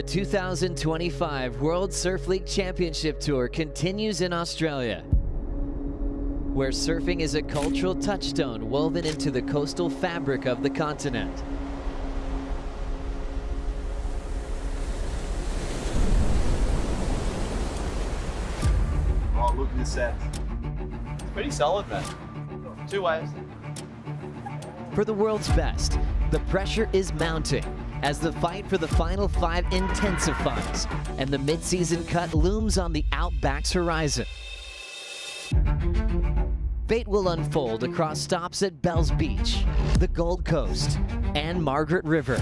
The 2025 World Surf League Championship Tour continues in Australia, where surfing is a cultural touchstone woven into the coastal fabric of the continent. Oh, look at this set. It's pretty solid, man. 2 waves. For the world's best, the pressure is mounting as the fight for the final 5 intensifies and the mid-season cut looms on the Outback's horizon. Fate will unfold across stops at Bells Beach, the Gold Coast, and Margaret River.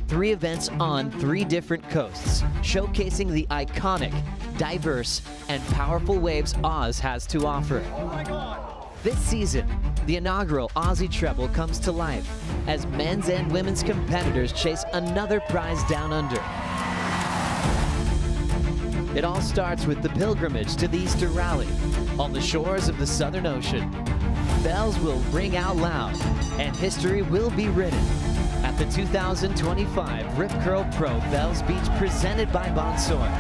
3 events on 3 different coasts, showcasing the iconic, diverse, and powerful waves Oz has to offer. Oh my God! This season, the inaugural Aussie Treble comes to life as men's and women's competitors chase another prize down under. It all starts with the pilgrimage to the Easter Rally on the shores of the Southern Ocean. Bells will ring out loud and history will be written at the 2025 Rip Curl Pro Bells Beach presented by Bonsoy.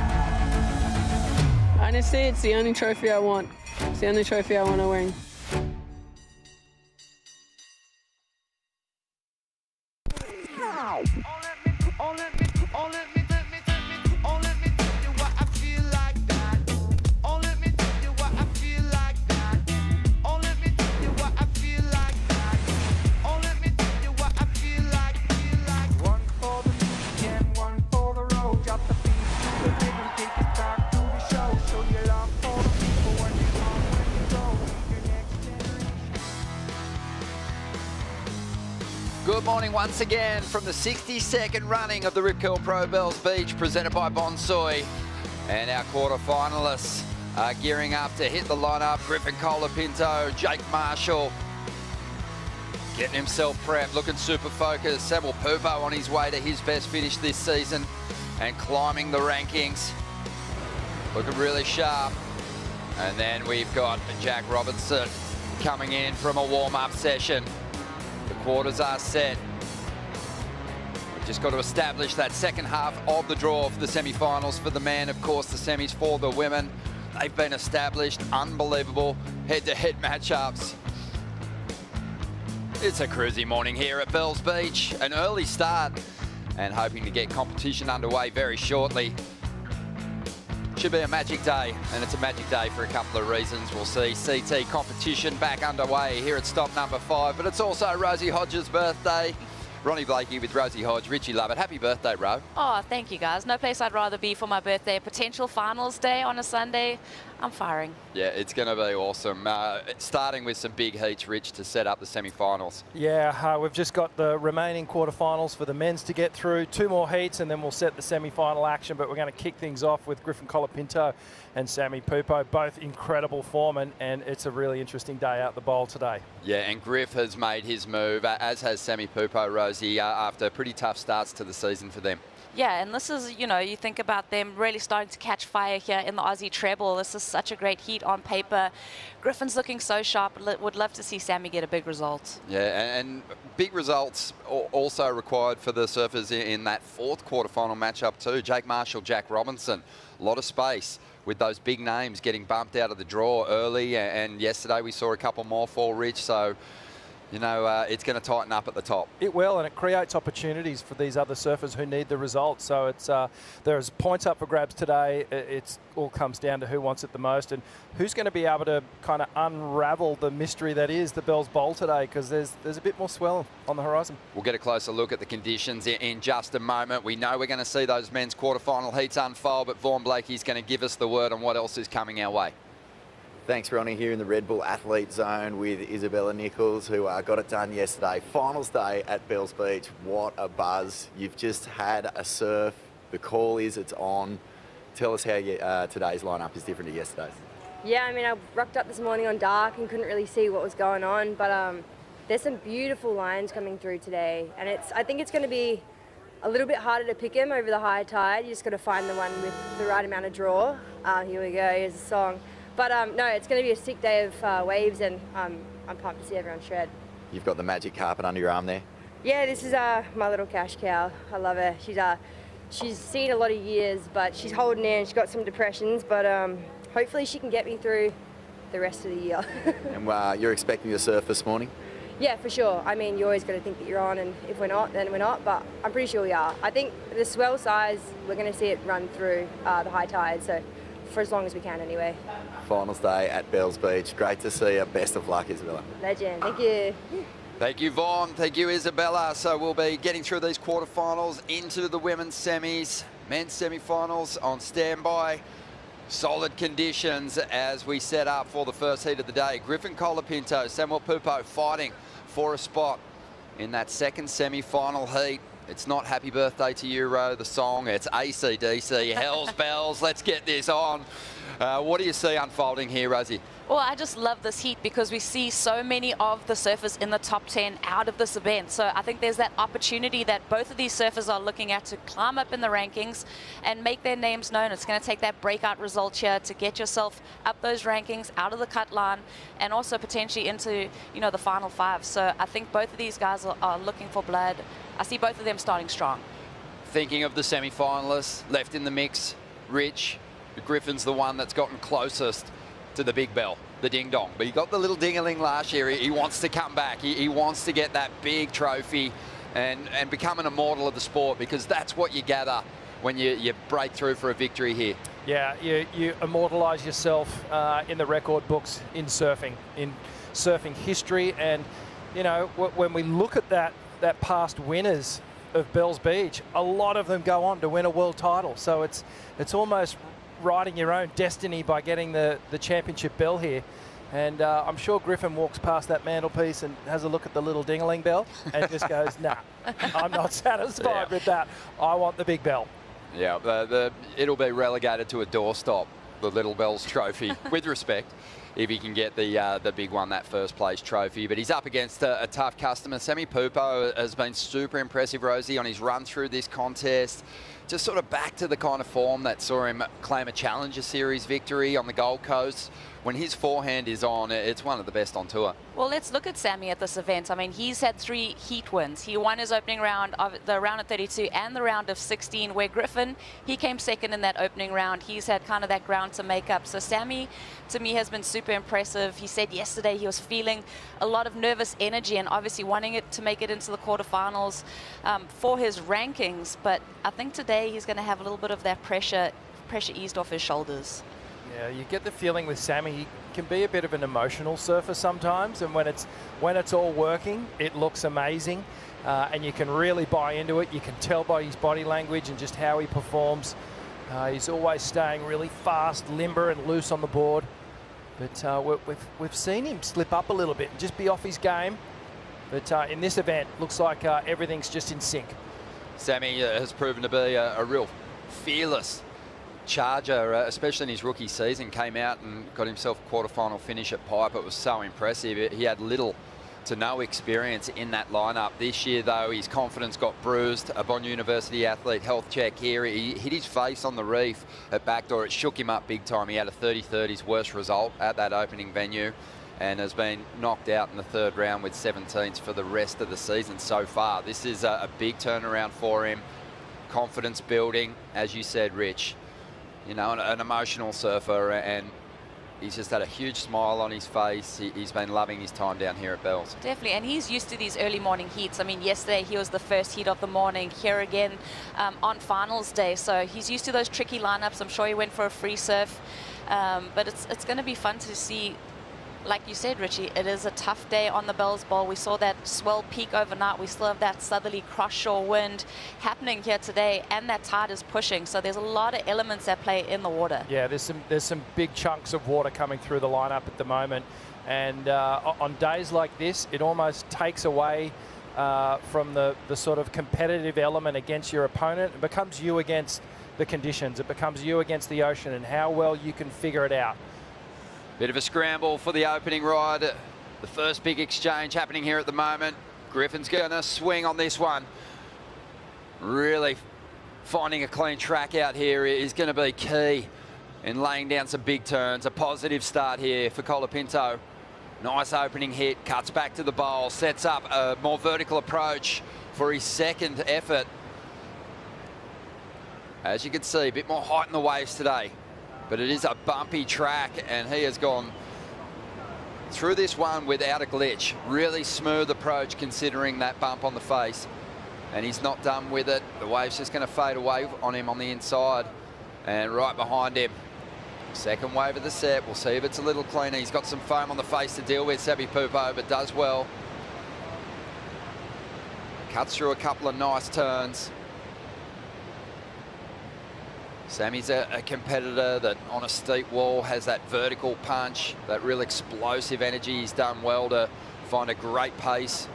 Honestly, it's the only trophy I want. It's the only trophy I want to win. Good morning once again from the 62nd running of the Rip Curl Pro Bells Beach presented by Bonsoy. And our quarter-finalists are gearing up to hit the lineup. Griffin Colapinto, Jake Marshall getting himself prepped, looking super focused. Samuel Pupo on his way to his best finish this season and climbing the rankings. Looking really sharp. And then we've got Jack Robinson coming in from a warm-up session. The quarters are set. We've just got to establish that second half of the draw for the semi-finals for the men. Of course, the semis for the women. They've been established. Unbelievable head-to-head matchups. It's a cruisy morning here at Bells Beach. An early start and hoping to get competition underway very shortly. Should be a magic day, and it's a magic day for a couple of reasons. We'll see CT competition back underway here at stop number 5, but it's also Rosie Hodge's birthday. Ronnie Blakey with Rosie Hodge. Richie Lovett. Happy birthday, Ro. Oh, thank you, guys. No place I'd rather be for my birthday. Potential finals day on a Sunday. I'm firing. Yeah, it's going to be awesome. Starting with some big heats, Rich, to set up the semi-finals. Yeah, we've just got the remaining quarterfinals for the men's to get through. 2 more heats, and then we'll set the semi-final action. But we're going to kick things off with Griffin Colapinto and Sammy Pupo, both incredible form, and it's a really interesting day out the bowl today. Yeah, and Griff has made his move, as has Sammy Pupo, Rosie, after pretty tough starts to the season for them. Yeah, and this is, you know, you think about them really starting to catch fire here in the Aussie Treble. This is such a great heat on paper. Griffin's looking so sharp. Would love to see Sammy get a big result. Yeah, and big results also required for the surfers in that 4th quarterfinal matchup too. Jake Marshall, Jack Robinson, a lot of space with those big names getting bumped out of the draw early. And yesterday we saw a couple more fall, Rich. So, you know, it's going to tighten up at the top. It will, and it creates opportunities for these other surfers who need the results. So it's there's points up for grabs today. It all comes down to who wants it the most and who's going to be able to kind of unravel the mystery that is the Bells Bowl today, because there's a bit more swell on the horizon. We'll get a closer look at the conditions in just a moment. We know we're going to see those men's quarterfinal heats unfold, but Vaughan Blakey's going to give us the word on what else is coming our way. Thanks, Ronnie, here in the Red Bull Athlete Zone with Isabella Nicholls, who got it done yesterday. Finals day at Bells Beach. What a buzz. You've just had a surf. The call is it's on. Tell us how today's lineup is different to yesterday's. Yeah, I mean, I rocked up this morning on dark and couldn't really see what was going on, but there's some beautiful lines coming through today, and I think it's going to be a little bit harder to pick them over the high tide. You just got to find the one with the right amount of draw. Here we go, here's the song. But no, it's going to be a sick day of waves, and I'm pumped to see everyone shred. You've got the magic carpet under your arm there? Yeah, this is my little cash cow. I love her. She's she's seen a lot of years, but she's holding in. She's got some depressions, but hopefully she can get me through the rest of the year. And you're expecting to surf this morning? Yeah, for sure. I mean, you always got to think that you're on, and if we're not, then we're not, but I'm pretty sure we are. I think the swell size, we're going to see it run through the high tide, so for as long as we can anyway. Finals day at Bells Beach. Great to see you. Best of luck, Isabella. Legend. Thank you. Thank you, Vaughn. Thank you, Isabella. So we'll be getting through these quarterfinals into the women's semis, men's semifinals on standby. Solid conditions as we set up for the first heat of the day. Griffin Colapinto, Samuel Pupo fighting for a spot in that second semi-final heat. It's not Happy Birthday to You, the song. It's AC/DC, Hell's Bells. Let's get this on. What do you see unfolding here, Rosie? Well, I just love this heat because we see so many of the surfers in the top 10 out of this event. So I think there's that opportunity that both of these surfers are looking at to climb up in the rankings and make their names known. It's going to take that breakout result here to get yourself up those rankings, out of the cut line, and also potentially into, you know, the final 5. So I think both of these guys are looking for blood. I see both of them starting strong. Thinking of the semi-finalists left in the mix, Rich, Griffin's the one that's gotten closest to the big bell, the ding-dong. But he got the little ding-a-ling last year. He wants to come back. He wants to get that big trophy and become an immortal of the sport, because that's what you gather when you break through for a victory here. Yeah, you immortalise yourself in the record books in surfing history. And, you know, when we look at that past winners of Bells Beach, a lot of them go on to win a world title. So it's almost writing your own destiny by getting the championship bell here. And I'm sure Griffin walks past that mantelpiece and has a look at the little ding-a-ling bell and just goes, nah, I'm not satisfied with that. I want the big bell. Yeah, it'll be relegated to a doorstop, the Little Bells trophy, with respect, if he can get the big one, that first place trophy. But he's up against a tough customer. Semi Pupo has been super impressive, Rosie, on his run through this contest. Just sort of back to the kind of form that saw him claim a Challenger Series victory on the Gold Coast. When his forehand is on, it's one of the best on tour. Well, let's look at Sammy at this event. I mean, he's had 3 heat wins. He won his opening round of the round of 32 and the round of 16, where Griffin, he came second in that opening round. He's had kind of that ground to make up. So Sammy, to me, has been super impressive. He said yesterday he was feeling a lot of nervous energy and obviously wanting it to make it into the quarterfinals for his rankings. But I think today he's going to have a little bit of that pressure eased off his shoulders. Yeah, you get the feeling with Sammy, he can be a bit of an emotional surfer sometimes, and when it's all working, it looks amazing, and you can really buy into it. You can tell by his body language and just how he performs. He's always staying really fast, limber and loose on the board, but we've seen him slip up a little bit and just be off his game. But in this event, looks like everything's just in sync. Sammy has proven to be a real fearless charger, especially in his rookie season. Came out and got himself a quarterfinal finish at Pipe. It was so impressive. He had little to no experience in that lineup. This year, though, his confidence got bruised. A Bond University athlete health check here. He hit his face on the reef at backdoor. It shook him up big time. He had a 30-30, his worst result at that opening venue, and has been knocked out in the 3rd round with 17s for the rest of the season so far. This is a big turnaround for him. Confidence building, as you said, Rich. You know, an emotional surfer, and he's just had a huge smile on his face. He's been loving his time down here at Bells. Definitely, and he's used to these early morning heats. I mean, yesterday he was the first heat of the morning, here again on finals day. So he's used to those tricky lineups. I'm sure he went for a free surf, but it's going to be fun to see. Like you said, Richie, it is a tough day on the Bells Bowl. We saw that swell peak overnight. We still have that southerly cross-shore wind happening here today, and that tide is pushing. So there's a lot of elements at play in the water. Yeah, there's some big chunks of water coming through the lineup at the moment. And on days like this, it almost takes away from the sort of competitive element against your opponent. It becomes you against the conditions. It becomes you against the ocean and how well you can figure it out. Bit of a scramble for the opening ride. The first big exchange happening here at the moment. Griffin's going to swing on this one. Really finding a clean track out here is going to be key in laying down some big turns. A positive start here for Colapinto. Nice opening hit, cuts back to the bowl, sets up a more vertical approach for his second effort. As you can see, a bit more height in the waves today, but it is a bumpy track, and he has gone through this one without a glitch. Really smooth approach considering that bump on the face, and he's not done with it. The wave's just going to fade away on him on the inside, and right behind him, second wave of the set. We'll see if it's a little cleaner. He's got some foam on the face to deal with, Semi Pupo, but does well. Cuts through a couple of nice turns. Sammy's a competitor that on a steep wall has that vertical punch, that real explosive energy. He's done well to find a great pace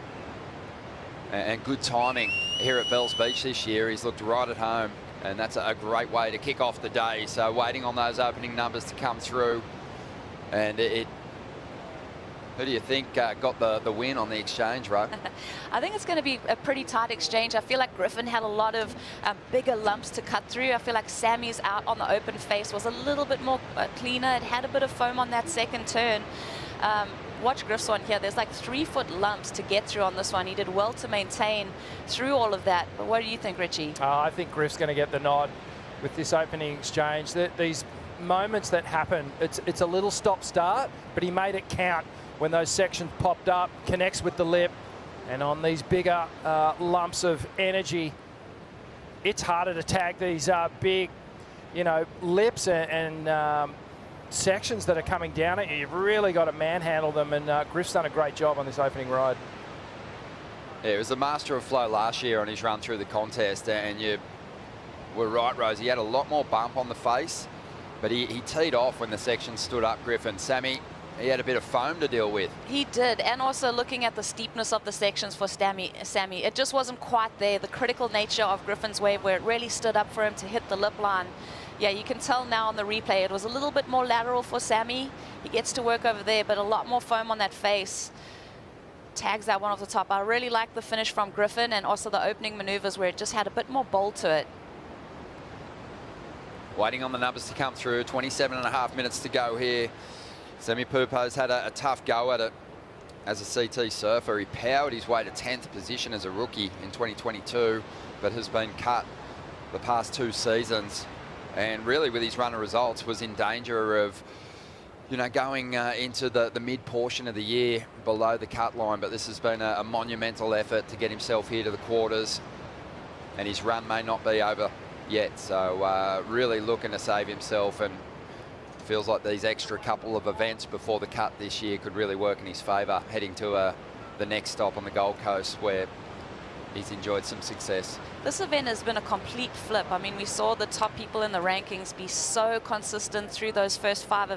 and good timing here at Bells Beach this year. He's looked right at home, and that's a great way to kick off the day. So waiting on those opening numbers to come through. And who do you think got the win on the exchange, Ro? I think it's going to be a pretty tight exchange. I feel like Griffin had a lot of bigger lumps to cut through. I feel like Sammy's out on the open face was a little bit more cleaner. It had a bit of foam on that second turn. Watch Griff's one here. There's like 3-foot lumps to get through on this one. He did well to maintain through all of that. But what do you think, Richie? I think Griff's going to get the nod with this opening exchange. These moments that happen, it's a little stop-start, but he made it count when those sections popped up, connects with the lip, and on these bigger lumps of energy, it's harder to tag these big, lips and sections that are coming down at you. You've really got to manhandle them, and Griff's done a great job on this opening ride. Yeah, he was the master of flow last year on his run through the contest, and you were right, Rose. He had a lot more bump on the face, but he teed off when the section stood up, Griffin. Sammy, he had a bit of foam to deal with. He did, and also looking at the steepness of the sections for Sammy, it just wasn't quite there. The critical nature of Griffin's wave, where it really stood up for him to hit the lip line. Yeah, you can tell now on the replay, it was a little bit more lateral for Sammy. He gets to work over there, but a lot more foam on that face. Tags that one off the top. I really like the finish from Griffin, and also the opening maneuvers where it just had a bit more bold to it. Waiting on the numbers to come through. 27.5 minutes to go here. Semi Pupo's had a tough go at it as a CT surfer. He powered his way to 10th position as a rookie in 2022, but has been cut the past 2 seasons. And really, with his runner results, was in danger of, going into the mid portion of the year below the cut line. But this has been a monumental effort to get himself here to the quarters, and his run may not be over yet. So really looking to save himself, and feels like these extra couple of events before the cut this year could really work in his favour, heading to the next stop on the Gold Coast, where he's enjoyed some success. This event has been a complete flip. I mean, we saw the top people in the rankings be so consistent through those first 4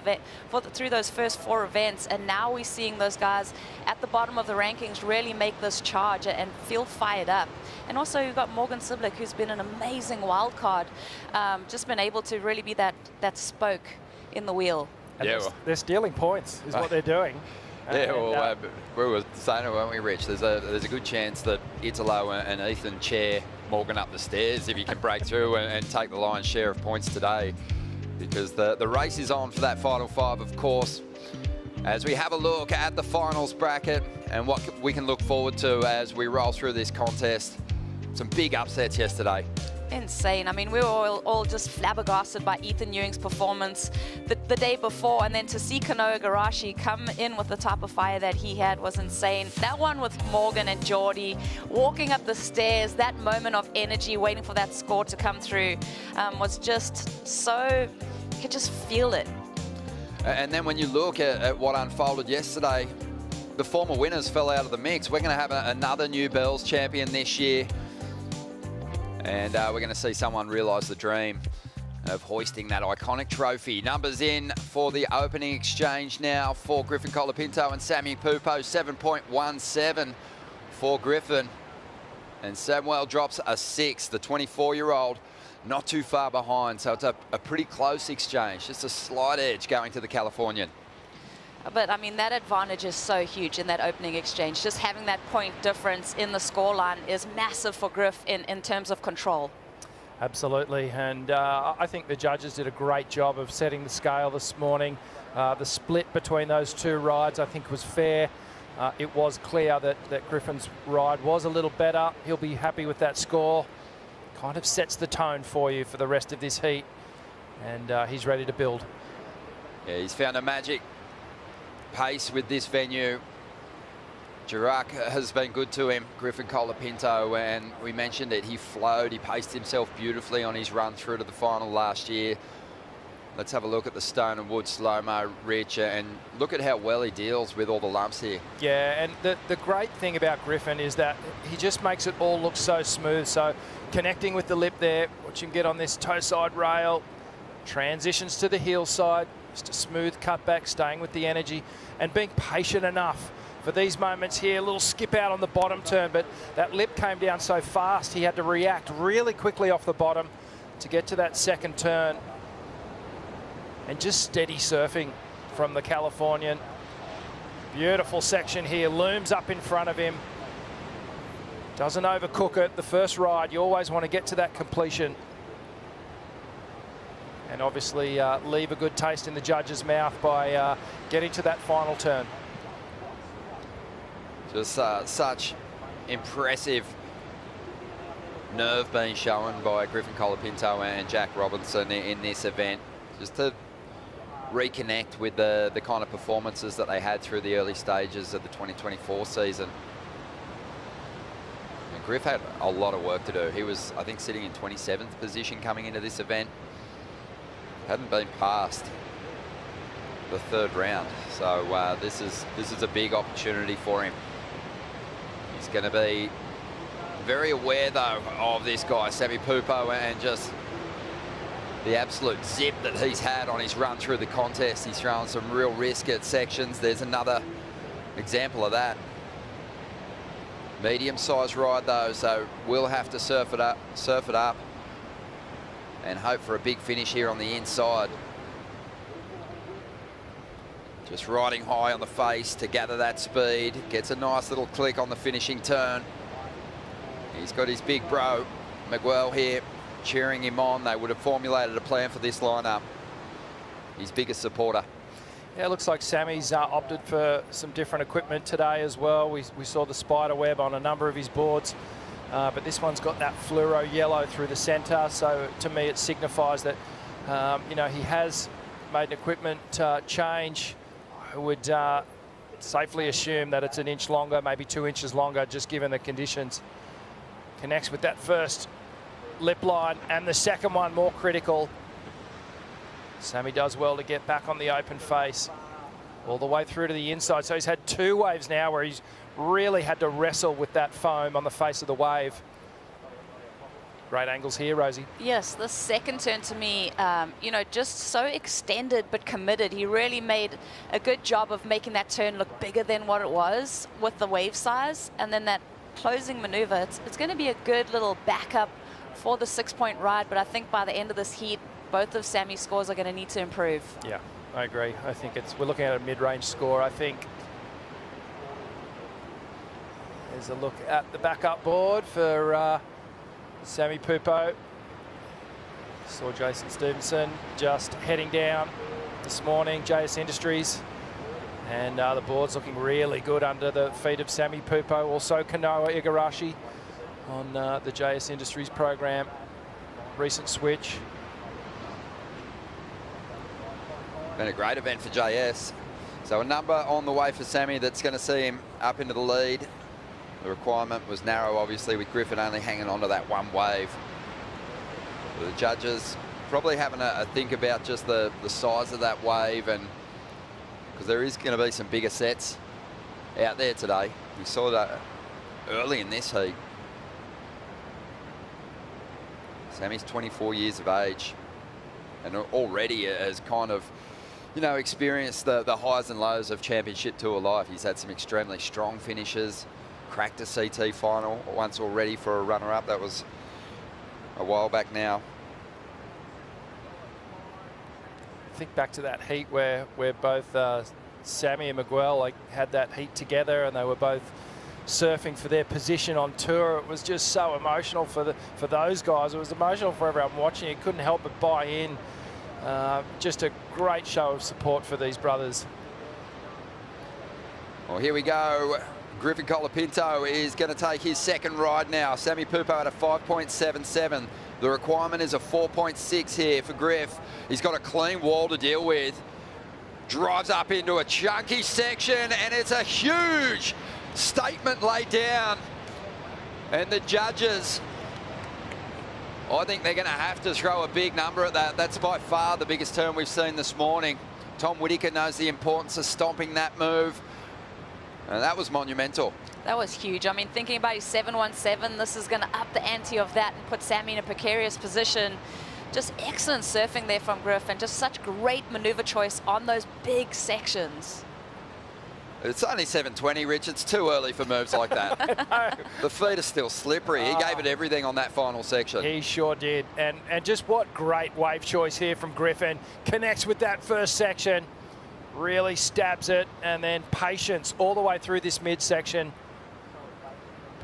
events, and now we're seeing those guys at the bottom of the rankings really make this charge and feel fired up. And also you've got Morgan Siblick, who's been an amazing wild card, just been able to really be that spoke in the wheel. And yeah, they're stealing points is what they're doing. Yeah, well, we were saying it, weren't we, Rich? There's a good chance that Italo and Ethan chair Morgan up the stairs if he can break through and take the lion's share of points today, because the race is on for that final 5, of course, as we have a look at the finals bracket and what we can look forward to as we roll through this contest. Some big upsets yesterday. Insane. I mean, we were all just flabbergasted by Ethan Ewing's performance the day before, and then to see Kanoa Igarashi come in with the type of fire that he had was insane. That one with Morgan and Geordie walking up the stairs, that moment of energy waiting for that score to come through was just so, you could just feel it. And then when you look at what unfolded yesterday, the former winners fell out of the mix. We're going to have another new Bells champion this year. And we're going to see someone realise the dream of hoisting that iconic trophy. Numbers in for the opening exchange now for Griffin Colapinto and Semi Pupo. 7.17 for Griffin. And Samuel drops a 6, the 24-year-old, not too far behind. So it's a pretty close exchange, just a slight edge going to the Californian. But, I mean, that advantage is so huge in that opening exchange. Just having that point difference in the scoreline is massive for Griff in terms of control. Absolutely, and I think the judges did a great job of setting the scale this morning. The split between those 2 rides, I think, was fair. It was clear that Griffin's ride was a little better. He'll be happy with that score. kind of sets the tone for you for the rest of this heat. And he's ready to build. Yeah, he's found a magic pace with this venue. Jirac has been good to him, Griffin Colapinto, and we mentioned it. He flowed, he paced himself beautifully on his run through to the final last year. Let's have a look at the Stone and Wood slow-mo, Rich, and look at how well he deals with all the lumps here. Yeah, and the great thing about Griffin is that he just makes it all look so smooth. So connecting with the lip there, watch him get on this toe side rail, transitions to the heel side, just a smooth cutback, staying with the energy and being patient enough for these moments here. A little skip out on the bottom turn, but that lip came down so fast he had to react really quickly off the bottom to get to that second turn. And just steady surfing from the Californian. Beautiful section here, looms up in front of him. Doesn't overcook it. The first ride, you always want to get to that completion. And obviously leave a good taste in the judge's mouth by getting to that final turn. Just such impressive nerve being shown by Griffin Colapinto and Jack Robinson in this event. Just to reconnect with the kind of performances that they had through the early stages of the 2024 season. And Griff had a lot of work to do. He was, I think, sitting in 27th position coming into this event. Hadn't been past the third round. So this is a big opportunity for him. He's going to be very aware, though, of this guy, Semi Pupo, and just the absolute zip that he's had on his run through the contest. He's thrown some real risk at sections. There's another example of that. Medium-sized ride, though, so we'll have to surf it up and hope for a big finish here on the inside. Just riding high on the face to gather that speed. Gets a nice little click on the finishing turn. He's got his big bro, Miguel, here, cheering him on. They would have formulated a plan for this lineup. His biggest supporter. Yeah, it looks like Sammy's opted for some different equipment today as well. We saw the spider web on a number of his boards, but this one's got that fluoro yellow through the centre. So to me, it signifies that you know, he has made an equipment change. I would safely assume that it's an inch longer, maybe 2 inches longer, just given the conditions. Connects with that first lip line, and the second one more critical. Sammy does well to get back on the open face all the way through to the inside. So he's had 2 waves now where he's really had to wrestle with that foam on the face of the wave. Great angles here, Rosie. Yes, the second turn to me, you know, just so extended but committed. He really made a good job of making that turn look bigger than what it was with the wave size. And then that closing maneuver, it's going to be a good little backup for the 6-point ride. But I think by the end of this heat, both of Sammy's scores are going to need to improve. Yeah, I agree. I think we're looking at a mid-range score, I think. There's a look at the backup board for Semi Pupo. Saw Jason Stevenson just heading down this morning, JS Industries. And the board's looking really good under the feet of Semi Pupo. Also Kanoa Igarashi on the JS Industries program. Recent switch. Been a great event for JS. So a number on the way for Sammy that's going to see him up into the lead. The requirement was narrow, obviously, with Griffin only hanging on to that one wave. The judges probably having a think about just the size of that wave, and because there is going to be some bigger sets out there today. We saw that early in this heat. Sammy's 24 years of age and already has kind of, you know, experienced the highs and lows of Championship Tour life. He's had some extremely strong finishes, cracked a CT final once already for a runner-up. That was a while back now. Think back to that heat where both Sammy and Miguel had that heat together, and they were both surfing for their position on tour. It was just so emotional for those guys. It was emotional for everyone watching. You couldn't help but buy in. Just a great show of support for these brothers. Well, here we go. Griffin Colapinto is going to take his second ride now. Sammy Pupo at a 5.77. The requirement is a 4.6 here for Griff. He's got a clean wall to deal with. Drives up into a chunky section, and it's a huge statement laid down. And the judges, I think they're going to have to throw a big number at that. That's by far the biggest turn we've seen this morning. Tom Whitaker knows the importance of stomping that move. And that was monumental. That was huge. I mean, thinking about his 717, this is going to up the ante of that and put Sammy in a precarious position. Just excellent surfing there from Griff, and just such great maneuver choice on those big sections. It's only 720, Rich. It's too early for moves like that. The feet are still slippery. He gave it everything on that final section. He sure did. And just what great wave choice here from Griffin. Connects with that first section. Really stabs it, and then patience all the way through this midsection.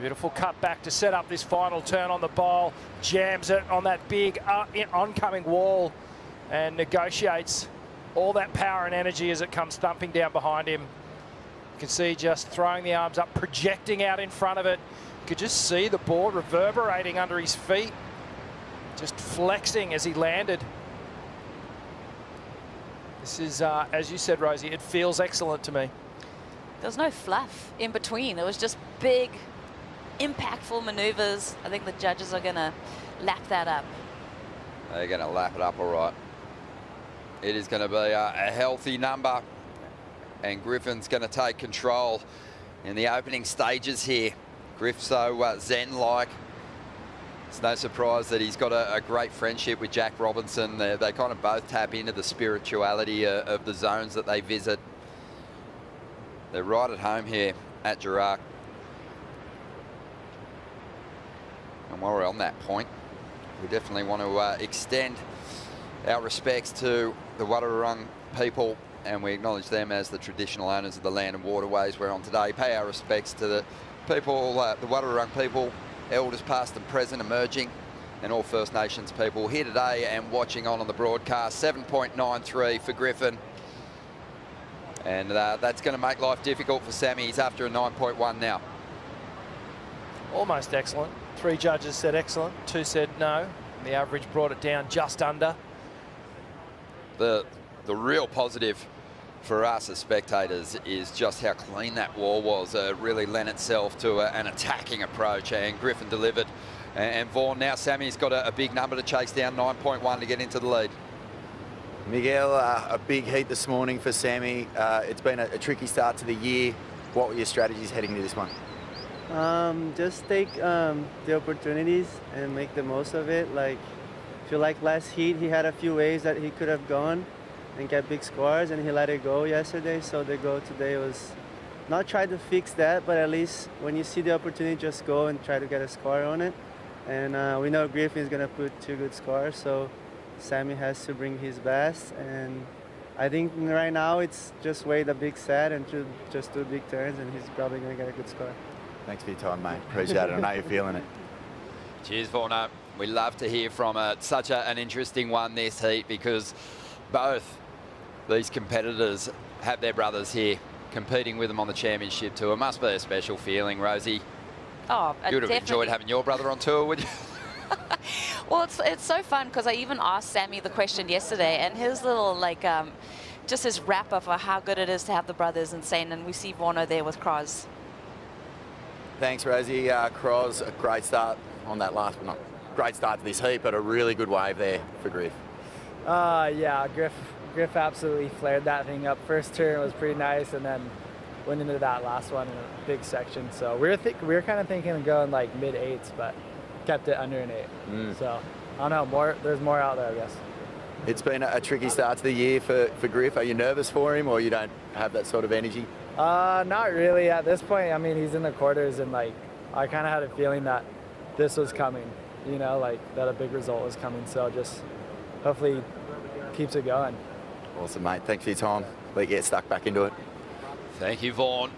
Beautiful cut back to set up this final turn on the bowl. Jams it on that big oncoming wall and negotiates all that power and energy as it comes thumping down behind him. You can see just throwing the arms up, projecting out in front of it. You could just see the board reverberating under his feet, just flexing as he landed. This is, as you said, Rosie, it feels excellent to me. There's no fluff in between. It was just big, impactful maneuvers. I think the judges are going to lap that up. They're going to lap it up all right. It is going to be a healthy number, and Griffin's going to take control in the opening stages here. Griff so zen-like. It's no surprise that he's got a great friendship with Jack Robinson. They kind of both tap into the spirituality of the zones that they visit. They're right at home here at Girard. And while we're on that point, we definitely want to extend our respects to the Wadawurrung people, and we acknowledge them as the traditional owners of the land and waterways we're on today. Pay our respects to the people, the Wadawurrung people, elders past and present, emerging, and all First Nations people here today and watching on the broadcast. 7.93 for Griffin. And that's going to make life difficult for Sammy. He's after a 9.1 now. Almost excellent. 3 judges said excellent, 2 said no. The average brought it down just under. The real positive for us as spectators is just how clean that wall was. Really lent itself to an attacking approach, and Griffin delivered. And Vaughan, now Sammy's got a big number to chase down, 9.1 to get into the lead. Miguel, a big heat this morning for Sammy. It's been a tricky start to the year. What were your strategies heading into this one? Just take the opportunities and make the most of it. Like, I feel like last heat he had a few ways that he could have gone and get big scores, and he let it go yesterday. So the goal today was not try to fix that, but at least when you see the opportunity, just go and try to get a score on it. And we know Griffin's gonna put 2 good scores, so Sammy has to bring his best. And I think right now it's just wait a big set and just 2 big turns, and he's probably gonna get a good score. Thanks for your time, mate. Appreciate it. I know you're feeling it. Cheers, Vaughan. We love to hear from such an interesting one this heat, because both these competitors have their brothers here competing with them on the championship tour. It must be a special feeling, Rosie. Oh, you would have enjoyed having your brother on tour, would you? Well, it's so fun, because I even asked Sammy the question yesterday, and his little, like, just his wrap up of how good it is to have the brothers insane, and we see Vorno there with Kros. Thanks, Rosie. Kros, a great start on that last one. Great start to this heat, but a really good wave there for Griff. Yeah, Griff absolutely flared that thing up. First turn was pretty nice, and then went into that last one in a big section. So we were kind of thinking of going like mid-8s, but kept it under an 8. So I don't know, there's more out there, I guess. It's been a tricky start to the year for Griff. Are you nervous for him, or you don't have that sort of energy? Not really at this point. I mean, he's in the quarters, and like I kind of had a feeling that this was coming, you know, like that a big result was coming. So just hopefully keeps it going. Awesome, mate. Thanks for your time. Let you get stuck back into it. Thank you, Vaughan.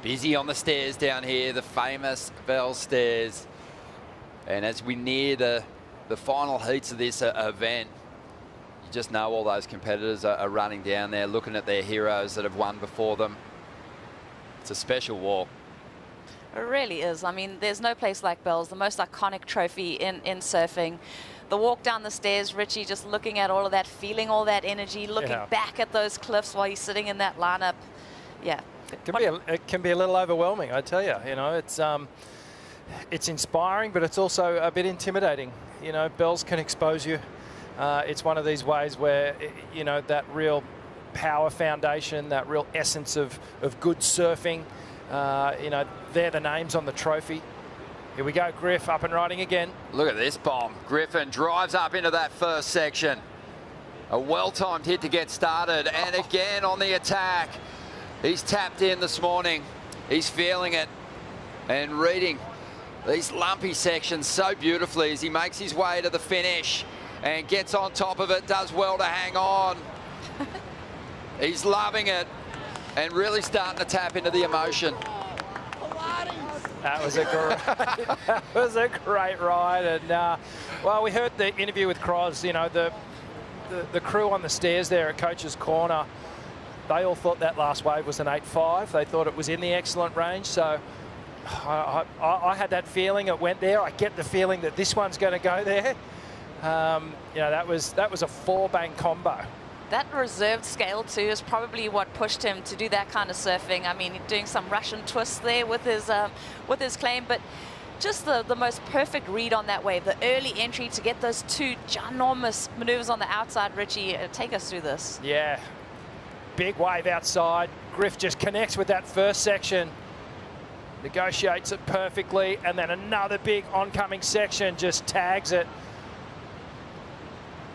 Busy on the stairs down here, the famous Bell Stairs. And as we near the final heats of this event, you just know all those competitors are running down there, looking at their heroes that have won before them. It's a special walk. It really is. I mean, there's no place like Bells, the most iconic trophy in surfing. The walk down the stairs, Richie just looking at all of that, feeling all that energy, looking back at those cliffs while he's sitting in that lineup. Yeah. It can be a little overwhelming, I tell you. You know, it's inspiring, but it's also a bit intimidating. You know, Bells can expose you. It's one of these ways where, you know, that real power foundation, that real essence of good surfing, you know, they're the names on the trophy. Here we go, Griff up and riding again. Look at this bomb. Griffin drives up into that first section. A well-timed hit to get started, and again on the attack. He's tapped in this morning. He's feeling it and reading these lumpy sections so beautifully as he makes his way to the finish and gets on top of it, does well to hang on. He's loving it and really starting to tap into the emotion. That was a great ride, and well, we heard the interview with Cross. You know, the crew on the stairs there at Coach's Corner, they all thought that last wave was an 8.5. They thought it was in the excellent range. So I had that feeling it went there. I get the feeling that this one's going to go there. You know, that was a 4-bang combo. That reserved scale too is probably what pushed him to do that kind of surfing. I mean, doing some Russian twists there with his claim, but just the most perfect read on that wave. The early entry to get those 2 ginormous maneuvers on the outside. Richie, take us through this. Yeah, big wave outside. Griff just connects with that first section, negotiates it perfectly, and then another big oncoming section just tags it.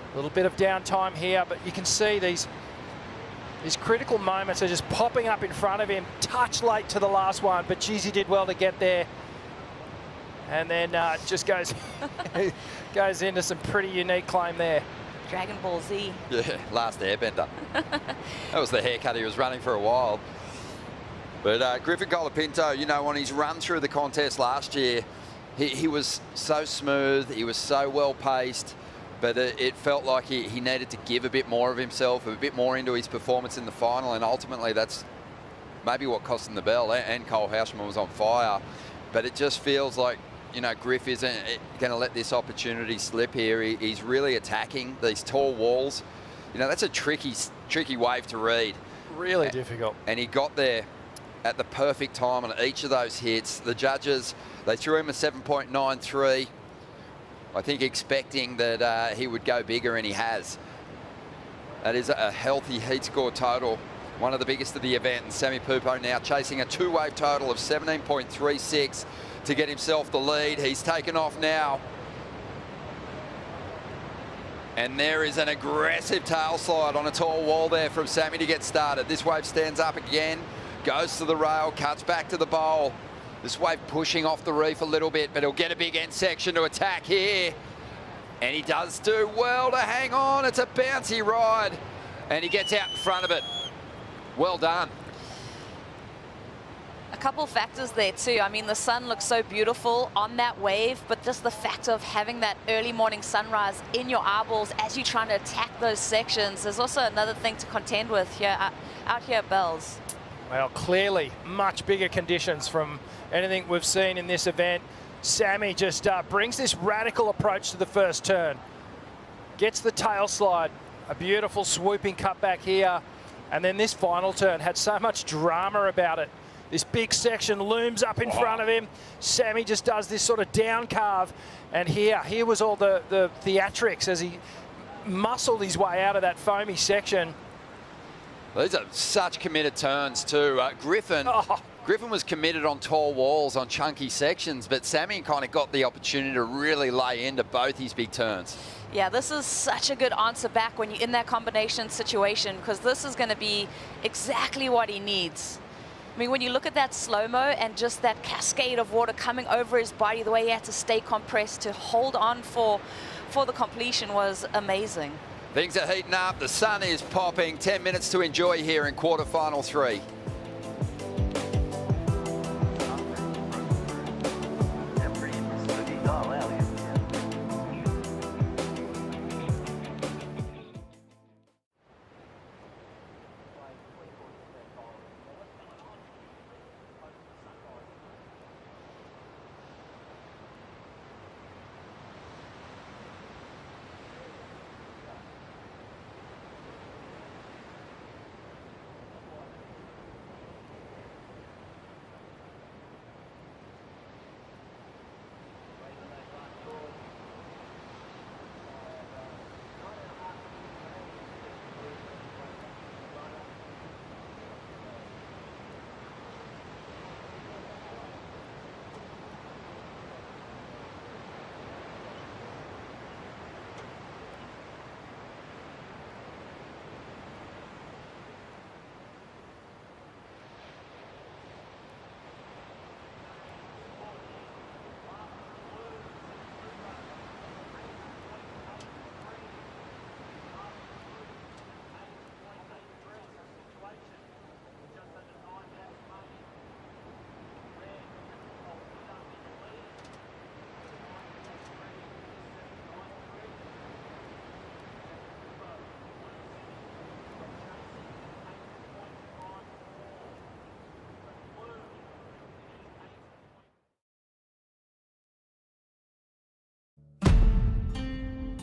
A little bit of downtime here, but you can see these critical moments are just popping up in front of him. Touch late to the last one, but geez, he did well to get there. And then just goes into some pretty unique claim there. Dragon Ball Z. Yeah, last airbender. That was the haircut he was running for a while. But Griffin Colapinto, you know, on his run through the contest last year, he was so smooth, he was so well paced. But it felt like he needed to give a bit more of himself, a bit more into his performance in the final, and ultimately that's maybe what cost him the bell. And Cole Hausman was on fire. But it just feels like, you know, Griff isn't going to let this opportunity slip here. He's really attacking these tall walls. You know, that's a tricky wave to read. Really difficult. And he got there at the perfect time on each of those hits. The judges, they threw him a 7.93. I think expecting that he would go bigger, and he has. That is a healthy heat score total, one of the biggest of the event. And Semi Pupo now chasing a 2-wave total of 17.36 to get himself the lead. He's taken off now. And there is an aggressive tail slide on a tall wall there from Sammy to get started. This wave stands up again, goes to the rail, cuts back to the bowl. This wave pushing off the reef a little bit, but he'll get a big end section to attack here. And he does do well to hang on. It's a bouncy ride. And he gets out in front of it. Well done. A couple factors there too. I mean, the sun looks so beautiful on that wave, but just the fact of having that early morning sunrise in your eyeballs as you're trying to attack those sections is also another thing to contend with here out here at Bells. Well, clearly much bigger conditions from anything we've seen in this event. Sammy just brings this radical approach to the first turn. Gets the tail slide, a beautiful swooping cutback here. And then this final turn had so much drama about it. This big section looms up in front of him. Sammy just does this sort of down carve. And here was all the theatrics as he muscled his way out of that foamy section. These are such committed turns too. Griffin was committed on tall walls, on chunky sections, but Sammy kind of got the opportunity to really lay into both his big turns. Yeah, this is such a good answer back when you're in that combination situation, because this is going to be exactly what he needs. I mean, when you look at that slow-mo and just that cascade of water coming over his body, the way he had to stay compressed to hold on for the completion was amazing. Things are heating up. The sun is popping. 10 minutes to enjoy here in quarterfinal 3.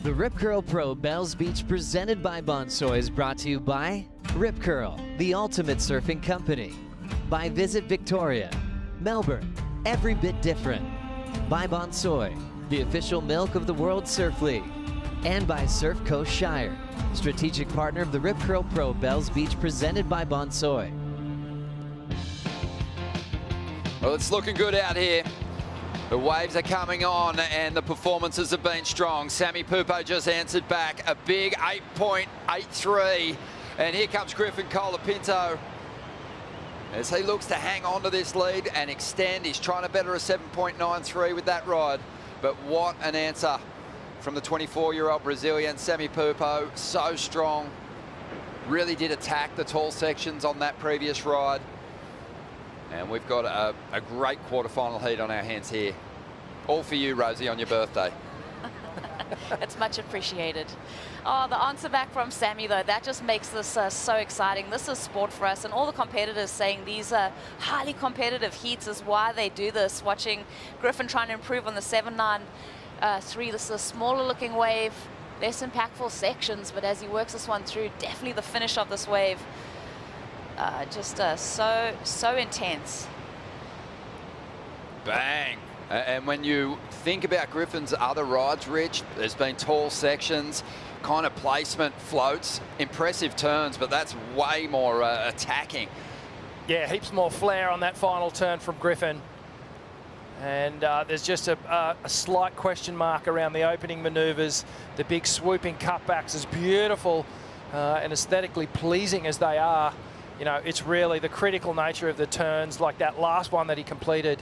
The Rip Curl Pro Bells Beach presented by Bonsoy is brought to you by Rip Curl, the ultimate surfing company. By Visit Victoria, Melbourne, every bit different. By Bonsoy, the official milk of the World Surf League. And by Surf Coast Shire, strategic partner of the Rip Curl Pro Bells Beach presented by Bonsoy. Well, it's looking good out here. The waves are coming on and the performances have been strong. Sammy Pupo just answered back a big 8.83. And here comes Griffin Colapinto as he looks to hang on to this lead and extend. He's trying to better a 7.93 with that ride. But what an answer from the 24-year-old Brazilian Sammy Pupo. So strong. Really did attack the tall sections on that previous ride. And we've got a great quarterfinal heat on our hands here. All for you, Rosie, on your birthday. It's much appreciated. Oh, the answer back from Sammy, though, that just makes this so exciting. This is sport for us, and all the competitors saying these are highly competitive heats is why they do this. Watching Griffin trying to improve on the 7.93. This is a smaller looking wave, less impactful sections, but as he works this one through, definitely the finish of this wave. So intense. Bang. And when you think about Griffin's other rides, Rich, there's been tall sections, kind of placement, floats, impressive turns, but that's way more attacking. Yeah, heaps more flair on that final turn from Griffin. And there's just a slight question mark around the opening manoeuvres. The big swooping cutbacks, as beautiful and aesthetically pleasing as they are, you know, it's really the critical nature of the turns, like that last one that he completed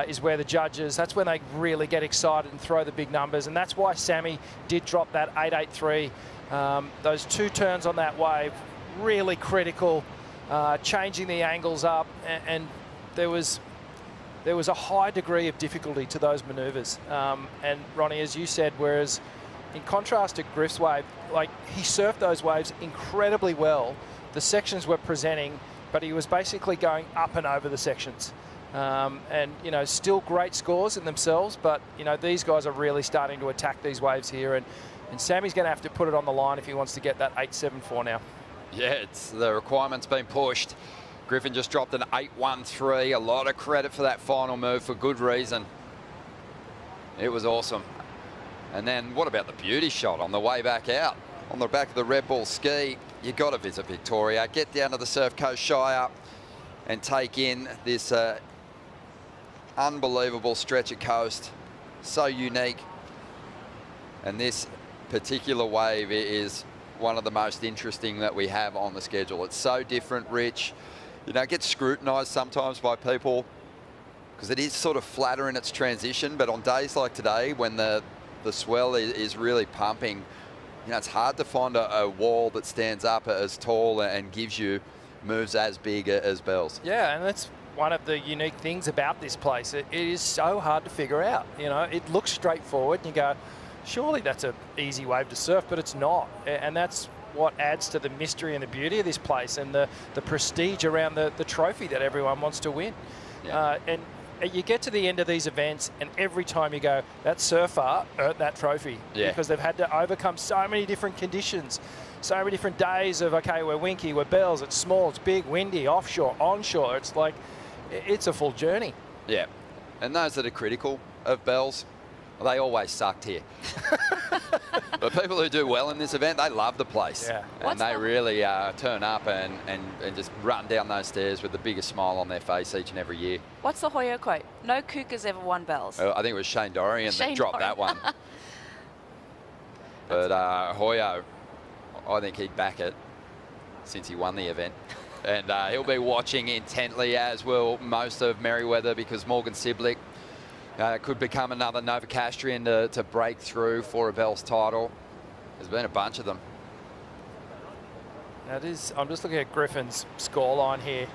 is where the judges, that's when they really get excited and throw the big numbers. And that's why Sammy did drop that 8.83. Those two turns on that wave, really critical, changing the angles up. And there was a high degree of difficulty to those manoeuvres. And Ronnie, as you said, whereas in contrast to Griff's wave, like he surfed those waves incredibly well. The sections were presenting, but he was basically going up and over the sections. And, you know, still great scores in themselves, but, you know, these guys are really starting to attack these waves here. And Sammy's going to have to put it on the line if he wants to get that 8.74 now. Yeah, it's the requirement's been pushed. Griffin just dropped an 8.13. A lot of credit for that final move for good reason. It was awesome. And then what about the beauty shot on the way back out? On the back of the Red Bull ski, you got to visit Victoria, get down to the Surf Coast Shire and take in this unbelievable stretch of coast. So unique. And this particular wave is one of the most interesting that we have on the schedule. It's so different, Rich. You know, it gets scrutinised sometimes by people because it is sort of flatter in its transition, but on days like today when the swell is really pumping, you know, it's hard to find a wall that stands up as tall and gives you moves as big as Bells. Yeah, and that's one of the unique things about this place. It is so hard to figure out. You know, it looks straightforward and you go, surely that's an easy wave to surf, but it's not. And that's what adds to the mystery and the beauty of this place and the prestige around the trophy that everyone wants to win. Yeah. And you get to the end of these events and every time you go, that surfer earned that trophy. Yeah. Because they've had to overcome so many different conditions, so many different days of, okay, we're winky, we're Bells, it's small, it's big, windy, offshore, onshore. It's like, it's a full journey. Yeah. And those that are critical of Bells, they always sucked here. But people who do well in this event, they love the place. Yeah. And they really turn up and just run down those stairs with the biggest smile on their face each and every year. What's the Hoyo quote? No kook has ever won Bells. I think it was Shane Dorian that dropped that one. But Hoyo, I think he'd back it since he won the event. And he'll be watching intently, as will most of Merriweather, because Morgan Siblick could become another Novocastrian to break through for a Bells title. There's been a bunch of them. That is, I'm just looking at Griffin's scoreline here.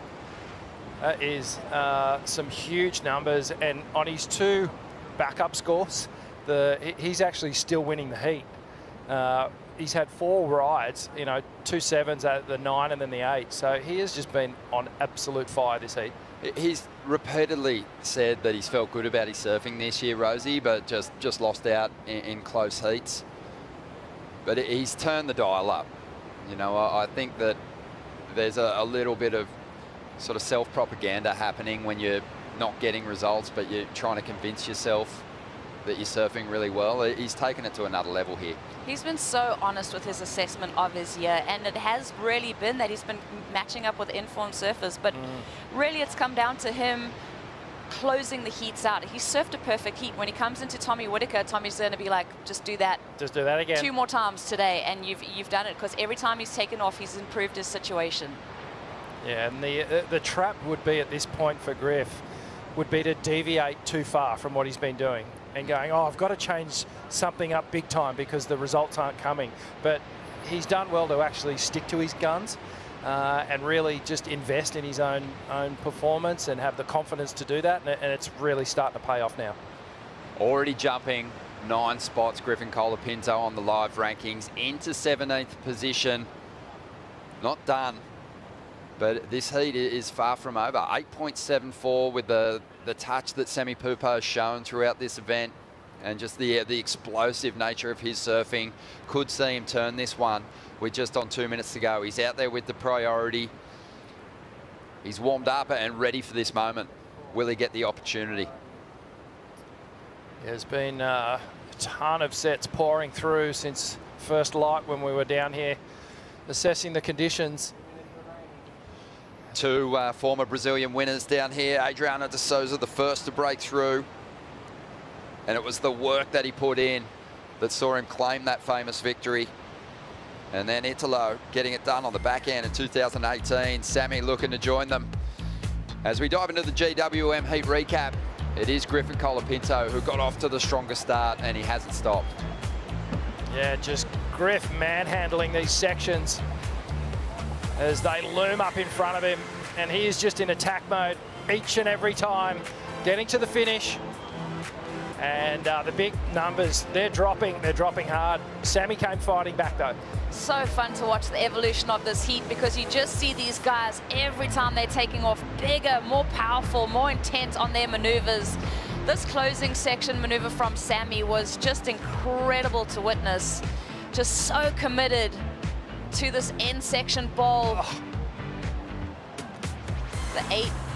That is some huge numbers, and on his two backup scores, he's actually still winning the heat. He's had 4 rides, you know, 2 7s at the 9 and then the 8. So he has just been on absolute fire this heat. He's repeatedly said that he's felt good about his surfing this year, Rosie, but just lost out in close heats. but he's turned the dial up. You know, I think that there's a little bit of sort of self-propaganda happening when you're not getting results, but you're trying to convince yourself that you're surfing really well. He's taken it to another level here. He's been so honest with his assessment of his year, and it has really been that he's been matching up with informed surfers, but really it's come down to him closing the heats out. He surfed a perfect heat. When he comes into Tommy Whitaker, Tommy's going to be like, just do that again 2 more times today, and you've done it, because every time he's taken off, he's improved his situation. Yeah, and the trap would be at this point for Griff would be to deviate too far from what he's been doing and going, oh, I've got to change something up big time because the results aren't coming. But he's done well to actually stick to his guns and really just invest in his own performance and have the confidence to do that, and it's really starting to pay off now. Already jumping 9 spots, Griffin Colapinto on the live rankings into 17th position. Not done, but this heat is far from over. 8.74 with the touch that Semi Pupo has shown throughout this event, and just the explosive nature of his surfing. Could see him turn this one. We're just on 2 minutes to go. He's out there with the priority. He's warmed up and ready for this moment. Will he get the opportunity? There's been a ton of sets pouring through since first light when we were down here assessing the conditions. 2 former Brazilian winners down here. Adriano de Souza, the first to break through. And it was the work that he put in that saw him claim that famous victory. And then Italo getting it done on the back end in 2018. Sammy looking to join them. As we dive into the GWM heat recap, it is Griffin Colapinto who got off to the strongest start, and he hasn't stopped. Yeah, just Griff manhandling these sections as they loom up in front of him, and he is just in attack mode each and every time, getting to the finish. And the big numbers, they're dropping hard. Sammy came fighting back though. So fun to watch the evolution of this heat, because you just see these guys every time they're taking off bigger, more powerful, more intent on their maneuvers. This closing section maneuver from Sammy was just incredible to witness. Just so committed to this end section bowl. Oh. The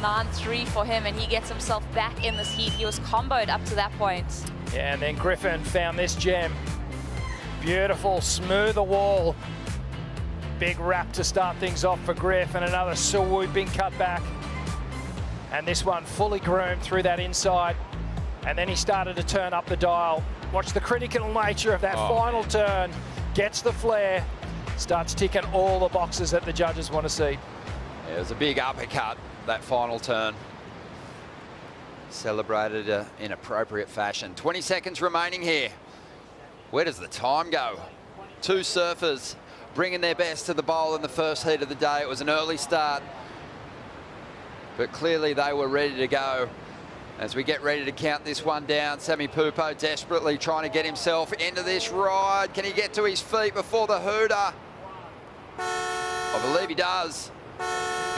8.93 for him, and he gets himself back in this heat. He was comboed up to that point. Yeah, and then Griffin found this gem. Beautiful, smoother wall. Big wrap to start things off for Griff, and another swooping cut back. And this one fully groomed through that inside. And then he started to turn up the dial. Watch the critical nature of that final turn. Gets the flare. Starts ticking all the boxes that the judges want to see. Yeah, it was a big uppercut, that final turn. Celebrated in appropriate fashion. 20 seconds remaining here. Where does the time go? 2 surfers bringing their best to the bowl in the first heat of the day. It was an early start, but clearly they were ready to go. As we get ready to count this one down, Semi Pupo desperately trying to get himself into this ride. Can he get to his feet before the hooter? I believe he does.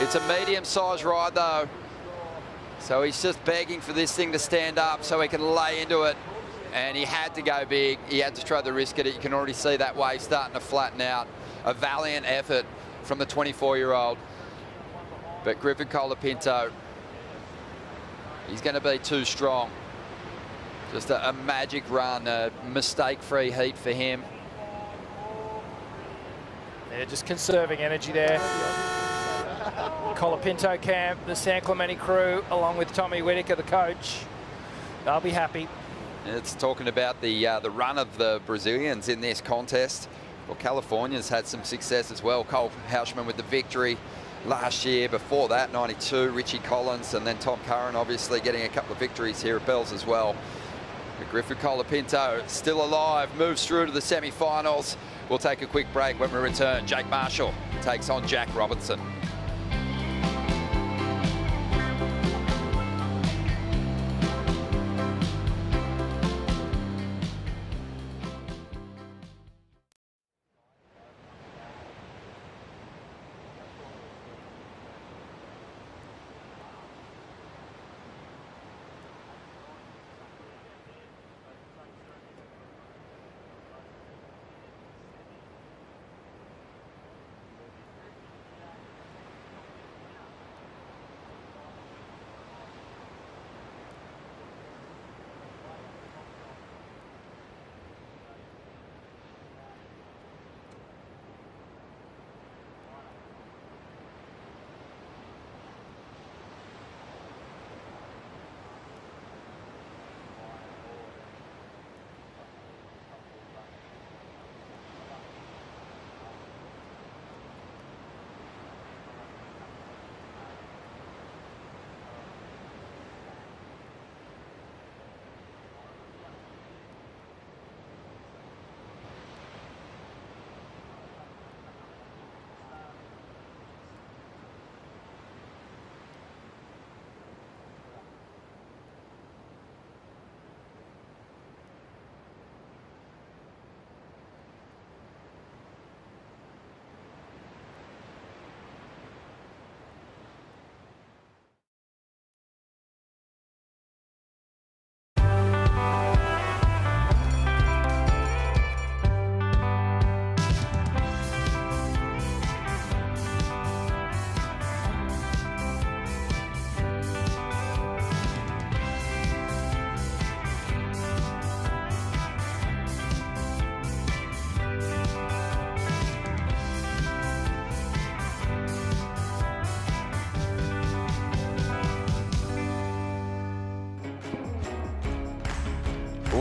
It's a medium-sized ride though, so he's just begging for this thing to stand up so he can lay into it. And he had to go big. He had to try the risk at it. You can already see that wave starting to flatten out. A valiant effort from the 24-year-old. But Griffin Colapinto, he's going to be too strong. Just a magic run, a mistake-free heat for him. They're just conserving energy there. Colapinto camp, the San Clemente crew, along with Tommy Whitaker, the coach, they'll be happy. It's talking about the run of the Brazilians in this contest. Well, California's had some success as well. Cole Houshman with the victory last year. Before that, 92, Richie Collins, and then Tom Curran obviously getting a couple of victories here at Bells as well. But Griffin Colapinto still alive, moves through to the semi-finals. We'll take a quick break. When we return, Jake Marshall takes on Jack Robinson.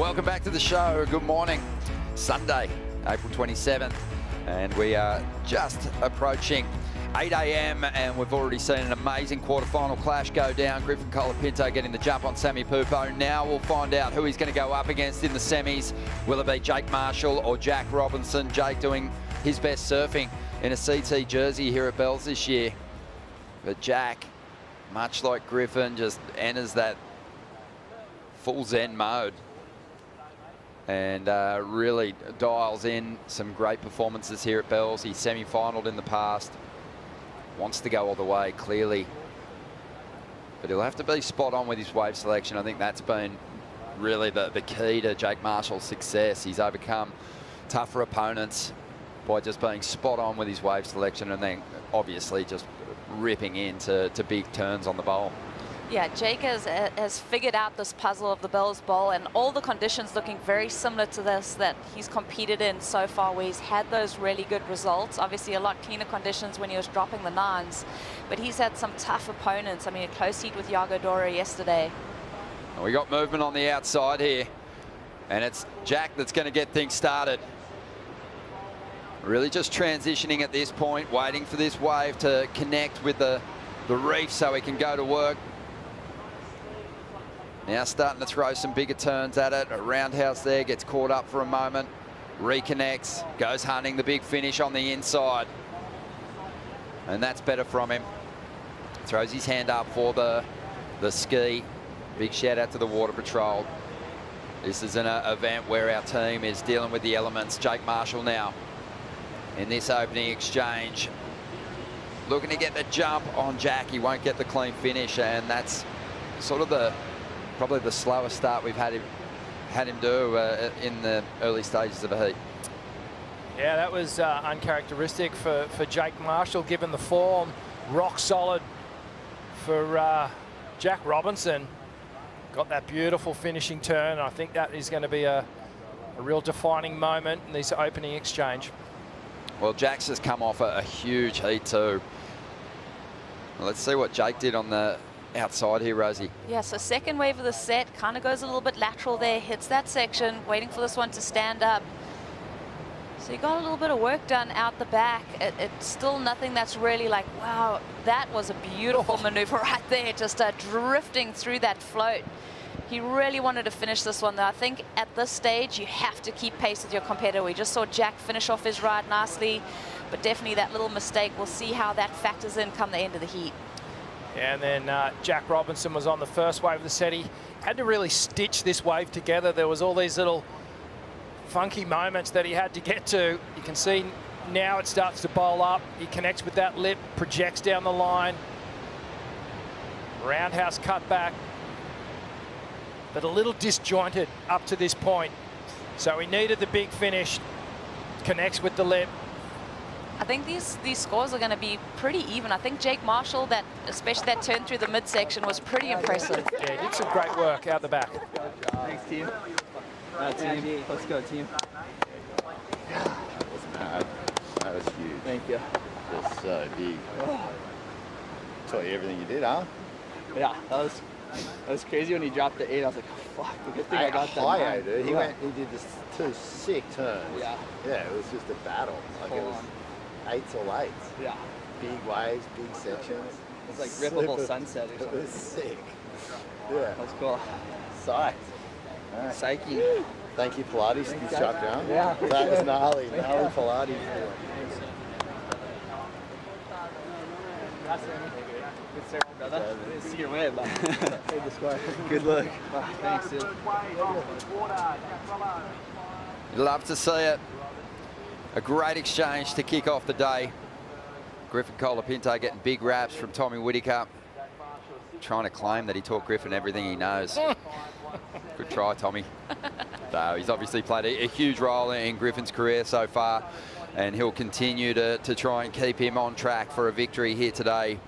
Welcome back to the show. Good morning. Sunday, April 27th, and we are just approaching 8 a.m. and we've already seen an amazing quarterfinal clash go down. Griffin Colapinto getting the jump on Sammy Pupo. Now we'll find out who he's going to go up against in the semis. Will it be Jake Marshall or Jack Robinson? Jake doing his best surfing in a CT jersey here at Bells this year. But Jack, much like Griffin, just enters that full zen mode and really dials in some great performances here at Bells. He's semi-finaled in the past. Wants to go all the way, clearly. But he'll have to be spot on with his wave selection. I think that's been really the key to Jake Marshall's success. He's overcome tougher opponents by just being spot on with his wave selection and then obviously just ripping into big turns on the bowl. Yeah, Jake has figured out this puzzle of the Bells Bowl, and all the conditions looking very similar to this that he's competed in so far, where he's had those really good results. Obviously a lot cleaner conditions when he was dropping the nines, but he's had some tough opponents. I mean, a close heat with Yago Dora yesterday. We got movement on the outside here, and it's Jack that's going to get things started. Really just transitioning at this point, waiting for this wave to connect with the reef so he can go to work. Now starting to throw some bigger turns at it. A roundhouse there, gets caught up for a moment, reconnects, goes hunting the big finish on the inside. And that's better from him. Throws his hand up for the ski. Big shout out to the Water Patrol. This is an event where our team is dealing with the elements. Jake Marshall now in this opening exchange. Looking to get the jump on Jack. He won't get the clean finish, and that's sort of probably the slowest start we've had him do in the early stages of a heat. Yeah, that was uncharacteristic for Jake Marshall, given the form. Rock solid for Jack Robinson. Got that beautiful finishing turn. I think that is going to be a real defining moment in this opening exchange. Well, Jack's has come off a huge heat too. Well, let's see what Jake did on the outside here, Rosie. Yeah, so second wave of the set, kind of goes a little bit lateral there, hits that section, waiting for this one to stand up. So you got a little bit of work done out the back. It's still nothing that's really like, wow, that was a beautiful maneuver right there, just drifting through that float. He really wanted to finish this one though. I think at this stage, you have to keep pace with your competitor. We just saw Jack finish off his ride nicely, but definitely that little mistake, we'll see how that factors in come the end of the heat. And then Jack Robinson was on the first wave of the set. He had to really stitch this wave together. There was all these little funky moments that he had to get to. You can see now it starts to bowl up. He connects with that lip, projects down the line. Roundhouse cut back, but a little disjointed up to this point. So he needed the big finish, connects with the lip. I think these scores are going to be pretty even. I think Jake Marshall, especially that turn through the midsection, was pretty impressive. Yeah, he did some great work out the back. Thanks, team. Team. Let's go, team. That was mad. That was huge. Thank you. Just so big. Taught you everything you did, huh? Yeah, that was crazy when he dropped the 8. I was like, oh, fuck, good thing I got that. High 8, dude. He did this 2 sick turns. Yeah. Yeah, it was just a battle. Like it was 8s or 8s. Yeah. Big waves, big sections. It was like rippable sunset or something. It was sick. Yeah. That was cool. Psyched. Right. Psyche. Thank you, Pilates. You shut down. Yeah. That was gnarly. Gnarly Pilates. Good serve, brother. See your way, but good luck. Thanks, dude. You'd love to see it. A great exchange to kick off the day. Griffin Colapinto getting big raps from Tommy Whitaker, trying to claim that he taught Griffin everything he knows. Good try, Tommy. So he's obviously played a huge role in Griffin's career so far, and he'll continue to try and keep him on track for a victory here today.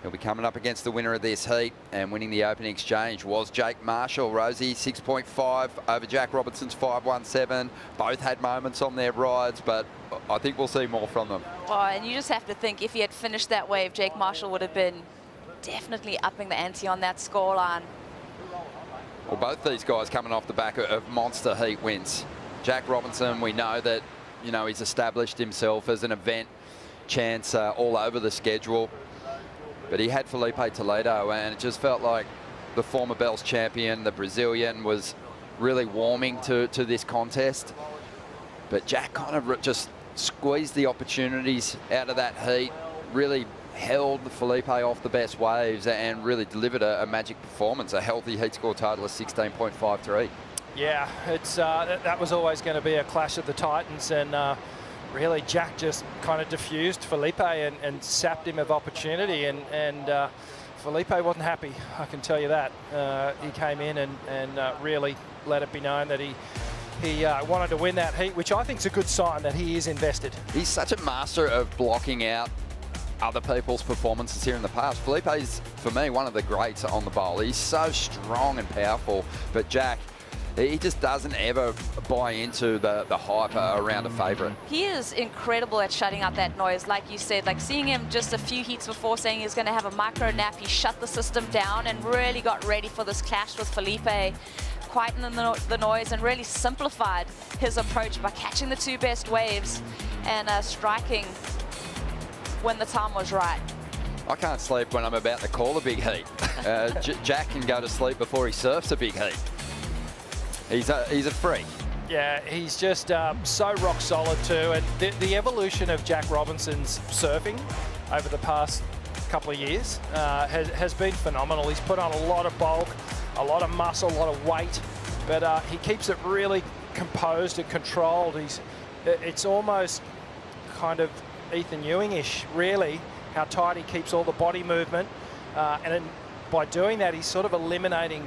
He'll be coming up against the winner of this heat, and winning the opening exchange was Jake Marshall. Rosie, 6.5 over Jack Robinson's 5.17. Both had moments on their rides, but I think we'll see more from them. Oh, and you just have to think, if he had finished that wave, Jake Marshall would have been definitely upping the ante on that scoreline. Well, both these guys coming off the back of monster heat wins. Jack Robinson, we know that, you know, he's established himself as an event chance all over the schedule. But he had Felipe Toledo, and it just felt like the former Bells champion, the Brazilian, was really warming to this contest. But Jack kind of just squeezed the opportunities out of that heat, really held Felipe off the best waves and really delivered a magic performance, a healthy heat score total of 16.53. Yeah, it's that was always going to be a clash of the Titans, and really Jack just kind of diffused Felipe and sapped him of opportunity, and Felipe wasn't happy, I can tell you that. He came in and really let it be known that he wanted to win that heat, which I think is a good sign that he is invested. He's such a master of blocking out other people's performances here in the past. Felipe's, for me, one of the greats on the bowl. He's so strong and powerful, but Jack, he just doesn't ever buy into the hype around a favourite. He is incredible at shutting out that noise, like you said. Like seeing him just a few heats before saying he was going to have a micro nap, he shut the system down and really got ready for this clash with Felipe, quietened the noise and really simplified his approach by catching the two best waves and striking when the time was right. I can't sleep when I'm about to call a big heat. Jack can go to sleep before he surfs a big heat. He's a freak. Yeah, he's just so rock solid too. And the evolution of Jack Robinson's surfing over the past couple of years has been phenomenal. He's put on a lot of bulk, a lot of muscle, a lot of weight, but he keeps it really composed and controlled. It's almost kind of Ethan Ewing-ish, really, how tight he keeps all the body movement. And then by doing that, he's sort of eliminating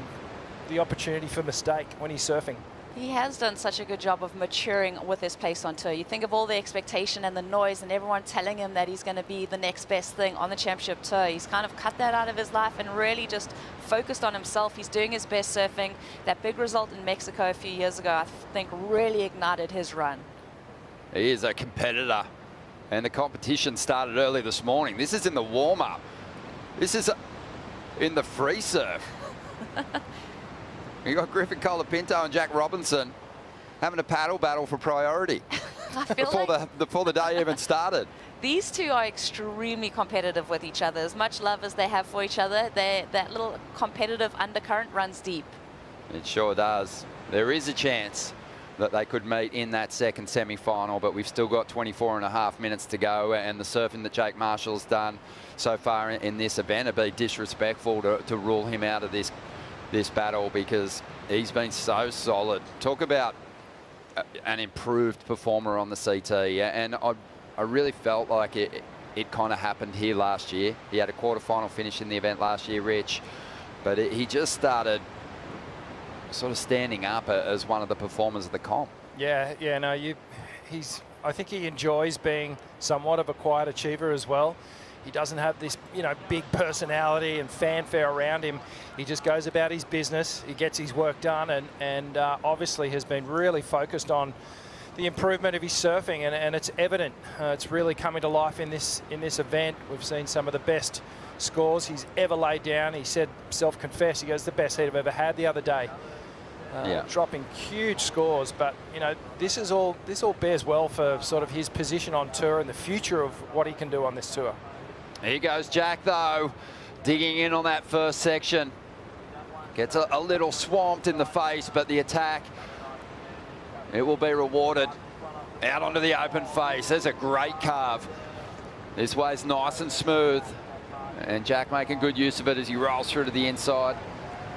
the opportunity for mistake when he's surfing. He has done such a good job of maturing with his place on tour. You think of all the expectation and the noise and everyone telling him that he's going to be the next best thing on the championship tour. He's kind of cut that out of his life and really just focused on himself. He's doing his best surfing. That big result in Mexico a few years ago, I think, really ignited his run. He is a competitor, and the competition started early this morning. This is in the warm-up. This is in the free surf. You got Griffin Colapinto and Jack Robinson having a paddle battle for priority before the day even started. These two are extremely competitive with each other. As much love as they have for each other, that little competitive undercurrent runs deep. It sure does. There is a chance that they could meet in that second semi-final, but we've still got 24.5 minutes to go, and the surfing that Jake Marshall's done so far in this event, it'd be disrespectful to rule him out of this battle, because he's been so solid. Talk about an improved performer on the CT, and I really felt like it kind of happened here last year. He had a quarterfinal finish in the event last year, Rich, but he just started sort of standing up as one of the performers of the comp. Yeah, no, I think he enjoys being somewhat of a quiet achiever as well. He doesn't have this, big personality and fanfare around him. He just goes about his business. He gets his work done, and obviously has been really focused on the improvement of his surfing, and it's evident. It's really coming to life in this event. We've seen some of the best scores he's ever laid down. He said, self-confessed, he goes, the best heat I've ever had the other day. Dropping huge scores, but this all bears well for sort of his position on tour and the future of what he can do on this tour. Here goes Jack, though, digging in on that first section. Gets a little swamped in the face, but the attack, it will be rewarded. Out onto the open face. There's a great carve. This way's nice and smooth, and Jack making good use of it as he rolls through to the inside.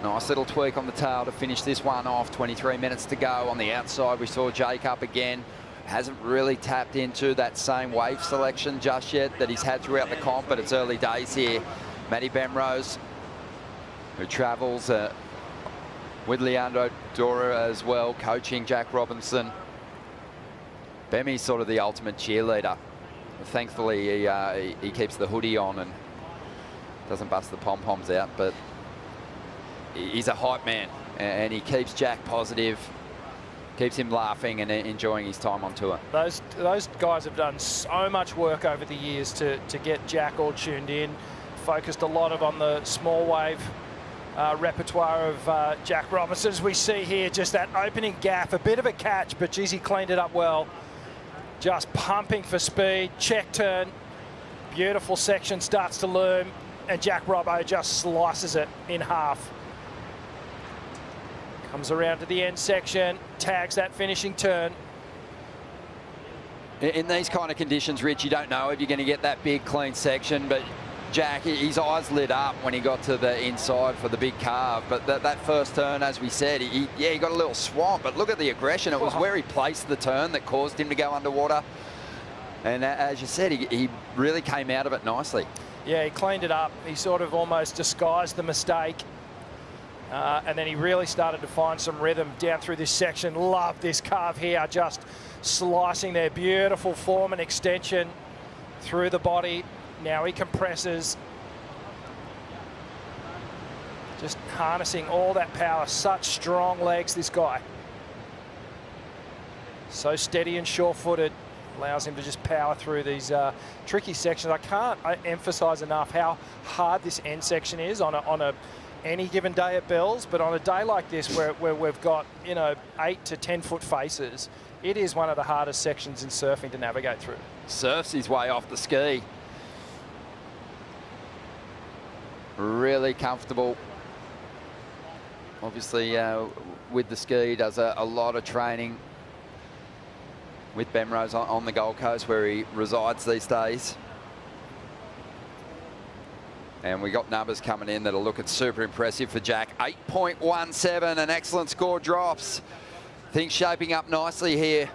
Nice little tweak on the tail to finish this one off. 23 minutes to go. On the outside, we saw Jake up again. Hasn't really tapped into that same wave selection just yet that he's had throughout the comp, but it's early days here. Matty Bemrose, who travels with Leandro Dora as well, coaching Jack Robinson. Bemmy's sort of the ultimate cheerleader. Thankfully, he keeps the hoodie on and doesn't bust the pom-poms out, but he's a hype man, and he keeps Jack positive, keeps him laughing and enjoying his time on tour. Those guys have done so much work over the years to get Jack all tuned in, focused a lot on the small wave repertoire of Jack Robinson. As we see here, just that opening gaff, a bit of a catch, but geez, he cleaned it up well. Just pumping for speed, check turn, beautiful section starts to loom, and Jack Robbo just slices it in half. Comes around to the end section, tags that finishing turn. In these kind of conditions, Rich, you don't know if you're going to get that big clean section, but Jack, his eyes lit up when he got to the inside for the big carve. But that first turn, as we said, he got a little swamp, but look at the aggression. It was where he placed the turn that caused him to go underwater. And as you said, he really came out of it nicely. Yeah, he cleaned it up. He sort of almost disguised the mistake. And then he really started to find some rhythm down through this section. Love this carve here, just slicing their beautiful form and extension through the body. Now he compresses, just harnessing all that power. Such strong legs, this guy. So steady and sure-footed, allows him to just power through these tricky sections. I can't emphasize enough how hard this end section is on any given day at Bells, but on a day like this where we've got, 8 to 10 foot faces, it is one of the hardest sections in surfing to navigate through. Surfs his way off the ski. Really comfortable. Obviously, with the ski, does a lot of training with Bemrose on the Gold Coast, where he resides these days. And we got numbers coming in that are looking super impressive for Jack. 8.17, an excellent score drops. Things shaping up nicely here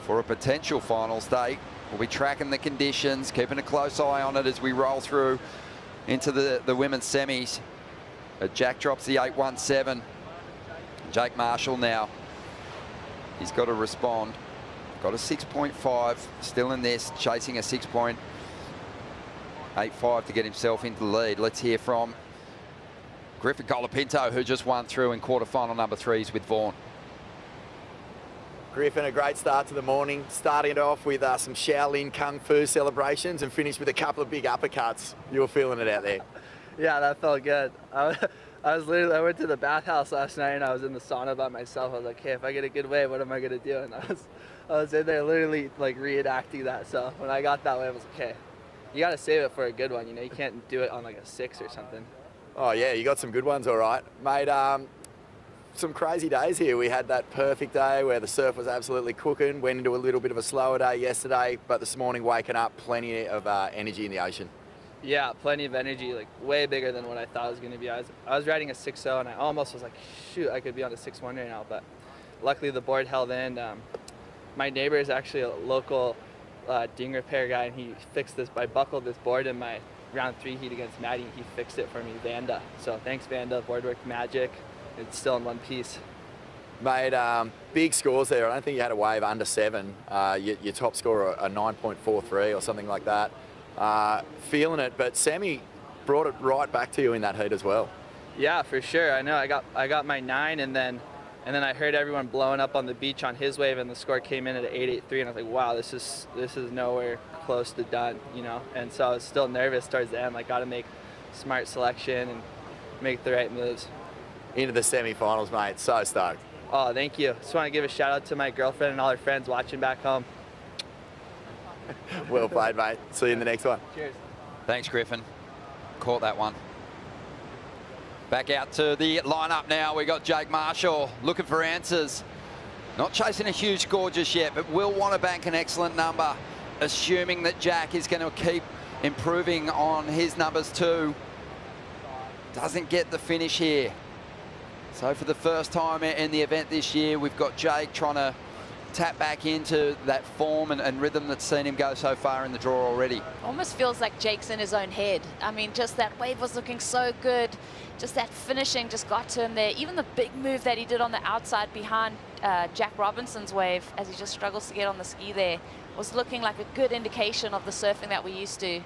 for a potential finals day. We'll be tracking the conditions, keeping a close eye on it as we roll through into the women's semis. But Jack drops the 8.17. Jake Marshall now. He's got to respond. Got a 6.5, still in this, chasing a 6.85 to get himself into the lead. Let's hear from Griffin Colapinto, who just won through in quarterfinal number 3s with Vaughan. Griffin, a great start to the morning. Starting it off with some Shaolin Kung Fu celebrations and finished with a couple of big uppercuts. You were feeling it out there. Yeah, that felt good. I went to the bathhouse last night and I was in the sauna by myself. I was like, hey, if I get a good wave, what am I gonna do? And I was in there literally like reenacting that. So when I got that wave, I was like, okay, you gotta save it for a good one. You can't do it on like a 6 or something. Oh yeah, you got some good ones, all right. Mate, some crazy days here. We had that perfect day where the surf was absolutely cooking, went into a little bit of a slower day yesterday, but this morning waking up, plenty of energy in the ocean. Yeah, plenty of energy, like way bigger than what I thought it was going to be. I was riding a 6.0 and I almost was like, shoot, I could be on a 6.1 right now, but luckily the board held in. My neighbor is actually a local ding repair guy, and he fixed this. I buckled this board in my round 3 heat against Maddie. He fixed it for me, Vanda. So thanks, Vanda. Board worked magic. It's still in one piece. Mate, big scores there. I don't think you had a wave under 7. Your top score a 9.43 or something like that. Feeling it, but Sammy brought it right back to you in that heat as well. Yeah, for sure. I know. I got my 9, and then I heard everyone blowing up on the beach on his wave, and the score came in at 8.83, and I was like, wow, this is nowhere close to done, And so I was still nervous towards the end. Like, got to make smart selection and make the right moves. Into the semi-finals, mate. So stoked. Oh, thank you. Just want to give a shout out to my girlfriend and all her friends watching back home. Well played, mate. See you in the next one. Cheers. Thanks, Griffin. Caught that one. Back out to the lineup now. We got Jake Marshall looking for answers. Not chasing a huge score just yet, but will want to bank an excellent number, assuming that Jack is going to keep improving on his numbers too. Doesn't get the finish here. So for the first time in the event this year, we've got Jake trying to tap back into that form and rhythm that's seen him go so far in the draw already. Almost feels like Jake's in his own head. I mean, just that wave was looking so good. Just that finishing just got to him there. Even the big move that he did on the outside behind Jack Robinson's wave, as he just struggles to get on the ski there, was looking like a good indication of the surfing that we're used to.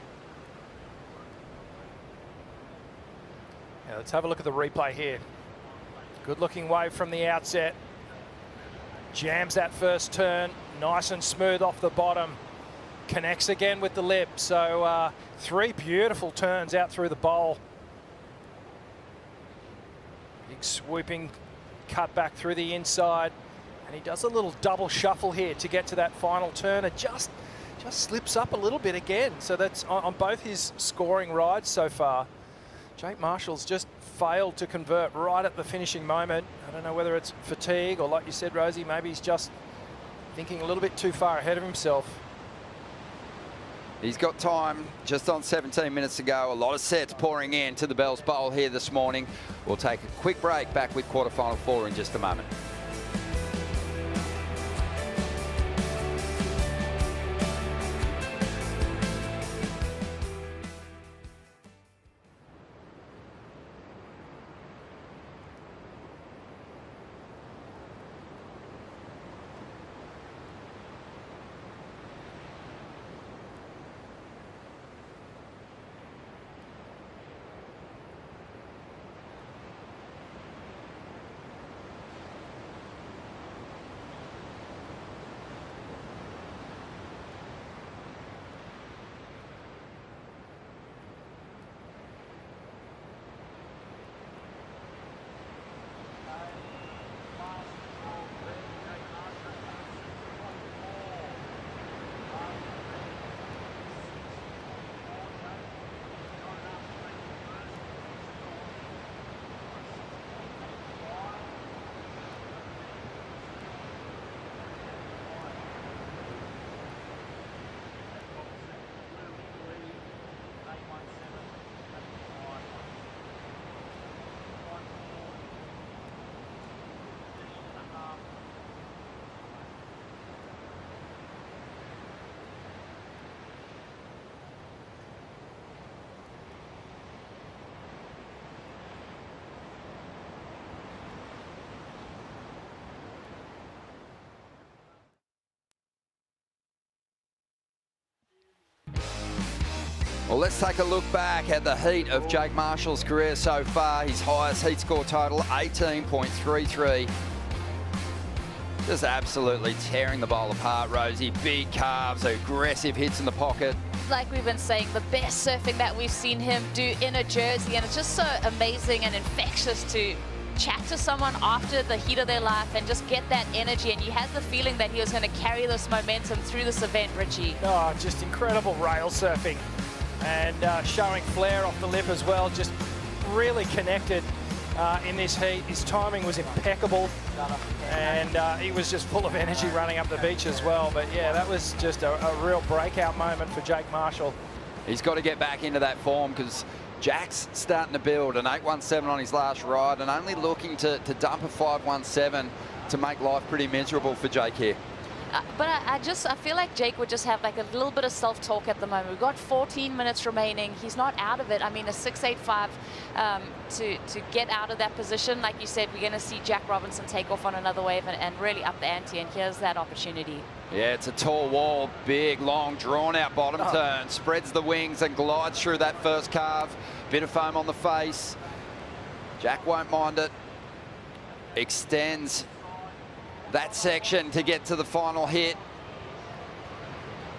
Yeah, let's have a look at the replay here. Good looking wave from the outset. Jams that first turn, nice and smooth off the bottom. connects again with the lip. So 3 beautiful turns out through the bowl. Big swooping cut back through the inside. And he does a little double shuffle here to get to that final turn. It just slips up a little bit again. So that's on both his scoring rides so far. Jake Marshall's just failed to convert right at the finishing moment. I don't know whether it's fatigue or, like you said, Rosie, maybe he's just thinking a little bit too far ahead of himself. He's got time, just on 17 minutes to go. A lot of sets pouring in to the Bells Bowl here this morning. We'll take a quick break, back with quarterfinal 4 in just a moment. Well, let's take a look back at the heat of Jake Marshall's career so far. His highest heat score total, 18.33. Just absolutely tearing the bowl apart, Rosie. Big carves, aggressive hits in the pocket. Like we've been saying, the best surfing that we've seen him do in a jersey, and it's just so amazing and infectious to chat to someone after the heat of their life and just get that energy. And you had the feeling that he was going to carry this momentum through this event, Richie. Oh, just incredible rail surfing. And showing flair off the lip as well, just really connected in this heat. His timing was impeccable, and he was just full of energy running up the beach as well. But yeah, that was just a real breakout moment for Jake Marshall. He's got to get back into that form, because Jack's starting to build an 8.17 on his last ride and only looking to dump a 5.17 to make life pretty miserable for Jake here. But I feel like Jake would just have like a little bit of self-talk at the moment. We've got 14 minutes remaining. He's not out of it. I mean, a 6.85 to get out of that position. Like you said, we're going to see Jack Robinson take off on another wave and really up the ante, and here's that opportunity. Yeah, it's a tall wall, big, long, drawn-out bottom turn. Spreads the wings and glides through that first carve. Bit of foam on the face. Jack won't mind it. Extends that section to get to the final hit.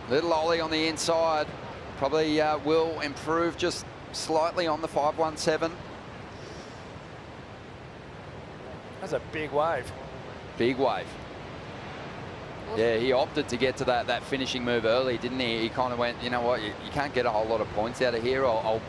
Little ollie on the inside. Probably will improve just slightly on the 5.17. That's a big wave. Big wave. Yeah, he opted to get to that finishing move early, didn't he? He kind of went, you know what, you can't get a whole lot of points out of here. I'll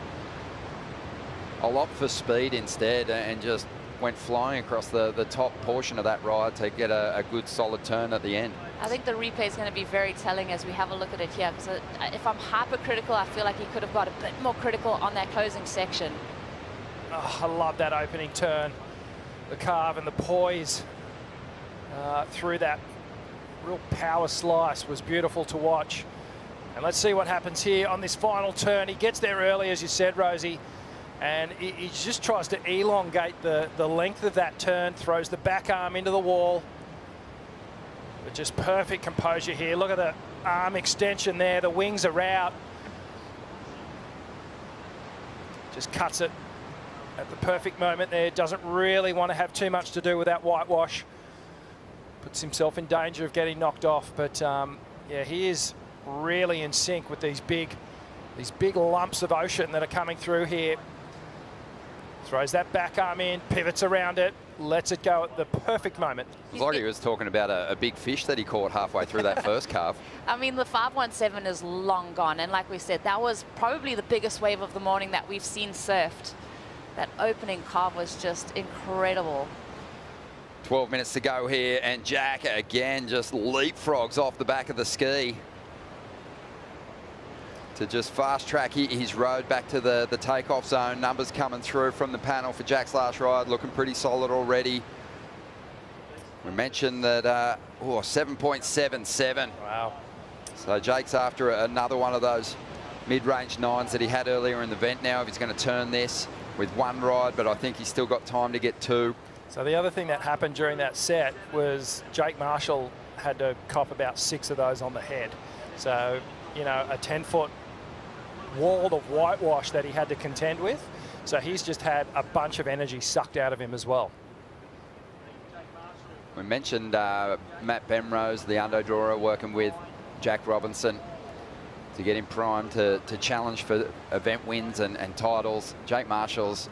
opt for speed instead, and just went flying across the top portion of that ride to get a good solid turn at the end. I think the replay is going to be very telling as we have a look at it here, because if I'm hypercritical, I feel like he could have got a bit more critical on that closing section. Oh, I love that opening turn. The carve and the poise through that real power slice was beautiful to watch. And let's see what happens here on this final turn. He gets there early, as you said, Rosie, and he just tries to elongate the length of that turn, throws the back arm into the wall. But just perfect composure here. Look at the arm extension there. The wings are out. Just cuts it at the perfect moment there. Doesn't really want to have too much to do with that whitewash. Puts himself in danger of getting knocked off. But yeah, he is really in sync with these big lumps of ocean that are coming through here. Throws that back arm in, pivots around it, lets it go at the perfect moment. It's like he was talking about a big fish that he caught halfway through that first carve. I mean, the 517 is long gone. And like we said, that was probably the biggest wave of the morning that we've seen surfed. That opening carve was just incredible. 12 minutes to go here, and Jack again just leapfrogs off the back of the ski to just fast track his road back to the takeoff zone. Numbers coming through from the panel for Jack's last ride, looking pretty solid already. We mentioned that 7.77. Wow. So Jake's after another one of those mid-range 9s that he had earlier in the event now, if he's going to turn this with one ride, but I think he's still got time to get 2. So the other thing that happened during that set was Jake Marshall had to cop about 6 of those on the head. So, you know, a 10-foot wall of whitewash that he had to contend with. So he's just had a bunch of energy sucked out of him as well. We mentioned Matt Bemrose, the underdrawer, working with Jack Robinson to get him primed to challenge for event wins and titles. Jake Marshall's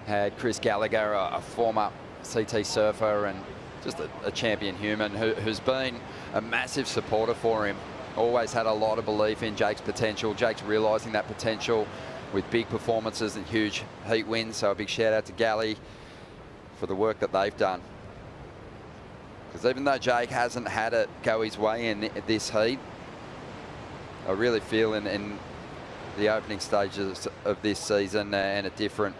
had Chris Gallagher, a former CT surfer and just a champion human who's been a massive supporter for him. Always had a lot of belief in Jake's potential. Jake's realising that potential with big performances and huge heat wins. So a big shout out to Gally for the work that they've done. Because even though Jake hasn't had it go his way in this heat, I really feel in the opening stages of this season and at different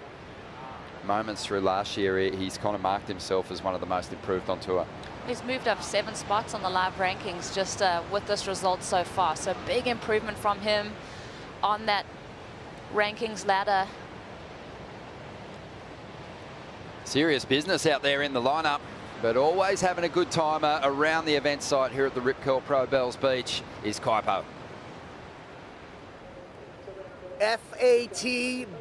moments through last year, he's kind of marked himself as one of the most improved on tour. He's moved up 7 spots on the live rankings just with this result so far. So big improvement from him on that rankings ladder. Serious business out there in the lineup, but always having a good time around the event site here at the Rip Curl Pro Bells Beach is Kaipo. F-A-T-B-O-Y,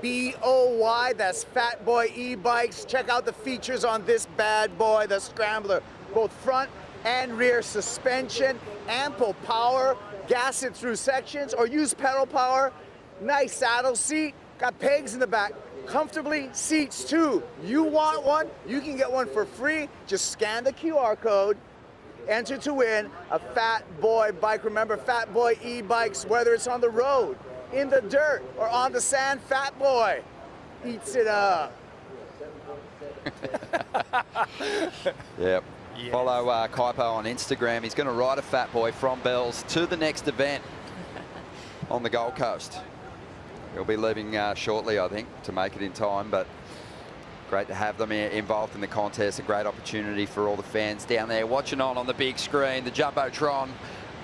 that's Fat Boy e-bikes. Check out the features on this bad boy, the Scrambler. Both front and rear suspension, ample power, gas it through sections or use pedal power. Nice saddle seat, got pegs in the back. Comfortably, seats too. You want one, you can get one for free. Just scan the QR code, enter to win a Fat Boy bike. Remember, Fat Boy e-bikes, whether it's on the road, in the dirt, or on the sand, Fat Boy eats it up. Yep. Yes. Follow Kaipo on Instagram. He's going to ride a Fat Boy from Bells to the next event on the Gold Coast. He'll be leaving shortly, I think, to make it in time, but great to have them involved in the contest. A great opportunity for all the fans down there watching on the big screen, the Jumbotron.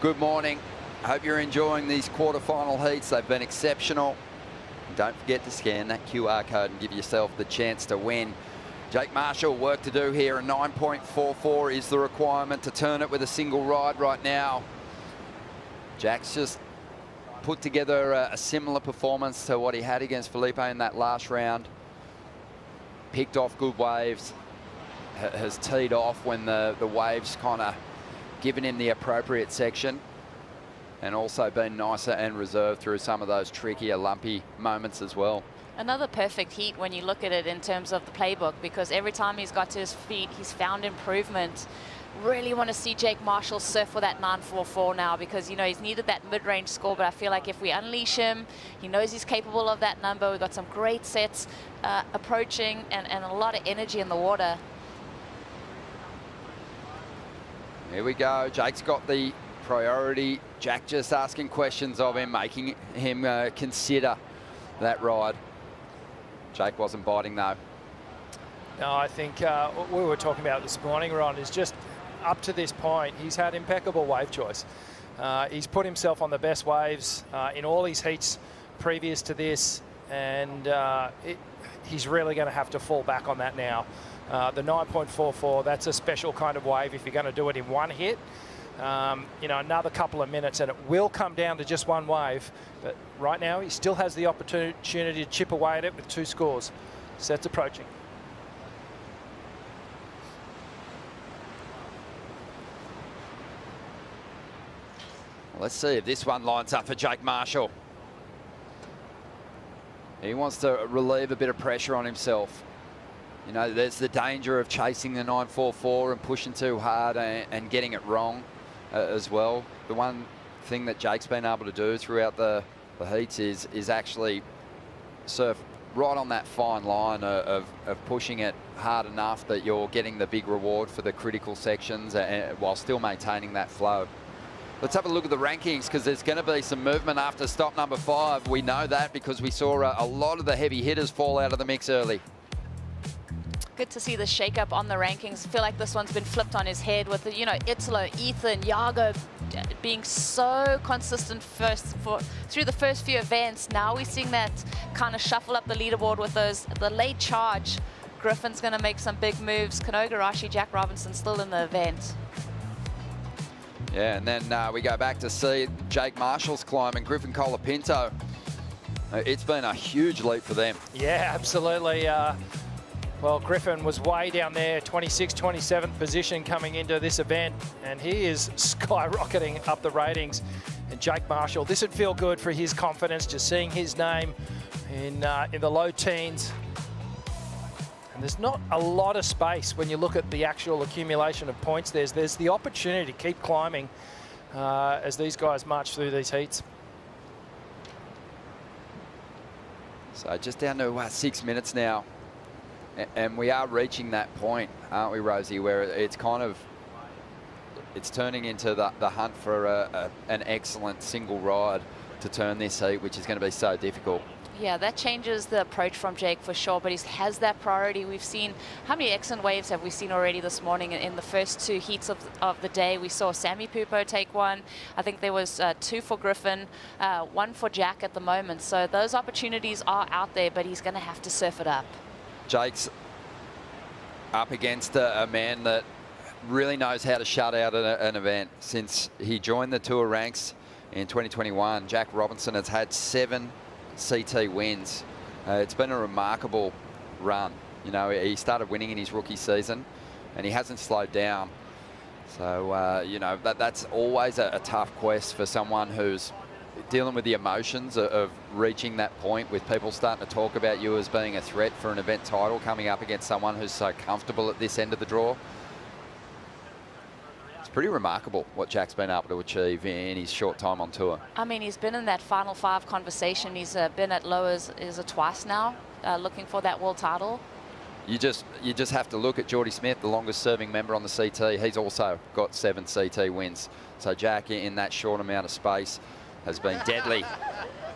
Good morning. I hope you're enjoying these quarterfinal heats. They've been exceptional. And don't forget to scan that QR code and give yourself the chance to win. Jake Marshall, work to do here. A 9.44 is the requirement to turn it with a single ride right now. Jack's just put together a similar performance to what he had against Felipe in that last round. Picked off good waves, has teed off when the waves kind of given him the appropriate section, and also been nicer and reserved through some of those trickier, lumpy moments as well. Another perfect heat when you look at it in terms of the playbook, because every time he's got to his feet, he's found improvement. Really want to see Jake Marshall surf for that 9.44 now, because, you know, he's needed that mid-range score, but I feel like if we unleash him, he knows he's capable of that number. We've got some great sets approaching and a lot of energy in the water. Here we go. Jake's got the priority. Jack just asking questions of him, making him consider that ride. Jake wasn't biting though. No, I think what we were talking about this morning, Ron, is just up to this point, he's had impeccable wave choice. He's put himself on the best waves in all his heats previous to this, and he's really going to have to fall back on that now. The 9.44, that's a special kind of wave if you're going to do it in one hit. You know, another couple of minutes and it will come down to just one wave, but right now he still has the opportunity to chip away at it with 2 scores. Sets approaching. Let's see if this one lines up for Jake Marshall. He wants to relieve a bit of pressure on himself. You know, there's the danger of chasing the 944 and pushing too hard and getting it wrong as well. The one thing that Jake's been able to do throughout the heats is actually surf right on that fine line of pushing it hard enough that you're getting the big reward for the critical sections while still maintaining that flow. Let's have a look at the rankings, because there's going to be some movement after stop number 5. We know that because we saw a lot of the heavy hitters fall out of the mix early. Good to see the shake-up on the rankings. I feel like this one's been flipped on his head with, you know, Italo, Ethan, Yago being so consistent through the first few events. Now we're seeing that kind of shuffle up the leaderboard with the late charge. Griffin's going to make some big moves. Igarashi, Jack Robinson still in the event. Yeah, and then we go back to see Jake Marshall's climb and Griffin Colapinto. It's been a huge leap for them. Yeah, absolutely. Well, Griffin was way down there, 26th, 27th position coming into this event, and he is skyrocketing up the ratings. And Jake Marshall, this would feel good for his confidence, just seeing his name in the low teens. And there's not a lot of space when you look at the actual accumulation of points. There's the opportunity to keep climbing as these guys march through these heats. So just down to 6 minutes now. And we are reaching that point, aren't we, Rosie, where it's kind of, it's turning into the hunt for an excellent single ride to turn this heat, which is going to be so difficult. Yeah, that changes the approach from Jake for sure, but he has that priority. We've seen, how many excellent waves have we seen already this morning in the first 2 heats of the day? We saw Sammy Pupo take one. I think there was 2 for Griffin, 1 for Jack at the moment. So those opportunities are out there, but he's going to have to surf it up. Jake's up against a man that really knows how to shut out an event. Since he joined the Tour ranks in 2021, Jack Robinson has had 7 CT wins. It's been a remarkable run. You know, he started winning in his rookie season and he hasn't slowed down. So, you know, that's always a tough quest for someone who's dealing with the emotions of reaching that point, with people starting to talk about you as being a threat for an event title, coming up against someone who's so comfortable at this end of the draw. It's pretty remarkable what Jack's been able to achieve in his short time on tour. I mean, he's been in that Final 5 conversation. He's been at lowers twice now, looking for that world title. You just have to look at Geordie Smith, the longest serving member on the CT. He's also got 7 CT wins. So Jack, in that short amount of space, has been deadly.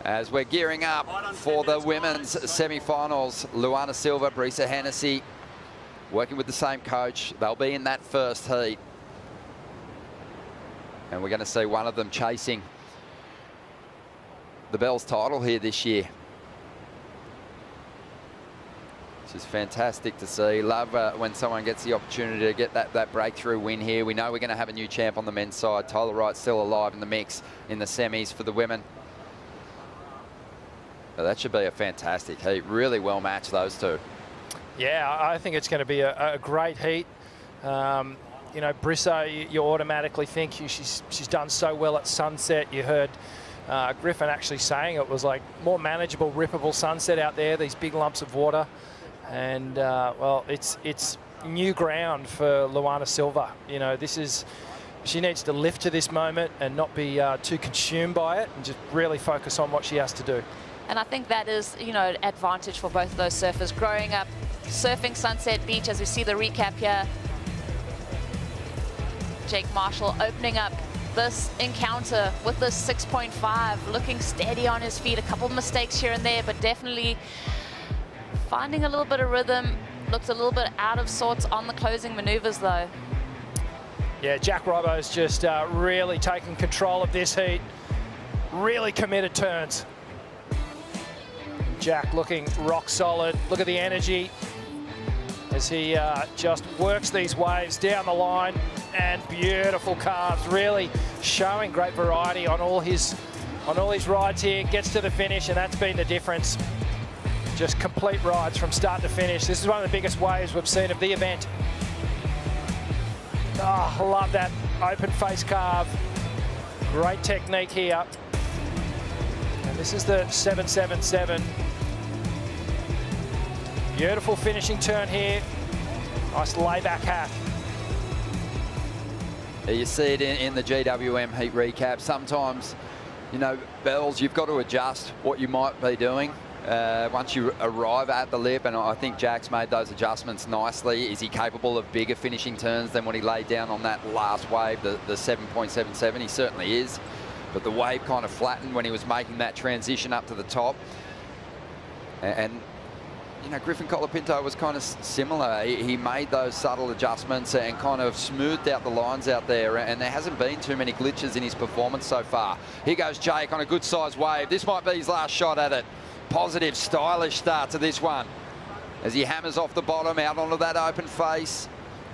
As we're gearing up for the women's semi-finals, Luana Silva, Brisa Hennessy, working with the same coach. They'll be in that first heat. And we're going to see one of them chasing the Bells title here this year. Which is fantastic to see. Love when someone gets the opportunity to get that breakthrough win here. We know we're going to have a new champ on the men's side. Tyler Wright's still alive in the mix in the semis for the women. But that should be a fantastic heat. Really well matched, those two. Yeah, I think it's going to be a great heat. You know, Brissa, you automatically think she's done so well at Sunset. You heard Griffin actually saying it was like more manageable, rippable Sunset out there, these big lumps of water. And, well, it's new ground for Luana Silva. You know, she needs to lift to this moment and not be too consumed by it and just really focus on what she has to do. And I think that is, you know, an advantage for both of those surfers. Growing up, surfing Sunset Beach, as we see the recap here. Jake Marshall opening up this encounter with this 6.5, looking steady on his feet. A couple of mistakes here and there, but definitely finding a little bit of rhythm. Looked a little bit out of sorts on the closing maneuvers, though. Yeah, Jack Robbo's just really taking control of this heat. Really committed turns. Jack looking rock solid. Look at the energy as he just works these waves down the line, and beautiful carves, really showing great variety on all his rides here. Gets to the finish, and that's been the difference. Just complete rides from start to finish. This is one of the biggest waves we've seen of the event. Oh, I love that open face carve. Great technique here. And this is the 777. Beautiful finishing turn here. Nice layback hack. You see it in the GWM heat recap. Sometimes, you know, Bells, you've got to adjust what you might be doing once you arrive at the lip, and I think Jack's made those adjustments nicely. Is he capable of bigger finishing turns than what he laid down on that last wave, the 7.77? He certainly is, but the wave kind of flattened when he was making that transition up to the top. And you know, Griffin Colapinto was kind of similar. He made those subtle adjustments and kind of smoothed out the lines out there, and there hasn't been too many glitches in his performance so far. Here goes Jake on a good size wave. This might be his last shot at it. Positive, stylish start to this one as he hammers off the bottom out onto that open face,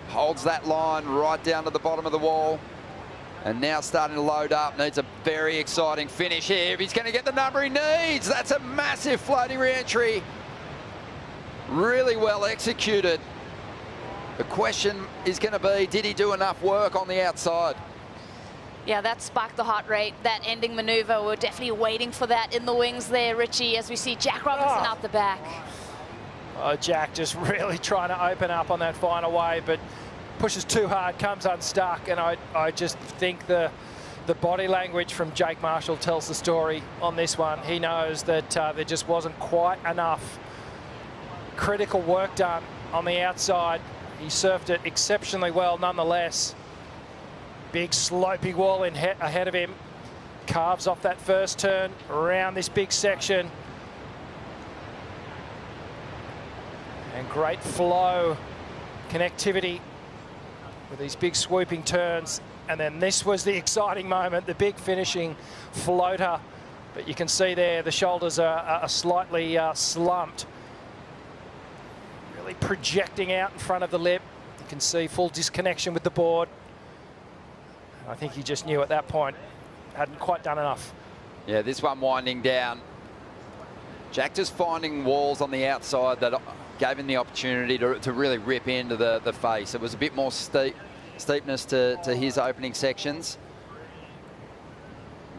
holds that line right down to the bottom of the wall, and now starting to load up. Needs a very exciting finish here if he's going to get the number he needs. That's a massive floating re-entry. Really well executed. The question is going to be, did he do enough work on the outside? Yeah, that sparked the heart rate, that ending maneuver. We're definitely waiting for that in the wings there, Richie, as we see Jack Robinson out the back. Oh, Jack just really trying to open up on that final wave, but pushes too hard, comes unstuck, and I just think the body language from Jake Marshall tells the story on this one. He knows that there just wasn't quite enough critical work done on the outside. He surfed it exceptionally well nonetheless. Big slopey wall ahead of him. Carves off that first turn around this big section. And great flow, connectivity with these big swooping turns. And then this was the exciting moment, the big finishing floater. But you can see there the shoulders are slightly slumped. Really projecting out in front of the lip. You can see full disconnection with the board. I think he just knew at that point, hadn't quite done enough. Yeah, this one winding down. Jack just finding walls on the outside that gave him the opportunity to really rip into the face. It was a bit more steepness to his opening sections.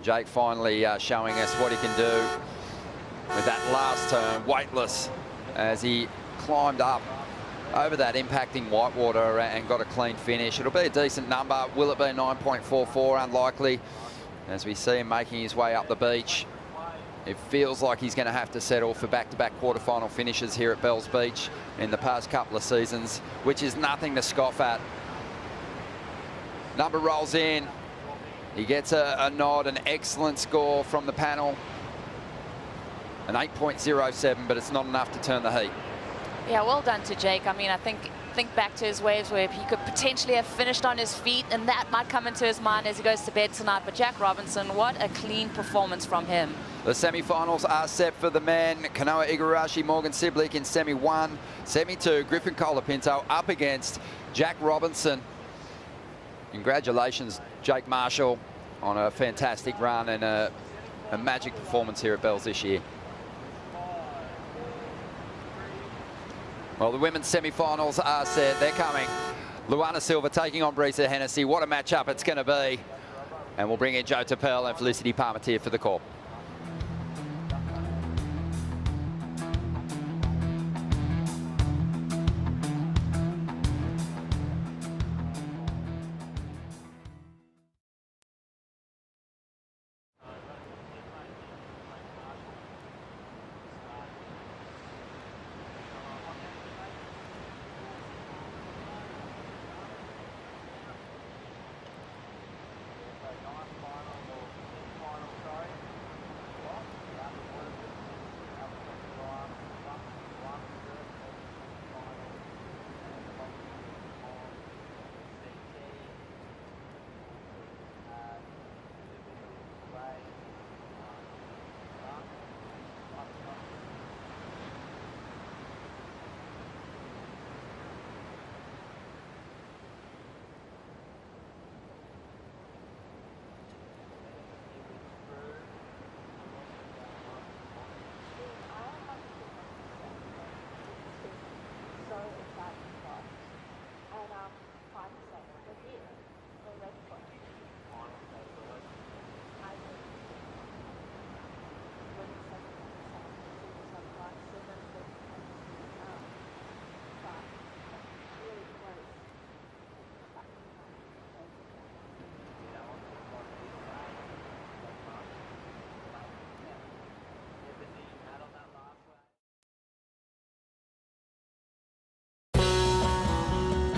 Jake finally showing us what he can do with that last turn, weightless, as he climbed up over that impacting whitewater and got a clean finish. It'll be a decent number. Will it be 9.44? Unlikely. As we see him making his way up the beach, it feels like he's going to have to settle for back-to-back quarterfinal finishes here at Bells Beach in the past couple of seasons, which is nothing to scoff at. Number rolls in. He gets a nod, an excellent score from the panel. An 8.07, but it's not enough to turn the heat. Yeah, well done to Jake. I mean, I think back to his waves where he could potentially have finished on his feet, and that might come into his mind as he goes to bed tonight. But Jack Robinson, what a clean performance from him. The semi-finals are set for the men. Kanoa Igarashi, Morgan Siblick in semi 1. Semi 2, Griffin Colapinto up against Jack Robinson. Congratulations, Jake Marshall, on a fantastic run and a magic performance here at Bells this year. Well, the women's semi-finals are set. They're coming. Luana Silva taking on Brisa Hennessy. What a matchup it's going to be. And we'll bring in Joe Tapel and Felicity Parmentier for the call.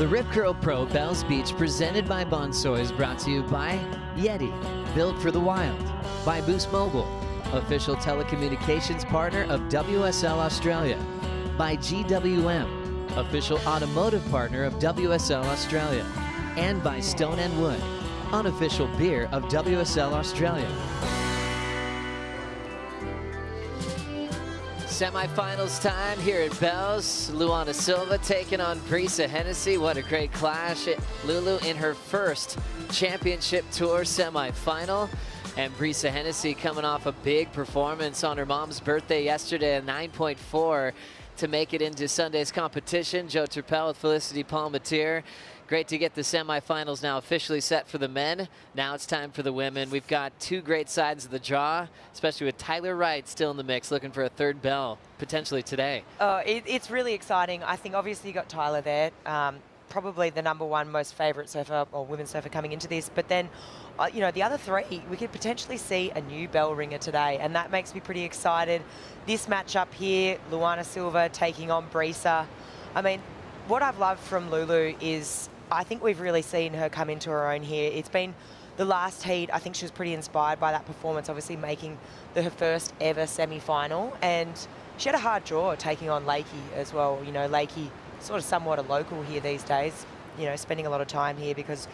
The Rip Curl Pro Bells Beach presented by Bonsoy is brought to you by Yeti, built for the wild, by Boost Mobile, official telecommunications partner of WSL Australia, by GWM, official automotive partner of WSL Australia, and by Stone & Wood, unofficial beer of WSL Australia. Semifinals time here at Bells. Luana Silva taking on Brisa Hennessy. What a great clash. Lulu in her first championship tour semifinal. And Brisa Hennessy coming off a big performance on her mom's birthday yesterday, a 9.4 to make it into Sunday's competition. Joe Turpel with Felicity Palmatier. Great to get the semifinals now officially set for the men. Now it's time for the women. We've got two great sides of the draw, especially with Tyler Wright still in the mix, looking for a third bell potentially today. It's really exciting. I think obviously you got Tyler there, probably the #1 most favourite surfer or women's surfer coming into this. But then, you know, the other three, we could potentially see a new bell ringer today, and that makes me pretty excited. This matchup here, Luana Silva taking on Brisa. I mean, what I've loved from Lulu is I think we've really seen her come into her own here. It's been the last heat. I think she was pretty inspired by that performance, obviously making her first ever semi-final. And she had a hard draw taking on Lakey as well. You know, Lakey sort of somewhat a local here these days, you know, spending a lot of time here because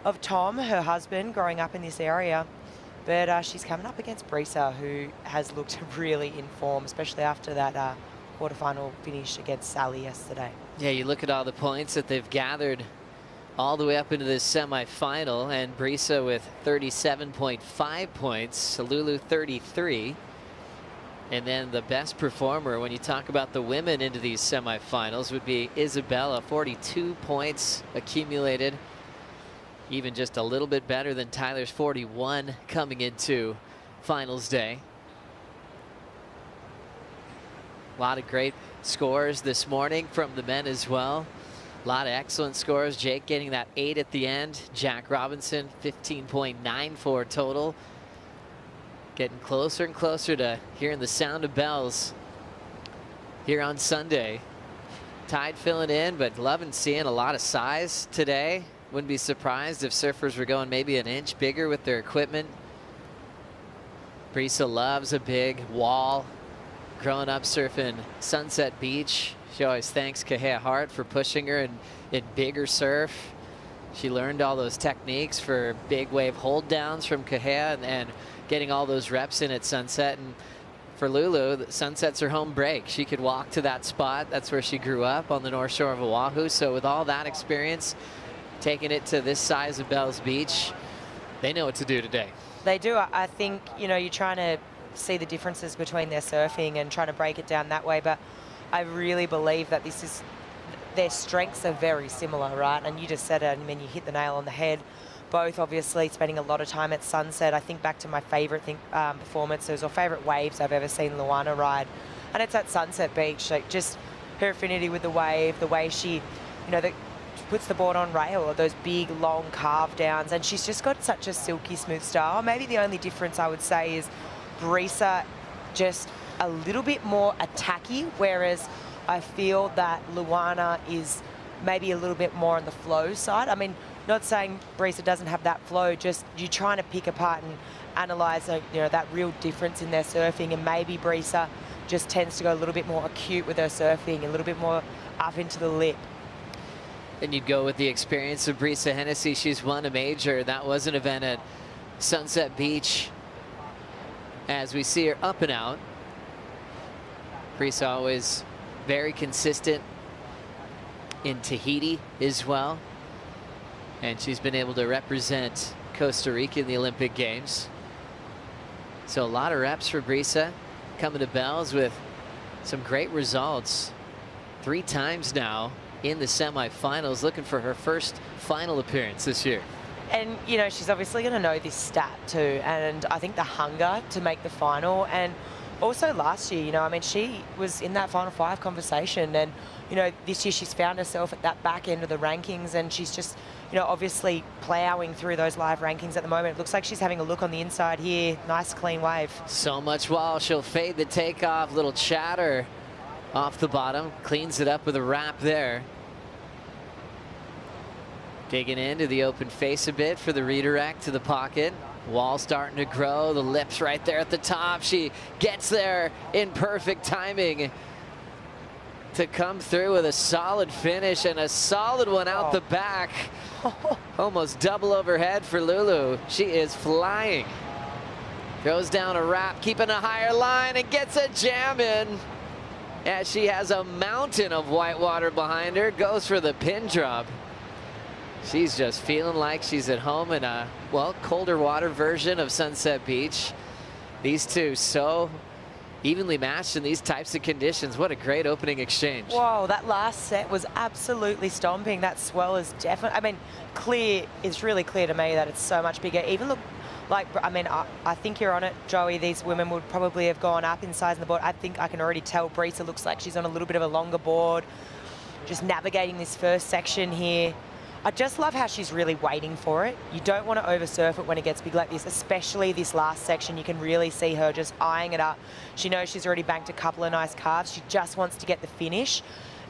of Tom, her husband, growing up in this area. But she's coming up against Brisa, who has looked really in form, especially after that quarterfinal finish against Sally yesterday. Yeah, you look at all the points that they've gathered all the way up into this semifinal, and Brisa with 37.5 points, Lulu 33. And then the best performer when you talk about the women into these semifinals would be Isabella, 42 points accumulated. Even just a little bit better than Tyler's 41 coming into finals day. A lot of great scores this morning from the men as well. A lot of excellent scores. Jake getting that 8 at the end. Jack Robinson, 15.94 total. Getting closer and closer to hearing the sound of bells here on Sunday. Tide filling in, but loving seeing a lot of size today. Wouldn't be surprised if surfers were going maybe an inch bigger with their equipment. Brisa loves a big wall. Growing up surfing Sunset Beach, she always thanks Kahea Hart for pushing her in bigger surf. She learned all those techniques for big wave hold downs from Kahea and getting all those reps in at Sunset. And for Lulu, Sunset's her home break. She could walk to that spot. That's where she grew up on the North Shore of Oahu. So with all that experience, taking it to this size of Bells Beach, they know what to do today. They do. I think, you know, you're trying to see the differences between their surfing and trying to break it down that way. But I really believe that this is, their strengths are very similar, right? And you just said it, and then you hit the nail on the head. Both obviously spending a lot of time at Sunset. I think back to my favourite performances or favourite waves I've ever seen Luana ride. And it's at Sunset Beach. Like just her affinity with the wave, the way she, you know, puts the board on rail, or those big long carve downs, and she's just got such a silky smooth style. Maybe the only difference I would say is Brisa just a little bit more attacky, whereas I feel that Luana is maybe a little bit more on the flow side. I mean, not saying Brisa doesn't have that flow, just you're trying to pick apart and analyze, you know, that real difference in their surfing, and maybe Brisa just tends to go a little bit more acute with her surfing, a little bit more up into the lip. And you'd go with the experience of Brisa Hennessy. She's won a major. That was an event at Sunset Beach. As we see her up and out. Brisa always very consistent in Tahiti as well. And she's been able to represent Costa Rica in the Olympic Games. So a lot of reps for Brisa coming to Bells with some great results. 3 times now in the semifinals, looking for her first final appearance this year. And, you know, she's obviously going to know this stat too. And I think the hunger to make the final, and also last year, you know, I mean, she was in that Final 5 conversation, and, you know, this year she's found herself at that back end of the rankings, and she's just, you know, obviously plowing through those live rankings at the moment. It looks like she's having a look on the inside here. Nice clean wave. So much wall. She'll fade the takeoff. Little chatter off the bottom. Cleans it up with a wrap there. Digging into the open face a bit for the redirect to the pocket. Wall starting to grow, the lips right there at the top. She gets there in perfect timing to come through with a solid finish and a solid one out the back. Almost double overhead for Lulu. She is flying. Goes down a wrap, keeping a higher line and gets a jam in. As she has a mountain of white water behind her, goes for the pin drop. She's just feeling like she's at home in a, well, colder water version of Sunset Beach. These two so evenly matched in these types of conditions. What a great opening exchange. Whoa, that last set was absolutely stomping. That swell is definitely, I mean, clear, it's really clear to me that it's so much bigger. Even look like, I mean, I think you're on it, Joey. These women would probably have gone up in size in the board. I think I can already tell Brisa looks like she's on a little bit of a longer board, just navigating this first section here. I just love how she's really waiting for it. You don't want to oversurf it when it gets big like this, especially this last section. You can really see her just eyeing it up. She knows she's already banked a couple of nice carves. She just wants to get the finish.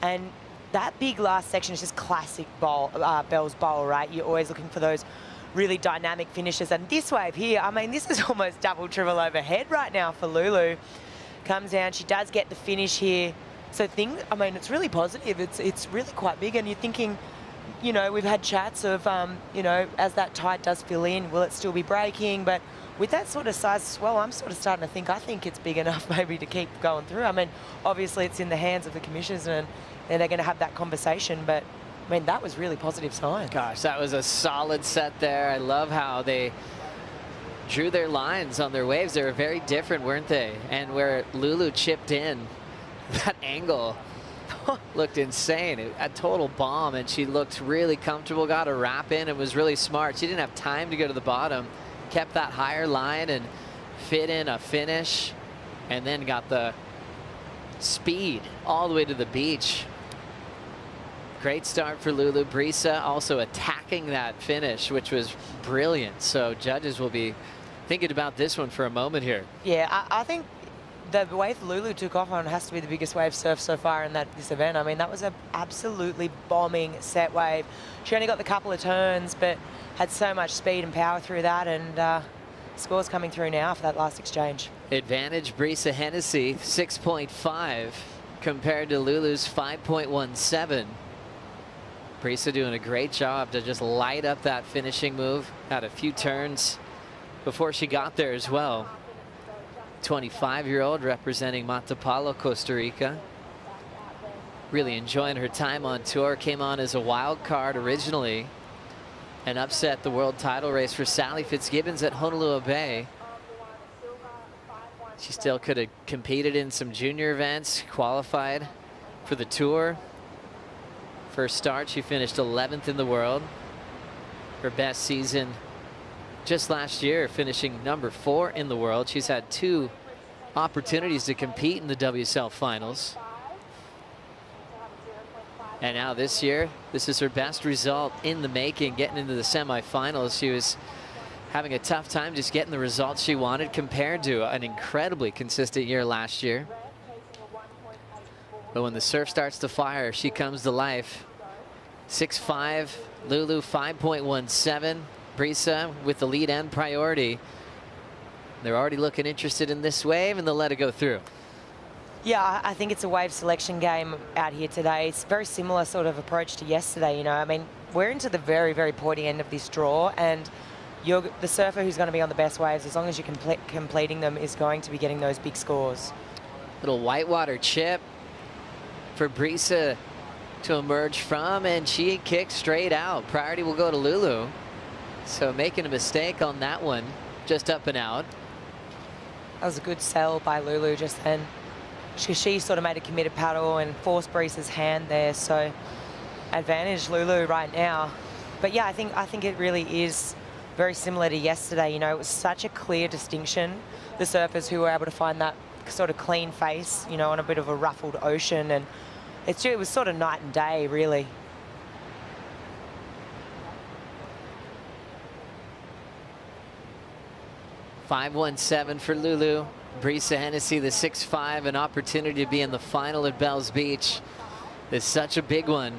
And that big last section is just classic Bell's bowl, right? You're always looking for those really dynamic finishes. And this wave here, I mean, this is almost double, triple overhead right now for Lulu. Comes down, she does get the finish here. So I mean, it's really positive. It's really quite big. And you're thinking, you know, we've had chats of, you know, as that tide does fill in, will it still be breaking? But with that sort of size as well, I'm sort of starting to think, I think it's big enough maybe to keep going through. I mean, obviously it's in the hands of the commissioners and they're going to have that conversation, but I mean, that was really positive sign. Gosh, that was a solid set there. I love how they drew their lines on their waves. They were very different, weren't they? And where Lulu chipped in, that angle looked insane. A total bomb, and she looked really comfortable, got a wrap in, and was really smart. She didn't have time to go to the bottom, kept that higher line and fit in a finish, and then got the speed all the way to the beach. Great start for Lulu. Brisa also attacking that finish, which was brilliant. So judges will be thinking about this one for a moment here. Yeah, I think the wave Lulu took off on has to be the biggest wave surf so far in this event. I mean, that was an absolutely bombing set wave. She only got the couple of turns, but had so much speed and power through that, and scores coming through now for that last exchange. Advantage Brisa Hennessy, 6.5 compared to Lulu's 5.17. Brisa doing a great job to just light up that finishing move. Had a few turns before she got there as well. 25-year-old representing Matapalo, Costa Rica. Really enjoying her time on tour. Came on as a wild card originally and upset the world title race for Sally Fitzgibbons at Honolulu Bay. She still could have competed in some junior events, qualified for the tour. First start, she finished 11th in the world. Her best season just last year, finishing number 4 in the world. She's had 2 opportunities to compete in the WSL finals. And now this year, this is her best result in the making, getting into the semifinals. She was having a tough time just getting the results she wanted compared to an incredibly consistent year last year. But when the surf starts to fire, she comes to life. 6.5, Lulu 5.17. Brisa with the lead and priority. They're already looking interested in this wave, and they'll let it go through. Yeah, I think it's a wave selection game out here today. It's a very similar sort of approach to yesterday, you know. I mean, we're into the very, very pointy end of this draw, and the surfer who's going to be on the best waves, as long as you're completing them, is going to be getting those big scores. Little whitewater chip for Brisa to emerge from, and she kicks straight out. Priority will go to Lulu. So making a mistake on that one, just up and out. That was a good sell by Lulu just then. She sort of made a committed paddle and forced Brisa's hand there. So advantage Lulu right now. But yeah, I think it really is very similar to yesterday. You know, it was such a clear distinction. The surfers who were able to find that sort of clean face, you know, on a bit of a ruffled ocean, and it was sort of night and day, really. .517 for Lulu. Brisa Hennessy, the 6.5, an opportunity to be in the final at Bells Beach. It's such a big one.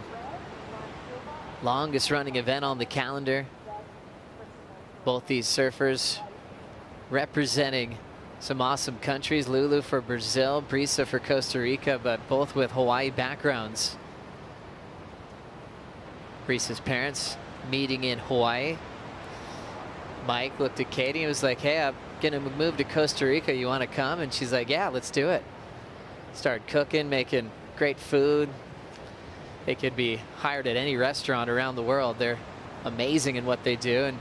Longest running event on the calendar. Both these surfers representing some awesome countries. Lulu for Brazil, Brisa for Costa Rica, but both with Hawaii backgrounds. Brisa's parents meeting in Hawaii. Mike looked at Katie and was like, hey, I'm gonna move to Costa Rica. You wanna come? And she's like, yeah, let's do it. Started cooking, making great food. They could be hired at any restaurant around the world. They're amazing in what they do. And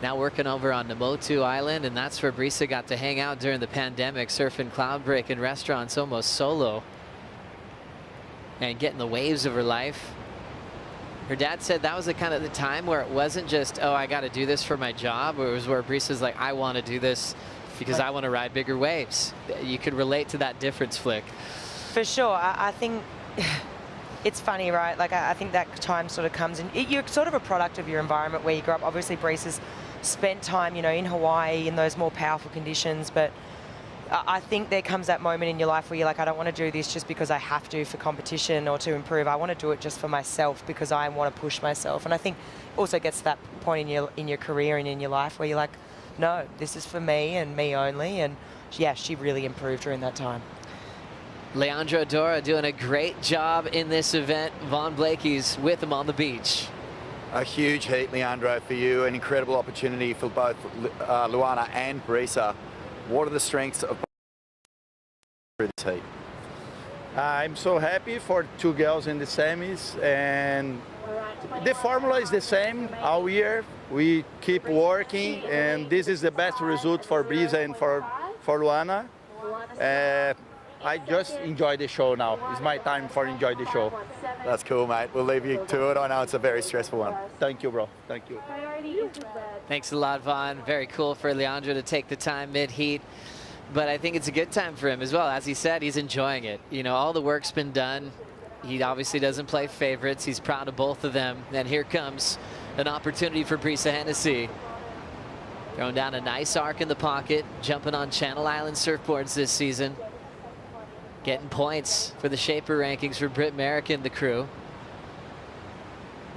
now working over on Namotu Island, and that's where Brisa got to hang out during the pandemic, surfing cloud break in restaurants almost solo and getting the waves of her life. Her dad said that was the kind of the time where it wasn't just, oh, I got to do this for my job. It was where Brisa's like, I want to do this because I want to ride bigger waves. You could relate to that difference, Flick. For sure. I think it's funny, right? Like, I think that time sort of comes in. You're sort of a product of your environment where you grow up. Obviously, Brisa's spent time, you know, in Hawaii in those more powerful conditions, but I think there comes that moment in your life where you're like, I don't want to do this just because I have to for competition or to improve. I want to do it just for myself because I want to push myself. And I think it also gets to that point in your career and in your life where you're like, no, this is for me and me only. And yeah, she really improved during that time. Leandro Dora doing a great job in this event. Vaughn Blakey's with him on the beach. A huge heat, Leandro, for you. An incredible opportunity for both Luana and Brisa. What are the strengths of this heat? I'm so happy for two girls in the semis, and the formula is the same all year. We keep working, and this is the best result for Brisa and for Luana. I just enjoy the show now. It's my time for enjoy the show. That's cool, mate. We'll leave you to it. I know it's a very stressful one. Thank you, bro. Thank you. Thanks a lot, Vaughn. Very cool for Leandro to take the time mid-heat. But I think it's a good time for him as well. As he said, he's enjoying it. You know, all the work's been done. He obviously doesn't play favorites. He's proud of both of them. And here comes an opportunity for Brisa Hennessy. Throwing down a nice arc in the pocket, jumping on Channel Island surfboards this season. Getting points for the Shaper rankings for Britt Merrick and the crew.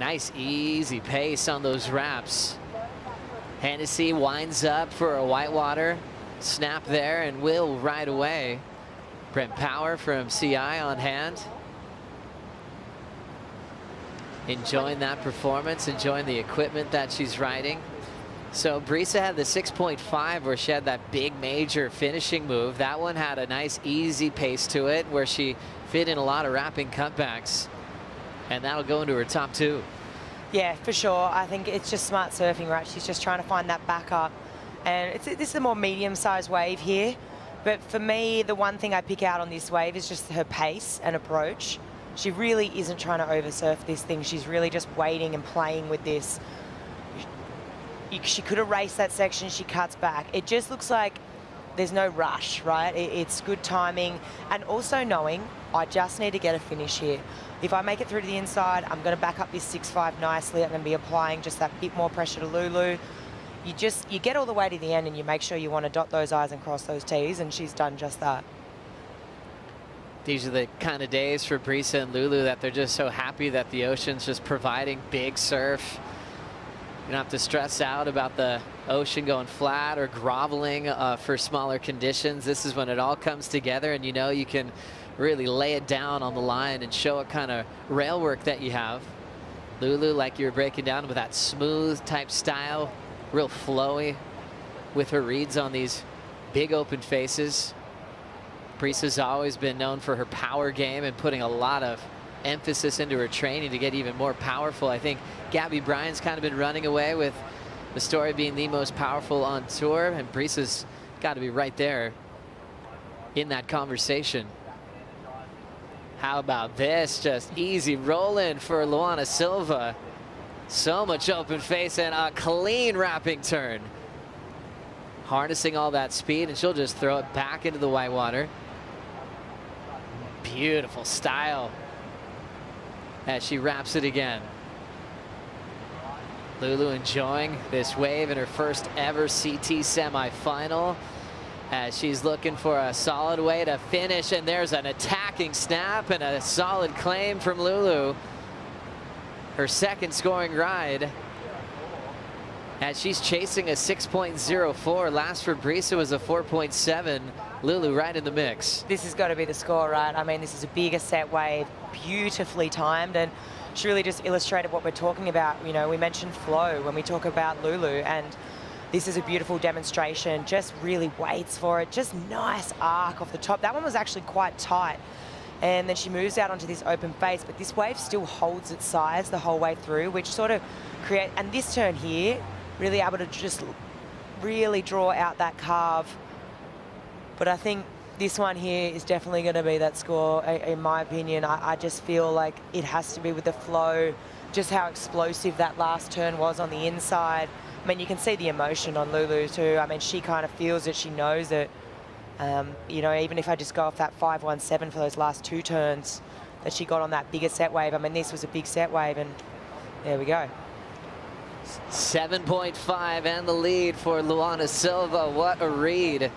Nice easy pace on those wraps. Hennessy winds up for a whitewater. Snap there and will right away. Brent Power from CI on hand. Enjoying that performance, enjoying the equipment that she's riding. So Brisa had the 6.5 where she had that big major finishing move. That one had a nice easy pace to it where she fit in a lot of wrapping cutbacks. And that'll go into her top two. Yeah, for sure. I think it's just smart surfing, right? She's just trying to find that backup. And this is a more medium-sized wave here. But for me, the one thing I pick out on this wave is just her pace and approach. She really isn't trying to oversurf this thing. She's really just waiting and playing with this. She could have raced that section, she cuts back. It just looks like there's no rush, right? It's good timing. And also knowing, I just need to get a finish here. If I make it through to the inside, I'm gonna back up this 6.5 nicely. I'm gonna be applying just that bit more pressure to Lulu. You get all the way to the end and you make sure you want to dot those I's and cross those T's, and she's done just that. These are the kind of days for Brisa and Lulu that they're just so happy that the ocean's just providing big surf. You don't have to stress out about the ocean going flat or groveling for smaller conditions. This is when it all comes together and you know you can really lay it down on the line and show what kind of rail work that you have. Lulu, like you were breaking down, with that smooth type style, real flowy with her reads on these big open faces. Brisa's always been known for her power game and putting a lot of emphasis into her training to get even more powerful. I think Gabby Bryan's kind of been running away with the story being the most powerful on tour, and Brisa's got to be right there in that conversation. How about this? Just easy rolling for Luana Silva. So much open face and a clean wrapping turn. Harnessing all that speed, and she'll just throw it back into the whitewater. Beautiful style as she wraps it again. Lulu enjoying this wave in her first ever CT semifinal as she's looking for a solid way to finish, and there's an attacking snap and a solid claim from Lulu. her second scoring ride, as she's chasing a 6.04. Last for Brisa was a 4.7. Lulu right in the mix. This has got to be the score, right? I mean, this is a bigger set wave, beautifully timed, and she really just illustrated what we're talking about. You know, we mentioned flow when we talk about Lulu, and this is a beautiful demonstration, just really waits for it, just nice arc off the top. That one was actually quite tight, and then she moves out onto this open face, but this wave still holds its size the whole way through, which sort of create, and this turn here, really able to just really draw out that carve. But I think this one here is definitely going to be that score, in my opinion. I just feel like it has to be with the flow, just how explosive that last turn was on the inside. I mean, you can see the emotion on Lulu too. I mean, she kind of feels it, she knows it. You know, even if I just go off that 5.17 for those last 2 turns that she got on that bigger set wave, I mean, this was a big set wave, and there we go. 7.5 and the lead for Luana Silva. What a read.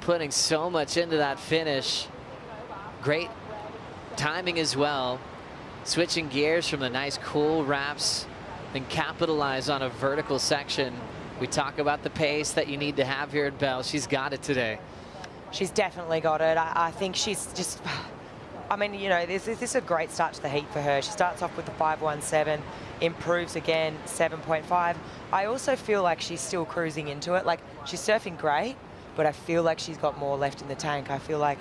Putting so much into that finish. Great timing as well. Switching gears from the nice cool wraps, then capitalize on a vertical section. We talk about the pace that you need to have here at Bell. She's got it today. She's definitely got it. I think she's just, I mean, you know, this is a great start to the heat for her. She starts off with the 5.17, improves again, 7.5. I also feel like she's still cruising into it. Like, she's surfing great, but I feel like she's got more left in the tank. I feel like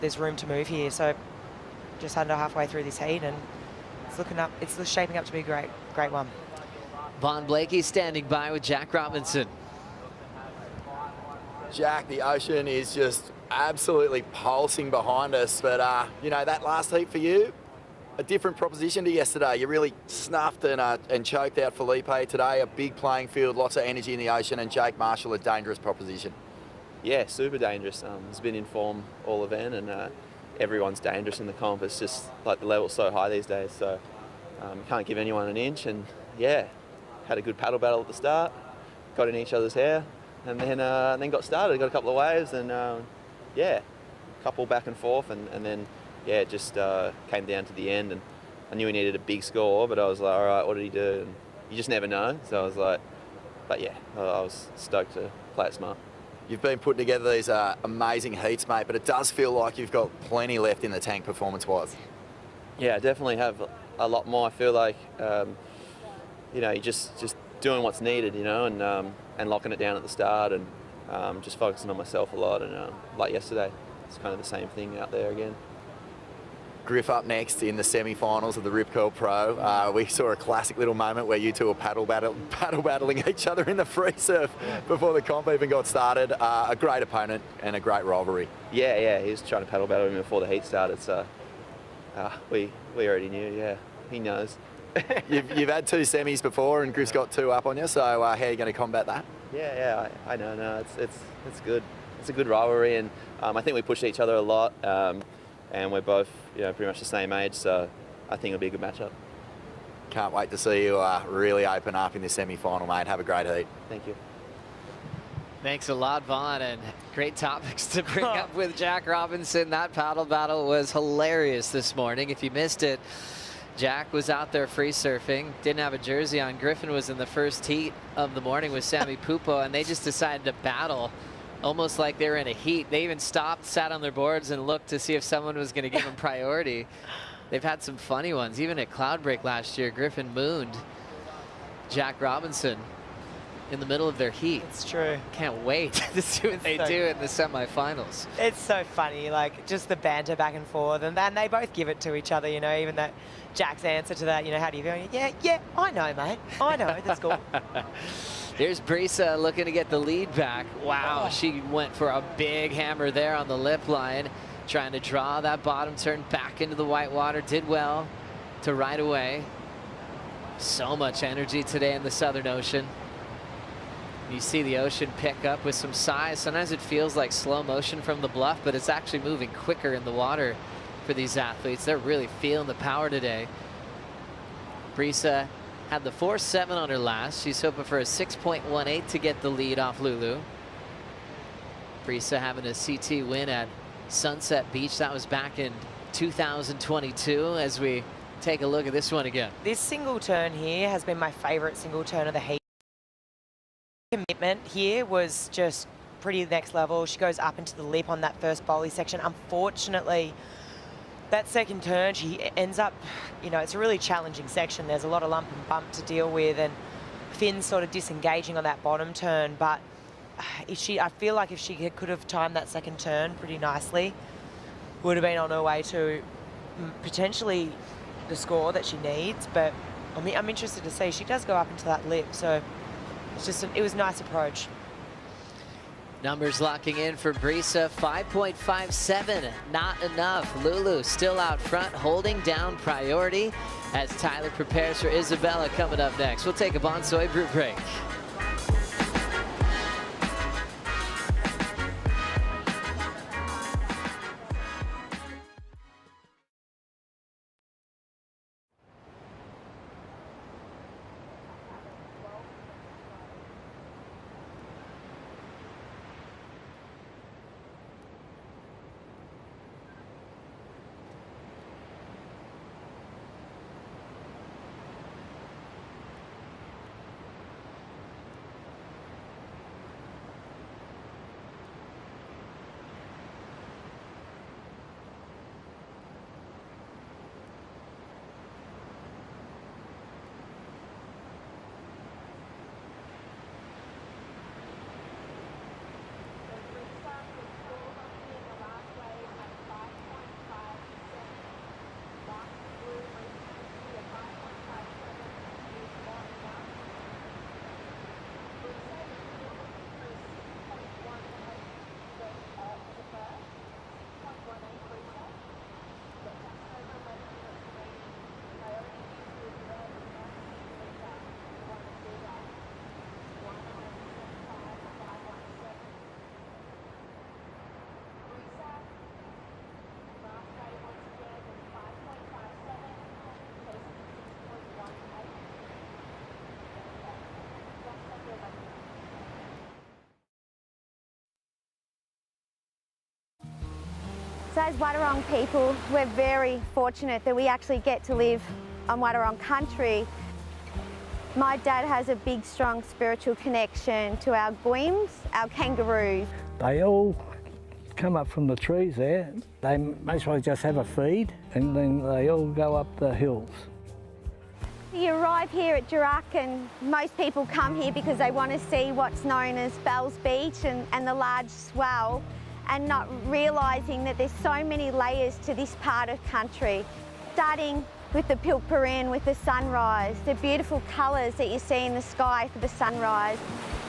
there's room to move here. So just under halfway through this heat, and it's shaping up to be a great one. Vaughn Blakey standing by with Jack Robinson. Jack, the ocean is just absolutely pulsing behind us. But, you know, that last heat for you, a different proposition to yesterday. You really snuffed and choked out Felipe today. A big playing field, lots of energy in the ocean, and Jake Marshall, a dangerous proposition. Yeah, super dangerous. He's been in form all event, and everyone's dangerous in the comp. It's just like the level's so high these days, so you can't give anyone an inch. And yeah, had a good paddle battle at the start, got in each other's hair, and then got started. Got a couple of waves, and yeah, a couple back and forth, and then yeah, it just came down to the end. And I knew he needed a big score, but I was like, all right, what did he do? And you just never know. So I was like, but yeah, I was stoked to play it smart. You've been putting together these amazing heats, mate, but it does feel like you've got plenty left in the tank performance-wise. Yeah, I definitely have a lot more. I feel like, you know, you're just doing what's needed, you know, and locking it down at the start, and just focusing on myself a lot. And like yesterday, it's kind of the same thing out there again. Griff up next in the semi-finals of the Rip Curl Pro. We saw a classic little moment where you two were paddle battling each other in the free surf before the comp even got started. A great opponent and a great rivalry. Yeah, he was trying to paddle battle him before the heat started, so we already knew. Yeah, he knows. You've had 2 semis before, and Griff's got 2 up on you. So how are you going to combat that? Yeah, I know. No, it's good. It's a good rivalry, and I think we push each other a lot. And we're both, you know, pretty much the same age, so I think it'll be a good matchup. Can't wait to see you really open up in the semi-final, mate. Have a great heat. Thank you. Thanks a lot, Vaughn, and great topics to bring up with Jack Robinson. That paddle battle was hilarious this morning. If you missed it, Jack was out there free surfing, didn't have a jersey on. Griffin was in the first heat of the morning with Sammy Pupo, and they just decided to battle almost like they were in a heat. They even stopped, sat on their boards, and looked to see if someone was going to give them priority. They've had some funny ones. Even at Cloudbreak last year, Griffin mooned Jack Robinson in the middle of their heat. It's true. Can't wait to see what they do in the semifinals. It's so funny, like just the banter back and forth, and then they both give it to each other, you know, even that Jack's answer to that, you know, how do you feel? Yeah, I know, mate. I know, that's cool. Here's Brisa looking to get the lead back. Wow, she went for a big hammer there on the lip line, trying to draw that bottom turn back into the white water. Did well to ride away. So much energy today in the Southern Ocean. You see the ocean pick up with some size. Sometimes it feels like slow motion from the bluff, but it's actually moving quicker in the water for these athletes. They're really feeling the power today. Brisa had the 4.7 on her last. She's hoping for a 6.18 to get the lead off Lulu. Brisa having a CT win at Sunset Beach. That was back in 2022 as we take a look at this one again. This single turn here has been my favourite single turn of the heat. Commitment here was just pretty next level. She goes up into the lip on that first bowley section. Unfortunately, that second turn, she ends up, you know, it's a really challenging section. There's a lot of lump and bump to deal with, and Finn's sort of disengaging on that bottom turn. But I feel like if she could have timed that second turn pretty nicely, would have been on her way to potentially the score that she needs. But I'm interested to see. She does go up into that lip, so it's just it was a nice approach. Numbers locking in for Brisa, 5.57, not enough. Lulu still out front, holding down priority as Tyler prepares for Isabella coming up next. We'll take a Bonsoy group break. So as Wadawurrung people, we're very fortunate that we actually get to live on Wadawurrung country. My dad has a big, strong spiritual connection to our gooms, our kangaroos. They all come up from the trees there. They mostly just have a feed and then they all go up the hills. You arrive here at Jurak and most people come here because they want to see what's known as Bells Beach and the large swell, and not realising that there's so many layers to this part of country. Starting with the Pilparin, with the sunrise, the beautiful colours that you see in the sky for the sunrise.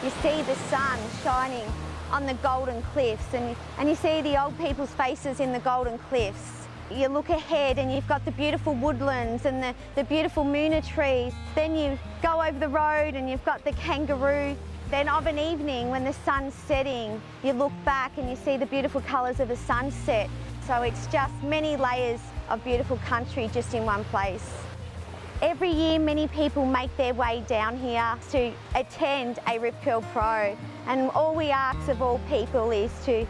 You see the sun shining on the golden cliffs and you see the old people's faces in the golden cliffs. You look ahead and you've got the beautiful woodlands and the beautiful moona trees. Then you go over the road and you've got the kangaroo. Then of an evening when the sun's setting, you look back and you see the beautiful colours of the sunset. So it's just many layers of beautiful country just in one place. Every year many people make their way down here to attend a Rip Curl Pro, and all we ask of all people is to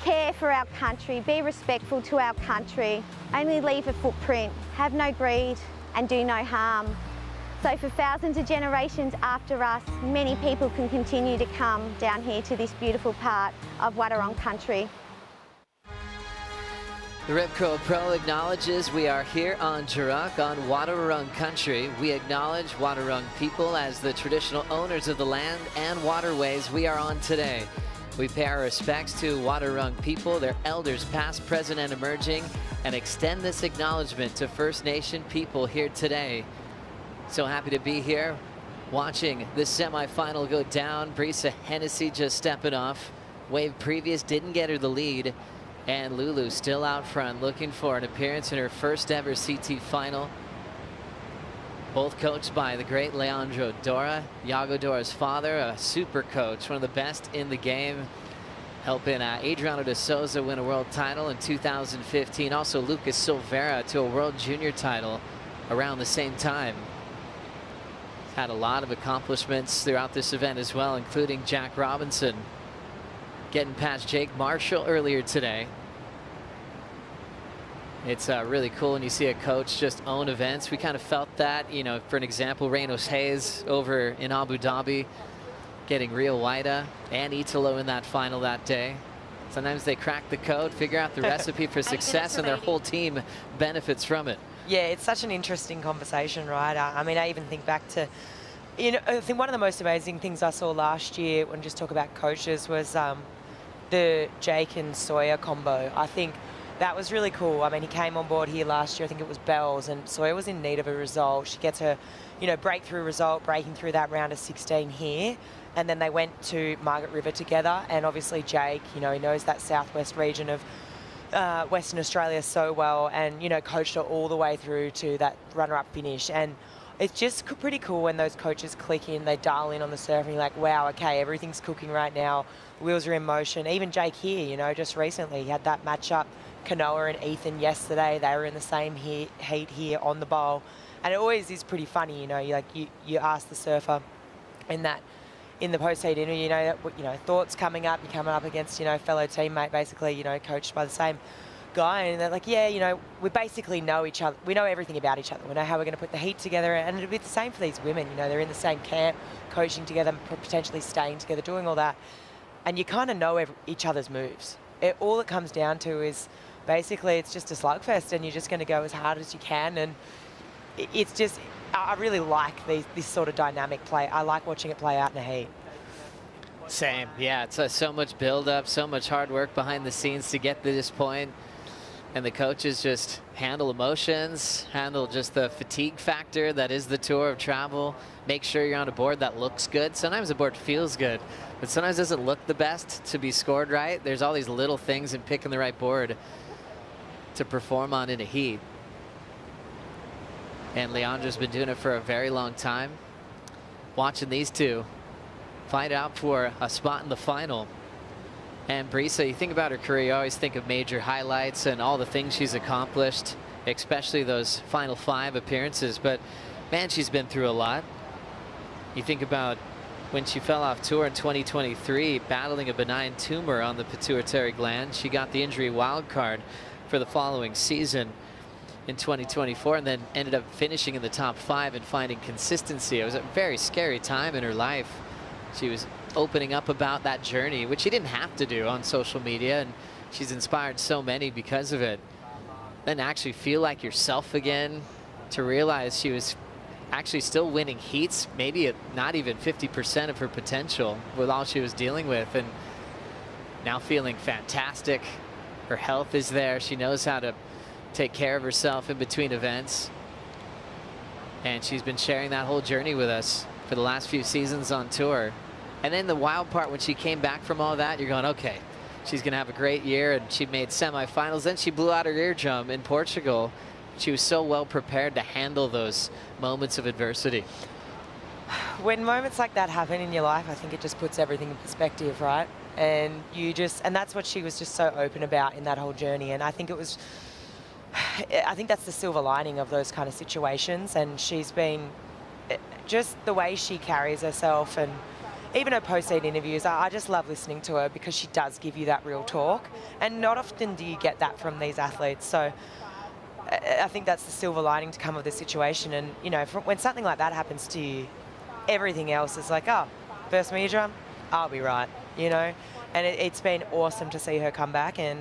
care for our country, be respectful to our country, only leave a footprint, have no greed and do no harm. So for thousands of generations after us, many people can continue to come down here to this beautiful part of Wadawurrung country. The Rip Curl Pro acknowledges we are here on Jurak, on Wadawurrung country. We acknowledge Wadawurrung people as the traditional owners of the land and waterways we are on today. We pay our respects to Wadawurrung people, their elders past, present, and emerging, and extend this acknowledgement to First Nation people here today. So happy to be here watching this semifinal go down. Brisa Hennessy just stepping off. Wave previous didn't get her the lead. And Lulu still out front looking for an appearance in her first ever CT final. Both coached by the great Leandro Dora. Iago Dora's father, a super coach, one of the best in the game. Helping Adriano de Souza win a world title in 2015. Also Lucas Silveira to a world junior title around the same time. Had a lot of accomplishments throughout this event as well, including Jack Robinson getting past Jake Marshall earlier today. It's really cool when you see a coach just own events. We kind of felt that, you know, for an example, Reynolds Hayes over in Abu Dhabi, getting Rio Waida and Italo in that final that day. Sometimes they crack the code, figure out the recipe for success, and their whole team benefits from it. Yeah, it's such an interesting conversation, right? I mean, I even think back to, you know, I think one of the most amazing things I saw last year when just talk about coaches was the Jake and Sawyer combo. I think that was really cool. I mean, he came on board here last year, I think it was Bells, and Sawyer was in need of a result. She gets her, you know, breakthrough result, breaking through that round of 16 here. And then they went to Margaret River together. And obviously Jake, you know, he knows that southwest region of Western Australia so well, and, you know, coached her all the way through to that runner-up finish. And it's just pretty cool when those coaches click in, they dial in on the surf, and you're like, wow, okay, everything's cooking right now. Wheels are in motion. Even Jake here, you know, just recently he had that matchup, Kanoa and Ethan yesterday. They were in the same heat here on the bowl. And it always is pretty funny, you know, you ask the surfer in the post-heat interview, you know, thoughts coming up, you're coming up against, you know, fellow teammate, basically, you know, coached by the same guy, and they're like, yeah, you know, we basically know each other. We know everything about each other. We know how we're going to put the heat together, and it'll be the same for these women. You know, they're in the same camp, coaching together, potentially staying together, doing all that, and you kind of know each other's moves. All it comes down to is basically it's just a slugfest, and you're just going to go as hard as you can, and it's just, I really like this sort of dynamic play. I like watching it play out in the heat. Same, yeah, it's so much build-up, so much hard work behind the scenes to get to this point. And the coaches just handle emotions, handle just the fatigue factor that is the tour of travel. Make sure you're on a board that looks good. Sometimes the board feels good, but sometimes it doesn't look the best to be scored right. There's all these little things in picking the right board to perform on in a heat. And Leandra's been doing it for a very long time. Watching these two fight out for a spot in the final. And Brisa, you think about her career, you always think of major highlights and all the things she's accomplished, especially those final 5 appearances. But man, she's been through a lot. You think about when she fell off tour in 2023, battling a benign tumor on the pituitary gland. She got the injury wild card for the following season in 2024, and then ended up finishing in the top 5 and finding consistency. It was a very scary time in her life. She was opening up about that journey, which she didn't have to do on social media, and she's inspired so many because of it. Then actually feel like yourself again, to realize she was actually still winning heats, maybe at not even 50% of her potential with all she was dealing with, and now feeling fantastic. Her health is there. She knows how to take care of herself in between events, and she's been sharing that whole journey with us for the last few seasons on tour. And then the wild part, when she came back from all that, you're going, okay, she's going to have a great year, and she made semifinals. Then she blew out her eardrum in Portugal. She was so well prepared to handle those moments of adversity. When moments like that happen in your life, I think it just puts everything in perspective, right? And and that's what she was just so open about in that whole journey. And I think that's the silver lining of those kind of situations. And she's been, just the way she carries herself, and even her post-heat interviews, I just love listening to her, because she does give you that real talk, and not often do you get that from these athletes. So I think that's the silver lining to come of this situation. And, you know, when something like that happens to you, everything else is like, oh, burst my eardrum, I'll be right, you know. And it's been awesome to see her come back, and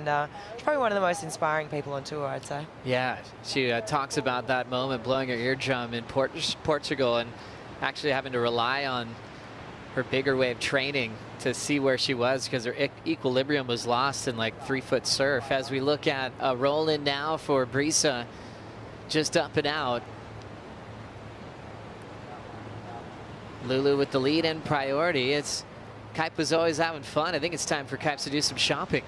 she's probably one of the most inspiring people on tour, I'd say. Yeah, she talks about that moment, blowing her eardrum in Portugal, and actually having to rely on her bigger wave training to see where she was, because her equilibrium was lost in like 3-foot surf. As we look at a roll in now for Brisa, just up and out. Lulu with the lead and priority. Kaipe was always having fun. I think it's time for Kaipe to do some shopping.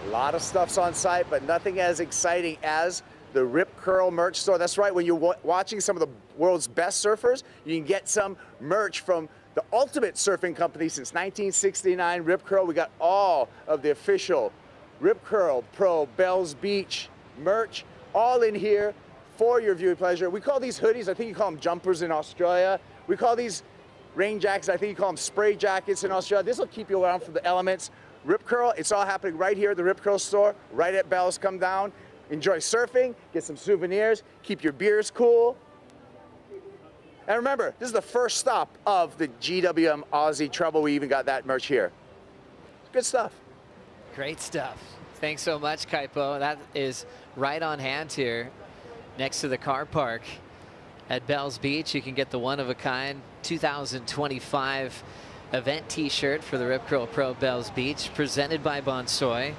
A lot of stuff's on site, but nothing as exciting as the Rip Curl merch store. That's right, when you're watching some of the world's best surfers, you can get some merch from the ultimate surfing company since 1969, Rip Curl. We got all of the official Rip Curl Pro Bells Beach merch, all in here for your viewing pleasure. We call these hoodies, I think you call them jumpers in Australia. We call these rain jackets. I think you call them spray jackets in Australia. This will keep you around from the elements. Rip curl, it's all happening right here at the Rip Curl store, right at Bell's. Come down, enjoy surfing, get some souvenirs, keep your beers cool. And remember, this is the first stop of the GWM Aussie Treble. We even got that merch here. Good stuff. Great stuff. Thanks so much, Kaipo. That is right on hand here next to the car park at Bells Beach. You can get the one-of-a-kind 2025 event t-shirt for the Rip Curl Pro Bells Beach, presented by Bonsoy.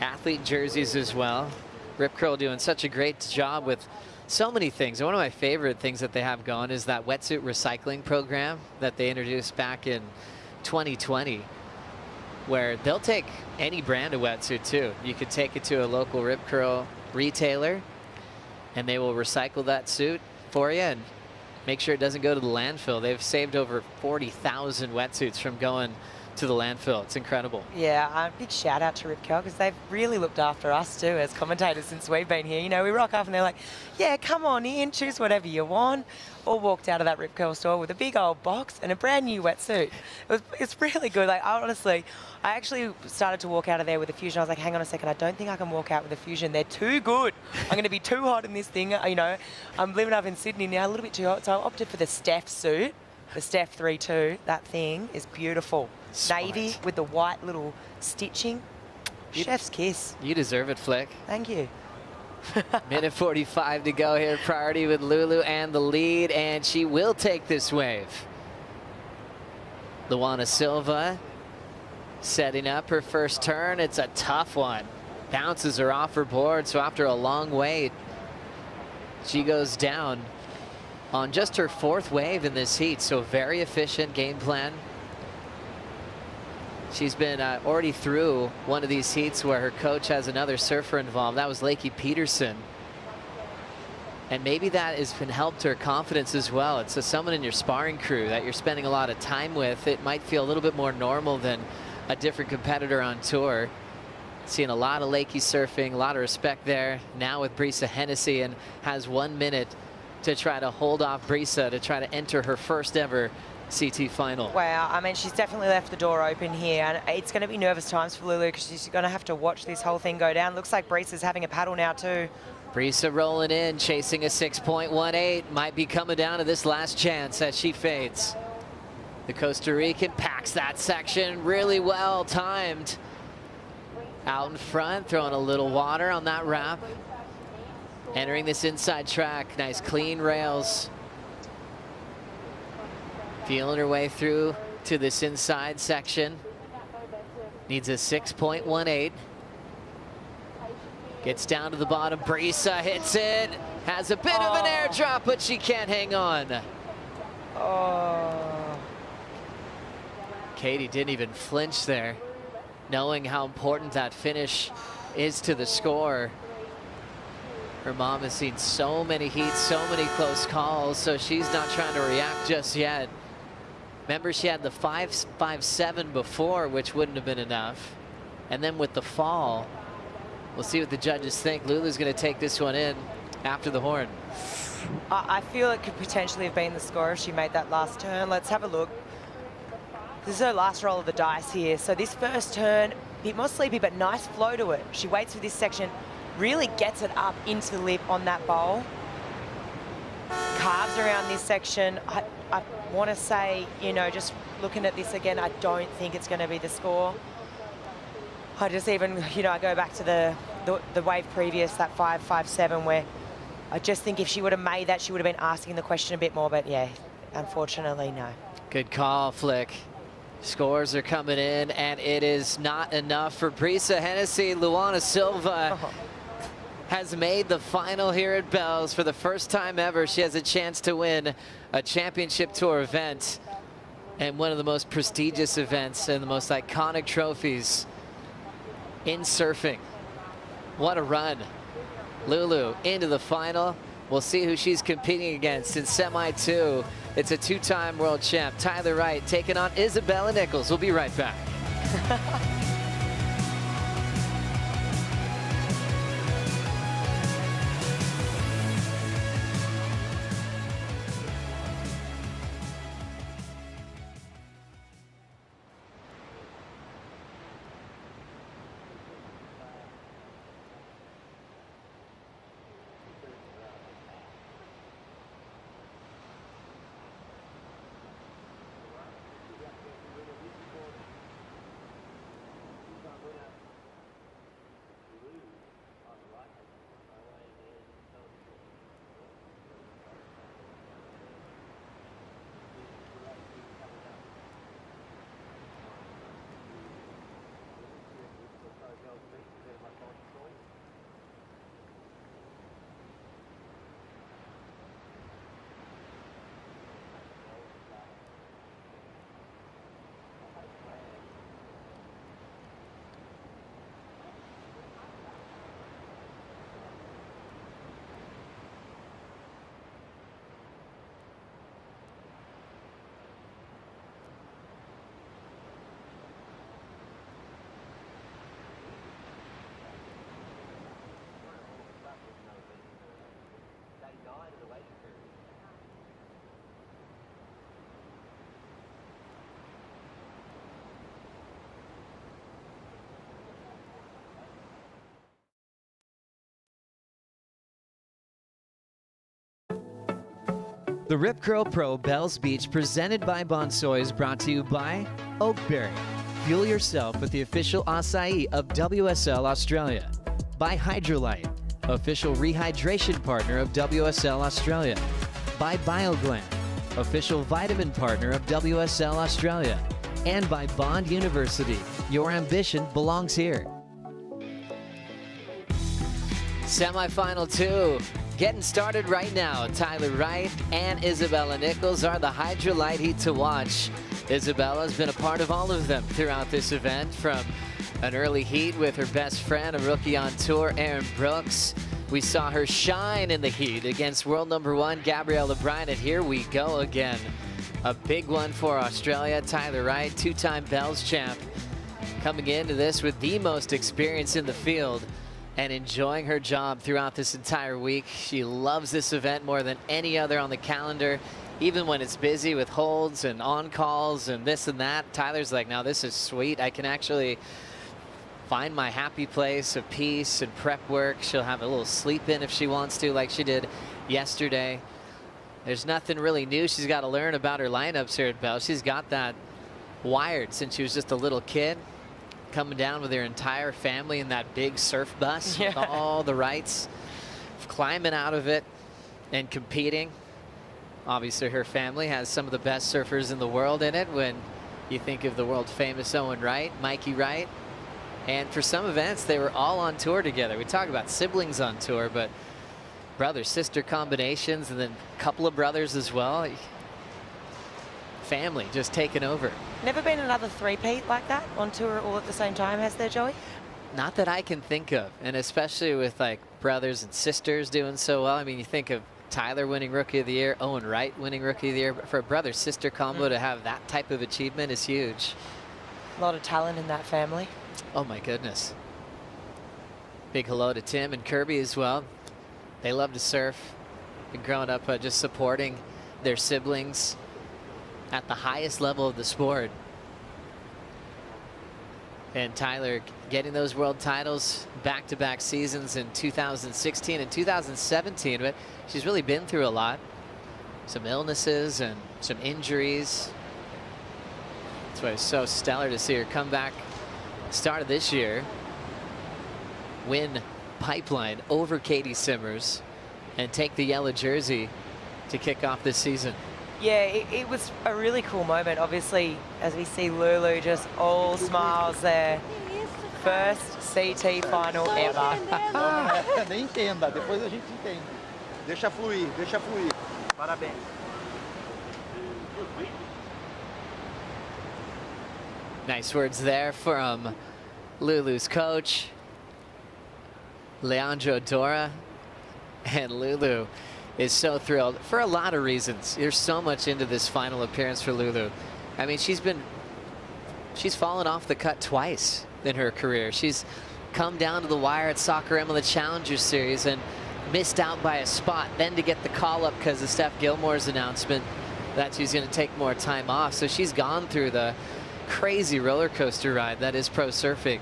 Athlete jerseys as well. Rip Curl doing such a great job with so many things. And one of my favorite things that they have going is that wetsuit recycling program that they introduced back in 2020, where they'll take any brand of wetsuit too. You could take it to a local Rip Curl retailer and they will recycle that suit for you and make sure it doesn't go to the landfill. They've saved over 40,000 wetsuits from going to the landfill. It's incredible. Yeah, big shout out to Rip Curl because they've really looked after us too as commentators since we've been here. You know, we rock up and they're like, yeah, come on in, choose whatever you want. All walked out of that Rip Curl store with a big old box and a brand new wetsuit. It's really good. Like, I actually started to walk out of there with a Fusion. I was like, hang on a second, I don't think I can walk out with a Fusion. They're too good. I'm going to be too hot in this thing. You know, I'm living up in Sydney now, a little bit too hot. So I opted for the Steph suit, the Steph 3-2. That thing is beautiful. Smart. Navy with the white little stitching. Chef's kiss. You deserve it, Flick. Thank you. Minute 45 to go here. Priority with Lulu and the lead, and she will take this wave. Luana Silva setting up her first turn. It's a tough one. Bounces her off her board, so after a long wait, she goes down on just her fourth wave in this heat. So very efficient game plan. She's been already through one of these heats where her coach has another surfer involved. That was Lakey Peterson. And maybe that has been helped her confidence as well. It's someone in your sparring crew that you're spending a lot of time with. It might feel a little bit more normal than a different competitor on tour. Seeing a lot of Lakey surfing, a lot of respect there. Now with Brisa Hennessy, and has 1 minute to try to hold off Brisa to try to enter her first ever CT final. Wow, I mean, she's definitely left the door open here, and it's going to be nervous times for Lulu because she's going to have to watch this whole thing go down. Looks like Brisa's having a paddle now too. Brisa rolling in, chasing a 6.18. Might be coming down to this last chance as she fades. The Costa Rican packs that section really well timed. Out in front, throwing a little water on that wrap. Entering this inside track, nice clean rails. Feeling her way through to this inside section. Needs a 6.18. Gets down to the bottom. Brisa hits it. Has a bit of an air drop, but she can't hang on. Oh. Katie didn't even flinch there, knowing how important that finish is to the score. Her mom has seen so many heats, so many close calls, so she's not trying to react just yet. Remember, she had the 5.57 before, which wouldn't have been enough. And then with the fall, we'll see what the judges think. Lulu's going to take this one in after the horn. I feel it could potentially have been the score if she made that last turn. Let's have a look. This is her last roll of the dice here. So this first turn, a bit more sleepy, but nice flow to it. She waits for this section, really gets it up into the lip on that bowl. Carves around this section. I want to say, you know, just looking at this again, I don't think it's going to be the score. I just even, you know, I go back to the wave previous, that 5.57, where I just think if she would have made that, she would have been asking the question a bit more, but yeah, unfortunately, no. Good call, Flick. Scores are coming in, and it is not enough for Brisa Hennessy. Luana Silva has made the final here at Bells. For the first time ever, she has a chance to win a championship tour event and one of the most prestigious events and the most iconic trophies in surfing. What a run. Lulu into the final. We'll see who she's competing against in Semi 2. It's a two-time world champ, Tyler Wright, taking on Isabella Nicholls. We'll be right back. The Rip Curl Pro Bells Beach presented by Bonsoy is brought to you by Oakberry. Fuel yourself with the official acai of WSL Australia. By Hydrolyte, official rehydration partner of WSL Australia. By BioGlam, official vitamin partner of WSL Australia. And by Bond University, your ambition belongs here. Semifinal 2, getting started right now. Tyler Wright and Isabella Nicholls are the Hydrolyte heat to watch. Isabella's been a part of all of them throughout this event, from an early heat with her best friend, a rookie on tour, Aaron Brooks. We saw her shine in the heat against world number 1, Gabriella Bryant, and here we go again. A big one for Australia. Tyler Wright, 2-time Bells champ, coming into this with the most experience in the field and enjoying her job throughout this entire week. She loves this event more than any other on the calendar, even when it's busy with holds and on-calls and this and that. Tyler's like, now this is sweet. I can actually find my happy place of peace and prep work. She'll have a little sleep in if she wants to, like she did yesterday. There's nothing really new she's got to learn about her lineups here at Bell. She's got that wired since she was just a little kid, coming down with her entire family in that big surf bus with all the rights, climbing out of it and competing. Obviously, her family has some of the best surfers in the world in it when you think of the world famous Owen Wright, Mikey Wright. And for some events, they were all on tour together. We talk about siblings on tour, but brother-sister combinations, and then a couple of brothers as well. Family just taking over. Never been another three-peat like that on tour all at the same time, has there, Joey? Not that I can think of, and especially with like brothers and sisters doing so well. I mean, you think of Tyler winning Rookie of the Year, Owen Wright winning Rookie of the Year, but for a brother-sister combo to have that type of achievement is huge. A lot of talent in that family. Oh my goodness. Big hello to Tim and Kirby as well. They love to surf. Been growing up just supporting their siblings at the highest level of the sport. And Tyler getting those world titles back-to-back seasons in 2016 and 2017, but she's really been through a lot. Some illnesses and some injuries. That's why it's so stellar to see her come back start of this year, win Pipeline over Katie Simmers, and take the yellow jersey to kick off this season. Yeah, it was a really cool moment. Obviously, as we see Lulu just all smiles there. First CT final ever. Nem entenda, depois a gente entende. Deixa fluir, deixa fluir. Parabéns. Nice words there from Lulu's coach, Leandro Dora. And Lulu is so thrilled for a lot of reasons. There's so much into this final appearance for Lulu. I mean, she's fallen off the cut twice in her career. She's come down to the wire at Soccer Emma, the Challenger Series, and missed out by a spot. Then to get the call up because of Steph Gilmore's announcement that she's going to take more time off. So she's gone through the crazy roller coaster ride that is pro surfing.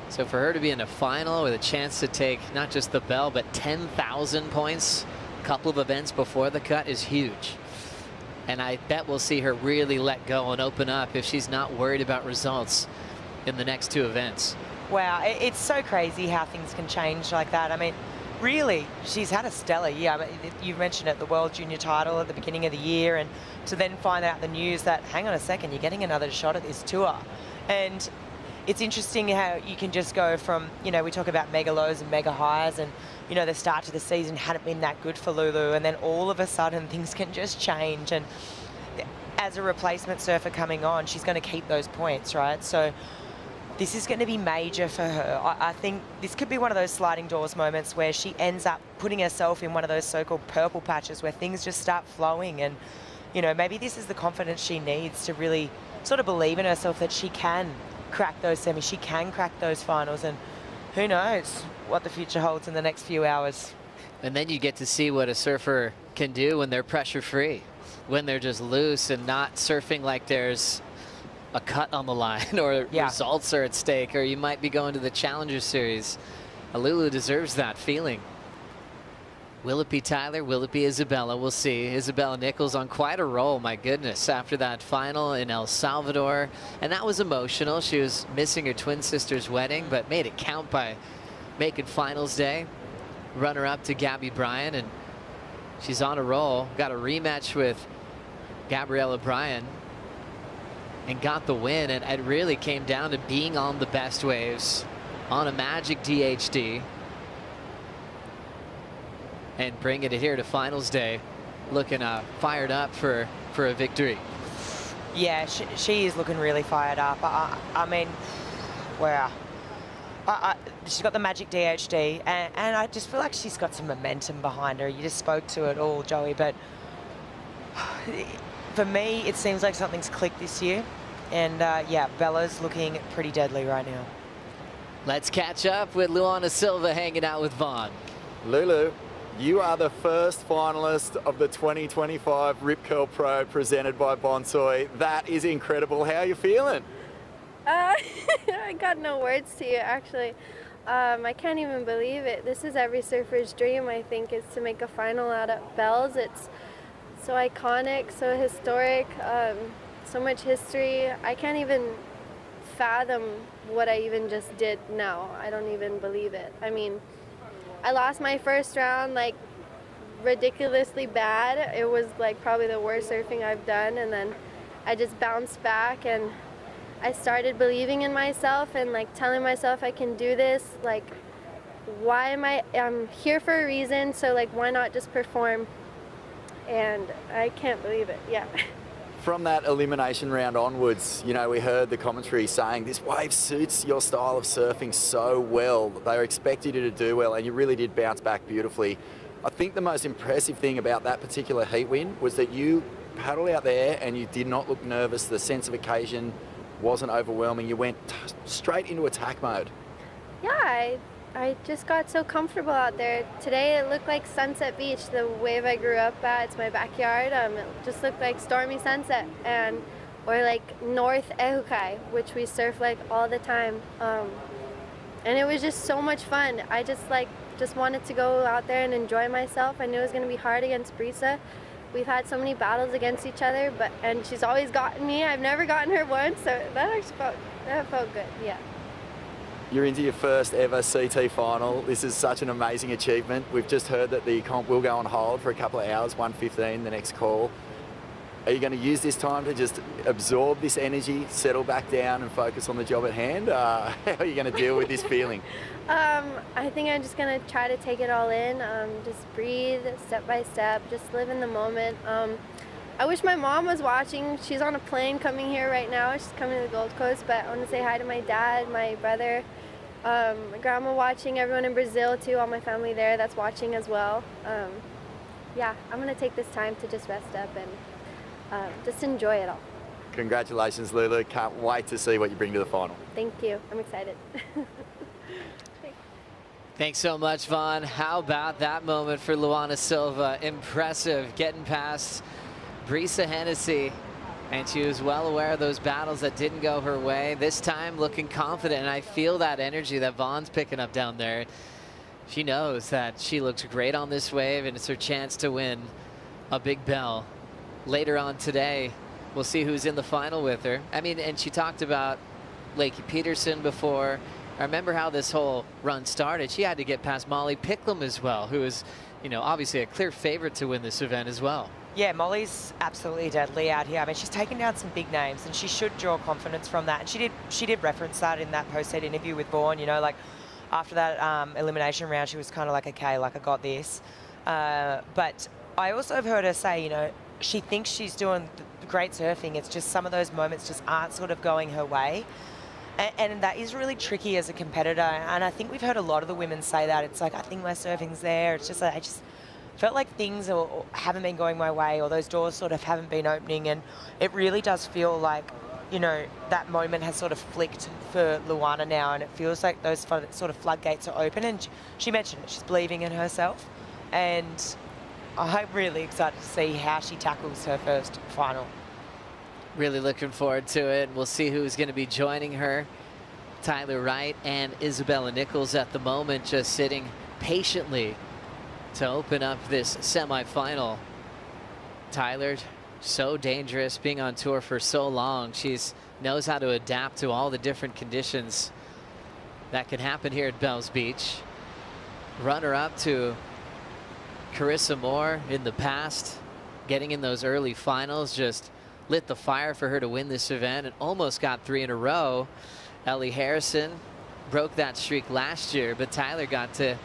So for her to be in a final with a chance to take not just the bell, but 10,000 points, a couple of events before the cut, is huge. And I bet we'll see her really let go and open up if she's not worried about results in the next 2 events. Wow, it's so crazy how things can change like that. I mean, really, she's had a stellar year. I mean, you mentioned it, the World Junior title at the beginning of the year, and to then find out the news that, hang on a second, you're getting another shot at this tour. And it's interesting how you can just go from, you know, we talk about mega lows and mega highs, and, you know, the start to the season hadn't been that good for Lulu, and then all of a sudden things can just change. And as a replacement surfer coming on, she's going to keep those points, right? So this is going to be major for her. I think this could be one of those sliding doors moments where she ends up putting herself in one of those so-called purple patches where things just start flowing. And, you know, maybe this is the confidence she needs to really sort of believe in herself that she can crack those semis, she can crack those finals, and who knows what the future holds in the next few hours. And then you get to see what a surfer can do when they're pressure-free, when they're just loose and not surfing like there's a cut on the line or results are at stake, or you might be going to the Challenger Series. Lulu deserves that feeling. Will it be Tyler? Will it be Isabella? We'll see. Isabella Nicholls on quite a roll, my goodness, after that final in El Salvador. And that was emotional. She was missing her twin sister's wedding, but made it count by making finals day. Runner-up to Gabby Bryan, and she's on a roll. Got a rematch with Gabriella Bryan and got the win. And it really came down to being on the best waves on a magic DHD and bringing it here to finals day, looking fired up for a victory. Yeah, she is looking really fired up. I mean, wow. She's got the magic DHD, and I just feel like she's got some momentum behind her. You just spoke to it all, Joey, but for me, it seems like something's clicked this year. And yeah, Bella's looking pretty deadly right now. Let's catch up with Luana Silva hanging out with Vaughn. Lulu, you are the first finalist of the 2025 Rip Curl Pro presented by Bonsoy. That is incredible. How are you feeling? I got no words to you, actually. I can't even believe it. This is every surfer's dream, I think, is to make a final out at Bells. It's so iconic, so historic, so much history. I can't even fathom what I even just did now. I don't even believe it. I mean, I lost my first round like ridiculously bad. It was like probably the worst surfing I've done, and then I just bounced back and I started believing in myself and like telling myself I can do this. Like, why am I'm here for a reason, so like why not just perform? And I can't believe it. Yeah. From that elimination round onwards, you know, we heard the commentary saying this wave suits your style of surfing so well. They expected you to do well, and you really did bounce back beautifully. I think the most impressive thing about that particular heat win was that you paddled out there and you did not look nervous. The sense of occasion wasn't overwhelming. You went straight into attack mode. Yeah, I just got so comfortable out there. Today it looked like Sunset Beach, the wave I grew up at. It's my backyard. It just looked like Stormy Sunset, or like North Ehukai, which we surf like all the time. And it was just so much fun. I just wanted to go out there and enjoy myself. I knew it was going to be hard against Brisa. We've had so many battles against each other, and she's always gotten me. I've never gotten her once, so that felt good. Yeah. You're into your first ever CT final. This is such an amazing achievement. We've just heard that the comp will go on hold for a couple of hours, 1:15, the next call. Are you going to use this time to just absorb this energy, settle back down and focus on the job at hand? How are you going to deal with this feeling? I think I'm just going to try to take it all in, just breathe step by step, just live in the moment. I wish my mom was watching. She's on a plane coming here right now. She's coming to the Gold Coast, but I want to say hi to my dad, my brother, my grandma watching, everyone in Brazil too, all my family there that's watching as well. Yeah, I'm going to take this time to just rest up and just enjoy it all. Congratulations, Lulu. Can't wait to see what you bring to the final. Thank you. I'm excited. Thanks so much, Vaughn. How about that moment for Luana Silva? Impressive, getting past Brisa Hennessy, and she was well aware of those battles that didn't go her way. This time looking confident, and I feel that energy that Vaughn's picking up down there. She knows that she looks great on this wave, and it's her chance to win a big bell. Later on today, we'll see who's in the final with her. I mean, and she talked about Lakey Peterson before. I remember how this whole run started. She had to get past Molly Picklum as well, who is, you know, obviously a clear favorite to win this event as well. Yeah, Molly's absolutely deadly out here. I mean, she's taken down some big names, and she should draw confidence from that. And she did reference that in that post-heat interview with Vaughn. You know, like after that elimination round, she was kind of like, okay, like I got this. But I also have heard her say, you know, she thinks she's doing great surfing. It's just some of those moments just aren't sort of going her way. And that is really tricky as a competitor. And I think we've heard a lot of the women say that. It's like, I think my surfing's there. It's just like, I just felt like things haven't been going my way, or those doors sort of haven't been opening. And it really does feel like, you know, that moment has sort of flicked for Luana now. And it feels like those sort of floodgates are open. And she mentioned it. She's believing in herself. And I'm really excited to see how she tackles her first final. Really looking forward to it. We'll see who's going to be joining her. Tyler Wright and Isabella Nicholls at the moment just sitting patiently to open up this semifinal. Tyler, so dangerous, being on tour for so long. She's knows how to adapt to all the different conditions that can happen here at Bells Beach. Runner up to Carissa Moore in the past, getting in those early finals, just lit the fire for her to win this event and almost got 3 in a row. Ellie Harrison broke that streak last year, but Tyler got to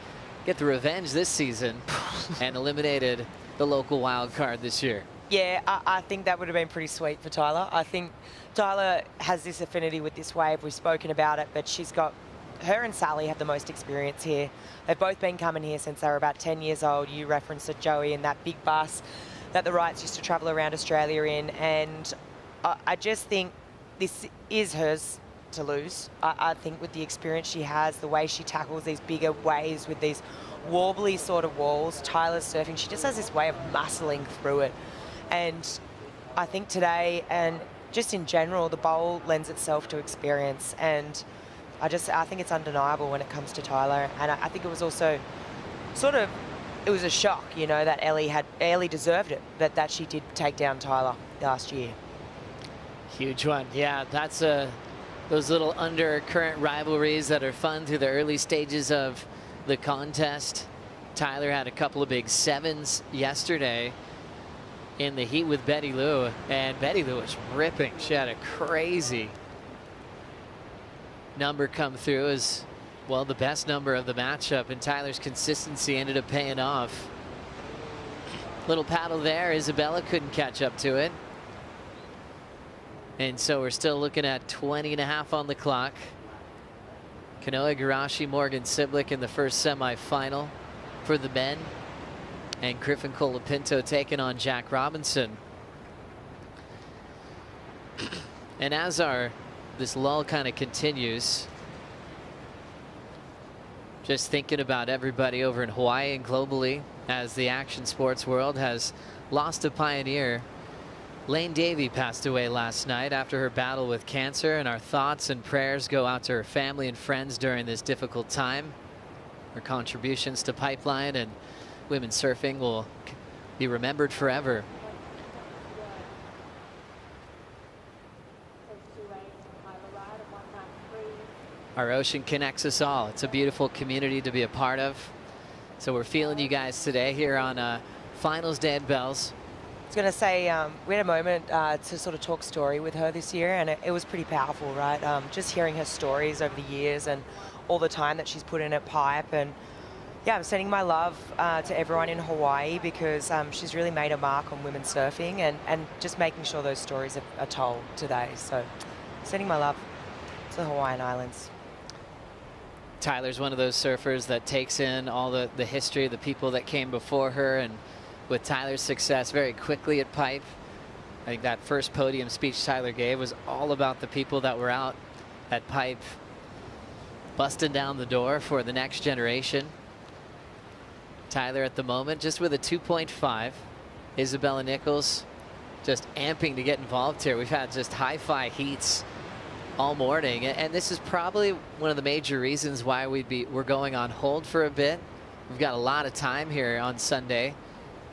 get the revenge this season and eliminated the local wild card this year. Yeah, I think that would have been pretty sweet for Tyler. I think Tyler has this affinity with this wave. We've spoken about it, but her and Sally have the most experience here. They've both been coming here since they were about 10 years old. You referenced it, Joey, in that big bus that the Wrights used to travel around Australia in. And I just think this is hers to lose. I think with the experience she has, the way she tackles these bigger waves with these warbly sort of walls, Tyler's surfing, she just has this way of muscling through it. And I think today, and just in general, the bowl lends itself to experience. And I think it's undeniable when it comes to Tyler. And I think it was also it was a shock, you know, that Ellie deserved it, but that she did take down Tyler last year. Huge one. Yeah, that's those little undercurrent rivalries that are fun through the early stages of the contest. Tyler had a couple of big 7s yesterday in the heat with Betty Lou, and Betty Lou was ripping. She had a crazy number come through as well, the best number of the matchup, and Tyler's consistency ended up paying off. Little paddle there, Isabella couldn't catch up to it. And so we're still looking at 20.5 on the clock. Kanoa Igarashi, Morgan Siblick in the first semifinal for the men. And Griffin Colapinto taking on Jack Robinson. And as this lull kind of continues, just thinking about everybody over in Hawaii and globally as the action sports world has lost a pioneer. Lane Davey passed away last night after her battle with cancer, and our thoughts and prayers go out to her family and friends during this difficult time. Her contributions to Pipeline and women's surfing will be remembered forever. Our ocean connects us all. It's a beautiful community to be a part of. So we're feeling you guys today here on Finals Day at Bells. I was going to say, we had a moment to sort of talk story with her this year, and it was pretty powerful, right? Just hearing her stories over the years and all the time that she's put in at Pipe. And yeah, I'm sending my love to everyone in Hawaii, because she's really made a mark on women's surfing, and just making sure those stories are told today. So sending my love to the Hawaiian Islands. Tyler's one of those surfers that takes in all the history, the people that came before her, and with Tyler's success very quickly at Pipe, I think that first podium speech Tyler gave was all about the people that were out at Pipe busting down the door for the next generation. Tyler at the moment just with a 2.5. Isabella Nicholls just amping to get involved here. We've had just high-fi heats all morning, and this is probably one of the major reasons why we're going on hold for a bit. We've got a lot of time here on Sunday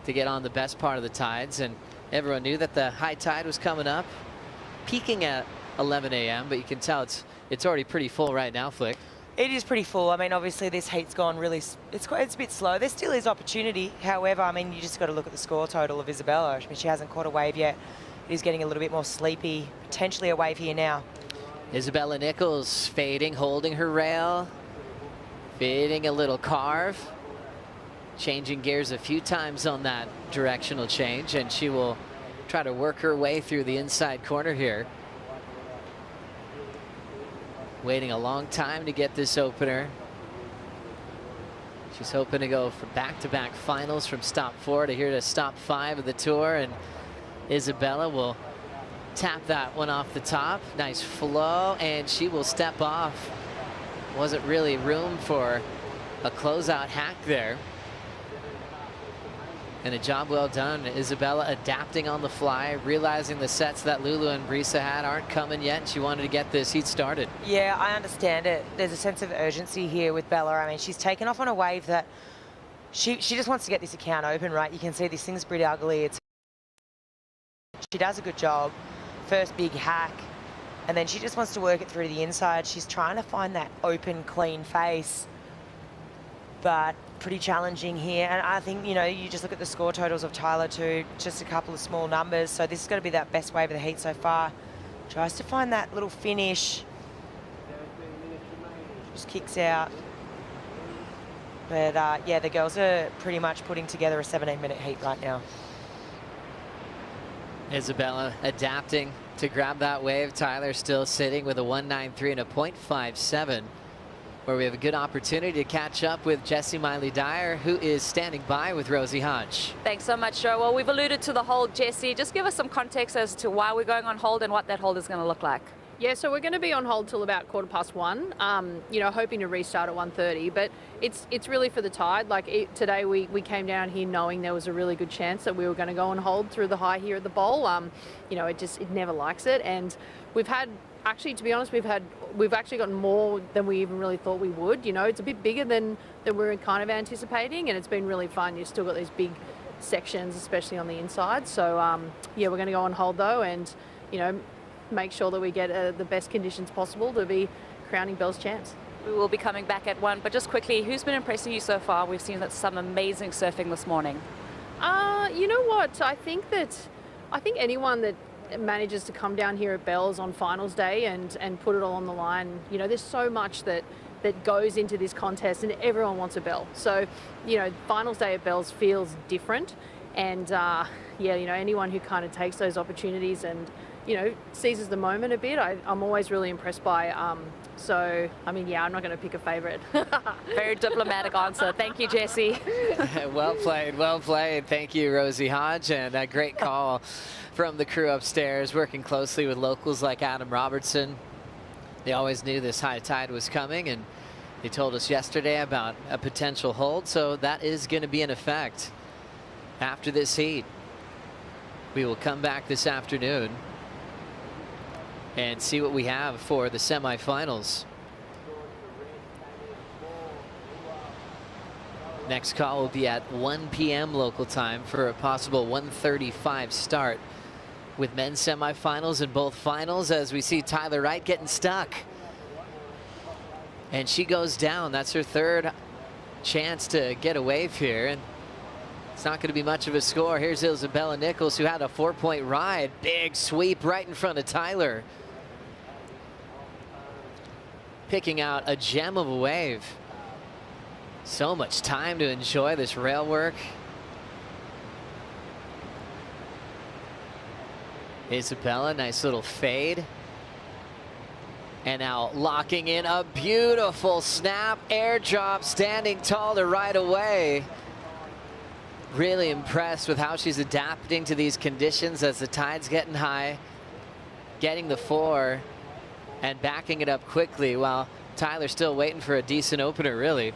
to get on the best part of the tides, and everyone knew that the high tide was coming up, peaking at 11 a.m., but you can tell it's already pretty full right now, Flick. It is pretty full. I mean, obviously this heat's gone really, it's a bit slow. There still is opportunity. However, I mean, you just got to look at the score total of Isabella. I mean, she hasn't caught a wave yet. It is getting a little bit more sleepy, potentially a wave here now. Isabella Nicholls fading, holding her rail, fading a little carve, changing gears a few times on that directional change, and she will try to work her way through the inside corner here. Waiting a long time to get this opener. She's hoping to go for back-to-back finals from stop 4 to here to stop 5 of the tour, and Isabella will tap that one off the top. Nice flow, and she will step off. Wasn't really room for a closeout hack there. And a job well done. Isabella adapting on the fly, realizing the sets that Lulu and Brisa had aren't coming yet, and she wanted to get this heat started. Yeah, I understand it. There's a sense of urgency here with Bella. I mean, she's taken off on a wave that she just wants to get this account open, right? You can see this thing's pretty ugly. She does a good job. First big hack, and then she just wants to work it through to the inside. She's trying to find that open, clean face, but pretty challenging here. And I think, you know, you just look at the score totals of Tyler too, just a couple of small numbers. So this is going to be that best wave of the heat so far. Tries to find that little finish. Just kicks out. But yeah, the girls are pretty much putting together a 17-minute heat right now. Isabella adapting to grab that wave. Tyler still sitting with a 1.93 and a 0.57, where we have a good opportunity to catch up with Jessie Miley-Dyer, who is standing by with Rosie Hodge. Thanks so much, Joe. Well, we've alluded to the hold, Jessie. Just give us some context as to why we're going on hold and what that hold is going to look like. Yeah, so we're going to be on hold till about 1:15, you know, hoping to restart at 1:30, but it's really for the tide. Like today we came down here knowing there was a really good chance that we were going to go on hold through the high here at the bowl. You know, it never likes it, and we've had, actually, to be honest, we've actually gotten more than we even really thought we would. You know, it's a bit bigger than we were kind of anticipating, and it's been really fun. You've still got these big sections, especially on the inside. So yeah, we're going to go on hold though, and you know, make sure that we get the best conditions possible to be crowning Belle's champs. We will be coming back at 1, but just quickly, who's been impressing you so far? We've seen some amazing surfing this morning. You know what? I think anyone that manages to come down here at Belle's on finals day and put it all on the line, you know, there's so much that goes into this contest, and everyone wants a Belle. So, you know, finals day at Belle's feels different, and yeah, you know, anyone who kind of takes those opportunities and, you know, seizes the moment a bit, I'm always really impressed by. So, I mean, yeah, I'm not going to pick a favourite. Very diplomatic answer. Thank you, Jessie. Well played, well played. Thank you, Rosie Hodge, and a great call from the crew upstairs, working closely with locals like Adam Robertson. They always knew this high tide was coming, and they told us yesterday about a potential hold, so that is going to be in effect after this heat. We will come back this afternoon and see what we have for the semifinals. Next call will be at 1 p.m. local time for a possible 1:35 start with men's semifinals and both finals, as we see Tyler Wright getting stuck. And she goes down. That's her third chance to get a wave here, and it's not going to be much of a score. Here's Isabella Nicholls, who had a 4-point ride. Big sweep right in front of Tyler. Picking out a gem of a wave. So much time to enjoy this rail work. Isabella, nice little fade. And now locking in a beautiful snap airdrop, standing tall to right away. Really impressed with how she's adapting to these conditions as the tide's getting high, getting the 4 and backing it up quickly while Tyler's still waiting for a decent opener, really.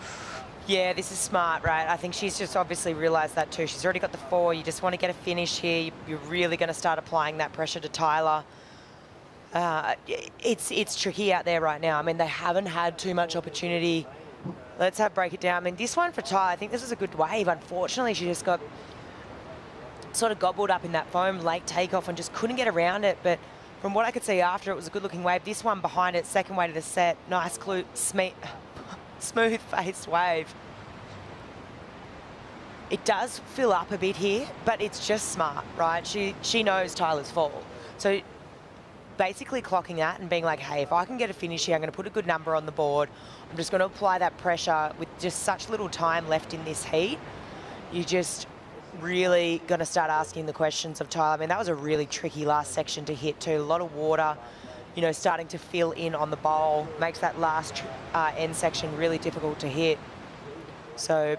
Yeah, this is smart, right? I think she's just obviously realised that too. She's already got the 4. You just want to get a finish here. You're really going to start applying that pressure to Tyler. It's tricky out there right now. I mean, they haven't had too much opportunity. Let's break it down. I mean, this one for Ty, I think this is a good wave. Unfortunately, she just got sort of gobbled up in that foam late takeoff and just couldn't get around it. But from what I could see after, it was a good-looking wave. This one behind it, second wave of the set, nice, smooth-faced wave. It does fill up a bit here, but it's just smart, right? She knows Tyler's fall. So basically clocking that and being like, hey, if I can get a finish here, I'm going to put a good number on the board. I'm just going to apply that pressure with just such little time left in this heat. You just really going to start asking the questions of Tyler. I mean, that was a really tricky last section to hit too. A lot of water, you know, starting to fill in on the bowl. Makes that last end section really difficult to hit. So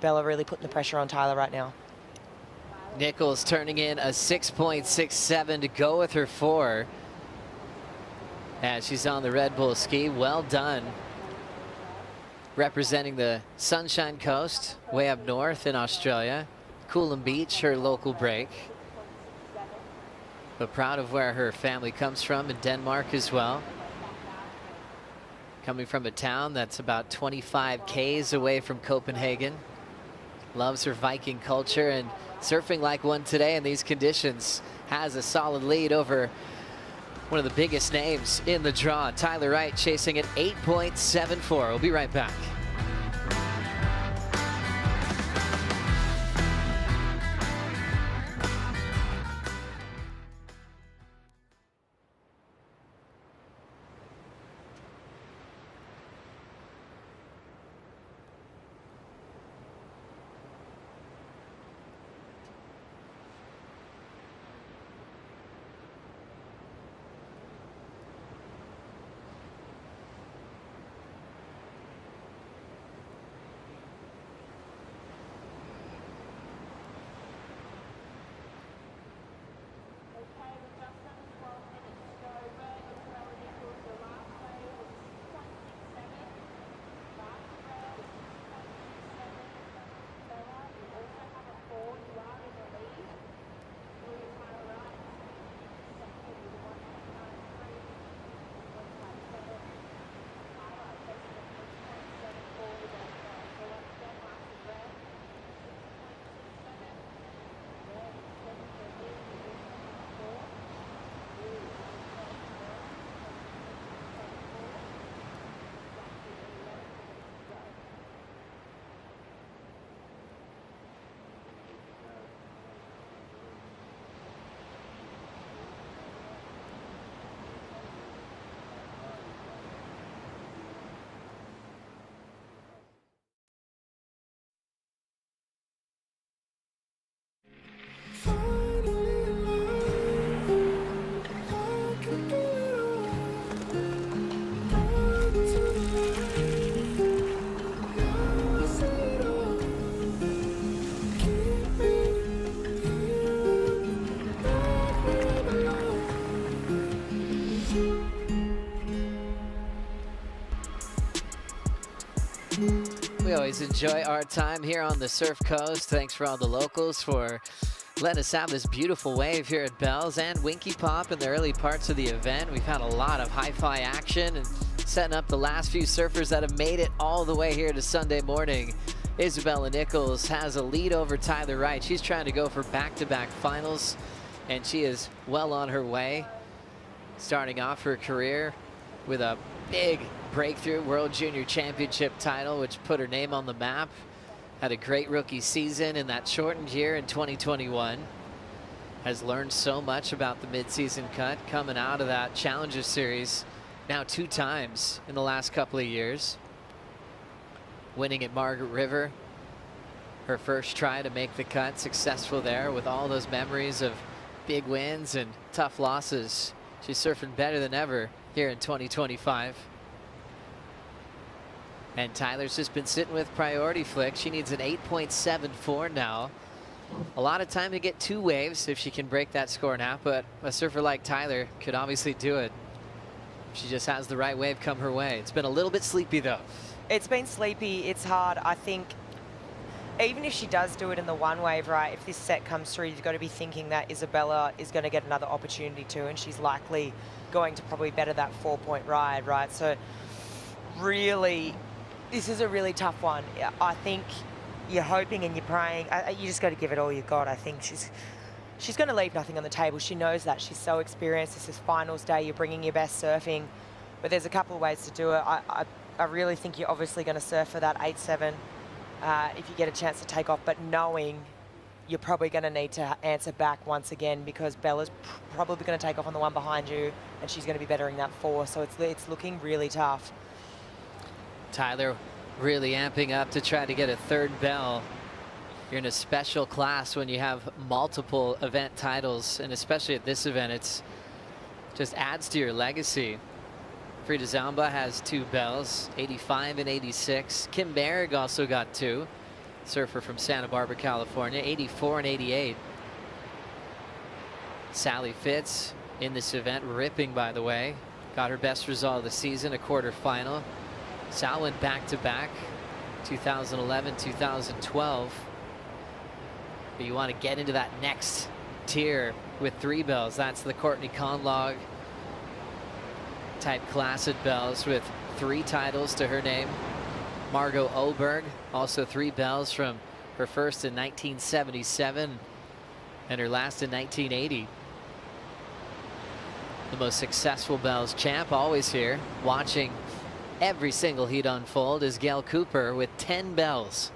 Bella really putting the pressure on Tyler right now. Nicholls turning in a 6.67 to go with her 4. As she's on the Red Bull ski. Well done. Representing the Sunshine Coast, way up north in Australia. Coolum Beach, her local break. But proud of where her family comes from in Denmark as well. Coming from a town that's about 25 Ks away from Copenhagen. loves her Viking culture, and surfing like one today in these conditions. Has a solid lead over one of the biggest names in the draw. Tyler Wright chasing at 8.74. We'll be right back. We always enjoy our time here on the Surf Coast. Thanks for all the locals for letting us have this beautiful wave here at Bells and Winky Pop in the early parts of the event. We've had a lot of hi-fi action and setting up the last few surfers that have made it all the way here to Sunday morning. Isabella Nicholls has a lead over Tyler Wright. She's trying to go for back-to-back finals, and she is well on her way. Starting off her career with a big breakthrough World Junior Championship title, which put her name on the map. Had a great rookie season in that shortened year in 2021. Has learned so much about the mid-season cut coming out of that Challenger Series now 2 times in the last couple of years. Winning at Margaret River, her first try to make the cut, successful there with all those memories of big wins and tough losses. She's surfing better than ever here in 2025. And Tyler's just been sitting with priority flick. She needs an 8.74 now. A lot of time to get 2 waves if she can break that score in half, but a surfer like Tyler could obviously do it. She just has the right wave come her way. It's been a little bit sleepy though. It's been sleepy. It's hard. I think even if she does do it in the one wave, right, if this set comes through, you've got to be thinking that Isabella is going to get another opportunity too, and she's likely going to probably better that 4-point ride, right? So really, this is a really tough one. I think you're hoping and you're praying. You just got to give it all you've got. I think she's going to leave nothing on the table. She knows that. She's so experienced. This is finals day. You're bringing your best surfing. But there's a couple of ways to do it. I really think you're obviously going to surf for that 8-7 if you get a chance to take off. But knowing you're probably going to need to answer back once again, because Bella's probably going to take off on the one behind you, and she's going to be bettering that 4. So it's looking really tough. Tyler really amping up to try to get a 3rd bell. You're in a special class when you have multiple event titles, and especially at this event, it's just adds to your legacy. Frida Zamba has 2 bells, 85 and 86. Kim Berg also got 2. Surfer from Santa Barbara, California, 84 and 88. Sally Fitz in this event, ripping by the way. Got her best result of the season, a quarterfinal. Sal went back-to-back, 2011, 2012. But you want to get into that next tier with 3 bells. That's the Courtney Conlog type class at bells with 3 titles to her name. Margot Oberg, also 3 bells from Her first in 1977 and her last in 1980. The most successful Bells champ, always here, watching every single heat unfold, is Gail Cooper with 10 bells.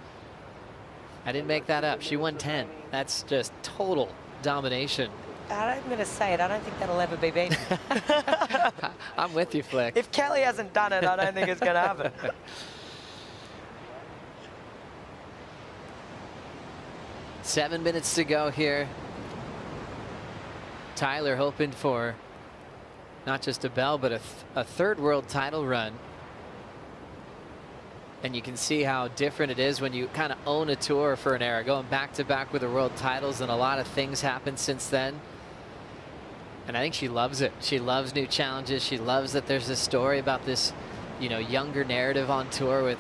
I didn't make that up. She won 10. That's just total domination. I'm going to say it. I don't think that'll ever be beaten. I'm with you, Flick. If Kelly hasn't done it, I don't think it's going to happen. Seven minutes to go here. Tyler hoping for not just a bell, but a third world title run. And you can see how different it is when you kind of own a tour for an era, going back to back with the world titles, and a lot of things happened since then. And I think she loves it. She loves new challenges. She loves that there's a story about this, you know, younger narrative on tour with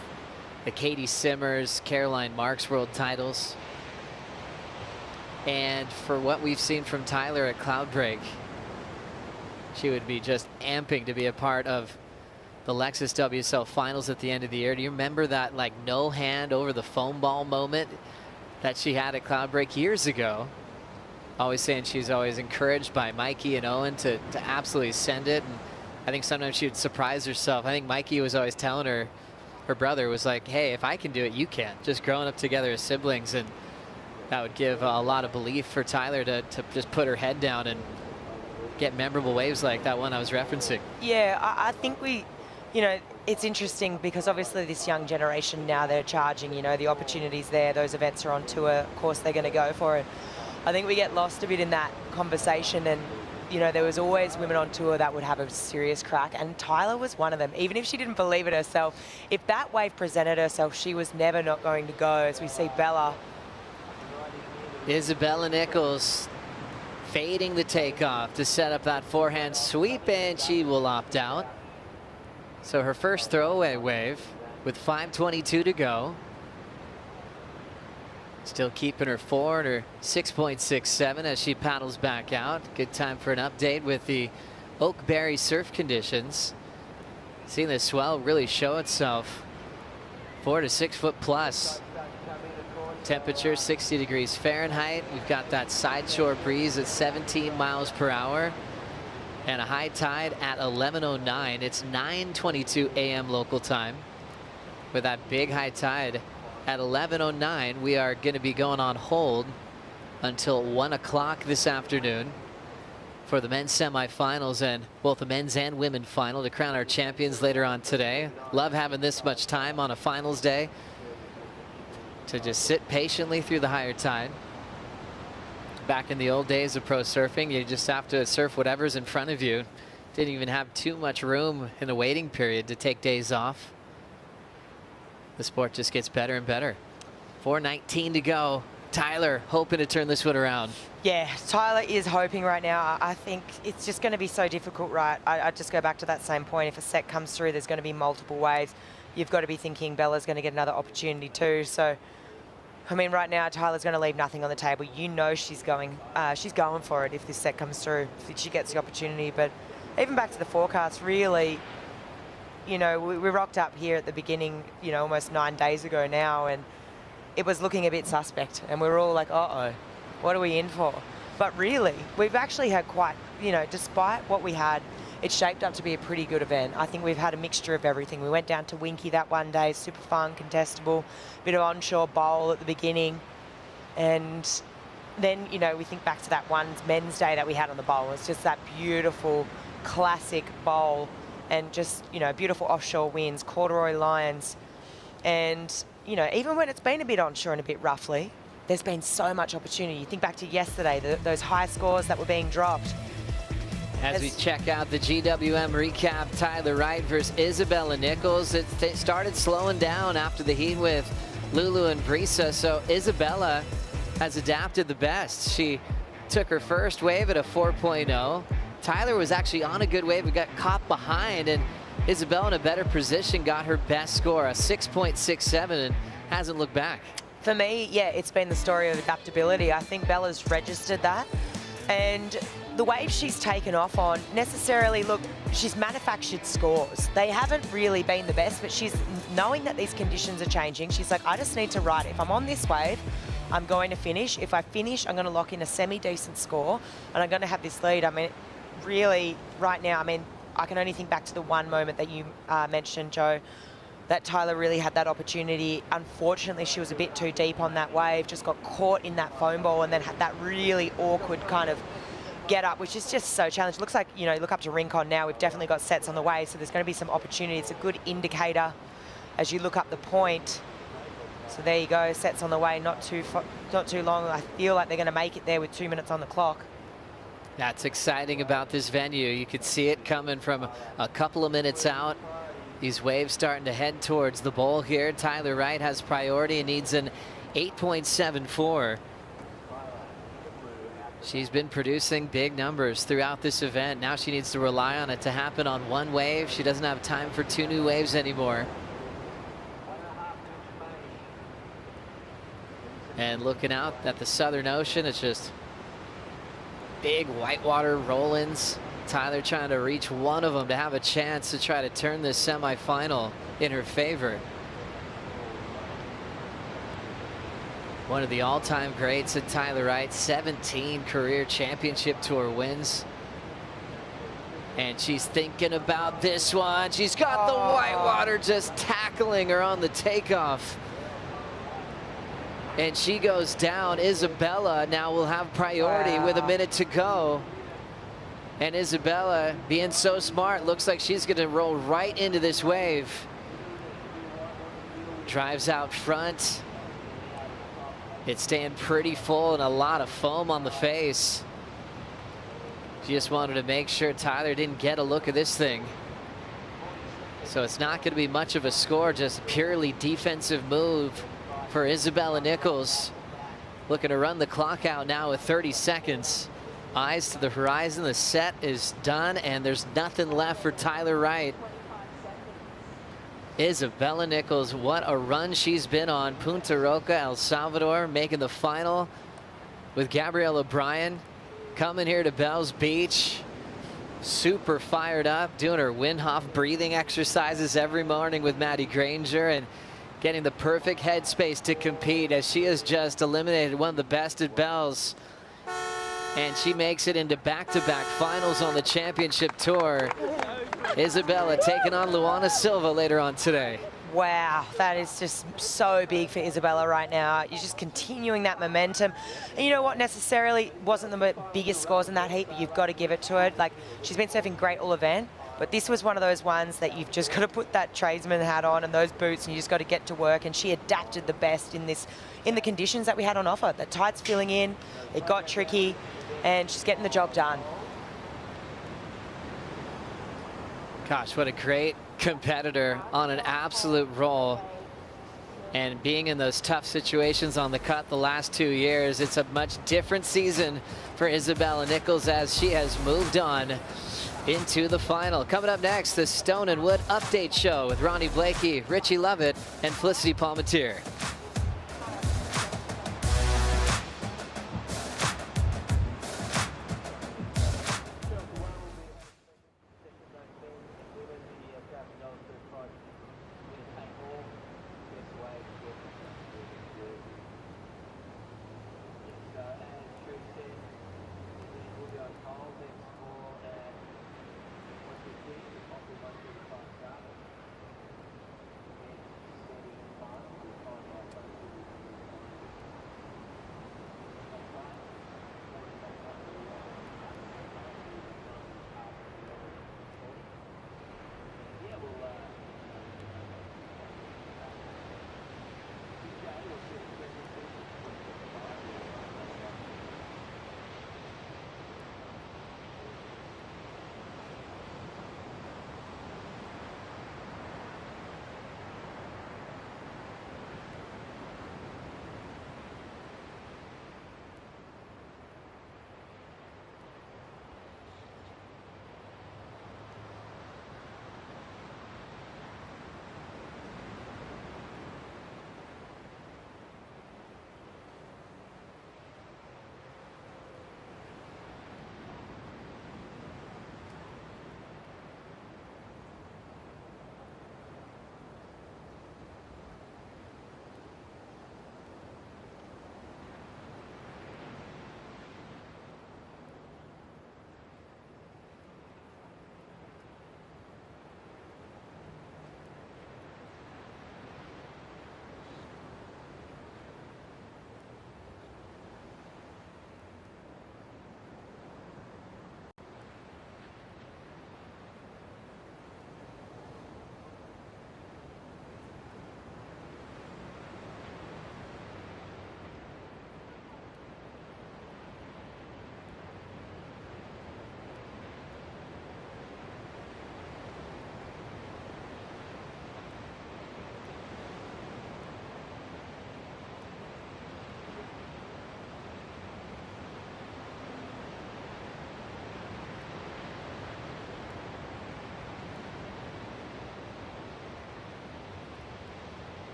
the Katie Simmers, Caroline Marks world titles. And for what we've seen from Tyler at Cloudbreak, she would be just amping to be a part of the Lexus WSL finals at the end of the year. Do you remember that like no hand over the foam ball moment that she had at Cloudbreak years ago? Always saying she's always encouraged by Mikey and Owen to absolutely send it. And I think sometimes she would surprise herself. I think Mikey was always telling her brother was like, hey, if I can do it, you can. Just growing up together as siblings. And that would give a lot of belief for Tyler to just put her head down and get memorable waves like that one I was referencing. Yeah, I think you know, it's interesting because obviously this young generation now, they're charging, you know, the opportunities there, those events are on tour, of course they're going to go for it. I think we get lost a bit in that conversation, and, you know, there was always women on tour that would have a serious crack, and Tyler was one of them. Even if she didn't believe it herself, if that wave presented herself, she was never not going to go, as we see Bella. Isabella Nicholls fading the takeoff to set up that forehand sweep, and she will opt out. So her first throwaway wave with 5:22 to go. Still keeping her 4 and her 6.67 as she paddles back out. Good time for an update with the Oakberry surf conditions. Seeing the swell really show itself. 4 to 6 foot plus. Temperature 60 degrees Fahrenheit. We've got that side shore breeze at 17 miles per hour. And a high tide at 11:09. It's 9:22 a.m. local time. With that big high tide at 11:09, we are going to be going on hold until 1 o'clock this afternoon for the men's semifinals and both the men's and women final to crown our champions later on today. Love having this much time on a finals day to just sit patiently through the higher tide. Back in the old days of pro surfing, you just have to surf whatever's in front of you. Didn't even have too much room in the waiting period to take days off. The sport just gets better and better. 4:19 to go. Tyler hoping to turn this one around. Yeah, Tyler is hoping right now. I think it's just going to be so difficult, right? I just go back to that same point. If a set comes through, there's going to be multiple waves. You've got to be thinking Bella's going to get another opportunity too. So, I mean, right now, Tyler's going to leave nothing on the table. You know she's going for it if this set comes through, if she gets the opportunity. But even back to the forecast, really, you know, we rocked up here at the beginning, you know, almost 9 days ago now, and it was looking a bit suspect. And we were all like, uh-oh, what are we in for? But really, we've actually had quite, you know, despite what we had, it's shaped up to be a pretty good event. I think we've had a mixture of everything. We went down to Winky that one day, super fun, contestable, bit of onshore bowl at the beginning. And then, you know, we think back to that one men's day that we had on the bowl. It's just that beautiful, classic bowl and just, you know, beautiful offshore winds, corduroy lines. And, you know, even when it's been a bit onshore and a bit roughly, there's been so much opportunity. You think back to yesterday, those high scores that were being dropped. As we check out the GWM recap, Tyler Wright versus Isabella Nicholls. It started slowing down after the heat with Lulu and Brisa, so Isabella has adapted the best. She took her first wave at a 4.0. Tyler was actually on a good wave, but got caught behind, and Isabella in a better position got her best score, a 6.67, and hasn't looked back. For me, yeah, it's been the story of adaptability. I think Bella's registered that. And the wave she's taken off on, necessarily, look, she's manufactured scores. They haven't really been the best, but she's knowing that these conditions are changing. She's like, I just need to ride it. If I'm on this wave, I'm going to finish. If I finish, I'm going to lock in a semi-decent score, and I'm going to have this lead. I mean, really, right now, I mean, I can only think back to the one moment that you mentioned, Joe, that Tyler really had that opportunity. Unfortunately, she was a bit too deep on that wave, just got caught in that foam ball, and then had that really awkward kind of get up, which is just so challenging. Looks like, you know, look up to Rincon now, we've definitely got sets on the way, so there's going to be some opportunity. It's a good indicator as you look up the point. So there you go, sets on the way, not too long. I feel like they're going to make it there with 2 minutes on the clock. That's exciting about this venue. You could see it coming from a couple of minutes out. These waves starting to head towards the bowl here. Tyler Wright has priority and needs an 8.74. She's been producing big numbers throughout this event. Now she needs to rely on it to happen on one wave. She doesn't have time for 2 new waves anymore. And looking out at the Southern Ocean, it's just big whitewater roll-ins. Tyler trying to reach one of them to have a chance to try to turn this semifinal in her favor. One of the all-time greats at Tyler Wright, 17 career championship tour wins. And she's thinking about this one. She's got the whitewater just tackling her on the takeoff. And she goes down. Isabella now will have priority with a minute to go. And Isabella, being so smart, looks like she's going to roll right into this wave. Drives out front. It's staying pretty full and a lot of foam on the face. She just wanted to make sure Tyler didn't get a look at this thing. So it's not going to be much of a score, just a purely defensive move for Isabella Nicholls. Looking to run the clock out now with 30 seconds. Eyes to the horizon, the set is done, and there's nothing left for Tyler Wright. Isabella Nicholls, what a run she's been on. Punta Roca, El Salvador, making the final with Gabrielle O'Brien. Coming here to Bells Beach, super fired up, doing her Windhoff breathing exercises every morning with Maddie Granger, and getting the perfect headspace to compete, as she has just eliminated one of the best at Bells. And she makes it into back-to-back finals on the championship tour. Isabella taking on Luana Silva later on today. Wow, that is just so big for Isabella right now. You're just continuing that momentum. And you know what, necessarily wasn't the biggest scores in that heat, but you've got to give it to her. Like, she's been surfing great all event, but this was one of those ones that you've just got to put that tradesman hat on and those boots, and you just got to get to work. And she adapted the best in the conditions that we had on offer. The tide's filling in, it got tricky, and she's getting the job done. Gosh, what a great competitor on an absolute roll. And being in those tough situations on the cut the last 2 years, it's a much different season for Isabella Nicholls as she has moved on into the final. Coming up next, the Stone and Wood Update Show with Ronnie Blakey, Richie Lovett, and Felicity Palmatier.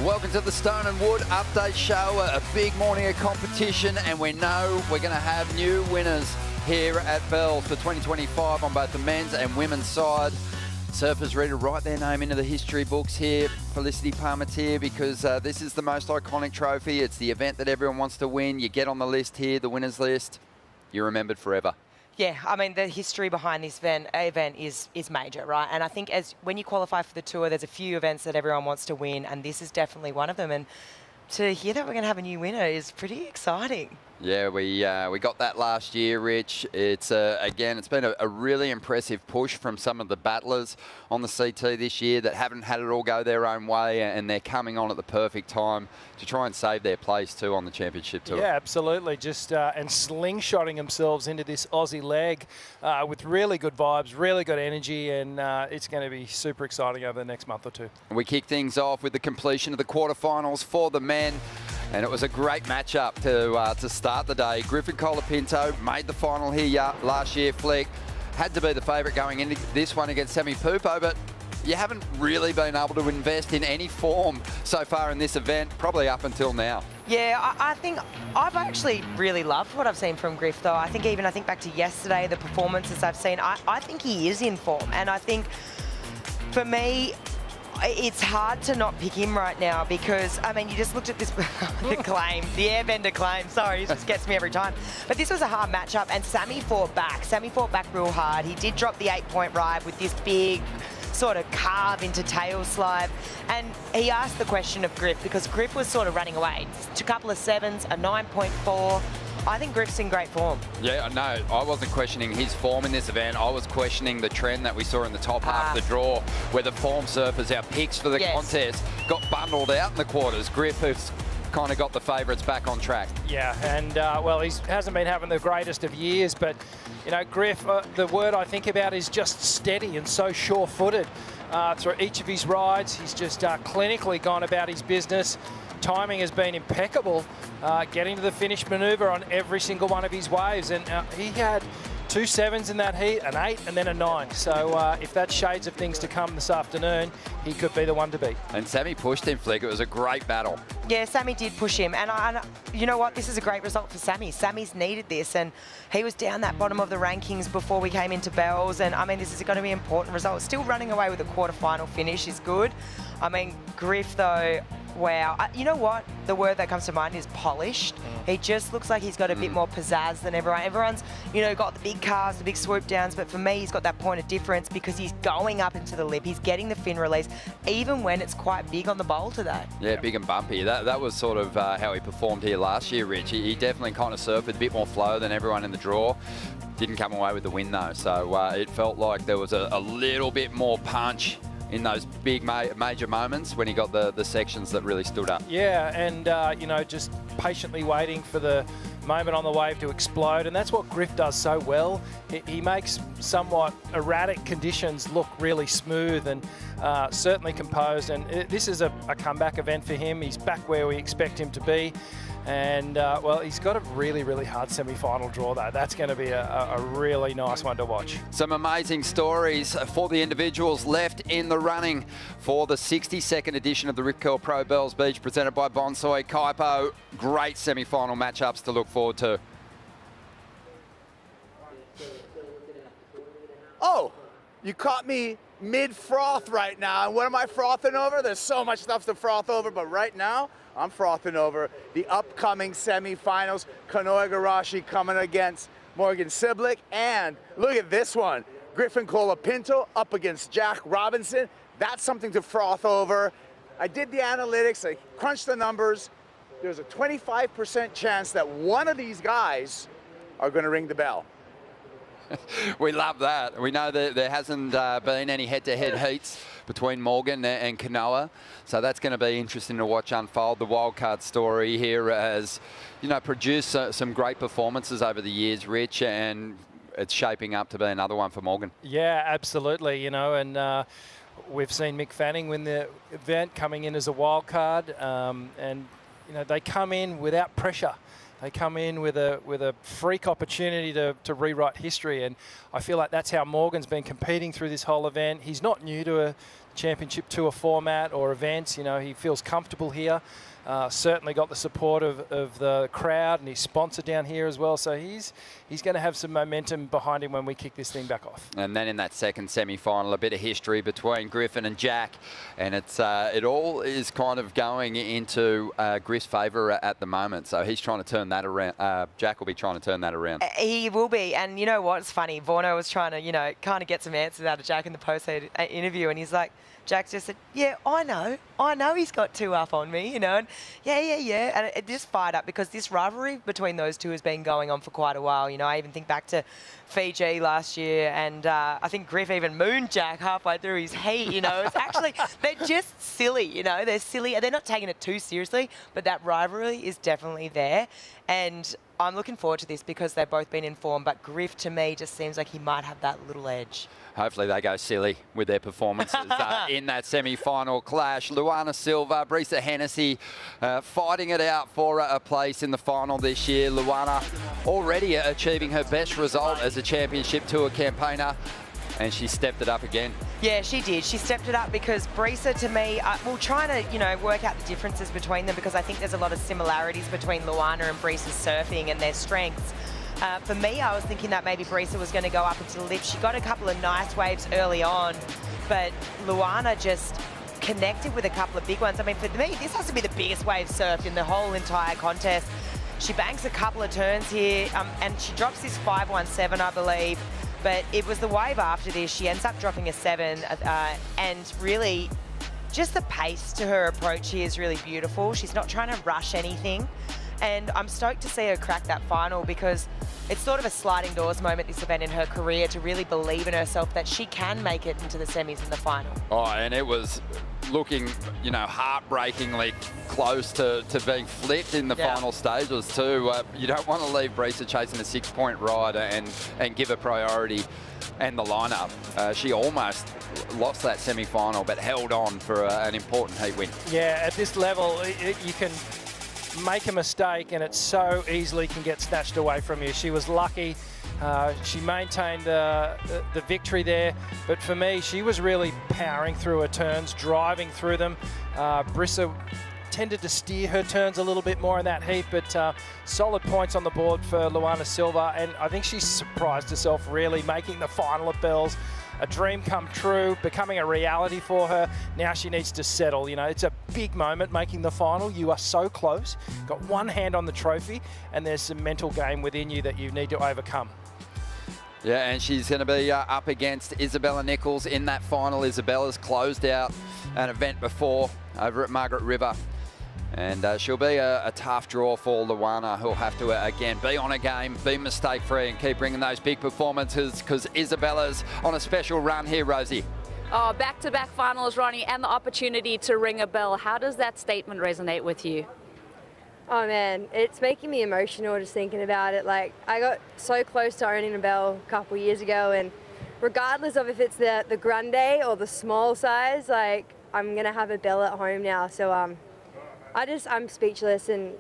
Welcome to the Stone and Wood Update Show, a big morning of competition, and we know we're going to have new winners here at Bells for 2025 on both the men's and women's side. Surfers ready to write their name into the history books here. Felicity Palmatier, because this is the most iconic trophy. It's the event that everyone wants to win. You get on the list here, the winners list, you're remembered forever. Yeah, I mean, the history behind this event is major, right? And I think when you qualify for the tour, there's a few events that everyone wants to win, and this is definitely one of them. And to hear that we're going to have a new winner is pretty exciting. Yeah, we got that last year, Rich. It's again, it's been a really impressive push from some of the battlers on the CT this year that haven't had it all go their own way, and they're coming on at the perfect time to try and save their place too on the championship tour. Yeah, absolutely. Just and slingshotting themselves into this Aussie leg with really good vibes, really good energy, and it's going to be super exciting over the next month or two. We kick things off with the completion of the quarterfinals for the men. And it was a great matchup to start the day. Griffin Colapinto made the final here last year. Fleck had to be the favourite going into this one against Semi Pupo, but you haven't really been able to invest in any form so far in this event, probably up until now. Yeah, I think I've actually really loved what I've seen from Griff, though. I think back to yesterday, the performances I've seen, I think he is in form. And I think, for me, it's hard to not pick him right now because, I mean, you just looked at this, the airbender claim, sorry, it just gets me every time. But this was a hard matchup, and Sammy fought back. Sammy fought back real hard. He did drop the 8-point ride with this big sort of carve into tail slide. And he asked the question of Griff because Griff was sort of running away. It's a couple of 7s, a 9.4. I think Griff's in great form. Yeah, no, I wasn't questioning his form in this event. I was questioning the trend that we saw in the top half of the draw, where the form surfers, our picks for the contest, got bundled out in the quarters. Griff has kind of got the favourites back on track. Yeah, and well, he hasn't been having the greatest of years, but you know, Griff, the word I think about is just steady and so sure-footed through each of his rides. He's just clinically gone about his business. Timing has been impeccable, getting to the finish manoeuvre on every single one of his waves, and he had 2 7s in that heat, an 8 and then a 9. So if that's shades of things to come this afternoon, he could be the one to beat. And Sammy pushed him, Flick. It was a great battle. Yeah, Sammy did push him, and you know what? This is a great result for Sammy. Sammy's needed this, and he was down that bottom of the rankings before we came into Bells, and I mean, this is going to be an important result. Still running away with a quarterfinal finish is good. I mean, Griff, though, wow. You know what? The word that comes to mind is polished. He just looks like he's got a bit more pizzazz than everyone. Everyone's, you know, got the big cars, the big swoop downs, but for me, he's got that point of difference because he's going up into the lip. He's getting the fin release, even when it's quite big on the bowl today. Yeah, big and bumpy. That was sort of how he performed here last year, Rich. He definitely kind of surfed with a bit more flow than everyone in the draw. Didn't come away with the win, though. So it felt like there was a little bit more punch in those big major moments when he got the sections that really stood up. Yeah, and you know, just patiently waiting for the moment on the wave to explode, and that's what Griff does so well. He makes somewhat erratic conditions look really smooth and certainly composed, and this is a comeback event for him. He's back where we expect him to be. And, well, he's got a really, really hard semi-final draw, though. That's going to be a really nice one to watch. Some amazing stories for the individuals left in the running for the 62nd edition of the Rip Curl Pro Bells Beach, presented by Bonsoy. Kaipo, great semi-final matchups to look forward to. Oh, you caught me mid-froth right now. And what am I frothing over? There's so much stuff to froth over, but right now, I'm frothing over the upcoming semifinals. Kanoa Igarashi coming against Morgan Siblick. And look at this one. Griffin Colapinto up against Jack Robinson. That's something to froth over. I did the analytics. I crunched the numbers. There's a 25% chance that one of these guys are going to ring the bell. We love that. We know that there hasn't been any head-to-head heats between Morgan and Kanoa, so that's going to be interesting to watch unfold. The wildcard story here has, produced some great performances over the years, Rich, and it's shaping up to be another one for Morgan. Yeah, absolutely, and we've seen Mick Fanning win the event, coming in as a wild card, and they come in without pressure. They come in with a freak opportunity to rewrite history, and I feel like that's how Morgan's been competing through this whole event. He's not new to a championship tour format or events. He feels comfortable here. Certainly got the support of the crowd and his sponsor down here as well. So he's going to have some momentum behind him when we kick this thing back off. And then in that second semi-final, a bit of history between Griffin and Jack, and it all is kind of going into Griff's favour at the moment. So he's trying to turn that around. Jack will be trying to turn that around. He will be. And you know what's funny? Vorno was trying to, kind of get some answers out of Jack in the post-interview, and he's like, Jack just said, yeah, I know he's got 2 up on me, and yeah. And it just fired up because this rivalry between those two has been going on for quite a while. I even think back to Fiji last year, and I think Griff even mooned Jack halfway through his heat, It's actually, they're just silly, They're silly. They're not taking it too seriously, but that rivalry is definitely there. And I'm looking forward to this because they've both been in form, but Griff, to me, just seems like he might have that little edge. Hopefully they go silly with their performances in that semi-final clash. Luana Silva, Brisa Hennessy fighting it out for a place in the final this year. Luana already achieving her best result as a championship tour campaigner, and she stepped it up again. Yeah, she did. She stepped it up because Brisa, to me, we're trying to, work out the differences between them because I think there's a lot of similarities between Luana and Brisa's surfing and their strengths. For me, I was thinking that maybe Brisa was going to go up into the lift. She got a couple of nice waves early on, but Luana just connected with a couple of big ones. I mean, for me, this has to be the biggest wave surfed in the whole entire contest. She banks a couple of turns here, and she drops this 517, I believe. But it was the wave after this. She ends up dropping a 7, and really, just the pace to her approach here is really beautiful. She's not trying to rush anything. And I'm stoked to see her crack that final because it's sort of a sliding doors moment, this event in her career, to really believe in herself that she can make it into the semis and the final. Oh, and it was looking, heartbreakingly close to being flipped in the final stages too. You don't want to leave Brisa chasing a 6-point ride and give her priority and the lineup. She almost lost that semi-final, but held on for an important heat win. Yeah, at this level, you can make a mistake and it so easily can get snatched away from you. She was lucky. She maintained the victory there, but for me, she was really powering through her turns, driving through them. Brisa tended to steer her turns a little bit more in that heat, but solid points on the board for Luana Silva, and I think she surprised herself really, making the final at Bells. A dream come true, becoming a reality for her. Now she needs to settle. It's a big moment making the final. You are so close. Got one hand on the trophy, and there's some mental game within you that you need to overcome. Yeah, and she's going to be up against Isabella Nicholls in that final. Isabella's closed out an event before over at Margaret River. And she'll be a tough draw for Luana, who'll have to, again, be on a game, be mistake-free and keep bringing those big performances because Isabella's on a special run here, Rosie. Oh, back-to-back finals, Ronnie, and the opportunity to ring a bell. How does that statement resonate with you? Oh man, it's making me emotional just thinking about it. Like, I got so close to owning a bell a couple years ago, and regardless of if it's the grande or the small size, like, I'm gonna have a bell at home now. So I'm speechless, and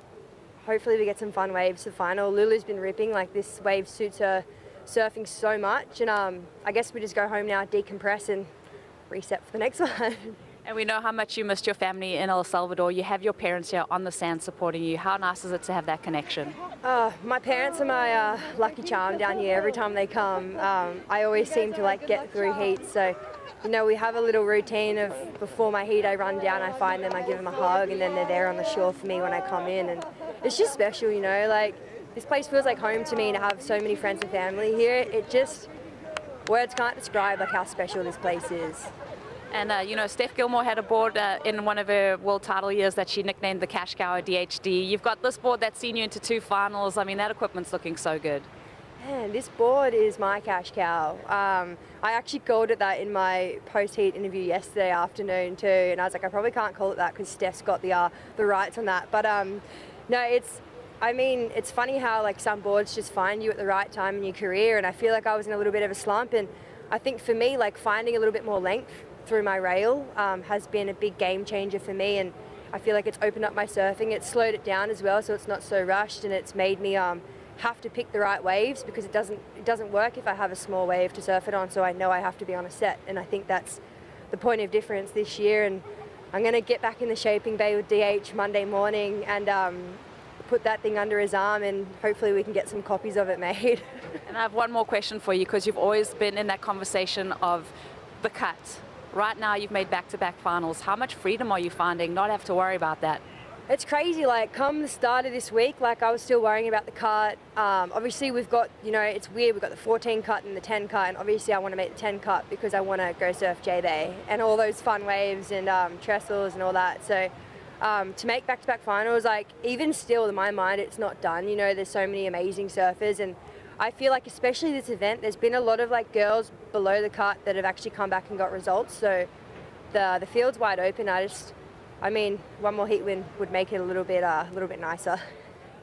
hopefully we get some fun waves to final. Lulu's been ripping, like this wave suits her surfing so much, and I guess we just go home now, decompress and reset for the next one. And we know how much you missed your family in El Salvador. You have your parents here on the sand supporting you. How nice is it to have that connection? My parents are my lucky charm down here. Every time they come, I always seem to get through heats. So, we have a little routine of before my heat, I run down, I find them, I give them a hug, and then they're there on the shore for me when I come in. And it's just special, this place feels like home to me, and to have so many friends and family here, it just, words can't describe how special this place is. And, Steph Gilmore had a board in one of her world title years that she nicknamed the Cash Cow DHD. You've got this board that's seen you into 2 finals. I mean, that equipment's looking so good. Man, this board is my cash cow. I actually called it that in my post-heat interview yesterday afternoon too, and I was like, I probably can't call it that because Steph's got the rights on that. But no, it's funny how like some boards just find you at the right time in your career, and I feel like I was in a little bit of a slump, and I think for me, like finding a little bit more length through my rail has been a big game changer for me, and I feel like it's opened up my surfing. It's slowed it down as well, so it's not so rushed, and it's made me have to pick the right waves because it doesn't work if I have a small wave to surf it on, so I know I have to be on a set, and I think that's the point of difference this year. And I'm going to get back in the shaping bay with DH Monday morning and put that thing under his arm, and hopefully we can get some copies of it made. And I have one more question for you, because you've always been in that conversation of the cut. Right now you've made back-to-back finals. How much freedom are you finding not have to worry about that? It's crazy, like come the start of this week, like I was still worrying about the cut. Obviously we've got, it's weird, we've got the 14 cut and the 10 cut, and obviously I want to make the 10 cut because I want to go surf J-Bay and all those fun waves and trestles and all that. So to make back-to-back finals, like even still in my mind, it's not done. There's so many amazing surfers, and I feel like especially this event, there's been a lot of like girls below the cut that have actually come back and got results. So the field's wide open. One more heat win would make it a little bit nicer.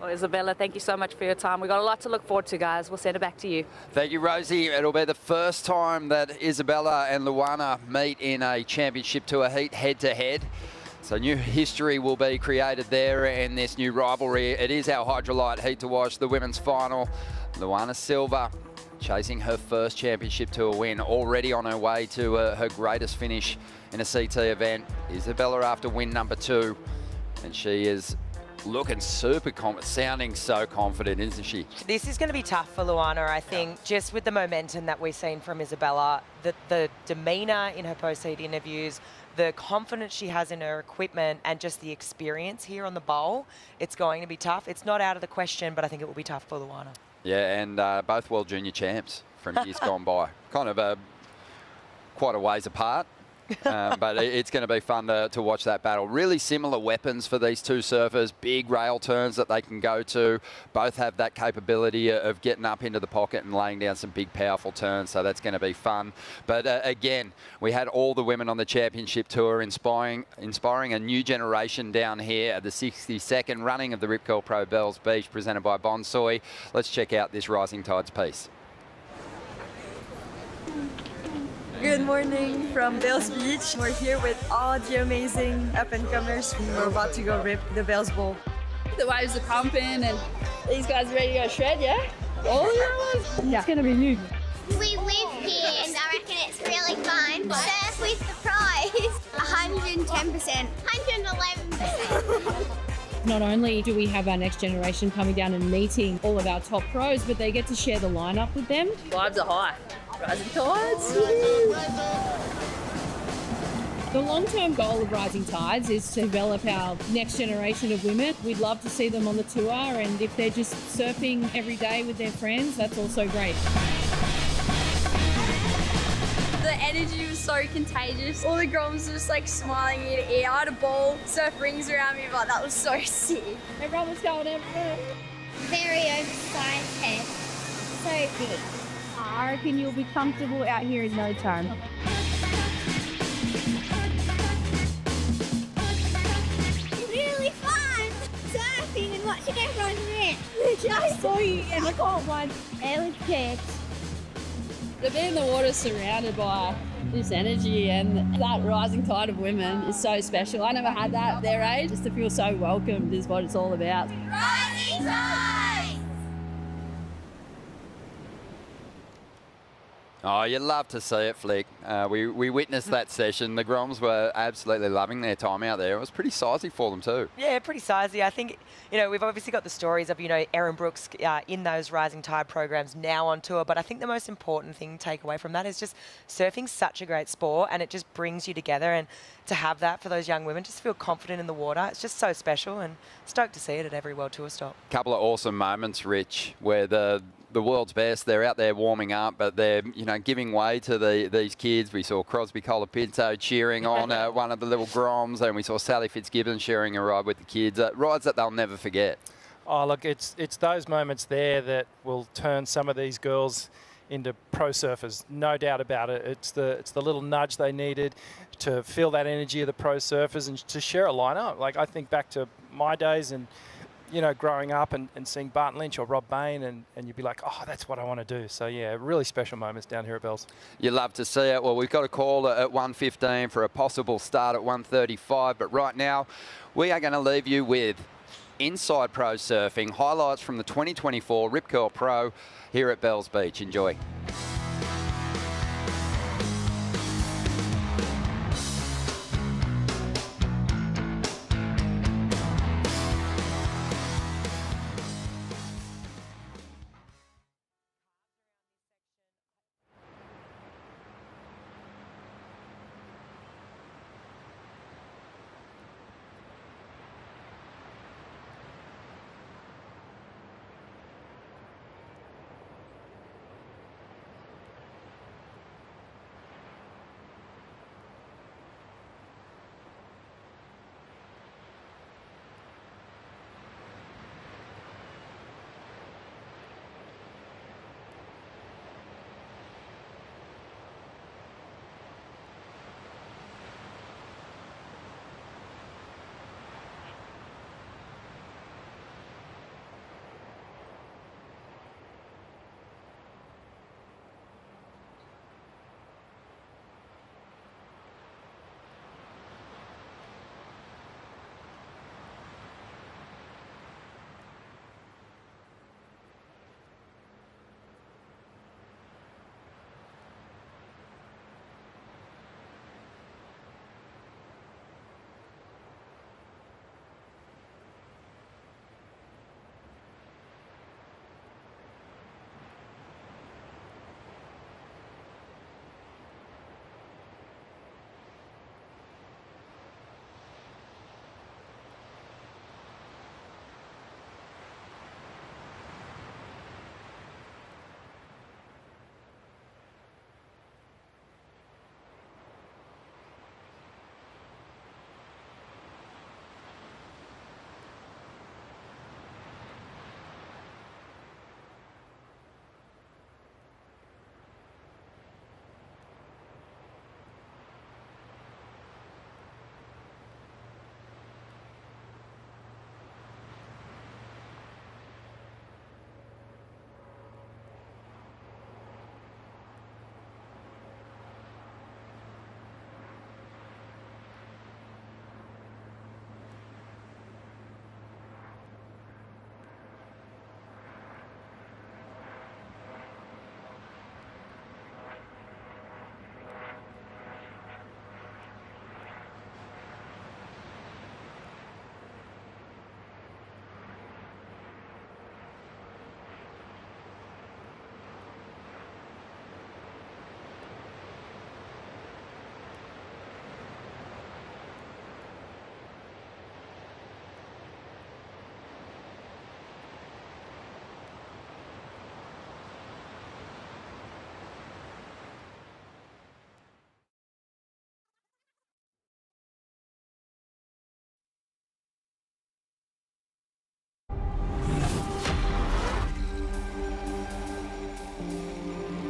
Well, Isabella, thank you so much for your time. We've got a lot to look forward to, guys. We'll send it back to you. Thank you, Rosie. It'll be the first time that Isabella and Luana meet in a championship tour heat head-to-head. So new history will be created there in this new rivalry. It is our Hydrolite heat to watch, the women's final. Luana Silva chasing her first championship tour win, already on her way to her greatest finish in a CT event. Isabella after win number 2, and she is looking super confident, sounding so confident, isn't she? This is going to be tough for Luana, I think, just with the momentum that we've seen from Isabella, the demeanour in her post-heat interviews, the confidence she has in her equipment, and just the experience here on the bowl. It's going to be tough. It's not out of the question, but I think it will be tough for Luana. Yeah, and both World Junior champs from years gone by. Kind of quite a ways apart. But it's going to be fun to watch that battle. Really similar weapons for these two surfers, big rail turns that they can go to. Both have that capability of getting up into the pocket and laying down some big, powerful turns, so that's going to be fun. But again, we had all the women on the championship tour inspiring a new generation down here at the 62nd running of the Rip Curl Pro Bells Beach, presented by Bonsoy. Let's check out this Rising Tides piece. Good morning from Bells Beach. We're here with all the amazing up-and-comers. We're about to go rip the Bells Bowl. The waves are pumping and these guys are ready to go shred, yeah? Yeah. It's going to be new. We live here and I reckon it's really fun. Surf with the prize. 110%. 111%. Not only do we have our next generation coming down and meeting all of our top pros, but they get to share the lineup with them. Vibes are high. Rising Tides. The long-term goal of Rising Tides is to develop our next generation of women. We'd love to see them on the tour, and if they're just surfing every day with their friends, that's also great. The energy was so contagious. All the grooms were just like smiling ear to ear. I had a ball, surf rings around me, but that was so sick. Everyone was going everywhere. Very oversized head. So big. I reckon you'll be comfortable out here in no time. Really fun! Surfing and watching everyone rip. I saw you and I caught one. It was good. To be in the water surrounded by this energy and that rising tide of women is so special. I never had that at their age. Just to feel so welcomed is what it's all about. Rising Tide! Oh, you'd love to see it, Flick. We witnessed that session. The Groms were absolutely loving their time out there. It was pretty sizey for them too. Yeah, pretty sizey. I think, we've obviously got the stories of, Erin Brooks in those Rising Tide programs now on tour, but I think the most important thing to take away from that is just surfing's such a great sport, and it just brings you together, and to have that for those young women, just feel confident in the water. It's just so special, and stoked to see it at every World Tour stop. Couple of awesome moments, Rich, where the world's best, they're out there warming up, but they're, giving way to these kids. We saw Crosby Colapinto cheering on one of the little Groms, and we saw Sally Fitzgibbon sharing a ride with the kids. Rides that they'll never forget. Oh, look, it's those moments there that will turn some of these girls into pro surfers, no doubt about it. It's the little nudge they needed to feel that energy of the pro surfers and to share a lineup. Like, I think back to my days and, you know, growing up and seeing Barton Lynch or Rob Bain, and you'd be like, oh, that's what I want to do. So, yeah, really special moments down here at Bells. You love to see it. Well, we've got a call at 1:15 for a possible start at 1:35, but right now we are going to leave you with Inside Pro Surfing, highlights from the 2024 Rip Curl Pro here at Bells Beach. Enjoy.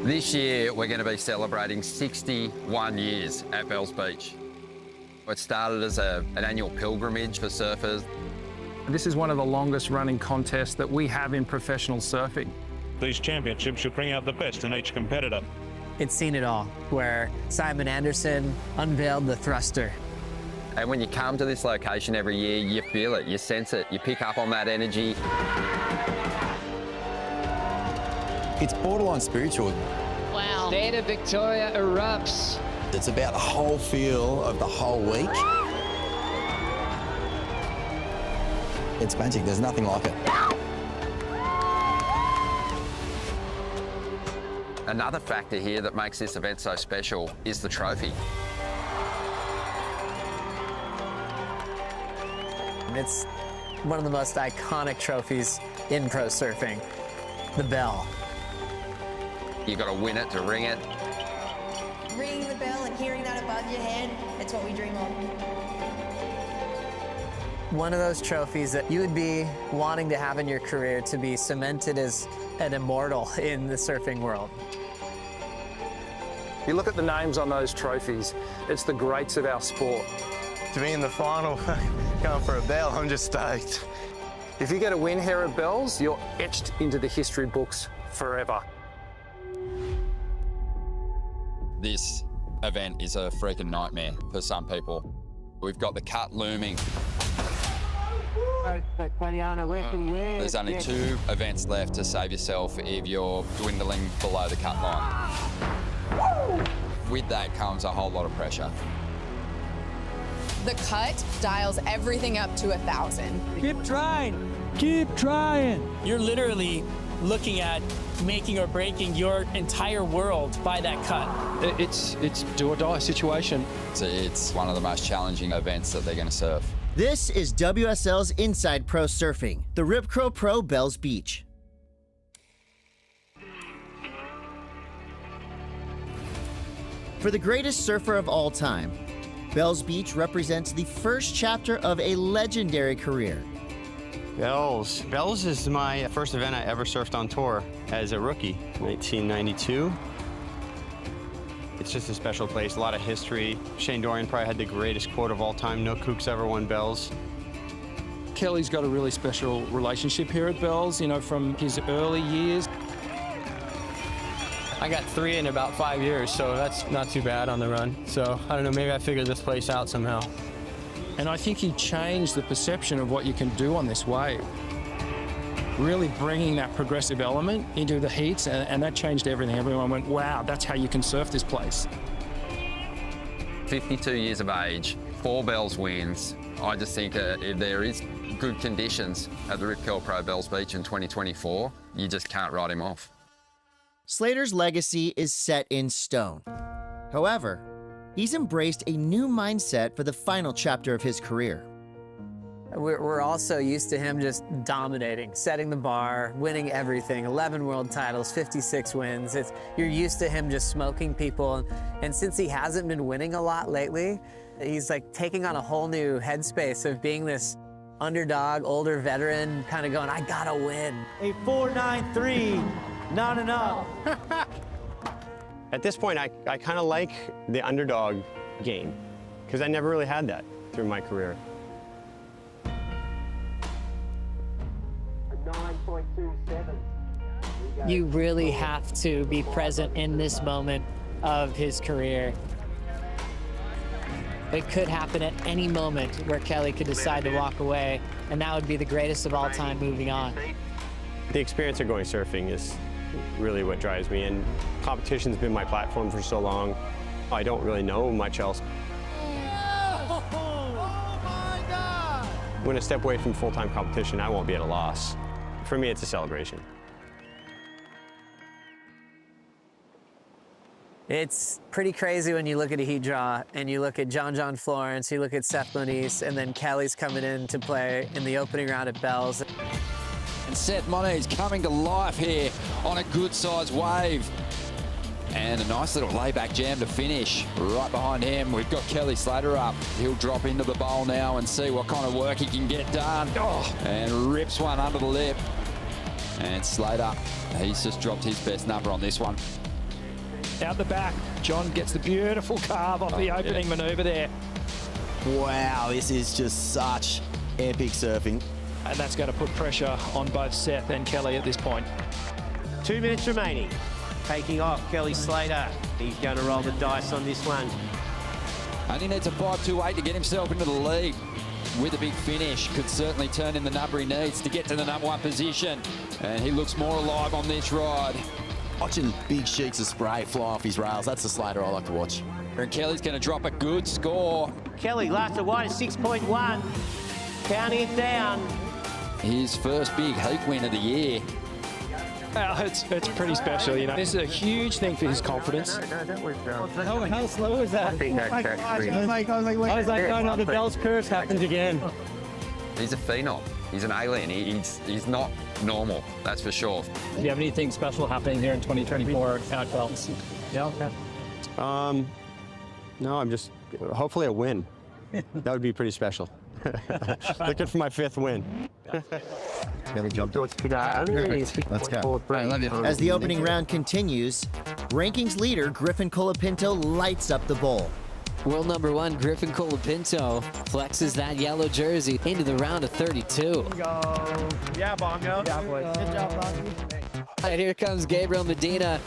This year, we're going to be celebrating 61 years at Bells Beach. It started as an annual pilgrimage for surfers. This is one of the longest running contests that we have in professional surfing. These championships should bring out the best in each competitor. It's seen it all, where Simon Anderson unveiled the thruster. And when you come to this location every year, you feel it, you sense it, you pick up on that energy. It's borderline spiritual. Wow. State of Victoria erupts. It's about the whole feel of the whole week. It's magic, there's nothing like it. Another factor here that makes this event so special is the trophy. It's one of the most iconic trophies in pro surfing, the bell. You got to win it to ring it. Ringing the bell and hearing that above your head, it's what we dream of. one of those trophies that you would be wanting to have in your career to be cemented as an immortal in the surfing world. You look at the names on those trophies, it's the greats of our sport. To be in the final, going for a bell, I'm just stoked. If you get a win here at Bells, you're etched into the history books forever. This event is a freaking nightmare for some people. We've got the cut looming. There's only 2 events left to save yourself if you're dwindling below the cut line. With that comes a whole lot of pressure. The cut dials everything up to 1,000. Keep trying. Keep trying. You're literally looking at making or breaking your entire world by that cut. It's do or die situation. It's one of the most challenging events that they're going to surf. This is WSL's Inside Pro Surfing, the Rip Curl Pro Bells Beach. For the greatest surfer of all time, Bells Beach represents the first chapter of a legendary career. Bells. Bells is my first event I ever surfed on tour as a rookie, 1992. It's just a special place, a lot of history. Shane Dorian probably had the greatest quote of all time, no kooks ever won Bells. Kelly's got a really special relationship here at Bells, you know, from his early years. I got 3 in about 5 years, so that's not too bad on the run. So, I don't know, maybe I figured this place out somehow. And I think he changed the perception of what you can do on this wave. Really bringing that progressive element into the heats, and that changed everything. Everyone went, wow, that's how you can surf this place. 52 years of age, 4 Bells wins. I just think if there is good conditions at the Rip Curl Pro Bells Beach in 2024, you just can't write him off. Slater's legacy is set in stone. However, he's embraced a new mindset for the final chapter of his career. We're also used to him just dominating, setting the bar, winning everything, 11 world titles, 56 wins. You're used to him just smoking people. And since he hasn't been winning a lot lately, he's like taking on a whole new headspace of being this underdog, older veteran, kind of going, I gotta win. A 4.93, not enough. At this point, I kind of like the underdog game, because I never really had that through my career. You really have to be present in this moment of his career. It could happen at any moment where Kelly could decide to walk away, and that would be the greatest of all time moving on. The experience of going surfing is really what drives me, and competition's been my platform for so long. I don't really know much else. When I step away from full-time competition, I won't be at a loss. For me, it's a celebration. It's pretty crazy when you look at a heat draw and you look at John Florence, you look at Seth Moniz, and then Kelly's coming in to play in the opening round at Bells. And Seth Moniz coming to life here on a good-sized wave. And a nice little layback jam to finish. Right behind him, we've got Kelly Slater up. He'll drop into the bowl now and see what kind of work he can get done. Oh, and rips one under the lip. And Slater, he's just dropped his best number on this one. Out the back, John gets the beautiful carve off the opening maneuver there. Wow, this is just such epic surfing. And that's going to put pressure on both Seth and Kelly at this point. 2 minutes remaining. Taking off, Kelly Slater. He's going to roll the dice on this one. And he needs a 5.28 to get himself into the lead. With a big finish, could certainly turn in the number he needs to get to the #1 position. And he looks more alive on this ride. Watching big sheets of spray fly off his rails, that's the Slater I like to watch. And Kelly's going to drop a good score. Kelly, last of one, 6.1. Counting it down. His first big heat win of the year. Well, it's pretty special, you know. This is a huge thing for his confidence. How slow was that? I think that I was like, oh no, the Bells curse happens again. He's a phenom. He's an alien. He's not normal, that's for sure. Do you have anything special happening here in 2024 at Bells? Yeah. No, I'm just, hopefully a win. That would be pretty special. Looking for my 5th win. Let's go. As the opening round continues, rankings leader Griffin Colapinto lights up the bowl. World number 1, Griffin Colapinto, flexes that yellow jersey into the round of 32. Yeah, Bongo. Yeah, boys. Good job, Bongo. All right, here comes Gabriel Medina.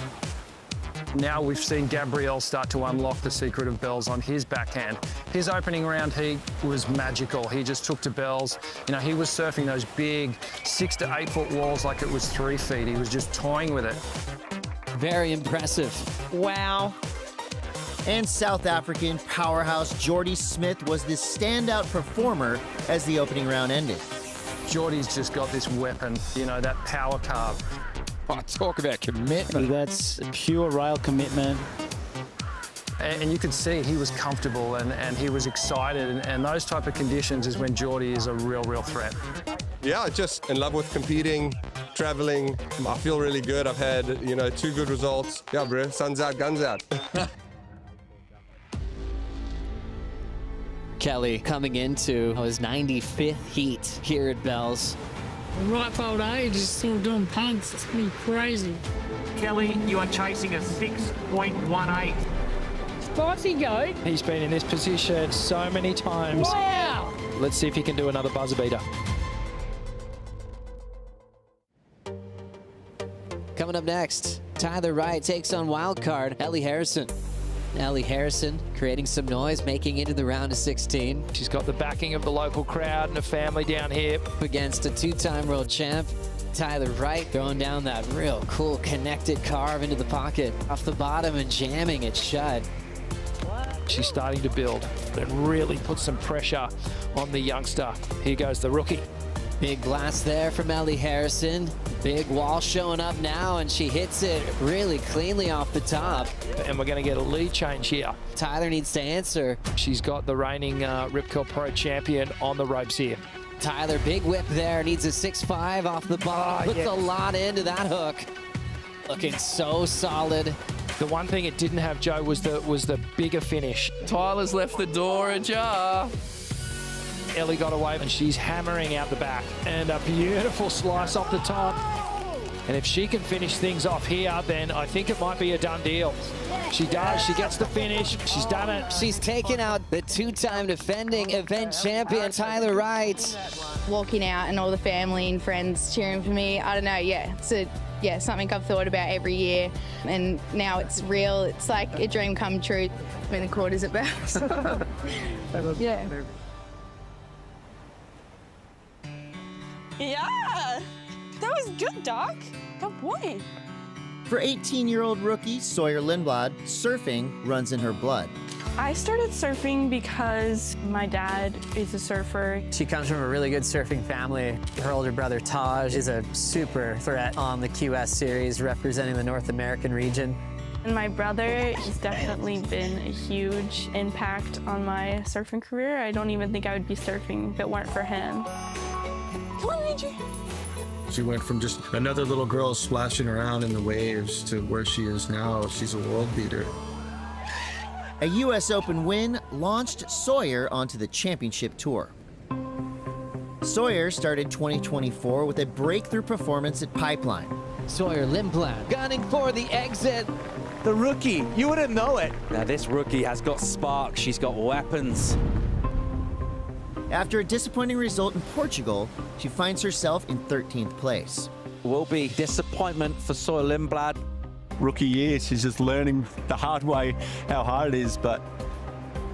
Now we've seen Gabriel start to unlock the secret of bells on his backhand. His opening round heat was magical. He just took to bells. You know, he was surfing those big 6 to 8 foot walls like it was 3 feet. He was just toying with it. Very impressive. Wow. And South African powerhouse Jordy Smith was the standout performer as the opening round ended. Jordy's just got this weapon, you know, that power carve. Oh, talk about commitment. That's pure rail commitment. And you could see he was comfortable and he was excited. And those type of conditions is when Jordy is a real threat. Yeah, just in love with competing, traveling. I feel really good. I've had, 2 good results. Yeah, bro, sun's out, guns out. Kelly coming into his 95th heat here at Bells. Ripe old age is still doing punts. It's pretty crazy. Kelly, you are chasing a 6.18. Spicy goat. He's been in this position so many times. Wow. Let's see if he can do another buzzer beater. Coming up next, Tyler Wright takes on wildcard Ellie Harrison. Ellie Harrison creating some noise, making it into the round of 16. She's got the backing of the local crowd and a family down here. Against a 2-time world champ, Tyler Wright throwing down that real cool connected carve into the pocket off the bottom and jamming it shut. She's starting to build and really put some pressure on the youngster. Here goes the rookie. Big blast there from Ellie Harrison. Big wall showing up now, and she hits it really cleanly off the top. And we're going to get a lead change here. Tyler needs to answer. She's got the reigning Rip Curl Pro champion on the ropes here. Tyler, big whip there, needs a 6-5 off the bottom. Puts a lot into that hook. Looking so solid. The one thing it didn't have, Joe, was the bigger finish. Tyler's left the door ajar. Ellie got away and she's hammering out the back. And a beautiful slice off the top. And if she can finish things off here, then I think it might be a done deal. She does. She gets the finish. She's done it. She's taken out the 2-time defending event champion, Tyler Wright. Walking out and all the family and friends cheering for me, I don't know, it's something I've thought about every year. And now it's real. It's like a dream come true. I'm in the quarters at best. Yeah. Yeah, that was good, Doc. Good boy. For 18-year-old rookie Sawyer Lindblad, surfing runs in her blood. I started surfing because my dad is a surfer. She comes from a really good surfing family. Her older brother, Taj, is a super threat on the QS series, representing the North American region. And my brother has definitely been a huge impact on my surfing career. I don't even think I would be surfing if it weren't for him. Come on, Andrew. She went from just another little girl splashing around in the waves to where she is now. She's a world beater. A U.S. Open win launched Sawyer onto the championship tour. Sawyer started 2024 with a breakthrough performance at Pipeline. Sawyer Lindblad gunning for the exit. The rookie, you wouldn't know it. Now this rookie has got spark, she's got weapons. After a disappointing result in Portugal, she finds herself in 13th place. Will be disappointment for Sawyer Lindblad. Rookie year, she's just learning the hard way how hard it is, but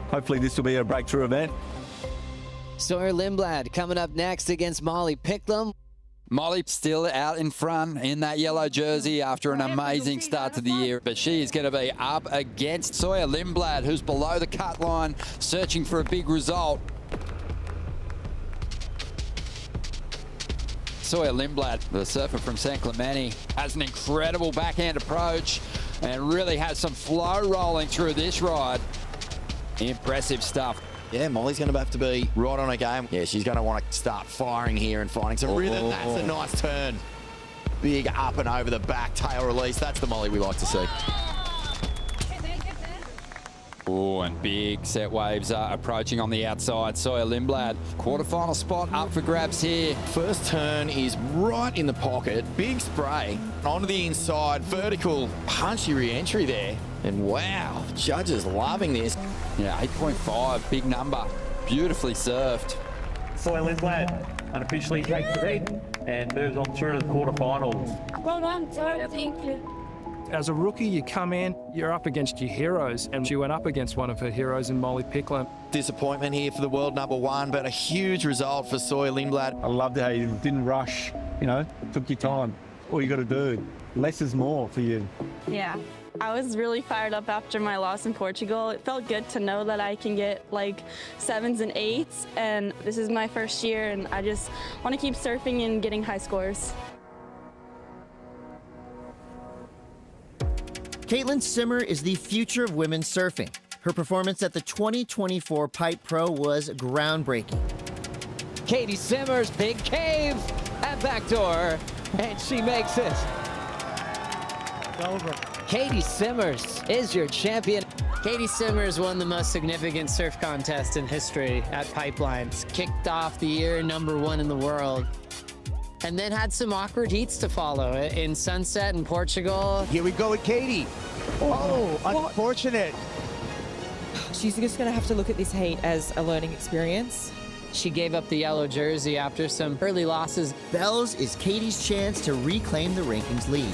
hopefully this will be a breakthrough event. Sawyer Lindblad coming up next against Molly Picklum. Molly still out in front in that yellow jersey after an amazing start to the year, but she is going to be up against Sawyer Lindblad, who's below the cut line, searching for a big result. Sawyer Lindblad, the surfer from San Clemente, has an incredible backhand approach and really has some flow rolling through this ride. Impressive stuff. Yeah, Molly's going to have to be right on her game. Yeah, she's going to want to start firing here and finding some rhythm. That's a nice turn. Big up and over the back, tail release. That's the Molly we like to see. Oh, and big set waves are approaching on the outside. Sawyer Lindblad, quarterfinal spot up for grabs here. First turn is right in the pocket. Big spray. Onto the inside. Vertical punchy re-entry there. And wow, judges loving this. Yeah, 8.5, big number. Beautifully served. Sawyer Lindblad unofficially takes the lead and moves on through to the quarterfinals. Well done, Sawyer. Thank you. As a rookie, you come in, you're up against your heroes, and she went up against one of her heroes in Molly Pickler. Disappointment here for the world #1, but a huge result for Sawyer Lindblad. I loved how you didn't rush, you know, took your time. All you got to do, less is more for you. Yeah. I was really fired up after my loss in Portugal. It felt good to know that I can get like 7s and 8s, and this is my first year, and I just want to keep surfing and getting high scores. Caitlin Simmer is the future of women's surfing. Her performance at the 2024 Pipe Pro was groundbreaking. Katie Simmers, big cave at backdoor, and she makes it. Over. Katie Simmers is your champion. Katie Simmers won the most significant surf contest in history at Pipelines. Kicked off the year #1 in the world. And then had some awkward heats to follow in Sunset in Portugal. Here we go with Katie. Oh, unfortunate. She's just going to have to look at this heat as a learning experience. She gave up the yellow jersey after some early losses. Bells is Katie's chance to reclaim the rankings lead.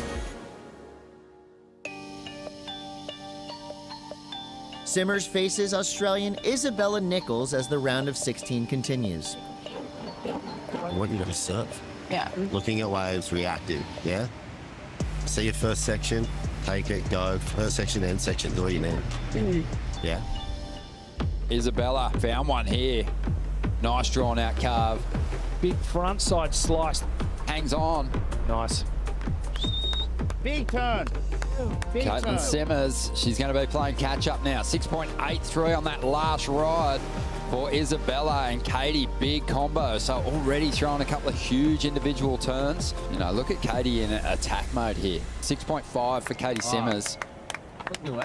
Simmers faces Australian Isabella Nicholls as the round of 16 continues. I want you to surf. Yeah. Looking at waves, reactive, yeah? See your first section, take it, go. First section, end section, do what you need. Yeah? Isabella found one here. Nice drawn out carve. Big front side slice. Hangs on. Nice. Big turn. Big Caitlin turn. Simmers, she's going to be playing catch up now. 6.83 on that last ride for Isabella and Katie. Big combo. So already throwing a couple of huge individual turns. You know, look at Katie in attack mode here. 6.5 for Katie Simmers.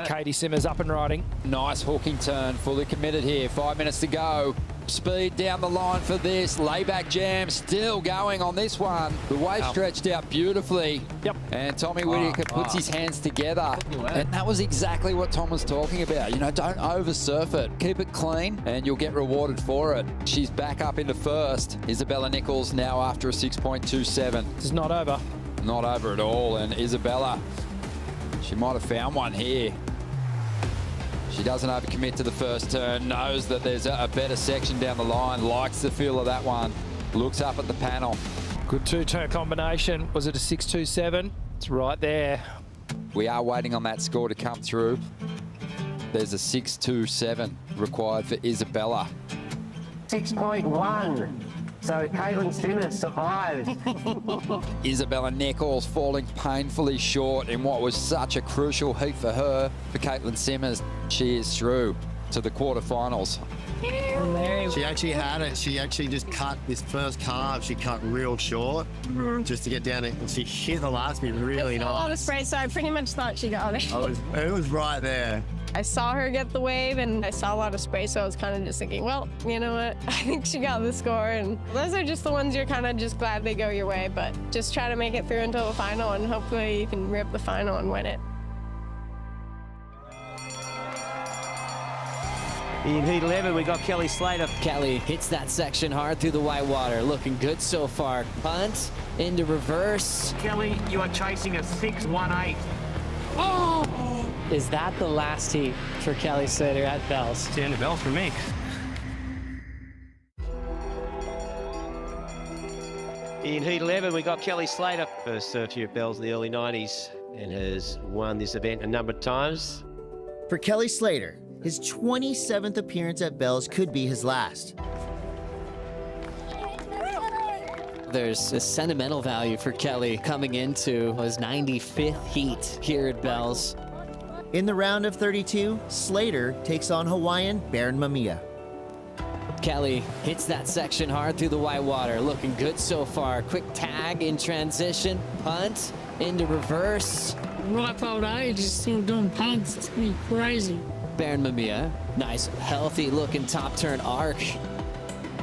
Katie Simmers up and riding. Nice hooking turn, fully committed here. 5 minutes to go. Speed down the line for this. Layback jam still going on this one. The wave stretched out beautifully. Yep. And Tommy Whittaker puts his hands together. And that was exactly what Tom was talking about. You know, don't over surf it. Keep it clean and you'll get rewarded for it. She's back up into first. Isabella Nicholls now after a 6.27. It's not over. Not over at all. And Isabella, she might have found one here. She doesn't overcommit to the first turn, knows that there's a better section down the line, likes the feel of that one, looks up at the panel. Good two-turn combination. Was it a 6.27? It's right there. We are waiting on that score to come through. There's a 6.27 required for Isabella. 6.1. So Caitlin Simmers survived. Isabella Nicholls falling painfully short in what was such a crucial heat for her. For Caitlin Simmers, she is through to the quarterfinals. She actually had it. She actually just cut this first carve. She cut real short just to get down it. And she hit the last bit really nice. A lot of spray, so I pretty much thought she got it. It was right there. I saw her get the wave, and I saw a lot of spray, so I was kind of just thinking, well, you know what? I think she got the score, and those are just the ones you're kind of just glad they go your way, but just try to make it through until the final, and hopefully you can rip the final and win it. In heat 11, we got Kelly Slater. Kelly hits that section hard through the white water. Looking good so far. Punt into reverse. Kelly, you are chasing a 6.18. Oh! Is that the last heat for Kelly Slater at Bells? It's the end of Bells for me. In heat 11, we got Kelly Slater. First surf here at Bells in the early 90s and has won this event a number of times. For Kelly Slater, his 27th appearance at Bells could be his last. There's a sentimental value for Kelly coming into his 95th heat here at Bells. In the round of 32, Slater takes on Hawaiian Baron Mamiya. Kelly hits that section hard through the white water. Looking good so far. Quick tag in transition. Punt into reverse. Rough old age is still doing punts. It's pretty crazy. Baron Mamiya. Nice, healthy looking top turn arc.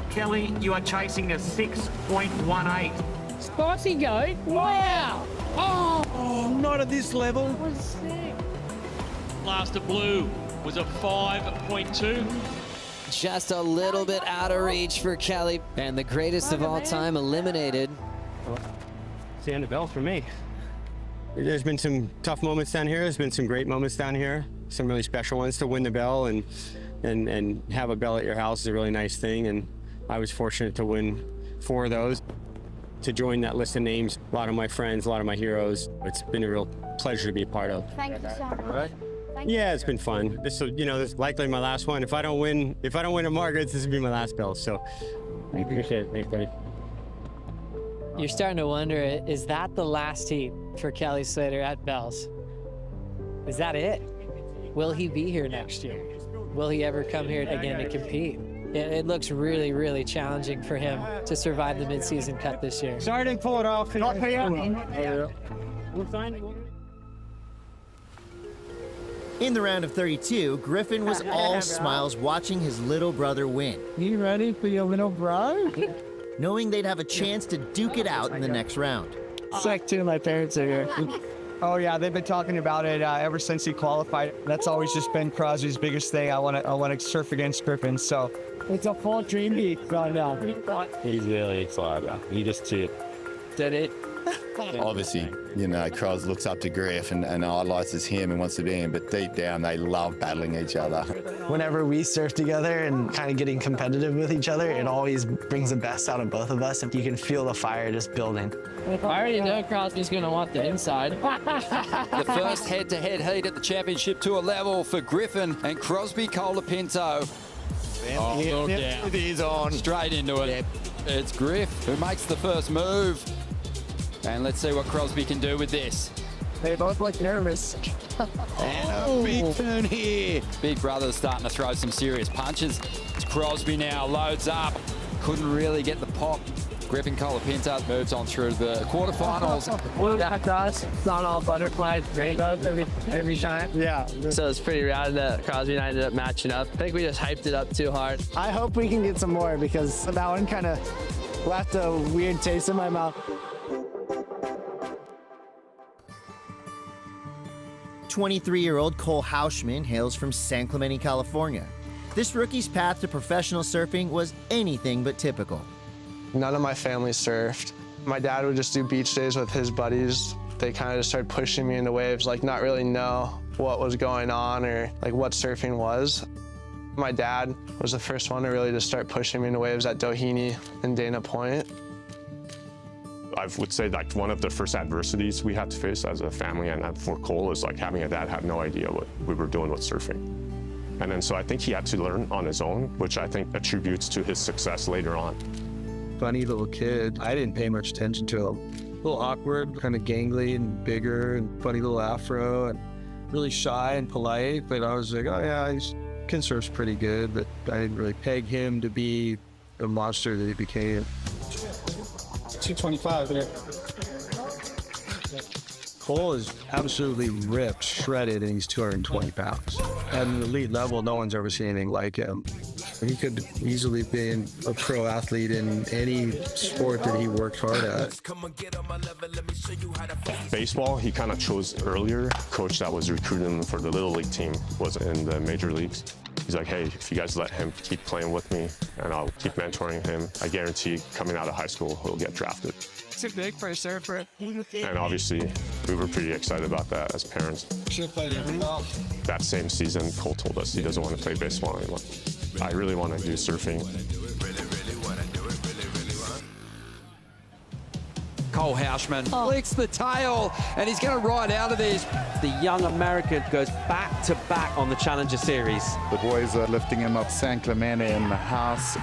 Kelly, you are chasing a 6.18. Spicy goat. Wow. Oh, not at this level. Last of blue was a 5.2. Just a little bit out of reach for Kelly. And the greatest of all time eliminated. It's the end of bell for me. There's been some tough moments down here. There's been some great moments down here. Some really special ones. To win the bell and have a bell at your house is a really nice thing. And I was fortunate to win 4 of those. To join that list of names, a lot of my friends, a lot of my heroes. It's been a real pleasure to be a part of. Thank you so much. Yeah, it's been fun. This is likely my last one. If I don't win at Margaret's, this will be my last bell. So I appreciate it. Thanks, buddy. You're starting to wonder, is that the last heat for Kelly Slater at Bells? Is that it? Will he be here next year? Will he ever come here again to compete? It looks really, really challenging for him to survive the mid-season cut this year. Sorry I didn't pull it off. Not for you. In the round of 32, Griffin was all smiles watching his little brother win. You ready for your little bro? Knowing they'd have a chance to duke it out in the next round. It's like 2 of my parents are here. Oh yeah, they've been talking about it ever since he qualified. That's always just been Crosby's biggest thing. I want to surf against Griffin. So it's a full dream week right now. He's really excited. He just did it. Obviously, Cros looks up to Griff and idolizes him and wants to be him, but deep down they love battling each other. whenever we surf together and kind of getting competitive with each other, it always brings the best out of both of us. And you can feel the fire just building. I already know Crosby's going to want the inside. The first head-to-head heat at the championship tour level for Griffin and Crosby Colapinto. He's on. Straight into it. Yep. It's Griff who makes the first move. And let's see what Crosby can do with this. They both look nervous. And a big turn here. Big brother's starting to throw some serious punches. It's Crosby now, loads up. Couldn't really get the pop. Griffin Colapinto moves on through the quarterfinals. That does. It's not all butterflies, rainbows every time. Yeah. So it's pretty rad that Crosby and I ended up matching up. I think we just hyped it up too hard. I hope we can get some more because that one kind of left a weird taste in my mouth. 23-year-old Cole Hauschman hails from San Clemente, California. This rookie's path to professional surfing was anything but typical. None of my family surfed. My dad would just do beach days with his buddies. They kind of just started pushing me into waves, like not really know what was going on or like what surfing was. My dad was the first one to really just start pushing me into waves at Doheny and Dana Point. I would say like one of the first adversities we had to face as a family and for Cole is like having a dad had no idea what we were doing with surfing. And then so I think he had to learn on his own, which I think attributes to his success later on. Funny little kid. I didn't pay much attention to him. A little awkward, kind of gangly and bigger and funny little afro and really shy and polite. But I was like, oh yeah, he can surf's pretty good. But I didn't really peg him to be the monster that he became. 225 there. Cole is absolutely ripped, shredded, and he's 220 pounds. At an elite level, no one's ever seen anything like him. He could easily be a pro athlete in any sport that he worked hard at. Baseball, he kind of chose earlier. Coach that was recruiting him for the Little League team was in the major leagues. He's like, hey, if you guys let him keep playing with me and I'll keep mentoring him, I guarantee coming out of high school, he'll get drafted. Too big for a surfer. And obviously, we were pretty excited about that as parents. Should have played every ball. That same season, Cole told us he doesn't want to play baseball anymore. I really want to do surfing. Cole Hauschman flicks the tail, and he's going to ride out of this. The young American goes back-to-back on the Challenger Series. The boys are lifting him up San Clemente in the house.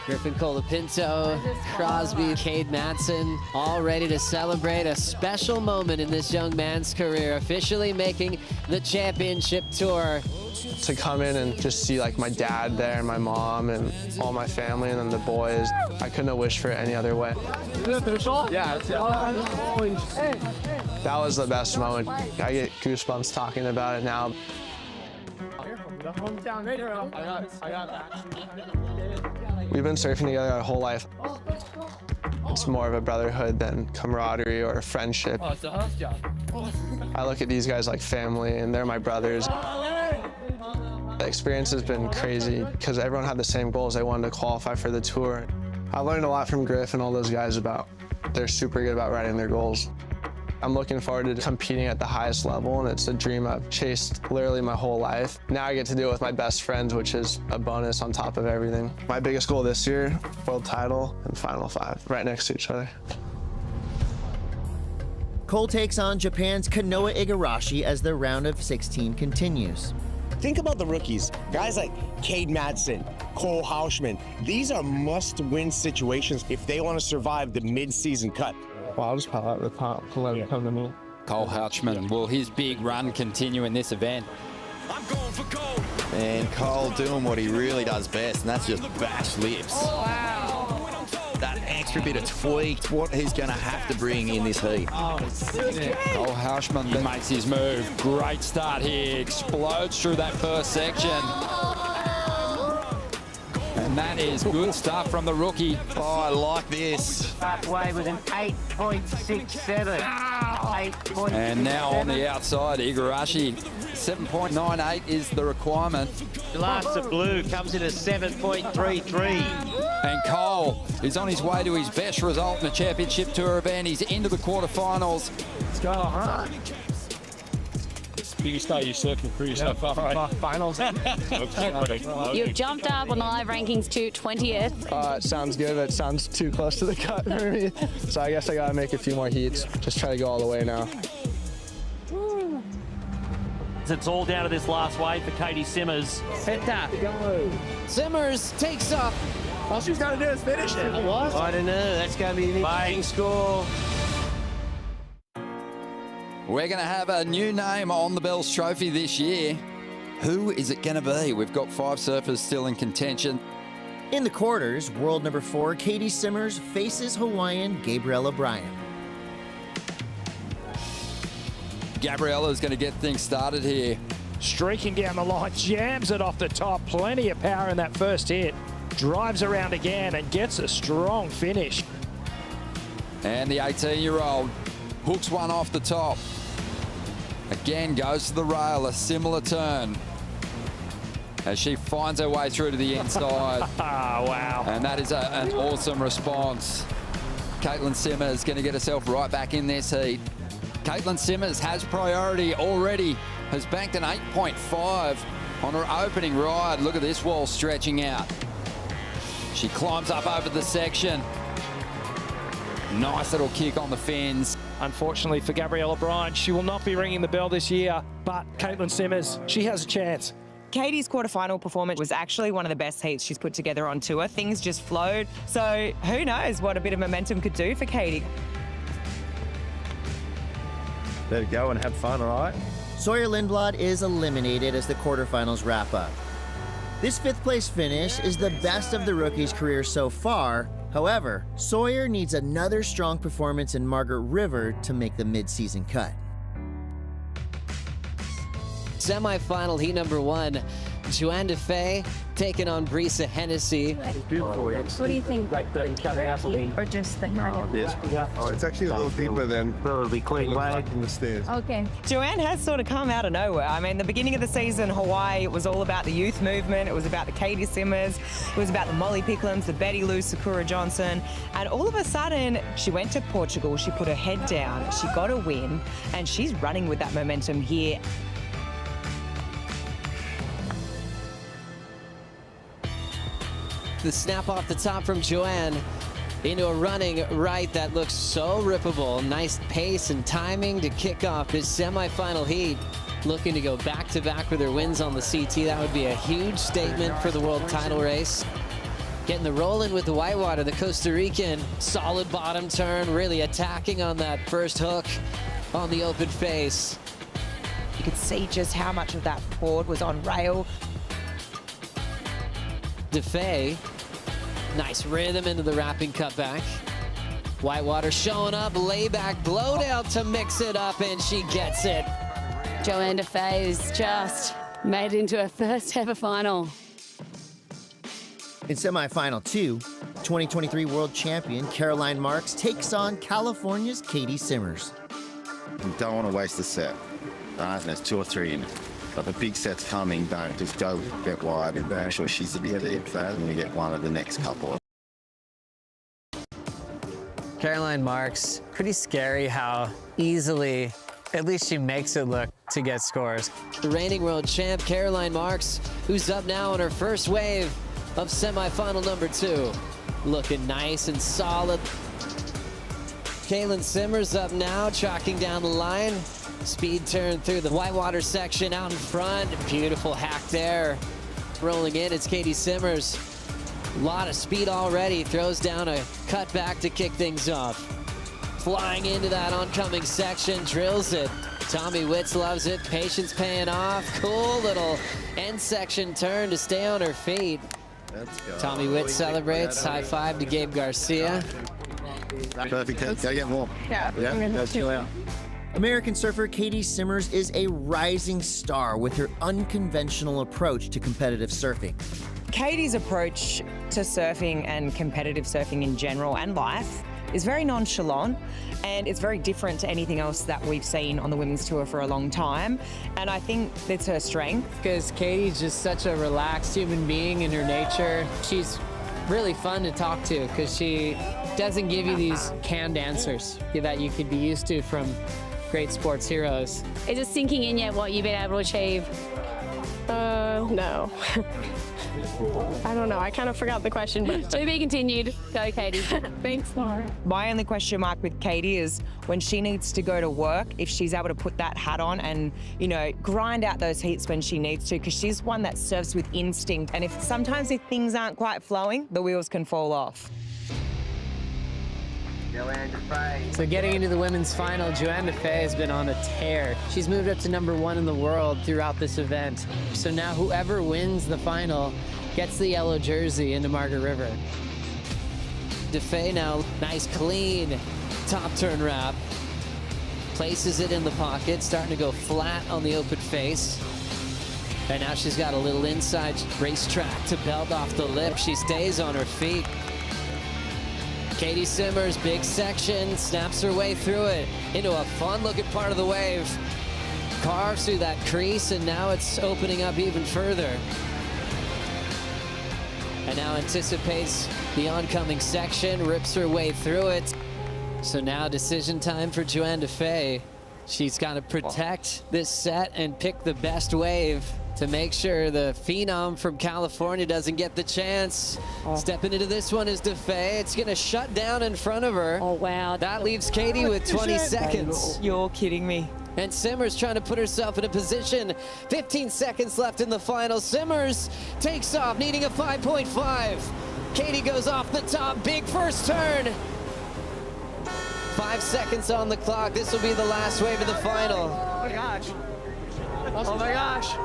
Griffin Colapinto, Crosby, Cade Matson, all ready to celebrate a special moment in this young man's career, officially making the championship tour. To come in and just see like my dad there and my mom and all my family and then the boys, I couldn't have wished for it any other way. Yeah. That was the best moment. I get goosebumps talking about it now. We've been surfing together our whole life. It's more of a brotherhood than camaraderie or friendship. I look at these guys like family, and they're my brothers. The experience has been crazy because everyone had the same goals. They wanted to qualify for the tour. I learned a lot from Griff and all those guys about they're super good about writing their goals. I'm looking forward to competing at the highest level, and it's a dream I've chased literally my whole life. Now I get to do it with my best friends, which is a bonus on top of everything. My biggest goal this year, world title and Final 5, right next to each other. Cole takes on Japan's Kanoa Igarashi as the round of 16 continues. Think about the rookies. Guys like Cade Matson, Cole Hauschman. These are must-win situations if they want to survive the mid-season cut. Well, I'll just pull out the top to let him come to me. Cole Hauschman, will his big run continue in this event? And Cole doing what he really does best, and that's just bash lips. Wow. That extra bit of tweak, what he's going to have to bring in this heat. Cole Hauschman makes his move. Great start here. Explodes through that first section. And that is good stuff from the rookie. Oh, I like this. Halfway with an 8.67. And now on the outside, Igarashi. 7.98 is the requirement. Last of blue comes in at 7.33. And Cole is on his way to his best result in the Championship Tour event. He's into the quarterfinals. Let's go, huh? You start your surfing career so far, right? Finals. You've jumped up on the live rankings to 20th. It sounds good, but it sounds too close to the cut for me. So I guess I got to make a few more heats. Just try to go all the way now. It's all down to this last wave for Katie Simmers. Simmers takes up. All she's got to do is finish it. I don't know. That's going to be an interesting score. We're going to have a new name on the Bells Trophy this year. Who is it going to be? We've got 5 surfers still in contention. In the quarters, world number 4, Katie Simmers faces Hawaiian Gabriella Bryan. Gabriella's going to get things started here. Streaking down the line, jams it off the top. Plenty of power in that first hit. Drives around again and gets a strong finish. And the 18-year-old hooks one off the top. Again, goes to the rail, a similar turn. As she finds her way through to the inside. Wow. And that is an awesome response. Caitlin Simmers going to get herself right back in this heat. Caitlin Simmers has priority already, has banked an 8.5 on her opening ride. Look at this wall stretching out. She climbs up over the section. Nice little kick on the fins. Unfortunately for Gabriella Bryan, she will not be ringing the bell this year, but Caitlin Simmers, she has a chance. Katie's quarterfinal performance was actually one of the best heats she's put together on tour. Things just flowed. So who knows what a bit of momentum could do for Katie. Let it go and have fun, all right? Sawyer Lindblad is eliminated as the quarterfinals wrap up. This 5th place finish is the best of the rookie's career so far. However, Sawyer needs another strong performance in Margaret River to make the mid-season cut. Semi-final heat number 1. Joanne DeFay taking on Brisa Hennessy. What do you think? Or just the Oh, it's actually a little deeper than Probably clean way in the stairs. Okay. Joanne has sort of come out of nowhere. I mean, the beginning of the season, Hawaii, it was all about the youth movement. It was about the Katie Simmers. It was about the Molly Picklums, the Betty Lou Sakura Johnson. And all of a sudden, she went to Portugal. She put her head down. She got a win. And she's running with that momentum here. The snap off the top from Joanne into a running right that looks so rippable. Nice pace and timing to kick off this semifinal heat. Looking to go back-to-back with her wins on the CT. That would be a huge statement for the world title race. Getting the roll in with the whitewater, the Costa Rican. Solid bottom turn, really attacking on that first hook on the open face. You could see just how much of that board was on rail. DeFay, nice rhythm into the wrapping cutback. Whitewater showing up, layback, blowdown to mix it up, and she gets it. Joanne DeFay is just Made it into her first ever final. In semifinal 2, 2023 world champion Caroline Marks takes on California's Katie Simmers. You don't want to waste a set. There's 2 or 3 in it. But the big set's coming, don't just go a bit wide and make sure she's at the end of that and you get one of the next couple. Caroline Marks, pretty scary how easily, at least she makes it look, to get scores. The reigning world champ, Caroline Marks, who's up now on her first wave of semifinal number 2. Looking nice and solid. Caitlin Simmers up now, chalking down the line. Speed turn through the whitewater section out in front. Beautiful hack there. Rolling in, it's Katie Simmers. A lot of speed already. Throws down a cutback to kick things off. Flying into that oncoming section, drills it. Tommy Witz loves it. Patience paying off. Cool little end section turn to stay on her feet. Let's go. Tommy Witz celebrates. High five to Gabe Garcia. Perfect. Go get more. Yeah. Go chill out. American surfer Katie Simmers is a rising star with her unconventional approach to competitive surfing. Katie's approach to surfing and competitive surfing in general and life is very nonchalant, and it's very different to anything else that we've seen on the women's tour for a long time. And I think it's her strength. Because Katie's just such a relaxed human being in her nature. She's really fun to talk to because she doesn't give you these canned answers that you could be used to from great sports heroes. Is it sinking in yet what you've been able to achieve? No. I don't know. I kind of forgot the question, but To be continued. Go, Katie. thanks, Laura. My only question mark with Katie is when she needs to go to work, if she's able to put that hat on and, you know, grind out those heats when she needs to, because she's one that surfs with instinct. And if things aren't quite flowing, the wheels can fall off. So getting into the women's final, Joanne Defay has been on a tear. She's moved up to #1 in the world throughout this event. So now whoever wins the final gets the yellow jersey into Margaret River. Defay now, nice clean top turn wrap. Places it in the pocket, starting to go flat on the open face. And now she's got a little inside racetrack to belt off the lip. She stays on her feet. Katie Simmers, big section, snaps her way through it into a fun-looking part of the wave. Carves through that crease, and now it's opening up even further. And now anticipates the oncoming section, rips her way through it. So now decision time for Joanne Defay. She's got to protect this set and pick the best wave to make sure the phenom from California doesn't get the chance. Stepping into this one is Defay. It's going to shut down in front of her. Oh, wow. That leaves Katie with 20 seconds. You're kidding me. And Simmers trying to put herself in a position. 15 seconds left in the final. Simmers takes off, needing a 5.5. Katie goes off the top. Big first turn. 5 seconds on the clock. This will be the last wave of the final. Oh my gosh. Oh my gosh.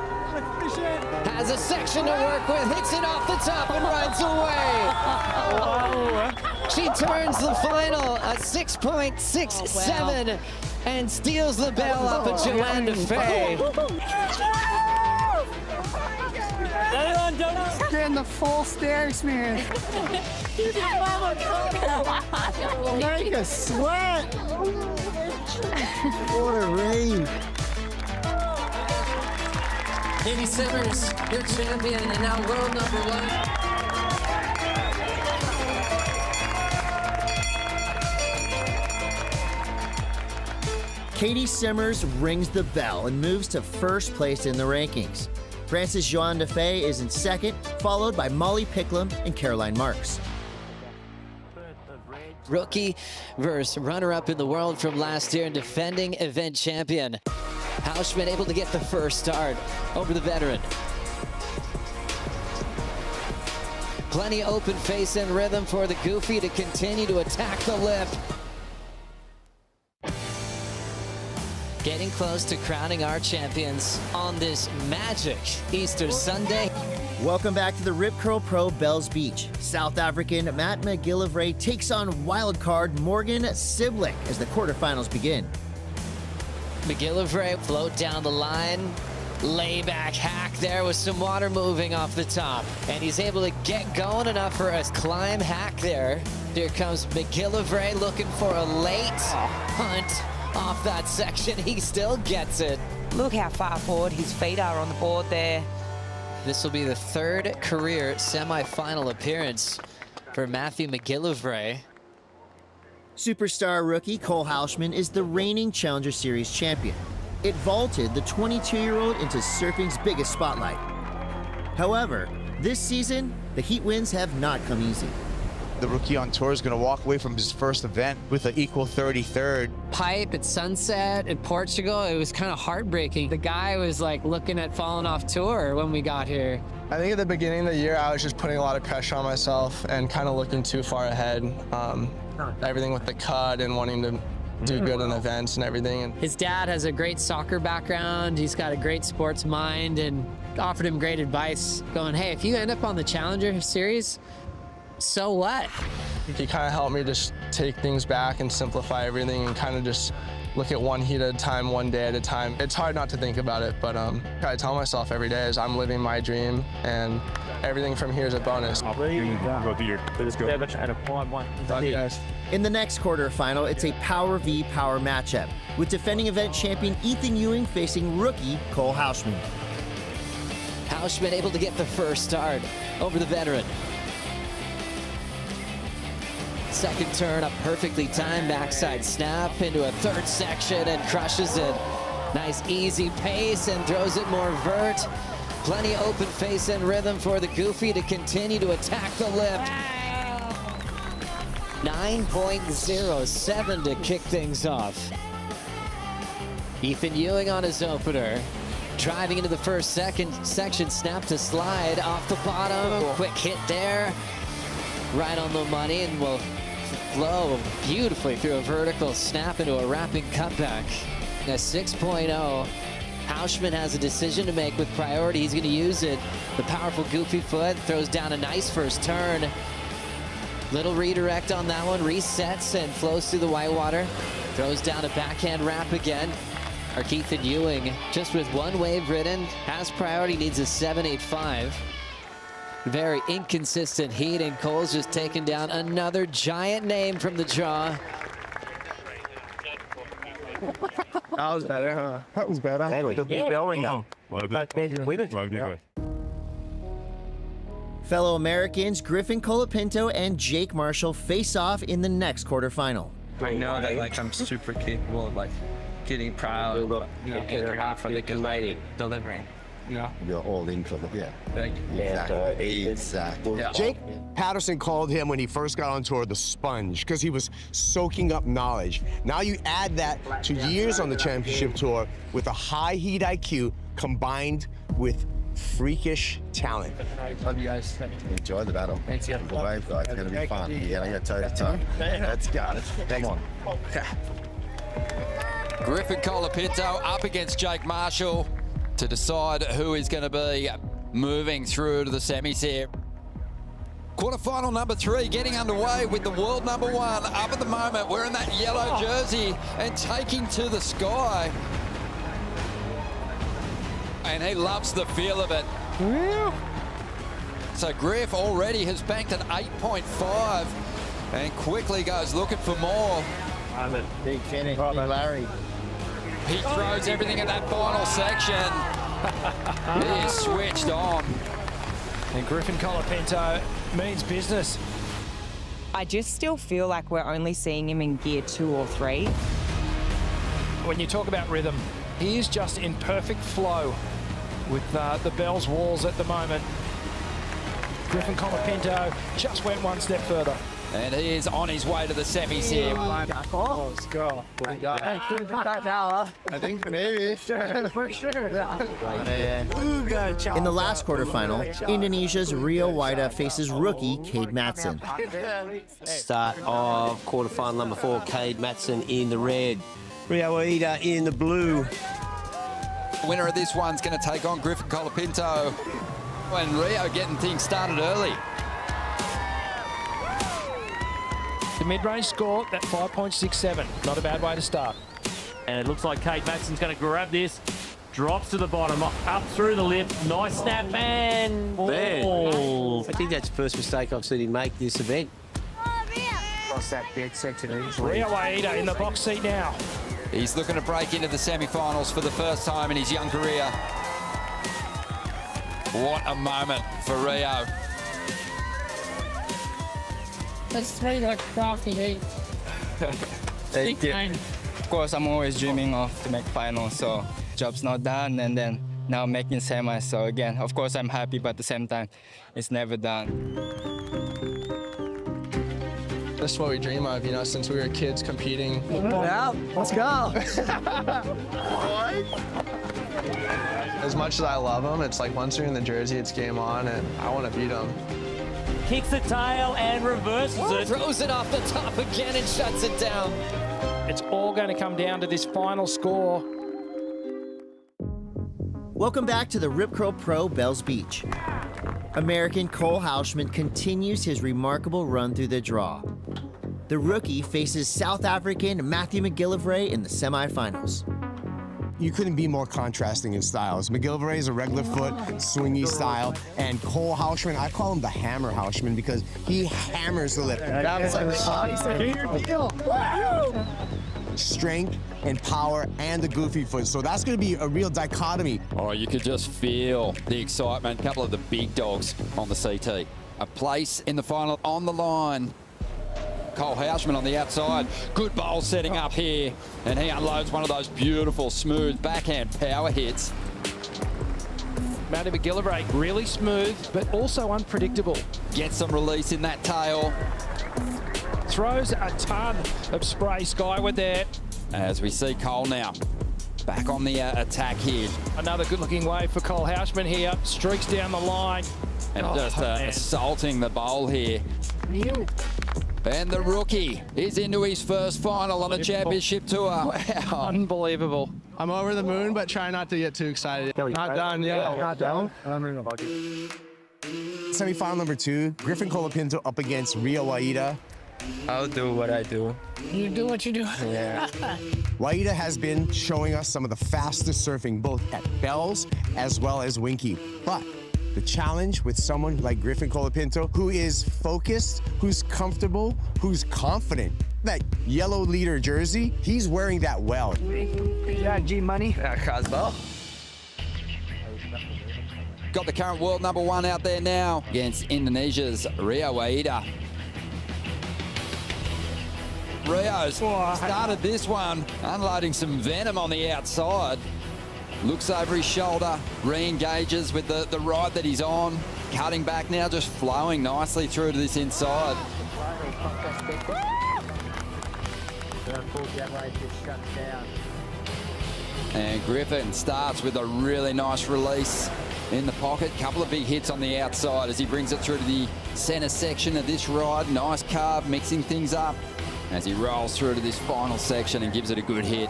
Has a section to work with, hits it off the top and rides away. Whoa. She turns the final a 6.67 and steals the bell off of Joanne Defay. Getting the full stare smear. Make a sweat. What a rave. Katie Simmers, your champion and now world #1. Katie Simmers rings the bell and moves to first place in the rankings. Frances Joanne Defay is in second, followed by Molly Picklum and Caroline Marks. Rookie versus runner-up in the world from last year and defending event champion. Hauschman able to get the first start over the veteran. Plenty of open face and rhythm for the Goofy to continue to attack the lip. Getting close to crowning our champions on this magic Easter Sunday. Welcome back to the Rip Curl Pro Bells Beach. South African Matt McGillivray takes on wildcard Morgan Siblick as the quarterfinals begin. McGillivray float down the line. Layback hack there with some water moving off the top. And he's able to get going enough for a climb hack there. Here comes McGillivray looking for a late hunt off that section. He still gets it. Look how far forward his feet are on the board there. This will be the third career semifinal appearance for Matthew McGillivray. Superstar rookie Cole Hauschman is the reigning Challenger Series champion. It vaulted the 22-year-old into surfing's biggest spotlight. However, this season, the heat wins have not come easy. The rookie on tour is going to walk away from his first event with an equal 33rd. Pipe at Sunset in Portugal, it was kind of heartbreaking. The guy was like looking at falling off tour when we got here. I think at the beginning of the year, I was just putting a lot of pressure on myself and kind of looking too far ahead. Everything with the cut and wanting to do good in events and everything. And his dad has a great soccer background. He's got a great sports mind and offered him great advice going, hey, if you end up on the Challenger Series, so what? He kind of helped me just take things back and simplify everything and kind of just look at one heat at a time, one day at a time. It's hard not to think about it, but I tell myself every day is I'm living my dream and everything from here is a bonus. In the next quarterfinal, it's a Power v Power matchup, with defending event champion Ethan Ewing facing rookie Cole Hauschman. Hauschman able to get the first start over the veteran. Second turn, a perfectly timed backside snap into a third section and crushes it. Nice easy pace and throws it more vert. Plenty of open face and rhythm for the Goofy to continue to attack the lip. 9.07 to kick things off. Ethan Ewing on his opener. Driving into the first section, snap to slide off the bottom. Quick hit there. Right on the money and will flow beautifully through a vertical snap into a wrapping cutback. A 6.0. Hauschman has a decision to make with priority. He's going to use it. The powerful Goofy foot throws down a nice first turn. Little redirect on that one. Resets and flows through the whitewater. Throws down a backhand wrap again. Our Ethan Ewing, just with one wave ridden, has priority, needs a 7.85. Very inconsistent heat, and Cole's just taken down another giant name from the draw. That was better, huh? That was better. Fellow Americans Griffin Colapinto and Jake Marshall face off in the next quarterfinal. I know that I'm super capable of getting proud, getting off for the good lady, delivering. Yeah. You're all in for the Thank you. Exactly. Jake Patterson called him when he first got on tour the sponge because he was soaking up knowledge. Now you add that to years on the championship tour with a high heat IQ combined with freakish talent. Love you guys. Enjoy the battle. Thanks, yeah. The wave, guys. It's going to be fun. You're going to get toe to toe. Let's go. Come on. Griffin Colapinto up against Jake Marshall to decide who is going to be moving through to the semis here. Quarterfinal number 3 getting underway with the world number 1 up at the moment. We're in that yellow jersey and taking to the sky. And he loves the feel of it. So Griff already has banked an 8.5 and quickly goes looking for more. Big finish, Larry. He throws everything in that final section. He is switched on. And Griffin Colapinto means business. I just still feel like we're only seeing him in gear 2 or 3. When you talk about rhythm, he is just in perfect flow with the Bell's walls at the moment. Griffin Colapinto just went one step further. And he is on his way to the semis here. Oh, score. I think maybe. For sure. In the last quarterfinal, Indonesia's Rio Waida faces rookie Cade Matson. Start of quarterfinal number 4, Cade Matson in the red. Rio Waida in the blue. Winner of this one's going to take on Griffin Colapinto. And Rio getting things started early. The mid-range score, that 5.67. Not a bad way to start. And it looks like Cade Matson's going to grab this. Drops to the bottom, up through the lip. Nice snap and ball. I think that's the first mistake I've seen him make this event. Across that dead section easily. Rio Aida in the box seat now. He's looking to break into the semi-finals for the first time in his young career. What a moment for Rio. That's very like crafty heat. Thank you. Of course, I'm always dreaming of to make finals, so job's not done, and then now making semis. So again, of course, I'm happy, but at the same time, it's never done. This is what we dream of, you know, since we were kids competing. Yeah, let's go. As much as I love them, it's like once you're in the jersey, it's game on, and I want to beat them. Kicks the tail and reverses it. Throws it off the top again and shuts it down. It's all going to come down to this final score. Welcome back to the Rip Curl Pro Bells Beach. American Cole Houshman continues his remarkable run through the draw. The rookie faces South African Matthew McGillivray in the semifinals. You couldn't be more contrasting in styles. McGillivray is a regular foot, swingy style, and Cole Houshman, I call him the hammer Houshman because he hammers the lip. Strength and power and the goofy foot. So that's going to be a real dichotomy. Oh, you could just feel the excitement. A couple of the big dogs on the CT. A place in the final on the line. Cole Houshman on the outside. Good bowl setting up here. And he unloads one of those beautiful, smooth backhand power hits. Matty McGillivray, really smooth, but also unpredictable. Gets some release in that tail. Throws a ton of spray skyward there. As we see Cole now back on the attack here. Another good-looking wave for Cole Houshman here. Streaks down the line. And just assaulting the bowl here. And the rookie is into his first final on a championship tour. Wow. Unbelievable. I'm over the moon, but try not to get too excited. Not done yet. Not done. Semifinal number 2, Griffin Colapinto up against Rio Aida. I'll do what I do. You do what you do. Yeah. Waida has been showing us some of the fastest surfing, both at Bells as well as Winky. But the challenge with someone like Griffin Colapinto, who is focused, who's comfortable, who's confident. That yellow leader jersey, he's wearing that well. Yeah, G-Money. Cosmo. Got the current world #1 out there now against Indonesia's Rio Aida. Rio's started this one, unloading some venom on the outside. Looks over his shoulder, re-engages with the ride that he's on. Cutting back now, just flowing nicely through to this inside. And Griffin starts with a really nice release in the pocket. Couple of big hits on the outside as he brings it through to the center section of this ride. Nice carve, mixing things up as he rolls through to this final section and gives it a good hit.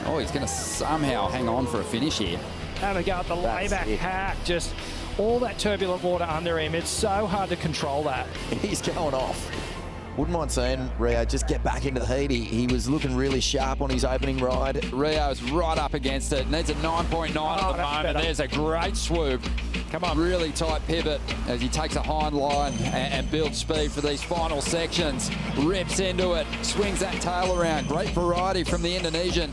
Oh, he's going to somehow hang on for a finish here. Have a go at the layback hack. Just all that turbulent water under him. It's so hard to control that. He's going off. Wouldn't mind seeing Rio just get back into the heat. He was looking really sharp on his opening ride. Rio's right up against it. Needs a 9.9 at the moment. Better. There's a great swoop. Come on. Really tight pivot as he takes a hind line and builds speed for these final sections. Rips into it. Swings that tail around. Great variety from the Indonesian.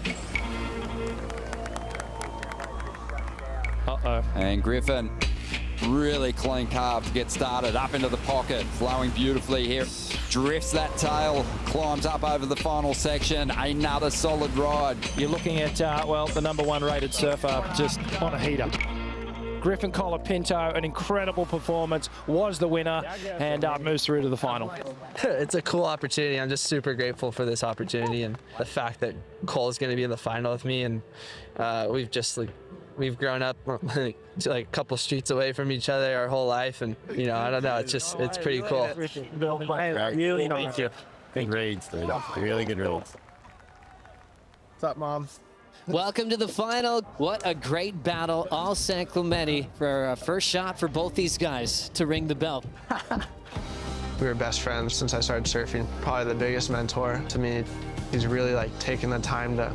Uh-oh. And Griffin, really clean carve to get started. Up into the pocket, flowing beautifully here. Drifts that tail, climbs up over the final section. Another solid ride. You're looking at, well, the #1 rated surfer just on a heater. Griffin Colapinto, an incredible performance, was the winner and moves through to the final. It's a cool opportunity. I'm just super grateful for this opportunity and the fact that Cole is going to be in the final with me. And we've grown up like a couple streets away from each other our whole life. And, you know, I don't know, it's pretty cool. Really nice. Big reads, dude. Really good reads. What's up, Mom? Welcome to the final. What a great battle. All San Clemente for a first shot for both these guys to ring the bell. We were best friends since I started surfing. Probably the biggest mentor to me. He's really like taken the time to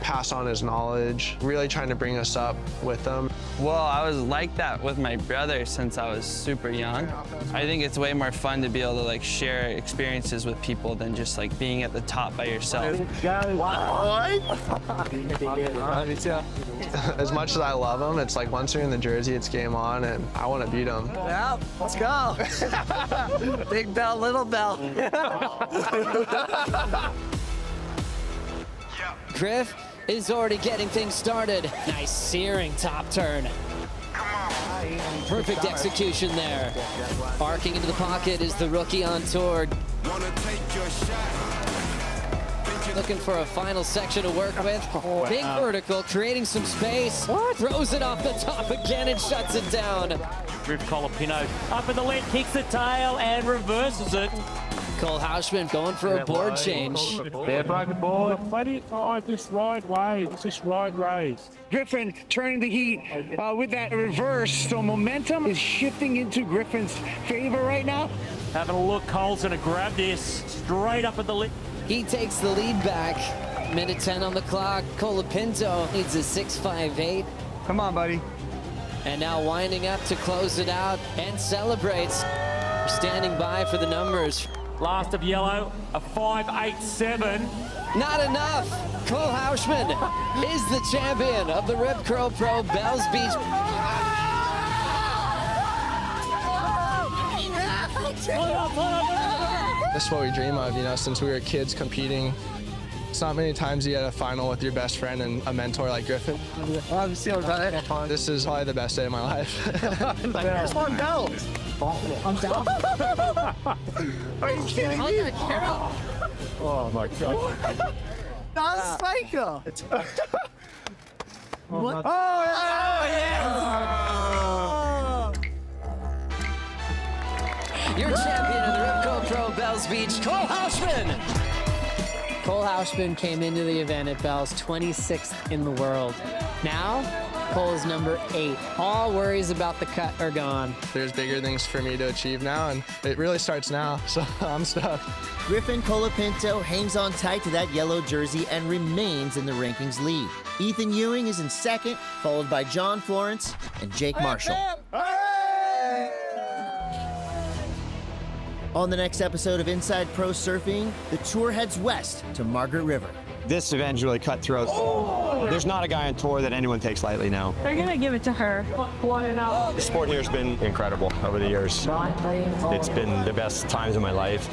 pass on his knowledge, really trying to bring us up with him. Well, I was like that with my brother since I was super young. I think it's way more fun to be able to like share experiences with people than just like being at the top by yourself. As much as I love him, it's like once you're in the jersey, it's game on, and I want to beat him. Yeah, let's go. Big bell, little bell. Griff is already getting things started. Nice searing top turn. Perfect execution there. Arcing into the pocket is the rookie on tour. Looking for a final section to work with. Big vertical, creating some space. Throws it off the top again and shuts it down. Griff Colapinto up in the lead, kicks the tail and reverses it. Cole Hausman going for a board change. There, broken board. This right way. This right way. Griffin turning the heat with that reverse, so momentum is shifting into Griffin's favor right now. Having a look, Cole's going to grab this straight up at the lip. He takes the lead back. Minute 10 on the clock. Colapinto needs a 6.58. Come on, buddy. And now winding up to close it out and celebrates. Standing by for the numbers. Last of yellow, a 5.87. Not enough. Cole Hausman is the champion of the Rip Curl Pro Bells Beach. This is what we dream of, you know, since we were kids competing. It's not many times you get a final with your best friend and a mentor like Griffin. This is probably the best day of my life. One belt. I'm down. Are you kidding me? Oh my God. Non-spiker. What? Oh, Your champion of the Rip Curl Pro Bells Beach, Cole Hausman. Cole Hausman came into the event at Bells 26th in the world. Now, Cole is number 8. All worries about the cut are gone. There's bigger things for me to achieve now, and it really starts now, so I'm stoked. Griffin Colapinto hangs on tight to that yellow jersey and remains in the rankings lead. Ethan Ewing is in second, followed by John Florence and Jake Marshall. On the next episode of Inside Pro Surfing, the tour heads west to Margaret River. This event's really cutthroat. Oh. There's not a guy on tour that anyone takes lightly now. They're gonna give it to her. The sport here has been incredible over the years. It's been the best times of my life.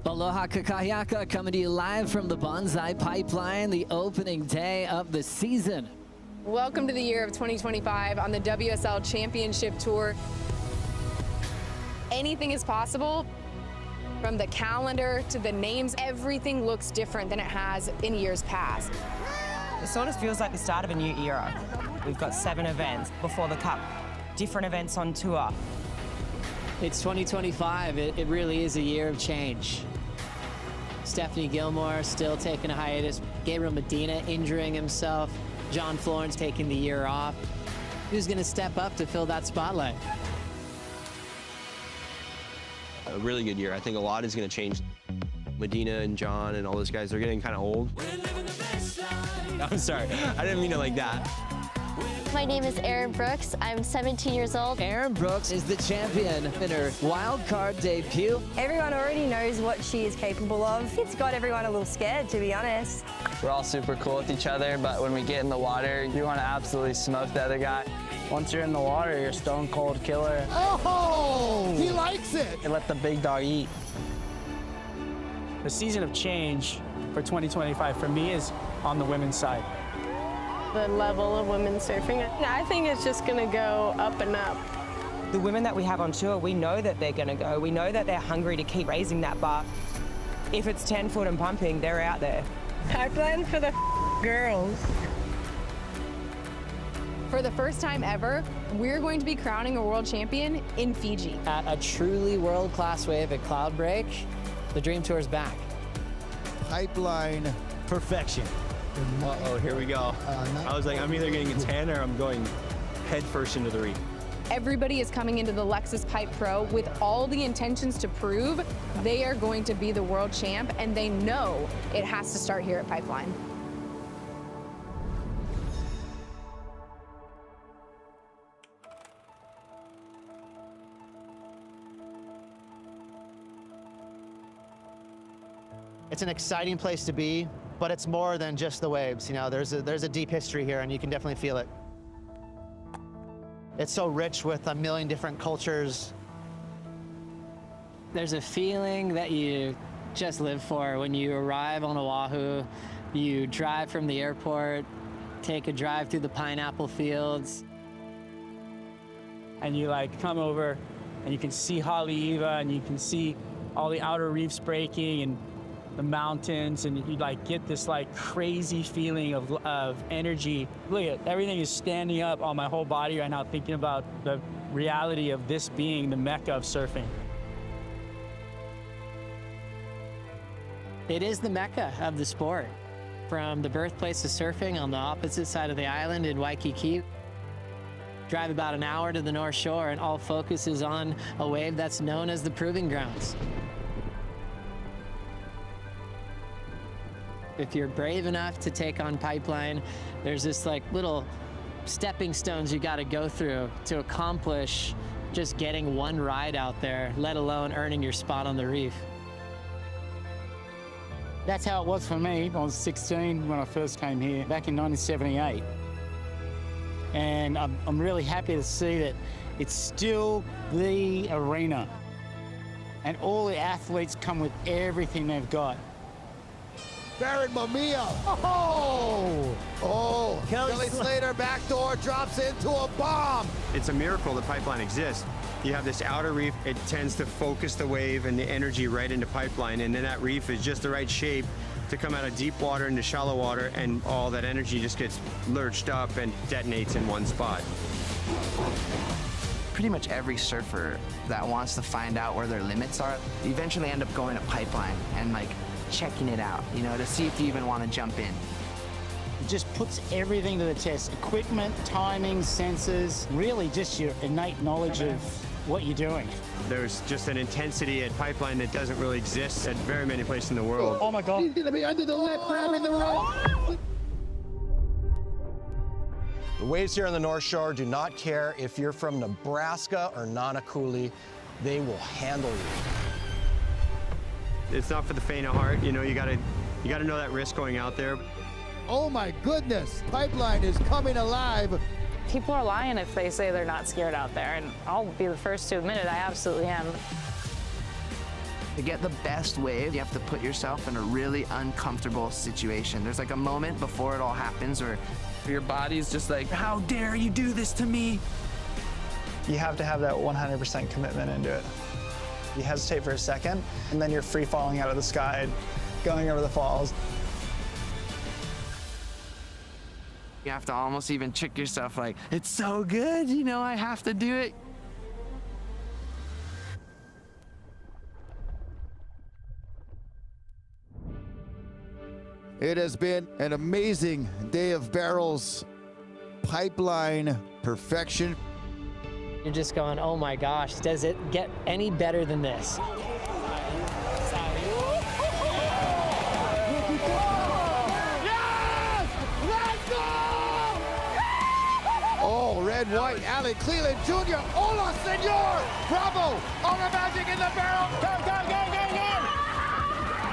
Aloha Kakayaka coming to you live from the Bonsai Pipeline, the opening day of the season. Welcome to the year of 2025 on the WSL Championship Tour. Anything is possible. From the calendar to the names, everything looks different than it has in years past. It sort of feels like the start of a new era. We've got 7 events before the Cup, different events on tour. It's 2025. It really is a year of change. Stephanie Gilmore still taking a hiatus. Gabriel Medina injuring himself. John Florence taking the year off. Who's going to step up to fill that spotlight? A really good year. I think a lot is going to change. Medina and John and all those guys, they're getting kind of old. I'm sorry, I didn't mean it like that. My name is Erin Brooks. I'm 17 years old. Erin Brooks is the champion in her wild card debut. Everyone already knows what she is capable of. It's got everyone a little scared, to be honest. We're all super cool with each other, but when we get in the water, you want to absolutely smoke the other guy. Once you're in the water, you're a stone cold killer. Oh, he likes it. And let the big dog eat. The season of change for 2025 for me is on the women's side. The level of women's surfing, I think it's just gonna go up and up. The women that we have on tour, we know that they're gonna go. We know that they're hungry to keep raising that bar. If it's 10 foot and pumping, they're out there. Pipeline for the girls. For the first time ever, we're going to be crowning a world champion in Fiji. At a truly world-class wave at Cloudbreak, the Dream Tour is back. Pipeline perfection. Uh-oh, here we go. I was like, I'm either getting a 10 or I'm going head first into the reef. Everybody is coming into the Lexus Pipe Pro with all the intentions to prove they are going to be the world champ, and they know it has to start here at Pipeline. It's an exciting place to be, but it's more than just the waves. You know, there's a deep history here, and you can definitely feel it. It's so rich with a million different cultures. There's a feeling that you just live for when you arrive on Oahu. You drive from the airport, take a drive through the pineapple fields. And you like come over and you can see Haleiwa and you can see all the outer reefs breaking and the mountains, and you like get this like crazy feeling of energy. Look at everything is standing up on my whole body right now, thinking about the reality of this being the mecca of surfing. It is the mecca of the sport. From the birthplace of surfing on the opposite side of the island in Waikiki, drive about an hour to the North Shore, and all focus is on a wave that's known as the Proving Grounds. If you're brave enough to take on Pipeline, there's this like little stepping stones you got to go through to accomplish just getting one ride out there, let alone earning your spot on the reef. That's how it was for me. I was 16 when I first came here, back in 1978. And I'm really happy to see that it's still the arena. And all the athletes come with everything they've got. Barrett Mamiya. Oh, Kelly Slater backdoor drops into a bomb. It's a miracle the Pipeline exists. You have this outer reef, it tends to focus the wave and the energy right into Pipeline, and then that reef is just the right shape to come out of deep water into shallow water, and all that energy just gets lurched up and detonates in one spot. Pretty much every surfer that wants to find out where their limits are, eventually end up going to Pipeline and like checking it out, you know, to see if you even want to jump in. It just puts everything to the test. Equipment, timing, sensors, really just your innate knowledge of what you're doing. There's just an intensity at Pipeline that doesn't really exist at very many places in the world. Oh my God. He's gonna be under the lip, grabbing the rope. The waves here on the North Shore do not care if you're from Nebraska or Nanakuli. They will handle you. It's not for the faint of heart. You know, you gotta know that risk going out there. Oh my goodness, Pipeline is coming alive. People are lying if they say they're not scared out there, and I'll be the first to admit it, I absolutely am. To get the best wave, you have to put yourself in a really uncomfortable situation. There's like a moment before it all happens where your body's just like, how dare you do this to me? You have to have that 100% commitment into it. You hesitate for a second, and then you're free falling out of the sky, going over the falls. you have to almost even trick yourself like, it's so good, you know, I have to do it. It has been an amazing day of barrels, pipeline perfection. You're just going, oh my gosh, does it get any better than this? Oh, red, white, Allen Cleland Jr. Hola, senor! Bravo! On the magic in the barrel! Go, go, go, go, go!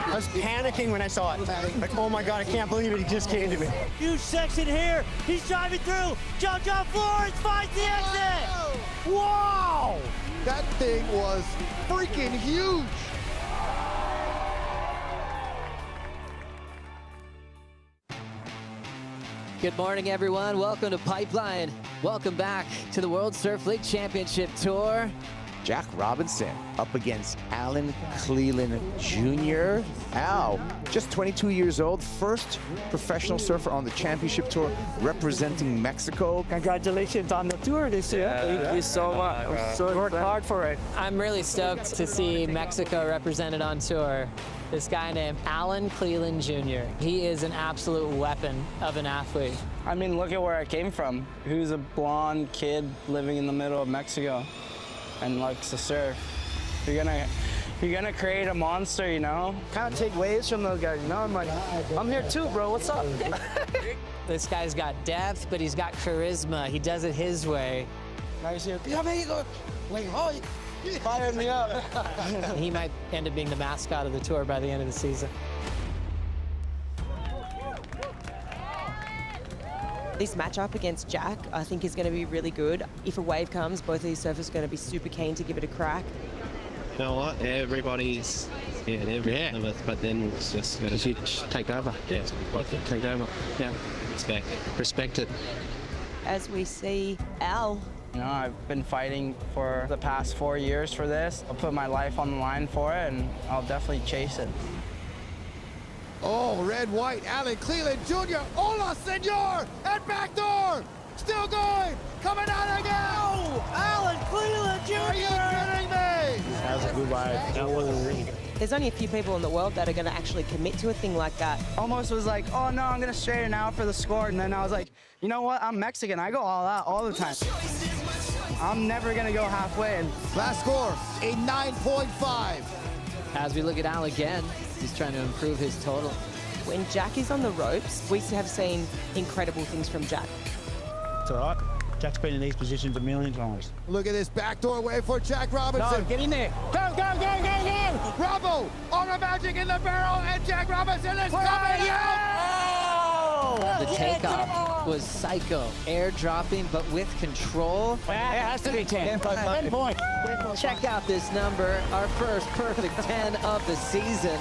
I was panicking when I saw it. Like, oh my God, I can't believe it. He just came to me. Huge section here. He's driving through. John Flores finds the exit. Wow! That thing was freaking huge. Good morning, everyone. Welcome to Pipeline. Welcome back to the World Surf League Championship Tour. Jack Robinson up against Allen Cleland Jr. Al, just 22 years old, first professional surfer on the championship tour representing Mexico. Congratulations on the tour this year. Thank you so much. Worked hard for it. I'm really stoked to see Mexico represented on tour. This guy named Alan Cleland Jr. He is an absolute weapon of an athlete. I mean, look at where I came from. He was a blonde kid living in the middle of Mexico and likes to surf. You're gonna create a monster, you know? Kind of take waves from those guys, you know? I'm like, I'm here too, bro, what's up? This guy's got depth, but he's got charisma. He does it his way. Nice here. Fire me up. He might end up being the mascot of the tour by the end of the season. This matchup against Jack, I think, is going to be really good. If a wave comes, both of these surfers are going to be super keen to give it a crack. You know what? Everybody's every one of us, but then it's just got to take over. Yeah, take over. Yeah, respect it. As we see Al. You know, I've been fighting for the past 4 years for this. I'll put my life on the line for it, and I'll definitely chase it. Oh, red, white, Alan Cleland Jr. Hola, senor! And backdoor! Still going! Coming out again! Oh, Alan Cleland Jr. Are you kidding me? That was a good wave. That wasn't really good. There's only a few people in the world that are going to actually commit to a thing like that. Almost was like, oh no, I'm going to straighten out for the score. And then I was like, you know what? I'm Mexican. I go all out all the time. I'm never going to go halfway. And last score, a 9.5. As we look at Al again, he's trying to improve his total. When Jack is on the ropes, we have seen incredible things from Jack. It's all right. Jack's been in these positions a million times. Look at this backdoor wave for Jack Robinson. No, get in there. Go, go, go, go, go! Bravo! On the magic in the barrel, and Jack Robinson is coming out! The takeoff was psycho. Air dropping, but with control. It has to be 10. 10 point. Check out this number, our first perfect 10 of the season.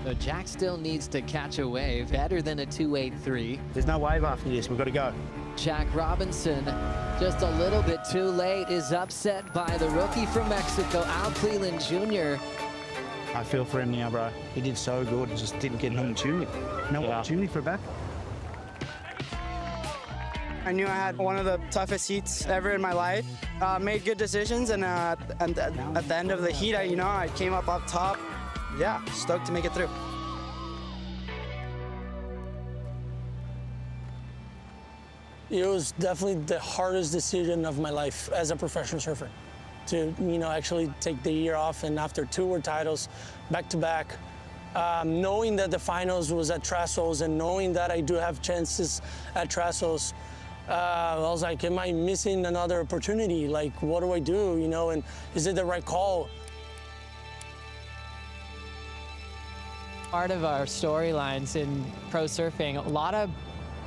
So Jack still needs to catch a wave, better than a 2.83. There's no wave after this, we've got to go. Jack Robinson, just a little bit too late, is upset by the rookie from Mexico, Al Cleland Jr. I feel for him now, bro. He did so good, just didn't get an opportunity. No opportunity for a back. I knew I had one of the toughest heats ever in my life. Made good decisions, and at the end of the heat, I came up top. Yeah, stoked to make it through. It was definitely the hardest decision of my life as a professional surfer. To, actually take the year off, and after 2 world titles, back-to-back, knowing that the finals was at Trestles and knowing that I do have chances at Trestles, I was like, am I missing another opportunity? Like, what do I do, and is it the right call? Part of our storylines in pro surfing, a lot of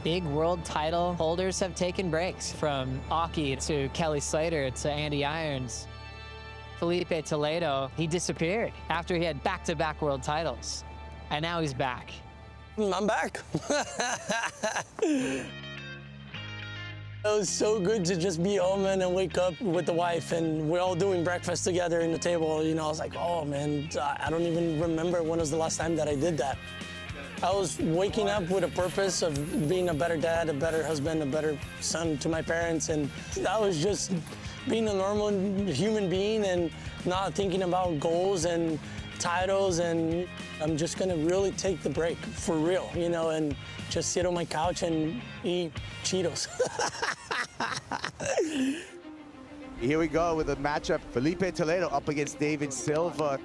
big world title holders have taken breaks, from Aki to Kelly Slater to Andy Irons. Felipe Toledo, he disappeared after he had back-to-back world titles, and now he's back. I'm back. It was so good to just be home and wake up with the wife, and we're all doing breakfast together in the table. I was like, oh man, I don't even remember when was the last time that I did that. I was waking up with a purpose of being a better dad, a better husband, a better son to my parents, and I was just being a normal human being and not thinking about goals and titles, and I'm just gonna really take the break for real, and just sit on my couch and eat Cheetos. Here we go with a matchup. Felipe Toledo up against David Silva.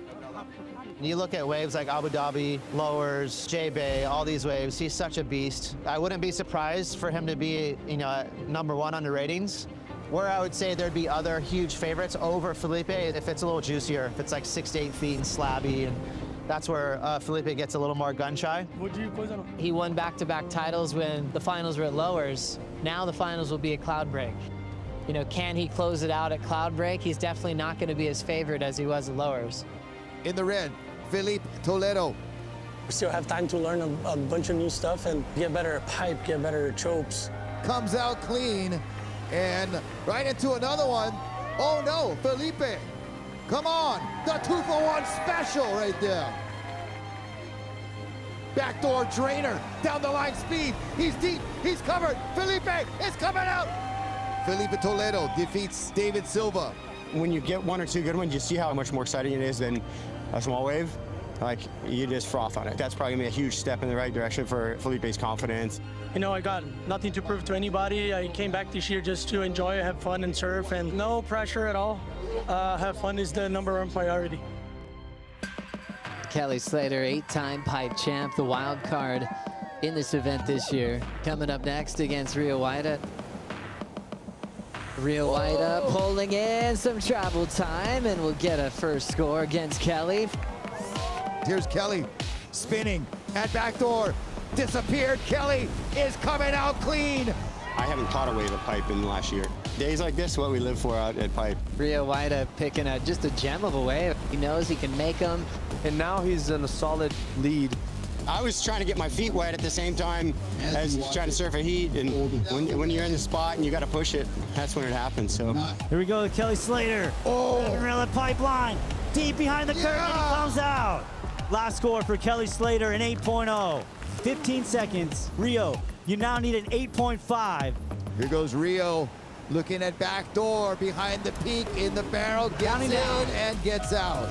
You look at waves like Abu Dhabi, Lowers, J-Bay, all these waves, he's such a beast. I wouldn't be surprised for him to be, #1 on the ratings. Where I would say there'd be other huge favorites over Felipe if it's a little juicier, if it's like 6 to 8 feet and slabby, and that's where Felipe gets a little more gun shy. He won back-to-back titles when the finals were at Lowers. Now the finals will be at Cloudbreak. Can he close it out at Cloudbreak? He's definitely not going to be as favored as he was at Lowers. In the red, Felipe Toledo. We still have time to learn a bunch of new stuff and get better at pipe, get better at chopes. Comes out clean, and right into another one. Oh no, Felipe. Come on, the 2-for-1 special right there. Backdoor drainer, down the line speed. He's deep, he's covered. Felipe is coming out. Felipe Toledo defeats David Silva. When you get 1 or 2 good ones, you see how much more exciting it is than a small wave, like you just froth on it. That's probably gonna be a huge step in the right direction for Felipe's confidence. You know, I got nothing to prove to anybody. I came back this year just to enjoy, have fun and surf, and no pressure at all. Have fun is the #1 priority. Kelly Slater, 8-time pipe champ, the wild card in this event this year. Coming up next against Rio Waida. Rio Waida pulling in some travel time, and we'll get a first score against Kelly. Here's Kelly spinning at backdoor. Disappeared. Kelly is coming out clean. I haven't caught a wave of pipe in the last year. Days like this, what we live for out at pipe. Rio Waida picking just a gem of a wave. He knows he can make them. And now he's in a solid lead. I was trying to get my feet wet at the same time as trying to surf a heat, and when you're in the spot and you got to push it, that's when it happens. So Here we go with Kelly Slater. Rail at pipeline. Deep behind the curve, and he comes out. Last score for Kelly Slater, an 8.0. 15 seconds. Rio, you now need an 8.5. Here goes Rio looking at backdoor behind the peak in the barrel. Gets in and gets out.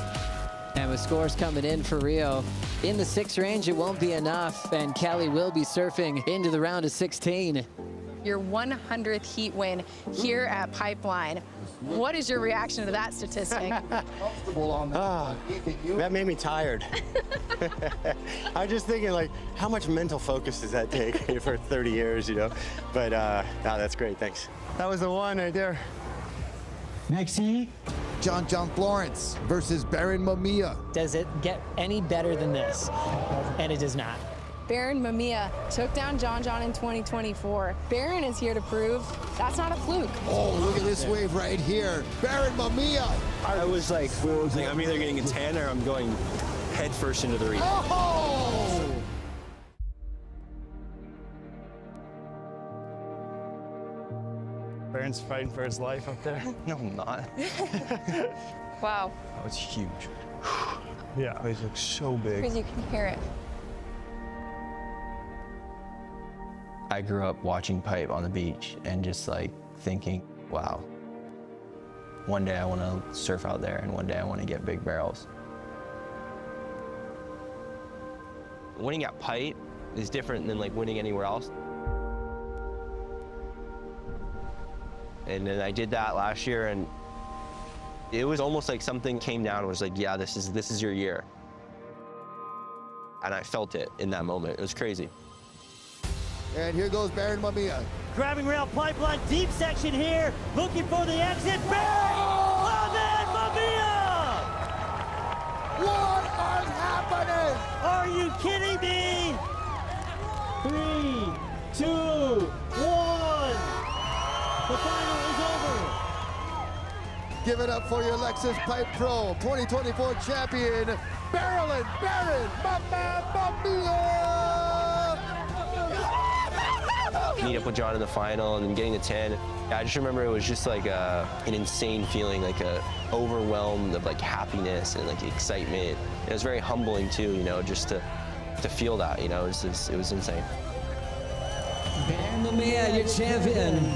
And with scores coming in for Rio, in the 6 range, it won't be enough, and Kelly will be surfing into the round of 16. Your 100th heat win here at Pipeline. What is your reaction to that statistic? that made me tired. I'm just thinking, like, how much mental focus does that take for 30 years, you know? But no, that's great, thanks. That was the one right there. Next heat, John Florence versus Baron Mamiya. Does it get any better than this? And it does not. Baron Mamiya took down John in 2024. Baron is here to prove that's not a fluke. Oh, look at this wave right here. Baron Mamiya. I was like, I'm either getting a 10 or I'm going head first into the reef. Oh! Baron's fighting for his life up there. No, I'm not. Wow. That was huge. Yeah. It looks so big. Because you can hear it. I grew up watching pipe on the beach and just like thinking, wow, one day I want to surf out there and one day I want to get big barrels. Winning at pipe is different than like winning anywhere else. And then I did that last year, and it was almost like something came down and was like, yeah, this is your year. And I felt it in that moment. It was crazy. And here goes Baron Mamiya. Grabbing rail pipeline, deep section here, looking for the exit. Baron! Oh, man, Mamiya! What is happening? Are you kidding me? 3, 2, 1. The final is over. Give it up for your Lexus Pipe Pro 2024 champion, Baron Mamiya! Meet up with John in the final and then getting the 10. I just remember it was just like an insane feeling, like overwhelmed of like happiness and like excitement. It was very humbling too, you know, just to feel that, you know, it was insane. Baron Mamiya, your champion.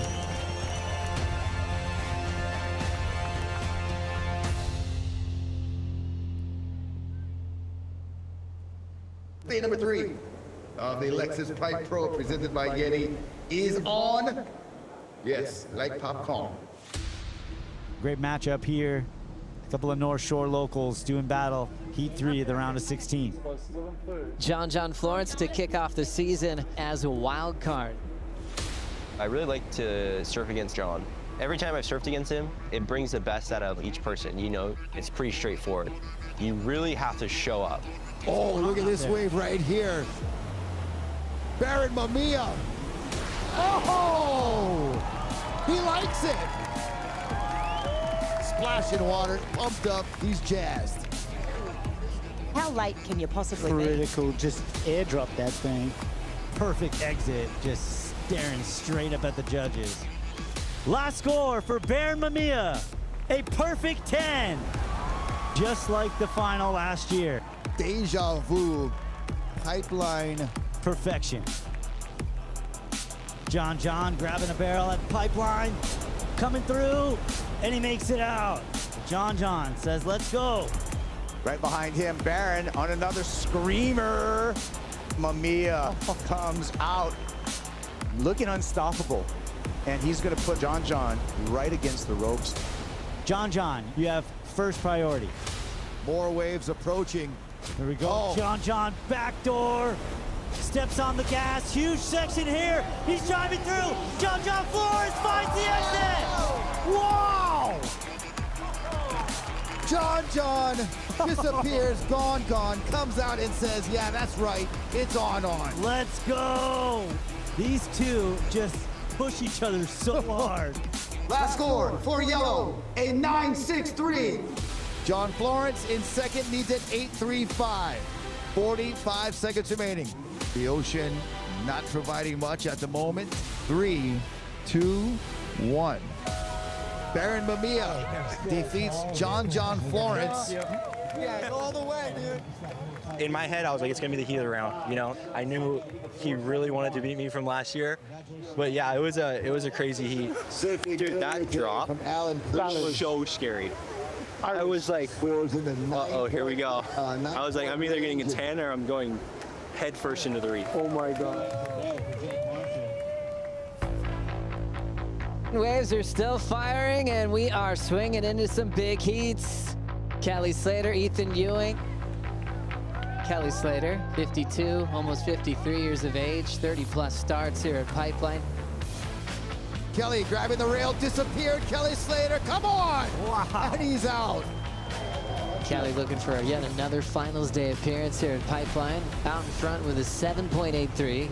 Day number 3 of the Lexus Pipe Pro presented by Yeti is on. Yes, like popcorn. Great matchup here. A couple of North Shore locals doing battle. Heat 3 of the round of 16. John Florence to kick off the season as a wild card. I really like to surf against John. Every time I've surfed against him, it brings the best out of each person. You know, it's pretty straightforward. You really have to show up. Oh, look at this wave right here. Baron Mamiya. Oh! He likes it. Splashing water, pumped up, he's jazzed. How light can you possibly be? Critical, just airdrop that thing. Perfect exit, just staring straight up at the judges. Last score for Baron Mamiya, a perfect 10. Just like the final last year. Deja vu, pipeline. Perfection. John grabbing a barrel at pipeline, coming through, and he makes it out. John says, let's go. Right behind him, Baron on another screamer. Mamiya comes out looking unstoppable. And he's going to put John right against the ropes. John, you have first priority. More waves approaching. Here we go. Oh. John, backdoor. Steps on the gas. Huge section here. He's driving through. John Flores finds the exit. Wow! John disappears, gone, comes out and says, yeah, that's right, it's on. Let's go. These two just push each other so hard. Last score for yellow, a 9-6-3. John Florence in second needs an 8-3-5. 45 seconds remaining. The Ocean not providing much at the moment. 3, 2, 1. Baron Mamiya defeats John Florence. Yeah, all the way, dude. In my head, I was like, it's gonna be the heat of the round. You know, I knew he really wanted to beat me from last year, but yeah, it was a crazy heat. Dude, that drop was so scary. I was like, uh-oh, here we go. I was like, I'm either getting a 10 or I'm going head first into the reef. Oh my God. Waves are still firing, and we are swinging into some big heats. Kelly Slater, Ethan Ewing. Kelly Slater, 52, almost 53 years of age, 30-plus starts here at Pipeline. Kelly grabbing the rail, disappeared. Kelly Slater, come on! Wow. And he's out. Kelly looking for yet another finals day appearance here at Pipeline. Out in front with a 7.83.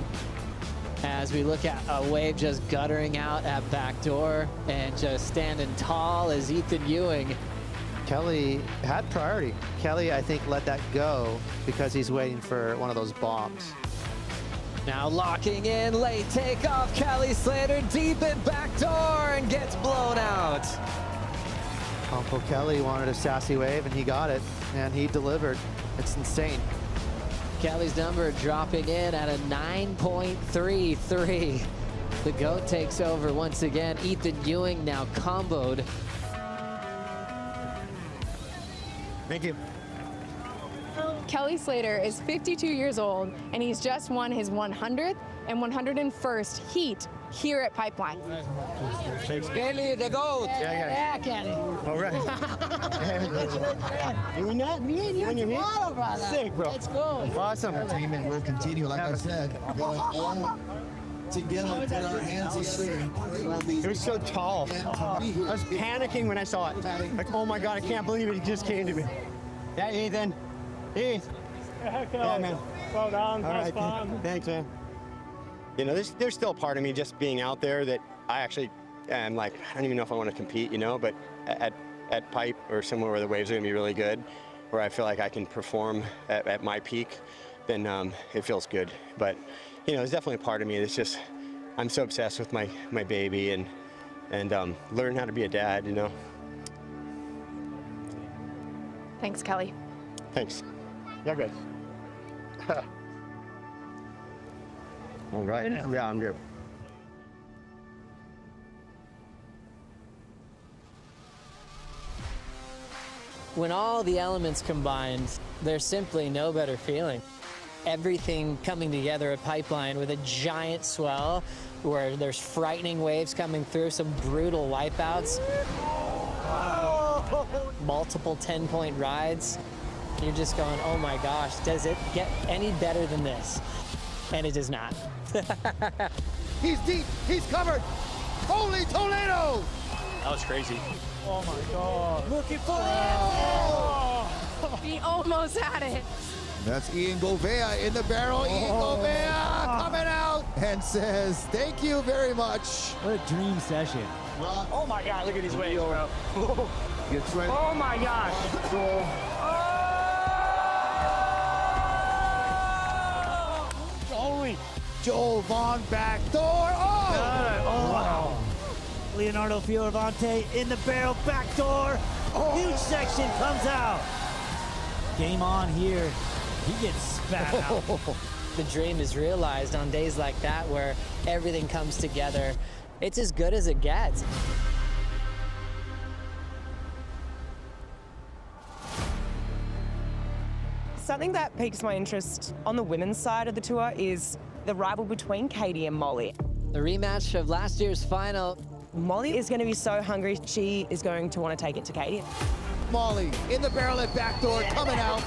As we look at a wave just guttering out at backdoor and just standing tall as Ethan Ewing. Kelly had priority. Kelly, I think, let that go because he's waiting for one of those bombs. Now locking in, late takeoff, Kelly Slater deep in backdoor and gets blown out. Uncle Kelly wanted a sassy wave and he got it, and he delivered. It's insane. Kelly's number dropping in at a 9.33. The GOAT takes over once again. Ethan Ewing now comboed. Thank you. Kelly Slater is 52 years old, and he's just won his 100th and 101st heat here at Pipeline. Kelly, the GOAT. Yeah, Kelly. All right. We're not me and you tomorrow, brother. Sick, bro. Let's go. Awesome. Entertainment will continue, like I said. Together, put our hands together. It was so tall. I was panicking when I saw it. Like, oh my God, I can't believe it just came to me. Yeah, Ethan. Heath. Yeah, man. Well done. All right, thanks, man. You know, there's still a part of me just being out there that I actually am like, I don't even know if I want to compete, you know, but at Pipe or somewhere where the waves are going to be really good, where I feel like I can perform at my peak, then it feels good. But, you know, there's definitely a part of me that's just, I'm so obsessed with my baby and learn how to be a dad, you know. Thanks, Kelly. Thanks. Yeah, good. All right. Yeah, I'm good. When all the elements combined, there's simply no better feeling. Everything coming together at Pipeline with a giant swell where there's frightening waves coming through, some brutal wipeouts, multiple 10-point rides. You're just going, oh my gosh, does it get any better than this? And it does not. He's deep, he's covered. Holy Toledo! That was crazy. Oh my God. Looking for He almost had it. That's Ian Govea in the barrel. Ian Govea coming out and says, thank you very much. What a dream session. Oh my God, look at these waves, bro. Gets ready. Oh my gosh. Joel Vaughn back door. Oh! Wow. Leonardo Fioravante in the barrel, back door. Huge section comes out. Game on here. He gets spat out. The dream is realized on days like that where everything comes together. It's as good as it gets. Something that piques my interest on the women's side of the tour is the rival between Katie and Molly. The rematch of last year's final. Molly is going to be so hungry, she is going to want to take it to Katie. Molly in the barrel at backdoor, coming out.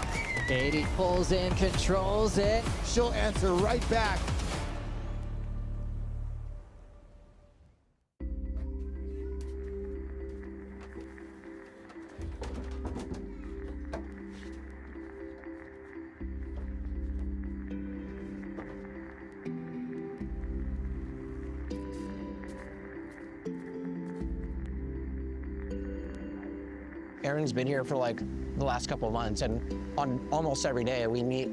Katie pulls in, controls it. She'll answer right back. Erin's been here for like the last couple of months, and on almost every day we meet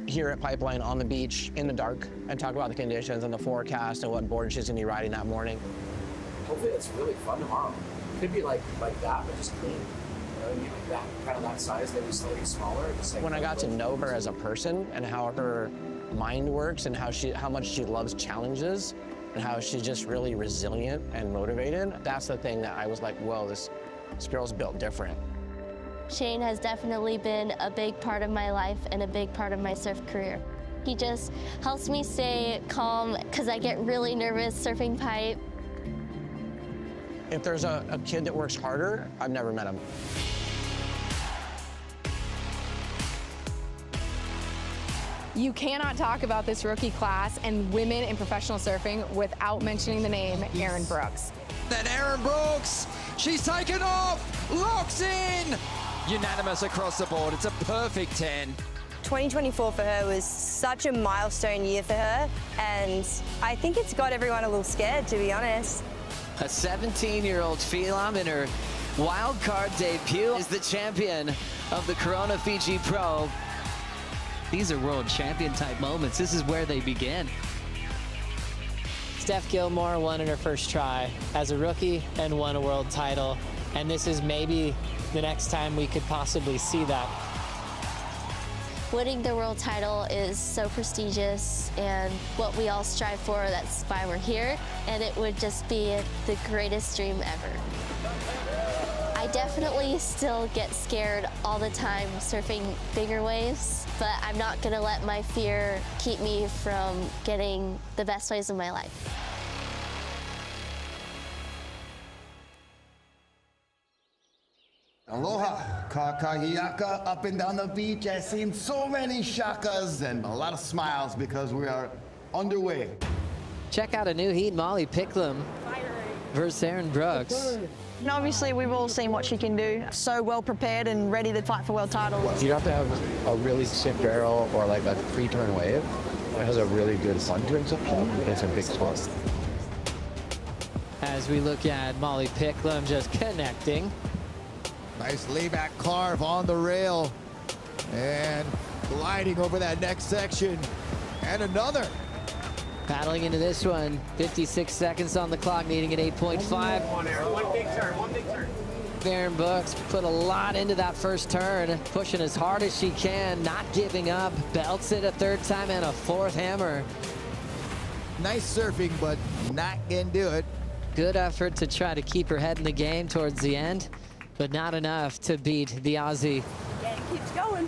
here at Pipeline on the beach in the dark and talk about the conditions and the forecast and what board she's gonna be riding that morning. Hopefully it's really fun tomorrow. Could be like that, but just clean. You know, like that, kind of that size, maybe slightly smaller. Just like When I got to know her as a person and how her mind works and how much she loves challenges and how she's just really resilient and motivated, that's the thing that I was like, whoa, this girl's built different. Shane has definitely been a big part of my life and a big part of my surf career. He just helps me stay calm because I get really nervous surfing pipe. If there's a kid that works harder, I've never met him. You cannot talk about this rookie class and women in professional surfing without mentioning the name Erin Brooks. Then Erin Brooks, she's taken off, locks in. Unanimous across the board, it's a perfect 10. 2024 for her was such a milestone year for her, and I think it's got everyone a little scared, to be honest. A 17-year-old phenom in her wild card debut is the champion of the Corona Fiji Pro. These are world champion type moments. This is where they begin. Steph Gilmore won in her first try as a rookie and won a world title. And this is maybe the next time we could possibly see that. Winning the world title is so prestigious and what we all strive for, that's why we're here. And it would just be the greatest dream ever. I definitely still get scared all the time surfing bigger waves, but I'm not gonna let my fear keep me from getting the best waves of my life. Aloha, kakahiaka, up and down the beach. I've seen so many shakas and a lot of smiles because we are underway. Check out a new heat, Molly Picklum versus Erin Brooks. And obviously, we've all seen what she can do. So well prepared and ready to fight for world titles. You have to have a really stiff barrel or like a three-turn wave. It has a really good fun-turn section. It's a big spot. As we look at Molly Picklum just connecting. Nice layback carve on the rail and gliding over that next section. And another. Paddling into this one, 56 seconds on the clock, needing an 8.5. One big turn, one big turn. Erin Brooks put a lot into that first turn, pushing as hard as she can, not giving up, belts it a third time and a fourth hammer. Nice surfing, but not gonna do it. Good effort to try to keep her head in the game towards the end, but not enough to beat the Aussie. Yeah, it keeps going.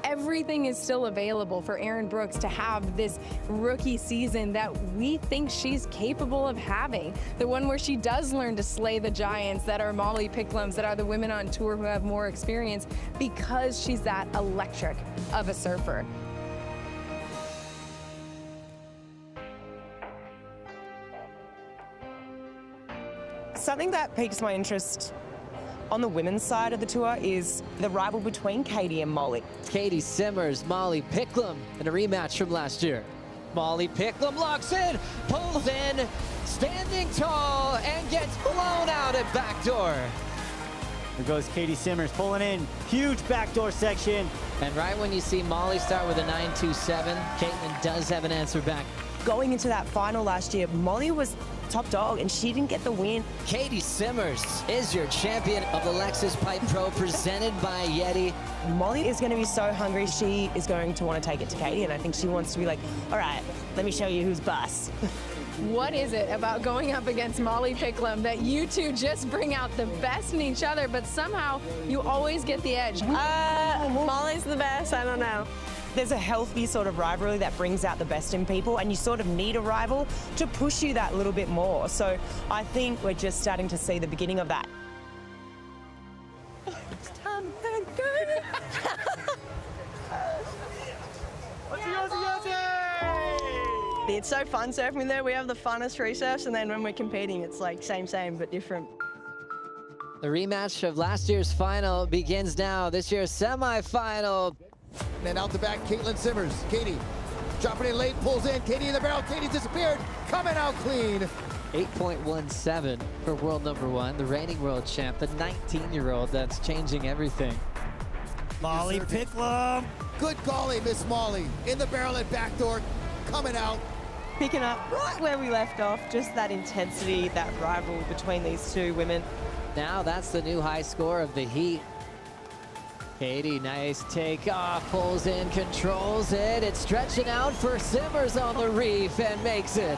Everything is still available for Erin Brooks to have this rookie season that we think she's capable of having. The one where she does learn to slay the giants that are Molly Picklums, that are the women on tour who have more experience, because she's that electric of a surfer. Something that piques my interest on the women's side of the tour is the rival between Katie and Molly. Katie Simmers, Molly Picklum in a rematch from last year. Molly Picklum locks in, pulls in, standing tall, and gets blown out at backdoor. There goes Katie Simmers pulling in, huge backdoor section. And right when you see Molly start with a 9.27, Caitlin does have an answer back. Going into that final last year, Molly was top dog and she didn't get the win. Katie Simmers is your champion of the Lexus Pipe Pro presented by Yeti. Molly is going to be so hungry, she is going to want to take it to Katie, and I think she wants to be like, all right, let me show you who's boss. What is it about going up against Molly Picklum that you two just bring out the best in each other, but somehow you always get the edge? Molly's the best, I don't know. There's a healthy sort of rivalry that brings out the best in people, and you sort of need a rival to push you that little bit more. So I think we're just starting to see the beginning of that. It's time to thank God. It's so fun surfing there. We have the funnest free surfs, and then when we're competing, it's like same, but different. The rematch of last year's final begins now. This year's semifinal. And out the back, Caitlin Simmers. Katie dropping in late, pulls in. Katie in the barrel. Katie disappeared. Coming out clean. 8.17 for world number 1, the reigning world champ, the 19-year-old that's changing everything. Molly Picklum. Good golly, Miss Molly. In the barrel at backdoor. Coming out. Picking up right where we left off, just that intensity, that rival between these two women. Now that's the new high score of the heat. Katie, nice takeoff, pulls in, controls it. It's stretching out for Simmers on the reef and makes it.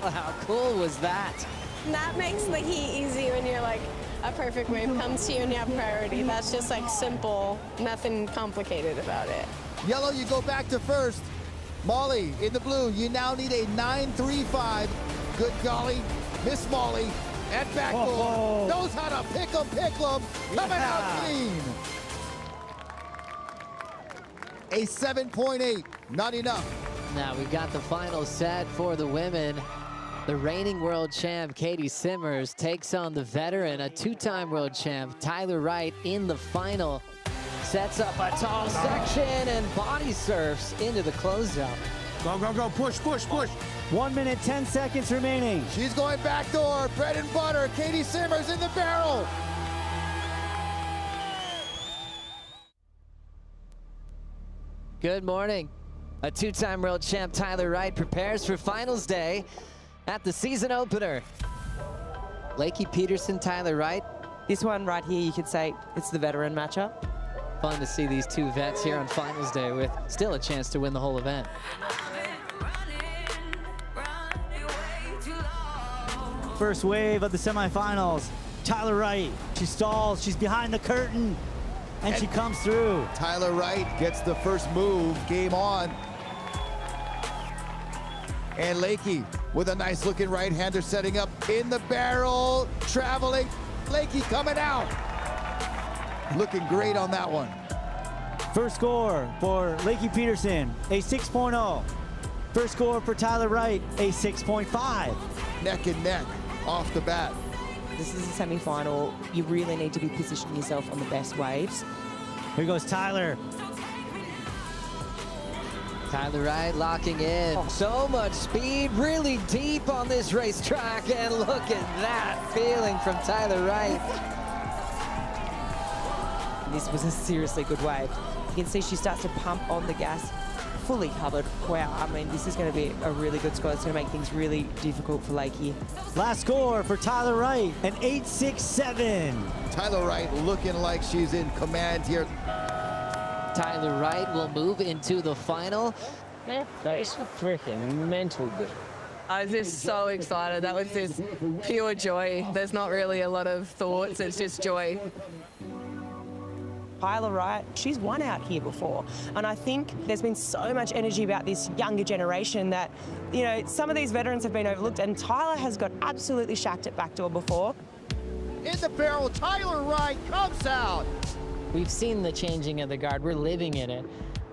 How cool was that? That makes the heat easy when you're like, a perfect wave comes to you and you have priority. That's just like simple, nothing complicated about it. Yellow, you go back to first. Molly in the blue, you now need a 9.35. Good golly, Miss Molly at backdoor. Knows how to pick 'em, coming out clean. A 7.8, not enough. Now we've got the final set for the women. The reigning world champ, Katie Simmers, takes on the veteran, a two-time world champ, Tyler Wright, in the final. Sets up a tall section and body surfs into the closeout. Go, push. 1 minute, 10 seconds remaining. She's going backdoor, bread and butter. Katie Simmers in the barrel. Good morning. A two-time world champ, Tyler Wright, prepares for finals day at the season opener. Lakey Peterson, Tyler Wright. This one right here, you could say it's the veteran matchup. Fun to see these two vets here on finals day with still a chance to win the whole event. First wave of the semifinals. Tyler Wright, she stalls, she's behind the curtain, and she comes through. Tyler Wright gets the first move, game on. And Lakey with a nice looking right-hander setting up in the barrel, traveling. Lakey coming out. Looking great on that one. First score for Lakey Peterson, a 6.0. First score for Tyler Wright, a 6.5. Neck and neck off the bat. This is a semi-final. You really need to be positioning yourself on the best waves. Here goes Tyler. Tyler Wright locking in. So much speed, really deep on this racetrack, and look at that feeling from Tyler Wright. This was a seriously good wave. You can see she starts to pump on the gas, fully covered. Wow, I mean, this is going to be a really good score. It's going to make things really difficult for Lakey. Last score for Tyler Wright, an 8.67. Tyler Wright looking like she's in command here. Tyler Wright will move into the final. That is freaking mental good. I was just so excited. That was just pure joy. There's not really a lot of thoughts, it's just joy. Tyler Wright, she's won out here before. And I think there's been so much energy about this younger generation that, you know, some of these veterans have been overlooked, and Tyler has got absolutely shacked at backdoor before. In the barrel, Tyler Wright comes out. We've seen the changing of the guard. We're living in it.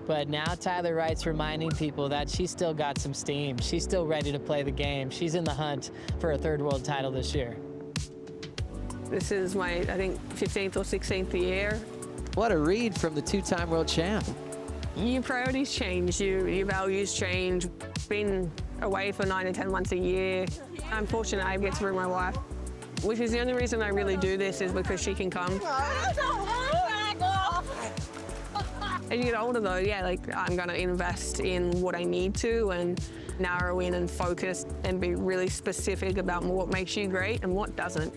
But now Tyler Wright's reminding people that she's still got some steam. She's still ready to play the game. She's in the hunt for a third world title this year. This is my, I think, 15th or 16th year. What a read from the two-time world champ. Your priorities change, your values change. Been away for 9 to 10 months a year. I'm fortunate I get to bring my wife, which is the only reason I really do this is because she can come. As you get older though, yeah, like I'm gonna invest in what I need to and narrow in and focus and be really specific about what makes you great and what doesn't.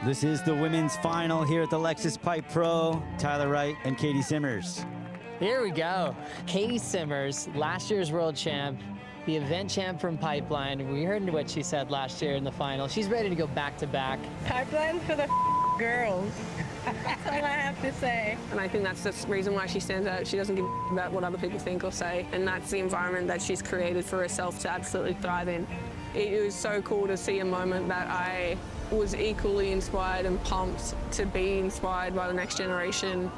This is the women's final here at the Lexus Pipe Pro. Tyler Wright and Katie Simmers. Here we go. Katie Simmers, last year's world champ, the event champ from Pipeline. We heard what she said last year in the final. She's ready to go back to back. Pipeline for the girls. That's all I have to say. And I think that's the reason why she stands out. She doesn't give a about what other people think or say. And that's the environment that she's created for herself to absolutely thrive in. It was so cool to see a moment that I was equally inspired and pumped to be inspired by the next generation.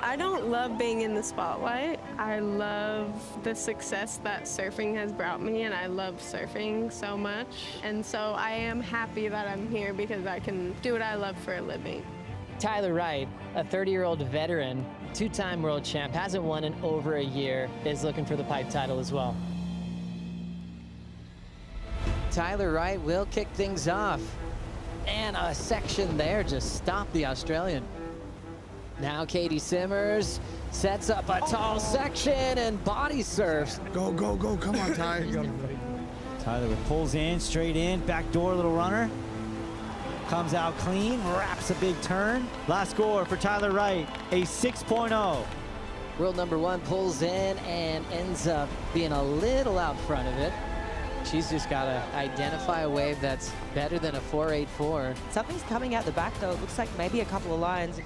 I don't love being in the spotlight. I love the success that surfing has brought me, and I love surfing so much. And so I am happy that I'm here because I can do what I love for a living. Tyler Wright, a 30-year-old veteran, two-time world champ, hasn't won in over a year, is looking for the pipe title as well. Tyler Wright will kick things off. And a section there just stopped the Australian. Now Katie Simmers sets up a tall section and body surfs. Go, go, go. Come on, Tyler. Tyler pulls in, straight in, back door, little runner. Comes out clean, wraps a big turn. Last score for Tyler Wright, a 6.0. World number 1 pulls in and ends up being a little out front of it. She's just got to identify a wave that's better than a 4.84. Something's coming out the back, though. It looks like maybe a couple of lines.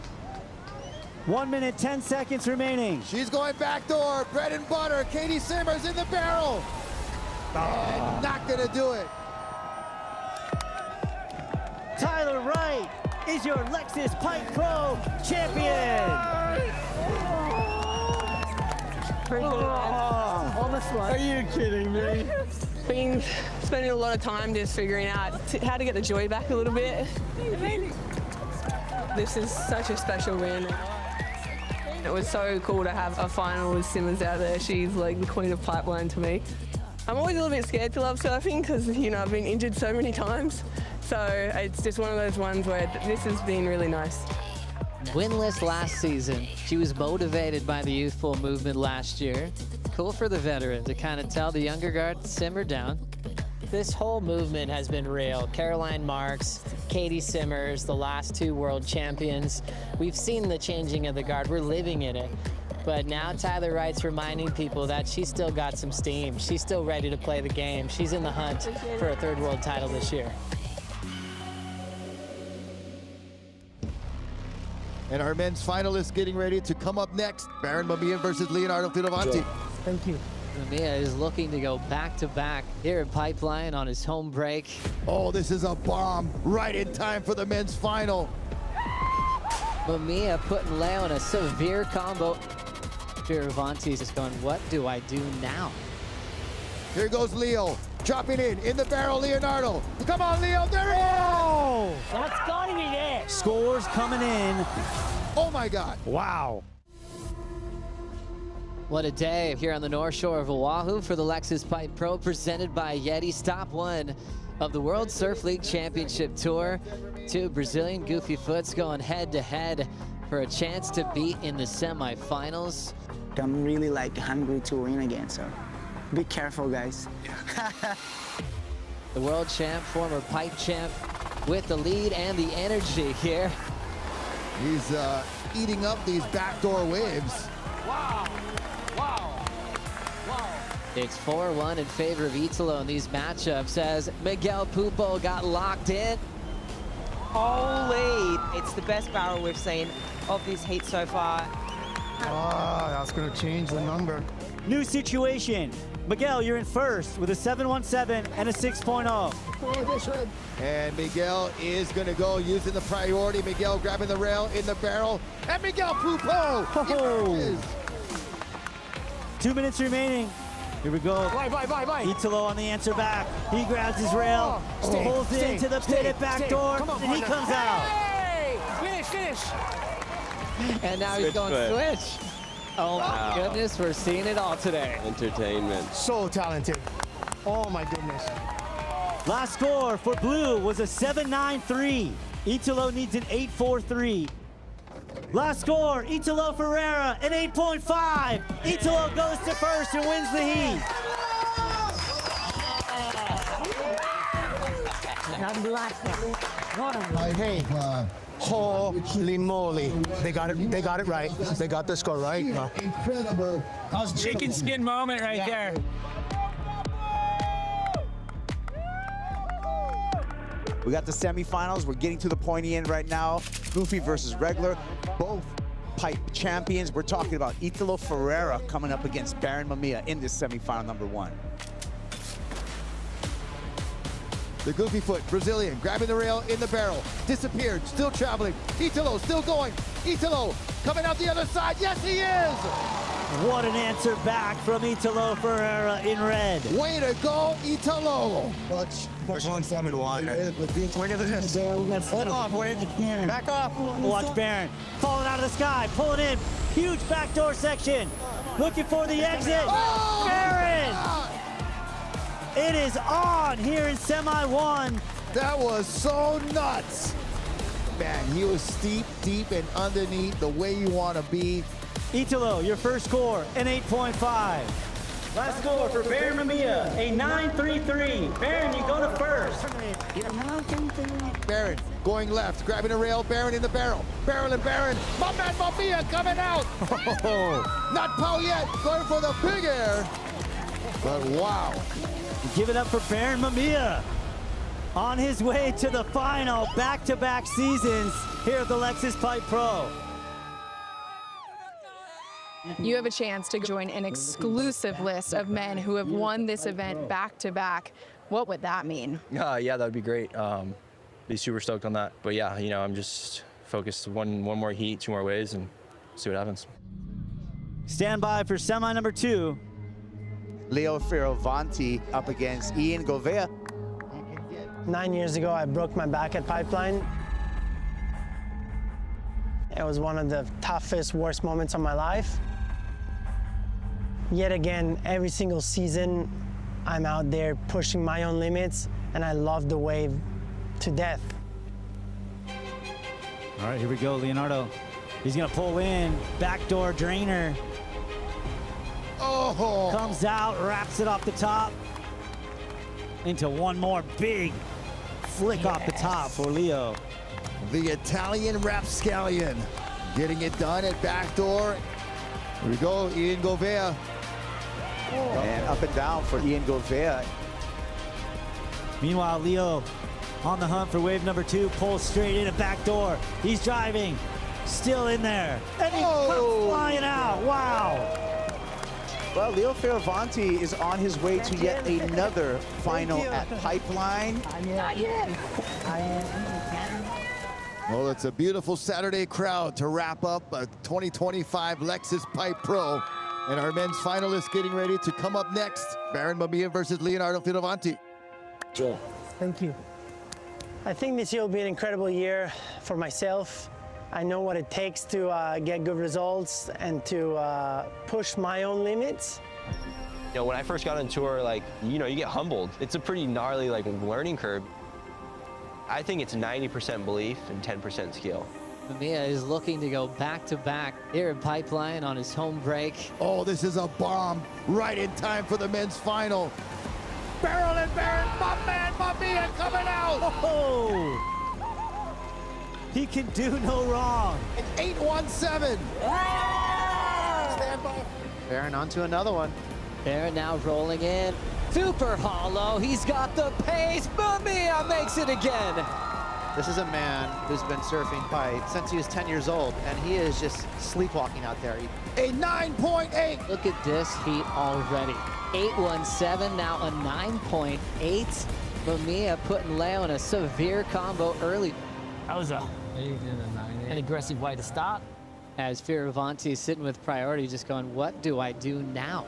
1 minute, 10 seconds remaining. She's going back door, bread and butter. Katie Simmers in the barrel. And not gonna do it. Tyler Wright is your Lexus Pipe Pro champion. Are you kidding me? Been spending a lot of time just figuring out how to get the joy back a little bit. This is such a special win. It was so cool to have a final with Simmers out there. She's like the queen of Pipeline to me. I'm always a little bit scared to love surfing because, you know, I've been injured so many times. So it's just one of those ones where this has been really nice. Winless last season. She was motivated by the youthful movement last year. Cool for the veteran to kind of tell the younger guard to simmer down. This whole movement has been real. Caroline Marks, Katie Simmers, the last two world champions. We've seen the changing of the guard. We're living in it. But now Tyler Wright's reminding people that she's still got some steam. She's still ready to play the game. She's in the hunt for a third world title this year. And our men's finalists getting ready to come up next. Baron Mamiya versus Leonardo Fioravanti. Thank you. Mamiya is looking to go back-to-back here at Pipeline on his home break. Oh, this is a bomb right in time for the men's final. Mamiya putting Leo in a severe combo. Fioravanti's just going, what do I do now? Here goes Leo, dropping in the barrel, Leonardo. Come on, Leo, there he is! That's gotta be there. Scores coming in. Oh my God. Wow. What a day here on the North Shore of Oahu for the Lexus Pipe Pro, presented by Yeti. Stop one of the World Surf League Championship Tour. Two Brazilian goofy foots going head-to-head for a chance to be in the semifinals. I'm really hungry to win again, so be careful, guys. The world champ, former pipe champ, with the lead and the energy here. He's eating up these backdoor waves. Wow. Wow. Wow. It's 4-1 in favor of Italo in these matchups as Miguel Pupo got locked in. Holy! It's the best barrel we've seen of this heat so far. Oh, that's going to change the number. New situation. Miguel, you're in first with a 7.17 and a 6.0. And Miguel is going to go using the priority. Miguel grabbing the rail in the barrel. And Miguel Pupo! Oh. 2 minutes remaining. Here we go. Bye. Italo on the answer back. He grabs his rail, pulls into the pit at back door, and he comes out. Hey! Finish! And now he's going switch. Oh my goodness, we're seeing it all today. Entertainment. So talented. Oh my goodness. Last score for blue was a 7.93. Italo needs an 8.43. Last score, Italo Ferreira, an 8.5. Italo goes to first and wins the heat. Hey, Holy moly. They got it right. They got the score right. Incredible. That was chicken skin moment right there. We got the semifinals. We're getting to the pointy end right now. Goofy versus regular. Both pipe champions. We're talking about Italo Ferreira coming up against Baron Mamiya in this semifinal number 1. The goofy foot, Brazilian, grabbing the rail in the barrel. Disappeared, still traveling. Italo still going. Italo coming out the other side. Yes, he is! What an answer back from Italo Ferreira in red. Way to go, Italo! Push 171. Look at this. Foot off. Back off. Watch Baron falling out of the sky, pulling in. Huge backdoor section. Looking for the exit. Oh! Baron! It is on here in semi 1. That was so nuts. Man, he was steep, deep, and underneath the way you want to be. Italo, your first score, an 8.5. Last score for Baron Mamiya, a 9.33. Baron, you go to first. Baron going left, grabbing a rail. Baron in the barrel. Barrel and Baron. My man Mamiya coming out. Not Pau yet. Going for the big air. But wow. Give it up for Baron Mamiya. On his way to the final, back-to-back seasons here at the Lexus Pipe Pro. You have a chance to join an exclusive list of men who have won this event back-to-back. What would that mean? Yeah, that would be great. Be super stoked on that. But yeah, you know, I'm just focused one more heat, 2 more waves, and see what happens. Stand by for semi number 2. Leo Fioravanti up against Ian Govea. 9 years ago, I broke my back at Pipeline. It was one of the toughest, worst moments of my life. Yet again, every single season, I'm out there pushing my own limits, and I love the wave to death. All right, here we go, Leonardo. He's gonna pull in, backdoor drainer. Oh! Comes out, wraps it off the top. Into one more big flick off the top for Leo. The Italian rapscallion getting it done at backdoor. Here we go, Ian Govea. And up and down for Ian Govea. Meanwhile, Leo on the hunt for wave number 2, pulls straight in a backdoor. He's driving, still in there. And he comes flying out, wow. Well, Leo Fioravanti is on his way to yet another final at Pipeline. Not yet. Well, it's a beautiful Saturday crowd to wrap up a 2025 Lexus Pipe Pro. And our men's finalists getting ready to come up next. Baron Mamiya versus Leonardo Fioravanti. Sure. Thank you. I think this year will be an incredible year for myself. I know what it takes to get good results and to push my own limits. You know, when I first got on tour, like, you know, you get humbled. It's a pretty gnarly, like, learning curve. I think it's 90% belief and 10% skill. Mamiya is looking to go back-to-back here in Pipeline on his home break. Oh, this is a bomb right in time for the men's final. Barrel and Baron, my man Mamiya coming out. Oh! He can do no wrong. An 817. Stand by. Baron onto another one. Baron now rolling in. Super hollow. He's got the pace. Mamiya makes it again. This is a man who's been surfing pipe since he was 10 years old, and he is just sleepwalking out there. A 9.8. Look at this heat already. 817, now a 9.8. Mamiya putting Leo in a severe combo early. That was an aggressive way to start. As Fioravanti is sitting with priority, just going, what do I do now?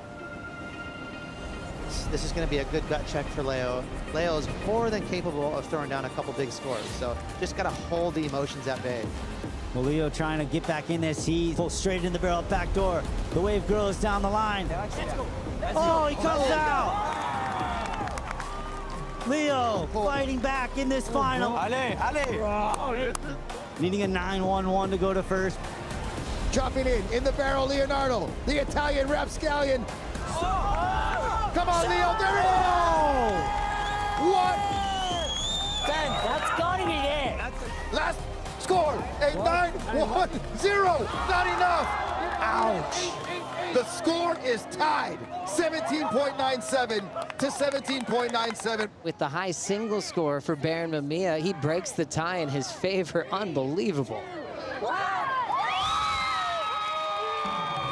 This is going to be a good gut check for Leo. Leo is more than capable of throwing down a couple big scores, so just got to hold the emotions at bay. Well, Leo trying to get back in this heat. Pull straight in the barrel, back door. The wave grows down the line. Oh, he comes out. Leo fighting back in this final. Needing a 9-1-1 to go to first. Dropping in the barrel, Leonardo. The Italian rapscallion. Come on, Leo, there it is! What? That's gotta be there. Last Score, a 9-1-0. Not enough. Ouch. The score is tied, 17.97 to 17.97. With the high single score for Baron Mamiya, he breaks the tie in his favor. Unbelievable.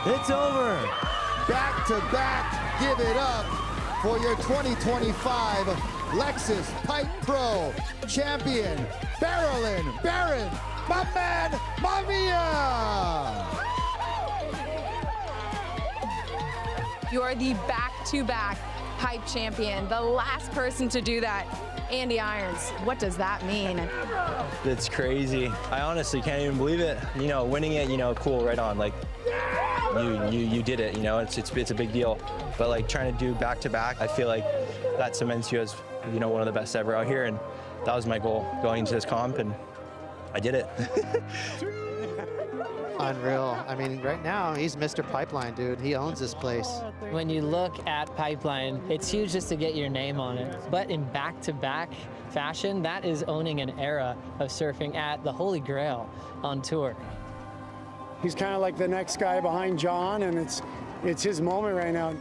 It's over. Back to back, give it up for your 2025 Lexus Pipe Pro champion, Baron my man, Mamiya. You are the back-to-back pipe champion, the last person to do that. Andy Irons, what does that mean? It's crazy. I honestly can't even believe it. You know, winning it, you know, cool, right on. Like, you did it, you know, it's a big deal. But like trying to do back-to-back, I feel like that cements you as, you know, one of the best ever out here. And that was my goal going into this comp, and I did it. Unreal. I mean, right now, he's Mr. Pipeline, dude. He owns this place. When you look at Pipeline, it's huge just to get your name on it. But in back-to-back fashion, that is owning an era of surfing at the Holy Grail on tour. He's kind of like the next guy behind John, and it's his moment right now.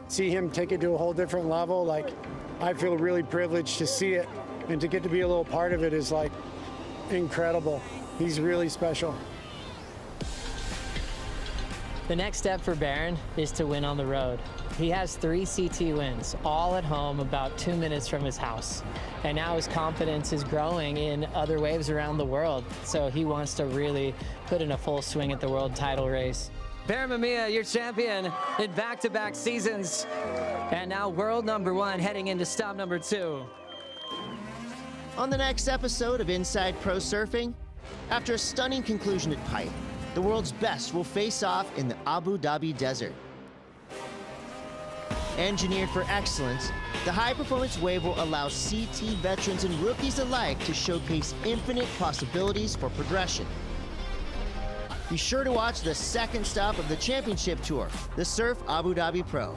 See him take it to a whole different level. Like, I feel really privileged to see it, and to get to be a little part of it is like incredible. He's really special. The next step for Baron is to win on the road. He has 3 CT wins, all at home, about 2 minutes from his house. And now his confidence is growing in other waves around the world. So he wants to really put in a full swing at the world title race. Baron Mamiya, your champion in back-to-back seasons. And now world #1 heading into stop #2. On the next episode of Inside Pro Surfing, after a stunning conclusion at Pipe, the world's best will face off in the Abu Dhabi desert. Engineered for excellence, the high-performance wave will allow CT veterans and rookies alike to showcase infinite possibilities for progression. Be sure to watch the second stop of the championship tour, the Surf Abu Dhabi Pro.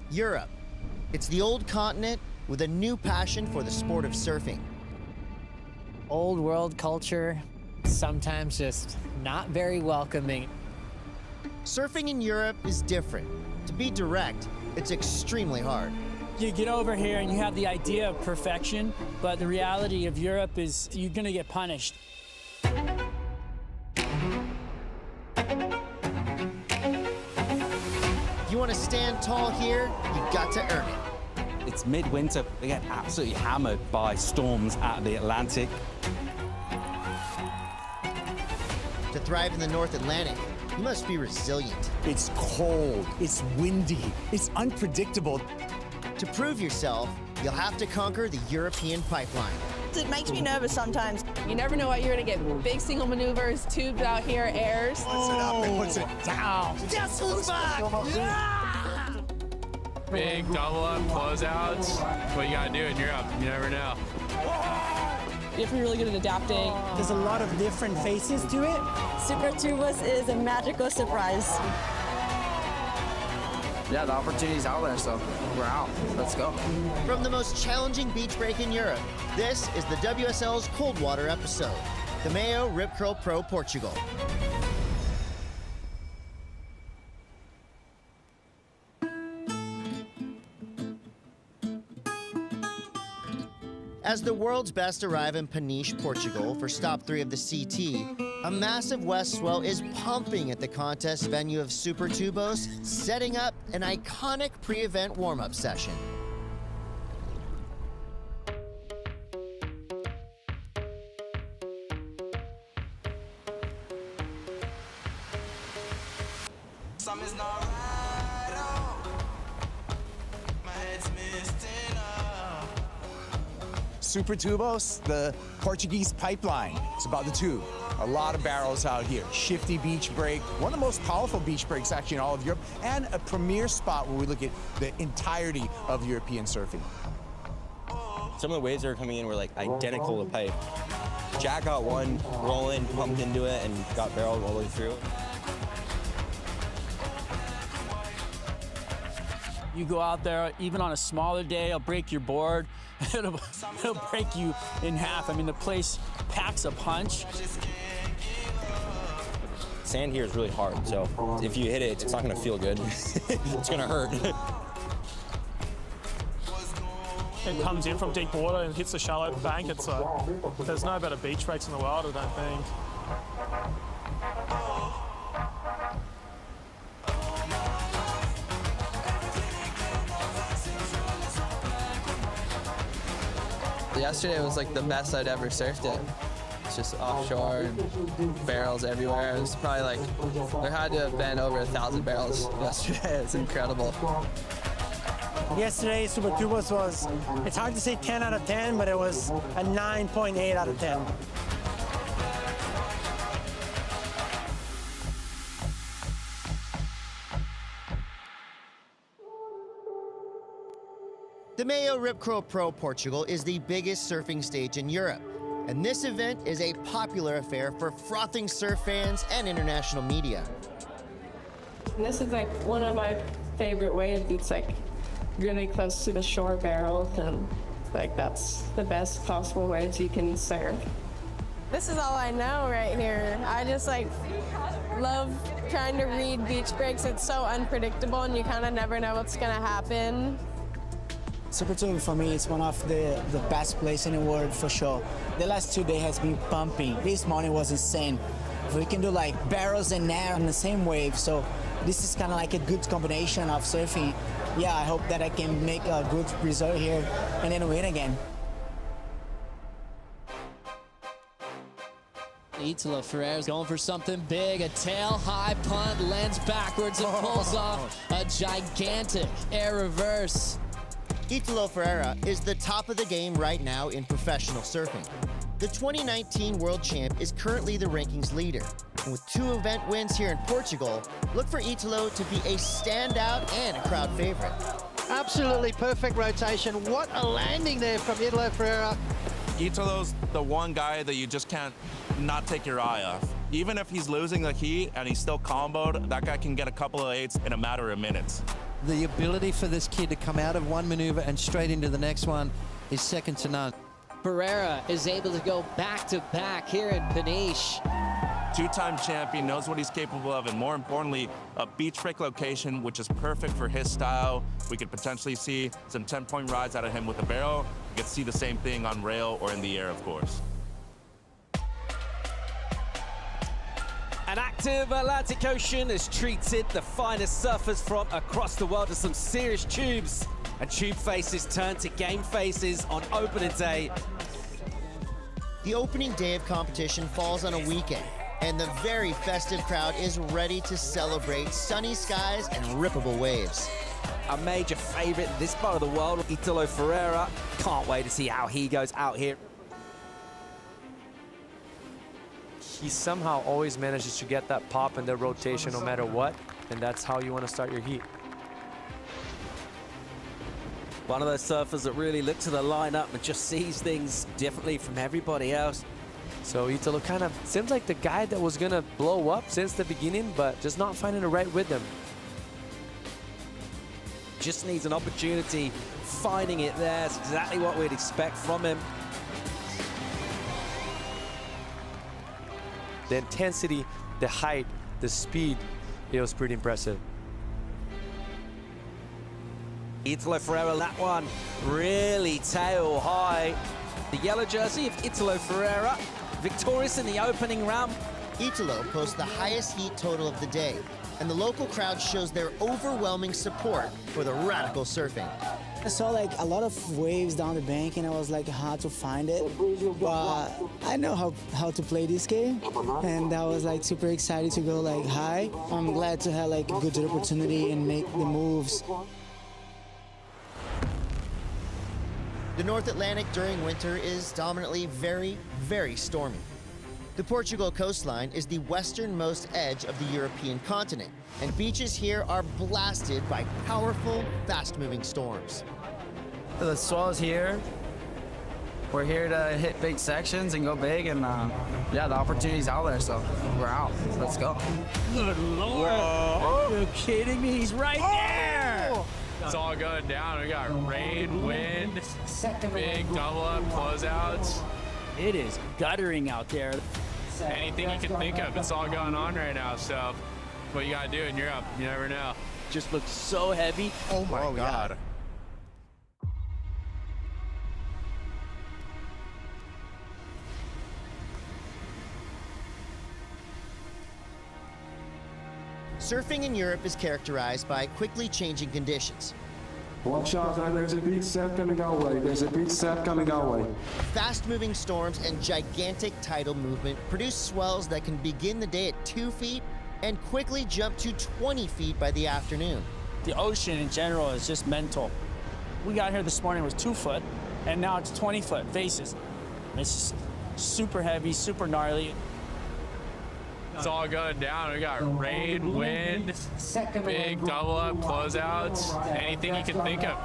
Europe. It's the old continent with a new passion for the sport of surfing. Old world culture, sometimes just not very welcoming. Surfing in Europe is different. To be direct, it's extremely hard. You get over here and you have the idea of perfection, but the reality of Europe is you're gonna get punished. If you want to stand tall here, you've got to earn it. It's midwinter. They get absolutely hammered by storms out of the Atlantic. To thrive in the North Atlantic, you must be resilient. It's cold, it's windy, it's unpredictable. To prove yourself, you'll have to conquer the European pipeline. It makes me nervous sometimes. You never know what you're gonna get. Big single maneuvers, tubes out here, airs. Puts it up and puts it down. Jessel's back! Big double up closeouts. What you gotta do in Europe, you never know. You have to be really good at adapting. There's a lot of different faces to it. Super Tubos is a magical surprise. Yeah, the opportunity's out there, so we're out. Let's go. From the most challenging beach break in Europe, this is the WSL's Cold Water episode, the Mayo Rip Curl Pro Portugal. As the world's best arrive in Peniche, Portugal for stop 3 of the CT, a massive west swell is pumping at the contest venue of Super Tubos, setting up an iconic pre-event warm-up session. Something's not right, oh. My head's misting up. Super Tubos, the Portuguese pipeline. It's about the tube. A lot of barrels out here. Shifty beach break, one of the most powerful beach breaks actually in all of Europe, and a premier spot where we look at the entirety of European surfing. Some of the waves that were coming in were like identical to pipe. Jack got one rolling, pumped into it, and got barreled all the way through. You go out there, even on a smaller day, it'll break your board. It'll break you in half. I mean, the place packs a punch. Sand here is really hard, so if you hit it, it's not going to feel good. It's going to hurt. It comes in from deep water and hits the shallow bank. There's no better beach breaks in the world, I don't think. Yesterday was like the best I'd ever surfed it. It's just offshore and barrels everywhere. It was probably like, there had to have been over 1,000 barrels yesterday. It's incredible. Yesterday, Super Tubos was, it's hard to say 10 out of 10, but it was a 9.8 out of 10. The Mayo Ripcrow Pro Portugal is the biggest surfing stage in Europe, and this event is a popular affair for frothing surf fans and international media. This is like one of my favorite waves. It's like really close to the shore barrels, and like that's the best possible waves you can surf. This is all I know right here. I just like love trying to read beach breaks. It's so unpredictable and you kind of never know what's gonna happen. Super Tubo for me is one of the best places in the world for sure. The last 2 days has been pumping. This morning was insane. We can do like barrels and air on the same wave, so this is kind of like a good combination of surfing. Yeah, I hope that I can make a good result here and then win again. Italo Ferreira's going for something big. A tail high punt, lands backwards and pulls off a gigantic air reverse. Italo Ferreira is the top of the game right now in professional surfing. The 2019 world champ is currently the rankings leader. And with 2 event wins here in Portugal, look for Italo to be a standout and a crowd favorite. Absolutely perfect rotation. What a landing there from Italo Ferreira. Italo's the one guy that you just can't not take your eye off. Even if he's losing the heat and he's still comboed, that guy can get a couple of 8s in a matter of minutes. The ability for this kid to come out of one maneuver and straight into the next one is second to none. Ferreira is able to go back-to-back here in Peniche. 2-time champion, knows what he's capable of, and more importantly, a beach break location, which is perfect for his style. We could potentially see some 10-point rides out of him with a barrel. We could see the same thing on rail or in the air, of course. An active Atlantic Ocean has treated the finest surfers from across the world to some serious tubes. And tube faces turn to game faces on opening day. The opening day of competition falls on a weekend, and the very festive crowd is ready to celebrate sunny skies and rippable waves. A major favorite in this part of the world, Italo Ferreira. Can't wait to see how he goes out here. He somehow always manages to get that pop in the rotation no matter what, and that's how you want to start your heat. One of those surfers that really looks at the lineup and just sees things differently from everybody else. So Italo kind of seems like the guy that was gonna blow up since the beginning, but just not finding the right rhythm. Just needs an opportunity, finding it there. It's exactly what we'd expect from him. The intensity, the height, the speed, it was pretty impressive. Italo Ferreira, that one really tail high. The yellow jersey of Italo Ferreira, victorious in the opening round. Italo posts the highest heat total of the day, and the local crowd shows their overwhelming support for the radical surfing. I saw like a lot of waves down the bank and I was like hard to find it. But I know how to play this game, and I was like super excited to go like high. I'm glad to have like a good opportunity and make the moves. The North Atlantic during winter is dominantly very, very stormy. The Portugal coastline is the westernmost edge of the European continent, and beaches here are blasted by powerful, fast-moving storms. The swell's here. We're here to hit big sections and go big, and yeah, the opportunity's out there, so we're out. Let's go. Good Lord. Are you kidding me? He's right there. It's all going down. We got rain, wind, big double up closeouts. It is guttering out there. Anything you can think of, it's all going on right now. So what you got to do in Europe, you never know. Just looks so heavy. Oh my God. Surfing in Europe is characterized by quickly changing conditions. Watch out, there's a big set coming our way. There's a big set coming our way. Fast-moving storms and gigantic tidal movement produce swells that can begin the day at 2 feet and quickly jump to 20 feet by the afternoon. The ocean in general is just mental. We got here this morning, it was 2 foot, and now it's 20 foot faces. It's just super heavy, super gnarly. It's all going down. We got rain, wind, big double up closeouts, anything you can think of.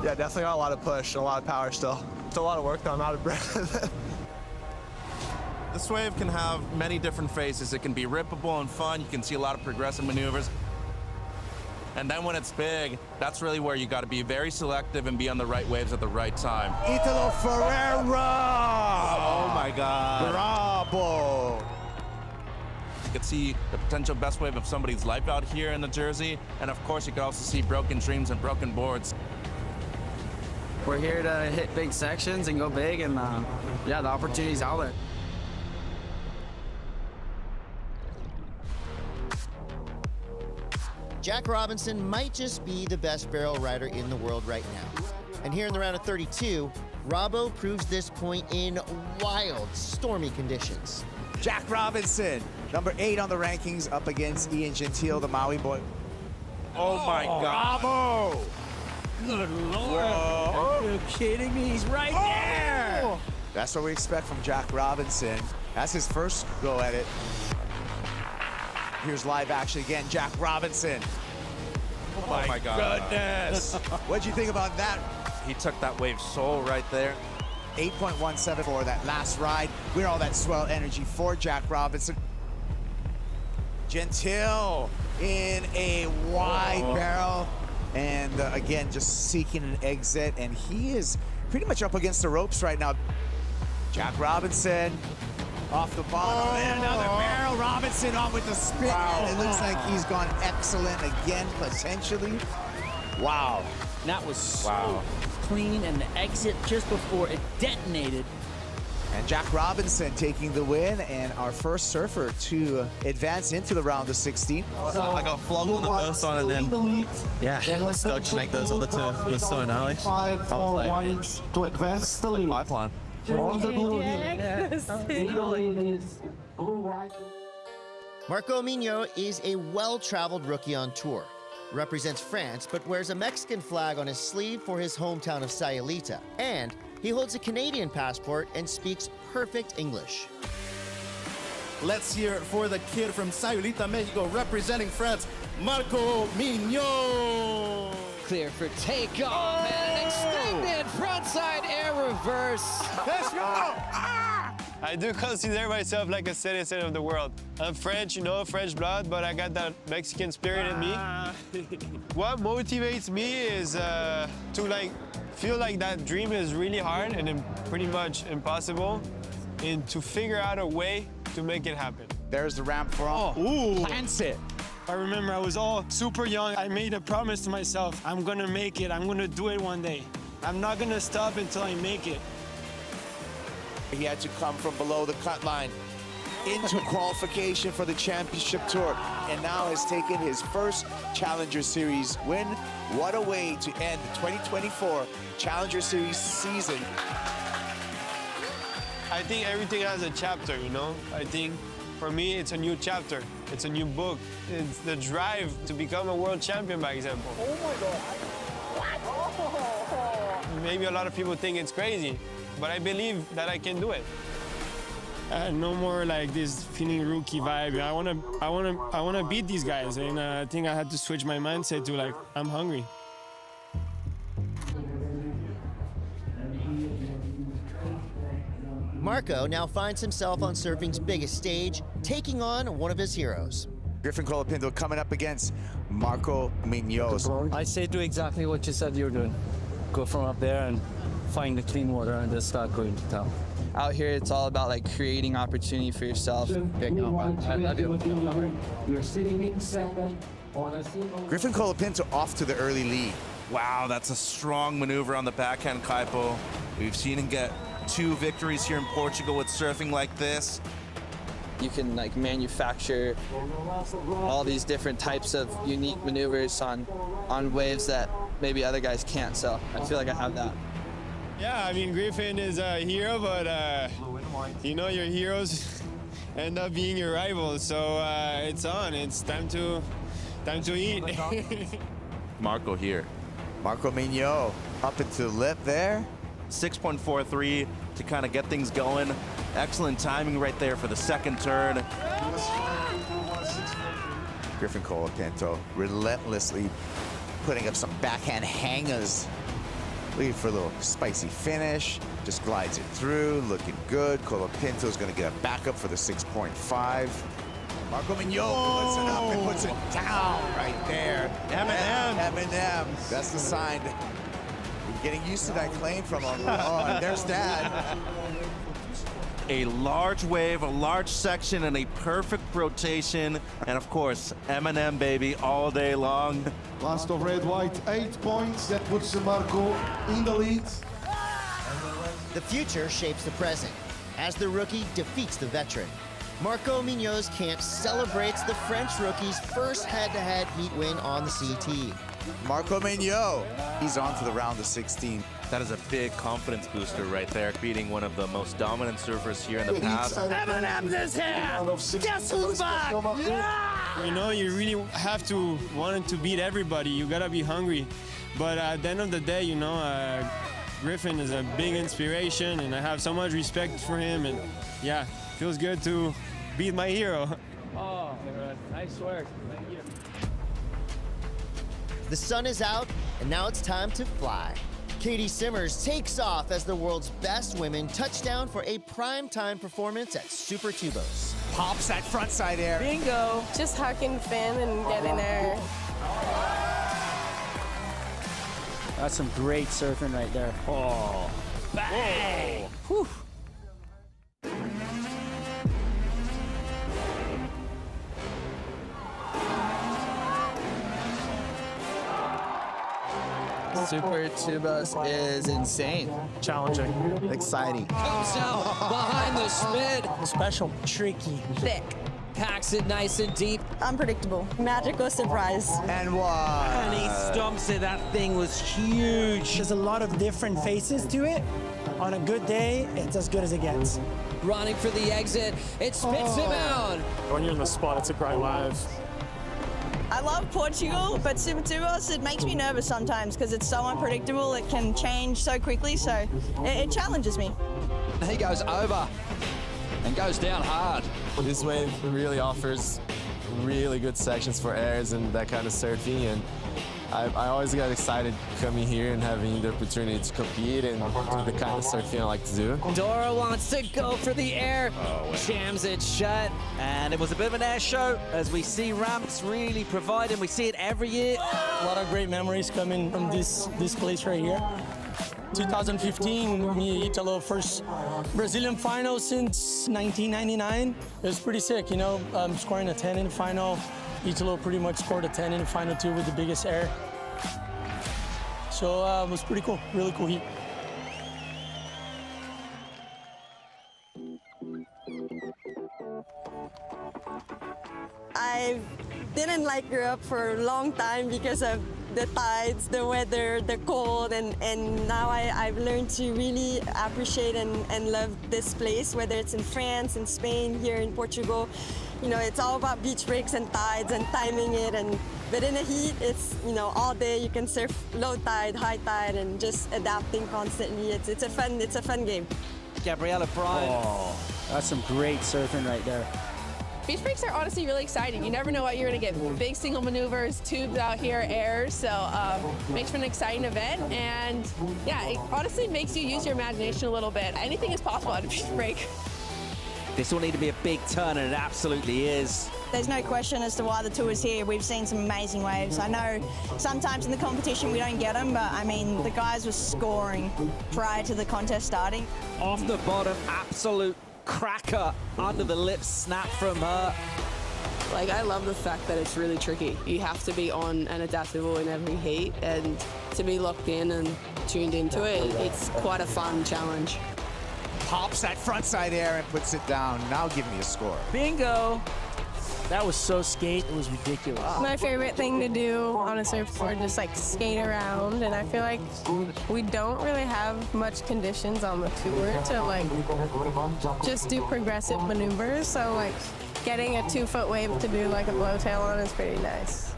Yeah, definitely got a lot of push, a lot of power still. It's a lot of work though, I'm out of breath. This wave can have many different phases. It can be rippable and fun. You can see a lot of progressive maneuvers. And then when it's big, that's really where you got to be very selective and be on the right waves at the right time. Italo Ferreira! Oh my God. Bravo! You could see the potential best wave of somebody's life out here in the Jersey. And of course, you could also see broken dreams and broken boards. We're here to hit big sections and go big, and yeah, the opportunity's out there. Jack Robinson might just be the best barrel rider in the world right now. And here in the round of 32, Robbo proves this point in wild, stormy conditions. Jack Robinson, number 8 on the rankings, up against Ian Gentile, the Maui boy. Oh my God. Bravo! Good Lord. Are you kidding me? He's right there. That's what we expect from Jack Robinson. That's his first go at it. Here's live action again, Jack Robinson. Oh my God. Goodness. What'd you think about that? He took that wave so right there. 8.17 for that last ride. We're all that swell energy for Jack Robinson. Gentile in a wide barrel. And again, just seeking an exit. And he is pretty much up against the ropes right now. Jack Robinson off the bottom. And another barrel. Robinson on with the spin. Wow. It looks like he's gone excellent again, potentially. Wow. That was so clean, and the exit just before it detonated. And Jack Robinson taking the win, and our first surfer to advance into the round of 16. I got flogged on the first one, and then, yeah, stoked to make those other two. It was so gnarly. 5-4 whites to advance the lead. Pipeline. On the blue Marco Mino is a well-traveled rookie on tour. Represents France, but wears a Mexican flag on his sleeve for his hometown of Sayulita. And he holds a Canadian passport and speaks perfect English. Let's hear it for the kid from Sayulita, Mexico, representing France, Marco Mino. Clear for takeoff and an extended frontside air reverse. Let's go! I do consider myself like a citizen of the world. I'm French, you know, French blood, but I got that Mexican spirit in me. What motivates me is to feel like that dream is really hard and pretty much impossible, and to figure out a way to make it happen. There's the ramp for Plants it. I remember I was all super young. I made a promise to myself, I'm gonna make it, I'm gonna do it one day. I'm not gonna stop until I make it. He had to come from below the cut line into qualification for the championship tour, and now has taken his first Challenger Series win. What a way to end the 2024 Challenger Series season. I think everything has a chapter, you know? I think for me, it's a new chapter. It's a new book. It's the drive to become a world champion, by example. Oh my God. What? Maybe a lot of people think it's crazy, but I believe that I can do it. No more like this feeling rookie vibe. I wanna beat these guys, and I think I had to switch my mindset to like, I'm hungry. Marco now finds himself on surfing's biggest stage, taking on one of his heroes. Griffin Colapinto coming up against Marco Munoz. I say do exactly what you said you're doing. Go from up there and find the clean water and just start going to town. Out here, it's all about like creating opportunity for yourself. Griffin Colapinto off to the early lead. Wow, that's a strong maneuver on the backhand kaipo. We've seen him get 2 victories here in Portugal with surfing like this. You can like manufacture all these different types of unique maneuvers on waves that maybe other guys can't. So I feel like I have that. Yeah, I mean, Griffin is a hero, but you know, your heroes end up being your rivals. So it's on. It's time to eat. Marco here. Marco Munoz up into the lip there. 6.43 to kind of get things going. Excellent timing right there for the second turn. Griffin Colapinto relentlessly putting up some backhand hangers. Looking for a little spicy finish. Just glides it through, looking good. Colapinto's gonna get a backup for the 6.5. Marco Munoz puts it up and puts it down right there. Eminem. That's the sign. We're getting used to that claim from him. Oh, and there's Dad. A large wave, a large section, and a perfect rotation. And of course, Eminem, baby, all day long. Last of red, white, 8 points. That puts Marco in the lead. The future shapes the present as the rookie defeats the veteran. Marco Munoz Camp celebrates the French rookie's first head-to-head heat win on the CT. Marco Munoz, he's on to the round of 16. That is a big confidence booster right there, beating one of the most dominant surfers here in the past. Eminem's is here! Guess who's back? Yeah! You know, you really have to want to beat everybody. You gotta be hungry. But at the end of the day, you know, Griffin is a big inspiration, and I have so much respect for him. And yeah, feels good to beat my hero. Oh, nice work. Thank you. The sun is out, and now it's time to fly. Katie Simmers takes off as the world's best women touchdown for a primetime performance at Super Tubos. Pops that front side air. Bingo. Just huck and fin and get in there. That's some great surfing right there. Oh, bang! Whew. Super Tubos is insane. Challenging. Exciting. Comes out behind the spin. Special, tricky, Thick. Packs it nice and deep. Unpredictable. Magical surprise. And one. And he stomps it. That thing was huge. There's a lot of different faces to it. On a good day, it's as good as it gets. Running for the exit. It spits him out. When you're in the spot, it's a great wave. I love Portugal, but Super Tubos, it makes me nervous sometimes because it's so unpredictable. It can change so quickly, so it challenges me. He goes over and goes down hard. This wave really offers really good sections for airs and that kind of surfing, and I always get excited coming here and having the opportunity to compete and do the kind of surfing I like to do. Dora wants to go for the air, jams it shut. And it was a bit of an air show, as we see ramps really providing. We see it every year. A lot of great memories coming from this place right here. 2015, me and Italo, first Brazilian final since 1999. It was pretty sick, you know, scoring a 10 in the final. Italo pretty much scored a 10 in the final too with the biggest air. So it was pretty cool, really cool heat. I didn't like Europe for a long time because of the tides, the weather, the cold, and now I've learned to really appreciate and love this place, whether it's in France, in Spain, here in Portugal. You know, it's all about beach breaks and tides and timing it, but in the heat, it's, you know, all day you can surf low tide, high tide, and just adapting constantly. It's a fun game. Gabriella Bryan. Oh, that's some great surfing right there. Beach breaks are honestly really exciting. You never know what you're going to get. Big single maneuvers, tubes out here, airs, so makes for an exciting event. And yeah, it honestly makes you use your imagination a little bit. Anything is possible at a beach break. This will need to be a big turn, and it absolutely is. There's no question as to why the tour's here. We've seen some amazing waves. I know sometimes in the competition we don't get them, but I mean, the guys were scoring prior to the contest starting. Off the bottom, absolute cracker under the lips, snap from her. Like, I love the fact that it's really tricky. You have to be on and adaptable in every heat, and to be locked in and tuned into it, it's quite a fun challenge. Pops that frontside air and puts it down. Now give me a score. Bingo! That was so skate, it was ridiculous. My favorite thing to do on a surfboard, just like skate around, and I feel like we don't really have much conditions on the tour to like just do progressive maneuvers, so like getting a 2-foot wave to do like a blowtail on is pretty nice.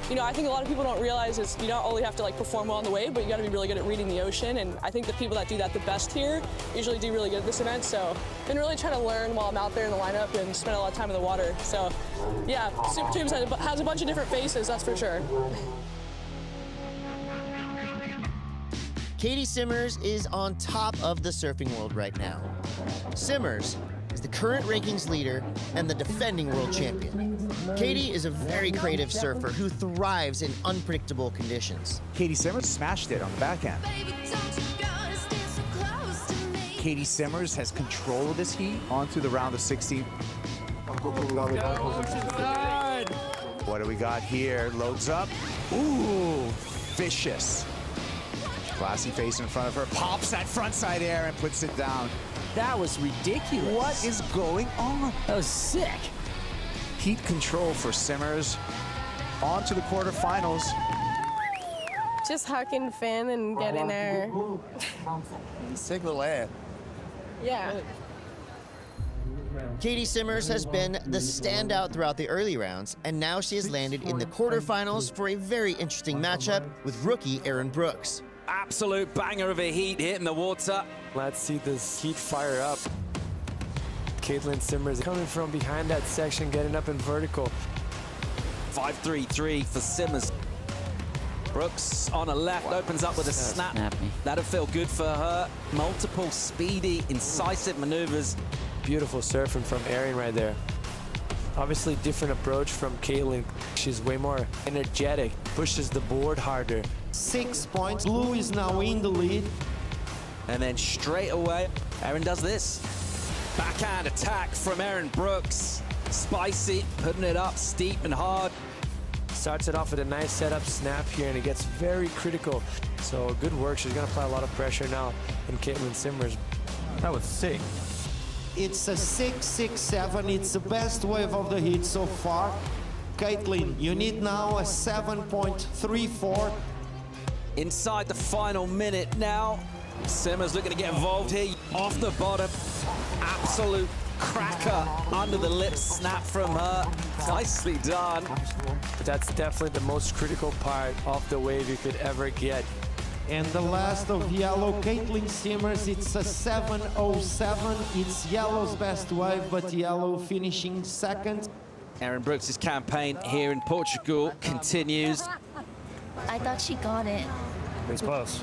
You know, I think a lot of people don't realize is you don't only have to like perform well on the wave, but you got to be really good at reading the ocean. And I think the people that do that the best here usually do really good at this event. So I've been really trying to learn while I'm out there in the lineup and spend a lot of time in the water. So yeah, Super Tubes has a bunch of different faces, that's for sure. Katie Simmers is on top of the surfing world right now. Simmers is the current rankings leader and the defending world champion. Katie is a very creative surfer who thrives in unpredictable conditions. Katie Simmers smashed it on the backhand. Katie Simmers has control of this heat onto the round of 60. What do we got here? Loads up. Ooh, vicious. Classy face in front of her. Pops that frontside air and puts it down. That was ridiculous. What is going on? That was sick. Heat control for Simmers. On to the quarterfinals. Just huck and fin and get in air. Sick little air. Yeah. Katie Simmers has been the standout throughout the early rounds, and now she has landed in the quarterfinals for a very interesting matchup with rookie Aaron Brooks. Absolute banger of a heat hitting the water. Let's see this heat fire up. Caitlin Simmers coming from behind that section, getting up in vertical. 5-3-3 for Simmers. Brooks on a left, opens up with a snap. That'll feel good for her. Multiple speedy, incisive maneuvers. Beautiful surfing from Erin right there. Obviously different approach from Caitlin. She's way more energetic, pushes the board harder. 6 points. Blue is now in the lead. And then straight away, Erin does this. Backhand attack from Erin Brooks. Spicy, putting it up steep and hard. Starts it off with a nice setup snap here, and it gets very critical. So good work. She's gonna apply a lot of pressure now in Caitlin Simmers. That was sick. It's a 6-6-7. It's the best wave of the heat so far. Caitlin, you need now a 7.34. Inside the final minute now. Simmers looking to get involved here. Off the bottom, absolute cracker under the lips, snap from her. Nicely done. But that's definitely the most critical part of the wave you could ever get. And the last of yellow, Caitlin Simmers, it's a 7.07. It's yellow's best wave, but yellow finishing second. Erin Brooks' campaign here in Portugal continues. I thought she got it. It was close.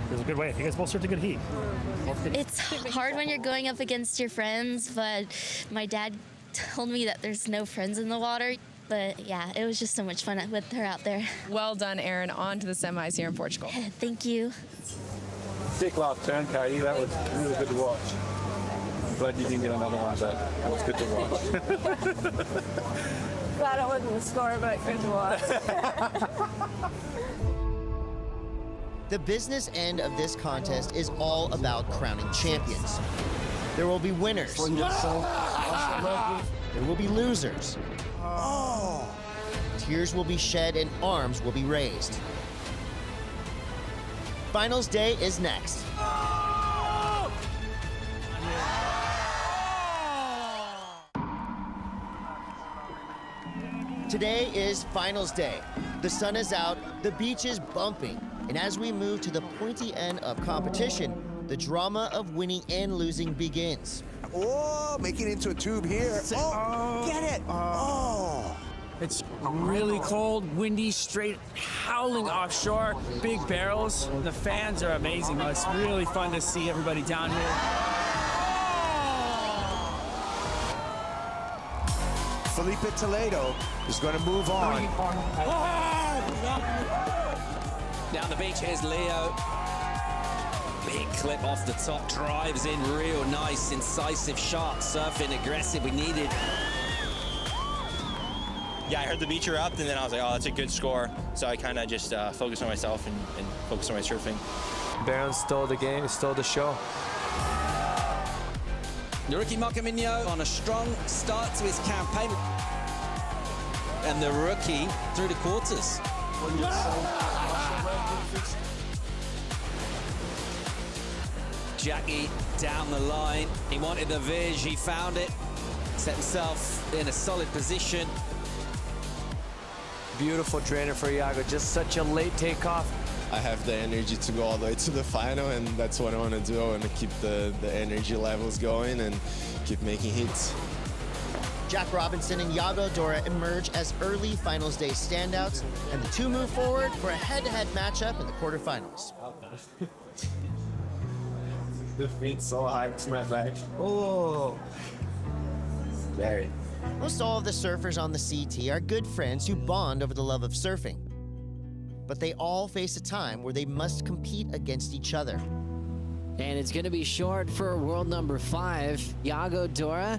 It was a good wave. You guys both served a good heat. It's hard when you're going up against your friends, but my dad told me that there's no friends in the water. But yeah, it was just so much fun with her out there. Well done, Erin. On to the semis here in Portugal. Thank you. Big last turn, Katie. That was really good to watch. Glad you didn't get another one, but that was good to watch. Glad it wasn't a score, but good to watch. The business end of this contest is all about crowning champions. There will be winners. There will be losers. Tears will be shed and arms will be raised. Finals day is next. Today is finals day. The sun is out, the beach is bumping, and as we move to the pointy end of competition, the drama of winning and losing begins. Oh, making it into a tube here. Oh, get it. Oh. It's really cold, windy, straight, howling offshore, big barrels. The fans are amazing. It's really fun to see everybody down here. For Felipe Toledo is going to move on. Down the beach, here's Leo. Big clip off the top, drives in real nice, incisive, sharp surfing, aggressive. We needed. Yeah, I heard the beach erupt, and then I was like, oh, that's a good score. So I kind of just focused on myself and focused on my surfing. Baron stole the game, he stole the show. The rookie Macaminho on a strong start to his campaign. And the rookie through the quarters. Jackie down the line. He wanted the Vij, he found it. Set himself in a solid position. Beautiful trainer for Iago, just such a late takeoff. I have the energy to go all the way to the final, and that's what I want to do. I want to keep the energy levels going and keep making hits. Jack Robinson and Iago Dora emerge as early finals day standouts, and the two move forward for a head-to-head matchup in the quarterfinals. The feet's so high to my back. Oh, very. Most all of the surfers on the CT are good friends who bond over the love of surfing. But they all face a time where they must compete against each other. And it's going to be short for world number 5, Iago Dora.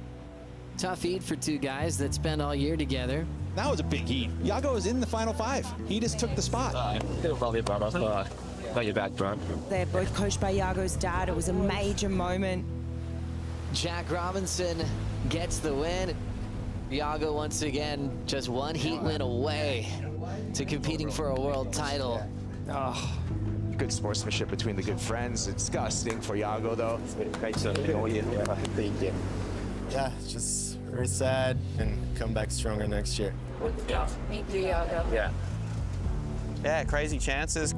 Tough heat for two guys that spent all year together. That was a big heat. Iago was in the final 5. He just took the spot. Got your back, bro. They're both coached by Iago's dad. It was a major moment. Jack Robinson gets the win. Iago once again just one heat win away to competing for a world title. Oh, good sportsmanship between the good friends. It's disgusting for Iago, though. Yeah, it's just very sad and come back stronger next year. Thank you, Iago. Yeah. Yeah, crazy chances.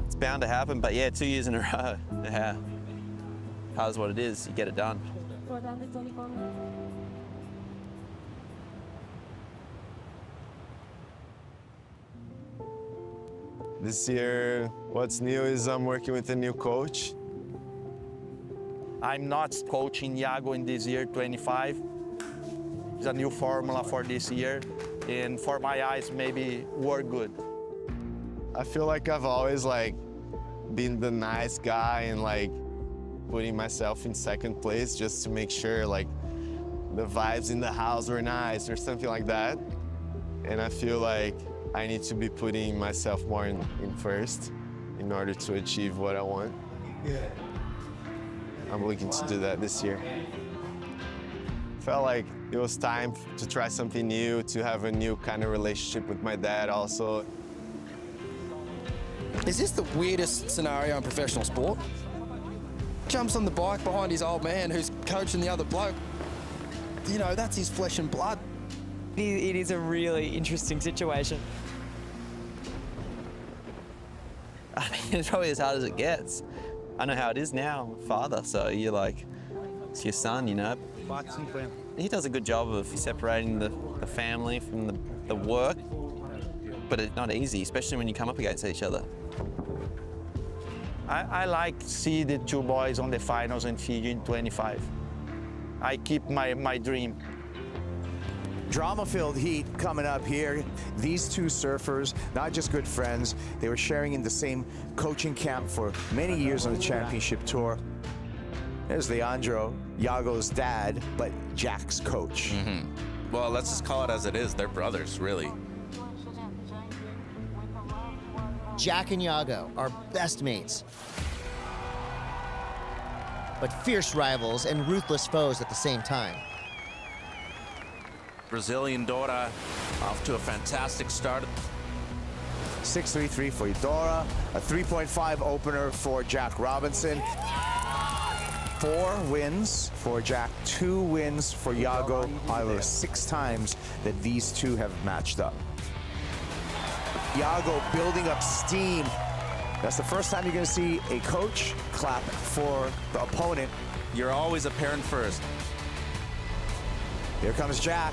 It's bound to happen, but yeah, 2 years in a row. Yeah. Hard is what it is. You get it done. This year, what's new is I'm working with a new coach. I'm not coaching Iago in this year, 25. It's a new formula for this year, and for my eyes, maybe work good. I feel like I've always been the nice guy and putting myself in second place just to make sure the vibes in the house were nice or something like that. And I feel like I need to be putting myself more in first in order to achieve what I want. Yeah. I'm looking to do that this year. Felt like it was time to try something new, to have a new kind of relationship with my dad also. Is this the weirdest scenario in professional sport? Jumps on the bike behind his old man who's coaching the other bloke. You know, that's his flesh and blood. It is a really interesting situation. I mean, it's probably as hard as it gets. I know how it is now, I'm a father, so you're like, it's your son, you know. He does a good job of separating the family from the work, but it's not easy, especially when you come up against each other. I like to see the two boys on the finals in Fiji in 25. I keep my dream. Drama-filled heat coming up here. These two surfers, not just good friends, they were sharing in the same coaching camp for many years on the championship tour. There's Leandro, Iago's dad, but Jack's coach. Well, let's just call it as it is. They're brothers, really. Jack and Iago are best mates, but fierce rivals and ruthless foes at the same time. Brazilian Dora off to a fantastic start. 6.33 for Dora, a 3.5 opener for Jack Robinson. 4 wins for Jack, 2 wins for Iago. However, 6 times that these two have matched up. Iago building up steam. That's the first time you're going to see a coach clap for the opponent. You're always a parent first. Here comes Jack.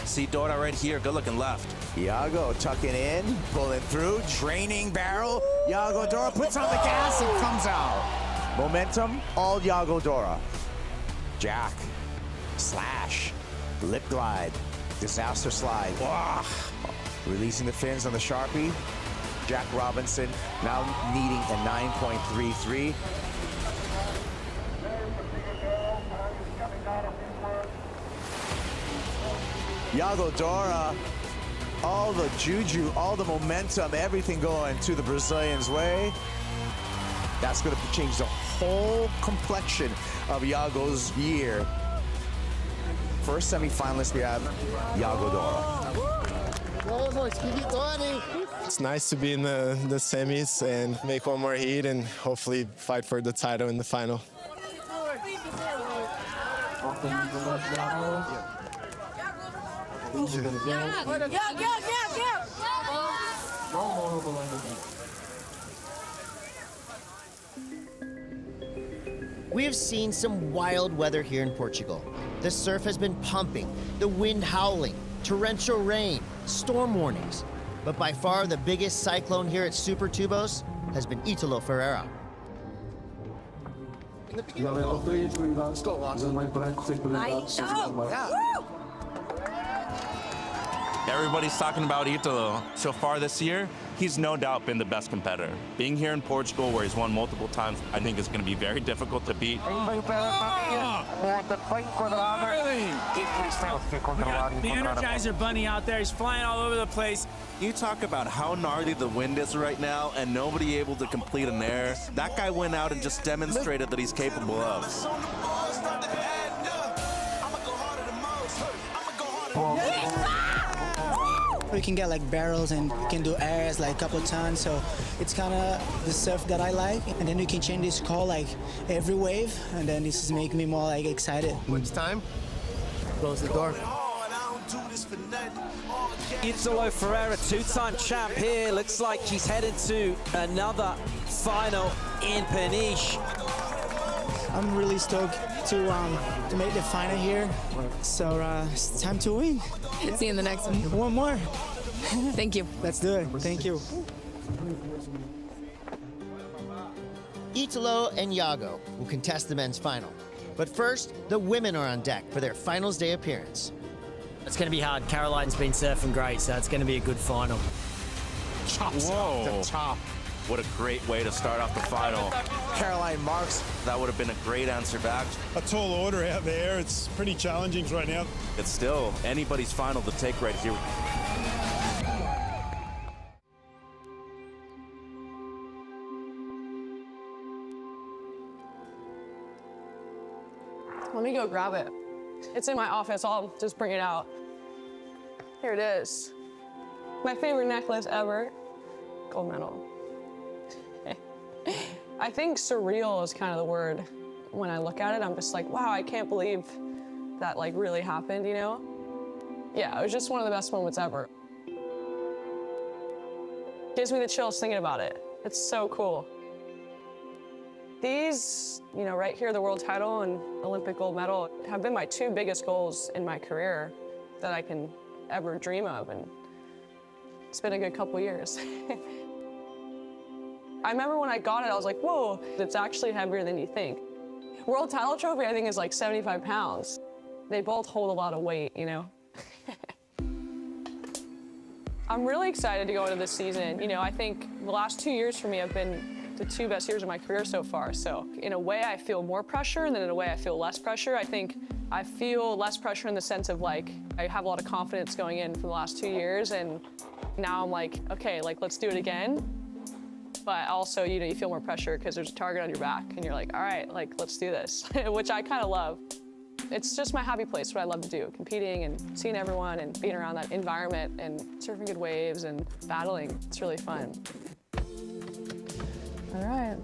See Dora right here, good looking left. Iago tucking in, pulling through, draining barrel. Iago Dora puts on the gas and comes out. Momentum, all Iago Dora. Jack, slash. Lip glide, disaster slide. Wow. Releasing the fins on the Sharpie. Jack Robinson now needing a 9.33. Iago Dora, all the juju, all the momentum, everything going to the Brazilians' way. That's going to change the whole complexion of Iago's year. First semifinalist we have, Iago Dora. It's nice to be in the semis and make one more heat and hopefully fight for the title in the final. We have seen some wild weather here in Portugal. The surf has been pumping, the wind howling, torrential rain, storm warnings. But by far the biggest cyclone here at Super Tubos has been Italo Ferreira. Everybody's talking about Italo. So far this year, he's no doubt been the best competitor. Being here in Portugal, where he's won multiple times, I think is going to be very difficult to beat. We got the Energizer Bunny out there. He's flying all over the place. You talk about how gnarly the wind is right now and nobody able to complete an air. That guy went out and just demonstrated that he's capable of. You can get like barrels and you can do airs like a couple of tons, so it's kind of the surf that I like. And then you can change this call like every wave, and then this is making me more like excited. When it's time, close the door. Italo Ferreira, two-time champ here. Looks like he's headed to another final in Peniche. I'm really stoked to make the final here. So it's time to win. See you in the next one. One more. Thank you. Let's do it. Thank you. Italo and Iago will contest the men's final. But first, the women are on deck for their finals day appearance. It's going to be hard. Caroline's been surfing great, so it's going to be a good final. Chops off the top. What a great way to start off the final. Caroline Marks. That would have been a great answer back. A tall order out there. It's pretty challenging right now. It's still anybody's final to take right here. Let me go grab it. It's in my office. I'll just bring it out. Here it is. My favorite necklace ever. Gold medal. I think surreal is kind of the word. When I look at it, I'm just like, wow, I can't believe that like really happened, you know? Yeah, it was just one of the best moments ever. Gives me the chills thinking about it. It's so cool. These, you know, right here, the world title and Olympic gold medal have been my two biggest goals in my career that I can ever dream of, and it's been a good couple years. I remember when I got it, I was like, whoa, it's actually heavier than you think. World title trophy, I think, is like 75 pounds. They both hold a lot of weight, you know? I'm really excited to go into this season. You know, I think the last 2 years for me have been the two best years of my career so far. So in a way, I feel more pressure, and then in a way, I feel less pressure. I think I feel less pressure in the sense of like, I have a lot of confidence going in for the last 2 years, and now I'm like, okay, like, let's do it again. But also, you know, you feel more pressure because there's a target on your back, and you're like, all right, like, let's do this, which I kind of love. It's just my happy place, what I love to do, competing and seeing everyone and being around that environment and surfing good waves and battling. It's really fun. All right.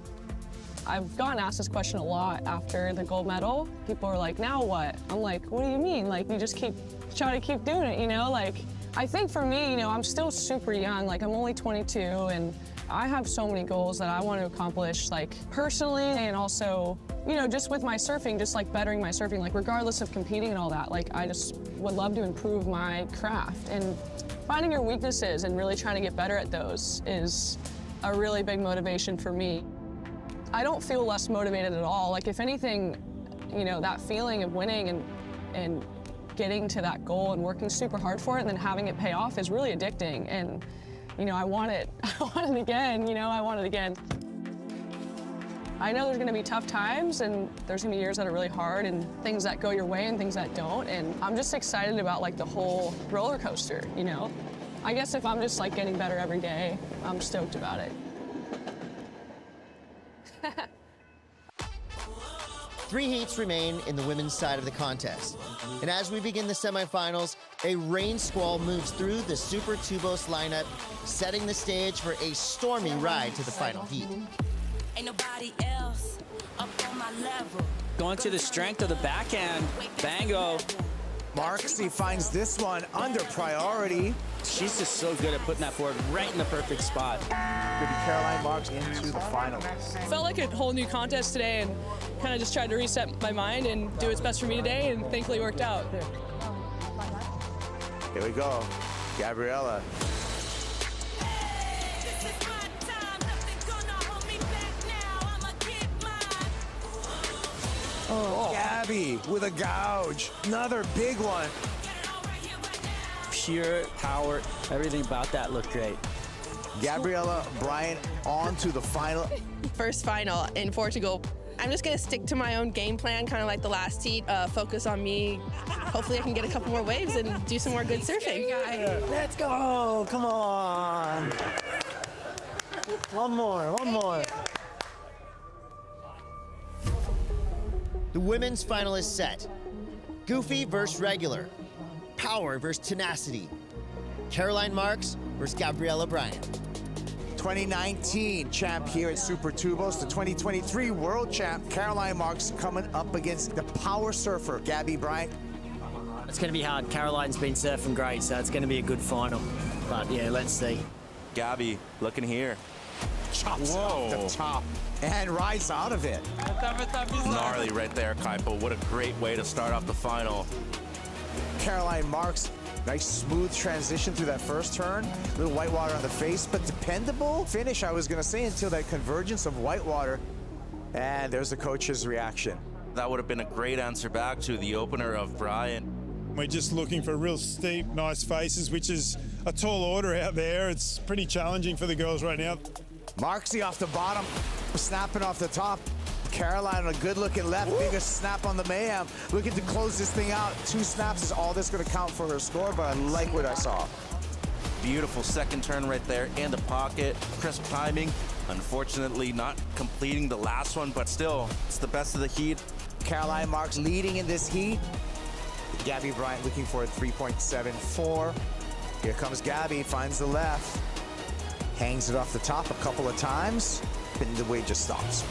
I've gotten asked this question a lot after the gold medal. People are like, now what? I'm like, what do you mean? Like, you just keep trying to keep doing it, you know? Like, I think for me, you know, I'm still super young. Like, I'm only 22, and I have so many goals that I want to accomplish, like, personally, and also, you know, just with my surfing, just like bettering my surfing, like, regardless of competing and all that, like, I just would love to improve my craft. And finding your weaknesses and really trying to get better at those is a really big motivation for me. I don't feel less motivated at all. Like, if anything, you know, that feeling of winning and getting to that goal and working super hard for it and then having it pay off is really addicting. And, you know, I want it. I want it again, you know, I want it again. I know there's gonna be tough times and there's gonna be years that are really hard and things that go your way and things that don't. And I'm just excited about like the whole roller coaster, you know? I guess if I'm just like getting better every day, I'm stoked about it. 3 heats remain in the women's side of the contest. And as we begin the semifinals, a rain squall moves through the Super Tubos lineup, setting the stage for a stormy ride to the final heat. Ain't nobody else up on my level. Going to the strength of the backhand, Bango. Marksy finds this one under priority. She's just so good at putting that forward right in the perfect spot. Could be Caroline Marks into the final. Felt like a whole new contest today and kind of just tried to reset my mind and do what's best for me today, and thankfully it worked out. Here we go, Gabriella. Oh, Gabby with a gouge. Another big one. Pure power, everything about that looked great. Gabriella Bryant on to the final. First final in Portugal. I'm just gonna stick to my own game plan, kind of like the last heat, focus on me. Hopefully I can get a couple more waves and do some more good surfing. Let's go, come on. One more. The women's finalist set. Goofy versus regular. Power versus tenacity. Caroline Marks versus Gabriella Bryant. 2019 champ here at Super Tubos. The 2023 world champ, Caroline Marks, coming up against the power surfer, Gabby Bryant. It's going to be hard. Caroline's been surfing great, so it's going to be a good final. But yeah, let's see. Gabby, looking here. Chops off the top and rides out of it. Gnarly right there, Kaipo. What a great way to start off the final. Caroline Marks, nice smooth transition through that first turn. Little whitewater on the face, but dependable finish, I was gonna say, until that convergence of whitewater. And there's the coach's reaction. That would have been a great answer back to the opener of Brian. We're just looking for real steep, nice faces, which is a tall order out there. It's pretty challenging for the girls right now. Marksy off the bottom, snapping off the top. Caroline on a good looking left, biggest snap on the Mayhem. Looking to close this thing out. 2 snaps is all that's gonna count for her score, but I like what I saw. Beautiful second turn right there in the pocket. Crisp timing. Unfortunately not completing the last one, but still, it's the best of the heat. Caroline Marks leading in this heat. Gabby Bryant looking for a 3.74. Here comes Gabby, finds the left. Hangs it off the top a couple of times, and the wave just stops.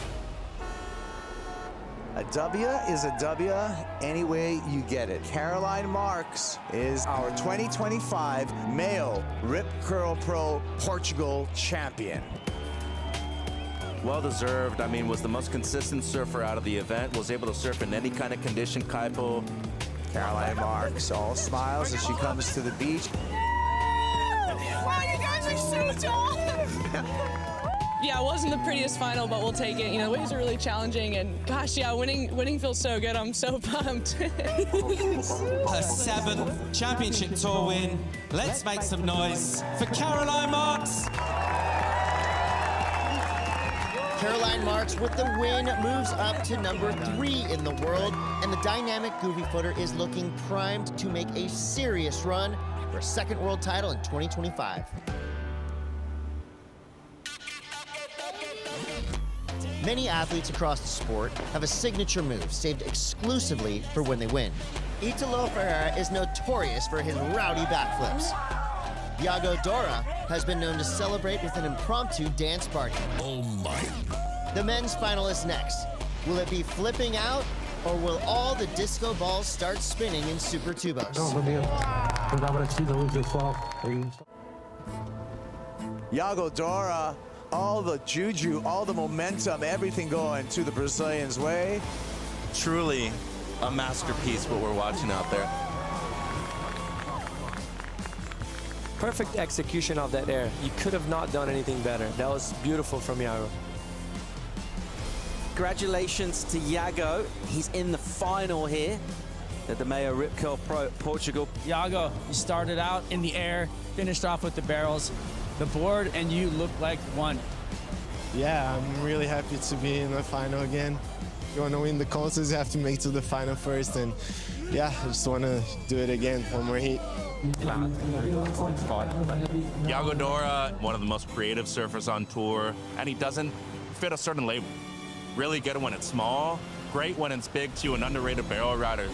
A W is a W any way you get it. Caroline Marks is our 2025 male Rip Curl Pro Portugal champion. Well deserved. I mean, was the most consistent surfer out of the event. Was able to surf in any kind of condition, Kaipo. Caroline Marks, all smiles as she comes to the beach. Wow, you guys are so tall! Yeah, it wasn't the prettiest final, but we'll take it. You know, the waves are really challenging, and gosh, yeah, winning feels so good. I'm so pumped. Her 7th championship tour win. Let's make some noise for Caroline Marks. Caroline Marks with the win moves up to number 3 in the world, and the dynamic Goofy footer is looking primed to make a serious run for a 2nd world title in 2025. Many athletes across the sport have a signature move saved exclusively for when they win. Italo Ferreira is notorious for his rowdy backflips. Iago Dora has been known to celebrate with an impromptu dance party. Oh my. The men's final is next. Will it be flipping out, or will all the disco balls start spinning in Super Tubos? Iago Dora, all the juju, all the momentum, everything going to the Brazilians' way. Truly a masterpiece what we're watching out there. Perfect execution of that air. You could have not done anything better. That was beautiful from Iago. Congratulations to Iago. He's in the final here. at the Mayo Rip Curl Pro Portugal. Iago, you started out in the air, finished off with the barrels. The board and you look like one. Yeah, I'm really happy to be in the final again. If you want to win the contest, you have to make it to the final first. And yeah, I just want to do it again, one more heat. Iago Dora, one of the most creative surfers on tour, and he doesn't fit a certain label. Really good when it's small, great when it's big too, an underrated barrel rider.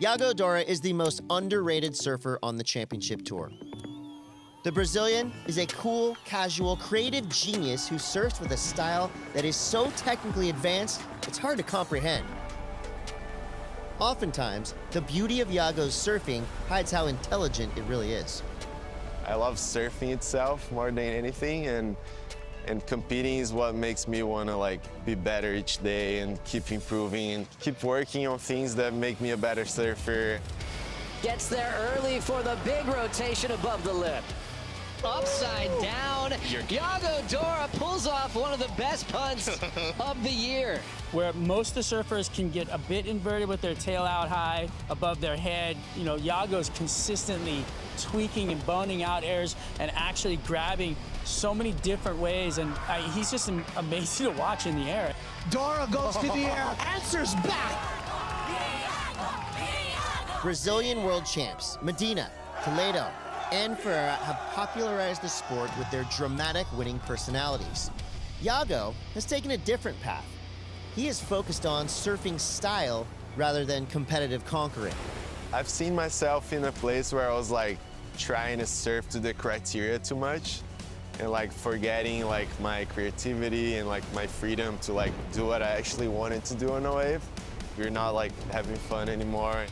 Iago Dora is the most underrated surfer on the championship tour. The Brazilian is a cool, casual, creative genius who surfs with a style that is so technically advanced, it's hard to comprehend. Oftentimes, the beauty of Iago's surfing hides how intelligent it really is. I love surfing itself more than anything, and competing is what makes me want to like be better each day and keep improving and keep working on things that make me a better surfer. Gets there early for the big rotation above the lip. Upside down, Iago Dora pulls off one of the best punts of the year. Where most of the surfers can get a bit inverted with their tail out high above their head, you know, Iago's consistently tweaking and boning out airs and actually grabbing so many different ways, and he's just amazing to watch in the air. Dora goes to the air, answers back. Brazilian world champs Medina, Toledo, and Ferreira have popularized the sport with their dramatic winning personalities. Iago has taken a different path. He is focused on surfing style rather than competitive conquering. I've seen myself in a place where I was like trying to surf to the criteria too much and like forgetting like my creativity and like my freedom to like do what I actually wanted to do on a wave. You're not like having fun anymore.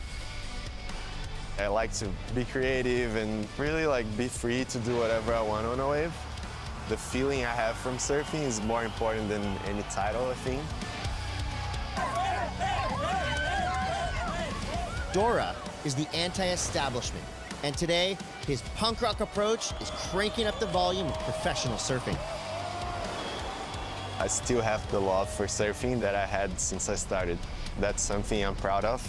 I like to be creative and really like be free to do whatever I want on a wave. The feeling I have from surfing is more important than any title, I think. Dora is the anti-establishment, and today, his punk rock approach is cranking up the volume of professional surfing. I still have the love for surfing that I had since I started. That's something I'm proud of.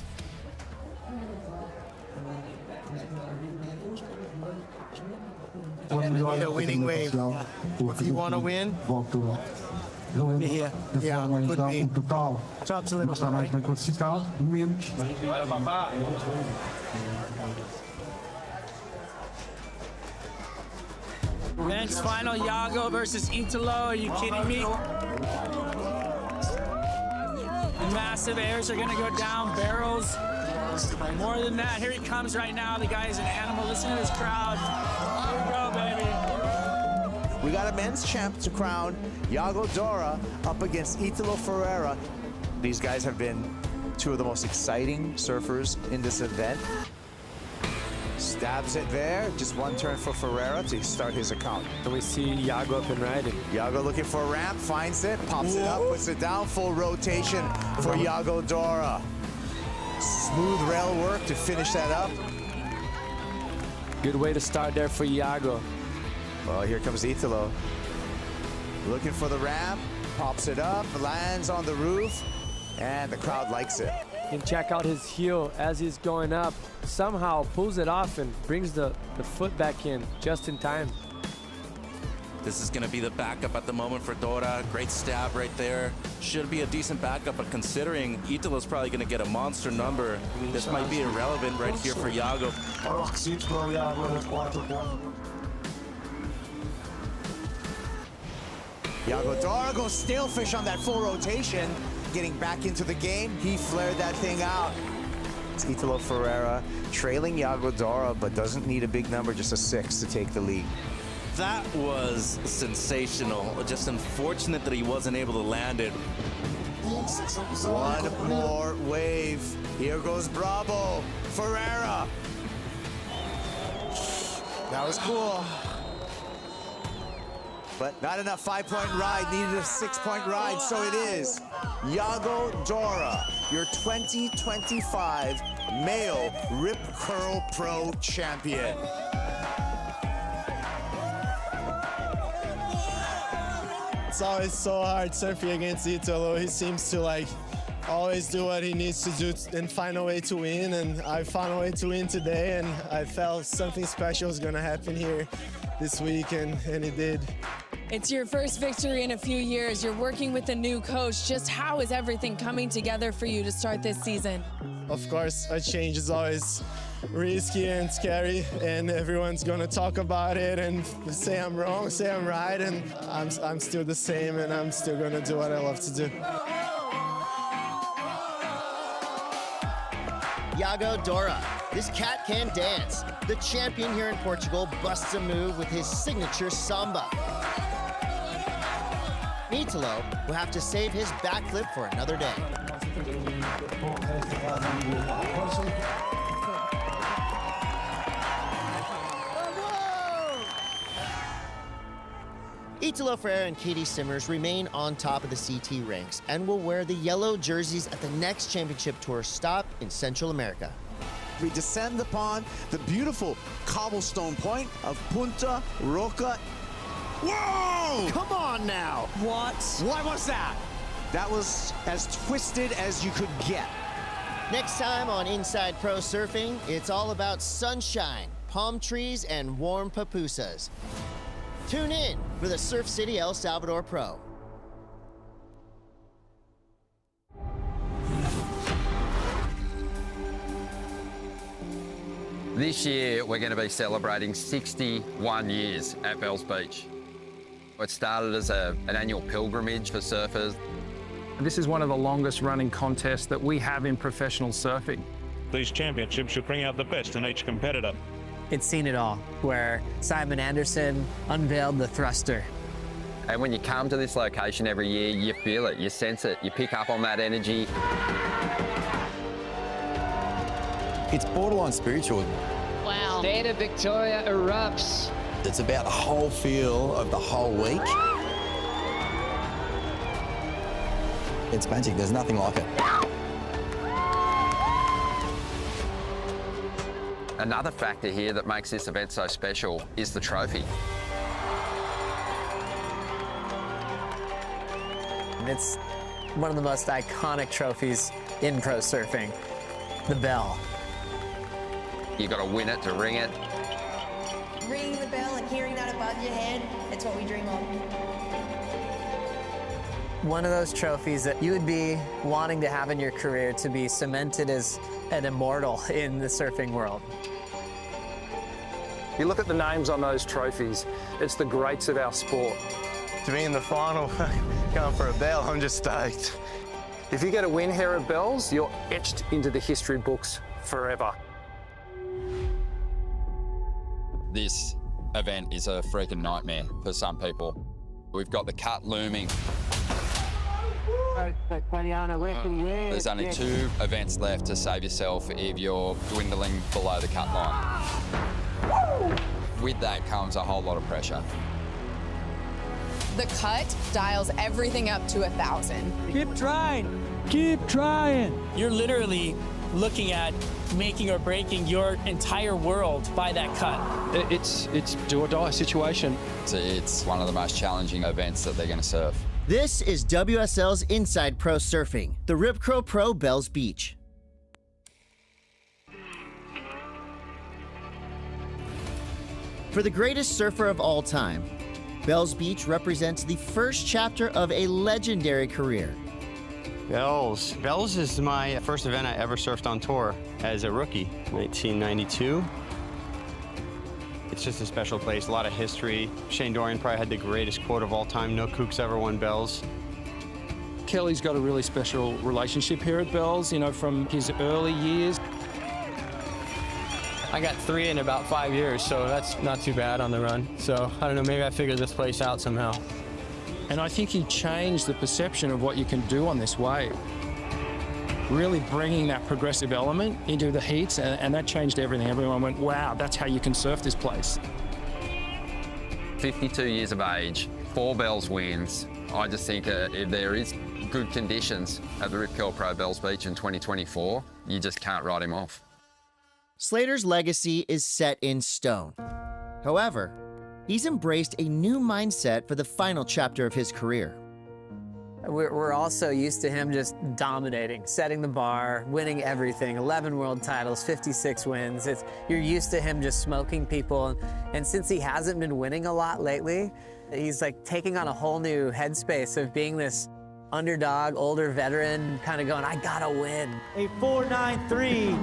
The winning wave. If you want to win, be here. Yeah, could be. Drops a little right? Men's final, Iago versus Italo. Are you kidding me? Massive airs are gonna go down, barrels. More than that, here he comes right now. The guy is an animal. Listen to this crowd. Here we go, baby. We got a men's champ to crown, Iago Dora up against Italo Ferreira. These guys have been two of the most exciting surfers in this event. Stabs it there, just one turn for Ferreira to start his account. And we see Iago up and riding. Iago looking for a ramp, finds it, pops it up, puts it down, full rotation for Iago Dora. Smooth rail work to finish that up. Good way to start there for Iago. Well, here comes Italo. Looking for the ramp, pops it up, lands on the roof, and the crowd likes it. You can check out his heel as he's going up. Somehow pulls it off and brings the foot back in just in time. This is going to be the backup at the moment for Dora. Great stab right there. Should be a decent backup, but considering Italo's probably going to get a monster number, this might be irrelevant right here for Iago. Iago Dora goes stalefish on that full rotation. Getting back into the game, he flared that thing out. It's Italo Ferreira trailing Iago Dora, but doesn't need a big number, just a 6 to take the lead. That was sensational. Just unfortunate that he wasn't able to land it. One more wave. Here goes Bravo. Ferreira. That was cool. But not enough 5-point ride, needed a 6-point ride, so it is. Iago Dora, your 2025 male Rip Curl Pro champion. It's always so hard surfing against Italo. He seems to like always do what he needs to do and find a way to win, and I found a way to win today, and I felt something special was gonna happen here this week, and it did. It's your first victory in a few years. You're working with a new coach. Just how is everything coming together for you to start this season? Of course, a change is always risky and scary, and everyone's gonna talk about it and say I'm wrong, say I'm right, and I'm still the same, and I'm still gonna do what I love to do. Iago Dora. This cat can dance. The champion here in Portugal busts a move with his signature samba. Italo will have to save his backflip for another day. Italo Ferreira and Katie Simmers remain on top of the CT ranks and will wear the yellow jerseys at the next championship tour stop in Central America. We descend upon the beautiful cobblestone point of Punta Roca. Whoa! Come on now! What? What was that? That was as twisted as you could get. Next time on Inside Pro Surfing, it's all about sunshine, palm trees, and warm pupusas. Tune in for the Surf City El Salvador Pro. This year, we're going to be celebrating 61 years at Bells Beach. It started as an annual pilgrimage for surfers. This is one of the longest running contests that we have in professional surfing. These championships should bring out the best in each competitor. It's seen it all, where Simon Anderson unveiled the thruster. And when you come to this location every year, you feel it, you sense it, you pick up on that energy. It's borderline spiritual. Wow. State of Victoria erupts. It's about the whole feel of the whole week. It's magic, there's nothing like it. Another factor here that makes this event so special is the trophy. It's one of the most iconic trophies in pro surfing, the bell. You got to win it to ring it. Ringing the bell and hearing that above your head, it's what we dream of. One of those trophies that you would be wanting to have in your career to be cemented as an immortal in the surfing world. You look at the names on those trophies, it's the greats of our sport. To be in the final, going for a bell, I'm just stoked. If you get a win here at Bells, you're etched into the history books forever. This event is a freaking nightmare for some people. We've got the cut looming. There's only 2 events left to save yourself if you're dwindling below the cut line. With that comes a whole lot of pressure. The cut dials everything up to 1,000. Keep trying. Keep trying. You're literally looking at making or breaking your entire world by that cut. It's do or die situation. It's one of the most challenging events that they're going to surf. This is WSL's Inside Pro Surfing, the Rip Curl Pro Bells Beach. For the greatest surfer of all time, Bells Beach represents the first chapter of a legendary career. Bells is my first event I ever surfed on tour as a rookie, 1992. It's just a special place, a lot of history. Shane Dorian probably had the greatest quote of all time, no kooks ever won Bells. Kelly's got a really special relationship here at Bells, you know, from his early years. I got 3 in about 5 years, so that's not too bad on the run. So, I don't know, maybe I figured this place out somehow. And I think he changed the perception of what you can do on this wave. Really bringing that progressive element into the heats, and that changed everything. Everyone went, wow, that's how you can surf this place. 52 years of age, 4 Bells wins. I just think if there is good conditions at the Rip Curl Pro Bells Beach in 2024, you just can't write him off. Slater's legacy is set in stone. However, he's embraced a new mindset for the final chapter of his career. We're also used to him just dominating, setting the bar, winning everything, 11 world titles, 56 wins. You're used to him just smoking people. And since he hasn't been winning a lot lately, he's like taking on a whole new headspace of being this underdog, older veteran, kind of going, I gotta win. A 4.93,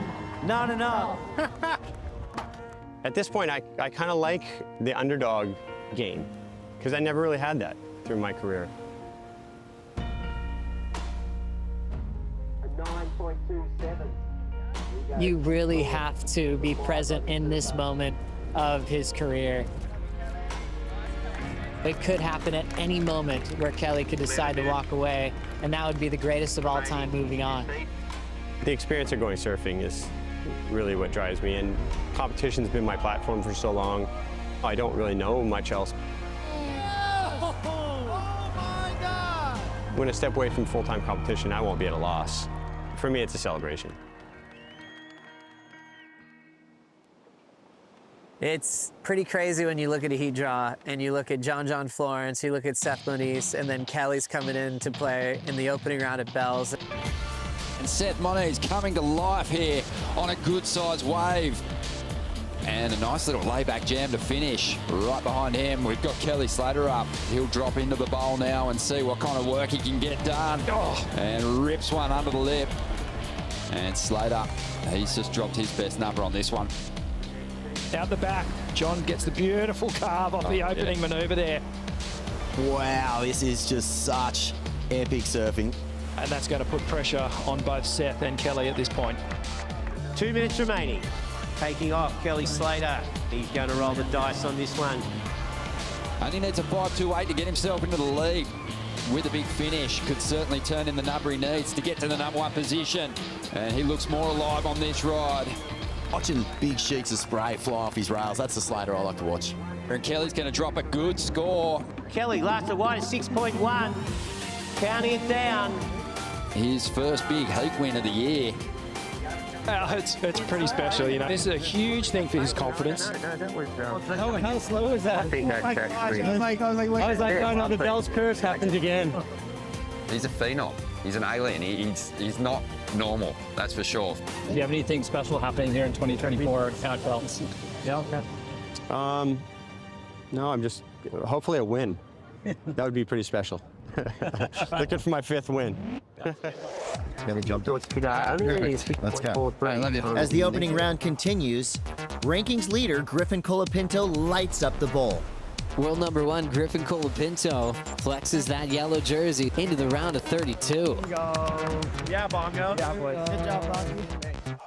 not enough. At this point, I kind of like the underdog game because I never really had that through my career. 9.27. You really have to be present in this moment of his career. It could happen at any moment where Kelly could decide to walk away, and that would be the greatest of all time moving on. The experience of going surfing is really what drives me, and competition's been my platform for so long. I don't really know much else. When I step away from full-time competition, I won't be at a loss. For me, it's a celebration. It's pretty crazy when you look at a heat draw and you look at John Florence, you look at Seth Moniz, and then Kelly's coming in to play in the opening round at Bells. And Seth Moniz coming to life here on a good-sized wave. And a nice little layback jam to finish. Right behind him, we've got Kelly Slater up. He'll drop into the bowl now and see what kind of work he can get done. Oh, and rips one under the lip. And Slater, he's just dropped his best number on this one. Out the back, John gets the beautiful carve off the opening maneuver there. Wow, this is just such epic surfing. And that's going to put pressure on both Seth and Kelly at this point. 2 minutes remaining. Taking off, Kelly Slater. He's going to roll the dice on this one. And he needs a 5.28 to get himself into the lead. With a big finish, could certainly turn in the number he needs to get to the #1 position. And he looks more alive on this ride. Watching big sheets of spray fly off his rails, that's the Slater I like to watch. And Kelly's going to drop a good score. Kelly, last of one, 6.1. Counting it down. His first big heat win of the year. It's pretty special, you know. This is a huge thing for his confidence. How slow was that? I think that's actually... I was like, oh no, the Bell's curse happened again. He's a phenom. He's an alien. He's not normal, that's for sure. Do you have anything special happening here in 2024 at Bells? Yeah, okay. No, I'm just, hopefully a win. That would be pretty special. Looking for my 5th win. Let's go. As the opening round continues, rankings leader Griffin Colapinto lights up the bowl. World #1 Griffin Colapinto flexes that yellow jersey into the round of 32. Yeah, Bongo. Yeah, boys. Good job, Bongo.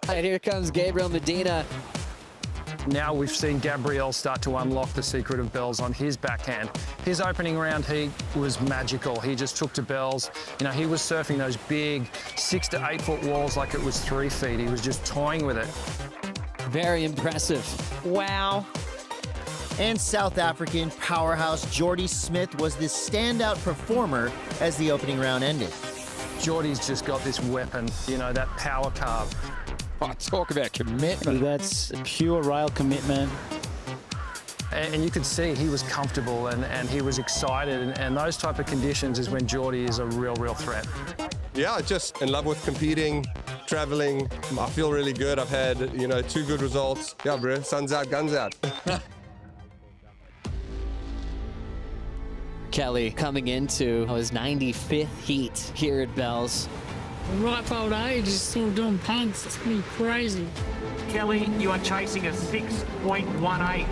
And here comes Gabriel Medina. Now we've seen Gabriel start to unlock the secret of Bells on his backhand. His opening round heat was magical. He just took to Bells. You know, he was surfing those big 6 to 8 foot walls like it was 3 feet. He was just toying with it. Very impressive. Wow. And South African powerhouse Jordy Smith was the standout performer as the opening round ended. Jordy's just got this weapon, you know, that power carve. Oh, talk about commitment. That's pure rail commitment. And you could see he was comfortable and he was excited. And those type of conditions is when Jordy is a real threat. Yeah, just in love with competing, traveling. I feel really good. I've had, 2 good results. Yeah, bro, sun's out, guns out. Kelly coming into his 95th heat here at Bells. Ripe old age is still doing punts. It's pretty crazy. Kelly, you are chasing a 6.18.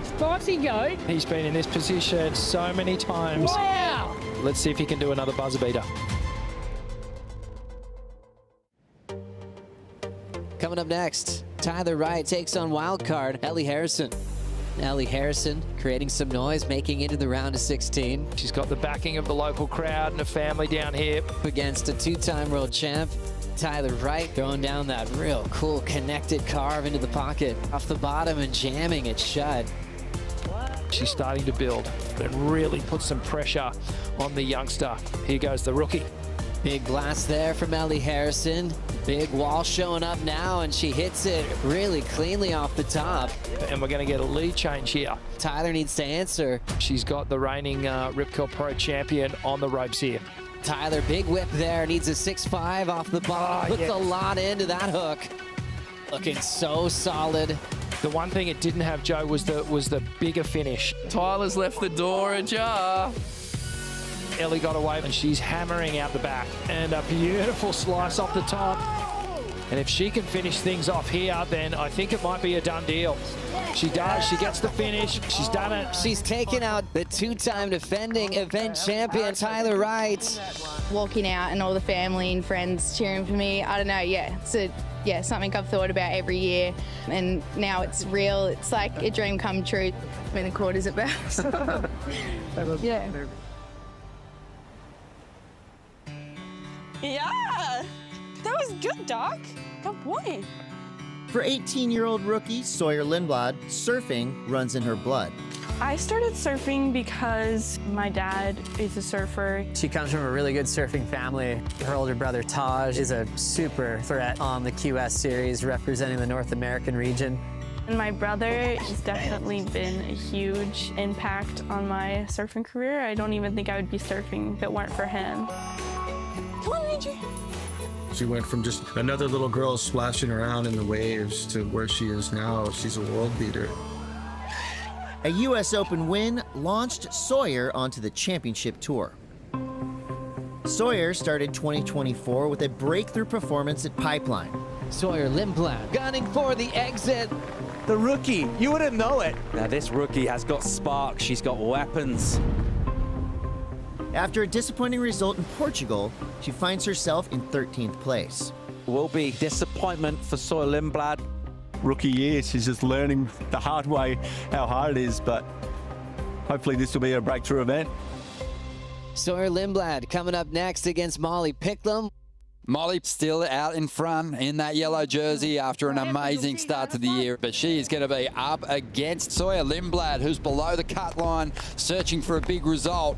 Spicy go. He's been in this position so many times. Wow! Let's see if he can do another buzzer beater. Coming up next, Tyler Wright takes on wildcard Ellie Harrison. Ellie Harrison creating some noise, making it into the round of 16. She's got the backing of the local crowd and a family down here. Against a 2-time world champ, Tyler Wright throwing down that real cool connected carve into the pocket off the bottom and jamming it shut. She's starting to build and really put some pressure on the youngster. Here goes the rookie. Big blast there from Ellie Harrison. Big wall showing up now, and she hits it really cleanly off the top. And we're going to get a lead change here. Tyler needs to answer. She's got the reigning Rip Curl Pro champion on the ropes here. Tyler, big whip there, needs a 6-5 off the bar. Puts a lot into that hook. Looking so solid. The one thing it didn't have, Joe, was the bigger finish. Tyler's left the door ajar. Ellie got away, and she's hammering out the back. And a beautiful slice off the top. And if she can finish things off here, then I think it might be a done deal. She does. She gets the finish. She's done it. She's taken out the two-time defending event champion, Tyler Wright. Walking out and all the family and friends cheering for me, I don't know, yeah, it's something I've thought about every year. And now it's real. It's like a dream come true. When the quarters at best. Yeah. Yeah, that was good, Doc. Good boy. For 18-year-old rookie Sawyer Lindblad, surfing runs in her blood. I started surfing because my dad is a surfer. She comes from a really good surfing family. Her older brother, Taj, is a super threat on the QS series, representing the North American region. And my brother has definitely been a huge impact on my surfing career. I don't even think I would be surfing if it weren't for him. Come on, Adrian. She went from just another little girl splashing around in the waves to where she is now. She's a world beater. A U.S. Open win launched Sawyer onto the championship tour. Sawyer started 2024 with a breakthrough performance at Pipeline. Sawyer Lindblad gunning for the exit. The rookie, you wouldn't know it. Now this rookie has got spark, she's got weapons. After a disappointing result in Portugal, she finds herself in 13th place. Will be disappointment for Sawyer Lindblad. Rookie year, she's just learning the hard way how hard it is, but hopefully this will be a breakthrough event. Sawyer Lindblad coming up next against Molly Picklum. Molly still out in front in that yellow jersey after an amazing start to the year, but she is going to be up against Sawyer Lindblad, who's below the cut line, searching for a big result.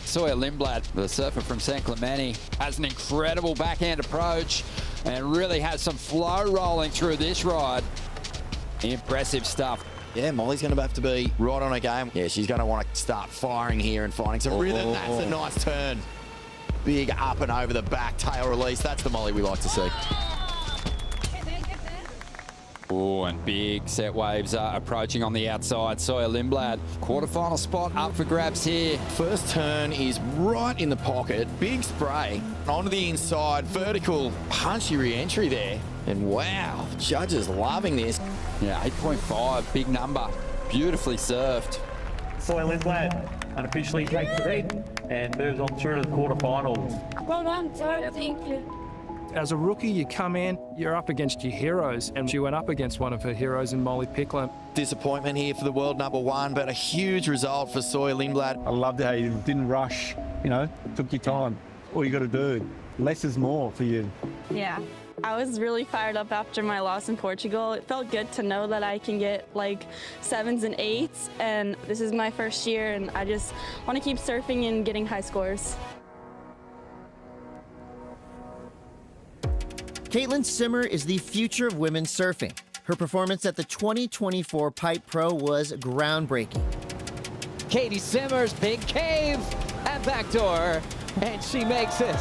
Sawyer Lindblad, the surfer from San Clemente, has an incredible backhand approach and really has some flow rolling through this ride. Impressive stuff. Yeah, Molly's going to have to be right on her game. Yeah, she's going to want to start firing here and finding some rhythm. That's a nice turn. Big up and over the back, tail release. That's the Molly we like to see. Oh, and big set waves are approaching on the outside. Sawyer Lindblad, quarterfinal spot up for grabs here. First turn is right in the pocket. Big spray onto the inside. Vertical punchy re-entry there. And wow, judges loving this. Yeah, 8.5, big number. Beautifully surfed. Sawyer Lindblad unofficially takes the lead and moves on through to the quarterfinals. Well done, Sawyer. Thank you. As a rookie, you come in, you're up against your heroes, and she went up against one of her heroes in Molly Picklum. Disappointment here for the world #1, but a huge result for Sawyer Lindblad. I loved how you didn't rush, took your time. All you got to do, less is more for you. Yeah, I was really fired up after my loss in Portugal. It felt good to know that I can get like 7s and 8s, and this is my first year, and I just want to keep surfing and getting high scores. Caitlin Simmer is the future of women's surfing. Her performance at the 2024 Pipe Pro was groundbreaking. Katie Simmers, big cave at backdoor, and she makes it.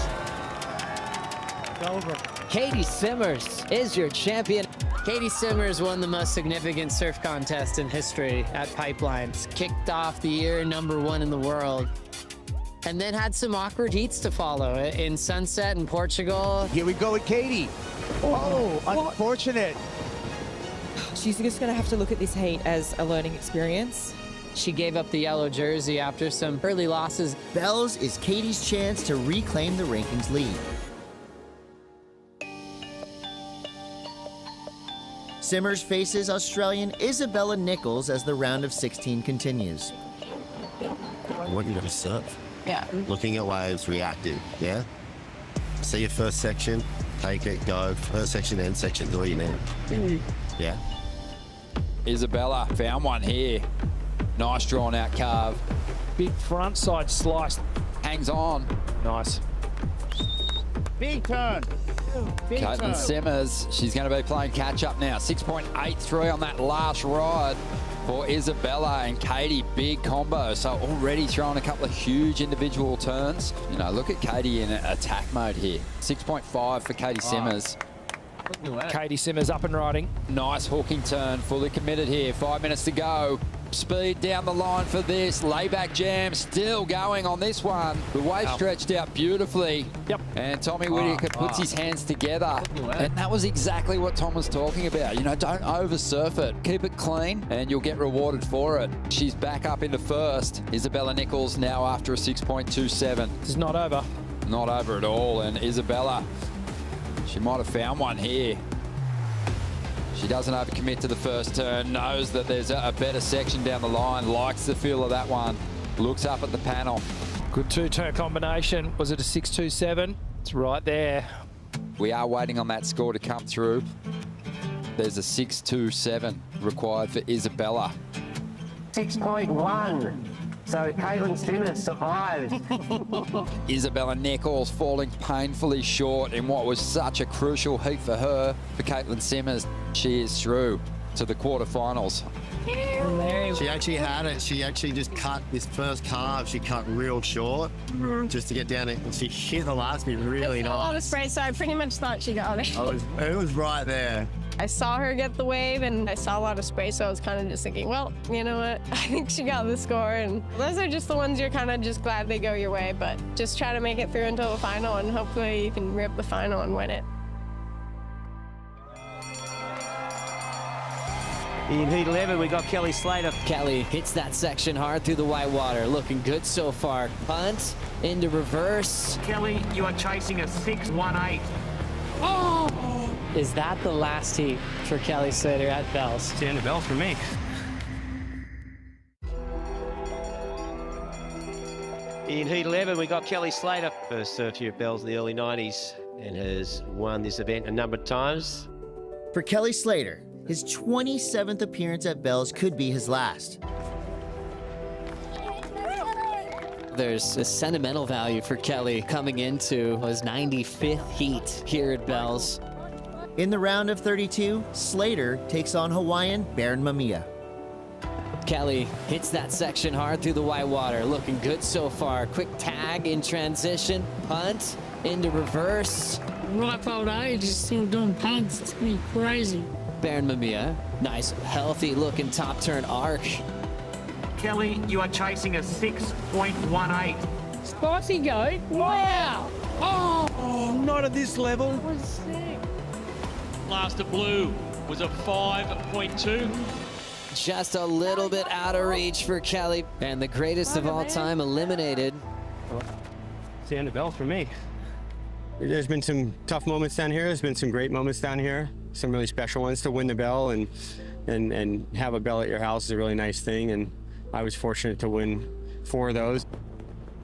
Over. Katie Simmers is your champion. Katie Simmers won the most significant surf contest in history at Pipelines. Kicked off the year #1 in the world. And then had some awkward heats to follow in Sunset in Portugal. Here we go with Katie. Oh, unfortunate. She's just going to have to look at this heat as a learning experience. She gave up the yellow jersey after some early losses. Bells is Katie's chance to reclaim the rankings lead. Simmers faces Australian Isabella Nicholls as the round of 16 continues. What are you going to surf? Yeah. Looking at waves, reactive, yeah? See your first section, take it, go. First section, end section, do what you need. Yeah? Isabella found one here. Nice drawn out carve. Big front side slice. hangs on. Nice. Big turn. Caitlin Simmers, she's going to be playing catch-up now. 6.83 on that last ride for Isabella and Katie. Big combo. So already throwing a couple of huge individual turns. You know, look at Katie in attack mode here. 6.5 for Katie Simmers. Katie Simmers up and riding. Nice hooking turn, fully committed here. 5 minutes to go. Speed down the line for this. Layback jam still going on this one. The wave stretched out beautifully. Yep. And Tommy Whittaker puts his hands together. And that was exactly what Tom was talking about. You know, don't over surf it. Keep it clean and you'll get rewarded for it. She's back up into first. Isabella Nicholls now after a 6.27. It's not over. Not over at all. And Isabella, she might have found one here. She doesn't overcommit to the first turn, knows that there's a better section down the line, likes the feel of that one, looks up at the panel. Good two-turn combination. Was it a 6.27? It's right there. We are waiting on that score to come through. There's a 6.27 required for Isabella. 6.1. So Caitlin Simmers survived. Isabella Nicholls falling painfully short in what was such a crucial heat for her. For Caitlin Simmers, she is through to the quarterfinals. She actually had it. She actually just cut this first carve. She cut real short just to get down it. And she hit the last bit really nice. A lot of spray, so I pretty much thought she got it. It was right there. I saw her get the wave and I saw a lot of spray, so I was kind of just thinking, well, you know what? I think she got the score, and those are just the ones you're kind of just glad they go your way, but just try to make it through until the final, and hopefully you can rip the final and win it. In heat 11, we got Kelly Slater. Kelly hits that section hard through the white water. Looking good so far. Punt into reverse. Kelly, you are chasing a 6.18. Oh! Is that the last heat for Kelly Slater at Bells? It's the end of Bells for me. In heat 11, we got Kelly Slater. First served here at Bells in the early 90s and has won this event a number of times. For Kelly Slater, his 27th appearance at Bells could be his last. There's a sentimental value for Kelly coming into his 95th heat here at Bells. In the round of 32, Slater takes on Hawaiian Baron Mamiya. Kelly hits that section hard through the white water. Looking good so far. Quick tag in transition. Punt into reverse. Right old age, just still doing punts. It's pretty crazy. Baron Mamiya. Nice, healthy looking top turn arc. Kelly, you are chasing a 6.18. Spicy goat. Wow. Oh, not at this level. that was sick. Last of blue was a 5.2. Just a little bit out of reach for Kelly. And the greatest of all time eliminated. It's the end of Bells for me. There's been some tough moments down here. There's been some great moments down here. Some really special ones. To win the bell and have a bell at your house is a really nice thing. And I was fortunate to win 4 of those.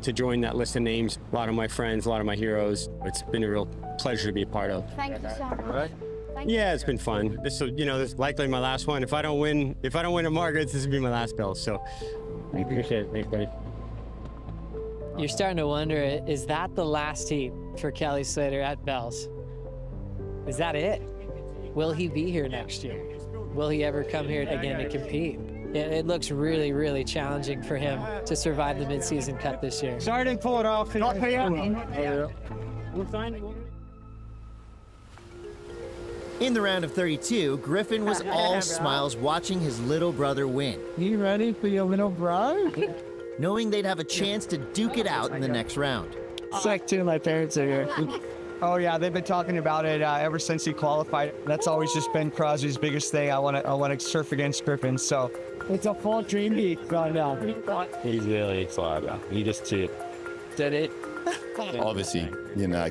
To join that list of names, a lot of my friends, a lot of my heroes. It's been a real pleasure to be a part of. Thank you so much. Right? Yeah, it's been fun. This is likely my last one. If I don't win at Margaret's, this will be my last bell. So I appreciate it. Thanks, buddy. You're starting to wonder, is that the last heat for Kelly Slater at Bells? Is that it? Will he be here next year? Will he ever come here again to compete? It looks really, really challenging for him to survive the midseason cut this year. Sorry I didn't pull it off. Not for you. In the round of 32, Griffin was all smiles watching his little brother win. You ready for your little bro? Knowing they'd have a chance to duke it out in the next round. Sick too, my parents are here. Oh yeah, they've been talking about it ever since he qualified. That's always just been Crosby's biggest thing. I want to surf against Griffin. So it's a full dream heat right now. He's really excited. He just did it. Obviously,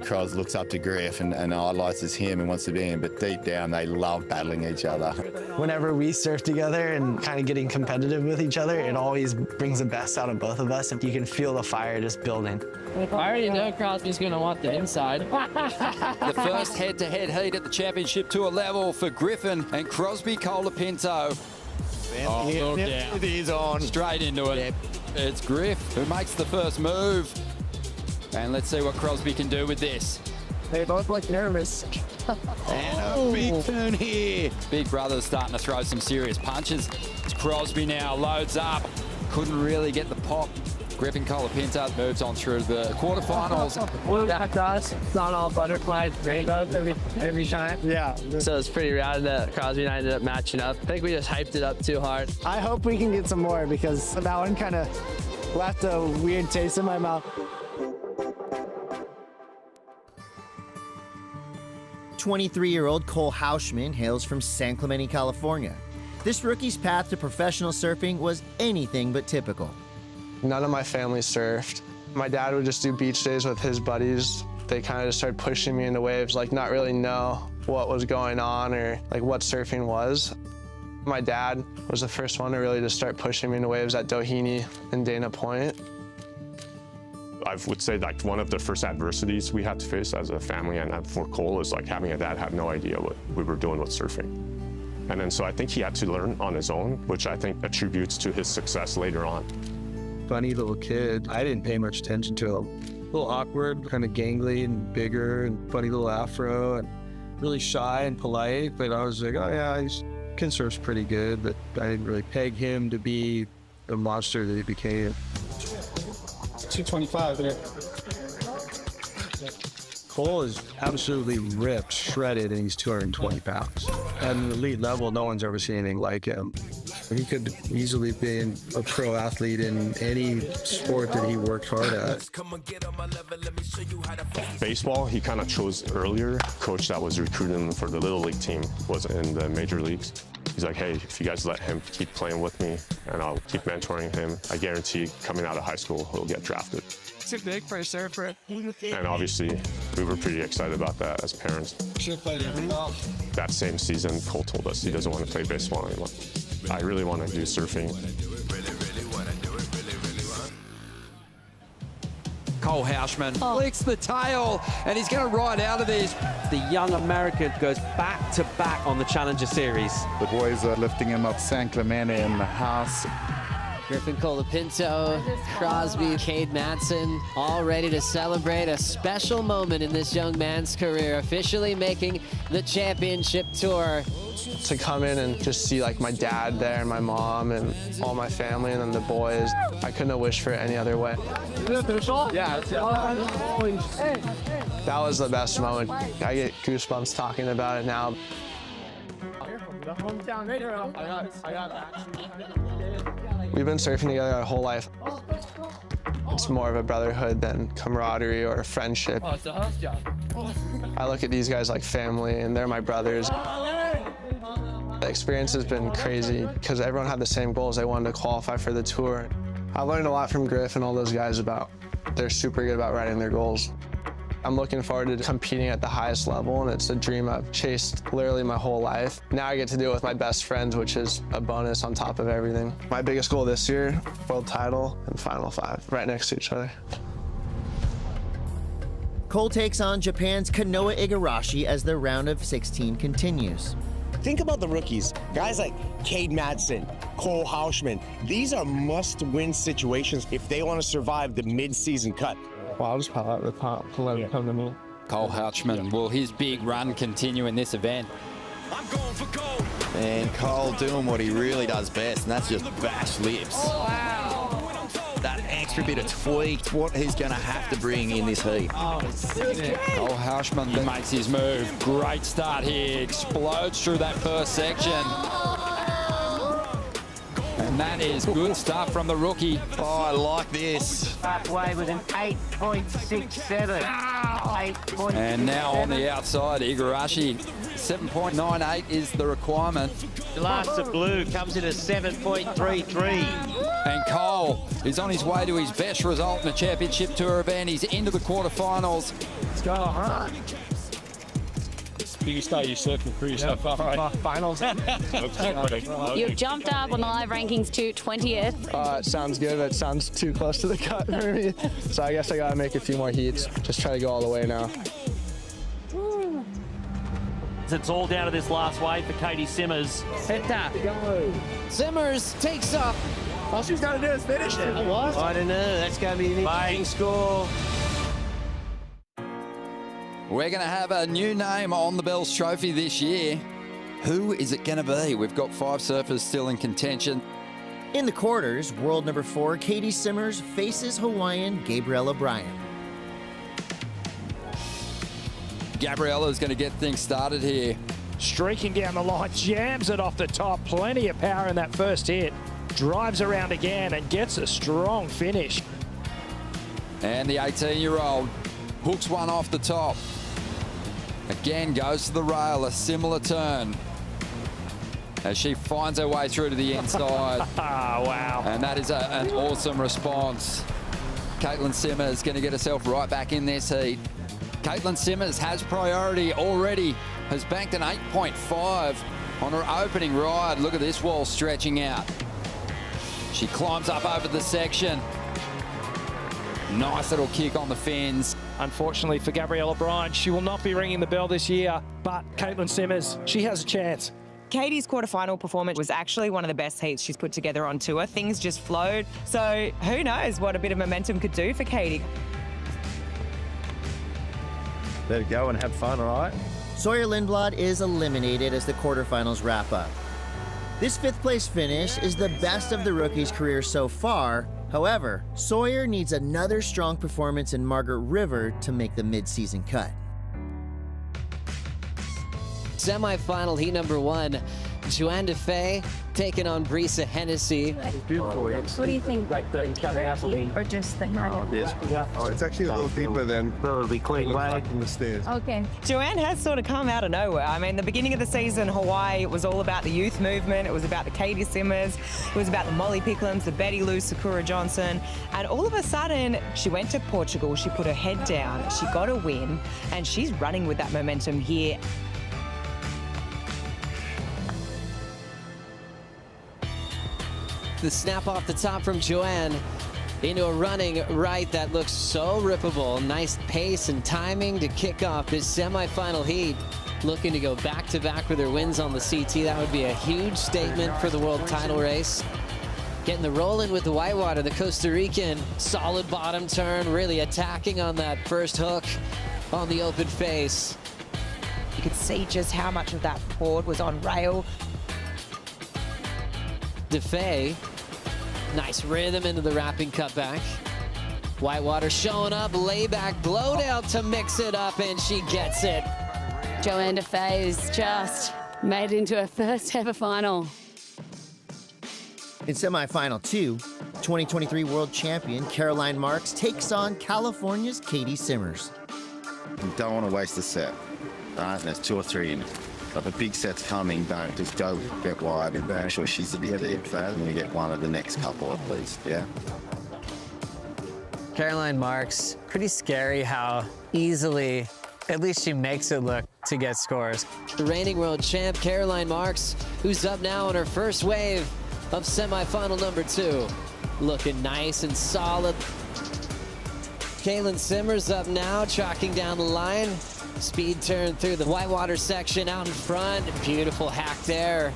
Cros looks up to Griff and idolizes him and wants to be him, but deep down they love battling each other. whenever we surf together and kind of getting competitive with each other, it always brings the best out of both of us. And you can feel the fire just building. I already know Crosby's going to want the inside. The first head-to-head heat at the championship tour level for Griffin and Crosby Colapinto. It is on. Straight into it. It's Griff who makes the first move. And let's see what Crosby can do with this. They both look nervous. And a big turn here. Big brother's starting to throw some serious punches. It's Crosby now, loads up. Couldn't really get the pop. Griffin Colapinto moves on through to the quarterfinals. That's us. It's not all butterflies, rainbows every time. Yeah. So it's pretty rad that Crosby and I ended up matching up. I think we just hyped it up too hard. I hope we can get some more because that one kind of left a weird taste in my mouth. 23-year-old Cole Hauschman hails from San Clemente, California. This rookie's path to professional surfing was anything but typical. None of my family surfed. My dad would just do beach days with his buddies. They kind of just started pushing me into waves, like not really know what was going on or like what surfing was. My dad was the first one to really just start pushing me into waves at Doheny and Dana Point. I would say like one of the first adversities we had to face as a family and for Cole is like having a dad had no idea what we were doing with surfing. And then so I think he had to learn on his own, which I think attributes to his success later on. Funny little kid. I didn't pay much attention to him. A little awkward, kind of gangly and bigger and funny little afro and really shy and polite. But I was like, oh yeah, he can surf's pretty good. But I didn't really peg him to be the monster that he became. 225 there. Cole is absolutely ripped, shredded, and he's 220 pounds. At an elite level, no one's ever seen anything like him. He could easily be a pro athlete in any sport that he worked hard at. Baseball, he kind of chose earlier. Coach that was recruiting him for the Little League team was in the major leagues. He's like, hey, if you guys let him keep playing with me and I'll keep mentoring him, I guarantee coming out of high school, he'll get drafted. Too big for a surfer. And obviously, we were pretty excited about that as parents. Should have played every ball. That same season, Cole told us he doesn't want to play baseball anymore. I really want to do surfing. Cole Hauschman flicks the tail, and he's going to ride out of this. The young American goes back to back on the Challenger Series. The boys are lifting him up San Clemente in the house. Griffin Colapinto, Crosby, Cade Matson, all ready to celebrate a special moment in this young man's career, officially making the championship tour. To come in and just see like my dad there and my mom and all my family and then the boys, I couldn't have wished for it any other way. Yeah. That was the best moment. I get goosebumps talking about it now. We've been surfing together our whole life. It's more of a brotherhood than camaraderie or a friendship. I look at these guys like family and they're my brothers. The experience has been crazy because everyone had the same goals. They wanted to qualify for the tour. I learned a lot from Griff and all those guys about they're super good about writing their goals. I'm looking forward to competing at the highest level, and it's a dream I've chased literally my whole life. Now I get to do it with my best friends, which is a bonus on top of everything. My biggest goal this year, world title and Final 5, right next to each other. Cole takes on Japan's Kanoa Igarashi as the round of 16 continues. Think about the rookies. Guys like Cade Matson, Cole Hauschman. These are must-win situations if they want to survive the mid-season cut. Well, I'll just pile out the pump and let him come to me. Cole Hauschman, will his big run continue in this event? And Cole doing what he really does best, and that's just bash lips. Wow. That extra bit of tweak, what he's going to have to bring in this heat. Cole Hauschman makes his move. Great start here. Explodes through that first section. And that is good stuff from the rookie. Oh, I like this. Halfway with an 8.67. And now on the outside, Igarashi, 7.98 is the requirement. Last of blue comes in at 7.33. And Cole is on his way to his best result in the Championship Tour event. He's into the quarterfinals. Let's go, huh? You start your surfing for yourself. All right. Finals. You've jumped up on the live rankings to 20th. It sounds good, but it sounds too close to the cut for me. So I guess I gotta make a few more heats. Just try to go all the way now. It's all down to this last wave for Katie Simmers. Simmers takes up. All she's got to do is finish it. I don't know. That's going to be an interesting score. We're going to have a new name on the Bells Trophy this year. Who is it going to be? We've got 5 surfers still in contention. In the quarters, world number 4, Katie Simmers faces Hawaiian Gabriella Bryan. Gabriella's going to get things started here. Streaking down the line, jams it off the top. Plenty of power in that first hit. Drives around again and gets a strong finish. And the 18-year-old hooks one off the top. Again, goes to the rail, a similar turn. As she finds her way through to the inside. Wow. And that is an awesome response. Caitlin Simmers going to get herself right back in this heat. Caitlin Simmers has priority already, has banked an 8.5 on her opening ride. Look at this wall stretching out. She climbs up over the section. Nice little kick on the fins. Unfortunately for Gabriella Bryan, she will not be ringing the bell this year, but Caitlin Simmers, she has a chance. Katie's quarterfinal performance was actually one of the best heats she's put together on tour. Things just flowed. So who knows what a bit of momentum could do for Katie. Better go and have fun, all right? Sawyer Lindblad is eliminated as the quarterfinals wrap up. This 5th place finish is the best of the rookie's career so far. However, Sawyer needs another strong performance in Margaret River to make the mid-season cut. Semi-final heat number 1, Joanne DeFay taking on Brisa Hennessy. What do you think? Or just the Oh, it's actually a little deeper than Probably clean way. in the stairs. Okay. Joanne has sort of come out of nowhere. I mean, the beginning of the season, Hawaii, it was all about the youth movement. It was about the Katie Simmers. It was about the Molly Picklums, the Betty Lou, Sakura Johnson. And all of a sudden, she went to Portugal. She put her head down. She got a win. And she's running with that momentum here. The snap off the top from Joanne into a running right that looks so rippable. Nice pace and timing to kick off this semifinal heat. Looking to go back-to-back with her wins on the CT. That would be a huge statement for the world title race. Getting the roll in with the whitewater, the Costa Rican. Solid bottom turn, really attacking on that first hook on the open face. You could see just how much of that board was on rail. DeFay, nice rhythm into the wrapping cutback. Whitewater showing up, layback, blowdown to mix it up, and she gets it. Joanne DeFay has just made it into her first ever final. In semifinal 2, 2023 world champion Caroline Marks takes on California's Katie Simmers. You don't want to waste a set. Right? There's 2 or 3 in it. If a big set's coming, don't just go a bit wide and make sure she's a bit deep. And we get one of the next couple at least, yeah? Caroline Marks, pretty scary how easily, at least she makes it look, to get scores. The reigning world champ, Caroline Marks, who's up now on her first wave of semifinal number 2. Looking nice and solid. Caitlin Simmers up now, tracking down the line. Speed turn through the whitewater section out in front. Beautiful hack there.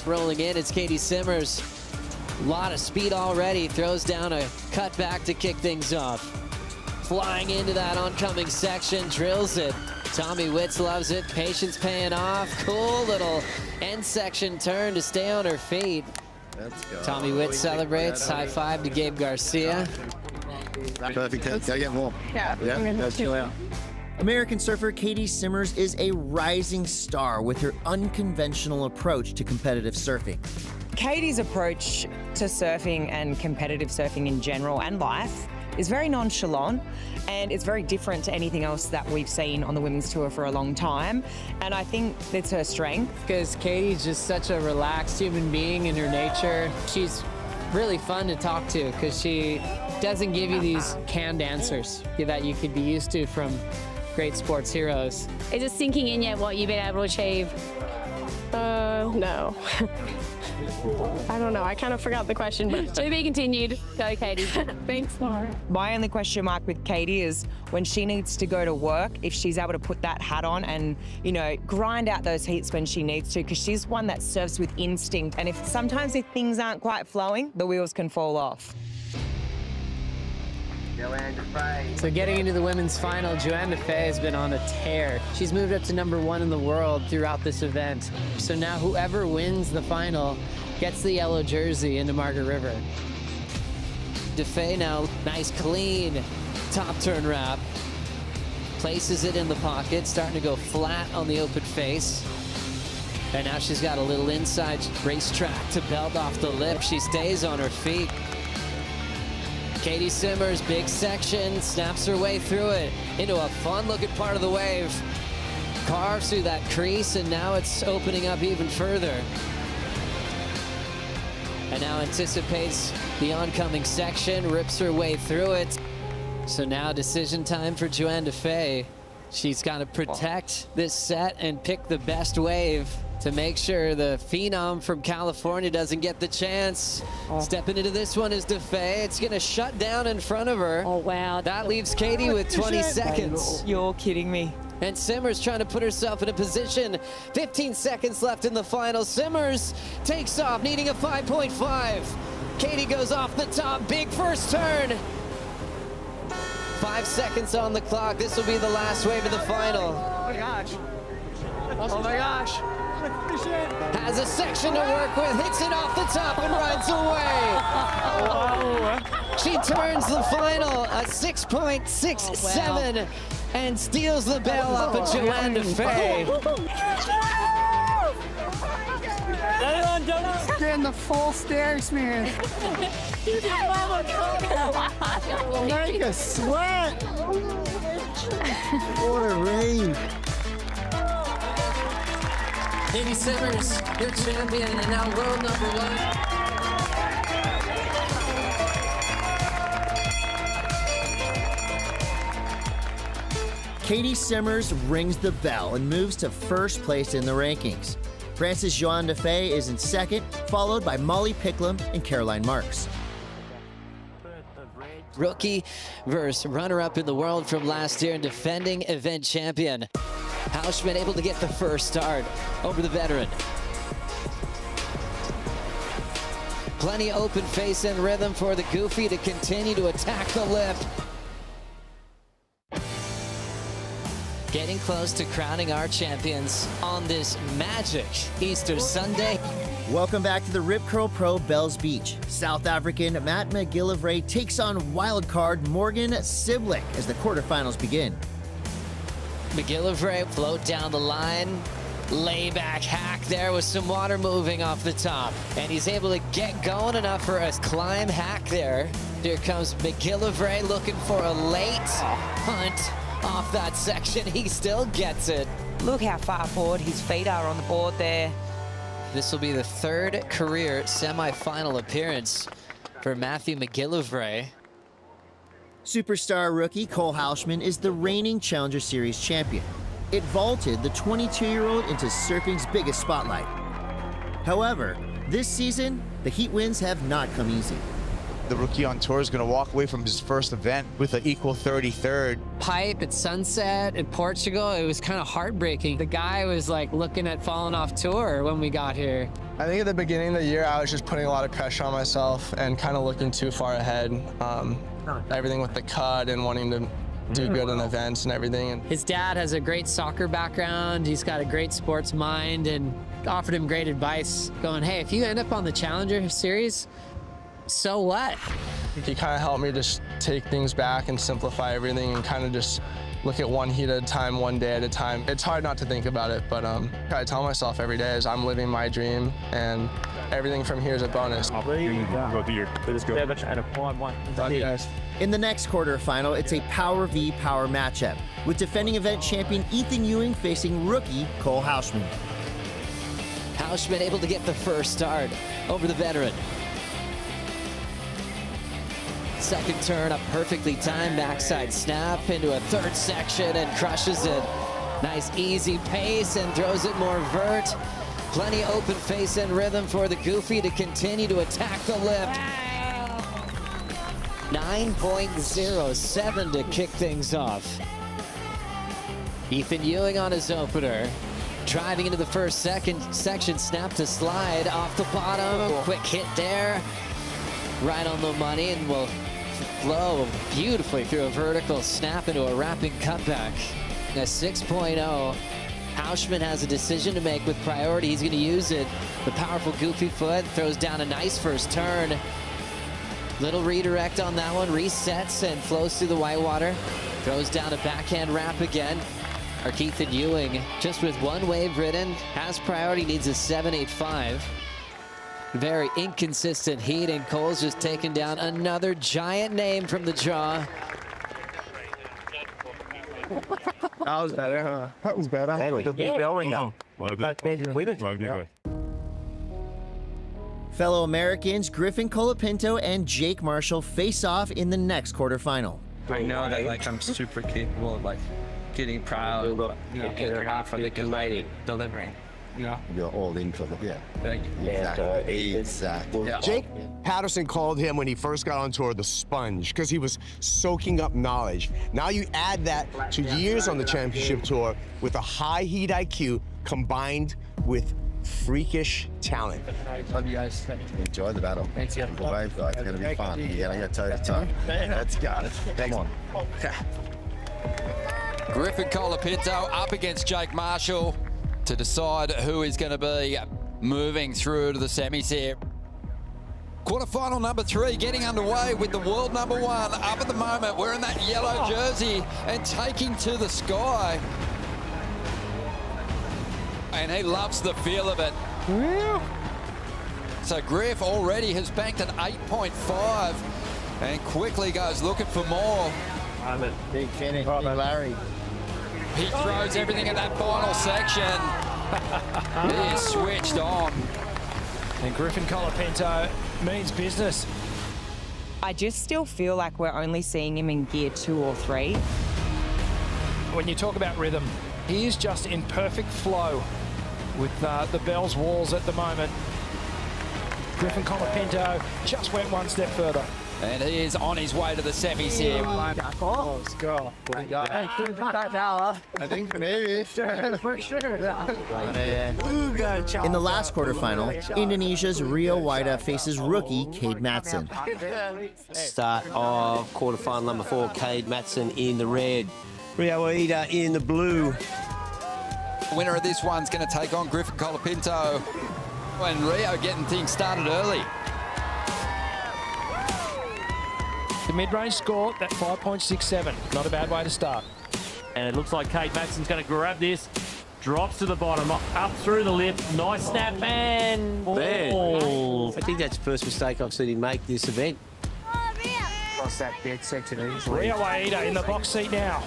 Rolling in, it's Katie Simmers. A lot of speed already. Throws down a cutback to kick things off. Flying into that oncoming section, drills it. Tommy Witz loves it. Patience paying off. Cool little end section turn to stay on her feet. Let's go. Tommy Witz celebrates. High five to Gabe Garcia. Perfect. Go get more. Yeah. Go chill out. American surfer Katie Simmers is a rising star with her unconventional approach to competitive surfing. Katie's approach to surfing and competitive surfing in general and life is very nonchalant, and it's very different to anything else that we've seen on the women's tour for a long time. And I think it's her strength. Because Katie's just such a relaxed human being in her nature. She's really fun to talk to because she doesn't give you these canned answers that you could be used to from great sports heroes. Is it sinking in yet what you've been able to achieve? No. I don't know. I kind of forgot the question, but To be continued. Go, Katie. thanks, Laura. My only question mark with Katie is when she needs to go to work, if she's able to put that hat on and, you know, grind out those heats when she needs to, because she's one that surfs with instinct. And sometimes if things aren't quite flowing, the wheels can fall off. So getting into the women's final, Joanne Defay has been on a tear. She's moved up to #1 in the world throughout this event. So now whoever wins the final gets the yellow jersey into Margaret River. Defay now, nice clean top turn wrap. Places it in the pocket, starting to go flat on the open face. And now she's got a little inside racetrack to belt off the lip. She stays on her feet. Katie Simmers, big section, snaps her way through it into a fun-looking part of the wave. Carves through that crease, and now it's opening up even further. And now anticipates the oncoming section, rips her way through it. So now decision time for Joanne Defay. She's got to protect this set and pick the best wave to make sure the phenom from California doesn't get the chance. Stepping into this one is Defay. It's going to shut down in front of her. Oh, wow. That leaves Katie with 20 seconds. You're kidding me. And Simmers trying to put herself in a position. 15 seconds left in the final. Simmers takes off, needing a 5.5. Katie goes off the top. Big first turn. 5 seconds on the clock. This will be the last wave of the final. Oh my gosh. Oh my gosh. Has a section to work with, hits it off the top and rides away. She turns the final a 6.67 and steals the bell up at Joanne Defay. Getting the full stare smear. Make a sweat. What a rain. Katie Simmers, your champion and now world #1. Katie Simmers rings the bell and moves to first place in the rankings. Frances Joanne Defay is in second, followed by Molly Picklum and Caroline Marks. Rookie versus runner-up in the world from last year and defending event champion. Houshman able to get the first start over the veteran. Plenty of open face and rhythm for the Goofy to continue to attack the lip. Getting close to crowning our champions on this magic Easter Sunday. Welcome back to the Rip Curl Pro Bells Beach. South African Matt McGillivray takes on wildcard Morgan Siblick as the quarterfinals begin. McGillivray float down the line. Layback hack there with some water moving off the top. And he's able to get going enough for a climb hack there. Here comes McGillivray looking for a late hunt off that section. He still gets it. Look how far forward his feet are on the board there. This will be the third career semifinal appearance for Matthew McGillivray. Superstar rookie Cole Houshman is the reigning Challenger Series champion. It vaulted the 22-year-old into surfing's biggest spotlight. However, this season, the heat wins have not come easy. The rookie on tour is going to walk away from his first event with an equal 33rd. Pipe at Sunset in Portugal, it was kind of heartbreaking. The guy was like looking at falling off tour when we got here. I think at the beginning of the year, I was just putting a lot of pressure on myself and kind of looking too far ahead. Everything with the cut and wanting to do good in events and everything. And his dad has a great soccer background. He's got a great sports mind and offered him great advice going, hey, if you end up on the Challenger Series, so what? He kind of helped me just take things back and simplify everything and kind of just look at one heat at a time, one day at a time. It's hard not to think about it, but I tell myself every day is I'm living my dream and everything from here is a bonus. Go do your, let's go. And a 5-1. Love you guys. In the next quarterfinal, it's a Power v Power matchup, with defending event champion Ethan Ewing facing rookie Cole Houshman. Houshman able to get the first start over the veteran. Second turn, a perfectly timed backside snap into a third section and crushes it. Nice easy pace and throws it more vert. Plenty open face and rhythm for the Goofy to continue to attack the lip. 9.07 to kick things off. Ethan Ewing on his opener. Driving into the first section, snap to slide off the bottom. Quick hit there. Right on the money, and we'll flow beautifully through a vertical snap into a wrapping cutback. A 6.0. Hauschman has a decision to make with priority. He's going to use it. The powerful goofy foot throws down a nice first turn. Little redirect on that one. Resets and flows through the whitewater. Throws down a backhand wrap again. Our Keithan Ewing, just with one wave ridden, has priority, needs a 7.85. Very inconsistent heat, and Cole's just taken down another giant name from the draw. That was better, huh? That was better. Fellow Americans Griffin Colapinto and Jake Marshall face off in the next quarterfinal. I know that like I'm super capable of like getting proud, you know, getting out from the good delivering. You know? You're all in for the, yeah. Thank you. Exactly. Yeah. Jake Patterson called him when he first got on tour the sponge because he was soaking up knowledge. Now you add that to years on the championship tour with a high heat IQ combined with freakish talent. Love you guys. Enjoy the battle. Thanks, yeah. The wave, guys. It's going to be fun. Yeah, I got toe to toe. Let's go. Come on. Griffin Colapinto up against Jake Marshall to decide who is going to be moving through to the semis here. Quarterfinal number 3 getting underway with the world number 1 up at the moment, wearing that yellow jersey and taking to the sky. And he loves the feel of it. So Griff already has banked an 8.5 and quickly goes looking for more. Big finish, big Larry. He throws everything in that final section. He is switched on. And Griffin Colapinto means business. I just still feel like we're only seeing him in gear 2 or 3. When you talk about rhythm, he is just in perfect flow with the Bell's walls at the moment. Griffin Colapinto just went one step further. And he is on his way to the semis here. Let's go. I think maybe. For sure. In the last quarterfinal, Indonesia's Rio Waida faces rookie Cade Matson. Start of quarterfinal number 4, Cade Matson in the red. Rio Waida in the blue. The winner of this one's going to take on Griffin Colapinto. And Rio getting things started early. The mid-range score, that 5.67. Not a bad way to start. And it looks like Cade Matson's going to grab this. Drops to the bottom, up through the lip. Nice snap and balls. I think that's the first mistake I've seen him make this event. Cross that dead section easily. Rio Waida in the box seat now.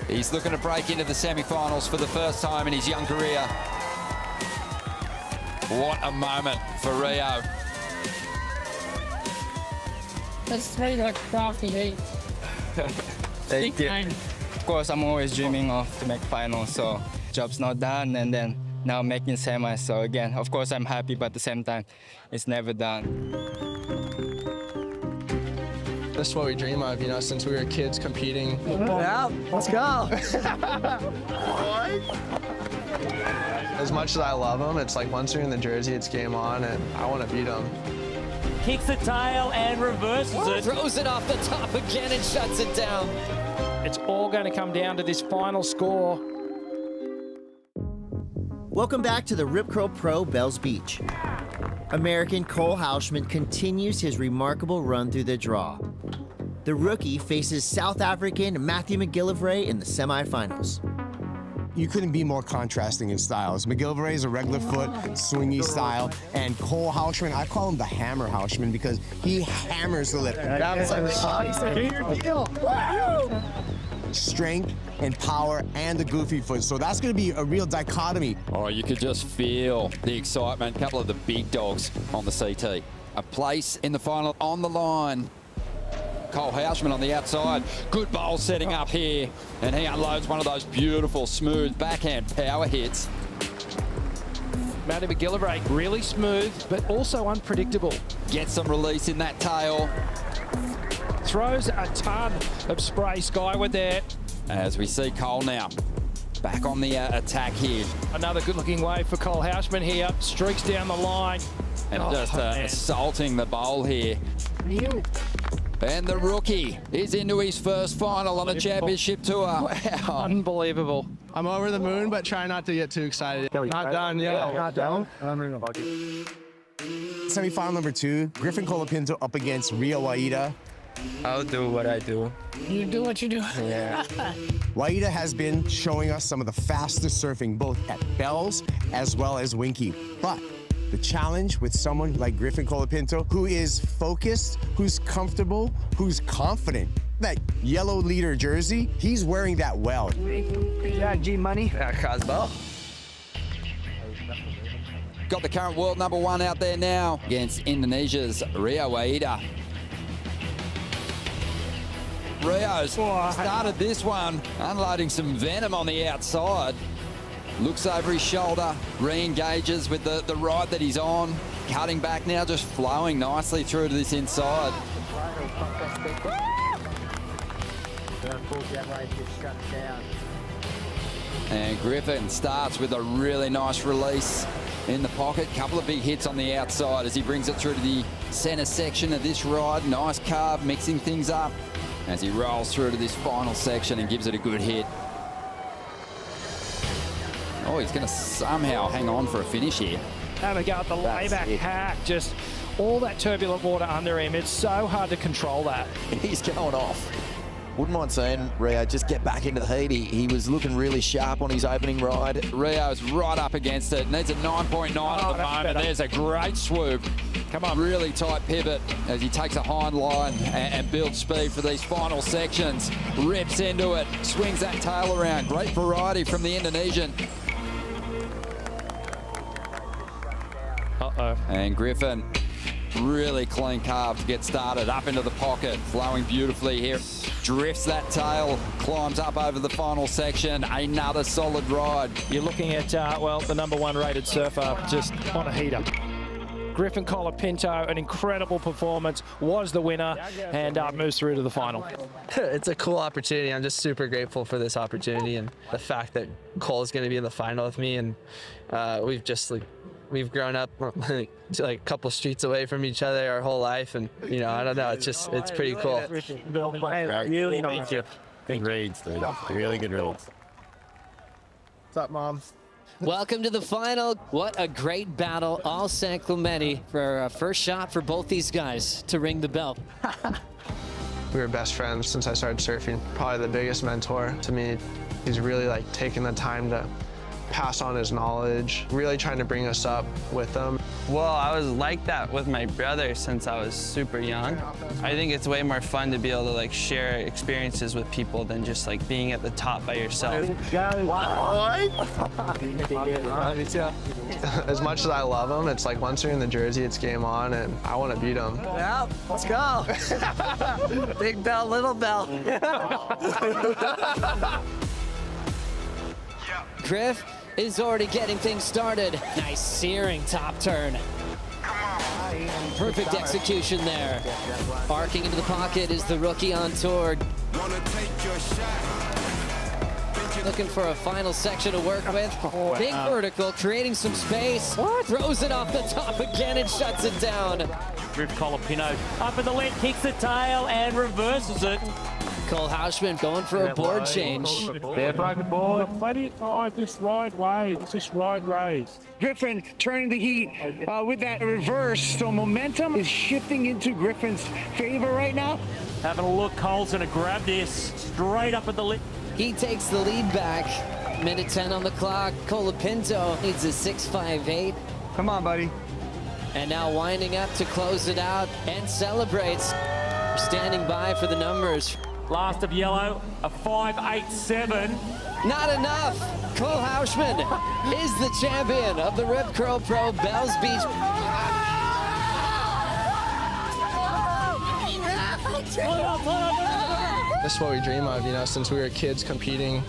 He's looking to break into the semi-finals for the first time in his young career. What a moment for Rio. That's very like coffee. Thank you. Of course, I'm always dreaming of to make finals, so job's not done, and then now making semis. So again, of course, I'm happy, but at the same time, it's never done. This is what we dream of, you know, since we were kids competing. Yeah, let's go. As much as I love them, it's like once you're in the jersey, it's game on, and I want to beat them. Kicks the tail and reverses it. Throws it off the top again and shuts it down. It's all going to come down to this final score. Welcome back to the Rip Curl Pro Bells Beach. American Cole Hauschman continues his remarkable run through the draw. The rookie faces South African Matthew McGillivray in the semifinals. You couldn't be more contrasting in styles. McGillivray is a regular foot, swingy style, and Cole Hauschman, I call him the hammer Hauschman because he hammers the lip. Strength and power and the goofy foot. So that's going to be a real dichotomy. Oh, you could just feel the excitement. A couple of the big dogs on the CT. A place in the final on the line. Cole Hauschman on the outside. Good bowl setting up here. And he unloads one of those beautiful, smooth backhand power hits. Matty McGillivray, really smooth, but also unpredictable. Gets some release in that tail. Throws a ton of spray skyward there. As we see Cole now back on the attack here. Another good-looking wave for Cole Hauschman here. Streaks down the line. And just assaulting the bowl here. And the rookie is into his first final on the championship tour. Wow. Unbelievable. I'm over the moon, but try not to get too excited. Not done yet. Not done. Semifinal number 2, Griffin Colapinto up against Rio Waida. I'll do what I do. You do what you do. Yeah. Waida has been showing us some of the fastest surfing, both at bells as well as Winky. But the challenge with someone like Griffin Colapinto, who is focused, who's comfortable, who's confident. That yellow leader jersey, he's wearing that well. Yeah, G-Money. Cosbo. Got the current world #1 out there now against Indonesia's Rio Waida. Rio's started this one, unloading some venom on the outside. Looks over his shoulder, re-engages with the ride that he's on. Cutting back now, just flowing nicely through to this inside. And Griffin starts with a really nice release in the pocket. Couple of big hits on the outside as he brings it through to the center section of this ride. Nice carve, mixing things up as he rolls through to this final section and gives it a good hit. Oh, he's going to somehow hang on for a finish here. Have a go at the layback hack. Just all that turbulent water under him. It's so hard to control that. He's going off. Wouldn't mind seeing Rio just get back into the heat. He was looking really sharp on his opening ride. Rio's right up against it. Needs a 9.9 at the moment. There's a great swoop. Come on. Really tight pivot as he takes a hind line and builds speed for these final sections. Rips into it. Swings that tail around. Great variety from the Indonesian. Uh-oh. And Griffin, really clean carve to get started. Up into the pocket, flowing beautifully here. Drifts that tail, climbs up over the final section. Another solid ride. You're looking at, well, the #1 rated surfer just on a heater. Griffin Colapinto, an incredible performance, was the winner and moves through to the final. It's a cool opportunity. I'm just super grateful for this opportunity and the fact that Cole is going to be in the final with me. And we've grown up like a couple streets away from each other our whole life, and I don't know, it's pretty cool. Really nice. Good reads, dude. Really good reads. What's up, Mom? Welcome to the final. What a great battle. All San Clemente for a first shot for both these guys to ring the bell. We were best friends since I started surfing. Probably the biggest mentor to me. He's really taking the time to pass on his knowledge, really trying to bring us up with him. Well, I was like that with my brother since I was super young. I think it's way more fun to be able to share experiences with people than just being at the top by yourself. As much as I love him, it's like once you're in the jersey, it's game on, and I want to beat him. Yeah, let's go. Big bell, little bell. Griff is already getting things started. Nice searing top turn. Perfect execution there. Arcing into the pocket is the rookie on tour. Looking for a final section to work with. Big vertical, creating some space. Throws it off the top again and shuts it down. Griff Colapinto up in the lead, kicks the tail and reverses it. Cole Houshman going for a board change. They're broken board. This ride raise. Griffin turning the heat with that reverse. So momentum is shifting into Griffin's favor right now. Having a look, Cole's going to grab this straight up at the lip. He takes the lead back. Minute 10 on the clock. Colapinto needs a 6.58. Come on, buddy. And now winding up to close it out and celebrates. Standing by for the numbers. Last of yellow, a 5.87. Not enough. Cole Houshman is the champion of the Rip Curl Pro Bells Beach. This is what we dream of, since we were kids competing.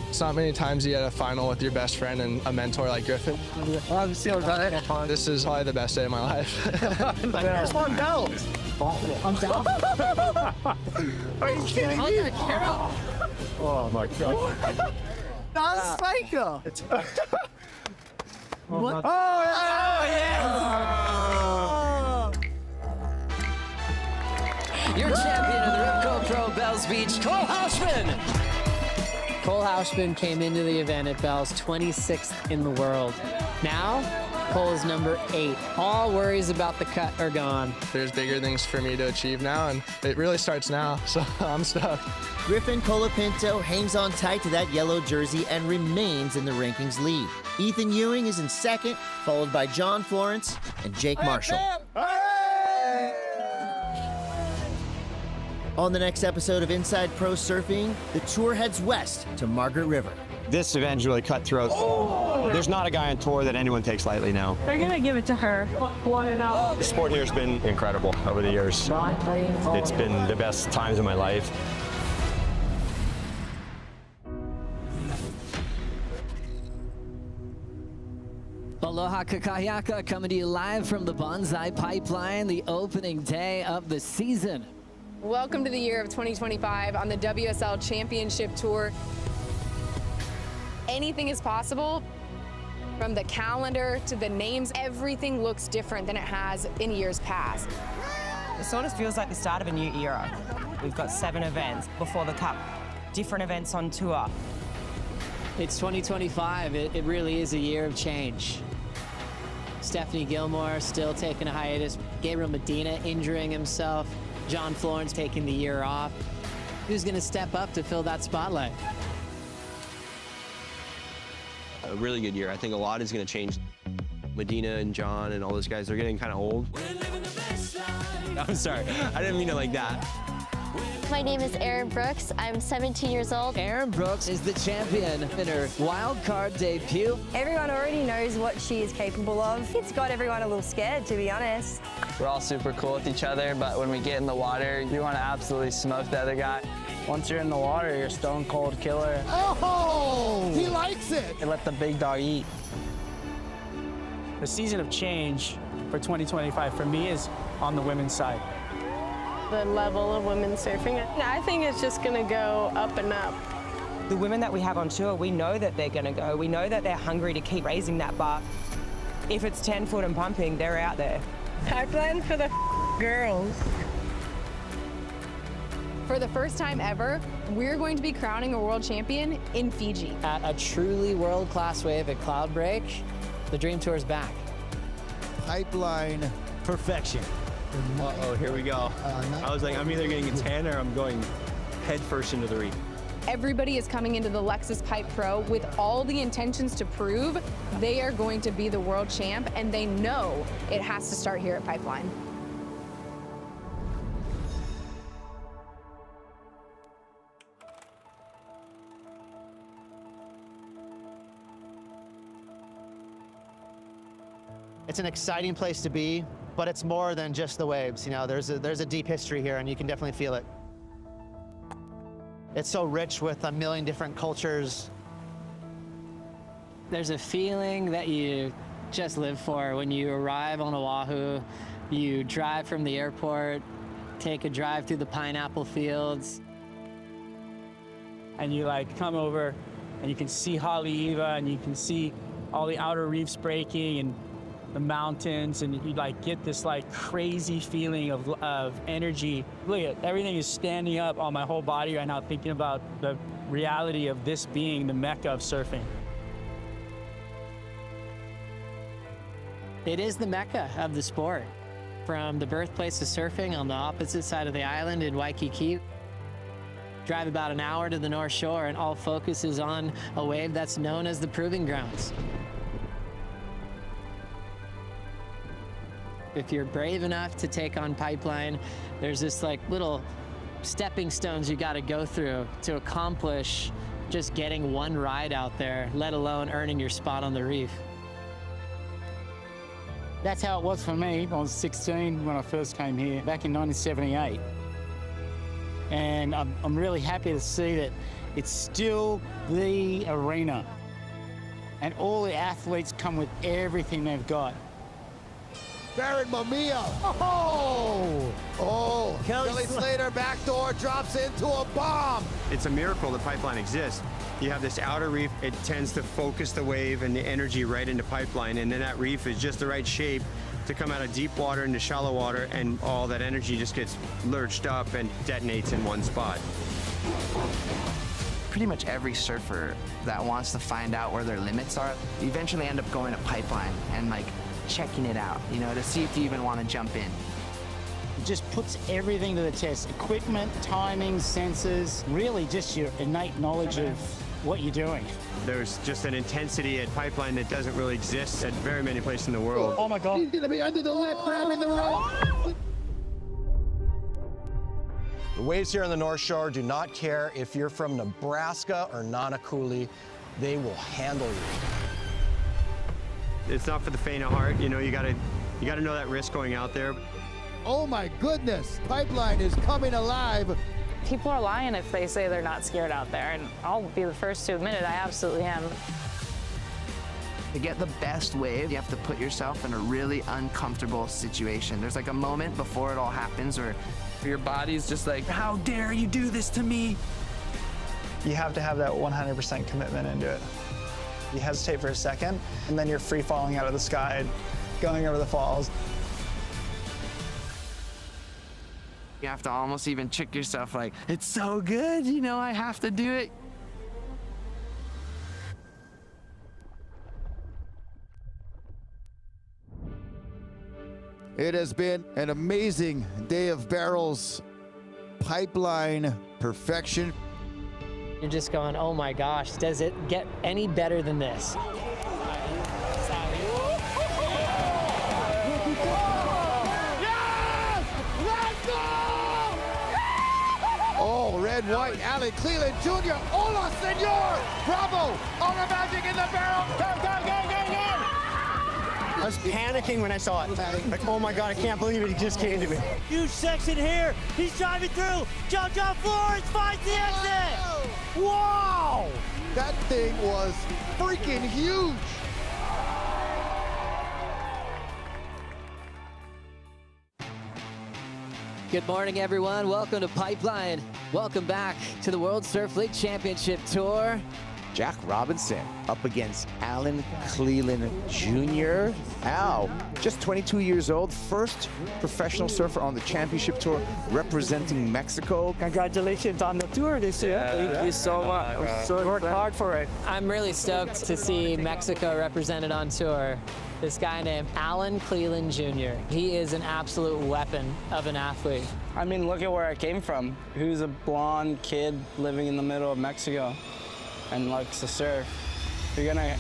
It's not many times you get a final with your best friend and a mentor like Griffin. This is probably the best day of my life. There's one bell. I'm down. Are you kidding me? Oh my God. Non-spiker. What? Oh, yeah! your champion of the Ripco Pro Bells Beach, Cole Houshman. Cole Houshman came into the event at Bells 26th in the world. Now, Cole is number 8. All worries about the cut are gone. There's bigger things for me to achieve now, and it really starts now, so I'm stoked. Griffin Colapinto hangs on tight to that yellow jersey and remains in the rankings lead. Ethan Ewing is in second, followed by John Florence and Jake Marshall. On the next episode of Inside Pro Surfing, the tour heads west to Margaret River. This event's really cutthroat. There's not a guy on tour that anyone takes lightly now. They're gonna give it to her. The sport here has been incredible over the years. It's been the best times of my life. Aloha Kakayaka coming to you live from the Bonsoy Pipeline, the opening day of the season. Welcome to the year of 2025 on the WSL Championship Tour. Anything is possible. From the calendar to the names, everything looks different than it has in years past. It sort of feels like the start of a new era. We've got 7 events before the Cup, different events on tour. It's 2025. It really is a year of change. Stephanie Gilmore still taking a hiatus. Gabriel Medina injuring himself. John Florence taking the year off. Who's going to step up to fill that spotlight? A really good year. I think a lot is going to change. Medina and John and all those guys, they're getting kind of old. I'm sorry. I didn't mean it like that. My name is Erin Brooks. I'm 17 years old. Erin Brooks is the champion in her wild card debut. Everyone already knows what she is capable of. It's got everyone a little scared, to be honest. We're all super cool with each other, but when we get in the water, you want to absolutely smoke the other guy. Once you're in the water, you're a stone cold killer. Oh, he likes it. And let the big dog eat. The season of change for 2025 for me is on the women's side. The level of women's surfing, I think it's just going to go up and up. The women that we have on tour, we know that they're going to go. We know that they're hungry to keep raising that bar. If it's 10 foot and pumping, they're out there. Pipeline for the girls. For the first time ever, we're going to be crowning a world champion in Fiji. At a truly world-class wave at Cloudbreak, the Dream Tour is back. Pipeline perfection. Uh-oh, here we go. I was like, I'm either getting a 10 or I'm going head first into the reef. Everybody is coming into the Lexus Pipe Pro with all the intentions to prove they are going to be the world champ, and they know it has to start here at Pipeline. It's an exciting place to be, but it's more than just the waves. You know, there's a deep history here, and you can definitely feel it. It's so rich with a million different cultures. There's a feeling that you just live for when you arrive on Oahu. You drive from the airport, take a drive through the pineapple fields. And you like come over and you can see Haleiwa and you can see all the outer reefs breaking and the mountains, and you like get this like crazy feeling of energy. Look at everything is standing up on my whole body right now, thinking about the reality of this being the mecca of surfing. It is the mecca of the sport. From the birthplace of surfing on the opposite side of the island in Waikiki, drive about an hour to the North Shore, and all focus is on a wave that's known as the Proving Grounds. If you're brave enough to take on Pipeline, there's this like little stepping stones you got to go through to accomplish just getting one ride out there, let alone earning your spot on the reef. That's how it was for me. I was 16 when I first came here, back in 1978. And I'm really happy to see that it's still the arena. And all the athletes come with everything they've got. Barrett Mamiya. Oh, Kelly Slater backdoor drops into a bomb. It's a miracle the Pipeline exists. You have this outer reef, it tends to focus the wave and the energy right into Pipeline, and then that reef is just the right shape to come out of deep water into shallow water, and all that energy just gets lurched up and detonates in one spot. Pretty much every surfer that wants to find out where their limits are, you eventually end up going to pipeline and like checking it out, you know, to see if you even want to jump in. It just puts everything to the test. Equipment, timing, sensors, really just your innate knowledge of what you're doing. There's just an intensity at pipeline that doesn't really exist at very many places in the world. Oh my God. He's gonna be under the lip, grabbing the rope. The waves here on the North Shore do not care if you're from Nebraska or Nanakuli. They will handle you. It's not for the faint of heart. You know, you gotta know that risk going out there. Oh my goodness, pipeline is coming alive. People are lying if they say they're not scared out there, and I'll be the first to admit it, I absolutely am. To get the best wave, you have to put yourself in a really uncomfortable situation. There's like a moment before it all happens where your body's just like, how dare you do this to me? You have to have that 100% commitment into it. You hesitate for a second, and then you're free falling out of the sky, going over the falls. You have to almost even trick yourself like, it's so good, you know, I have to do it. It has been an amazing day of barrels, pipeline perfection. You're just going, oh my gosh, does it get any better than this? Oh, red, white, Alan Cleland Jr., hola, senor! Bravo! All the magic in the barrel! Go, go, go, go, go! I was panicking when I saw it. Like, oh my God, I can't believe it just came to me. Huge section here. He's driving through. Jump Flores finds the exit. Wow! That thing was freaking huge! Good morning, everyone. Welcome to Pipeline. Welcome back to the World Surf League Championship Tour. Jack Robinson up against Alan Cleland Jr. Al, just 22 years old, first professional surfer on the championship tour representing Mexico. Congratulations on the tour this year. Thank you so much. Worked hard for it. I'm really stoked to see Mexico represented on tour. This guy named Alan Cleland Jr. He is an absolute weapon of an athlete. I mean, look at where I came from. He was a blonde kid living in the middle of Mexico and likes to surf. You're gonna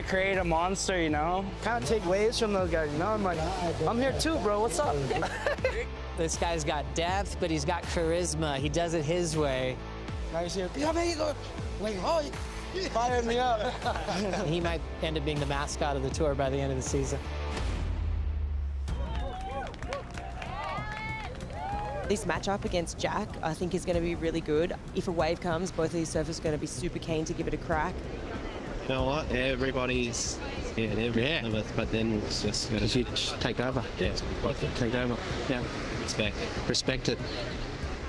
create a monster, you know? Kind of take waves from those guys, you know? I'm like, I'm here too, bro, what's up? This guy's got depth, but he's got charisma. He does it his way. Nice here. Fire me up. He might end up being the mascot of the tour by the end of the season. This matchup against Jack, I think, is going to be really good. If a wave comes, both of these surfers are going to be super keen to give it a crack. You know what? Everybody's of us, but then it's just going to take over. Yeah, take over. Yeah, respect it.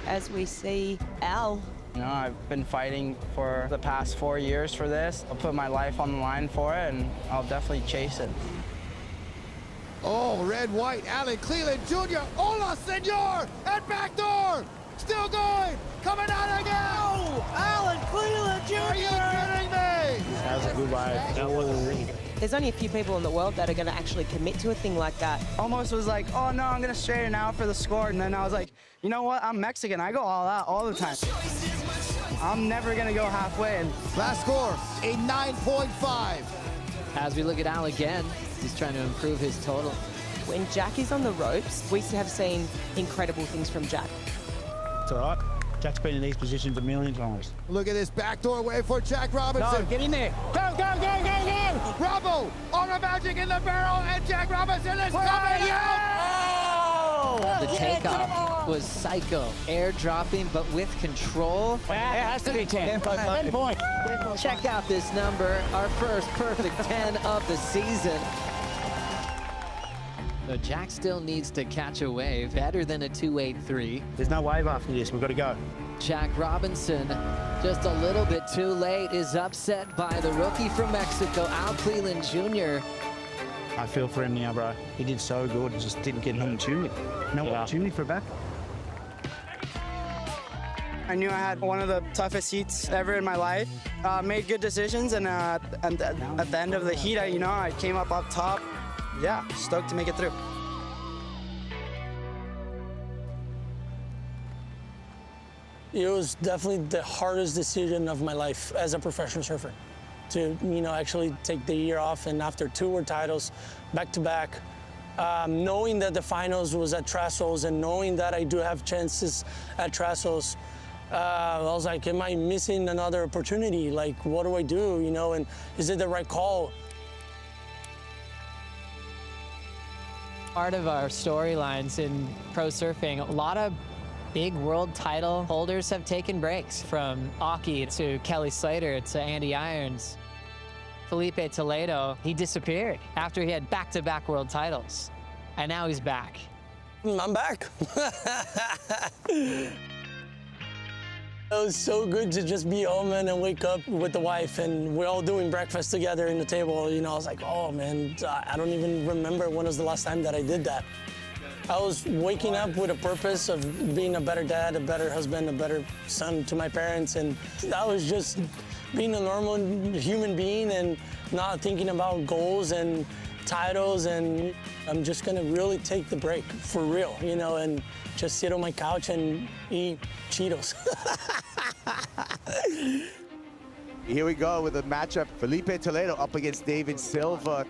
As we see Al. You know, I've been fighting for the past 4 years for this. I'll put my life on the line for it, and I'll definitely chase it. Oh, red, white, Alan Cleland Jr., hola, senor! And backdoor! Still going! Coming out again! Oh, Alan Cleland Jr.! Are you kidding me? That was a good ride. That wasn't real. There's only a few people in the world that are going to actually commit to a thing like that. Almost was like, oh no, I'm going to straighten out for the score. And then I was like, you know what? I'm Mexican. I go all out all the time. I'm never going to go halfway. And last score, a 9.5. As we look at Al again, he's trying to improve his total. When Jack is on the ropes, we have seen incredible things from Jack. It's all right. Jack's been in these positions a million times. Look at this backdoor wave for Jack Robinson. No, get in there. Go, go, go, go, go! Bravo! All the magic in the barrel, and Jack Robinson is coming out! The takeoff was psycho. Air dropping, but with control. It has to be 10. 10 point. Check out this number, our first perfect 10 of the season. So Jack still needs to catch a wave, better than a 283. There's no wave after this, we've got to go. Jack Robinson, just a little bit too late, is upset by the rookie from Mexico, Al Cleland Jr. I feel for him now, bro. He did so good, just didn't get an opportunity. No opportunity for a back. I knew I had one of the toughest heats ever in my life. Made good decisions, and at the end of the heat, I came up top. Yeah, stoked to make it through. It was definitely the hardest decision of my life as a professional surfer. To actually take the year off, and after 2 world titles back to back, knowing that the finals was at Trestles and knowing that I do have chances at Trestles, I was like, am I missing another opportunity? Like, what do I do, and is it the right call? Part of our storylines in pro surfing, a lot of big world title holders have taken breaks, from Aki to Kelly Slater to Andy Irons. Felipe Toledo, he disappeared after he had back-to-back world titles, and now he's back. I'm back. It was so good to just be home and wake up with the wife, and we're all doing breakfast together in the table. I was like, oh man, I don't even remember when was the last time that I did that. I was waking up with a purpose of being a better dad, a better husband, a better son to my parents, and that was just being a normal human being and not thinking about goals and titles, and I'm just gonna really take the break for real, and just sit on my couch and eat Cheetos. Here we go with a matchup. Felipe Toledo up against David Silva.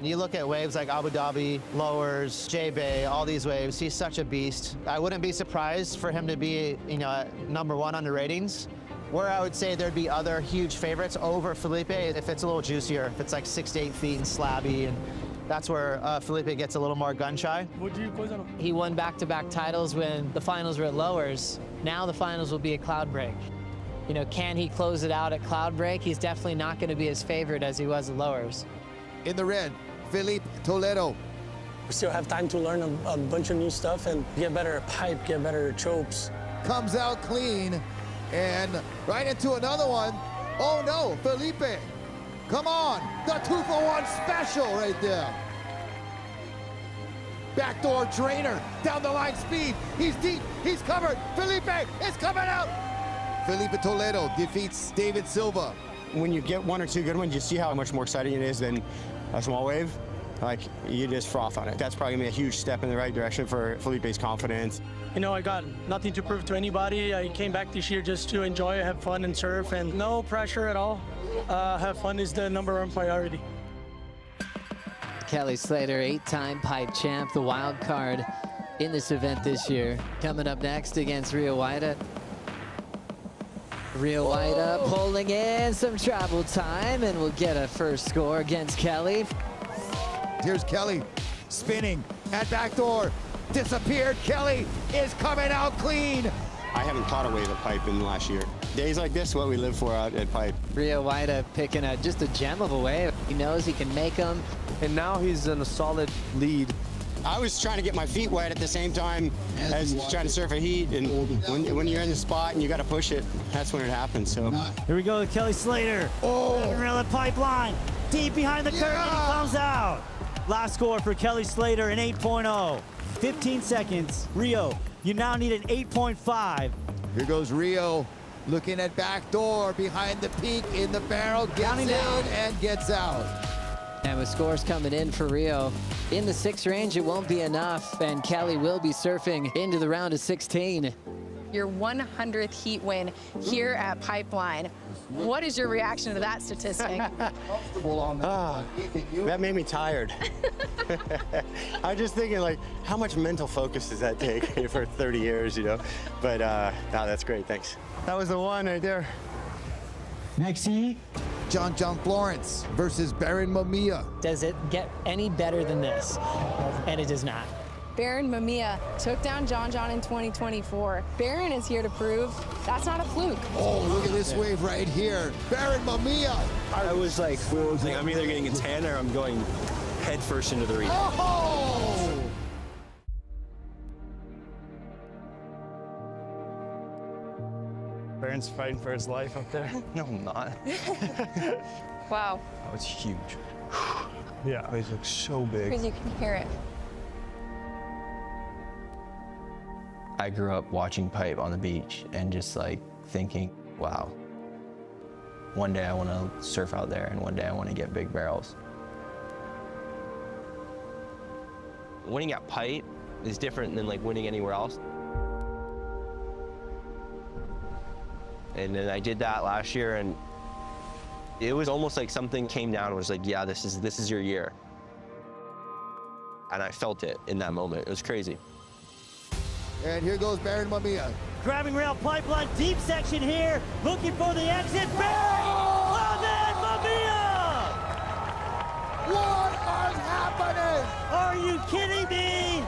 You look at waves like Abu Dhabi, Lowers, J-Bay, all these waves, he's such a beast. I wouldn't be surprised for him to be, #1 on the ratings. Where I would say there'd be other huge favorites over Felipe if it's a little juicier, if it's like 6 to 8 feet and slabby, and that's where Felipe gets a little more gun shy. He won back-to-back titles when the finals were at Lowers. Now the finals will be at Cloudbreak. Can he close it out at Cloudbreak? He's definitely not going to be as favored as he was at Lowers. In the red, Felipe Toledo. We still have time to learn a bunch of new stuff and get better at pipe, get better at chopes. Comes out clean and right into another one. Oh no, Felipe. Come on, the 2-for-1 special right there. Backdoor drainer, down the line speed. He's deep, he's covered. Felipe is coming out. Felipe Toledo defeats David Silva. When you get 1 or 2 good ones, you see how much more exciting it is than a small wave. Like, you just froth on it. That's probably gonna be a huge step in the right direction for Felipe's confidence. I got nothing to prove to anybody. I came back this year just to enjoy, have fun, and surf, and no pressure at all. Have fun is the #1 priority. Kelly Slater, 8-time pipe champ, the wild card in this event this year. Coming up next against Rio Waida. Rio Waida pulling in some travel time, and we'll get a first score against Kelly. Here's Kelly spinning at backdoor. Disappeared. Kelly is coming out clean. I haven't caught a wave at pipe in the last year. Days like this, what we live for out at pipe. Rio Waida picking just a gem of a wave. He knows he can make them. And now he's in a solid lead. I was trying to get my feet wet at the same time as trying to surf a heat, and when you're in the spot and you got to push it, that's when it happens. So here we go with Kelly Slater. Rail at pipeline, deep behind the curve, and he comes out. Last score for Kelly Slater, an 8.0. 15 seconds. Rio, you now need an 8.5. Here goes Rio, looking at backdoor behind the peak in the barrel, gets in and gets out. And with scores coming in for Rio, in the 6 range, it won't be enough, and Kelly will be surfing into the round of 16. Your 100th heat win here at Pipeline. What is your reaction to that statistic? That made me tired. I'm just thinking, like, how much mental focus does that take for 30 years, But no, that's great, thanks. That was the one right there. Next heat, John Florence versus Baron Mamiya. Does it get any better than this? And it does not. Baron Mamiya took down John in 2024. Baron is here to prove that's not a fluke. Oh, look at this wave right here. Baron Mamiya. I was like, I'm either getting a 10 or I'm going head first into the reef. Oh! Baron's fighting for his life up there. No, I'm not. Wow. That was huge. Yeah. Waves look so big. Because you can hear it. I grew up watching pipe on the beach and just like thinking, wow, one day I want to surf out there and one day I want to get big barrels. Winning at pipe is different than like winning anywhere else. And then I did that last year, and it was almost like something came down and was like, yeah, this is your year. And I felt it in that moment. It was crazy. And here goes Baron Mamiya. Grabbing rail pipeline, deep section here, looking for the exit. Baron! Oh, man, Mamiya! What is happening? Are you kidding me?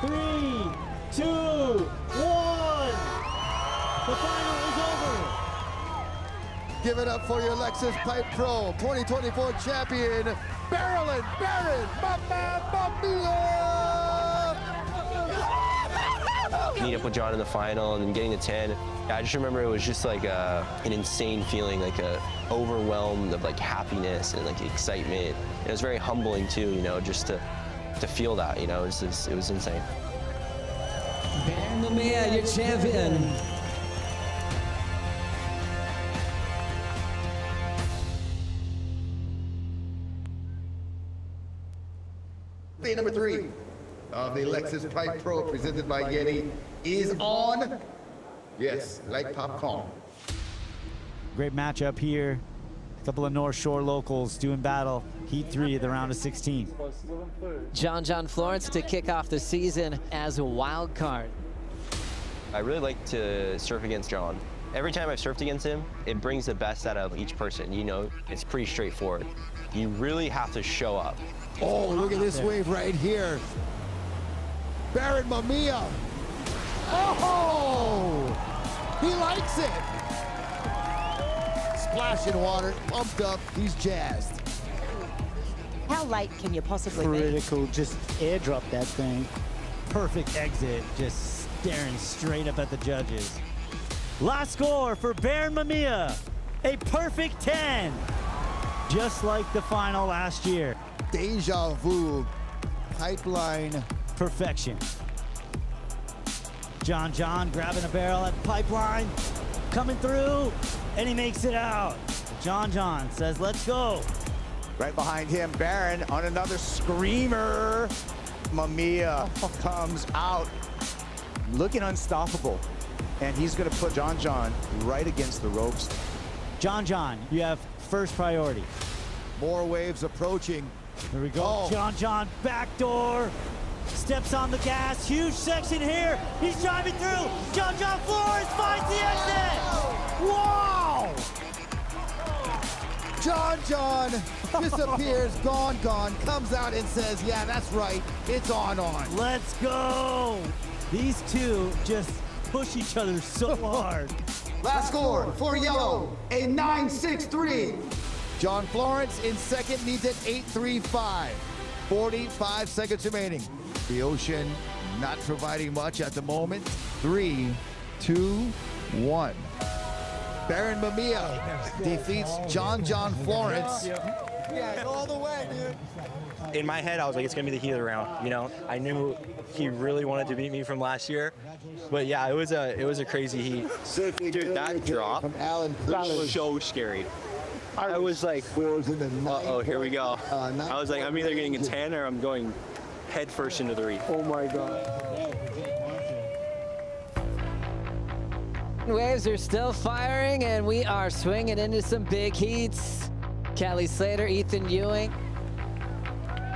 3, 2, 1. The final is over. Give it up for your Lexus Pipe Pro 2024 champion, Baron Mamiya! Meet up with John in the final and then getting the 10. I just remember it was just like an insane feeling, like overwhelmed of like happiness and like excitement. It was very humbling too, you know, just to feel that, you know, it was insane. Baron Mamiya, your champion. Day number 3 of the Lexus Pipe Pro presented by Yeti is on. Yes, like popcorn. Great matchup here. A couple of North Shore locals doing battle. Heat 3 of the round of 16. John Florence to kick off the season as a wild card. I really like to surf against John. Every time I've surfed against him, it brings the best out of each person. You know, it's pretty straightforward. You really have to show up. Oh, look at this wave right here. Baron Mamiya. Oh! He likes it. Splashing water, pumped up, he's jazzed. How light can you possibly be? Critical, just airdrop that thing. Perfect exit, just staring straight up at the judges. Last score for Baron Mamiya, a perfect 10. Just like the final last year. Deja vu, pipeline. Perfection. John grabbing a barrel at pipeline, coming through, and he makes it out. John says, let's go. Right behind him, Baron on another screamer. Mamiya comes out looking unstoppable, and he's gonna put John right against the ropes. John, you have first priority. More waves approaching. Here we go. Oh. John, backdoor. Steps on the gas, huge section here. He's driving through. John Flores finds the exit. Wow! John disappears, gone, comes out and says, yeah, that's right, it's on. Let's go. These two just push each other so hard. Last score for yellow, a 9.63. John Florence in second needs an 8.35. 45 seconds remaining. The ocean not providing much at the moment. 3, 2, 1. Baron Mamiya defeats John Florence. Yeah, all the way, dude. In my head, I was like, it's gonna be the heat of the round. You know, I knew he really wanted to beat me from last year, but yeah, it was a crazy heat. Dude, that drop, that was so scary. I was like, uh-oh, here we go. I was like, I'm either getting a 10 or I'm going head first into the reef. Oh my God. Waves are still firing, and we are swinging into some big heats. Kelly Slater, Ethan Ewing.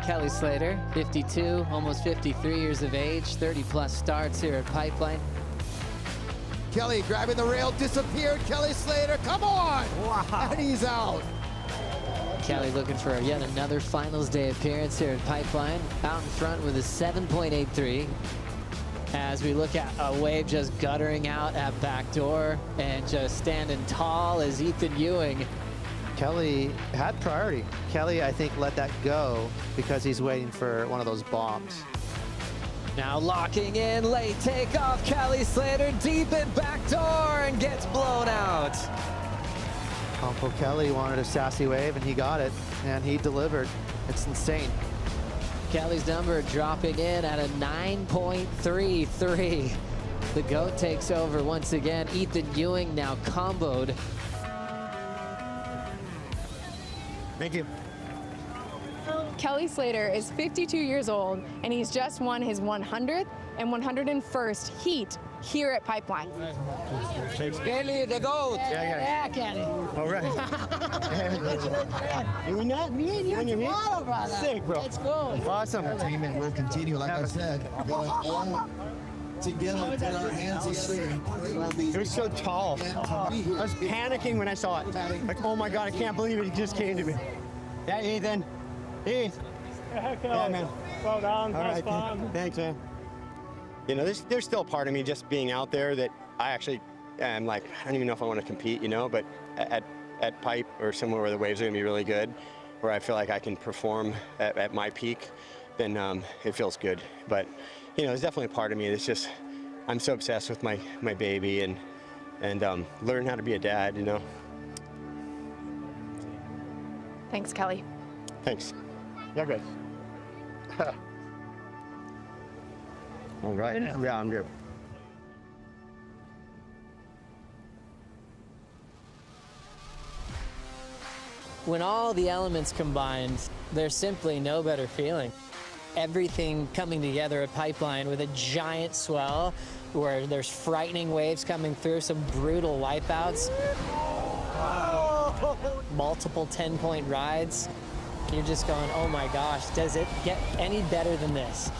Kelly Slater, 52, almost 53 years of age, 30+ starts here at Pipeline. Kelly grabbing the rail, disappeared. Kelly Slater, come on! Wow. And he's out. Kelly looking for yet another finals day appearance here at Pipeline. Out in front with a 7.83. As we look at a wave just guttering out at backdoor and just standing tall as Ethan Ewing. Kelly had priority. Kelly, I think, let that go because he's waiting for one of those bombs. Now locking in, late takeoff, Kelly Slater deep in backdoor and gets blown out. Uncle Kelly wanted a sassy wave and he got it, and he delivered. It's insane. Kelly's number dropping in at a 9.33. The GOAT takes over once again. Ethan Ewing now comboed. Thank you. Kelly Slater is 52 years old, and he's just won his 100th and 101st heat here at Pipeline. Kelly, the GOAT. Yeah, Kelly. All right. You're not me and you tomorrow, brother. Sick, bro. Let's go. Awesome. Entertainment will continue, like I said, going on together with our hands here. It was so tall. I was panicking when I saw it. Like, oh my God, I can't believe it just came to me. Yeah, Ethan. Heath. Yeah, man. Well done. All right, thanks, man. You know, there's still a part of me just being out there that I actually am like, I don't even know if I want to compete, you know, but at Pipe or somewhere where the waves are going to be really good, where I feel like I can perform at my peak, then it feels good. But, you know, there's definitely a part of me that's just, I'm so obsessed with my baby and learn how to be a dad, you know. Thanks, Kelly. Thanks. You're good. All right. Yeah, I'm good. When all the elements combined, there's simply no better feeling. Everything coming together at Pipeline with a giant swell where there's frightening waves coming through, some brutal wipeouts, multiple 10-point rides. You're just going, oh my gosh, does it get any better than this?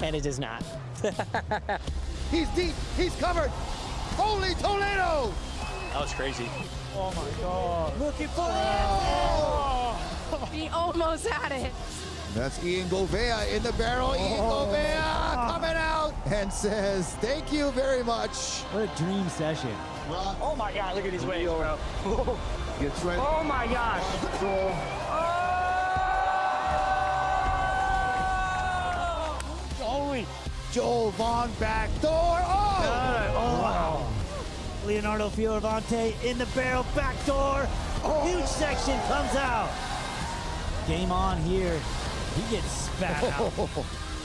And it does not. He's deep, he's covered. Holy Toledo! That was crazy. Oh my God. Looking for He almost had it. That's Ian Govea in the barrel. Ian Govea coming out and says, thank you very much. What a dream session. Oh my God, look at these waves, bro. Gets ready. Oh my gosh. Holy. Joel Vaughn back door. Oh! Wow. Leonardo Fioravante in the barrel, back door. Huge section comes out. Game on here. He gets spat out.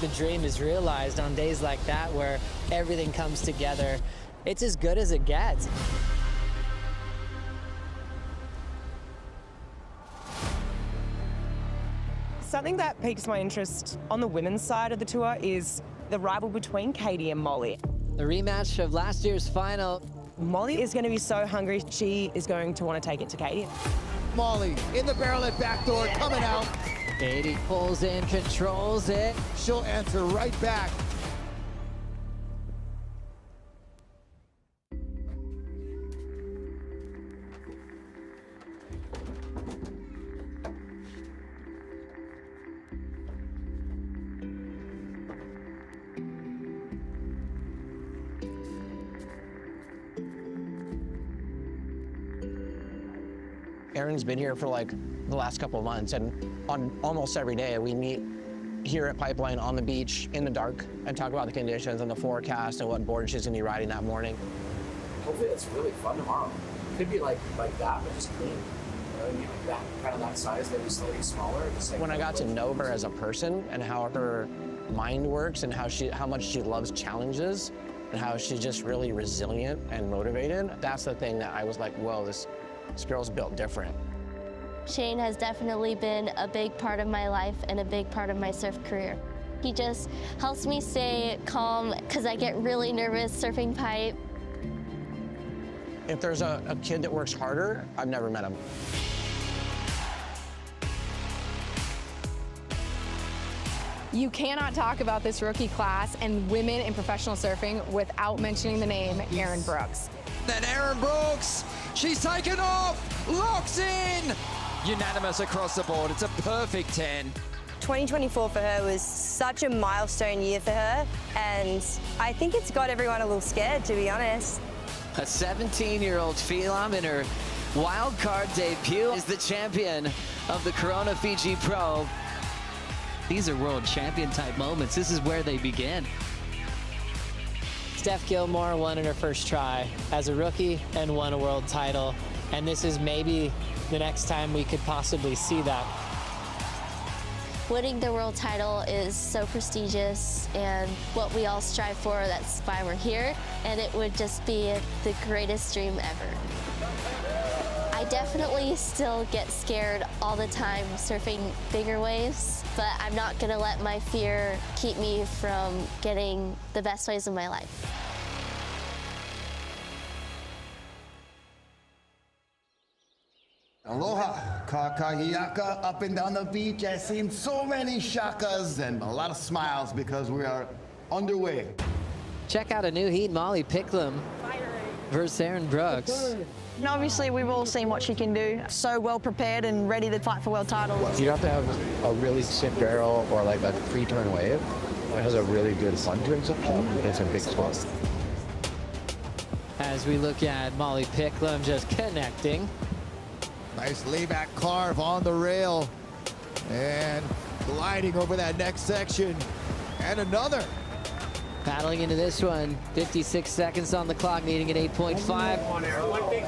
The dream is realized on days like that where everything comes together. It's as good as it gets. Something that piques my interest on the women's side of the tour is the rival between Katie and Molly. The rematch of last year's final. Molly is going to be so hungry, she is going to want to take it to Katie. Molly in the barrel at back door, coming out. Katie pulls in, controls it. She'll answer right back. Erin's been here for like the last couple of months, and on almost every day we meet here at Pipeline on the beach in the dark and talk about the conditions and the forecast and what board she's gonna be riding that morning. Hopefully it's really fun tomorrow. Could be like that, but just clean. You know, I mean, like that kind of that size, maybe slightly smaller. Just like when I got to know her as a person and how her mind works and how much she loves challenges and how she's just really resilient and motivated, that's the thing that I was like, whoa, this girl's built different. Shane has definitely been a big part of my life and a big part of my surf career. He just helps me stay calm because I get really nervous surfing pipe. If there's a kid that works harder, I've never met him. You cannot talk about this rookie class and women in professional surfing without mentioning the name Erin Brooks. Then Erin Brooks, she's taken off, locks in. Unanimous across the board, it's a perfect 10. 2024 for her was such a milestone year for her, and I think it's got everyone a little scared, to be honest. A 17-year-old Phenom in her wild card debut is the champion of the Corona Fiji Pro. These are world champion type moments. This is where they begin. Steph Gilmore won in her first try as a rookie and won a world title. And this is maybe the next time we could possibly see that. Winning the world title is so prestigious and what we all strive for. That's why we're here, and it would just be the greatest dream ever. I definitely still get scared all the time surfing bigger waves, but I'm not gonna let my fear keep me from getting the best waves of my life. Aloha, kakahiaka, up and down the beach. I've seen so many shakas and a lot of smiles because we are underway. Check out a new heat, Molly Picklum versus Aaron Brooks. And obviously, we've all seen what she can do. So well prepared and ready to fight for world titles. You have to have a really stiff barrel or like a free-turn wave. It has a really good fun-turn section. It's a big spot. As we look at Molly Picklum just connecting. Nice layback carve on the rail and gliding over that next section. And another. Paddling into this one, 56 seconds on the clock, needing an 8.5. One big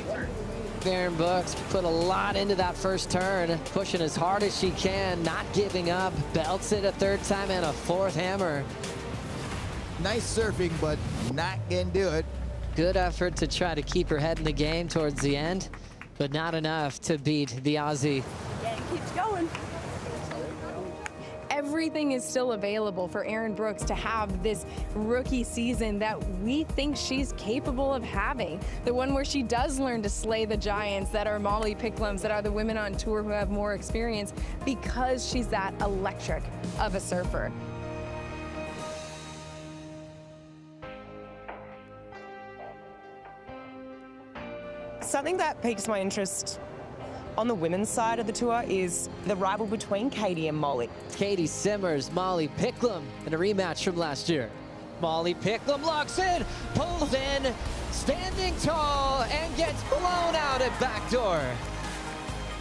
turn. Aaron Brooks put a lot into that first turn, pushing as hard as she can, not giving up, belts it a third time and a fourth hammer. Nice surfing, but not gonna do it. Good effort to try to keep her head in the game towards the end, but not enough to beat the Aussie. Yeah, it keeps going. Everything is still available for Erin Brooks to have this rookie season that we think she's capable of having. The one where she does learn to slay the giants that are Molly Picklums, that are the women on tour who have more experience, because she's that electric of a surfer. Something that piques my interest on the women's side of the tour is the rival between Katie and Molly. Katie Simmers, Molly Picklum in a rematch from last year. Molly Picklum locks in, pulls in, standing tall, and gets blown out at backdoor.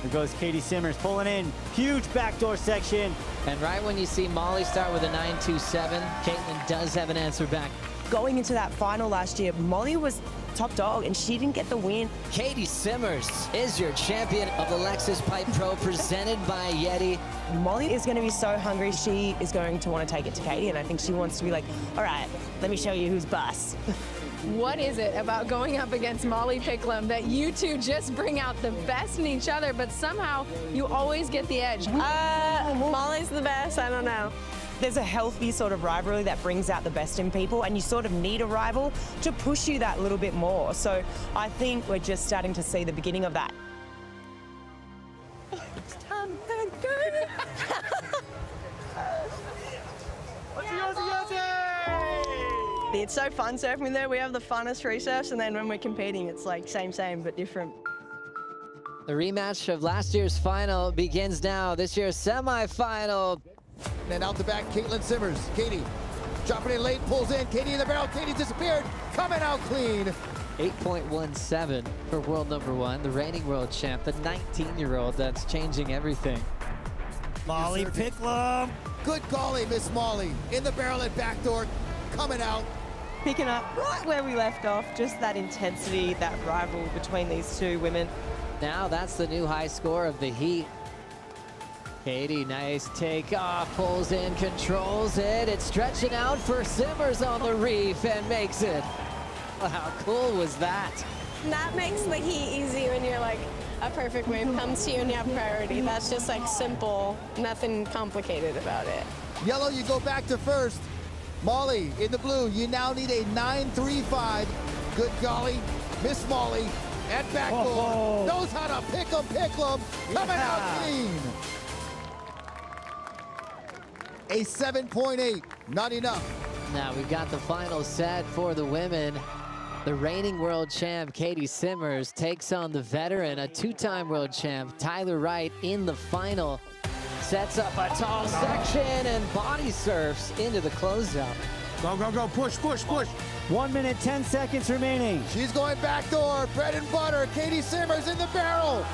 There goes Katie Simmers pulling in, huge backdoor section. And right when you see Molly start with a 9.27, Caitlin does have an answer back. Going into that final last year, Molly was top dog and she didn't get the win. Katie Simmers is your champion of the Lexus Pipe Pro presented by Yeti. Molly is going to be so hungry. She is going to want to take it to Katie, and I think she wants to be like, all right, let me show you who's boss. What is it about going up against Molly Picklum that you two just bring out the best in each other, but somehow you always get the edge? Molly's the best, I don't know. There's a healthy sort of rivalry that brings out the best in people, and you sort of need a rival to push you that little bit more. So I think we're just starting to see the beginning of that. It's time to go. It's so fun surfing there. We have the funnest free surfs, and then when we're competing, it's like same, but different. The rematch of last year's final begins now. This year's semifinal. And out the back, Caitlin Simmers. Katie dropping in late, pulls in. Katie in the barrel. Katie disappeared. Coming out clean. 8.17 for world number one, the reigning world champ, the 19-year-old that's changing everything. Molly Picklum. Good golly, Miss Molly. In the barrel at backdoor. Coming out. Picking up right where we left off, just that intensity, that rival between these two women. Now that's the new high score of the heat. Katie, nice takeoff, pulls in, controls it. It's stretching out for Simmers on the reef and makes it. How cool was that? That makes the heat easy when you're like, a perfect wave comes to you and you have priority. That's just like simple, nothing complicated about it. Yellow, you go back to first. Molly in the blue, you now need a 9.35. Good golly, Miss Molly at backdoor. Knows how to pick 'em, coming out clean. A 7.8, not enough. Now we've got the final set for the women. The reigning world champ, Katie Simmers, takes on the veteran, a two-time world champ, Tyler Wright, in the final. Sets up a tall section and body surfs into the closeout. Go, push. 1 minute, 10 seconds remaining. She's going backdoor, bread and butter. Katie Simmers in the barrel.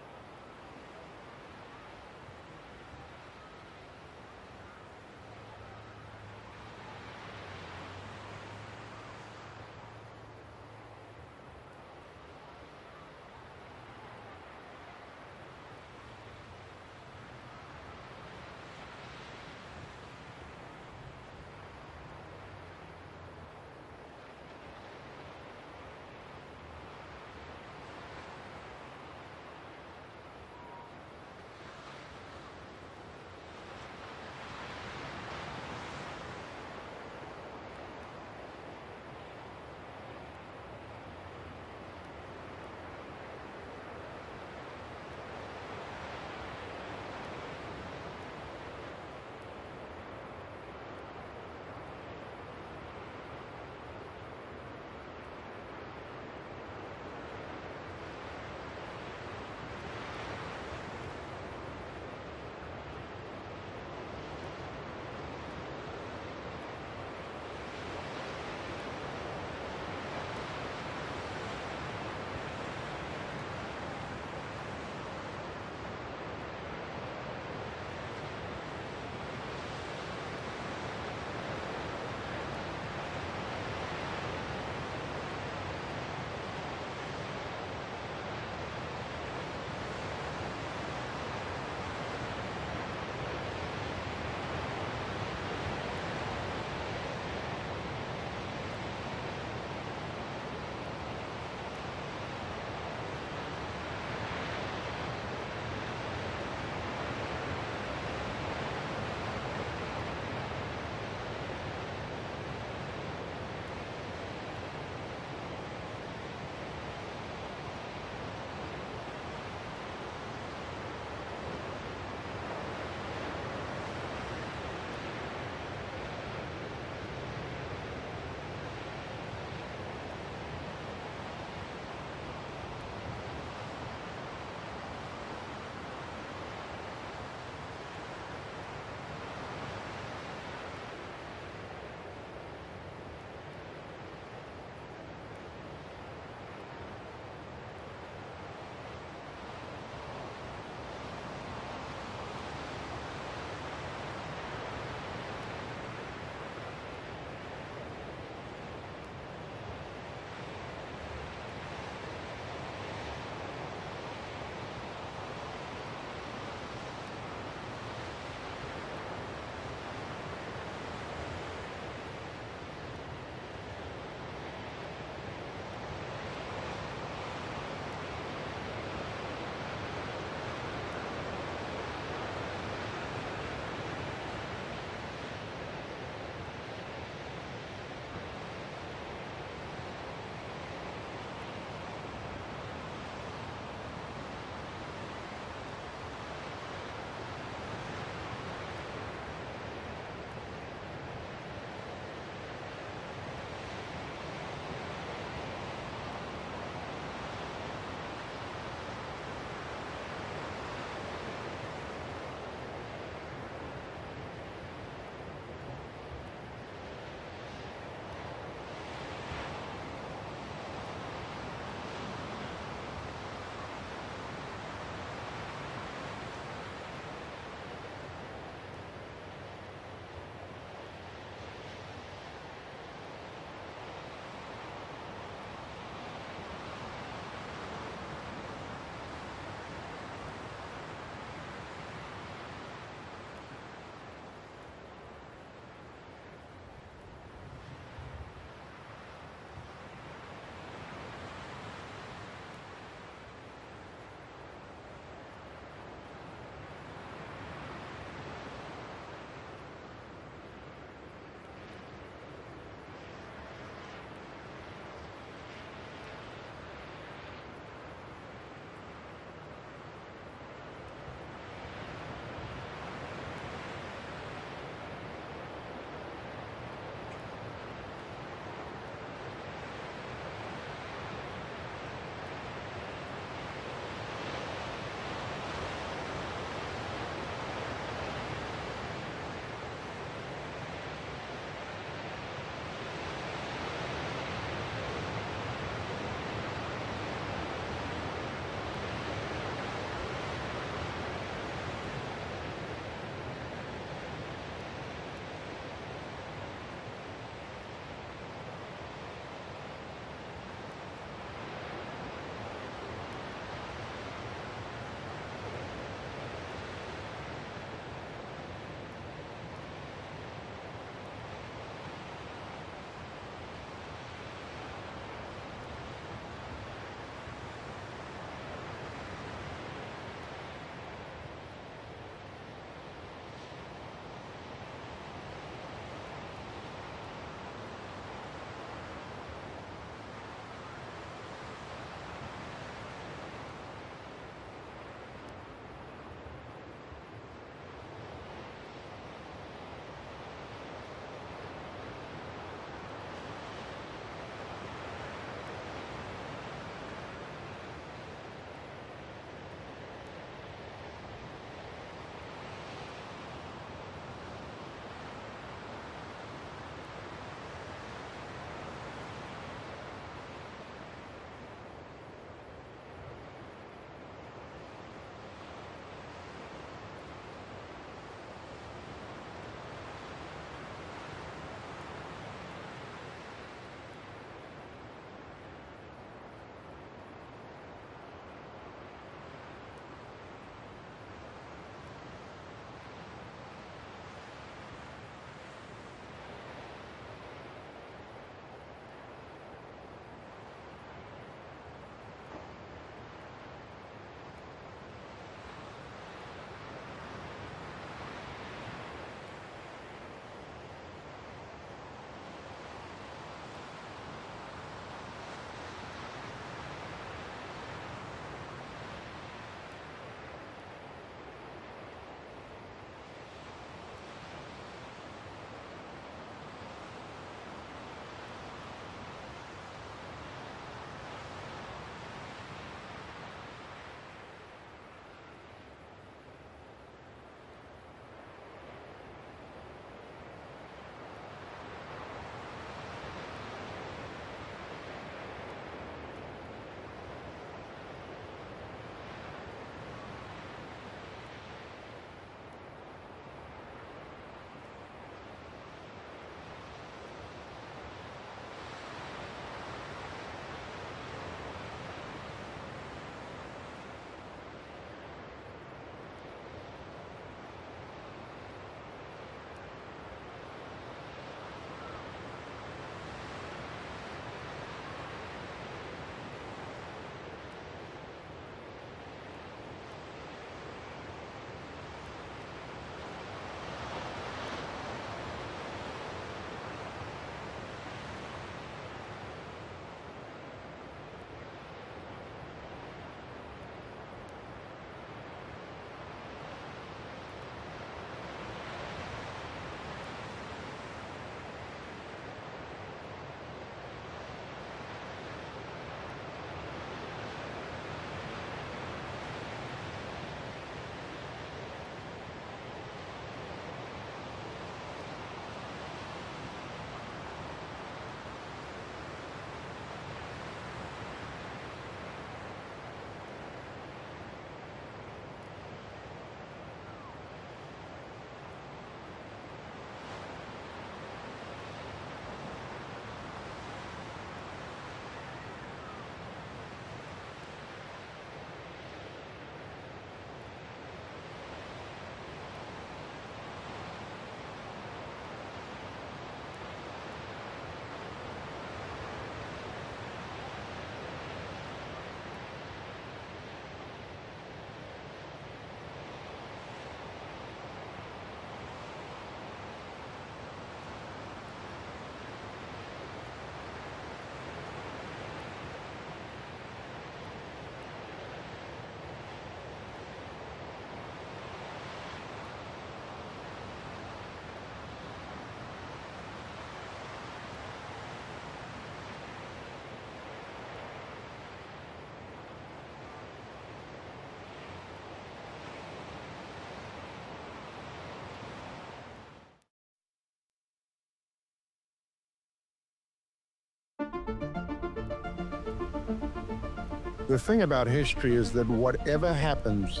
The thing about history is that whatever happens,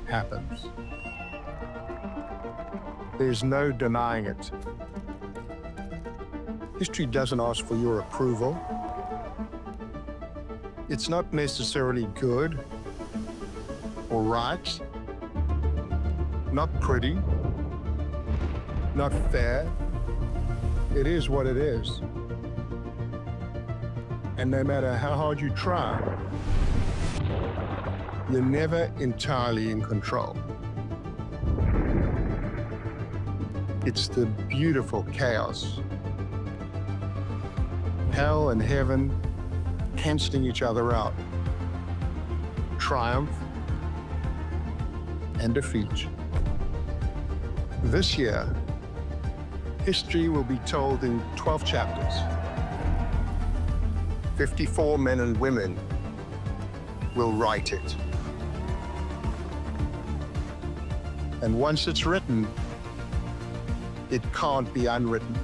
happens. There's no denying it. History doesn't ask for your approval. It's not necessarily good or right, not pretty, not fair. It is what it is. And no matter how hard you try, you're never entirely in control. It's the beautiful chaos. Hell and heaven canceling each other out. Triumph and defeat. This year, history will be told in 12 chapters. 54 men and women will write it. And once it's written, it can't be unwritten.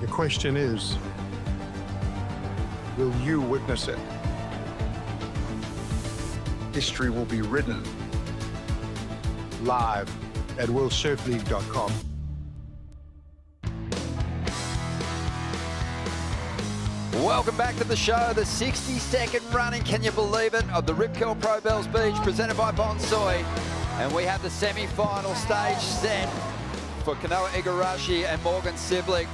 The question is, will you witness it? History will be written live at worldsurfleague.com. Welcome back to the show, the 62nd running, can you believe it, of the Rip Curl Pro Bells Beach, presented by Bonsoy. And we have the semi-final stage set for Kanoa Igarashi and Morgan Siblik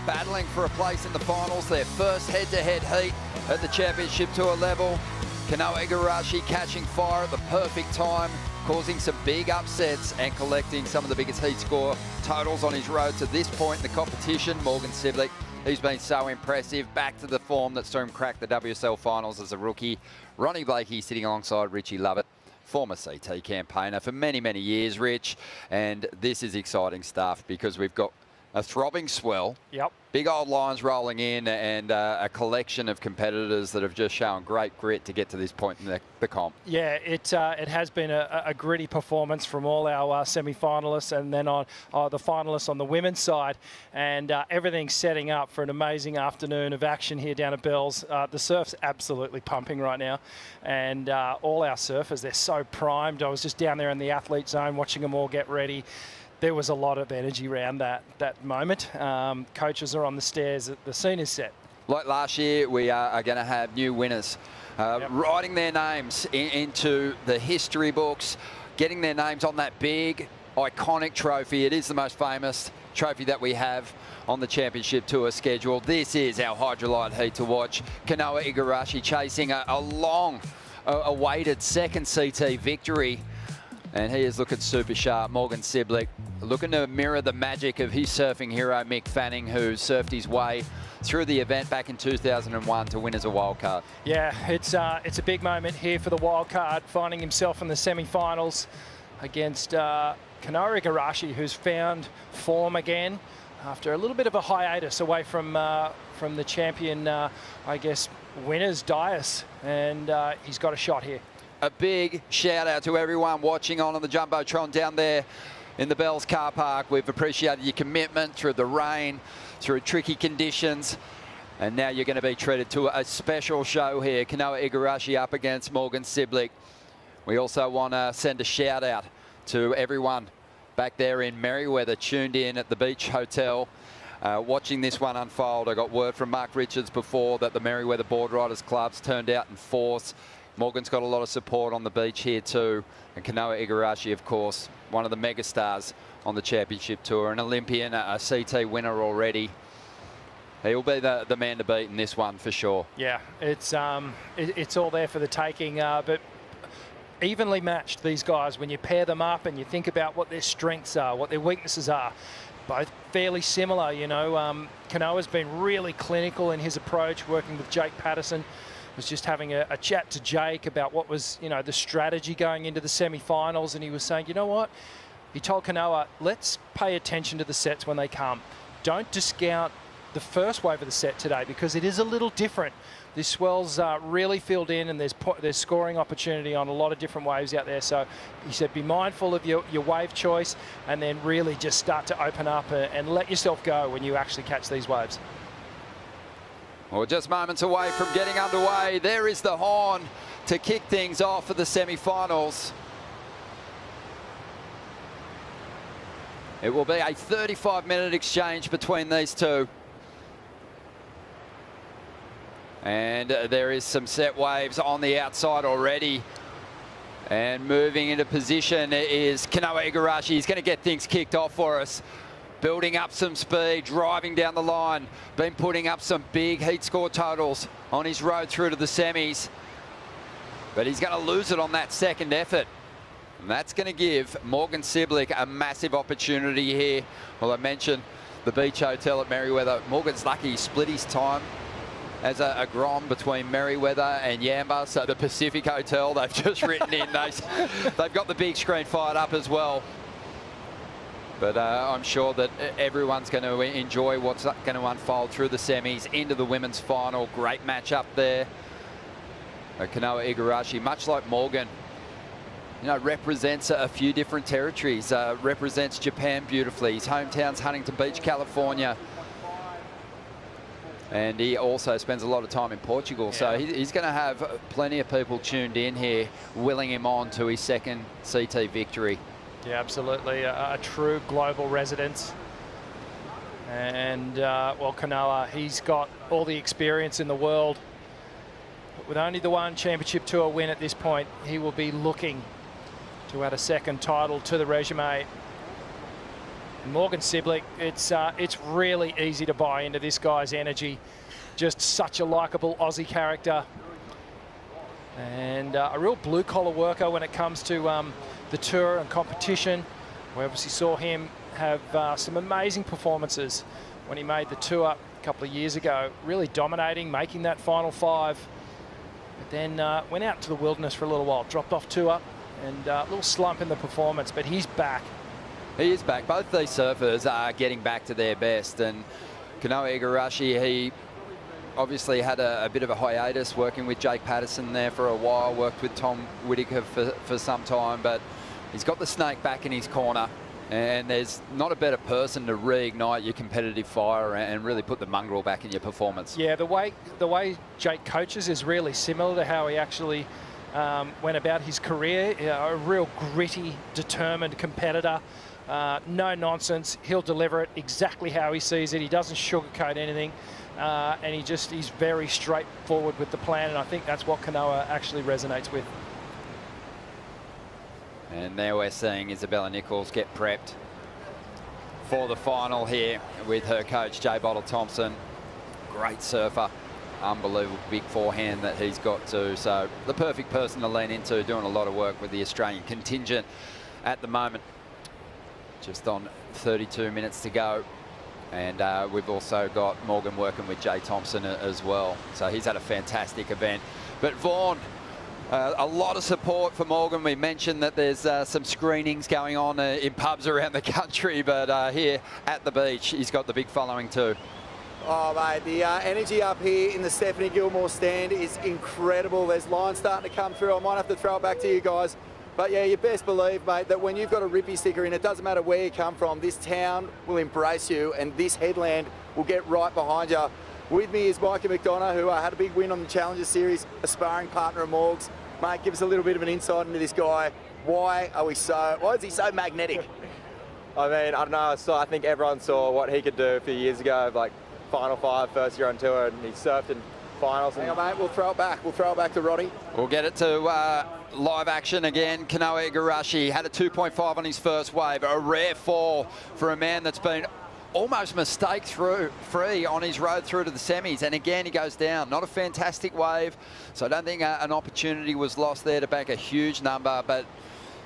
battling for a place in the finals, their first head-to-head heat at the championship tour level. Kanoa Igarashi catching fire at the perfect time, causing some big upsets and collecting some of the biggest heat score totals on his road to this point in the competition. Morgan Siblik, he's been so impressive, back to the form that saw him crack the WSL finals as a rookie. Ronnie Blakey sitting alongside Richie Lovett, former CT campaigner for many, many years, Rich. And this is exciting stuff because we've got a throbbing swell. Yep. Big old lines rolling in and a collection of competitors that have just shown great grit to get to this point in the comp. Yeah, it has been a gritty performance from all our semi-finalists and then on the finalists on the women's side. And everything's setting up for an amazing afternoon of action here down at Bells. The surf's absolutely pumping right now. And all our surfers, they're so primed. I was just down there in the athlete zone watching them all get ready. There was a lot of energy around that moment. Coaches are on the stairs. The scene is set. Like last year, we are going to have new winners writing their names into the history books, getting their names on that big, iconic trophy. It is the most famous trophy that we have on the championship tour schedule. This is our Hydrolite heat to watch. Kanoa Igarashi chasing a long awaited second CT victory. And he is looking super sharp. Morgan Siblik looking to mirror the magic of his surfing hero, Mick Fanning, who surfed his way through the event back in 2001 to win as a wildcard. Yeah, it's a big moment here for the wildcard, finding himself in the semi-finals against Kanoa Igarashi, who's found form again after a little bit of a hiatus away from the champion, I guess, winner's dais. And he's got a shot here. A big shout out to everyone watching on the Jumbotron down there in the Bells car park. We've appreciated your commitment through the rain, through tricky conditions. And now you're going to be treated to a special show here. Kanoa Igarashi up against Morgan Siblik. We also want to send a shout out to everyone back there in Merriweather, tuned in at the Beach Hotel, watching this one unfold. I got word from Mark Richards before that the Merriweather Board Riders Club's turned out in force. Morgan's got a lot of support on the beach here too. And Kanoa Igarashi, of course, one of the megastars on the championship tour, an Olympian, a CT winner already. He'll be the man to beat in this one for sure. Yeah, it's all there for the taking, but evenly matched, these guys. When you pair them up and you think about what their strengths are, what their weaknesses are, both fairly similar, you know. Kanoa's been really clinical in his approach, working with Jake Patterson. Was just having a chat to Jake about what was, you know, the strategy going into the semi-finals, and he was saying, you know what? He told Kanoa, let's pay attention to the sets when they come. Don't discount the first wave of the set today because it is a little different. This swell's really filled in, and there's scoring opportunity on a lot of different waves out there. So he said, be mindful of your wave choice, and then really just start to open up and let yourself go when you actually catch these waves. Well, just moments away from getting underway. There is the horn to kick things off for the semi-finals. It will be a 35-minute exchange between these two. And there is some set waves on the outside already. And moving into position is Kanoa Igarashi. He's going to get things kicked off for us. Building up some speed, driving down the line. Been putting up some big heat score totals on his road through to the semis. But he's going to lose it on that second effort. And that's going to give Morgan Siblick a massive opportunity here. Well, I mentioned the beach hotel at Merriweather. Morgan's lucky he split his time as a grom between Merriweather and Yamba. So the Pacific Hotel, they've just written in. They've got the big screen fired up as well. But I'm sure that everyone's going to enjoy what's going to unfold through the semis into the women's final. Great match up there. Kanoa Igarashi, much like Morgan, you know, represents a few different territories. Represents Japan beautifully. His hometown's Huntington Beach, California. And he also spends a lot of time in Portugal. Yeah. So he's going to have plenty of people tuned in here, willing him on to his second CT victory. Yeah, absolutely. A true global residence. And, well, Kanoa, he's got all the experience in the world. But with only the one championship tour win at this point, he will be looking to add a second title to the resume. Morgan Siblick, it's really easy to buy into this guy's energy. Just such a likeable Aussie character. And a real blue-collar worker when it comes to the tour and competition. We obviously saw him have some amazing performances when he made the tour a couple of years ago, really dominating, making that final five. But then went out to the wilderness for a little while, dropped off tour, and a little slump in the performance, but he's back. He is back. Both these surfers are getting back to their best, and Kanoa Igarashi, he obviously had a bit of a hiatus working with Jake Patterson there for a while, worked with Tom Whitaker for some time, but he's got the snake back in his corner, and there's not a better person to reignite your competitive fire and really put the mongrel back in your performance. Yeah, the way Jake coaches is really similar to how he actually went about his career. A real gritty, determined competitor. No nonsense. He'll deliver it exactly how he sees it. He doesn't sugarcoat anything. And he's very straightforward with the plan, and I think that's what Kanoa actually resonates with. And there we're seeing Isabella Nicholls get prepped for the final here with her coach, Jay Bottle Thompson. Great surfer. Unbelievable big forehand that he's got too. So the perfect person to lean into, doing a lot of work with the Australian contingent at the moment. Just on 32 minutes to go. And we've also got Morgan working with Jay Thompson as well. So he's had a fantastic event. But Vaughan, a lot of support for Morgan. We mentioned that there's some screenings going on in pubs around the country, but here at the beach, he's got the big following too. Oh, mate, the energy up here in the Stephanie Gilmore stand is incredible. There's lines starting to come through. I might have to throw it back to you guys. But yeah, you best believe, mate, that when you've got a Rippy sticker in, it doesn't matter where you come from, this town will embrace you and this headland will get right behind you. With me is Mikey McDonough, who had a big win on the Challenger Series, a sparring partner of Morg's. Mate, give us a little bit of an insight into this guy. Why is he so magnetic? I mean, I don't know, I think everyone saw what he could do a few years ago, like Final Five, first year on tour, and he surfed in finals. Hang on, mate, we'll throw it back. We'll throw it back to Roddy. We'll get it to live action again. Kanoa Igarashi had a 2.5 on his first wave, a rare fall for a man that's been almost mistake-free on his road through to the semis, and again he goes down. Not a fantastic wave, so I don't think an opportunity was lost there to bank a huge number, but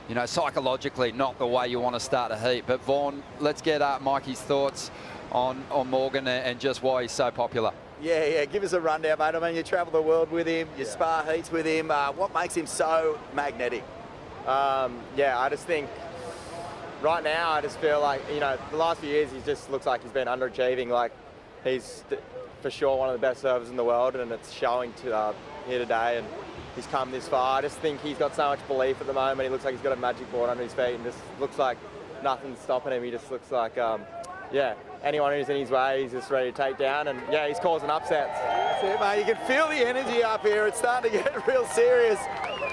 you know, psychologically not the way you want to start a heat. But Vaughan, let's get Mikey's thoughts on Morgan and just why he's so popular. Yeah, give us a rundown, mate. I mean, you travel the world with him, you spar heats with him. What makes him so magnetic? Yeah, I just think right now, I just feel like, you know, the last few years, he just looks like he's been underachieving. Like, he's for sure one of the best surfers in the world, and it's showing here today, and he's come this far. I just think he's got so much belief at the moment. He looks like he's got a magic board under his feet, and just looks like nothing's stopping him. He just looks like, yeah, anyone who's in his way, he's just ready to take down, and yeah, he's causing upsets. That's it, mate. You can feel the energy up here. It's starting to get real serious.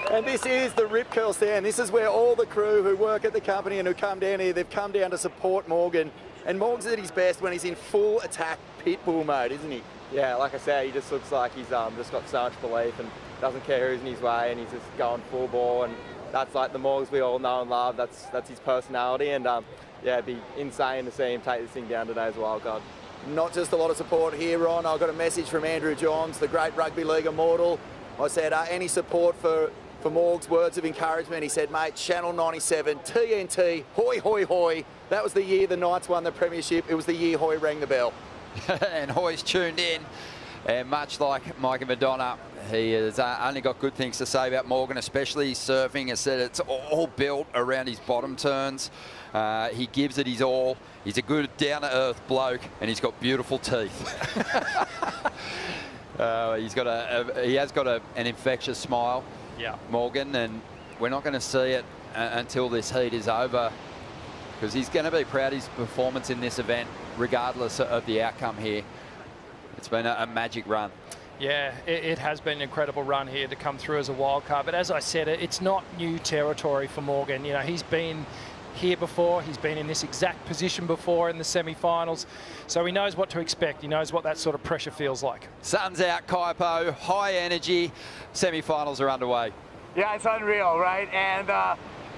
And this is the Rip Curl stand. This is where all the crew who work at the company and who come down here, they've come down to support Morgan. And Morgan's at his best when he's in full attack pit bull mode, isn't he? Yeah, like I said, he just looks like he's just got so much belief and doesn't care who's in his way, and he's just going full ball. And that's like the Morgs we all know and love. That's his personality. And yeah, it'd be insane to see him take this thing down today as a wild card. Not just a lot of support here, Ron. I got a message from Andrew Johns, the great rugby league immortal. I said, any support for Morg's words of encouragement? He said, mate, Channel 97, TNT, hoi, hoi, hoi. That was the year the Knights won the premiership. It was the year Hoy rang the bell. And Hoy's tuned in. And much like Mike Madonna, he has only got good things to say about Morgan, especially surfing. He said it's all built around his bottom turns. He gives it his all. He's a good down-to-earth bloke, and he's got beautiful teeth. He has got an infectious smile, yeah, Morgan, and we're not going to see it until this heat is over, because he's going to be proud of his performance in this event, regardless of the outcome here. It's been a magic run. Yeah, it has been an incredible run here to come through as a wild card. But as I said, it's not new territory for Morgan. You know, he's been here before. He's been in this exact position before in the semi-finals. So he knows what to expect. He knows what that sort of pressure feels like. Sun's out, Kaipo. High energy. Semi-finals are underway. Yeah, it's unreal, right? And,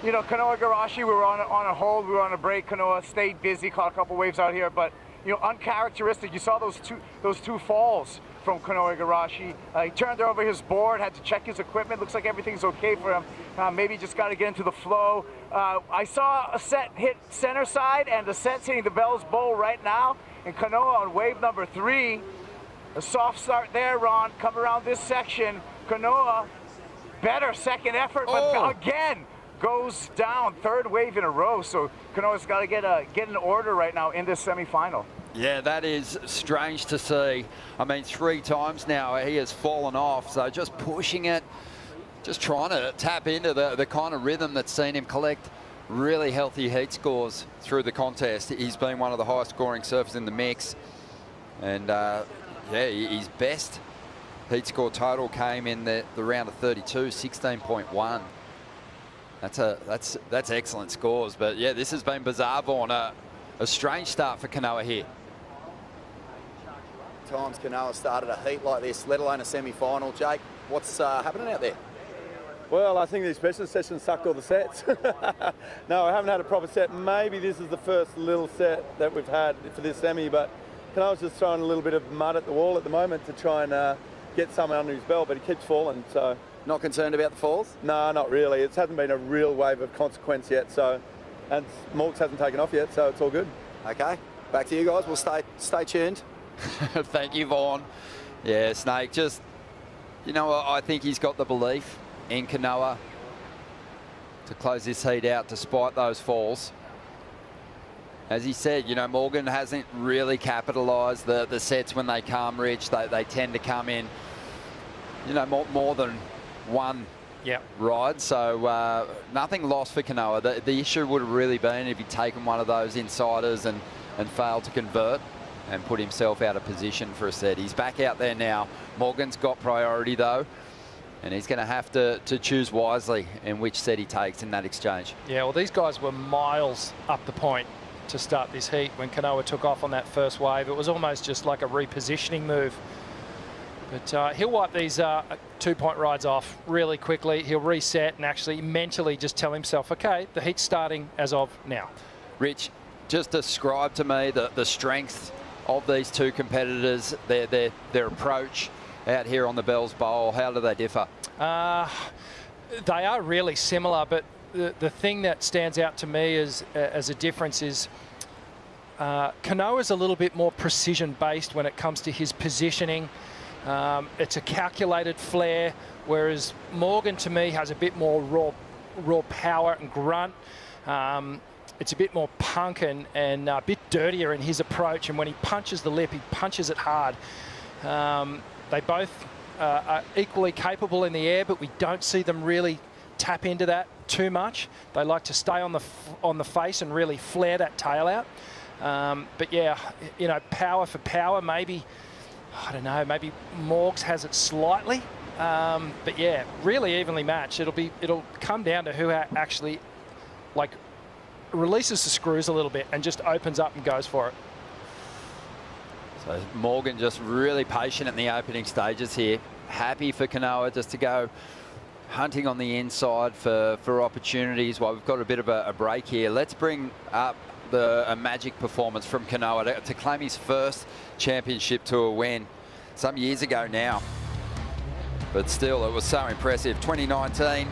you know, Kanoa Igarashi, we were on a hold. We were on a break. Kanoa stayed busy, caught a couple waves out here. But, you know, uncharacteristic. You saw those two falls from Kanoa Igarashi. He turned over his board, had to check his equipment. Looks like everything's okay for him. Maybe just got to get into the flow. I saw a set hit center side, and the set's hitting the Bell's Bowl right now. And Kanoa on wave number 3. A soft start there, Ron. Come around this section. Kanoa, better second effort, but again, goes down. Third wave in a row. So Kanoa's got to get an order right now in this semifinal. Yeah, that is strange to see. I mean, 3 times now he has fallen off, so just pushing it, just trying to tap into the kind of rhythm that's seen him collect really healthy heat scores through the contest. He's been one of the highest scoring surfers in the mix. And yeah, his best heat score total came in the round of 32, 16.1. That's excellent scores. But yeah, this has been bizarre, Vaughan. A strange start for Kanoa here. Times Kanoa started a heat like this, let alone a semi-final. Jake, what's happening out there? Well, I think the specialist session sucked all the sets. No, I haven't had a proper set. Maybe this is the first little set that we've had for this semi, but Kanoa's just throwing a little bit of mud at the wall at the moment to try and get something under his belt, but he keeps falling. So, not concerned about the falls? No, not really. It hasn't been a real wave of consequence yet. So, and Morgs hasn't taken off yet, so it's all good. Okay, back to you guys. We'll stay tuned. Thank you, Vaughan. Yeah, Snake, just, you know, I think he's got the belief in Kanoa to close this heat out despite those falls. As he said, you know, Morgan hasn't really capitalised the sets when they come rich. They tend to come in, you know, more than one ride. So nothing lost for Kanoa. The issue would have really been if he'd taken one of those insiders and failed to convert and put himself out of position for a set. He's back out there now. Morgan's got priority though, and he's going to have to choose wisely in which set he takes in that exchange. Yeah, well, these guys were miles up the point to start this heat when Kanoa took off on that first wave. It was almost just like a repositioning move. But he'll wipe these 2-point rides off really quickly. He'll reset and actually mentally just tell himself, okay, the heat's starting as of now. Rich, just describe to me the strength of these two competitors, their approach out here on the Bell's Bowl. How do they differ? They are really similar, but the thing that stands out to me as a difference is Kanoa's a little bit more precision-based when it comes to his positioning. It's a calculated flare, whereas Morgan, to me, has a bit more raw power and grunt. It's a bit more punk and a bit dirtier in his approach, and when he punches the lip, he punches it hard. They both are equally capable in the air, but we don't see them really tap into that too much. They like to stay on the face and really flare that tail out. But yeah, you know, power for power, maybe I don't know, maybe Morgs has it slightly. But yeah, really evenly matched. It'll come down to who actually like releases the screws a little bit and just opens up and goes for it. So Morgan just really patient in the opening stages here. Happy for Kanoa just to go hunting on the inside for opportunities while we've got a bit of a break here. Let's bring up a magic performance from Kanoa to claim his first championship tour win some years ago now. But still, it was so impressive. 2019,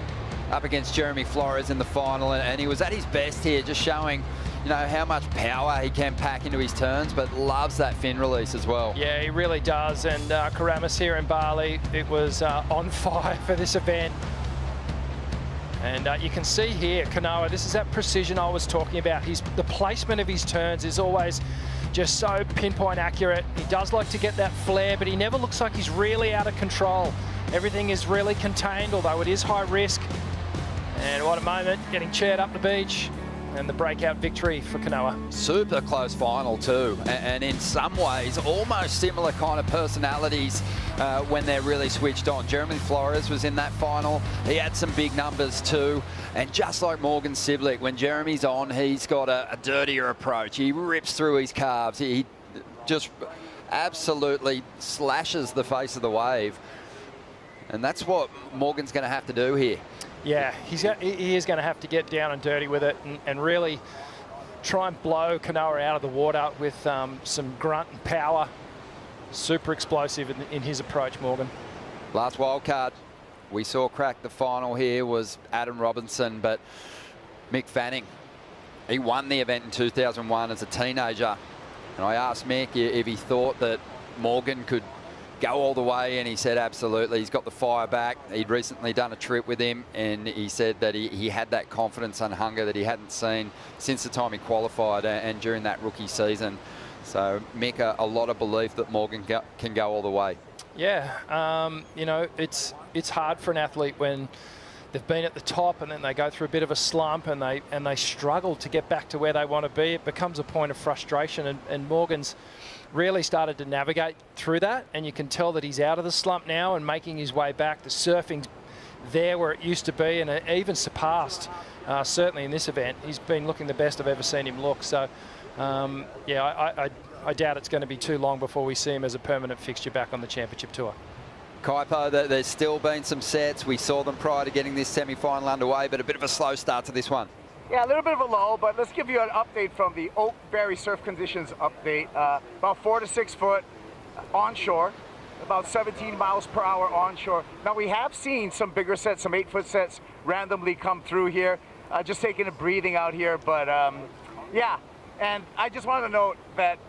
up against Jeremy Flores in the final, and he was at his best here, just showing, you know, how much power he can pack into his turns, but loves that fin release as well. Yeah, he really does. And Karamis here in Bali, it was on fire for this event. And you can see here, Kanoa, this is that precision I was talking about. The placement of his turns is always just so pinpoint accurate. He does like to get that flare, but he never looks like he's really out of control. Everything is really contained, although it is high risk. And what a moment, getting cheered up the beach. And the breakout victory for Kanoa. Super close final too, and in some ways almost similar kind of personalities when they're really switched on. Jeremy Flores was in that final. He had some big numbers too, and just like Morgan Siblick, when Jeremy's on, he's got a dirtier approach. He rips through his calves. He just absolutely slashes the face of the wave, and that's what Morgan's going to have to do here. Yeah, he is going to have to get down and dirty with it and really try and blow Kanoa out of the water with some grunt and power. Super explosive in his approach, Morgan. Last wild card we saw crack the final here was Adam Robinson, but Mick Fanning, he won the event in 2001 as a teenager. And I asked Mick if he thought that Morgan could go all the way, and he said absolutely. He's got the fire back. He'd recently done a trip with him, and he said that he had that confidence and hunger that he hadn't seen since the time he qualified and during that rookie season. So Mick, a lot of belief that Morgan can go all the way. Yeah, you know, it's hard for an athlete when they've been at the top and then they go through a bit of a slump and they struggle to get back to where they want to be. It becomes a point of frustration, and Morgan's really started to navigate through that, and you can tell that he's out of the slump now and making his way back. The surfing's there where it used to be, and it even surpassed, certainly in this event. He's been looking the best I've ever seen him look. So, yeah, I doubt it's going to be too long before we see him as a permanent fixture back on the championship tour. Kaipo, there's still been some sets. We saw them prior to getting this semi-final underway, but a bit of a slow start to this one. Yeah, a little bit of a lull, but let's give you an update from the Oakberry surf conditions update. About 4 to 6 foot onshore, about 17 miles per hour onshore. Now, we have seen some bigger sets, some 8-foot sets randomly come through here. Just taking a breathing out here, but yeah. And I just wanted to note that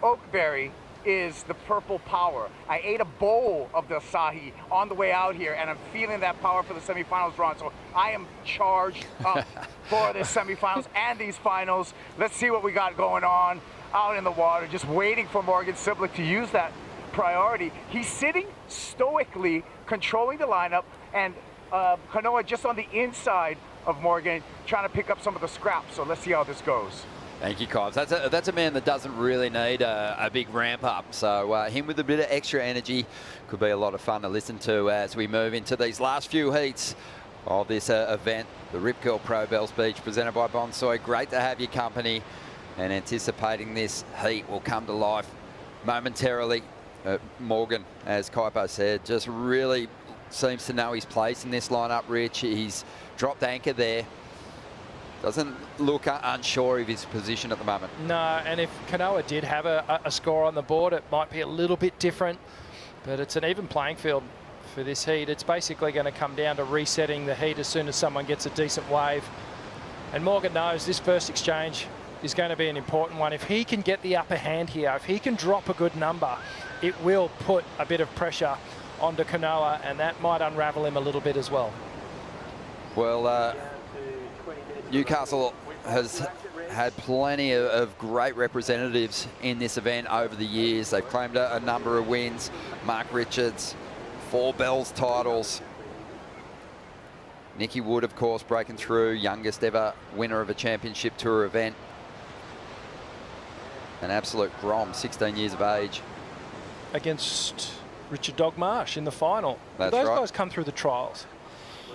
Oakberry is the purple power. I ate a bowl of the asahi on the way out here, and I'm feeling that power for the semifinals run. So I am charged up for the semifinals and these finals. Let's see what we got going on out in the water, just waiting for Morgan Siblick to use that priority. He's sitting stoically, controlling the lineup, and Kanoa just on the inside of Morgan, trying to pick up some of the scraps. So let's see how this goes. Thank you, Cobbs. That's a man that doesn't really need a big ramp up. So him with a bit of extra energy could be a lot of fun to listen to as we move into these last few heats of this event, the Rip Curl Pro Bells Beach, presented by Bonsoy. Great to have your company, and anticipating this heat will come to life momentarily. Morgan, as Kaipo said, just really seems to know his place in this lineup, Rich. He's dropped anchor there. Doesn't look unsure of his position at the moment. No, and if Kanoa did have a score on the board, it might be a little bit different, but it's an even playing field for this heat. It's basically going to come down to resetting the heat as soon as someone gets a decent wave. And Morgan knows this first exchange is going to be an important one. If he can get the upper hand here, if he can drop a good number, it will put a bit of pressure onto Kanoa, and that might unravel him a little bit as well. Well, Newcastle has had plenty of great representatives in this event over the years. They've claimed a number of wins. Mark Richards, 4 Bells titles. Nicky Wood, of course, breaking through, youngest ever winner of a championship tour event. An absolute grom, 16 years of age. against Richard Dog Marsh in the final. That's Those right. guys come through the trials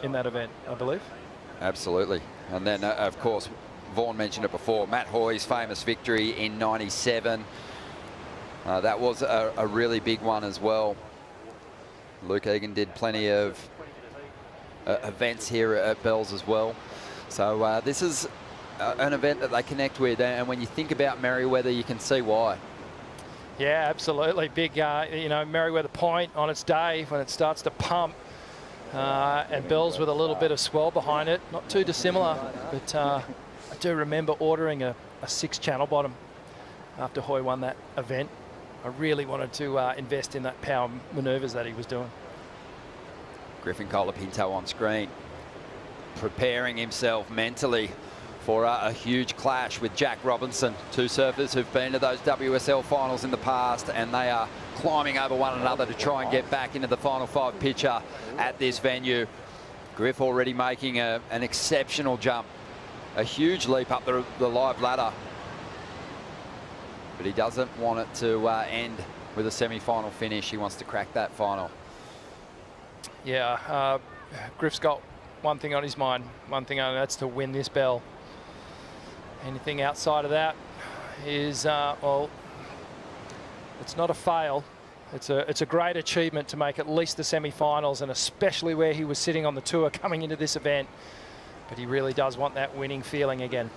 in that event, I believe. Absolutely. And then, of course, Vaughan mentioned it before, Matt Hoy's famous victory in '97. That was a really big one as well. Luke Egan did plenty of events here at Bells as well. So this is an event that they connect with. And when you think about Merriweather, you can see why. Yeah, absolutely. Big, you know, Merriweather Point on its day when it starts to pump. And Bells with a little bit of swell behind it. Not too dissimilar, but I do remember ordering a 6-channel bottom after Hoy won that event. I really wanted to invest in that power manoeuvres that he was doing. Griffin Colapinto on screen, preparing himself mentally for a huge clash with Jack Robinson. Two surfers who've been to those WSL finals in the past, and they are climbing over one another to try and get back into the final 5 picture at this venue. Griff already making an exceptional jump, a huge leap up the live ladder. But he doesn't want it to end with a semi-final finish. He wants to crack that final. Yeah, Griff's got one thing on his mind, and that's to win this bell. Anything outside of that is, well, it's not a fail. It's a great achievement to make at least the semi-finals, and especially where he was sitting on the tour coming into this event. But he really does want that winning feeling again.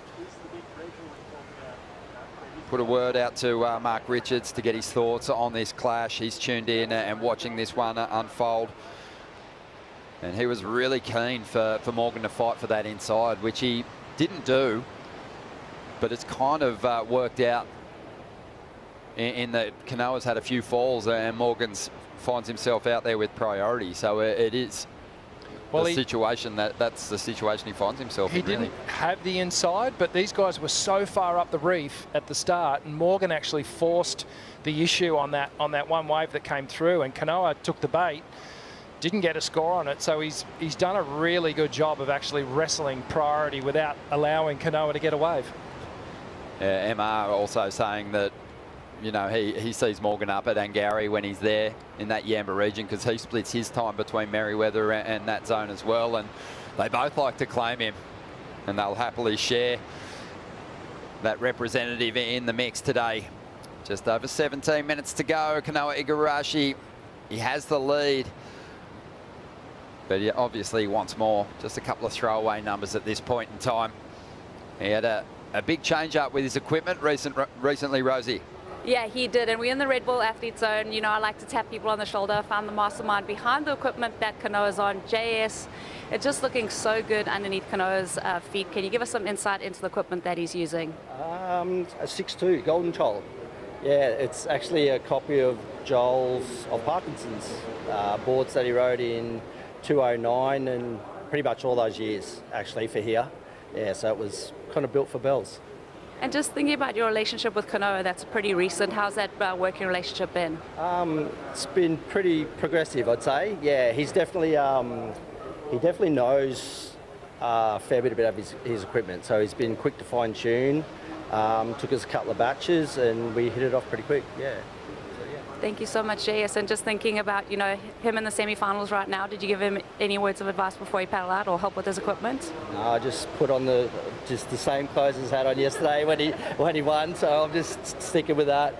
Put a word out to Mark Richards to get his thoughts on this clash. He's tuned in and watching this one unfold. And he was really keen for Morgan to fight for that inside, which he didn't do. But it's kind of worked out in that Kanoa's had a few falls and Morgan's finds himself out there with priority. So it is the situation that's the situation he finds himself in. He didn't have the inside, but these guys were so far up the reef at the start, and Morgan actually forced the issue on that one wave that came through, and Kanoa took the bait, didn't get a score on it. So he's done a really good job of actually wrestling priority without allowing Kanoa to get a wave. MR also saying that, you know, he sees Morgan up at Angari when he's there in that Yamba region, because he splits his time between Merriweather and that zone as well, and they both like to claim him, and they'll happily share that representative in the mix today. Just over 17 minutes to go. Kanoa Igarashi, he has the lead, but he obviously wants more. Just a couple of throwaway numbers at this point in time. He had a big change up with his equipment recently, Rosie. Yeah, he did, and we're in the Red Bull Athlete Zone. You know, I like to tap people on the shoulder. I found the mastermind behind the equipment that Kanoa's on, JS. It's just looking so good underneath Kanoa's feet. Can you give us some insight into the equipment that he's using? A 6.2 Golden Child. Yeah, it's actually a copy of Joel's, of Parkinson's boards that he rode in 2009 and pretty much all those years, actually, for here. Yeah, so it was kind of built for Bells. And just thinking about your relationship with Kanoa, that's pretty recent. How's that working relationship been? It's been pretty progressive, I'd say. Yeah, he's definitely he definitely knows a fair bit about his equipment. So he's been quick to fine tune. Took us a couple of batches, and we hit it off pretty quick. Yeah. Thank you so much, JS. And just thinking about, you know, him in the semi-finals right now, did you give him any words of advice before he paddled out or help with his equipment? No, I just put on the same clothes as I had on yesterday when he won. So I'm just sticking with that,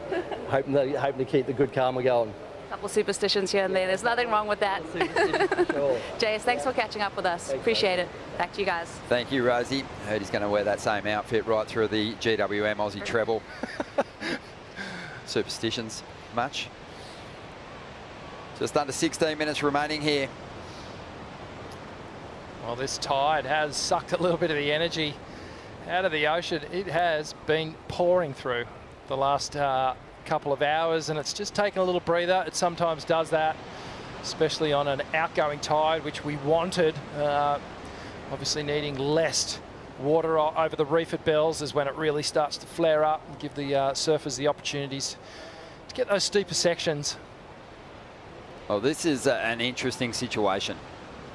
hoping to keep the good karma going. Couple superstitions here and there. There's nothing wrong with that. Sure. JS, thanks for catching up with us. Thanks, appreciate it. Back to you guys. Thank you, Rosie. Heard he's going to wear that same outfit right through the GWM Aussie treble. Superstitions much? Just under 16 minutes remaining here. Well, this tide has sucked a little bit of the energy out of the ocean. It has been pouring through the last couple of hours, and it's just taken a little breather. It sometimes does that, especially on an outgoing tide, which we wanted. Obviously needing less water over the reef at Bells is when it really starts to flare up and give the surfers the opportunities to get those steeper sections. Well, this is an interesting situation,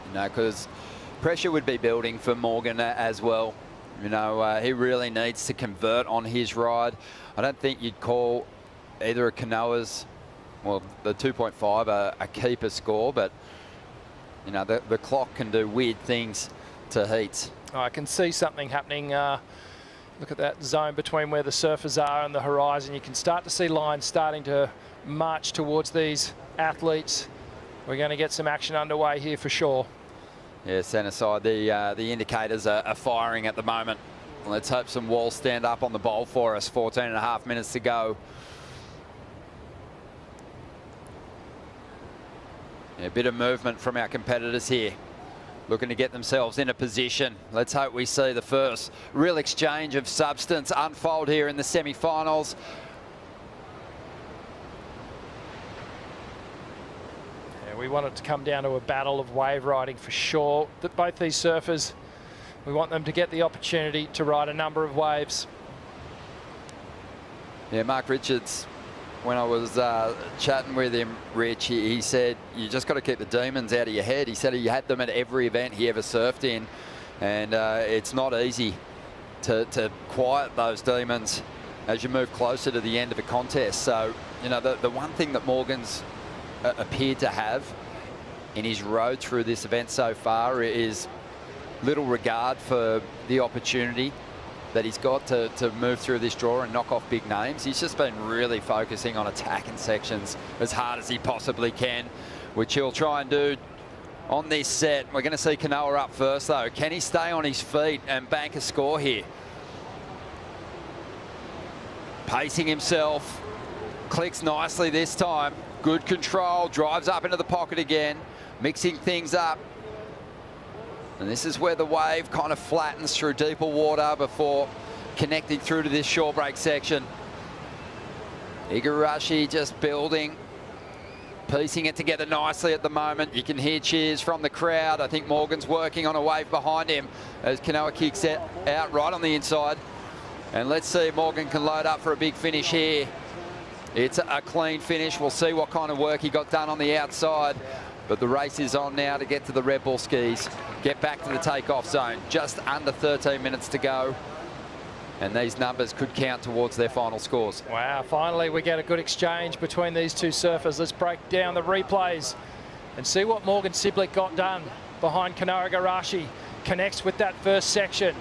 you know, because pressure would be building for Morgan as well. You know, he really needs to convert on his ride. I don't think you'd call either of Kanoa's well, the 2.5 a keeper score, but you know, the clock can do weird things to heats. Oh, I can see something happening. Look at that zone between where the surfers are and the horizon. You can start to see lines starting to march towards these athletes. We're going to get some action underway here for sure. Yeah, centre side, the indicators are firing at the moment. Let's hope some walls stand up on the bowl for us. 14.5 minutes to go. Yeah, a bit of movement from our competitors here, looking to get themselves in a position. Let's hope we see the first real exchange of substance unfold here in the semi-finals. Yeah, we want it to come down to a battle of wave riding for sure. That both these surfers, we want them to get the opportunity to ride a number of waves. Yeah, Mark Richards, when I was chatting with him, Rich, he said, you just got to keep the demons out of your head. He said he had them at every event he ever surfed in, and it's not easy to quiet those demons as you move closer to the end of a contest. So, you know, the one thing that Morgan's appeared to have in his road through this event so far is little regard for the opportunity that he's got to move through this draw and knock off big names. He's just been really focusing on attacking sections as hard as he possibly can, which he'll try and do on this set. We're going to see Kanoa up first, though. Can he stay on his feet and bank a score here? Pacing himself, clicks nicely this time. Good control, drives up into the pocket again, mixing things up. And this is where the wave kind of flattens through deeper water before connecting through to this shore break section. Igarashi just building, piecing it together nicely at the moment. You can hear cheers from the crowd. I think Morgan's working on a wave behind him as Kanoa kicks it out right on the inside. And let's see if Morgan can load up for a big finish here. It's a clean finish. We'll see what kind of work he got done on the outside. But the race is on now to get to the Red Bull skis, get back to the takeoff zone. Just under 13 minutes to go. And these numbers could count towards their final scores. Wow, finally we get a good exchange between these two surfers. Let's break down the replays and see what Morgan Siblick got done behind Kanoa Igarashi. Connects with that first section,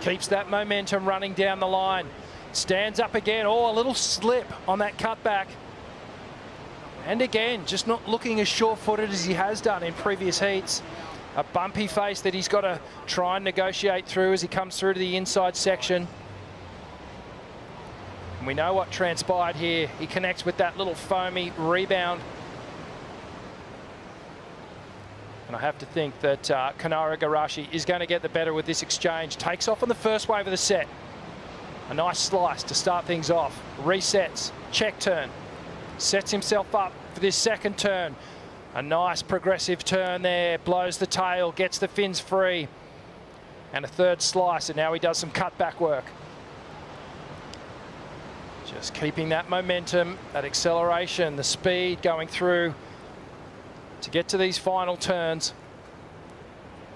keeps that momentum running down the line. Stands up again. Oh, a little slip on that cutback. And again, just not looking as sure-footed as he has done in previous heats. A bumpy face that he's got to try and negotiate through as he comes through to the inside section. And we know what transpired here. He connects with that little foamy rebound. And I have to think that Kanoa Igarashi is going to get the better with this exchange. Takes off on the first wave of the set. A nice slice to start things off. Resets, check turn. Sets himself up for this second turn. A nice progressive turn there. Blows the tail, gets the fins free. And a third slice, and now he does some cutback work. Just keeping that momentum, that acceleration, the speed going through to get to these final turns.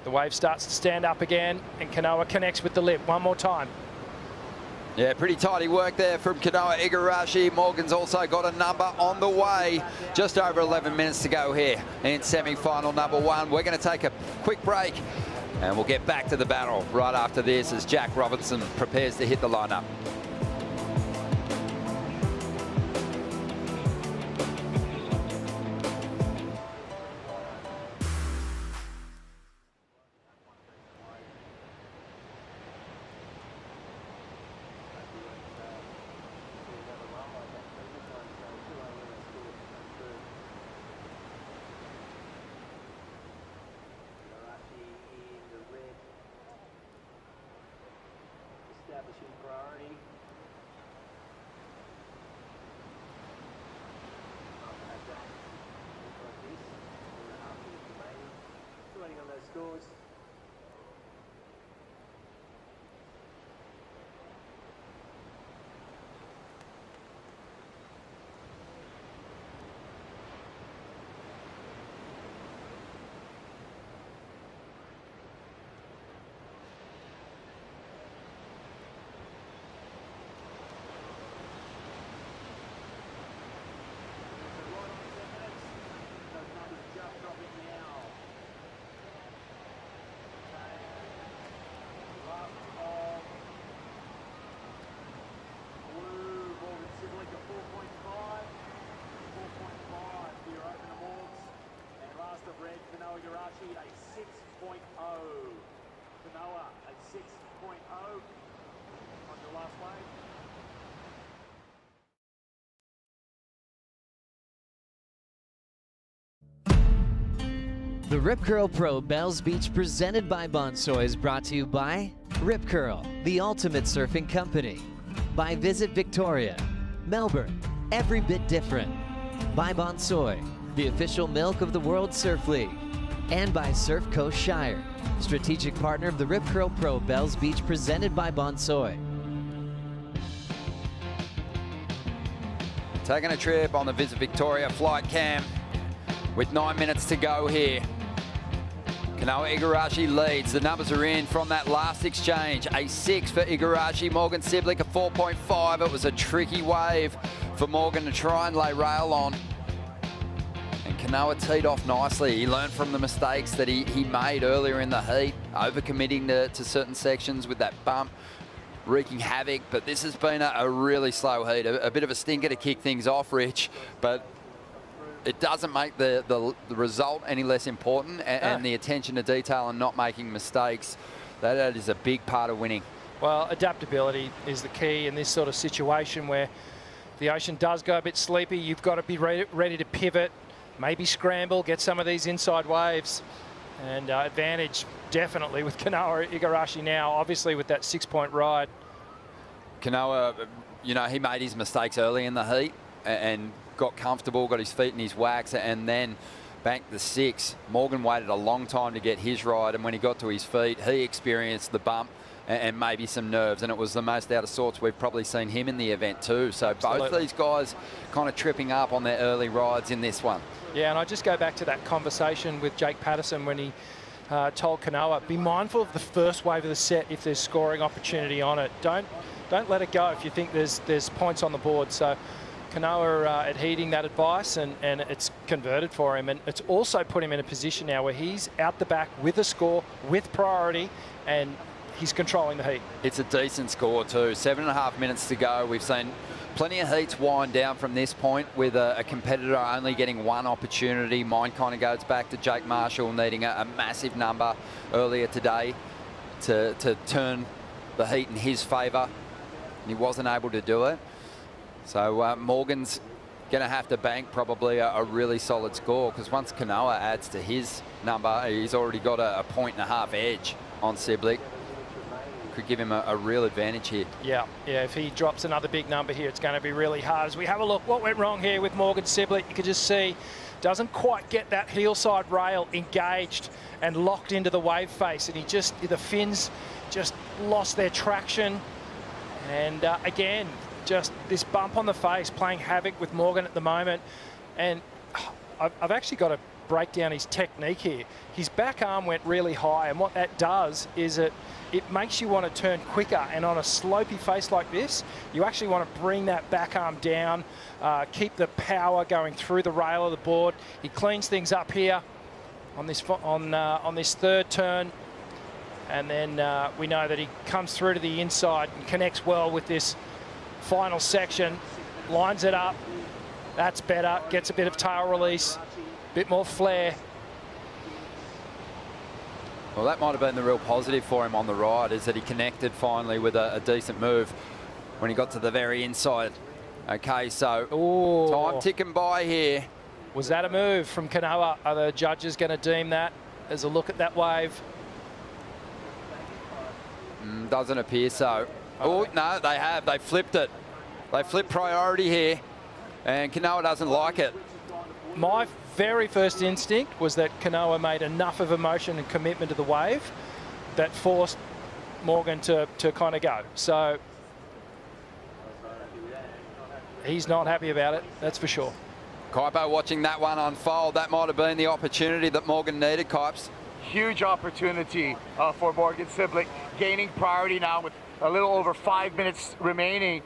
The wave starts to stand up again, and Kanoa connects with the lip one more time. Yeah, pretty tidy work there from Kanoa Igarashi. Morgan's also got a number on the way. Just over 11 minutes to go here in semi-final number one. We're going to take a quick break and we'll get back to the battle right after this as Jack Robinson prepares to hit the lineup. speed a 6.0. Kanoa a 6.0 on your last wave. The Rip Curl Pro Bells Beach presented by Bonsoy is brought to you by Rip Curl, the ultimate surfing company. By Visit Victoria, Melbourne, every bit different. By Bonsoy, the official milk of the World Surf League. And by Surf Coast Shire, strategic partner of the Rip Curl Pro Bells Beach presented by Bonsoy. Taking a trip on the Visit Victoria flight cam with 9 minutes to go here. Kanoa Igarashi leads. The numbers are in from that last exchange. A 6 for Igarashi. Morgan Siblick a 4.5. It was a tricky wave for Morgan to try and lay rail on. And Kanoa teed off nicely. He learned from the mistakes that he made earlier in the heat, overcommitting to certain sections with that bump, wreaking havoc. But this has been a really slow heat, a bit of a stinker to kick things off, Rich. But it doesn't make the result any less important, and the attention to detail and not making mistakes, that is a big part of winning. Well, adaptability is the key in this sort of situation where the ocean does go a bit sleepy. You've got to be ready to pivot, maybe scramble, get some of these inside waves. And advantage definitely with Kanoa Igarashi now, obviously with that 6-point ride. Kanoa, you know, he made his mistakes early in the heat and got comfortable, got his feet in his wax, and then banked the 6. Morgan waited a long time to get his ride, and when he got to his feet, he experienced the bump and maybe some nerves, and it was the most out of sorts we've probably seen him in the event too. So both these guys kind of tripping up on their early rides in this one. Yeah, and I just go back to that conversation with Jake Patterson when he told Kanoa, be mindful of the first wave of the set if there's scoring opportunity on it. Don't let it go if you think there's points on the board. So Kanoa adhering that advice, and it's converted for him, and it's also put him in a position now where he's out the back with a score, with priority, and he's controlling the heat. It's a decent score too. 7.5 minutes to go. We've seen plenty of heats wind down from this point with a competitor only getting one opportunity. Mine kind of goes back to Jake Marshall needing a massive number earlier today to turn the heat in his favour, and he wasn't able to do it. So Morgan's going to have to bank probably a really solid score, because once Kanoa adds to his number, he's already got a 1.5 edge on Siblick. Could give him a real advantage here. Yeah, if he drops another big number here, it's going to be really hard. As we have a look, what went wrong here with Morgan Siblick, you can just see, doesn't quite get that heel side rail engaged and locked into the wave face, and the fins just lost their traction. And again, just this bump on the face playing havoc with Morgan at the moment. And I've actually got to break down his technique here. His back arm went really high, and what that does is it makes you want to turn quicker, and on a slopey face like this, you actually want to bring that back arm down, keep the power going through the rail of the board. He cleans things up here on this third turn, and then we know that he comes through to the inside and connects well with this final section, lines it up. That's better, gets a bit of tail release, bit more flare. Well, that might have been the real positive for him on the ride, is that he connected finally with a decent move when he got to the very inside. Okay, so time ticking by here. Was that a move from Kanoa? Are the judges going to deem that as a look at that wave? Doesn't appear so. Oh, no, they have. They flipped it. They flipped priority here, and Kanoa doesn't like it. My very first instinct was that Kanoa made enough of emotion and commitment to the wave that forced Morgan to kind of go. So he's not happy about it, that's for sure. Kaipo watching that one unfold. That might have been the opportunity that Morgan needed, Kipes. Huge opportunity for Morgan Siblick, gaining priority now with a little over 5 minutes remaining.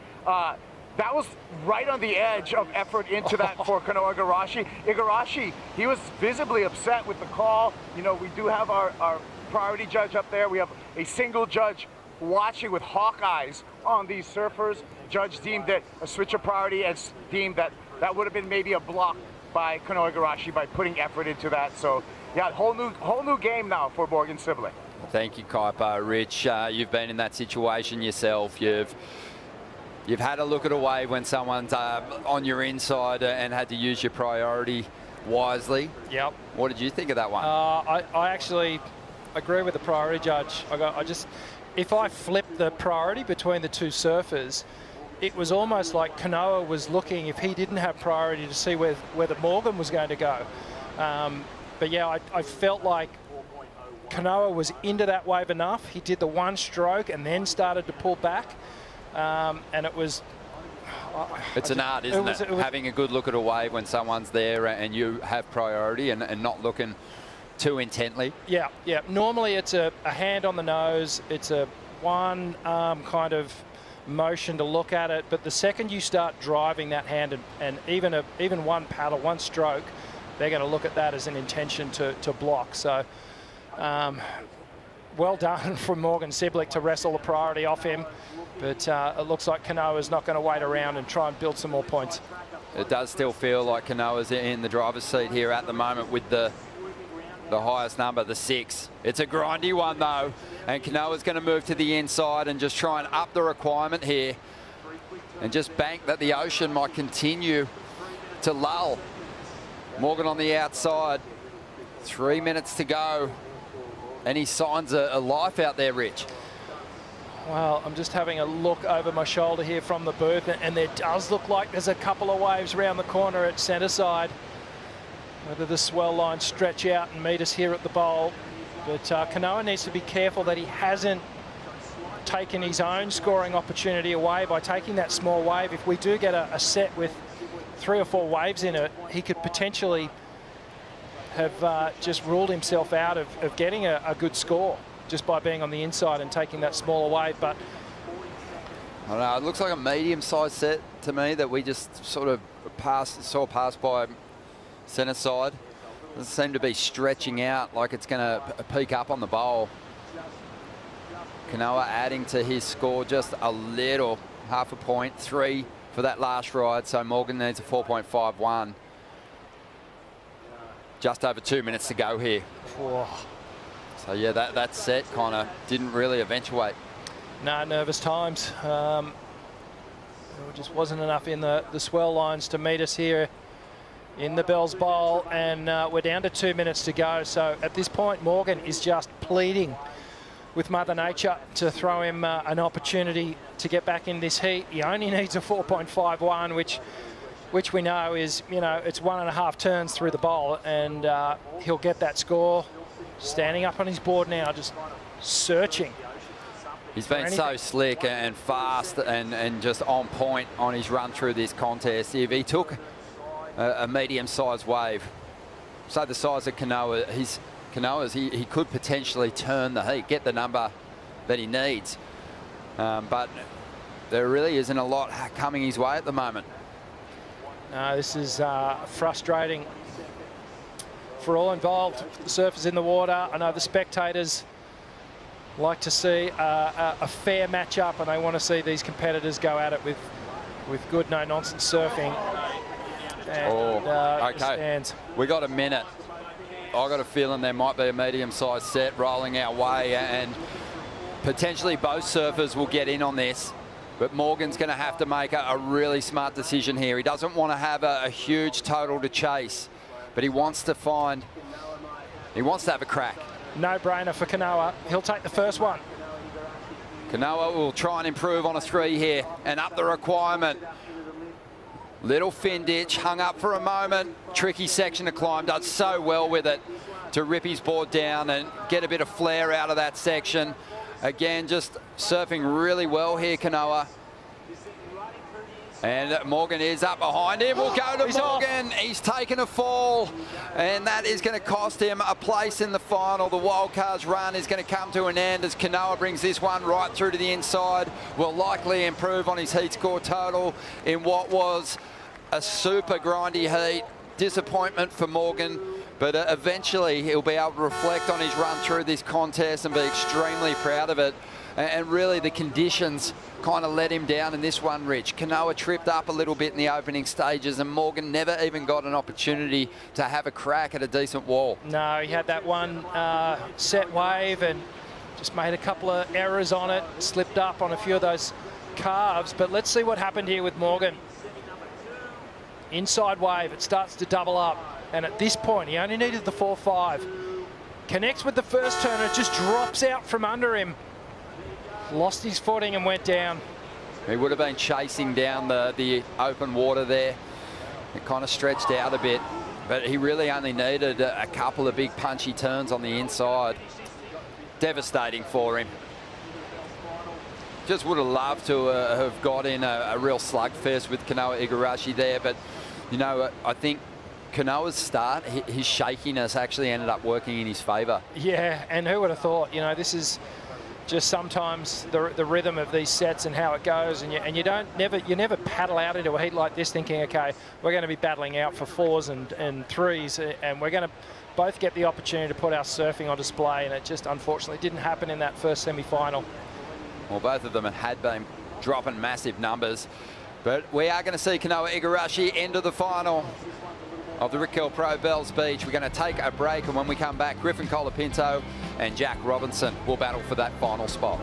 That was right on the edge of effort into that for Kanoa Igarashi. Igarashi, he was visibly upset with the call. You know, we do have our priority judge up there. We have a single judge watching with hawk eyes on these surfers. Judge deemed it a switch of priority and deemed that would have been maybe a block by Kanoa Igarashi by putting effort into that. So yeah, whole new game now for Morgan Sibling. Thank you, Kaipo. Rich, you've been in that situation yourself. You've had a look at a wave when someone's on your inside and had to use your priority wisely. Yep. What did you think of that one? I actually agree with the priority judge. If I flipped the priority between the two surfers, it was almost like Kanoa was looking, if he didn't have priority, to see whether Morgan was going to go. But yeah, I felt like Kanoa was into that wave enough. He did the one stroke and then started to pull back. And it was... It's an art, isn't it? Having a good look at a wave when someone's there and you have priority and not looking too intently. Yeah, yeah. Normally it's a hand on the nose. It's a one arm kind of motion to look at it. But the second you start driving that hand and even one paddle, one stroke, they're going to look at that as an intention to block. So well done from Morgan Siblick to wrestle the priority off him. But it looks like Kanoa's not going to wait around and try and build some more points. It does still feel like Kanoa's in the driver's seat here at the moment with the highest number, the 6. It's a grindy one though, and Kanoa's going to move to the inside and just try and up the requirement here and just bank that the ocean might continue to lull. Morgan on the outside, 3 minutes to go. Any signs of life out there, Rich? Well, I'm just having a look over my shoulder here from the booth, and there does look like there's a couple of waves around the corner at centre side. Whether the swell lines stretch out and meet us here at the bowl. But Kanoa needs to be careful that he hasn't taken his own scoring opportunity away by taking that small wave. If we do get a set with 3 or 4 waves in it, he could potentially have just ruled himself out of getting a good score just by being on the inside and taking that smaller wave. But I don't know, it looks like a medium-sized set to me that we just sort of saw pass by centre side. Doesn't seem to be stretching out like it's going to peak up on the bowl. Kanoa adding to his score just a little, half a point, 3 for that last ride. So Morgan needs a 4.51. Just over 2 minutes to go here. Whoa. So yeah, that set kind of didn't really eventuate. No, nervous times. There just wasn't enough in the swell lines to meet us here in the Bells Bowl, and we're down to 2 minutes to go. So at this point, Morgan is just pleading with Mother Nature to throw him an opportunity to get back in this heat. He only needs a 4.51, which we know is, it's 1.5 turns through the bowl, and he'll get that score. Standing up on his board now, just searching. He's been so slick and fast and just on point on his run through this contest. If he took a medium-sized wave, say the size of Kanoa's, he could potentially turn the heat, get the number that he needs. But there really isn't a lot coming his way at the moment. No, this is frustrating for all involved. The surfers in the water. I know the spectators like to see a fair match-up, and they want to see these competitors go at it with good, no-nonsense surfing. And, okay. We got a minute. I got a feeling there might be a medium-sized set rolling our way, and potentially both surfers will get in on this. But Morgan's going to have to make a really smart decision here. He doesn't want to have a huge total to chase, but he wants to have a crack. No-brainer for Kanoa. He'll take the first one. Kanoa will try and improve on a 3 here and up the requirement. Little fin ditch, hung up for a moment. Tricky section to climb, does so well with it to rip his board down and get a bit of flare out of that section. Again, just surfing really well here, Kanoa. And Morgan is up behind him. We'll go to Morgan. He's taken a fall, and that is going to cost him a place in the final. The wildcards run is going to come to an end as Kanoa brings this one right through to the inside. Will likely improve on his heat score total in what was a super grindy heat. Disappointment for Morgan, But eventually he'll be able to reflect on his run through this contest and be extremely proud of it. And really the conditions kind of let him down in this one, Rich. Kanoa tripped up a little bit in the opening stages and Morgan never even got an opportunity to have a crack at a decent wall. No, he had that one set wave and just made a couple of errors on it, slipped up on a few of those carves. But let's see what happened here with Morgan. Inside wave, it starts to double up. And at this point, he only needed the 4-5. Connects with the first turn, it just drops out from under him. Lost his footing and went down. He would have been chasing down the open water there. It kind of stretched out a bit, but he really only needed a couple of big punchy turns on the inside. Devastating for him. Just would have loved to have got in a real slugfest with Kanoa Igarashi there, but you know, I think Kanoa's start, his shakiness actually ended up working in his favour. Yeah, and who would have thought? You know, this is just sometimes the rhythm of these sets and how it goes, and you never paddle out into a heat like this thinking, okay, we're going to be battling out for 4s and 3s, and we're going to both get the opportunity to put our surfing on display, and it just unfortunately didn't happen in that first semi-final. Well, both of them had been dropping massive numbers, but we are going to see Kanoa Igarashi enter the final of the Rick Curl Pro Bells Beach. We're going to take a break, and when we come back, Griffin Colapinto and Jack Robinson will battle for that final spot.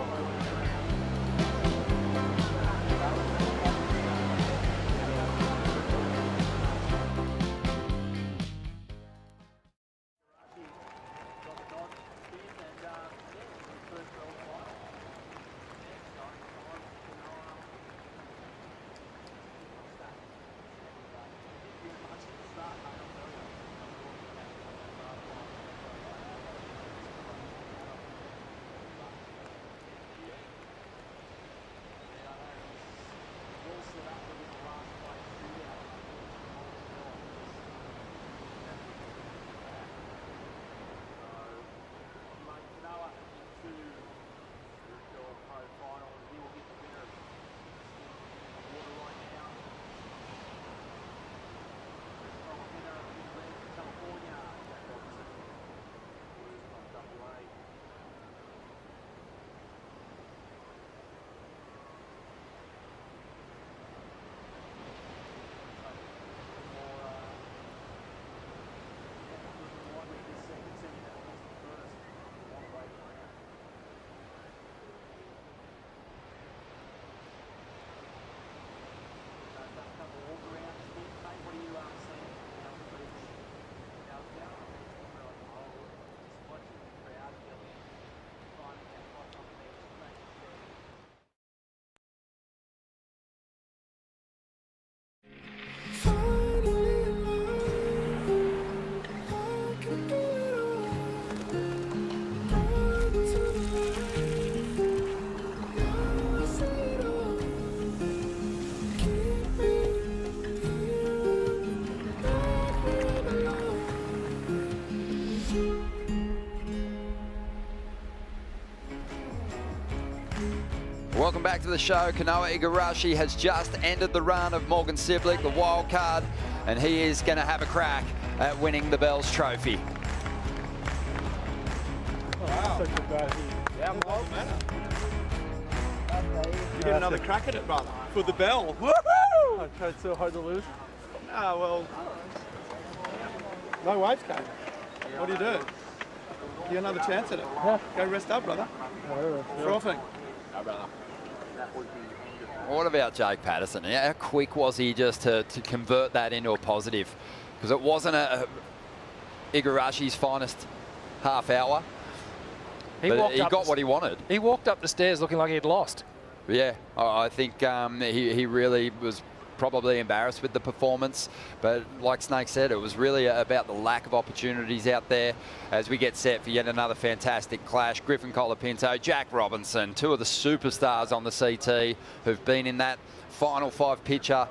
Welcome back to the show. Kanoa Igarashi has just ended the run of Morgan Siblick, the wild card, and he is going to have a crack at winning the Bells Trophy. Wow. You get another crack at it, brother, for the bell. Woohoo! I tried so hard to lose. Ah, well, no waves came. What do you do? You get another chance at it. Yeah. Go rest up, brother. Frothing. No, brother. What about Jake Patterson? How quick was he just to convert that into a positive? Because it wasn't Igarashi's finest half hour. He got what he wanted. He walked up the stairs looking like he'd lost. Yeah, I think he really was probably embarrassed with the performance, but like Snake said, it was really about the lack of opportunities out there as we get set for yet another fantastic clash. Griffin Colapinto, Jack Robinson, two of the superstars on the CT who've been in that final 5 picture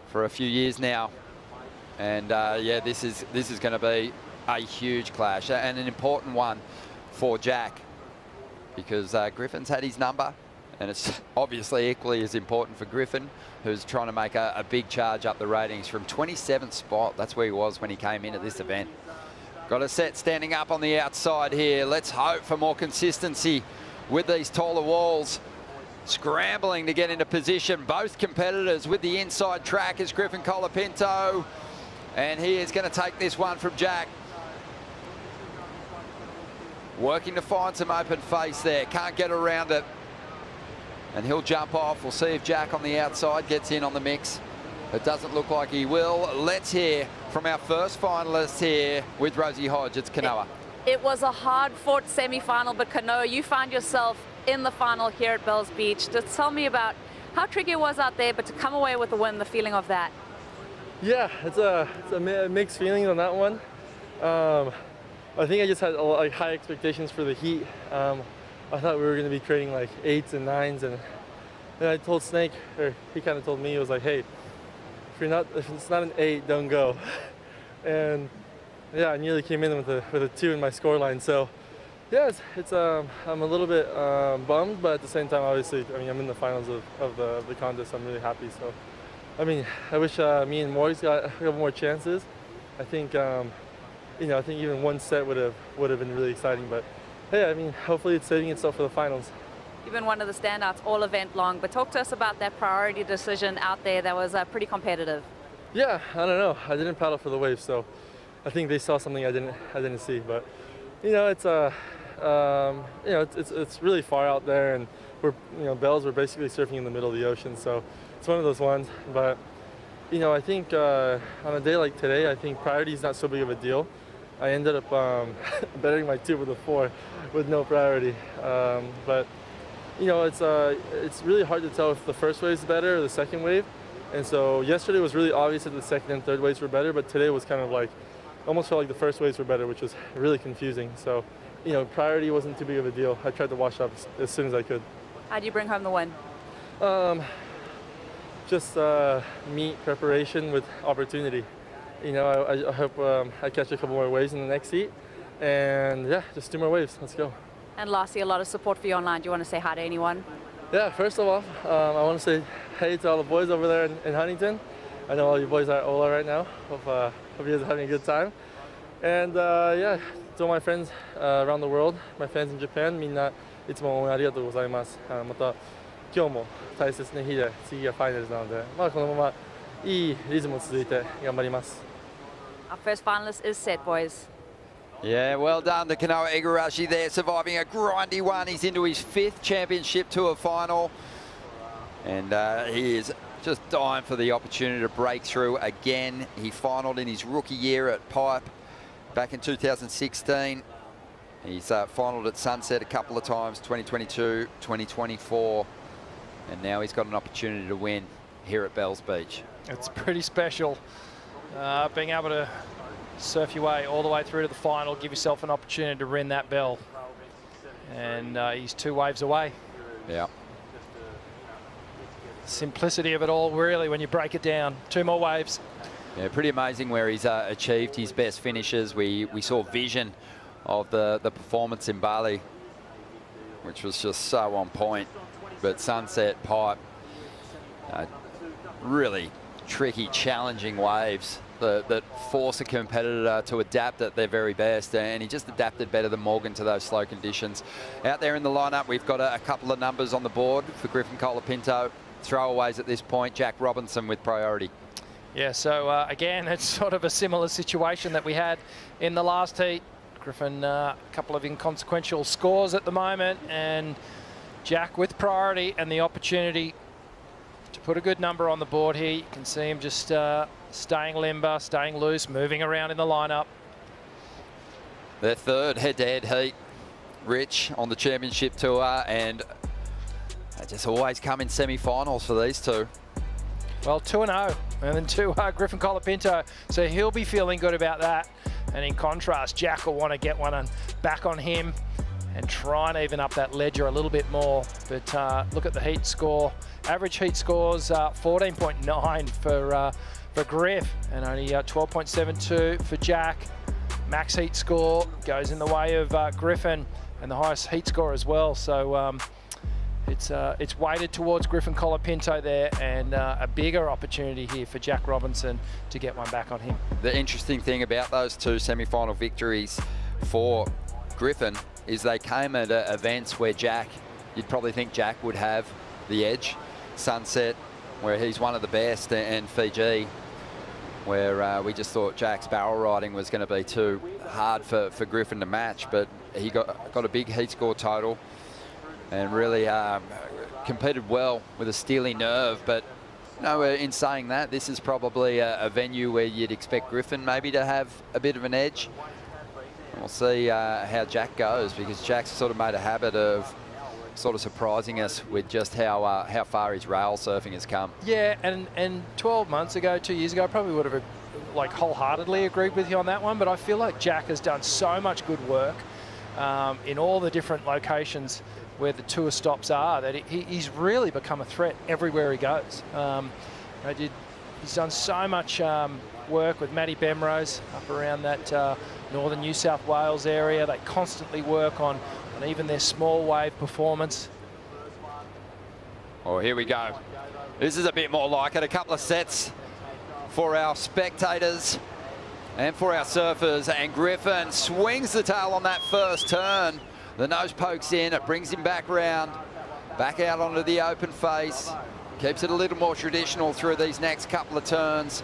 for a few years now. And yeah, this is going to be a huge clash and an important one for Jack, because Griffin's had his number, and it's obviously equally as important for Griffin, who's trying to make a big charge up the ratings from 27th spot. That's where he was when he came into this event. Got a set standing up on the outside here. Let's hope for more consistency with these taller walls. Scrambling to get into position. Both competitors with the inside track is Griffin Colapinto. And he is going to take this one from Jack. Working to find some open face there. Can't get around it. And he'll jump off. We'll see if Jack on the outside gets in on the mix. It doesn't look like he will. Let's hear from our first finalist here with Rosie Hodge. It's Kanoa. It was a hard-fought semi-final, but Kanoa, you found yourself in the final here at Bells Beach. Just tell me about how tricky it was out there, but to come away with a win, the feeling of that. Yeah, it's a mixed feeling on that one. I think I just had like high expectations for the heat. I thought we were going to be creating like 8s and 9s, and then I told Snake, or he kind of told me, he was like, hey, if it's not an 8, don't go. And yeah, I nearly came in with a 2 in my scoreline. So yeah, I'm a little bit bummed, but at the same time, obviously, I mean, I'm in the finals of the contest. I'm really happy. So, I mean, I wish me and Morris got a couple more chances. I think, I think even one set would have been really exciting. But hey, I mean, hopefully it's saving itself for the finals. You've been one of the standouts all event long, but talk to us about that priority decision out there that was pretty competitive. Yeah, I don't know. I didn't paddle for the waves, so I think they saw something I didn't see. But it's really far out there, and Bells were basically surfing in the middle of the ocean, so it's one of those ones. But I think on a day like today, I think priority is not so big of a deal. I ended up bettering my 2 with a 4 with no priority, but. It's really hard to tell if the first wave is better or the second wave. And so yesterday was really obvious that the second and third waves were better, but today was kind of like, almost felt like the first waves were better, which was really confusing. So, priority wasn't too big of a deal. I tried to wash up as soon as I could. How do you bring home the win? Just meet preparation with opportunity. I hope I catch a couple more waves in the next heat. And yeah, just 2 more waves. Let's go. And lastly, a lot of support for you online. Do you want to say hi to anyone? Yeah, first of all, I want to say hey to all the boys over there in Huntington. I know all you boys are at Ola right now. Hope you guys are having a good time. And yeah, to all my friends around the world, my fans in Japan, みんないつも応援ありがとうございます。また今日も大切な日で次がファイナルズなので、このままいいリズム続いて頑張ります。Our first finalist is set, boys. Yeah, well done to Kanoa Igarashi there, surviving a grindy one. He's into his 5th championship tour final. And he is just dying for the opportunity to break through again. He finaled in his rookie year at Pipe back in 2016. He's finaled at Sunset a couple of times, 2022, 2024. And now he's got an opportunity to win here at Bells Beach. It's pretty special being able to surf your way all the way through to the final, give yourself an opportunity to ring that bell. And he's 2 waves away. Yeah. Simplicity of it all, really, when you break it down. 2 more waves. Yeah, pretty amazing where he's achieved his best finishes. We saw vision of the performance in Bali, which was just so on point. But Sunset, Pipe, really tricky, challenging waves that force a competitor to adapt at their very best, and he just adapted better than Morgan to those slow conditions. Out there in the lineup, we've got a couple of numbers on the board for Griffin Colapinto. Throwaways at this point, Jack Robinson with priority. Yeah, so again, it's sort of a similar situation that we had in the last heat. Griffin, a couple of inconsequential scores at the moment, and Jack with priority and the opportunity to put a good number on the board here. You can see him just staying limber, staying loose, moving around in the lineup. Their 3rd head-to-head heat, Rich, on the championship tour, and they just always come in semi-finals for these 2. Well, 2-0, and then 2 Griffin Colapinto, so he'll be feeling good about that. And in contrast, Jack will want to get one back on him and try and even up that ledger a little bit more. But look at the heat score. Average heat scores 14.9 for Griff, and only 12.72 for Jack. Max heat score goes in the way of Griffin, and the highest heat score as well. So It's weighted towards Griffin Colapinto there, and a bigger opportunity here for Jack Robinson to get one back on him. The interesting thing about those two semi-final victories for Griffin is they came at events where you'd probably think Jack would have the edge. Sunset, where he's one of the best, and Fiji, where we just thought Jack's barrel riding was going to be too hard for Griffin to match, but he got a big heat score total and really competed well with a steely nerve. But you know, in saying that, this is probably a venue where you'd expect Griffin maybe to have a bit of an edge. We'll see how Jack goes, because Jack's sort of made a habit of sort of surprising us with just how far his rail surfing has come. Yeah, and 12 months ago, 2 years ago, I probably would have like wholeheartedly agreed with you on that one, but I feel like Jack has done so much good work in all the different locations where the tour stops are, that he's really become a threat everywhere he goes. He's done so much work with Matty Bemrose up around that northern New South Wales area. They constantly work on even their small wave performance. Oh, here we go. This is a bit more like it. A couple of sets for our spectators and for our surfers. And Griffin swings the tail on that first turn. The nose pokes in, it brings him back round, back out onto the open face. Keeps it a little more traditional through these next couple of turns.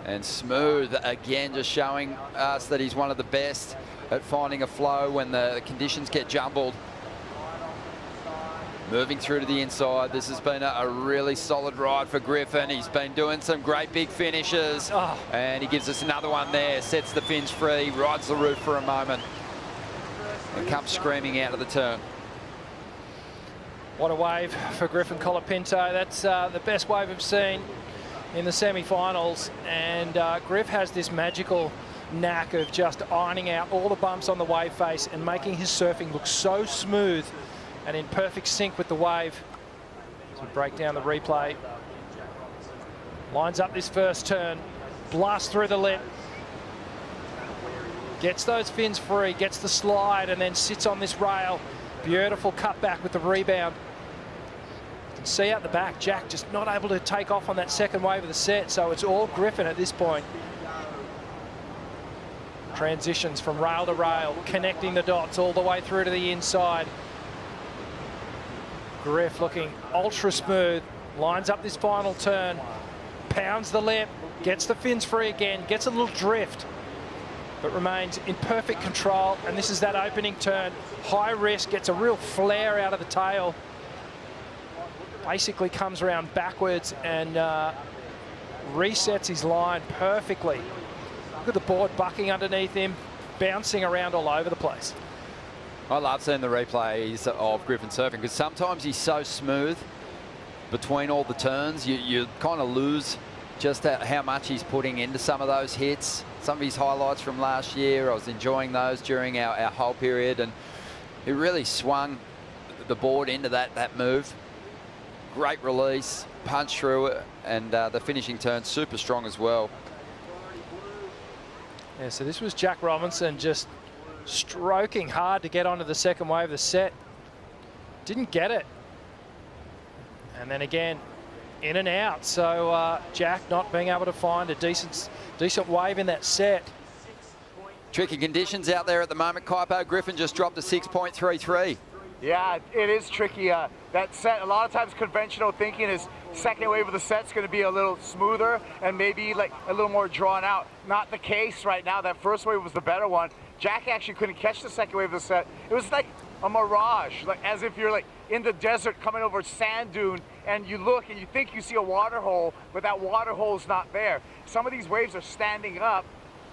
And smooth again, just showing us that he's one of the best at finding a flow when the conditions get jumbled. Moving through to the inside. This has been a really solid ride for Griffin. He's been doing some great big finishes. And he gives us another one there. Sets the fins free, rides the roof for a moment, and comes screaming out of the turn. What a wave for Griffin Colapinto. That's the best wave we've seen in the semi-finals. And Griff has this magical knack of just ironing out all the bumps on the wave face and making his surfing look so smooth and in perfect sync with the wave. As we break down the replay. Lines up this first turn, blasts through the lip, gets those fins free, gets the slide, and then sits on this rail. Beautiful cutback with the rebound. You can see out the back, Jack just not able to take off on that second wave of the set, so it's all Griffin at this point. Transitions from rail to rail, connecting the dots all the way through to the inside. Griff looking ultra smooth, lines up this final turn, pounds the lip, gets the fins free again, gets a little drift, but remains in perfect control. And this is that opening turn, high risk, gets a real flare out of the tail. Basically comes around backwards and resets his line perfectly. Look at the board bucking underneath him, bouncing around all over the place. I love seeing the replays of Griffin surfing, because sometimes he's so smooth between all the turns, you kind of lose just how much he's putting into some of those hits. Some of his highlights from last year, I was enjoying those during our whole period, and he really swung the board into that move. Great release, punch through it, and the finishing turn super strong as well. Yeah, so this was Jack Robinson just stroking hard to get onto the second wave of the set. Didn't get it. And then again, in and out. So Jack not being able to find a decent wave in that set. Tricky conditions out there at the moment. Kaipo. Griffin just dropped a 6.33. Yeah, it is tricky. That set, a lot of times conventional thinking is second wave of the set's going to be a little smoother and maybe like a little more drawn out. Not the case right now. That first wave was the better one. Jack actually couldn't catch the second wave of the set. It was like a mirage, like as if you're like in the desert coming over a sand dune and you look and you think you see a water hole, but that water hole's not there. Some of these waves are standing up,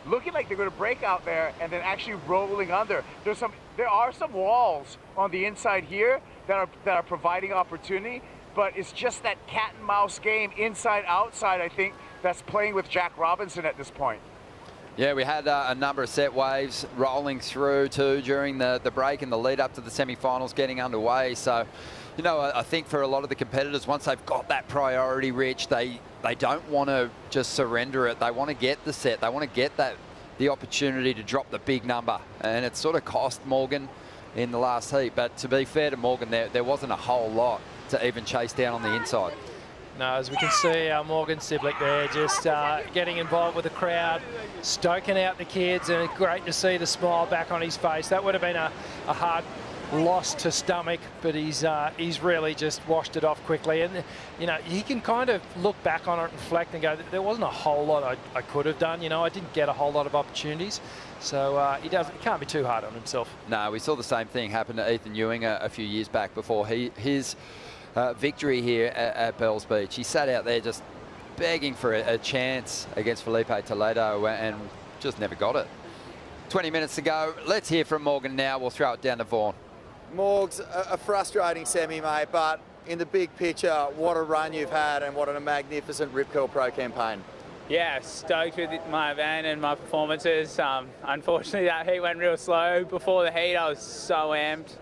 looking like they're going to break out there and then actually rolling under. There are some walls on the inside here that are providing opportunity, but it's just that cat and mouse game, inside outside, I think, that's playing with Jack Robinson at this point. Yeah, we had a number of set waves rolling through too during the break and the lead up to the semi-finals getting underway. So, you know, I think for a lot of the competitors, once they've got that priority, Rich, they don't want to just surrender it. They want to get the set. They want to get the opportunity to drop the big number. And it sort of cost Morgan in the last heat. But to be fair to Morgan, there wasn't a whole lot to even chase down on the inside. No, as we can see, Morgan Siblick there just getting involved with the crowd, stoking out the kids, and great to see the smile back on his face. That would have been a hard loss to stomach, but he's really just washed it off quickly. And, you know, he can kind of look back on it and reflect and go, there wasn't a whole lot I could have done. You know, I didn't get a whole lot of opportunities. So he can't be too hard on himself. No, we saw the same thing happen to Ethan Ewing a few years back before his victory here at Bells Beach. He sat out there just begging for a chance against Felipe Toledo and just never got it. 20 minutes to go. Let's hear from Morgan now. We'll throw it down to Vaughan. Morgs, a frustrating semi, mate, but in the big picture, what a run you've had and what a magnificent Rip Curl Pro campaign. Yeah, stoked with my event and my performances. Unfortunately, that heat went real slow. Before the heat, I was so amped.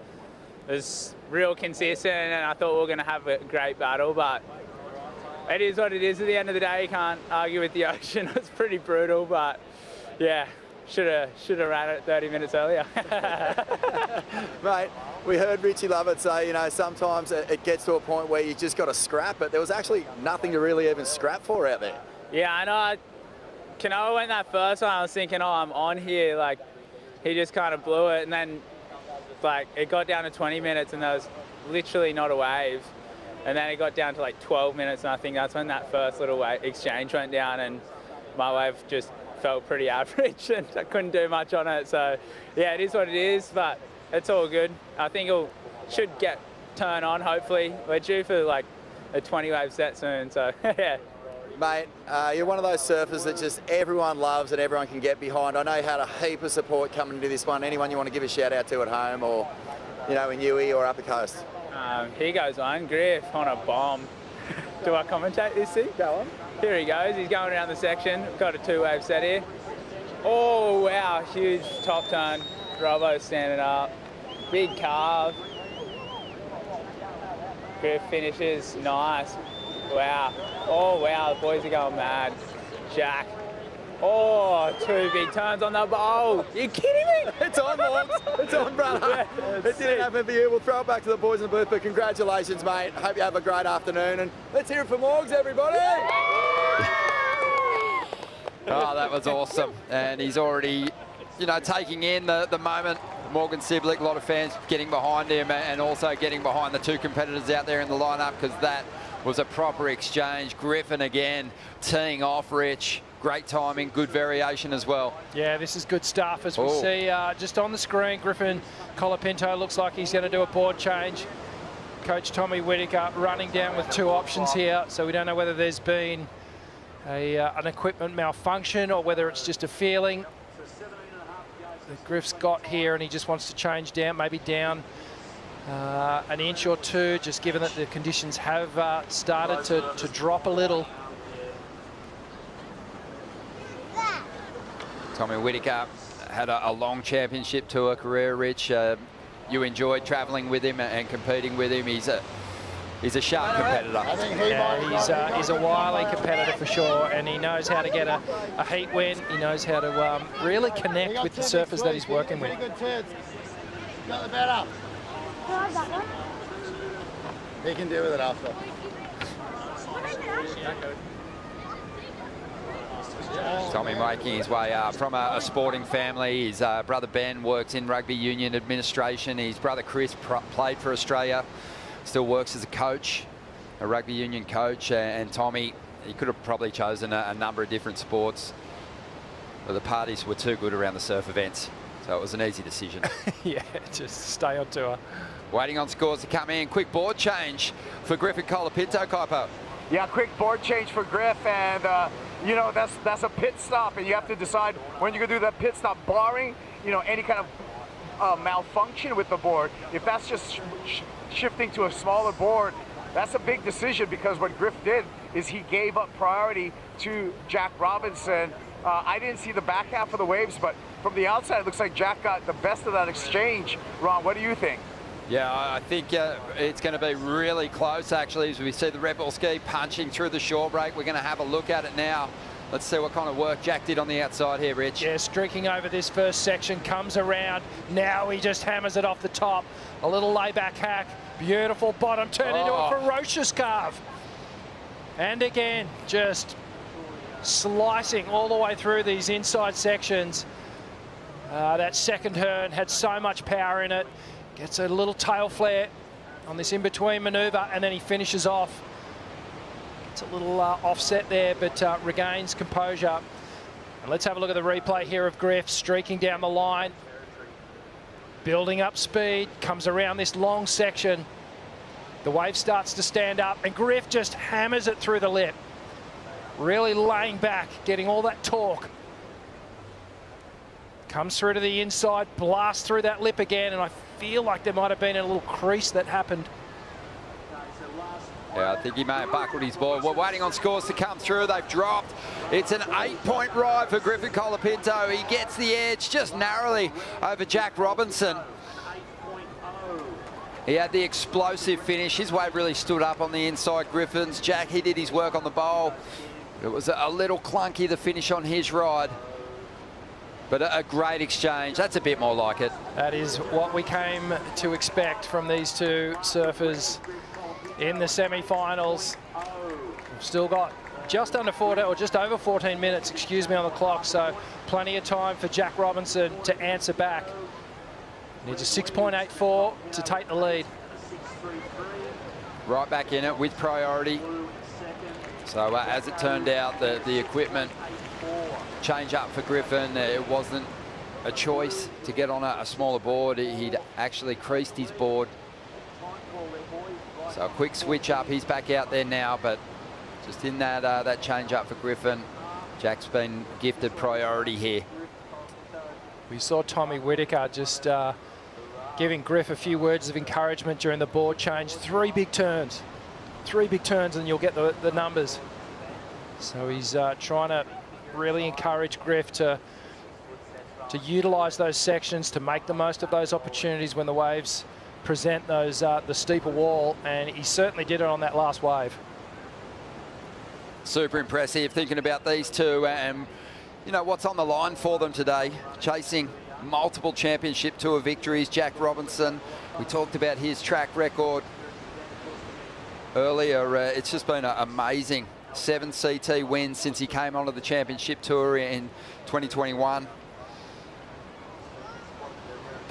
It was real consistent, and I thought we were going to have a great battle, but it is what it is. At the end of the day, you can't argue with the ocean. It's pretty brutal, but yeah, should have ran it 30 minutes earlier. Mate, we heard Richie Lovett say, you know, sometimes it gets to a point where you just got to scrap it. There was actually nothing to really even scrap for out there. Yeah, I know. Kanoa went that first one. I was thinking, oh, I'm on here. Like, he just kind of blew it, and then like it got down to 20 minutes, and there was literally not a wave. And then it got down to like 12 minutes, and I think that's when that first little wave exchange went down, and my wave just felt pretty average, and I couldn't do much on it. So yeah, it is what it is, but it's all good. I think it should get turned on. Hopefully, we're due for like a 20 wave set soon. So yeah. Mate, you're one of those surfers that just everyone loves and everyone can get behind. I know you had a heap of support coming into this one. Anyone you want to give a shout out to at home or, you know, in Newey or up the coast? Here goes one, Griff on a bomb. Do I commentate this thing? Go on. Here he goes, he's going around the section. Got a 2-wave set here. Oh, wow, huge top turn. Robbo standing up. Big carve. Griff finishes, nice. Wow. Oh, wow, the boys are going mad. Jack. Oh, 2 big turns on the bowl. You kidding me? It's on, Morgs. It's on, brother. Yeah, it didn't happen for you. We'll throw it back to the boys in the booth, but congratulations, mate. Hope you have a great afternoon. And let's hear it for Morgs, everybody. Oh, that was awesome. And he's already, you know, taking in the moment. Morgan Siblick, a lot of fans getting behind him and also getting behind the 2 competitors out there in the lineup, because that was a proper exchange. Griffin again teeing off Rich. Great timing, good variation as well. Yeah, this is good stuff. As we see just on the screen, Griffin Colapinto looks like he's going to do a board change. Coach Tommy Whittaker running down with 2 options here, so we don't know whether there's been an equipment malfunction or whether it's just a feeling that Griff's got here, and he just wants to change down, maybe down an inch or 2, just given that the conditions have started to drop a little. Tommy Whittaker had a long championship tour career, Rich. You enjoyed travelling with him and competing with him. He's a sharp competitor. Yeah, he's a wily competitor for sure, and he knows how to get a heat win. He knows how to really connect with the surfers that he's working with. Got the better. He can deal with it after. Tommy making his way up from a sporting family. His brother Ben works in rugby union administration. His brother Chris played for Australia, still works as a coach, a rugby union coach. And Tommy, he could have probably chosen a number of different sports, but the parties were too good around the surf events, so it was an easy decision. Yeah, just stay on tour. Waiting on scores to come in. Quick board change for Griffin Colapinto, Kaipo. Yeah, quick board change for Griff, and you know, that's a pit stop, and you have to decide when you're gonna do that pit stop, barring, you know, any kind of malfunction with the board. If that's just shifting to a smaller board, that's a big decision, because what Griff did is he gave up priority to Jack Robinson. I didn't see the back half of the waves, but from the outside, it looks like Jack got the best of that exchange. Ron, what do you think? Yeah, I think it's going to be really close, actually, as we see the Red Bull ski punching through the shore break. We're going to have a look at it now. Let's see what kind of work Jack did on the outside here, Rich. Yeah, streaking over this first section, comes around. Now he just hammers it off the top. A little layback hack. Beautiful bottom turn into a ferocious carve. And again, just slicing all the way through these inside sections. That second turn had so much power in it. Gets a little tail flare on this in-between manoeuvre, and then he finishes off. It's a little offset there, but regains composure. And let's have a look at the replay here of Griff streaking down the line. Building up speed, comes around this long section. The wave starts to stand up, and Griff just hammers it through the lip. Really laying back, getting all that torque. Comes through to the inside, blasts through that lip again, and I feel like there might have been a little crease that happened. Yeah, I think he may have buckled his ball. We're waiting on scores to come through. They've dropped. It's an 8-point ride for Griffin Colapinto. He gets the edge just narrowly over Jack Robinson. He had the explosive finish. His wave really stood up on the inside Griffins. Jack, he did his work on the bowl. It was a little clunky, the finish on his ride. But a great exchange. That's a bit more like it. That is what we came to expect from these two surfers in the semi-finals. We've still got just under 14, or just over 14 minutes, excuse me, on the clock, so plenty of time for Jack Robinson to answer back. Needs a 6.84 to take the lead. Right back in it with priority. So as it turned out, the equipment change up for Griffin. It wasn't a choice to get on a smaller board. He'd actually creased his board. So a quick switch up. He's back out there now, but just in that change up for Griffin, Jack's been gifted priority here. We saw Tommy Whitaker just giving Griff a few words of encouragement during the board change. 3 big turns. 3 big turns and you'll get the numbers. So he's trying to really encourage Griff to utilise those sections, to make the most of those opportunities when the waves present those the steeper wall, and he certainly did it on that last wave. Super impressive, thinking about these two and you know what's on the line for them today. Chasing multiple championship tour victories. Jack Robinson, we talked about his track record earlier. It's just been amazing. 7 CT wins since he came onto the championship tour in 2021.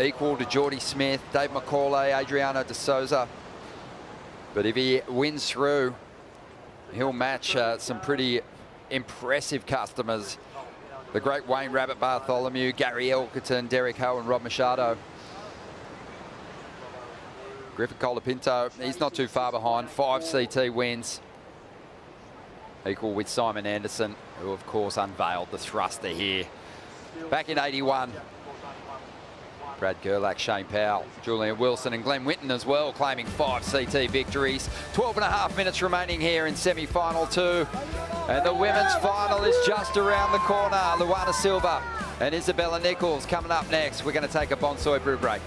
Equal to Geordie Smith, Dave McCauley, Adriano de Souza. But if he wins through, he'll match some pretty impressive customers. The great Wayne Rabbit Bartholomew, Gary Elkerton, Derek Ho and Rob Machado. Griffin Colapinto, he's not too far behind. 5 CT wins. Equal with Simon Anderson, who of course unveiled the thruster here. Back in 81, Brad Gerlach, Shane Powell, Julian Wilson and Glenn Winton as well, claiming 5 CT victories. 12.5 minutes remaining here in semi-final 2. And the women's final is just around the corner. Luana Silva and Isabella Nicholls coming up next. We're going to take a Bonsoy brew break.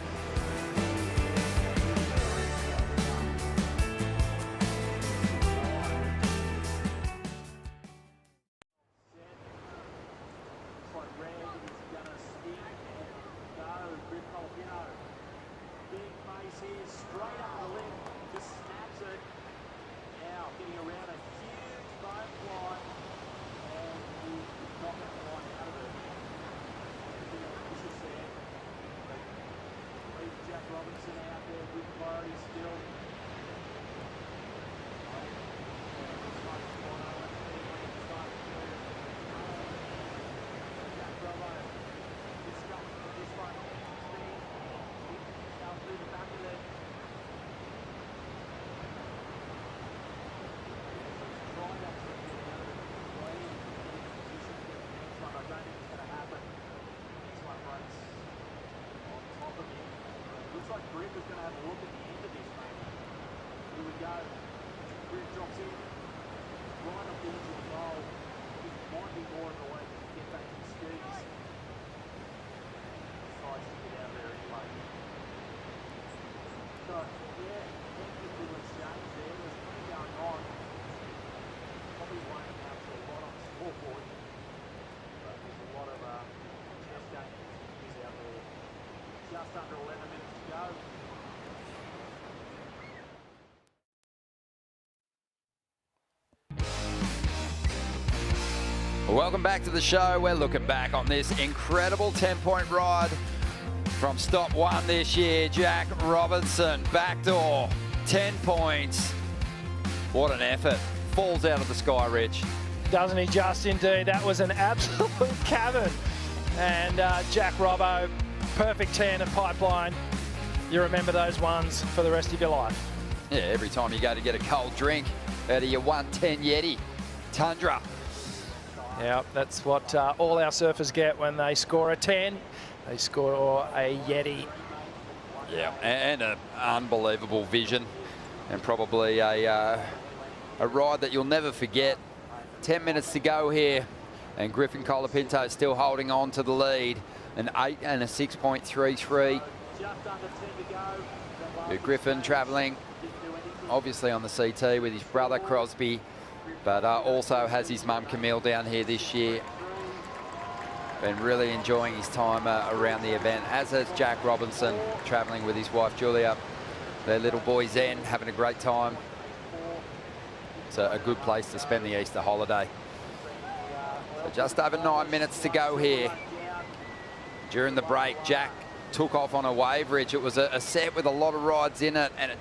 Welcome back to the show. We're looking back on this incredible 10-point ride from stop 1 this year. Jack Robinson, backdoor, 10 points. What an effort. Falls out of the sky, Rich. Doesn't he just indeed? That was an absolute cavern. And Jack Robbo, perfect 10 at Pipeline. You remember those ones for the rest of your life. Yeah, every time you go to get a cold drink out of your 110 Yeti Tundra. Yeah, that's what all our surfers get when they score a 10. They score a Yeti. Yeah, and an unbelievable vision, and probably a ride that you'll never forget. 10 minutes to go here, and Griffin Colapinto still holding on to the lead. An 8 and a 6.33. Griffin travelling, obviously on the CT with his brother Crosby, but also has his mum Camille down here this year. Been really enjoying his time around the event, as has Jack Robinson, travelling with his wife Julia. Their little boy Zen, having a great time. It's a good place to spend the Easter holiday. So just over 9 minutes to go here. During the break, Jack took off on a wave ridge. It was a set with a lot of rides in it, and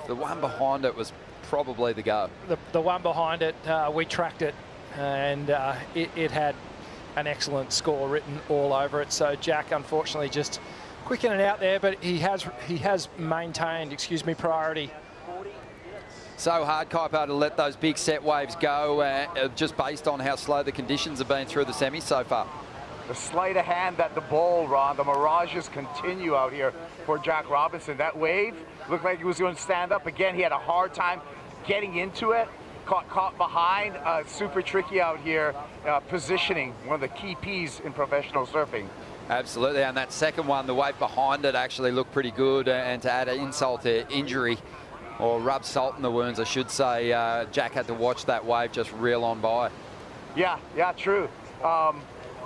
the one behind it was probably the go. The one behind it, we tracked it, and it had an excellent score written all over it. So Jack, unfortunately, just quick in and out there, but he has maintained, priority. So hard, Kaipo, to let those big set waves go, just based on how slow the conditions have been through the semis so far. The sleight of hand at the bowl, Ron. The mirages continue out here for Jack Robinson. That wave looked like he was going to stand up again. He had a hard time getting into it, caught behind. Super tricky out here, positioning, one of the key Ps in professional surfing. Absolutely, and that second one, the wave behind it actually looked pretty good, and to add an insult to injury, or rub salt in the wounds, I should say, Jack had to watch that wave just reel on by. Yeah, true.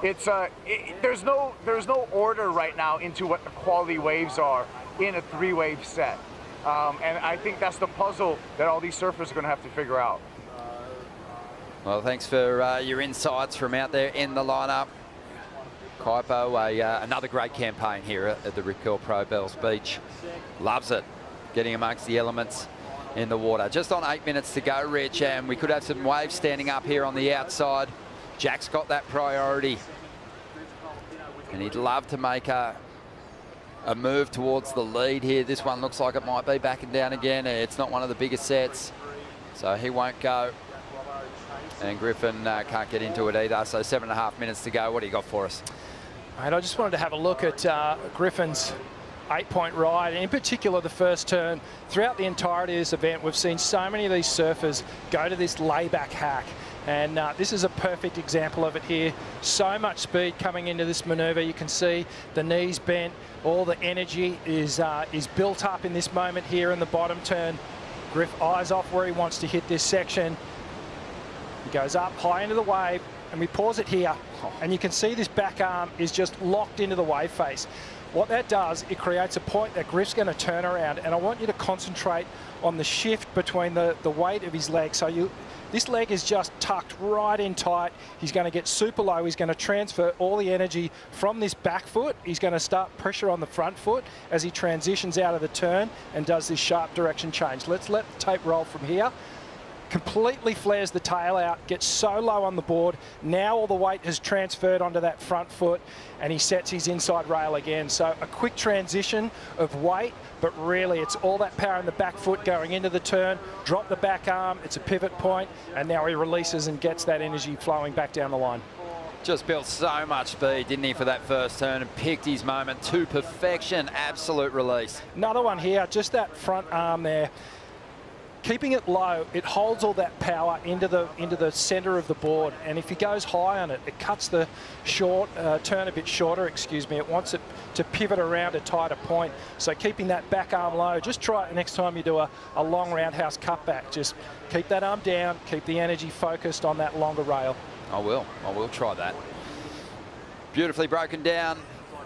There's no order right now into what the quality waves are in a 3-wave set. And I think that's the puzzle that all these surfers are going to have to figure out. Well, thanks for your insights from out there in the lineup. Kaipo, another great campaign here at the Rip Curl Pro Bells Beach. Loves it, getting amongst the elements in the water. Just on 8 minutes to go, Rich, and we could have some waves standing up here on the outside. Jack's got that priority, and he'd love to make a move towards the lead here. This one looks like it might be backing down again. It's not one of the biggest sets, so he won't go. And Griffin can't get into it either, so 7.5 minutes to go. What do you got for us? Mate, I just wanted to have a look at Griffin's 8-point ride, and in particular the first turn. Throughout the entirety of this event, we've seen so many of these surfers go to this layback hack, and this is a perfect example of it here. So much speed coming into this maneuver. You can see the knees bent, all the energy is built up in this moment here in the bottom turn. Griff eyes off where he wants to hit this section. He goes up high into the wave, and we pause it here, and you can see this back arm is just locked into the wave face. What that does, it creates a point that Griff's going to turn around, and I want you to concentrate on the shift between the weight of his leg. So this leg is just tucked right in tight. He's going to get super low. He's going to transfer all the energy from this back foot. He's going to start pressure on the front foot as he transitions out of the turn and does this sharp direction change. Let's let the tape roll from here. Completely flares the tail out, gets so low on the board. Now all the weight has transferred onto that front foot, and he sets his inside rail again. So a quick transition of weight, but really it's all that power in the back foot going into the turn. Drop the back arm, it's a pivot point, and now he releases and gets that energy flowing back down the line. Just built so much speed, didn't he, for that first turn, and picked his moment to perfection. Absolute release. Another one here, just that front arm there. Keeping it low, it holds all that power into the center of the board, and if he goes high on it, it cuts the turn a bit shorter, it wants it to pivot around a tighter point. So keeping that back arm low, just try it next time you do a long roundhouse cutback. Just keep that arm down, keep the energy focused on that longer rail. I will try that. Beautifully broken down,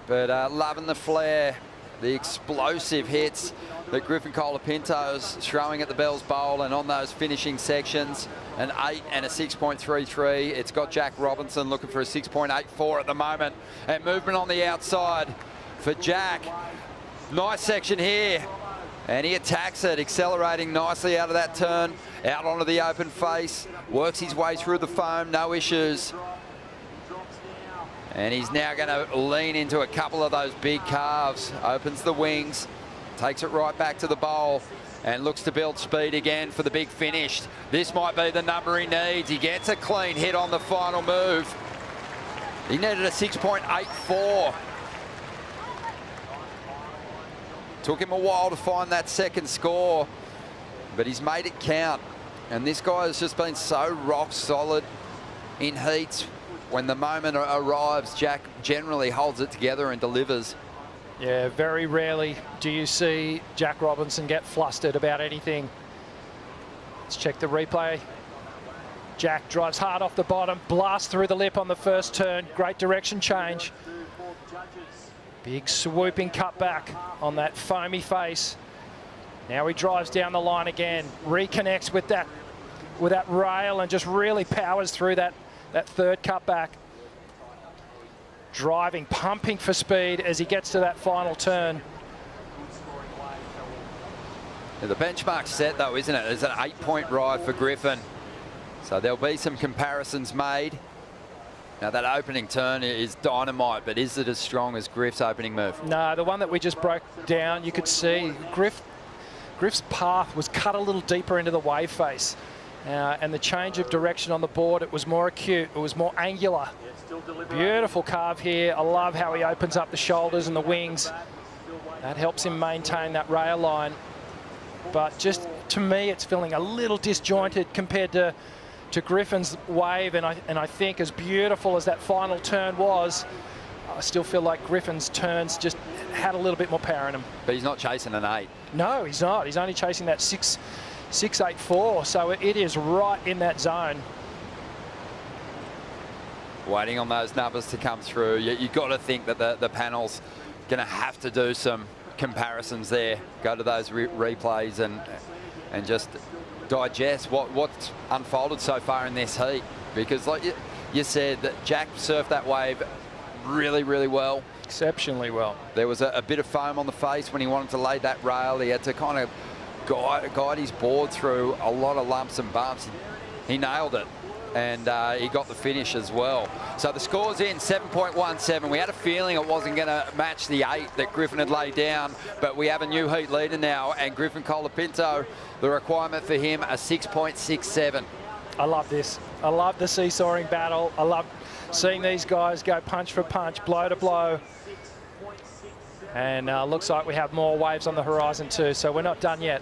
but loving the flare the explosive hits that Griffin Colapinto's throwing at the Bells Bowl, and on those finishing sections, an 8 and a 6.33. It's got Jack Robinson looking for a 6.84 at the moment, and movement on the outside for Jack. Nice section here, and he attacks it, accelerating nicely out of that turn, out onto the open face, works his way through the foam, no issues. And he's now going to lean into a couple of those big calves, opens the wings, takes it right back to the bowl, and looks to build speed again for the big finish. This might be the number he needs. He gets a clean hit on the final move. He needed a 6.84. Took him a while to find that second score, but he's made it count. And this guy has just been so rock solid in heats. When the moment arrives, Jack generally holds it together and delivers. Yeah, very rarely do you see Jack Robinson get flustered about anything. Let's check the replay. Jack drives hard off the bottom, blasts through the lip on the first turn. Great direction change. Big swooping cutback on that foamy face. Now he drives down the line again, reconnects with that rail and just really powers through that third cutback. Driving, pumping for speed as he gets to that final turn. Yeah, the benchmark's set though, isn't it? It's an 8-point ride for Griffin. So there'll be some comparisons made. Now that opening turn is dynamite, but is it as strong as Griff's opening move? No, the one that we just broke down, you could see Griff's path was cut a little deeper into the wave face. And the change of direction on the board, it was more acute, it was more angular. Beautiful carve here. I love how he opens up the shoulders and the wings. That helps him maintain that rail line. But just to me, it's feeling a little disjointed compared to Griffin's wave. And I think as beautiful as that final turn was, I still feel like Griffin's turns just had a little bit more power in them. But he's not chasing an 8. No, he's not. He's only chasing that 6.84, so it is right in that zone. Waiting on those numbers to come through. You've got to think that the panel's going to have to do some comparisons there. Go to those replays and just digest what's unfolded so far in this heat. Because like you said, that Jack surfed that wave really, really well. Exceptionally well. There was a bit of foam on the face when he wanted to lay that rail. He had to kind of guide his board through a lot of lumps and bumps. He nailed it, and he got the finish as well. So the score's in 7.17. We had a feeling it wasn't going to match the 8 that Griffin had laid down, but we have a new heat leader now, and Griffin Colapinto, the requirement for him, a 6.67. I love this. I love the seesawing battle. I love seeing these guys go punch for punch, blow to blow. And looks like we have more waves on the horizon too, so we're not done yet.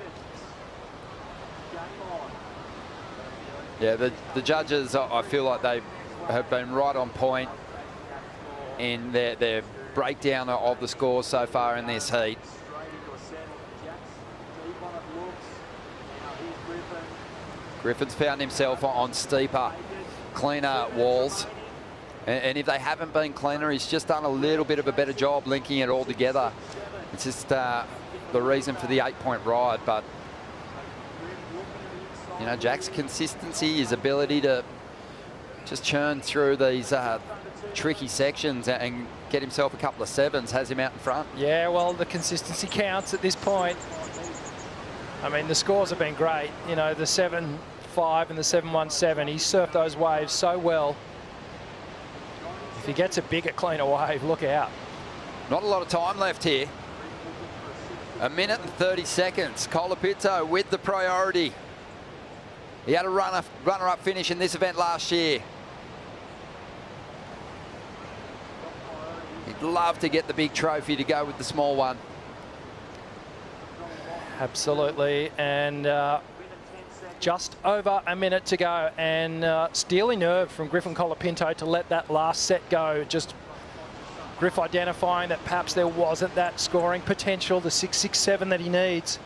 Yeah, the judges, I feel like they have been right on point in their breakdown of the scores so far in this heat. Griffin's found himself on steeper, cleaner walls. And if they haven't been cleaner, he's just done a little bit of a better job linking it all together. It's just the reason for the 8-point ride. But, you know, Jack's consistency, his ability to just churn through these tricky sections and get himself a couple of 7s has him out in front. Yeah, well, the consistency counts at this point. I mean, the scores have been great. You know, the 7.5 and the 7.17, he surfed those waves so well. If he gets a bigger, cleaner wave, look out. Not a lot of time left here. 1 minute and 30 seconds. Colapinto with the priority. He had a runner-up finish in this event last year. He'd love to get the big trophy to go with the small one. Absolutely, and just over a minute to go, and steely nerve from Griffin Colapinto to let that last set go. Just Griff identifying that perhaps there wasn't that scoring potential, the 6.67 that he needs.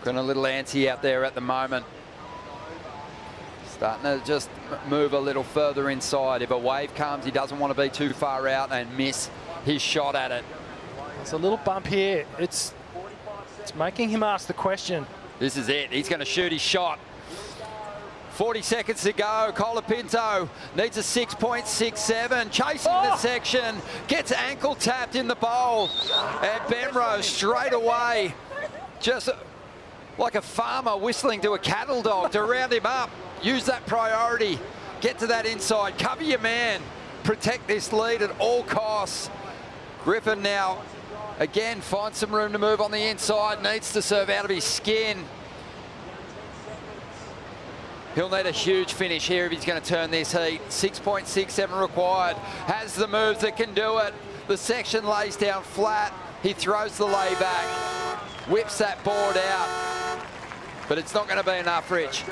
Got a little antsy out there at the moment. Starting to just move a little further inside. If a wave comes, he doesn't want to be too far out and miss his shot at it. There's a little bump here. It's making him ask the question. This is it. He's going to shoot his shot. 40 seconds to go. Colapinto needs a 6.67. Chasing the section. Gets ankle tapped in the bowl. And Benrose straight away, just like a farmer whistling to a cattle dog to round him up. Use that priority. Get to that inside. Cover your man. Protect this lead at all costs. Griffin now, again, finds some room to move on the inside. Needs to serve out of his skin. He'll need a huge finish here if he's going to turn this heat. 6.67 required. Has the moves that can do it. The section lays down flat. He throws the lay back. Whips that board out. But it's not going to be enough, Rich.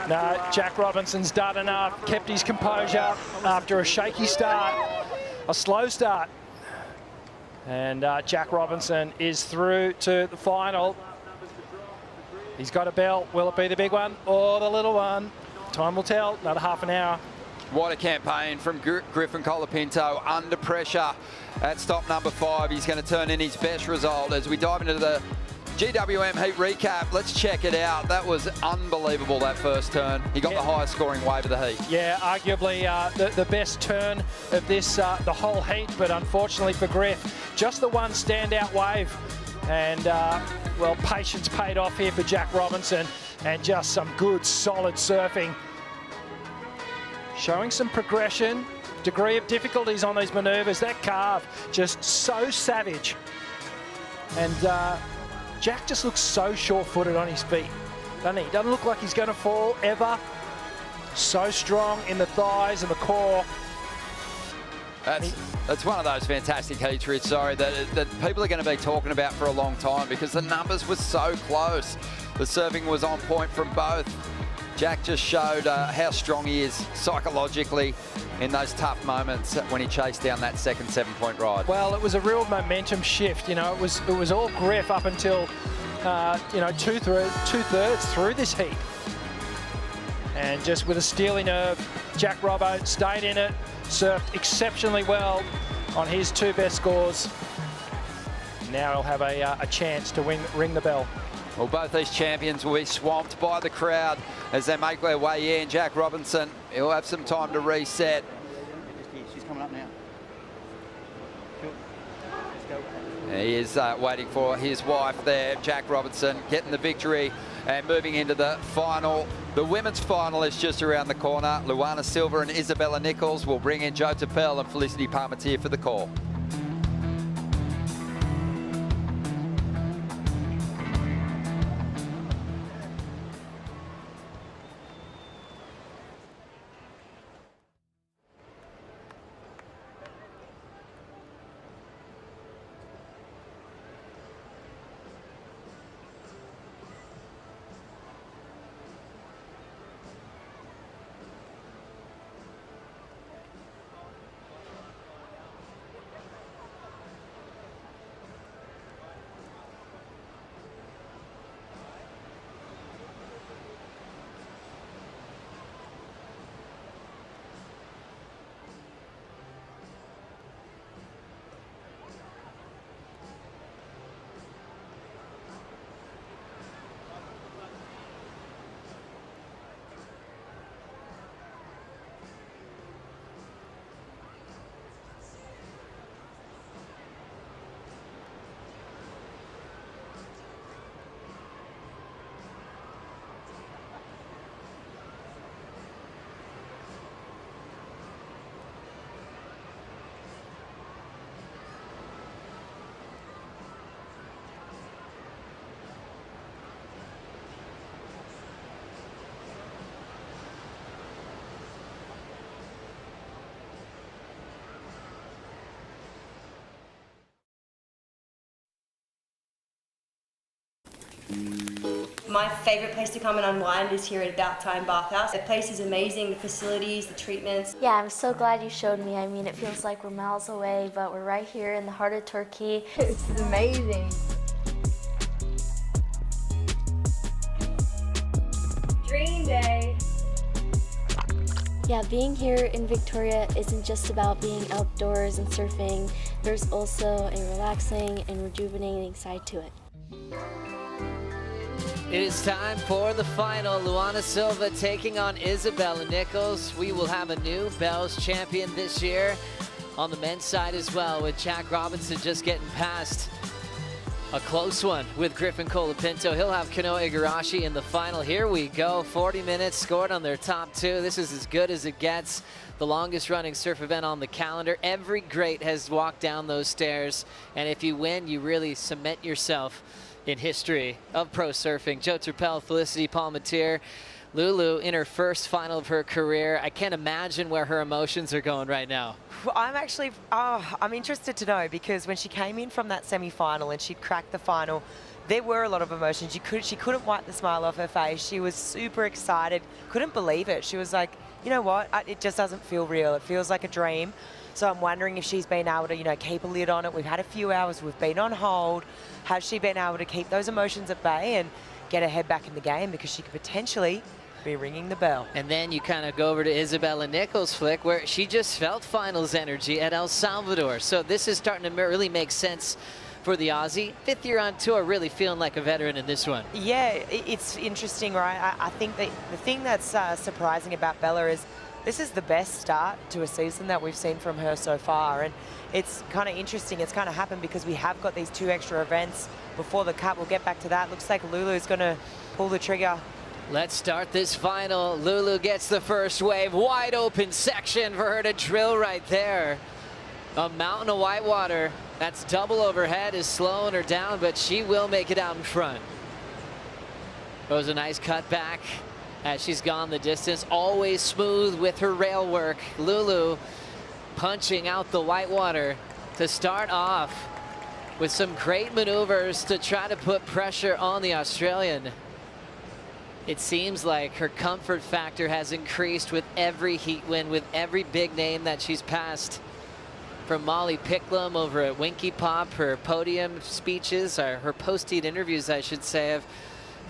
No, Jack Robinson's done enough. Kept his composure after a shaky start. A slow start. And Jack Robinson is through to the final. He's got a bell. Will it be the big one or the little one? Time will tell. Another half an hour. What a campaign from Griffin Colapinto under pressure at stop number 5. He's going to turn in his best result as we dive into the GWM heat recap. Let's check it out. That was unbelievable, that first turn. He got the highest scoring wave of the heat. Yeah, arguably the best turn of this, the whole heat, but unfortunately for Griff, just the one standout wave. And, well, patience paid off here for Jack Robinson and just some good, solid surfing. Showing some progression, degree of difficulties on these manoeuvres. That carve, just so savage. And Jack just looks so sure-footed on his feet, doesn't he? Doesn't look like he's going to fall ever. So strong in the thighs and the core. That's one of those fantastic heats, Rich, sorry, that people are going to be talking about for a long time because the numbers were so close. The serving was on point from both. Jack just showed how strong he is psychologically in those tough moments when he chased down that second 7-point ride. Well, it was a real momentum shift. You know, it was all Griff up until you know, two-thirds through this heat. And just with a steely nerve, Jack Robbo stayed in it, surfed exceptionally well on his 2 best scores. Now he'll have a chance to ring the bell. Well, both these champions will be swamped by the crowd as they make their way in. Jack Robinson, he'll have some time to reset. She's coming up now. He is waiting for his wife there, Jack Robinson, getting the victory and moving into the final. The women's final is just around the corner. Luana Silva and Isabella Nicholls will bring in Joe Tapel and Felicity Parmentier for the call. My favourite place to come and unwind is here at About Time Bathhouse. The place is amazing, the facilities, the treatments. Yeah, I'm so glad you showed me. I mean, it feels like we're miles away, but we're right here in the heart of Turkey. It's amazing. Dream day. Yeah, being here in Victoria isn't just about being outdoors and surfing there's also a relaxing and rejuvenating side to it. It is time for the final. Luana Silva taking on Isabella Nicholls. We will have a new Bells champion this year on the men's side as well, with Jack Robinson just getting past a close one with Griffin Colapinto. He'll have Kanoa Igarashi in the final. Here we go, 40 minutes scored on their top two. This is as good as it gets. The longest running surf event on the calendar. Every great has walked down those stairs, and if you win, you really cement yourself in history of pro surfing. Joe Turpel, Felicity Palmatier, Lulu in her first final of her career. I can't imagine where her emotions are going right now. I'm actually, I'm interested to know, because when she came in from that semi-final and she'd cracked the final, there were a lot of emotions. She couldn't wipe the smile off her face. She was super excited, couldn't believe it. She was like, you know what, it just doesn't feel real. It feels like a dream. So I'm wondering if she's been able to, you know, keep a lid on it. We've had a few hours, we've been on hold. Has she been able to keep those emotions at bay and get her head back in the game, because she could potentially be ringing the bell. And then you kind of go over to Isabella Nicholls' flick, where she just felt finals energy at El Salvador. So this is starting to really make sense for the Aussie. 5th year on tour, really feeling like a veteran in this one. Yeah, it's interesting, right? I think that the thing that's surprising about Bella is this is the best start to a season that we've seen from her so far. And it's kind of interesting. It's kind of happened because we have got these 2 extra events before the Cup. We'll get back to that. Looks like Lulu's going to pull the trigger. Let's start this final. Lulu gets the first wave. Wide open section for her to drill right there. A mountain of white water. That's double overhead is slowing her down, but she will make it out in front. It was a nice cut back as she's gone the distance. Always smooth with her rail work. Lulu punching out the white water to start off with some great maneuvers to try to put pressure on the Australian. It seems like her comfort factor has increased with every heat win, with every big name that she's passed. From Molly Picklum over at Winky Pop, her podium speeches, or her post-heat interviews, I should say, have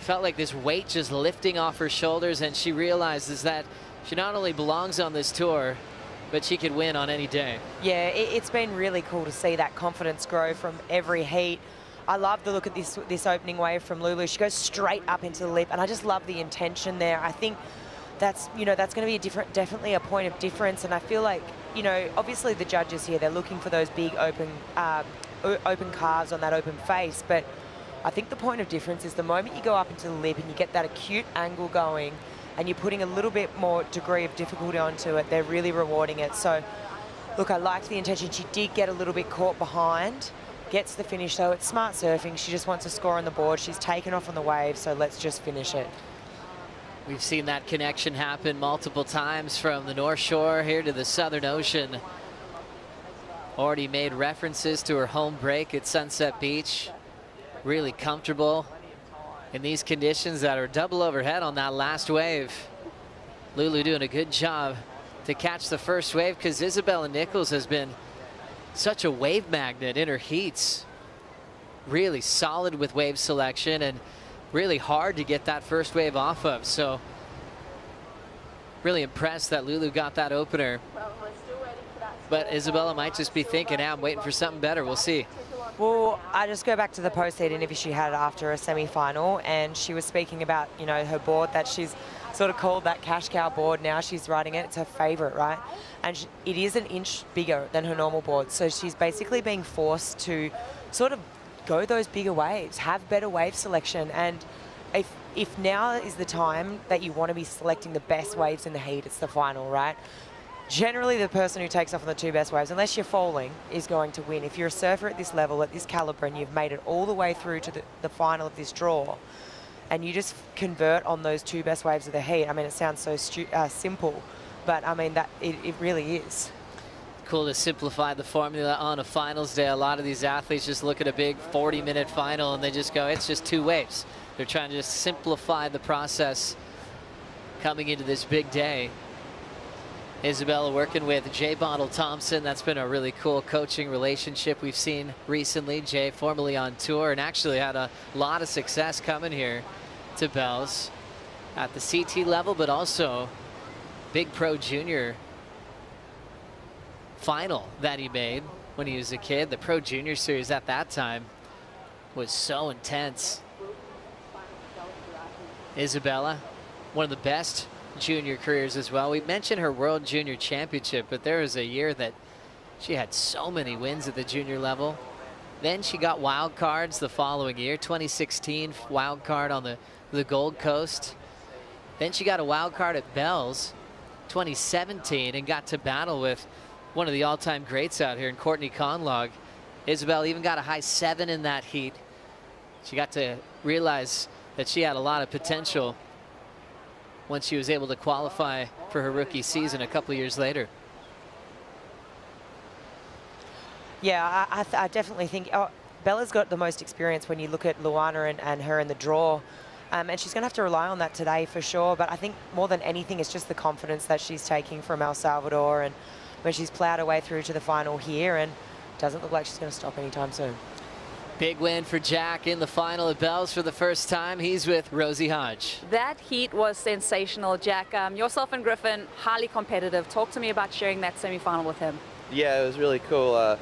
felt like this weight just lifting off her shoulders, and she realizes that she not only belongs on this tour, but she could win on any day. Yeah, it's been really cool to see that confidence grow from every heat. I love the look at this opening wave from Lulu. She goes straight up into the lip, and I just love the intention there. I think that's, you know, that's going to be definitely a point of difference. And I feel like, you know, obviously the judges here, they're looking for those big open calves on that open face. But I think the point of difference is the moment you go up into the lip and you get that acute angle going, and you're putting a little bit more degree of difficulty onto it, they're really rewarding it. So, look, I liked the intention. She did get a little bit caught behind. Gets the finish, though. It's smart surfing. She just wants a score on the board. She's taken off on the wave, so let's just finish it. We've seen that connection happen multiple times from the North Shore here to the Southern Ocean. Already made references to her home break at Sunset Beach. Really comfortable in these conditions that are double overhead on that last wave. Lulu doing a good job to catch the first wave, because Isabella Nicholls has been such a wave magnet in her heats. Really solid with wave selection and really hard to get that first wave off of. So really impressed that Lulu got that opener. But Isabella might just be thinking, I'm waiting for something better. We'll see. Well, I just go back to the post-heat interview she had after a semi-final, and she was speaking about, you know, her board that she's sort of called that cash cow board now. She's riding it. It's her favorite, right? And it is an inch bigger than her normal board. So she's basically being forced to sort of go those bigger waves, have better wave selection. And if now is the time that you want to be selecting the best waves in the heat, it's the final, right? Generally, the person who takes off on the 2 best waves, unless you're falling, is going to win. If you're a surfer at this level, at this caliber, and you've made it all the way through to the final of this draw, and you just convert on those 2 best waves of the heat, I mean, it sounds so simple, but I mean, it really is. Cool to simplify the formula on a finals day. A lot of these athletes just look at a big 40-minute final and they just go, it's just 2 waves. They're trying to just simplify the process coming into this big day. Isabella working with Jay Bottle Thompson. That's been a really cool coaching relationship we've seen recently. Jay formerly on tour and actually had a lot of success coming here to Bells at the CT level, but also big pro junior final that he made. when he was a kid. The Pro Junior Series at that time was so intense. Isabella, one of the best junior careers as well. We mentioned her World Junior Championship, but there was a year that she had so many wins at the junior level. Then she got wild cards the following year, 2016 wild card on the Gold Coast. Then she got a wild card at Bells 2017 and got to battle with one of the all-time greats out here in Courtney Conlog. Isabel even got a high 7 in that heat. She got to realize that she had a lot of potential once she was able to qualify for her rookie season a couple years later. Yeah, I definitely think Bella's got the most experience when you look at Luana and her in the draw. And she's going to have to rely on that today for sure. But I think more than anything, it's just the confidence that she's taking from El Salvador, and when she's plowed her way through to the final here, and doesn't look like she's going to stop anytime soon. Big win for Jack in the final at Bells for the first time. He's with Rosie Hodge. That heat was sensational, Jack. Yourself and Griffin, highly competitive. Talk to me about sharing that semi-final with him. Yeah, it was really cool.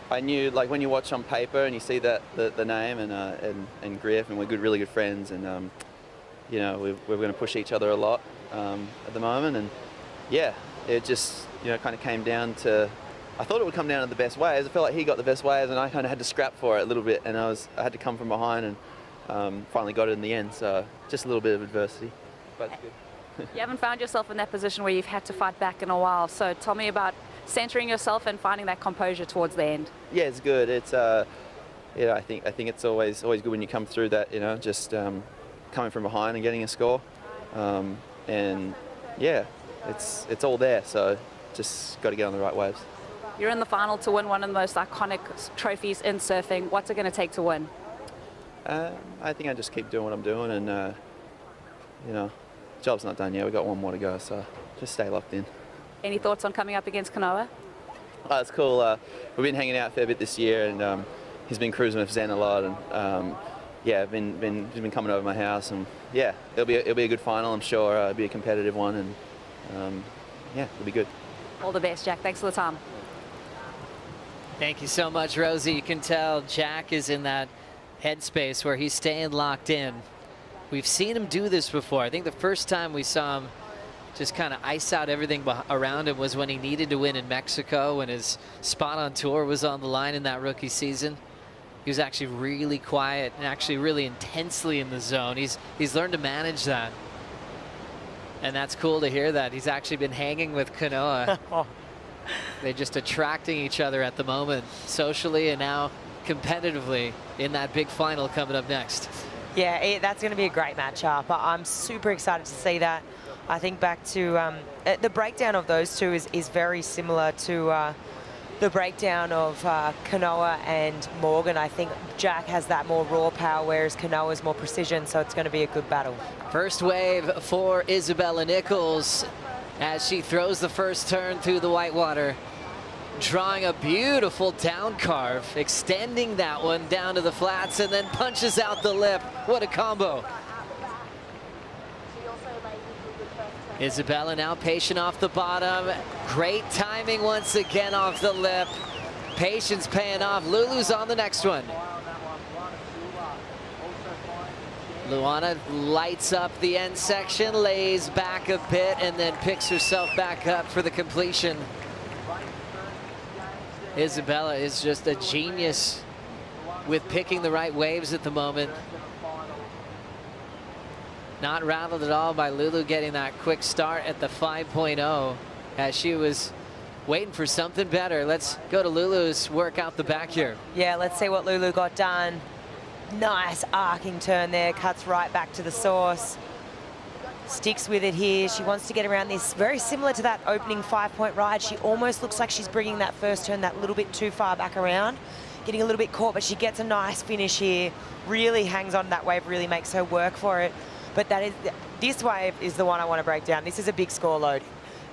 I knew, like, when you watch on paper and you see that the name and Griff, and we're really good friends, and you know, we're going to push each other a lot at the moment, and yeah, it just, you know, kind of came down to, I thought it would come down to the best waves. I felt like he got the best waves, and I kind of had to scrap for it a little bit, and I had to come from behind, and finally got it in the end. So just a little bit of adversity, but it's good. You haven't found yourself in that position where you've had to fight back in a while. So tell me about centering yourself and finding that composure towards the end. Yeah, it's good. It's yeah, I think it's always good when you come through that, you know, just coming from behind and getting a score, and yeah, it's all there. So just got to get on the right waves. You're in the final to win one of the most iconic trophies in surfing. What's it going to take to win? I think I just keep doing what I'm doing, and you know, job's not done yet. We've got one more to go, so just stay locked in. Any thoughts on coming up against Kanoa? Oh, it's cool. We've been hanging out a fair bit this year, and he's been cruising with Zen a lot, and yeah, he's been coming over my house, and yeah, it'll be a good final, I'm sure. It'll be a competitive one, and yeah, it'll be good. All the best, Jack. Thanks for the time. Thank you so much, Rosie. You can tell Jack is in that headspace where he's staying locked in. We've seen him do this before. I think the first time we saw him just kind of ice out everything around him was when he needed to win in Mexico, when his spot on tour was on the line in that rookie season. He was actually really quiet and actually really intensely in the zone. He's learned to manage that. And that's cool to hear that. He's actually been hanging with Kanoa. They're just attracting each other at the moment, socially and now competitively, in that big final coming up next. Yeah, that's going to be a great matchup. I'm super excited to see that. I think back to the breakdown of those two is very similar to the breakdown of Kanoa and Morgan. I think Jack has that more raw power, whereas Kanoa's more precision, so it's going to be a good battle. First wave for Isabella Nicholls as she throws the first turn through the whitewater, drawing a beautiful down carve, extending that one down to the flats, and then punches out the lip. What a combo. Isabella now patient off the bottom. Great timing once again off the lip. Patience paying off. Lulu's on the next one. Luana lights up the end section, lays back a bit, and then picks herself back up for the completion. Isabella is just a genius with picking the right waves at the moment. Not rattled at all by Lulu getting that quick start at the 5.0 as she was waiting for something better. Let's go to Lulu's work out the back here. Yeah, let's see what Lulu got done. Nice arcing turn there, cuts right back to the source. Sticks with it here. She wants to get around this, very similar to that opening 5-point ride. She almost looks like she's bringing that first turn that little bit too far back around, getting a little bit caught, but she gets a nice finish here. Really hangs on that wave, really makes her work for it. But this wave is the one I want to break down. This is a big score load.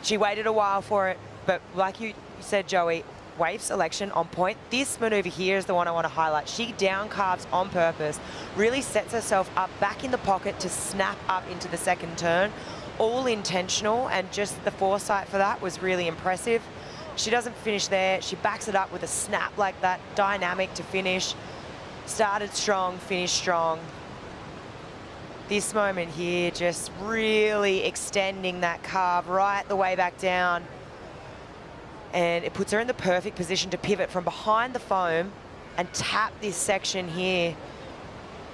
She waited a while for it, but like you said, Joey, wave selection on point. This maneuver here is the one I want to highlight. She down carves on purpose, really sets herself up back in the pocket to snap up into the second turn. All intentional, and just the foresight for that was really impressive. She doesn't finish there. She backs it up with a snap like that, dynamic to finish. Started strong, finished strong. This moment here, just really extending that carve right the way back down. And it puts her in the perfect position to pivot from behind the foam and tap this section here.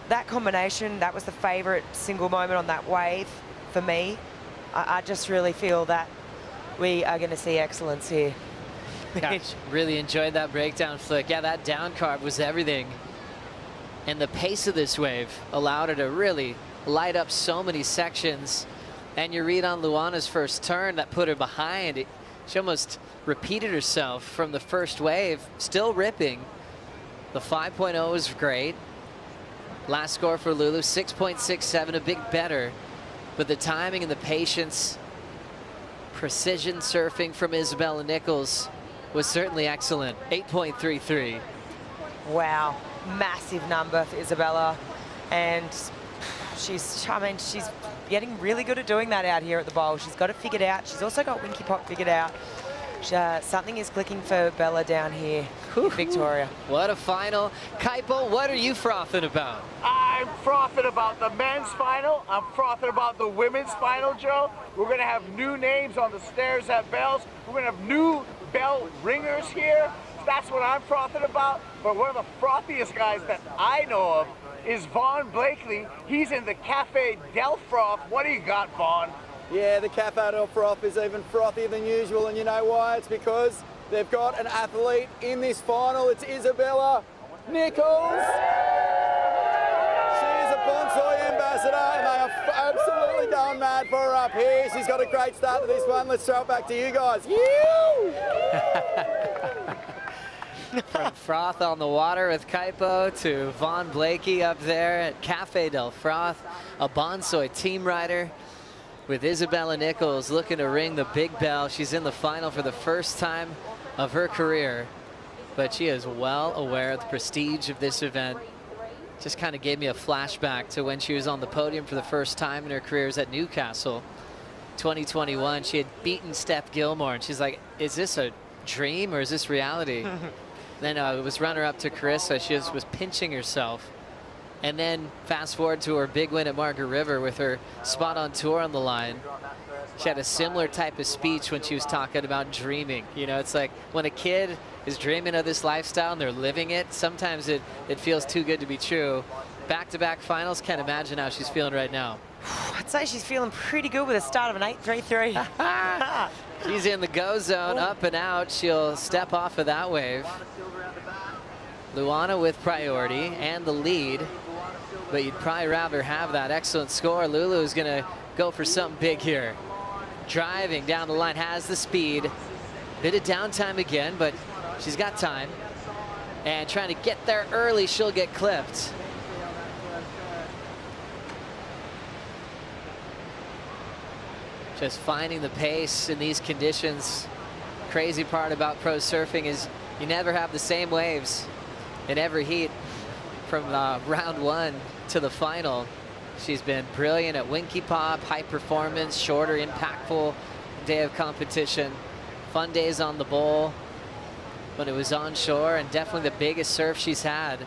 That combination, that was the favorite single moment on that wave for me. I just really feel that we are going to see excellence here. Yeah, really enjoyed that breakdown flick. Yeah, that down carve was everything. And the pace of this wave allowed her to really light up so many sections. And you read on Luana's first turn that put her behind. She almost repeated herself from the first wave, still ripping. The 5.0 was great. Last score for Lulu, 6.67, a big better. But the timing and the patience, precision surfing from Isabella Nicholls was certainly excellent. 8.33. Wow, massive number for Isabella. And she's getting really good at doing that out here at the bowl. She's got it figured out. She's also got Winky Pop figured out. Something is clicking for Bella down here in Victoria. What a final. Kaipo, what are you frothing about? I'm frothing about the men's final. I'm frothing about the women's final, Joe. We're going to have new names on the stairs at Bells. We're going to have new bell ringers here. That's what I'm frothing about. But one of the frothiest guys that I know of is Vaughn Blakely. He's in the Cafe Del Froth. What do you got, Vaughn? Yeah, the Cafe Del Froth is even frothier than usual, and you know why? It's because they've got an athlete in this final. It's Isabella Nicholls. She's a Bonsoy ambassador, and they are absolutely going mad for her up here. She's got a great start to this one. Let's throw it back to you guys. From froth on the water with Kaipo to Vaughn Blakey up there at Cafe Del Froth, a Bonsoy team rider with Isabella Nicholls looking to ring the big bell. She's in the final for the first time of her career, but she is well aware of the prestige of this event. Just kind of gave me a flashback to when she was on the podium for the first time in her careers at Newcastle. 2021, she had beaten Steph Gilmore, and she's like, is this a dream or is this reality? Then it was runner-up to Carissa. She was pinching herself. And then fast forward to her big win at Margaret River with her spot on tour on the line. She had a similar type of speech when she was talking about dreaming. You know, it's like when a kid is dreaming of this lifestyle and they're living it, sometimes it feels too good to be true. Back-to-back finals, can't imagine how she's feeling right now. I'd say she's feeling pretty good with a start of an 8.33. She's in the go zone, up and out. She'll step off of that wave. Luana with priority and the lead, but you'd probably rather have that excellent score. Lulu is going to go for something big here. Driving down the line, has the speed. Bit of downtime again, but she's got time. And trying to get there early, she'll get clipped. Just finding the pace in these conditions. Crazy part about pro surfing is you never have the same waves in every heat from round one to the final. She's been brilliant at Winky Pop, high performance, shorter, impactful day of competition. Fun days on the bowl when it was on shore, and definitely the biggest surf she's had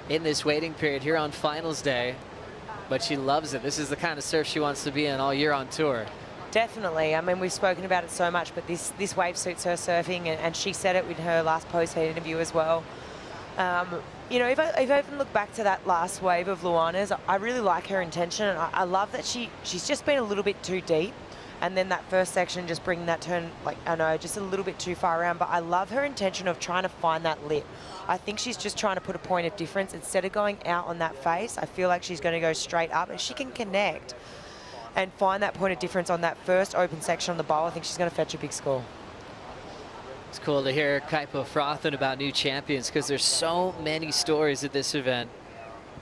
in this waiting period here on finals day. But she loves it. This is the kind of surf she wants to be in all year on tour. Definitely. I mean, we've spoken about it so much, but this wave suits her surfing, and she said it with her last post-heat interview as well. You know, if I even look back to that last wave of Luana's, I really like her intention, and I love that she's just been a little bit too deep, and then that first section just bringing that turn, like, I know, just a little bit too far around, but I love her intention of trying to find that lip. I think she's just trying to put a point of difference. Instead of going out on that face, I feel like she's going to go straight up, and she can connect and find that point of difference on that first open section on the bowl. I think she's going to fetch a big score. It's cool to hear Kaipo frothing about new champions because there's so many stories at this event.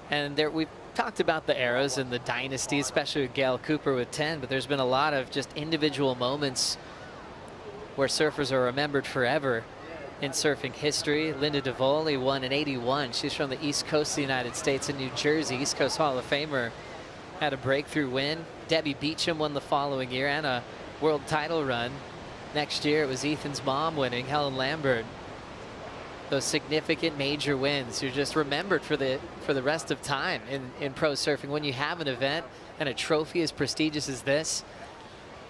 And we've talked about the eras and the dynasty, especially with Gail Cooper with 10, but there's been a lot of just individual moments where surfers are remembered forever in surfing history. Linda DeVoli won in '81. She's from the East Coast of the United States in New Jersey, East Coast Hall of Famer. Had a breakthrough win. Debbie Beecham won the following year and a world title run. Next year, it was Ethan's mom winning, Helen Lambert. Those significant major wins, you're just remembered for the rest of time in pro surfing. When you have an event and a trophy as prestigious as this,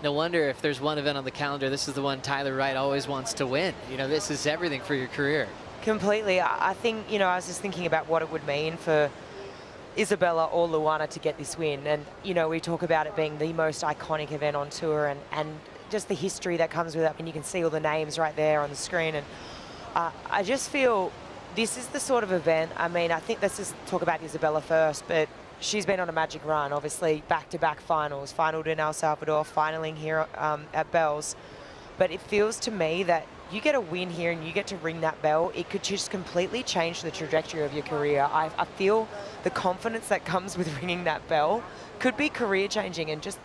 no wonder if there's one event on the calendar, this is the one Tyler Wright always wants to win. You know, this is everything for your career. Completely. I think, you know, I was just thinking about what it would mean for Isabella or Luana to get this win. And, you know, we talk about it being the most iconic event on tour and just the history that comes with it. And you can see all the names right there on the screen. And I just feel this is the sort of event, I mean, I think let's just talk about Isabella first, but she's been on a magic run, obviously, back-to-back finals, finaled in El Salvador, finaling here at Bells. But it feels to me that you get a win here and you get to ring that bell, it could just completely change the trajectory of your career. I feel the confidence that comes with ringing that bell could be career-changing, and just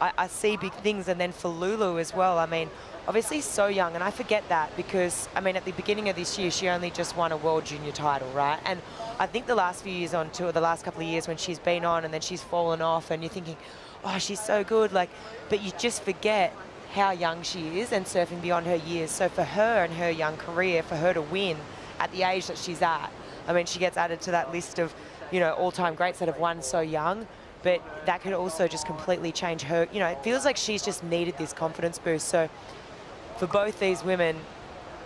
I see big things. And then for Lulu as well, I mean, obviously so young, and I forget that because, I mean, at the beginning of this year, she only just won a World Junior title, right? And I think the last few years on tour, the last couple of years when she's been on and then she's fallen off and you're thinking, oh, she's so good, like, but you just forget how young she is and surfing beyond her years. So for her and her young career, for her to win at the age that she's at, I mean, she gets added to that list of, you know, all-time greats that have won so young, but that could also just completely change her. You know, it feels like she's just needed this confidence boost. So for both these women,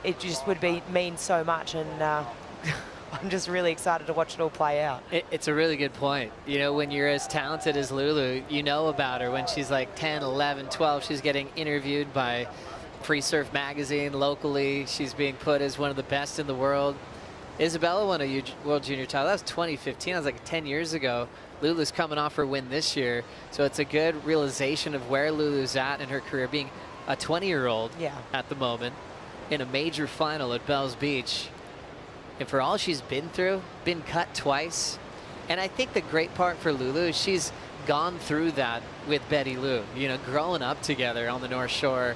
it just would mean so much, and I'm just really excited to watch it all play out. It's a really good point. You know, when you're as talented as Lulu, you know about her when she's like 10, 11, 12. She's getting interviewed by Free Surf magazine locally. She's being put as one of the best in the world. Isabella won a World Junior title. That was 2015. That was like 10 years ago. Lulu's coming off her win this year. So it's a good realization of where Lulu's at in her career, being a 20-year-old at the moment in a major final at Bells Beach. And for all she's been through, been cut twice. And I think the great part for Lulu is she's gone through that with Betty Lou, you know, growing up together on the North Shore.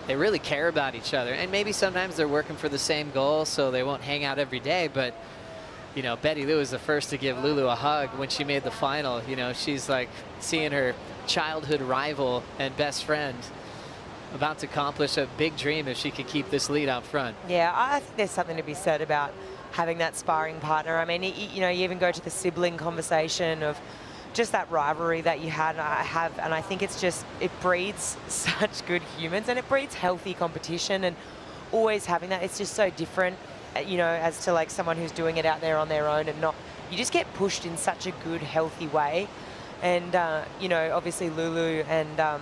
They really care about each other. And maybe sometimes they're working for the same goal, so they won't hang out every day. But, you know, Betty Lou was the first to give Lulu a hug when she made the final. You know, she's like seeing her childhood rival and best friend about to accomplish a big dream if she could keep this lead out front. Yeah, I think there's something to be said about having that sparring partner. I mean, you know, you even go to the sibling conversation of just that rivalry that you had and I have, and I think it's just, it breeds such good humans and it breeds healthy competition, and always having that, it's just so different, you know, as to like someone who's doing it out there on their own and not, you just get pushed in such a good, healthy way. And, you know, obviously Lulu and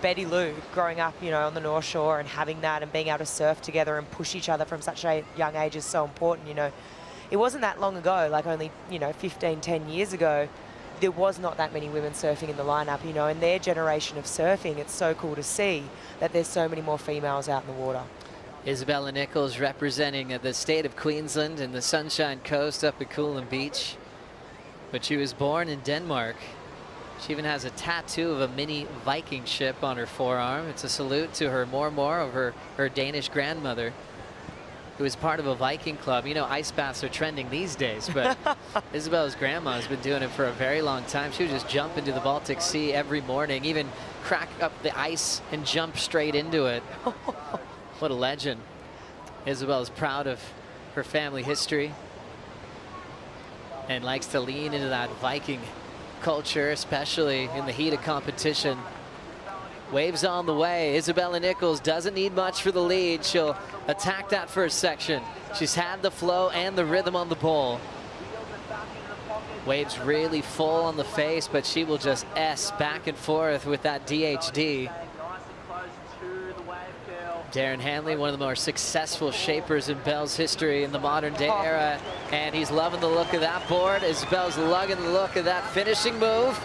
Betty Lou growing up, you know, on the North Shore and having that and being able to surf together and push each other from such a young age is so important. You know, it wasn't that long ago, like only, you know, 15, 10 years ago, there was not that many women surfing in the lineup, you know, and their generation of surfing, it's so cool to see that there's so many more females out in the water. Isabella Nicholls representing the state of Queensland and the Sunshine Coast up at Coolum Beach. But she was born in Denmark. She even has a tattoo of a mini Viking ship on her forearm. It's a salute to her Mormor, of her Danish grandmother, who is part of a Viking club. You know, ice baths are trending these days, but Isabella's grandma has been doing it for a very long time. She would just jump into the Baltic Sea every morning, even crack up the ice and jump straight into it. What a legend. Isabella's proud of her family history and likes to lean into that Viking culture, especially in the heat of competition. Waves on the way. Isabella Nicholls doesn't need much for the lead. She'll attack that first section. She's had the flow and the rhythm on the bowl. Waves really full on the face, but she will just S back and forth with that DHD. Darren Hanley, one of the more successful shapers in Bell's history in the modern day era, and he's loving the look of that board. Isabel's loving the look of that finishing move.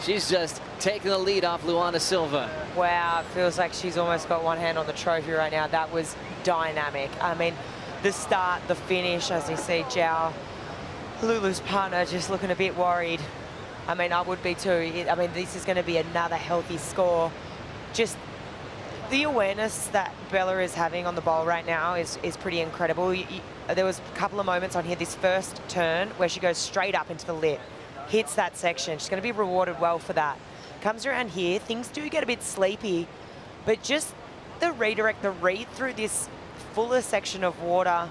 She's just taking the lead off Luana Silva. Wow, it feels like she's almost got one hand on the trophy right now. That was dynamic. I mean, the start, the finish, as you see Zhao, Lulu's partner, just looking a bit worried. I mean, I would be too. I mean, this is going to be another healthy score. Just the awareness that Bella is having on the bowl right now is pretty incredible. There was a couple of moments on here, this first turn, where she goes straight up into the lip, hits that section. She's going to be rewarded well for that. Comes around here, things do get a bit sleepy, but just the redirect, the read through this fuller section of water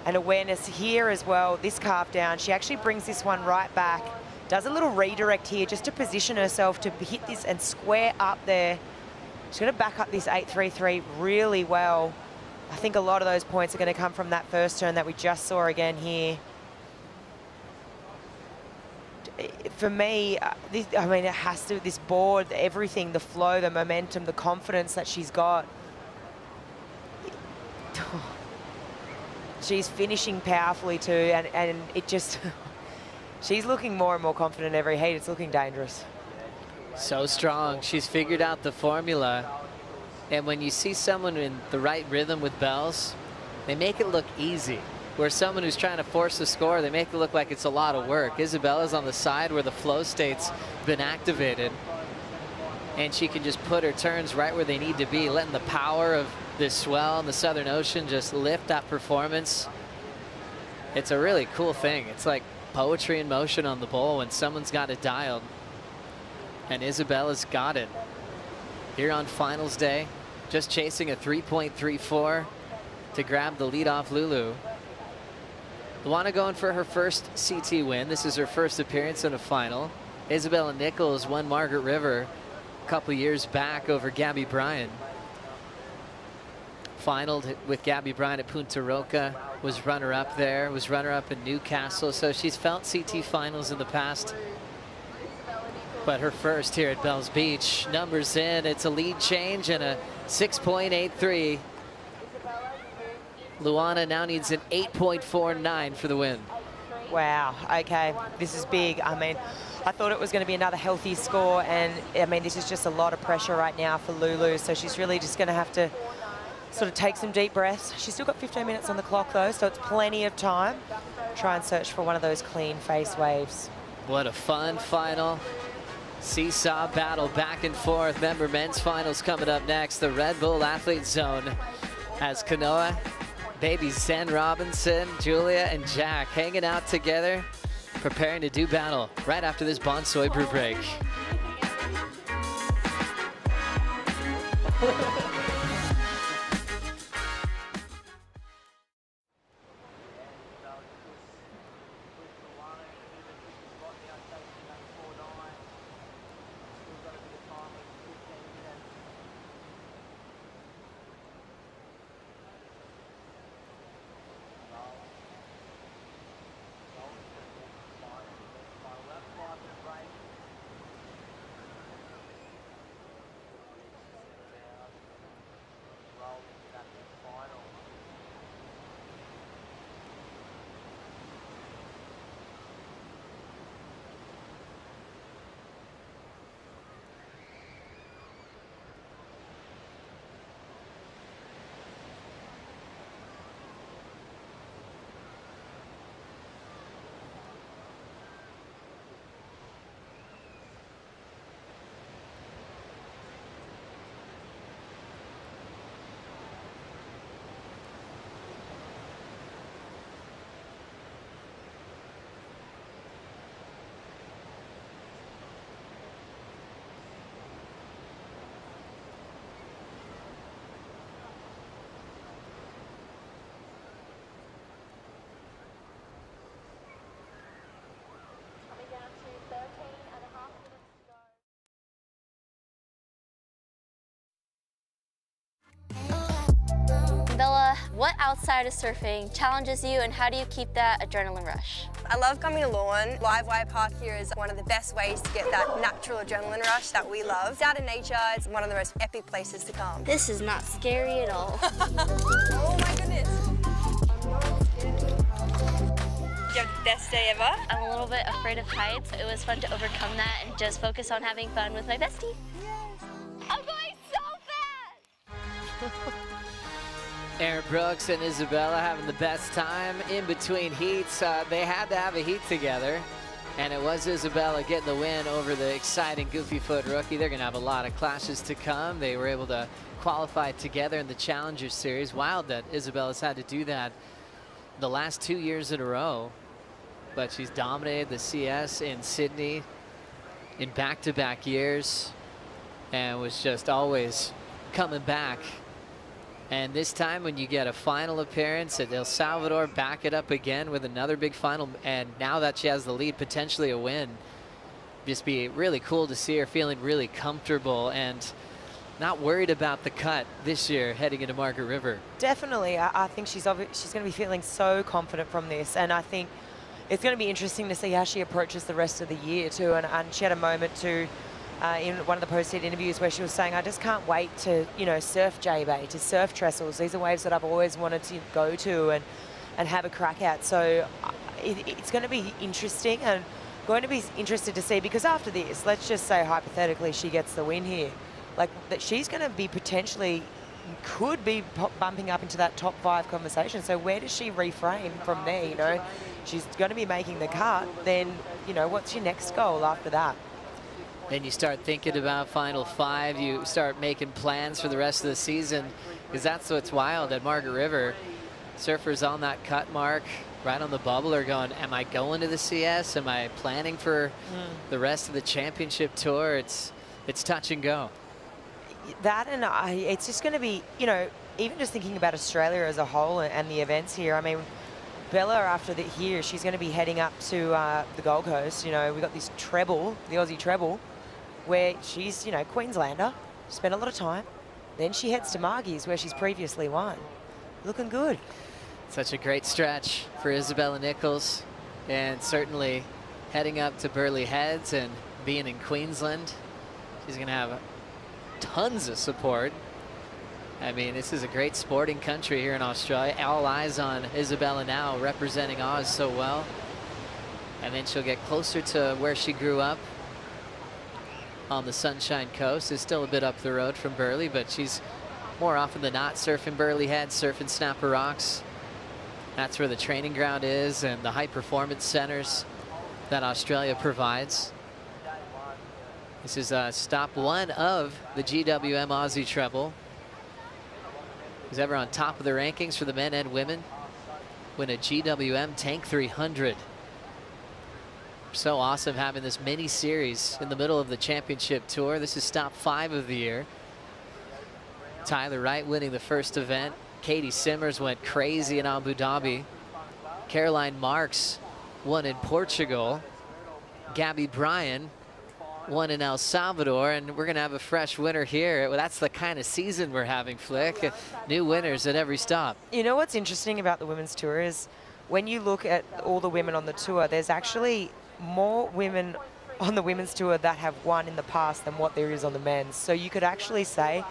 and awareness here as well, this carve down, she actually brings this one right back, does a little redirect here just to position herself to hit this and square up there. She's going to back up this 8-3-3 really well. I think a lot of those points are going to come from that first turn that we just saw again here. For me, I mean, it has to, this board, everything, the flow, the momentum, the confidence that she's got. She's finishing powerfully too, and it just, she's looking more and more confident every heat. It's looking dangerous. So strong. She's figured out the formula. And when you see someone in the right rhythm with bells, they make it look easy. Where someone who's trying to force a score, they make it look like it's a lot of work. Isabella's on the side where the flow state's been activated. And she can just put her turns right where they need to be, letting the power of this swell in the Southern Ocean just lift that performance. It's a really cool thing. It's like poetry in motion on the bowl when someone's got it dialed. And Isabella's got it. Here on finals day, just chasing a 3.34 to grab the leadoff Lulu. Luana going for her first CT win. This is her first appearance in a final. Isabella Nicholls won Margaret River a couple years back over Gabby Bryan. Finaled with Gabby Bryan at Punta Roca, was runner-up there, was runner-up in Newcastle. So she's felt CT finals in the past. But her first here at Bells Beach. Numbers in, it's a lead change and a 6.83. Luana now needs an 8.49 for the win. Wow, okay, this is big. I mean, I thought it was going to be another healthy score, and I mean, this is just a lot of pressure right now for Lulu, so she's really just going to have to sort of take some deep breaths. She's still got 15 minutes on the clock though, so it's plenty of time. Try and search for one of those clean face waves. What a fun final. Seesaw battle back and forth. Remember, men's finals coming up next. The Red Bull Athlete Zone has Kanoa, baby Zen Robinson, Julia, and Jack hanging out together, preparing to do battle right after this Bonsoy brew break. Bella, what outside of surfing challenges you, and how do you keep that adrenaline rush? I love coming to Lawn. Live Wire Park here is one of the best ways to get that natural adrenaline rush that we love. It's out in nature, it's one of the most epic places to come. This is not scary at all. Oh my goodness. Did you have the best day ever? I'm a little bit afraid of heights. It was fun to overcome that and just focus on having fun with my bestie. Yes. I'm going so fast! Aaron Brooks and Isabella having the best time in between heats. They had to have a heat together, and it was Isabella getting the win over the exciting Goofy Foot rookie. They're going to have a lot of clashes to come. They were able to qualify together in the Challenger Series. Wild that Isabella's had to do that the last 2 years in a row, but she's dominated the CS in Sydney in back-to-back years and was just always coming back And this time when you get a final appearance at El Salvador, back it up again with another big final. And now that she has the lead, potentially a win, just be really cool to see her feeling really comfortable and not worried about the cut this year heading into Margaret River. Definitely. I think she's going to be feeling so confident from this. And I think it's going to be interesting to see how she approaches the rest of the year too. And she had a moment too in one of the post-heat interviews where she was saying, I just can't wait to, you know, surf J-Bay, to surf trestles. These are waves that I've always wanted to go to and have a crack at. So it's going to be interesting, and going to be interested to see, because after this, let's just say hypothetically she gets the win here, like that she's going to be potentially, could be bumping up into that top 5 conversation. So where does she reframe from there? You know, she's going to be making the cut. Then, you know, what's your next goal after that? Then you start thinking about Final 5. You start making plans for the rest of the season, because that's what's wild at Margaret River. Surfers on that cut mark, right on the bubble, are going, am I going to the CS? Am I planning for the rest of the championship tour? It's touch and go. That, and it's just going to be, you know, even just thinking about Australia as a whole and the events here. I mean, Bella, after here, she's going to be heading up to the Gold Coast. You know, we got this treble, the Aussie treble, where she's, you know, Queenslander, spent a lot of time. Then she heads to Margie's, where she's previously won. Looking good. Such a great stretch for Isabella Nicholls, and certainly heading up to Burleigh Heads and being in Queensland, she's going to have tons of support. I mean, this is a great sporting country here in Australia. All eyes on Isabella now, representing Oz so well. And then she'll get closer to where she grew up on the Sunshine Coast. It's still a bit up the road from Burleigh, but she's more often than not surfing Burleigh Heads, surfing Snapper Rocks. That's where the training ground is and the high performance centers that Australia provides. This is stop 1 of the GWM Aussie treble. Who's ever on top of the rankings for the men and women win a GWM Tank 300. So awesome having this mini series in the middle of the championship tour. This is stop 5 of the year. Tyler Wright winning the first event. Katie Simmers went crazy in Abu Dhabi. Caroline Marks won in Portugal. Gabby Bryan won in El Salvador, and we're going to have a fresh winner here. Well, that's the kind of season we're having, Flick. New winners at every stop. You know what's interesting about the women's tour is when you look at all the women on the tour, there's actually more women on the women's tour that have won in the past than what there is on the men's. So you could actually say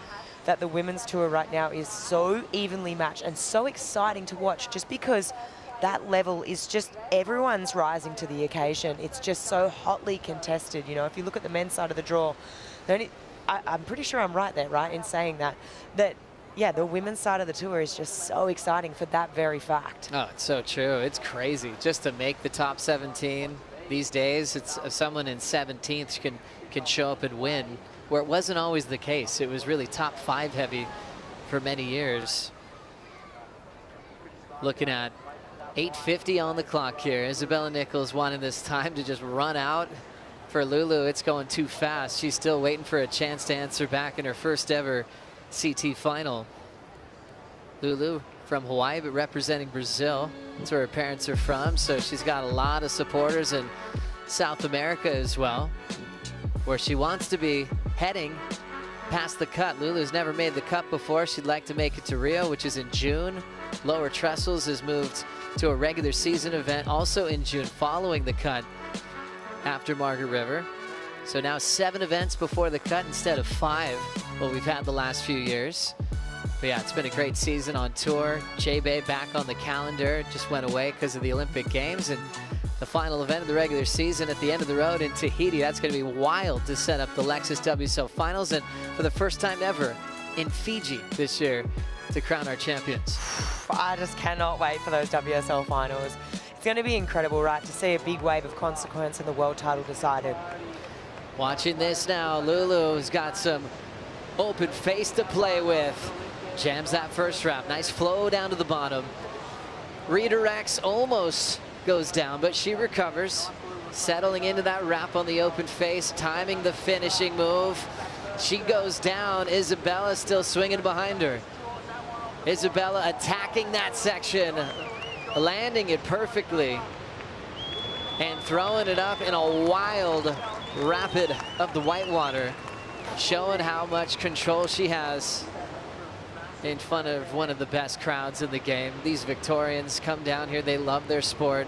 that the women's tour right now is so evenly matched and so exciting to watch, just because that level is just, everyone's rising to the occasion. It's just so hotly contested. You know, if you look at the men's side of the draw, I'm pretty sure I'm right there, right, in saying that yeah, the women's side of the tour is just so exciting for that very fact. Oh, it's so true. It's crazy just to make the top 17 these days. It's someone in 17th can show up and win, where it wasn't always the case. It was really top 5 heavy for many years. Looking at 8:50 on the clock here. Isabella Nicholls wanting this time to just run out. For Lulu, it's going too fast. She's still waiting for a chance to answer back in her first ever CT final. Lulu from Hawaii, but representing Brazil. That's where her parents are from, so she's got a lot of supporters in South America as well, where she wants to be heading past the cut. Lulu's never made the cut before. She'd like to make it to Rio, which is in June. Lower Trestles has moved to a regular season event also in June, following the cut after Margaret River. So now 7 events before the cut instead of 5, what we've had the last few years. But yeah, it's been a great season on tour. J-Bay back on the calendar, just went away because of the Olympic Games, and the final event of the regular season at the end of the road in Tahiti. That's going to be wild to set up the Lexus WSL Finals, and for the first time ever in Fiji this year to crown our champions. I just cannot wait for those WSL finals. It's going to be incredible, right, to see a big wave of consequence and the world title decided. Watching this now, Lulu's got some open face to play with. Jams that first wrap. Nice flow down to the bottom. Redirects, almost goes down, but she recovers. Settling into that wrap on the open face, timing the finishing move. She goes down. Isabella still swinging behind her. Isabella attacking that section, landing it perfectly, and throwing it up in a wild rapid of the whitewater, showing how much control she has in front of one of the best crowds in the game. These Victorians come down here, they love their sport.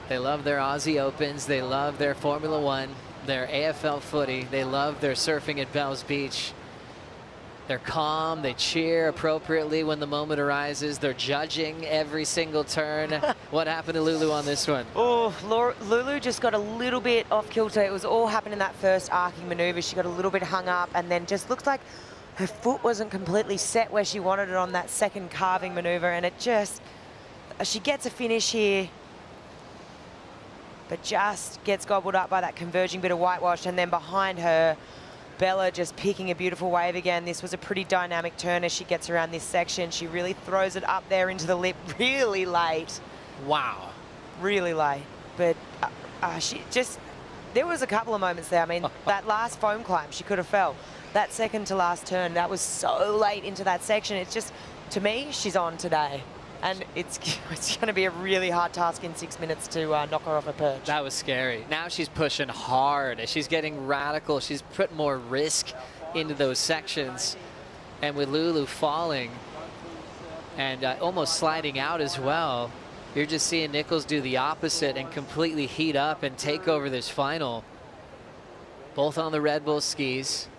They love their Aussie Opens, they love their Formula One, their AFL footy, they love their surfing at Bells Beach. They're calm, they cheer appropriately when the moment arises. They're judging every single turn. What happened to Lulu on this one? Oh, Lulu just got a little bit off kilter. It was all happening in that first arcing maneuver. She got a little bit hung up and then just looked like her foot wasn't completely set where she wanted it on that second carving maneuver, and it just, she gets a finish here, but just gets gobbled up by that converging bit of whitewash, and then behind her, Bella just picking a beautiful wave again. This was a pretty dynamic turn as she gets around this section. She really throws it up there into the lip really late. Wow. Really late. But she just, there was a couple of moments there. I mean, that last foam climb, she could have fell. That second to last turn, that was so late into that section. It's just, to me, she's on today. And it's going to be a really hard task in 6 minutes to knock her off her perch. That was scary. Now she's pushing hard. She's getting radical. She's put more risk into those sections. And with Lulu falling and almost sliding out as well, you're just seeing Nicholls do the opposite and completely heat up and take over this final. Both on the Red Bull skis.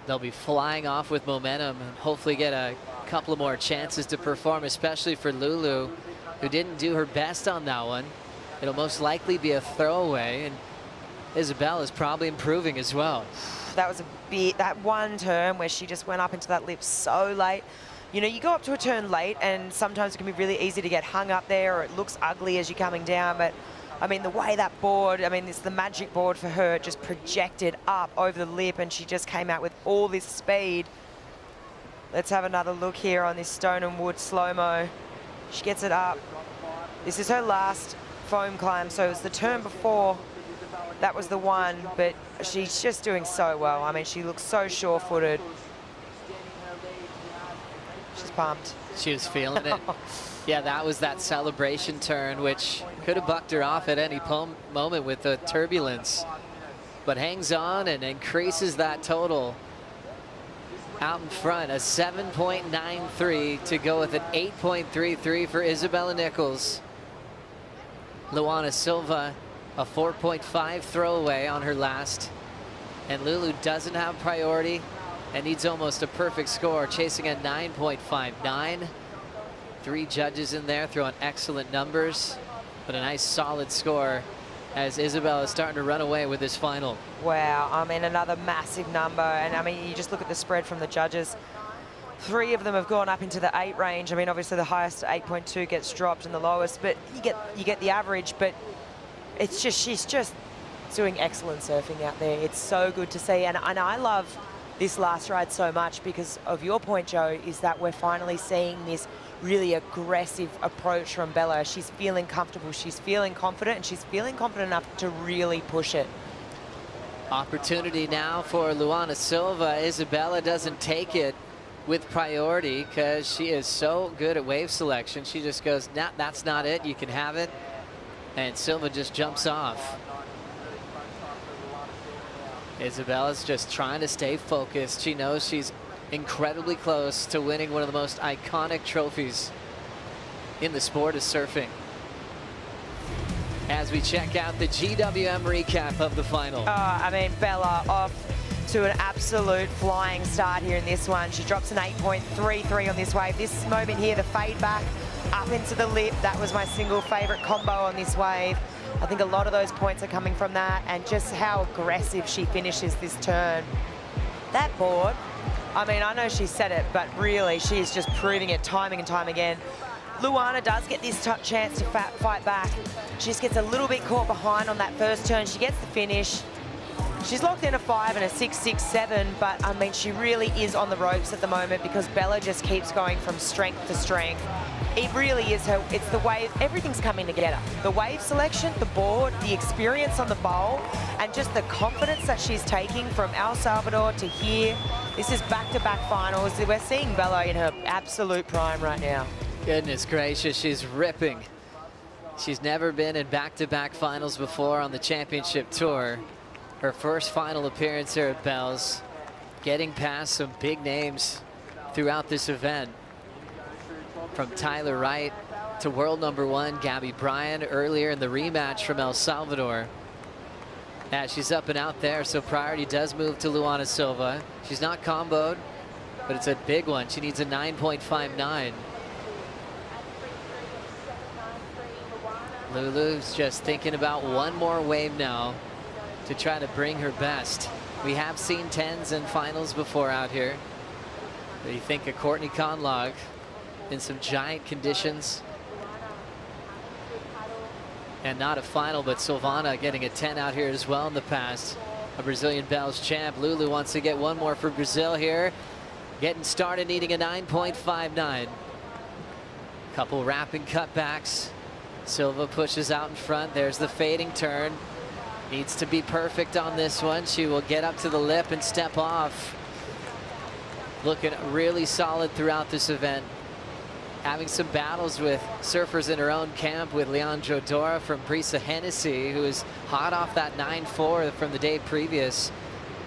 They'll be flying off with momentum and hopefully get a couple of more chances to perform, especially for Lulu, who didn't do her best on that one. It'll most likely be a throwaway, and Isabella's probably improving as well. That was a bit, that one turn where she just went up into that lip so late. You know, you go up to a turn late and sometimes it can be really easy to get hung up there, or it looks ugly as you're coming down, but I mean, the way that board, I mean, it's the magic board for her, just projected up over the lip, and she just came out with all this speed. Let's have another look here on this stone and wood slow-mo. She gets it up. This is her last foam climb, so it was the turn before. That was the one, but she's just doing so well. I mean, she looks so sure-footed. She's pumped. She was feeling it. Yeah, that was that celebration turn, which could have bucked her off at any moment with the turbulence, but hangs on and increases that total out in front. A 7.93 to go with an 8.33 for Isabella Nicholls. Luana Silva, a 4.5 throwaway on her last. And Lulu doesn't have priority and needs almost a perfect score, chasing a 9.59. 3 judges in there throwing excellent numbers, but a nice solid score as Isabella is starting to run away with this final. Wow, I mean, another massive number. And I mean, you just look at the spread from the judges. 3 of them have gone up into the 8 range. I mean, obviously the highest 8.2 gets dropped and the lowest, but you get the average. But it's just, she's just doing excellent surfing out there. It's so good to see. And I love this last ride so much because of your point, Joe, is that we're finally seeing this really aggressive approach from Bella. She's feeling comfortable, she's feeling confident, and she's feeling confident enough to really push it. Opportunity now for Luana Silva. Isabella doesn't take it with priority because she is so good at wave selection. She just goes, nah, that's not it, you can have it. And Silva just jumps off. Isabella's just trying to stay focused. She knows she's incredibly close to winning one of the most iconic trophies in the sport of surfing. As we check out the GWM recap of the final. I mean, Bella off to an absolute flying start here in this one. She drops an 8.33 on this wave. This moment here, the fade back up into the lip, that was my single favorite combo on this wave. I think a lot of those points are coming from that, and just how aggressive she finishes this turn. That board, I mean, I know she said it, but really she's just proving it time and time again. Luana does get this chance to fight back. She just gets a little bit caught behind on that first turn. She gets the finish. She's locked in a 5 and a 6.67, but I mean, she really is on the ropes at the moment because Bella just keeps going from strength to strength. It really is her, it's the wave, everything's coming together. The wave selection, the board, the experience on the bowl, and just the confidence that she's taking from El Salvador to here. This is back-to-back finals. We're seeing Bella in her absolute prime right now. Goodness gracious, she's ripping. She's never been in back-to-back finals before on the championship tour. Her first final appearance here at Bells, getting past some big names throughout this event. From Tyler Wright to world #1 Gabby Bryan earlier in the rematch from El Salvador. Yeah, she's up and out there, so priority does move to Luana Silva. She's not comboed, but it's a big one. She needs a 9.59. Lulu's just thinking about one more wave now to try to bring her best. We have seen 10s in finals before out here. But you think of Courtney Conlogue in some giant conditions. And not a final, but Silvana getting a 10 out here as well in the past. A Brazilian Bells champ. Lulu wants to get one more for Brazil here. Getting started, needing a 9.59. Couple wrapping cutbacks. Silva pushes out in front. There's the fading turn. Needs to be perfect on this one. She will get up to the lip and step off. Looking really solid throughout this event. Having some battles with surfers in her own camp with Leandro Dora from Brisa Hennessy, who is hot off that 9.4 from the day previous.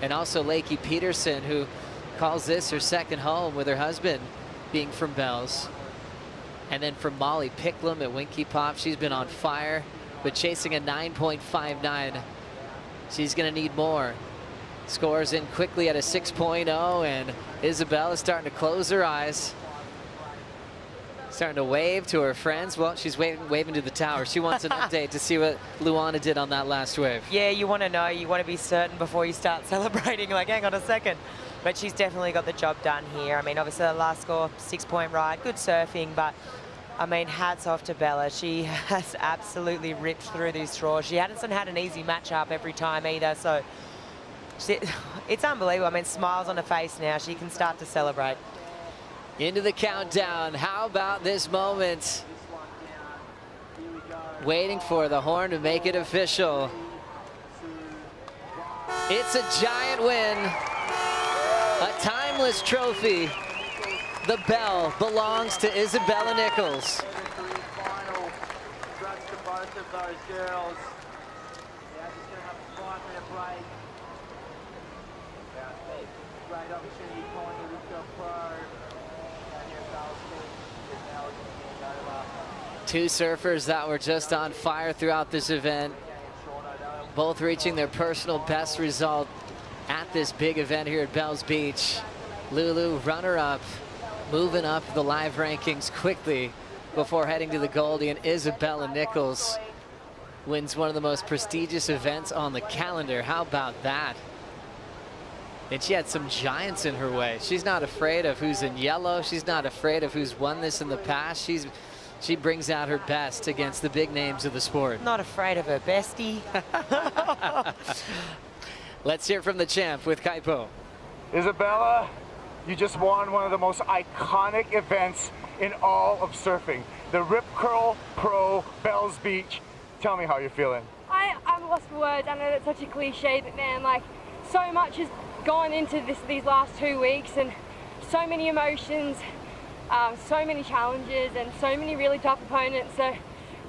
And also Lakey Peterson, who calls this her second home with her husband being from Bells. And then from Molly Picklum at Winky Pop, she's been on fire, but chasing a 9.59. She's gonna need more. Scores in quickly at a 6.0, and Isabella is starting to close her eyes. Starting to wave to her friends. Well, she's waving to the tower. She wants an update to see what Luana did on that last wave. Yeah, you want to know. You want to be certain before you start celebrating. Like, hang on a second. But she's definitely got the job done here. I mean, obviously the last score, 6-point ride, good surfing, but I mean, hats off to Bella. She has absolutely ripped through these straws. She hasn't had an easy matchup every time either, so it's unbelievable. I mean, smiles on her face now. She can start to celebrate. Into the countdown. How about this moment? Waiting for the horn to make it official. It's a giant win. A timeless trophy. The bell belongs to Isabella Nicholls. Congrats to both of those girls. Now just going to have a 5-minute break. Great opportunity calling the Ripco Pro. Two surfers that were just on fire throughout this event, both reaching their personal best result at this big event here at Bells Beach. Lulu, runner-up, moving up the live rankings quickly before heading to the Goldie, and Isabella Nicholls wins one of the most prestigious events on the calendar. How about that? And she had some giants in her way. She's not afraid of who's in yellow. She's not afraid of who's won this in the past. She brings out her best against the big names of the sport. Not afraid of her bestie. Let's hear from the champ with Kaipo. Isabella, you just won one of the most iconic events in all of surfing. The Rip Curl Pro Bells Beach. Tell me how you're feeling. I'm lost for words. I know that's such a cliche, but man, like, so much has gone into these last 2 weeks, and so many emotions, so many challenges, and so many really tough opponents. So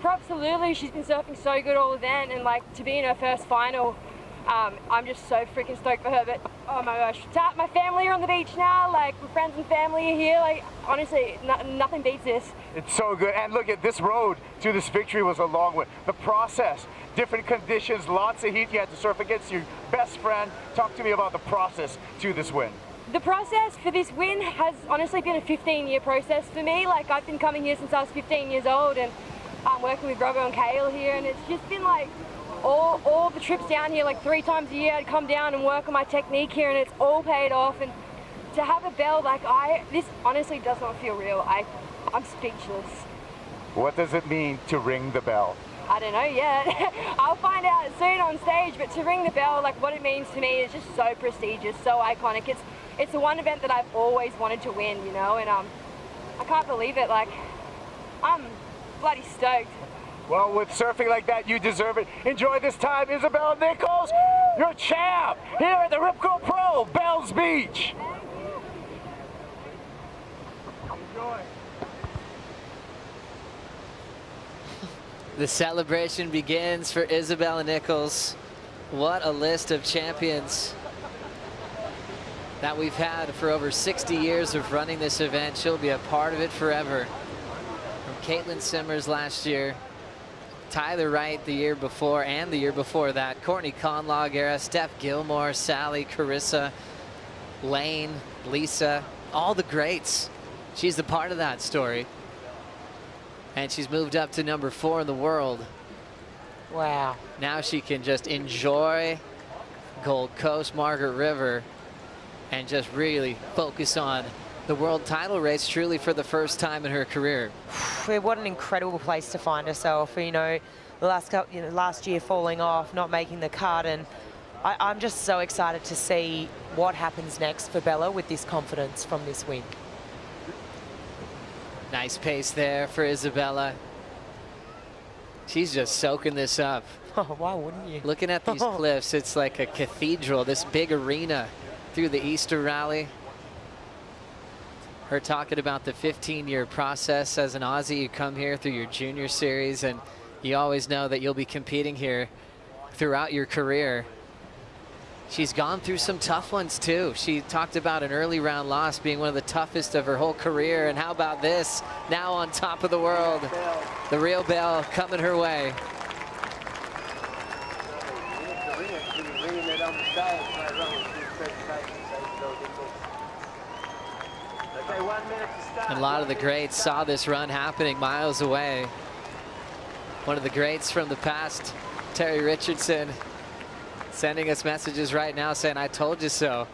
props to Lulu. She's been surfing so good all event, and like to be in her first final, I'm just so freaking stoked for her. But oh my gosh, my family are on the beach now. Like, my friends and family are here. Like, honestly, nothing beats this. It's so good. And look at this road to this victory was a long one. The process, different conditions, lots of heat. You had to surf against your best friend. Talk to me about the process to this win. The process for this win has honestly been a 15-year process for me. Like, I've been coming here since I was 15 years old, and I'm working with Robbo and Kale here, and it's just been like all the trips down here, like 3 times a year I'd come down and work on my technique here, and it's all paid off. And to have a bell, like, this honestly does not feel real. I'm speechless. What does it mean to ring the bell? I don't know yet. I'll find out soon on stage, but to ring the bell, like, what it means to me is just so prestigious, so iconic. It's the one event that I've always wanted to win, you know, and I can't believe it. Like, I'm bloody stoked. Well, with surfing like that, you deserve it. Enjoy this time, Isabella Nicholls. You're champ here at the Rip Curl Pro Bells Beach. The celebration begins for Isabella Nicholls. What a list of champions that we've had for over 60 years of running this event. She'll be a part of it forever. From Caitlin Simmers last year, Tyler Wright the year before, and the year before that, Courtney Conlog era, Steph Gilmore, Sally, Carissa, Lane, Lisa, all the greats. She's a part of that story. And she's moved up to number 4 in the world. Wow. Now she can just enjoy Gold Coast, Margaret River, and just really focus on the world title race truly for the first time in her career. What an incredible place to find herself. You know, the last year falling off, not making the cut, and I'm just so excited to see what happens next for Bella with this confidence from this win. Nice pace there for Isabella. She's just soaking this up. Oh, why wouldn't you? Looking at these cliffs, it's like a cathedral, this big arena through the Easter Rally. Her talking about the 15-year process. As an Aussie, you come here through your junior series, and you always know that you'll be competing here throughout your career. She's gone through some tough ones too. She talked about an early round loss being one of the toughest of her whole career. And how about this? Now on top of the world. The real bell coming her way. And a lot of the greats saw this run happening miles away. One of the greats from the past, Terry Richardson, sending us messages right now saying, "I told you so."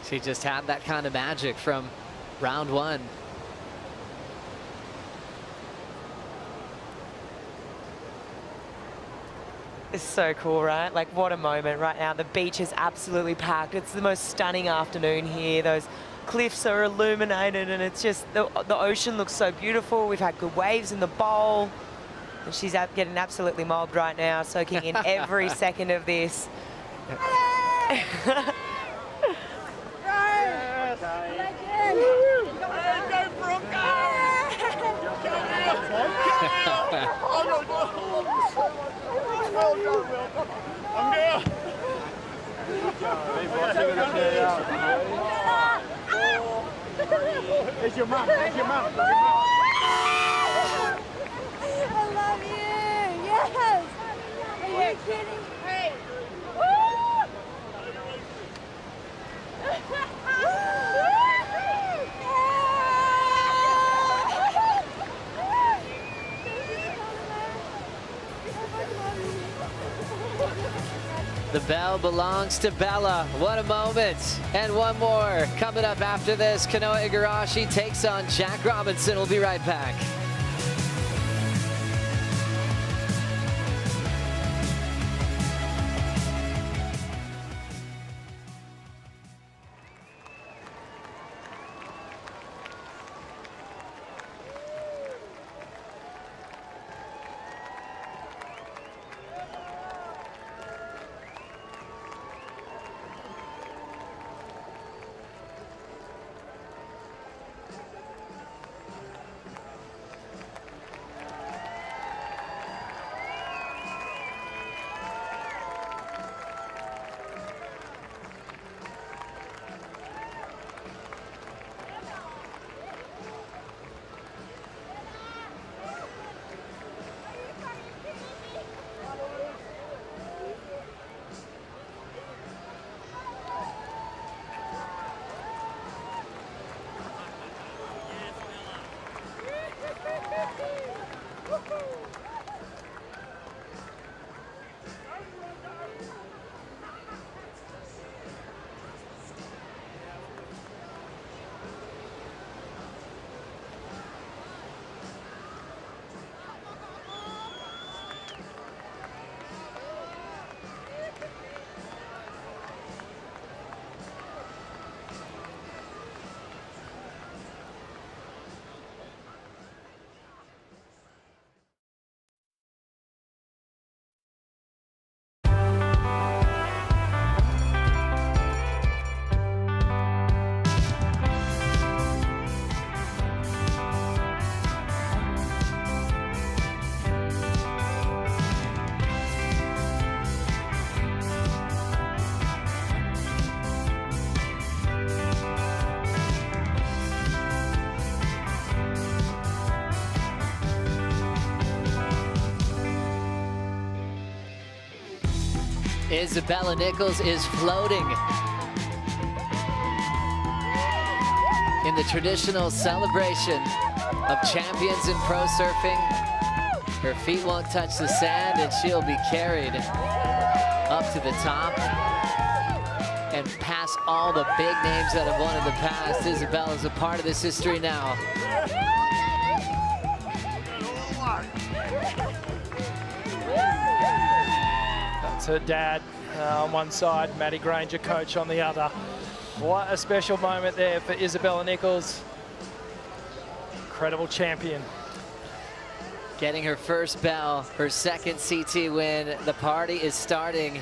She just had that kind of magic from round 1. It's so cool, right? Like, what a moment right now. The beach is absolutely packed. It's the most stunning afternoon here. Those cliffs are illuminated, and it's just, the ocean looks so beautiful. We've had good waves in the bowl. And she's getting absolutely mobbed right now, soaking in every second of this. It's your mom. It's your mom. I love you. Yes. Are you kidding? Hey. The bell belongs to Bella. What a moment. And one more coming up after this. Kanoa Igarashi takes on Jack Robinson. We'll be right back. Isabella Nicholls is floating in the traditional celebration of champions in pro surfing. Her feet won't touch the sand and she'll be carried up to the top and past all the big names that have won in the past. Isabella's a part of this history now. That's her dad on one side, Matty Granger, coach on the other. What a special moment there for Isabella Nicholls. Incredible champion. Getting her first bell, her second CT win. The party is starting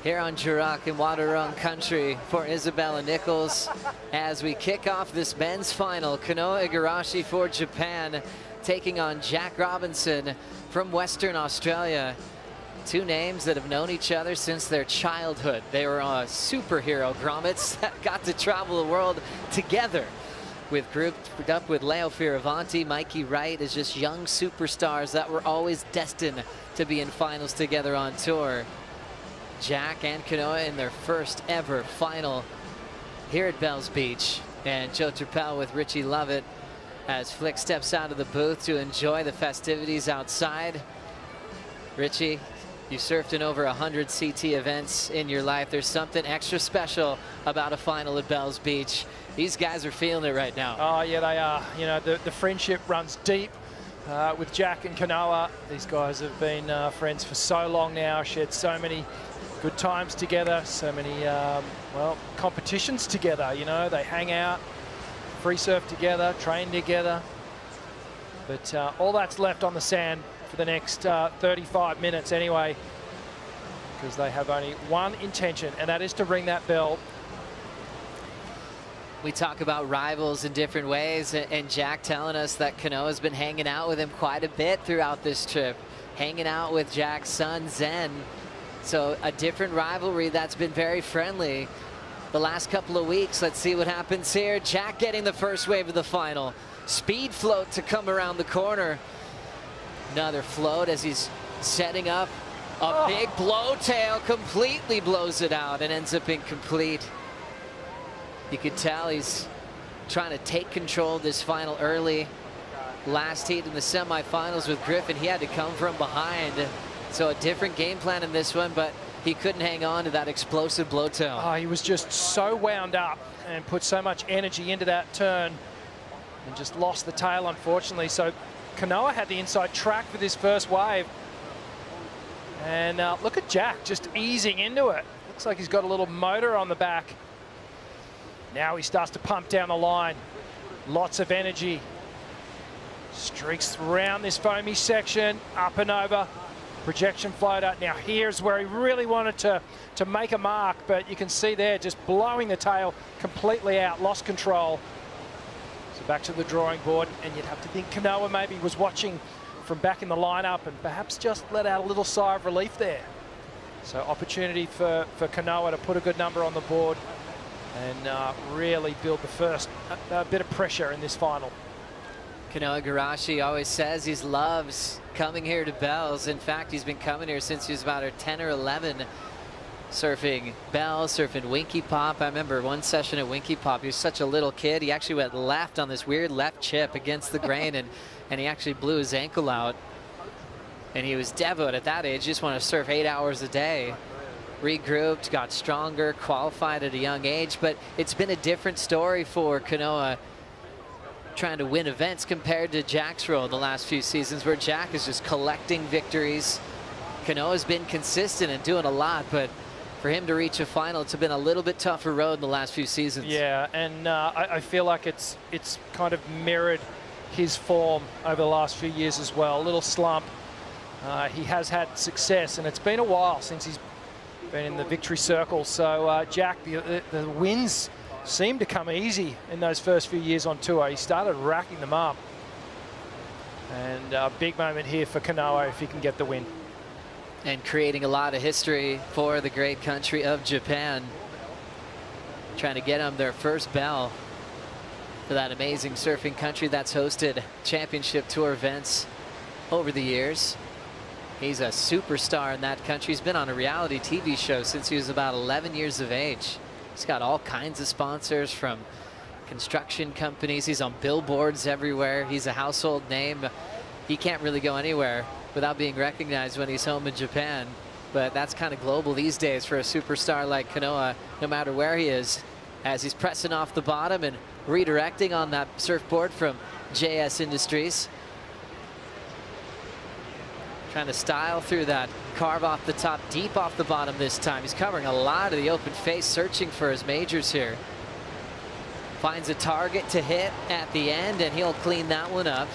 here on Jurak in Wadarung country for Isabella Nicholls as we kick off this men's final. Kanoa Igarashi for Japan taking on Jack Robinson from Western Australia. Two names that have known each other since their childhood. They were superhero grommets that got to travel the world together. With grouped up with Leo Fioravanti, Mikey Wright as just young superstars that were always destined to be in finals together on tour. Jack and Kanoa in their first ever final here at Bells Beach. And Joe Turpel with Richie Lovett as Flick steps out of the booth to enjoy the festivities outside. Richie, you surfed in over 100 CT events in your life. There's something extra special about a final at Bells Beach. These guys are feeling it right now. Oh, yeah, they are. You know, the friendship runs deep with Jack and Kanoa. These guys have been friends for so long now, shared so many good times together, so many, well, competitions together. You know, they hang out, free surf together, train together. But all that's left on the sand for the next 35 minutes anyway, because they have only one intention, and that is to ring that bell. We talk about rivals in different ways, and Jack telling us that Kanoa's been hanging out with him quite a bit throughout this trip, hanging out with Jack's son, Zen. So a different rivalry that's been very friendly the last couple of weeks. Let's see what happens here. Jack getting the first wave of the final. Speed float to come around the corner. Another float as he's setting up a big blowtail, completely blows it out and ends up incomplete. You could tell he's trying to take control of this final early. Last heat in the semifinals with Griffin, he had to come from behind. So a different game plan in this one, but he couldn't hang on to that explosive blowtail. Oh, he was just so wound up and put so much energy into that turn and just lost the tail, unfortunately. So Kanoa had the inside track for this first wave. And look at Jack just easing into it. Looks like he's got a little motor on the back. Now he starts to pump down the line. Lots of energy. Streaks around this foamy section, up and over. Projection floater. Now here's where he really wanted to make a mark, but you can see there just blowing the tail completely out, lost control. So back to the drawing board, and you'd have to think Kanoa maybe was watching from back in the lineup and perhaps just let out a little sigh of relief there. So opportunity for Kanoa to put a good number on the board and really build the first bit of pressure in this final. Kanoa Igarashi always says he loves coming here to Bells. In fact, he's been coming here since he was about 10 or 11, surfing Bells, surfing Winky Pop. I remember one session at Winky Pop, he was such a little kid. He actually went left on this weird left chip against the grain, and he actually blew his ankle out. And he was devout at that age, just wanted to surf 8 hours a day. Regrouped, got stronger, qualified at a young age, but it's been a different story for Kanoa trying to win events compared to Jack's role the last few seasons, where Jack is just collecting victories. Kanoa's been consistent and doing a lot, but for him to reach a final, it's been a little bit tougher road in the last few seasons. Yeah, and I feel like it's kind of mirrored his form over the last few years as well. A little slump. He has had success, and it's been a while since he's been in the victory circle. So Jack, the wins seemed to come easy in those first few years on tour. He started racking them up. And a big moment here for Kanoa if he can get the win. And creating a lot of history for the great country of Japan. Trying to get them their first bell for that amazing surfing country that's hosted championship tour events over the years. He's a superstar in that country. He's been on a reality TV show since he was about 11 years of age. He's got all kinds of sponsors from construction companies. He's on billboards everywhere. He's a household name. He can't really go anywhere without being recognized when he's home in Japan. But that's kind of global these days for a superstar like Kanoa, no matter where he is, as he's pressing off the bottom and redirecting on that surfboard from JS Industries. Trying to style through that, carve off the top, deep off the bottom this time. He's covering a lot of the open face, searching for his majors here. Finds a target to hit at the end, and he'll clean that one up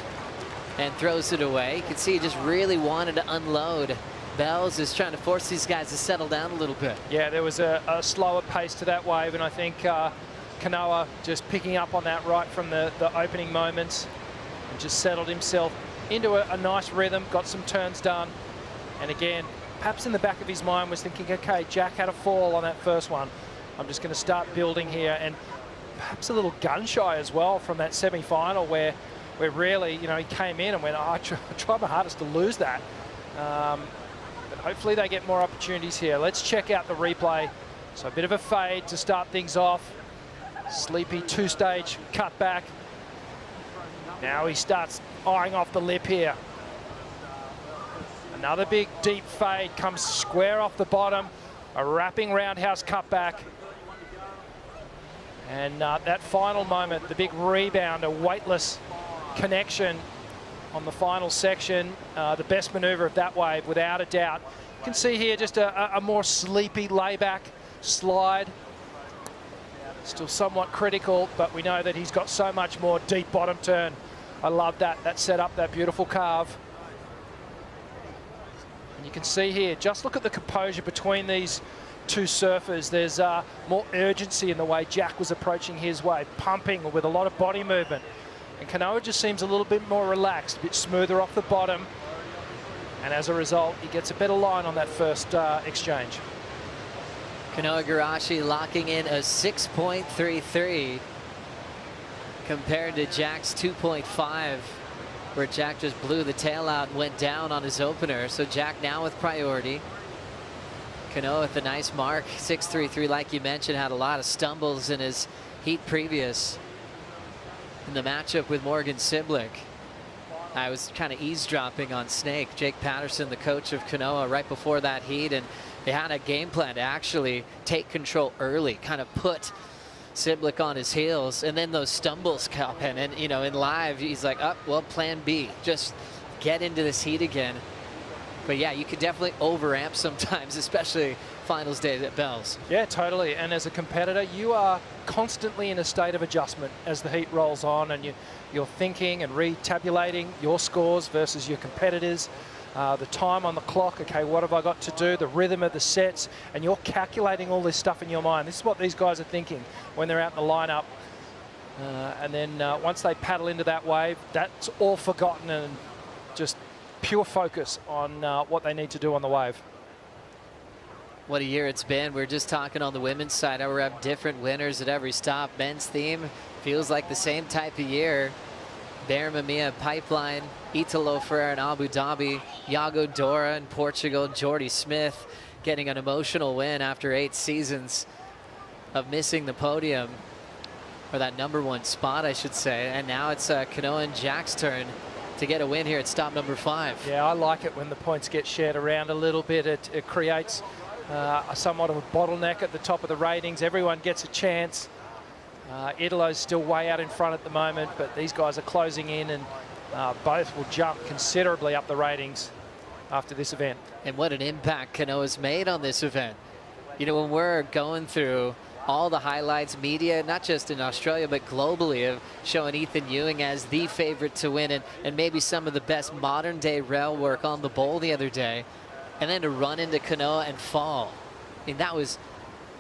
and throws it away. You can see he just really wanted to unload. Bells is trying to force these guys to settle down a little bit. Yeah, there was a slower pace to that wave, and I think Kanoa just picking up on that right from the opening moments and just settled himself into a nice rhythm, got some turns done. And again, perhaps in the back of his mind was thinking, okay, Jack had a fall on that first one. I'm just going to start building here. And perhaps a little gun shy as well from that semi-final where really, you know, he came in and went, oh, I tried my hardest to lose that. But hopefully they get more opportunities here. Let's check out the replay. So a bit of a fade to start things off. Sleepy two-stage cut back. Now he starts eyeing off the lip here. Another big deep fade comes square off the bottom. A wrapping roundhouse cutback. And that final moment, the big rebound, a weightless connection on the final section. The best maneuver of that wave, without a doubt. You can see here just a more sleepy layback slide. Still somewhat critical, but we know that he's got so much more deep bottom turn. I love that set up, that beautiful carve. And you can see here, just look at the composure between these two surfers. There's more urgency in the way Jack was approaching his wave, pumping with a lot of body movement. And Kanoa just seems a little bit more relaxed, a bit smoother off the bottom. And as a result, he gets a better line on that first exchange. Kanoa Igarashi locking in a 6.33 compared to Jack's 2.5, where Jack just blew the tail out and went down on his opener. So Jack now with priority. Kanoa with a nice mark, 6.33, like you mentioned, had a lot of stumbles in his heat previous in the matchup with Morgan Siblick. I was kind of eavesdropping on Snake, Jake Patterson, the coach of Kanoa, right before that heat, and they had a game plan to actually take control early, kind of put Siblick on his heels, and then those stumbles happen. And, you know, in live, he's like, oh, well, plan B, just get into this heat again. But yeah, you could definitely overamp sometimes, especially finals day at Bells. Yeah, totally. And as a competitor, you are constantly in a state of adjustment as the heat rolls on, and you're thinking and retabulating your scores versus your competitors. The time on the clock, okay, what have I got to do? The rhythm of the sets, and you're calculating all this stuff in your mind. This is what these guys are thinking when they're out in the lineup. And then once they paddle into that wave, that's all forgotten and just pure focus on what they need to do on the wave. What a year it's been. We're just talking on the women's side how we have different winners at every stop. Men's theme feels like the same type of year. Bear Mamiya, Pipeline, Italo Ferreira in Abu Dhabi, Iago Dora in Portugal, Jordy Smith getting an emotional win after 8 seasons of missing the podium, or that #1 spot, I should say. And now it's Kanoa and Jack's turn to get a win here at stop number 5. Yeah, I like it when the points get shared around a little bit. It creates somewhat of a bottleneck at the top of the ratings. Everyone gets a chance. Italo's still way out in front at the moment, but these guys are closing in, and both will jump considerably up the ratings after this event. And what an impact Kanoa's made on this event. You know, when we're going through all the highlights, media, not just in Australia, but globally, of showing Ethan Ewing as the favorite to win, and maybe some of the best modern day rail work on the bowl the other day, and then to run into Kanoa and fall. I mean, that was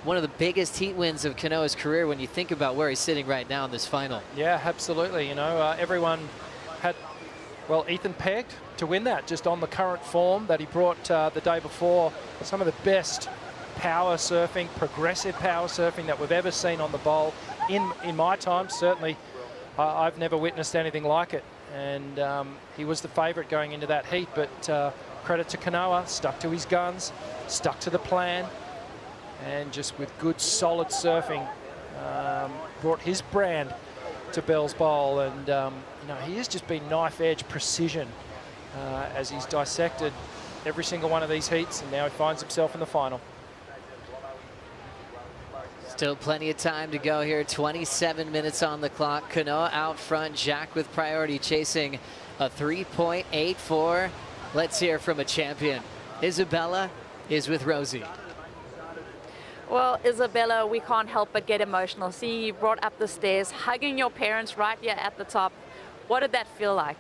one of the biggest heat wins of Kanoa's career when you think about where he's sitting right now in this final. Yeah, absolutely. You know, everyone had, well, Ethan pegged to win that just on the current form that he brought the day before. Some of the best power surfing, progressive power surfing that we've ever seen on the bowl in my time. Certainly, I've never witnessed anything like it. And he was the favorite going into that heat, but credit to Kanoa, stuck to his guns, stuck to the plan, and just with good, solid surfing, brought his brand to Bell's Bowl. And, you know, he has just been knife-edge precision as he's dissected every single one of these heats, and now he finds himself in the final. Still plenty of time to go here. 27 minutes on the clock. Kanoa out front. Jack with priority, chasing a 3.84. Let's hear from a champion. Isabella is with Rosie. Well, Isabella, we can't help but get emotional. See, you brought up the stairs, hugging your parents right here at the top. What did that feel like?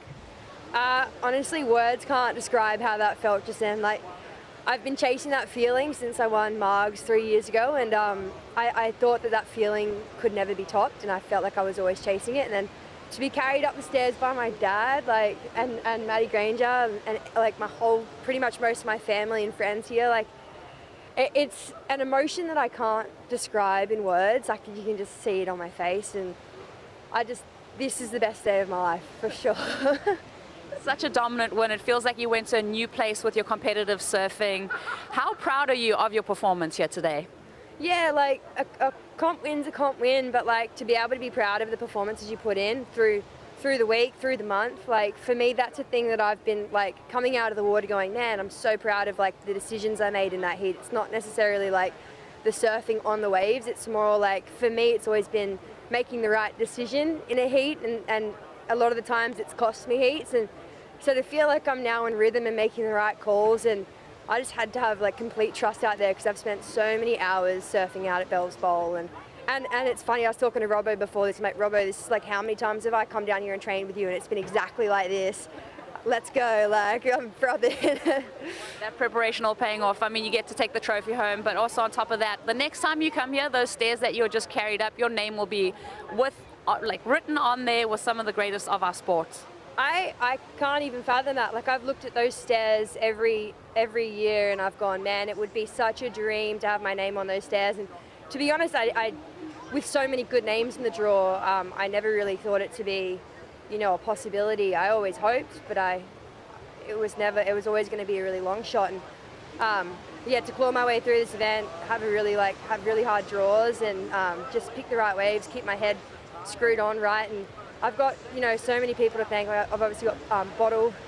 Honestly, words can't describe how that felt just then. Like, I've been chasing that feeling since I won Margs 3 years ago, and I thought that that feeling could never be topped, and I felt like I was always chasing it. And then to be carried up the stairs by my dad, like, and Maddie Granger, and like my whole, pretty much most of my family and friends here, like, it's an emotion that I can't describe in words. Like, you can just see it on my face, and this is the best day of my life, for sure. Such a dominant win. It feels like you went to a new place with your competitive surfing. How proud are you of your performance here today? Yeah, like a comp win's a comp win, but like to be able to be proud of the performances you put in through the week, through the month, like for me that's a thing that I've been like coming out of the water going, man, I'm so proud of like the decisions I made in that heat. It's not necessarily like the surfing on the waves, it's more like, for me it's always been making the right decision in a heat, and a lot of the times it's cost me heats, and so to feel like I'm now in rhythm and making the right calls, and I just had to have like complete trust out there because I've spent so many hours surfing out at Bell's Bowl. And it's funny, I was talking to Robbo before this, mate, Robbo, this is like how many times have I come down here and trained with you, and it's been exactly like this. Let's go, like, I'm brother. That preparation all paying off. I mean, you get to take the trophy home, but also on top of that, the next time you come here, those stairs that you're just carried up, your name will be with, like, written on there with some of the greatest of our sports. I can't even fathom that. Like, I've looked at those stairs every year, and I've gone, man, it would be such a dream to have my name on those stairs. And to be honest, I with so many good names in the draw, I never really thought it to be, you know, a possibility. I always hoped, but it was always going to be a really long shot. And yeah, to claw my way through this event, have really hard draws, and just pick the right waves, keep my head screwed on right. And I've got, you know, so many people to thank. I've obviously got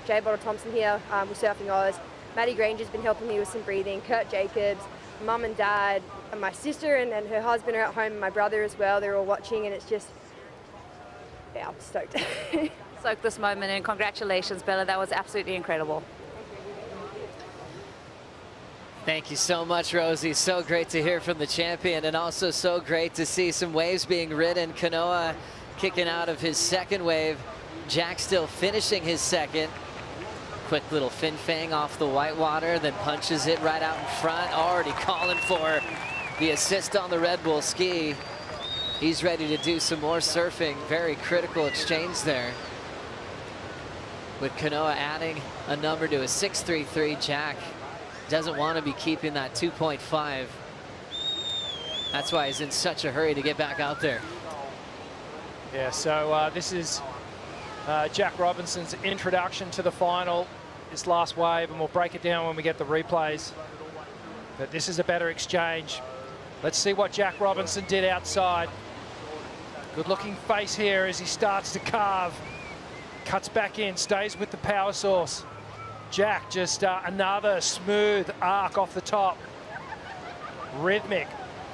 Jay Bottle Thompson here with Surfing Oz. Maddie Granger's been helping me with some breathing. Kurt Jacobs, mum and dad, and my sister and her husband are at home, and my brother as well. They're all watching, and it's just, yeah, I'm stoked. Soak this moment in. Congratulations, Bella. That was absolutely incredible. Thank you so much, Rosie. So great to hear from the champion, and also so great to see some waves being ridden. Kanoa kicking out of his second wave. Jack still finishing his second. Quick little fin fang off the whitewater, then punches it right out in front. Already calling for the assist on the Red Bull ski. He's ready to do some more surfing. Very critical exchange there. With Kanoa adding a number to a 6.33, Jack doesn't want to be keeping that 2.5. That's why he's in such a hurry to get back out there. Yeah, so this is Jack Robinson's introduction to the final, this last wave, and we'll break it down when we get the replays. But this is a better exchange. Let's see what Jack Robinson did outside. Good looking face here as he starts to carve. Cuts back in, stays with the power source. Jack just another smooth arc off the top. Rhythmic,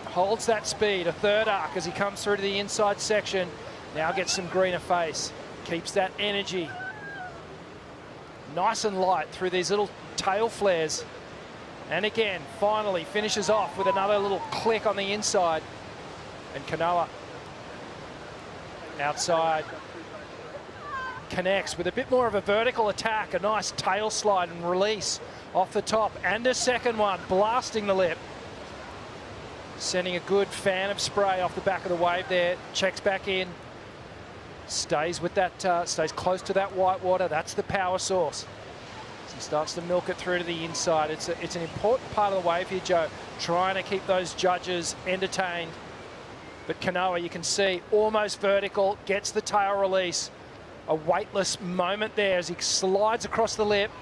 holds that speed, a third arc as he comes through to the inside section. Now gets some greener face, keeps that energy. Nice and light through these little tail flares. And again, finally finishes off with another little click on the inside. And Kanoa outside connects with a bit more of a vertical attack, a nice tail slide and release off the top, and a second one blasting the lip. Sending a good fan of spray off the back of the wave there, checks back in. Stays with that, stays close to that white water. That's the power source. As he starts to milk it through to the inside. It's an important part of the wave here, Joe. Trying to keep those judges entertained. But Kanoa, you can see, almost vertical, gets the tail release. A weightless moment there as he slides across the lip.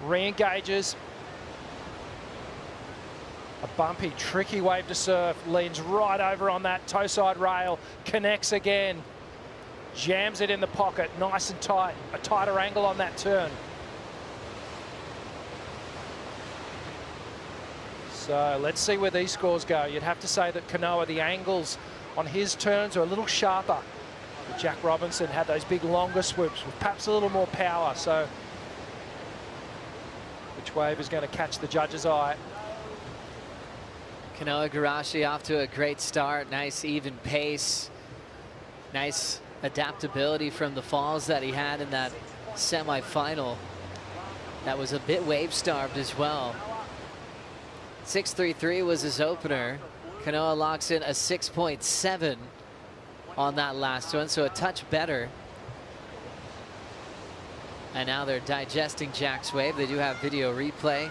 re-engages. A bumpy, tricky wave to surf, leans right over on that toe side rail, connects again, jams it in the pocket, nice and tight, a tighter angle on that turn. So let's see where these scores go. You'd have to say that Kanoa, the angles on his turns are a little sharper. But Jack Robinson had those big longer swoops with perhaps a little more power. So which wave is going to catch the judge's eye? Kanoa Igarashi off to a great start. Nice even pace. Nice adaptability from the falls that he had in that semi-final. That was a bit wave-starved as well. 6.33 was his opener. Kanoa locks in a 6.7 on that last one, so a touch better. And now they're digesting Jack's wave. They do have video replay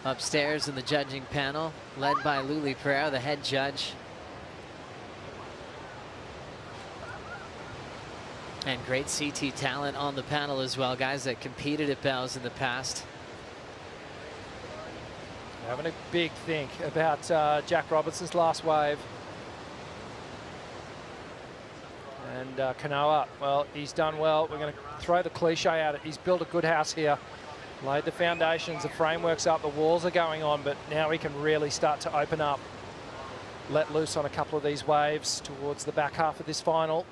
upstairs in the judging panel, led by Luli Pereira, the head judge. And great CT talent on the panel as well, guys that competed at Bells in the past. Having a big think about Jack Robinson's last wave. And Kanoa, well, he's done well. We're going to throw the cliche at it. He's built a good house here. Laid the foundations, the framework's up, the walls are going on, but now he can really start to open up. Let loose on a couple of these waves towards the back half of this final.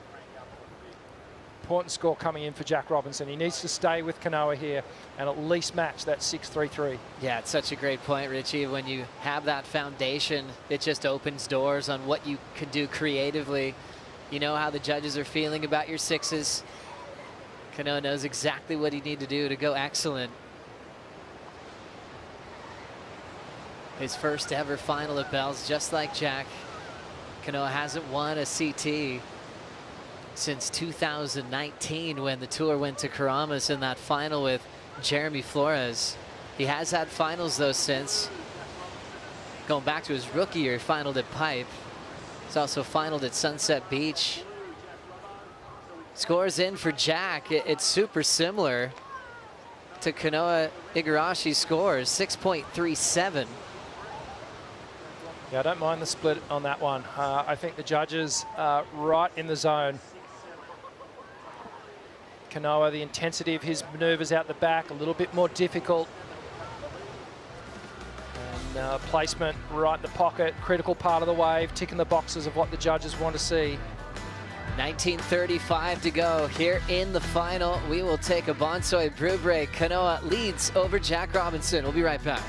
Important score coming in for Jack Robinson. He needs to stay with Kanoa here and at least match that 6.33. Yeah, it's such a great point, Richie. When you have that foundation, it just opens doors on what you can do creatively. You know how the judges are feeling about your sixes. Kanoa knows exactly what he needs to do to go excellent. His first ever final at Bells, just like Jack. Kanoa hasn't won a CT since 2019 when the tour went to Karamas in that final with Jeremy Flores. He has had finals though since. Going back to his rookie year, he finaled at Pipe. He's also finaled at Sunset Beach. Scores in for Jack. It's super similar to Kanoa Igarashi's scores, 6.37. Yeah, I don't mind the split on that one. I think the judges are right in the zone. Kanoa, the intensity of his maneuvers out the back, a little bit more difficult. And placement right in the pocket, critical part of the wave, ticking the boxes of what the judges want to see. 19:35 to go here in the final. We will take a Bonsoy brew break. Kanoa leads over Jack Robinson. We'll be right back.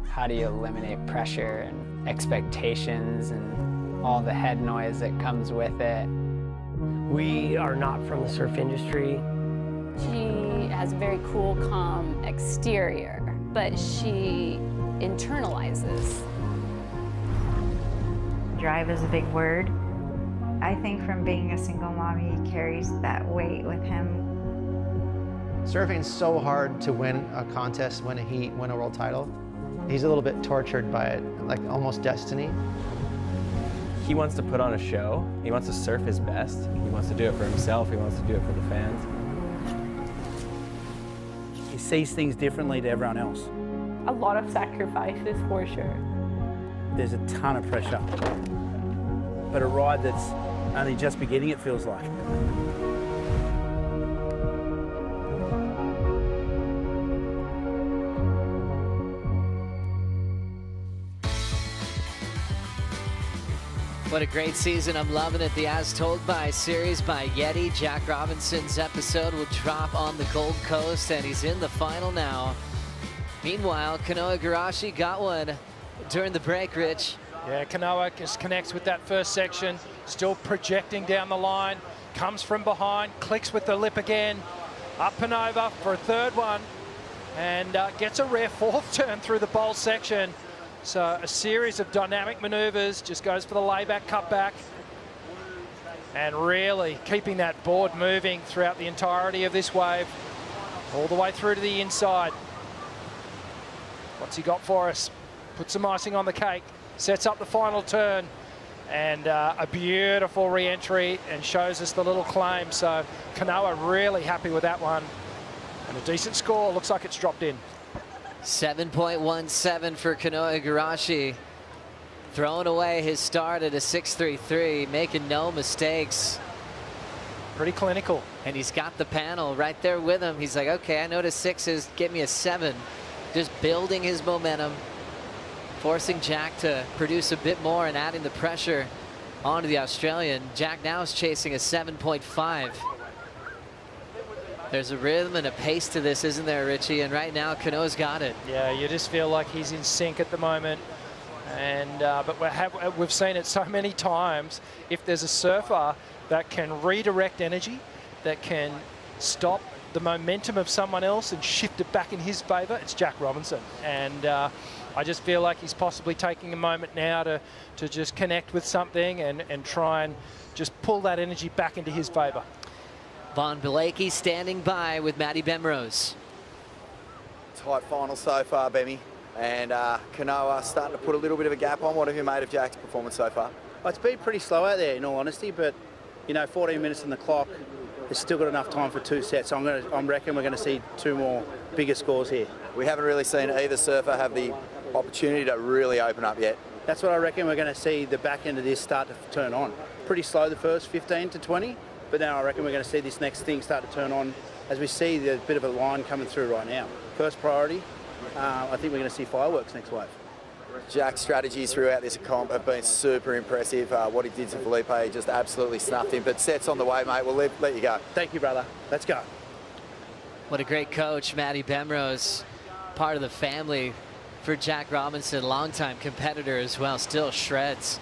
How do you eliminate pressure expectations and all the head noise that comes with it. We are not from the surf industry. She has a very cool, calm exterior, but she internalizes. Drive is a big word. I think from being a single mom, he carries that weight with him. Surfing's so hard to win a contest, win a heat, win a world title. He's a little bit tortured by it, like almost destiny. He wants to put on a show. He wants to surf his best. He wants to do it for himself. He wants to do it for the fans. He sees things differently to everyone else. A lot of sacrifices for sure. There's a ton of pressure. But a ride that's only just beginning, it feels like. What a great season. I'm loving it. The As Told By series by Yeti. Jack Robinson's episode will drop on the Gold Coast, and he's in the final now. Meanwhile, Kanoa Igarashi got one during the break, Rich. Yeah, Kanoa just connects with that first section, still projecting down the line, comes from behind, clicks with the lip again, up and over for a third one, and gets a rare fourth turn through the bowl section. So a series of dynamic maneuvers, just goes for the layback, cutback, and really keeping that board moving throughout the entirety of this wave, all the way through to the inside. What's he got for us? Put some icing on the cake, sets up the final turn, and a beautiful re-entry, and shows us the little claim. So Kanoa really happy with that one, and a decent score. Looks like it's dropped in. 7.17 for Kanoa Igarashi. Throwing away his start at a 6.33, making no mistakes. Pretty clinical. And he's got the panel right there with him. He's like, okay, I know the 6s, get me a 7. Just building his momentum, forcing Jack to produce a bit more and adding the pressure onto the Australian. Jack now is chasing a 7.5. There's a rhythm and a pace to this, isn't there, Richie? And right now, Kanoa's got it. Yeah, you just feel like he's in sync at the moment. And but we've seen it so many times. If there's a surfer that can redirect energy, that can stop the momentum of someone else and shift it back in his favour, it's Jack Robinson. And I just feel like he's possibly taking a moment now to just connect with something and try and just pull that energy back into his favour. Von Blakey standing by with Matty Bemrose. Tight final so far, Bemmy. And Kanoa starting to put a little bit of a gap on. What have you made of Jack's performance so far? Well, it's been pretty slow out there, in all honesty, but, you know, 14 minutes on the clock, there's still got enough time for 2 sets. So I reckon we're going to see 2 more bigger scores here. We haven't really seen either surfer have the opportunity to really open up yet. That's what I reckon we're going to see the back end of this start to turn on. Pretty slow the first 15 to 20, but now I reckon we're going to see this next thing start to turn on as we see the bit of a line coming through right now. First priority, I think we're going to see fireworks next wave. Jack's strategies throughout this comp have been super impressive. What he did to Felipe just absolutely snuffed him. But sets on the way, mate. We'll let you go. Thank you, brother. Let's go. What a great coach, Matty Bemrose, part of the family for Jack Robinson, longtime competitor as well, still shreds.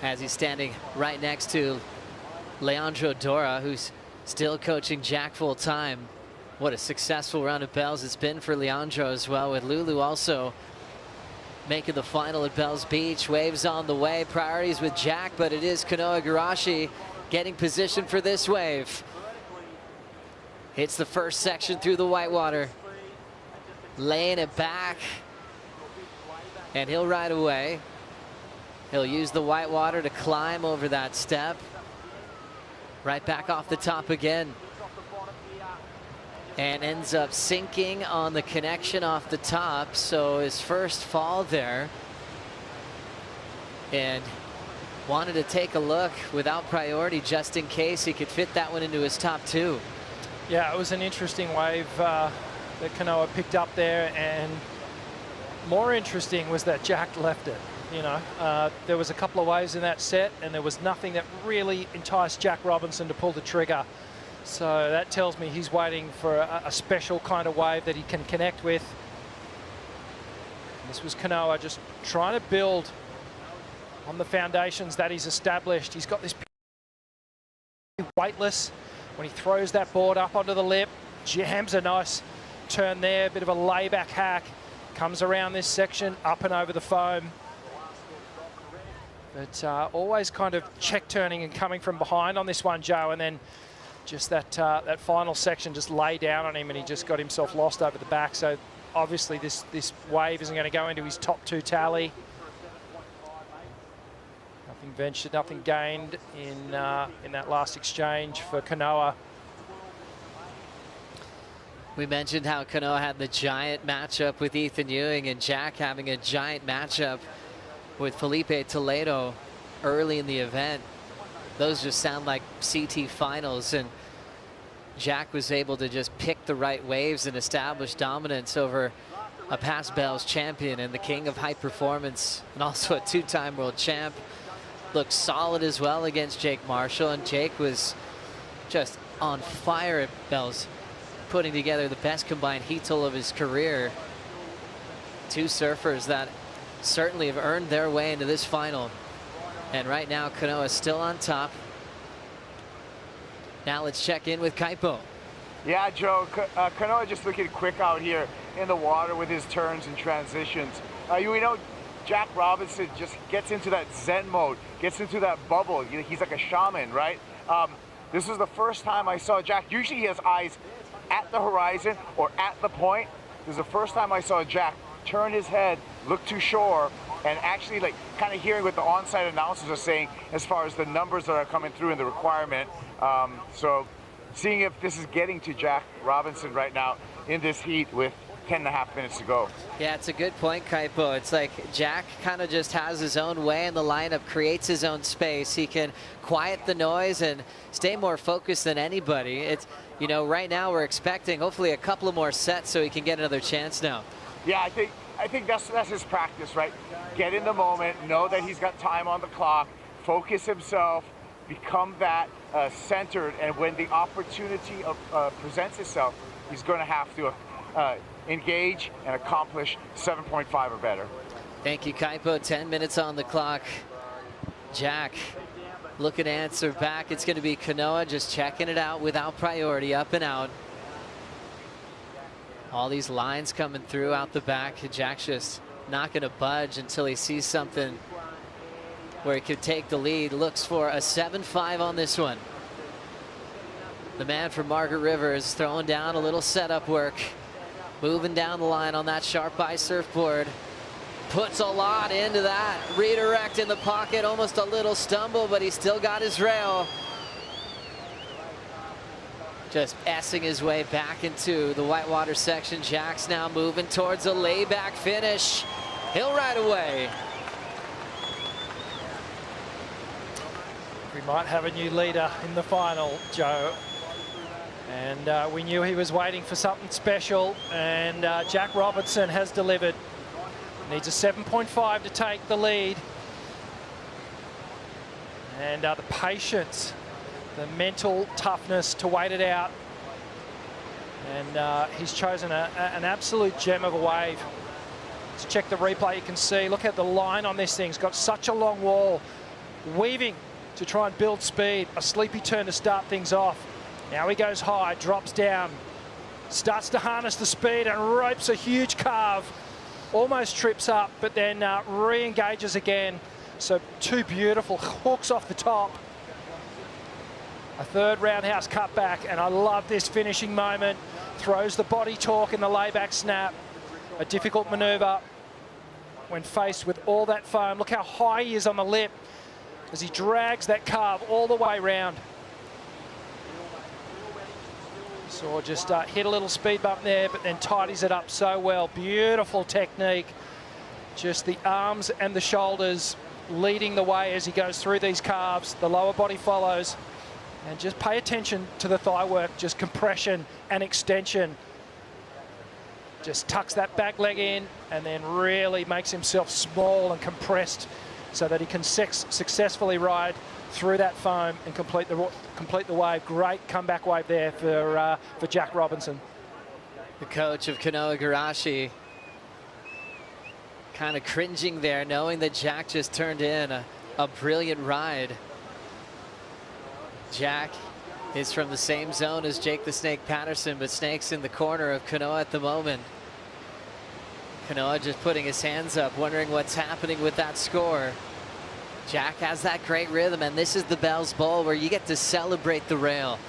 As he's standing right next to Leandro Dora, who's still coaching Jack full time. What a successful round of bells it's been for Leandro as well, with Lulu also making the final at Bells Beach. Waves on the way, priorities with Jack, but it is Kanoa Igarashi getting position for this wave. Hits the first section through the whitewater, laying it back, and he'll ride away. He'll use the whitewater to climb over that step. Right back off the top again. And ends up sinking on the connection off the top. So his first fall there. And wanted to take a look without priority just in case he could fit that one into his top 2. Yeah, it was an interesting wave that Kanoa picked up there, and more interesting was that Jack left it. You know, there was a couple of waves in that set, and there was nothing that really enticed Jack Robinson to pull the trigger. So that tells me he's waiting for a special kind of wave that he can connect with. This was Kanoa just trying to build on the foundations that he's established. He's got this weightless. When he throws that board up onto the lip, jams a nice turn there, a bit of a layback hack. Comes around this section, up and over the foam. But always kind of check turning and coming from behind on this one, Joe, and then just that that final section just lay down on him and he just got himself lost over the back. So obviously this wave isn't going to go into his top 2 tally. Nothing ventured, nothing gained in that last exchange for Kanoa. We mentioned how Kanoa had the giant matchup with Ethan Ewing and Jack having a giant matchup with Felipe Toledo early in the event. Those just sound like CT finals, and Jack was able to just pick the right waves and establish dominance over a past Bells champion and the king of high performance, and also a 2-time world champ. Looked solid as well against Jake Marshall, and Jake was just on fire at Bells, putting together the best combined heat total of his career. 2 surfers that certainly have earned their way into this final. And right now, Kanoa is still on top. Now let's check in with Kaipo. Yeah, Joe, Kanoa just looking quick out here in the water with his turns and transitions. You know, Jack Robinson just gets into that Zen mode, gets into that bubble. He's like a shaman, right? This was the first time I saw Jack. Usually he has eyes at the horizon or at the point. This is the first time I saw Jack turn his head, look to shore, and actually like kind of hearing what the on-site announcers are saying as far as the numbers that are coming through in the requirement. So seeing if this is getting to Jack Robinson right now in this heat with 10.5 minutes to go. Yeah, it's a good point, Kaipo. It's like Jack kind of just has his own way in the lineup, creates his own space. He can quiet the noise and stay more focused than anybody. It's, you know, right now we're expecting hopefully a couple of more sets so he can get another chance now. Yeah, I think that's his practice, right? Get in the moment, know that he's got time on the clock, focus himself, become that centered, and when the opportunity presents itself, he's going to have to engage and accomplish 7.5 or better. Thank you, Kaipo. 10 minutes on the clock. Jack looking to answer back. It's going to be Kanoa just checking it out without priority, up and out. All these lines coming through out the back. Jack's just not going to budge until he sees something where he could take the lead. Looks for a 7.5 on this one. The man from Margaret River is throwing down a little setup work. Moving down the line on that sharp eye surfboard. Puts a lot into that. Redirect in the pocket, almost a little stumble, but he still got his rail. Just S-ing his way back into the whitewater section. Jack's now moving towards a layback finish. He'll ride away. We might have a new leader in the final, Joe. And we knew he was waiting for something special, and Jack Robinson has delivered. Needs a 7.5 to take the lead. And the patience, the mental toughness to wait it out. And he's chosen an absolute gem of a wave. Let's check the replay. You can see, look at the line on this thing. It's got such a long wall. Weaving to try and build speed. A sleepy turn to start things off. Now he goes high, drops down, starts to harness the speed and ropes a huge carve. Almost trips up, but then re-engages again. So 2 beautiful hooks off the top. A 3rd roundhouse cutback, and I love this finishing moment. Throws the body torque in the layback snap. A difficult maneuver when faced with all that foam. Look how high he is on the lip as he drags that carve all the way round. So just hit a little speed bump there, but then tidies it up so well. Beautiful technique. Just the arms and the shoulders leading the way as he goes through these carves. The lower body follows. And just pay attention to the thigh work, just compression and extension. Just tucks that back leg in and then really makes himself small and compressed so that he can successfully ride through that foam and complete the wave. Great comeback wave there for Jack Robinson. The coach of Kanoa Igarashi kind of cringing there, knowing that Jack just turned in a brilliant ride. Jack is from the same zone as Jake the Snake Patterson, but Snake's in the corner of Kanoa at the moment. Kanoa just putting his hands up, wondering what's happening with that score. Jack has that great rhythm, and this is the Bell's Bowl where you get to celebrate the rail.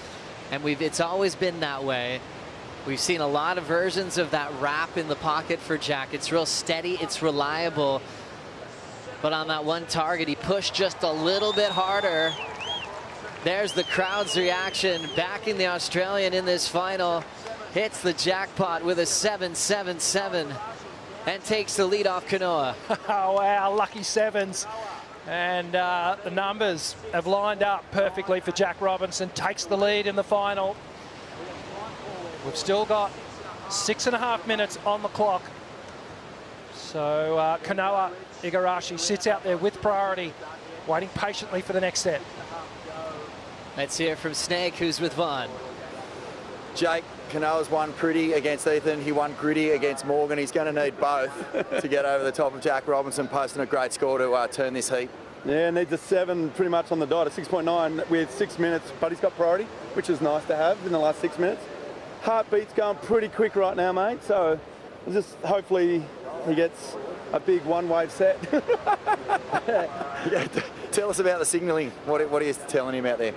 And it's always been that way. We've seen a lot of versions of that wrap in the pocket for Jack. It's real steady, it's reliable. But on that one target, he pushed just a little bit harder. There's the crowd's reaction, backing the Australian in this final. Hits the jackpot with a 7-7-7 and takes the lead off Kanoa. Oh, wow, lucky sevens. And the numbers have lined up perfectly for Jack Robinson. Takes the lead in the final. We've still got 6.5 minutes on the clock. So Kanoa Igarashi sits out there with priority, waiting patiently for the next set. Let's hear from Snake, who's with Vaughn. Jake, Kanoa's won pretty against Ethan. He won gritty against Morgan. He's going to need both to get over the top of Jack Robinson, posting a great score to turn this heat. Yeah, needs a 7 pretty much on the dot, a 6.9 with 6 minutes, but he's got priority, which is nice to have in the last 6 minutes. Heartbeat's going pretty quick right now, mate, so just hopefully he gets a big one-wave set. Yeah, tell us about the signalling. What are you telling him out there?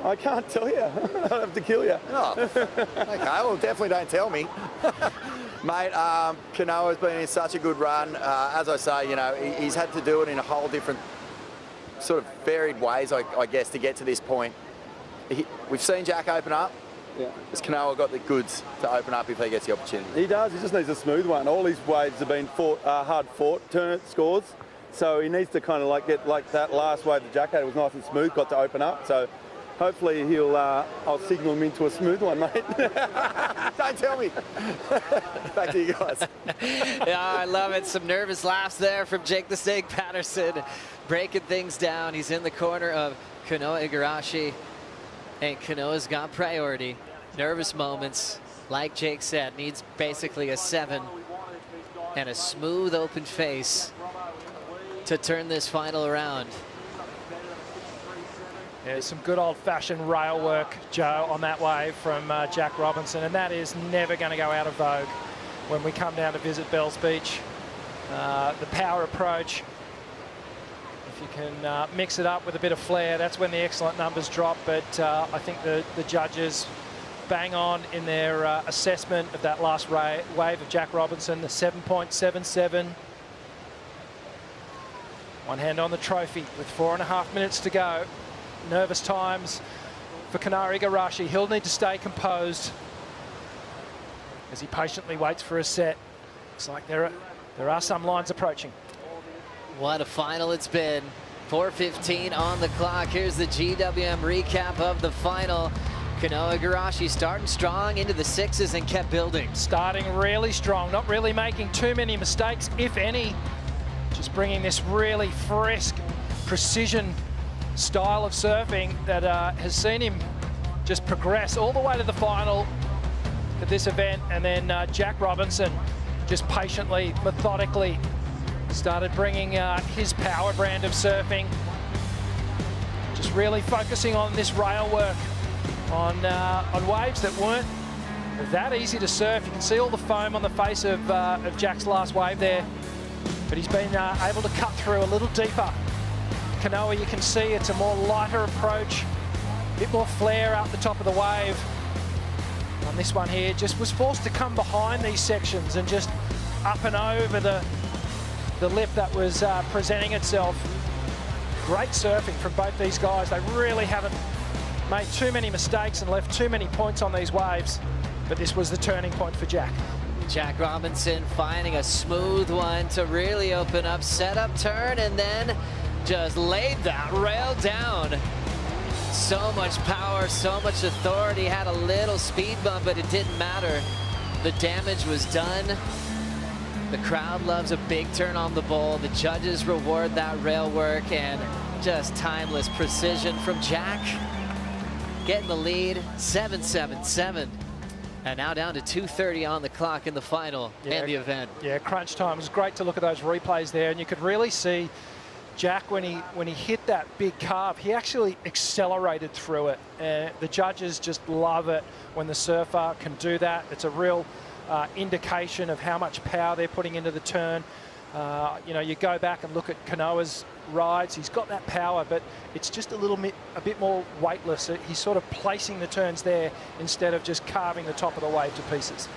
I can't tell you. I'll have to kill you. Oh, okay, well, definitely don't tell me. Mate, Kanoa's been in such a good run. As I say, you know, he's had to do it in a whole different sort of varied ways, I guess, to get to this point. We've seen Jack open up. Yeah. Has Kanoa got the goods to open up if he gets the opportunity? He does. He just needs a smooth one. All his waves have been hard fought scores. So he needs to kind of get like that last wave that Jack had. It was nice and smooth, got to open up. So hopefully I'll signal him into a smooth one, mate. Don't tell me. Back to you guys. Yeah, I love it. Some nervous laughs there from Jake the Snake Patterson, breaking things down. He's in the corner of Kanoa Igarashi, and Kanoa's got priority. Nervous moments, like Jake said, needs basically a 7 and a smooth open face to turn this final around. Yeah, some good old-fashioned rail work, Joe, on that wave from Jack Robinson, and that is never going to go out of vogue when we come down to visit Bells Beach. The power approach, if you can mix it up with a bit of flair, that's when the excellent numbers drop. But I think the judges bang on in their assessment of that last wave of Jack Robinson, the 7.77. One hand on the trophy with 4.5 minutes to go. Nervous times for Kanoa Igarashi. He'll need to stay composed as he patiently waits for a set. Looks like there are some lines approaching. What a final it's been. 4:15 on the clock. Here's the GWM recap of the final. Kanoa Igarashi starting strong into the 6s and kept building. Starting really strong, not really making too many mistakes, if any. Just bringing this really frisk, precision style of surfing that has seen him just progress all the way to the final of this event. And then Jack Robinson just patiently, methodically started bringing his power brand of surfing. Just really focusing on this rail work on waves that weren't that easy to surf. You can see all the foam on the face of Jack's last wave there, but he's been able to cut through a little deeper. Kanoa, you can see it's a more lighter approach, a bit more flair out the top of the wave. On this one here, just was forced to come behind these sections and just up and over the lip that was presenting itself. Great surfing from both these guys. They really haven't made too many mistakes and left too many points on these waves, but this was the turning point for Jack. Jack Robinson finding a smooth one to really open up, set up, turn, and then just laid that rail down. So much power, so much authority, had a little speed bump, but it didn't matter. The damage was done. The crowd loves a big turn on the bowl. The judges reward that rail work, and just timeless precision from Jack. Getting the lead, 7-7-7. And now down to 2:30 on the clock in the final and the event. Yeah, crunch time. It was great to look at those replays there, and you could really see Jack, when he hit that big carve, he actually accelerated through it. The judges just love it when the surfer can do that. It's a real indication of how much power they're putting into the turn. You know, you go back and look at Kanoa's rides. He's got that power, but it's just a bit more weightless. He's sort of placing the turns there instead of just carving the top of the wave to pieces.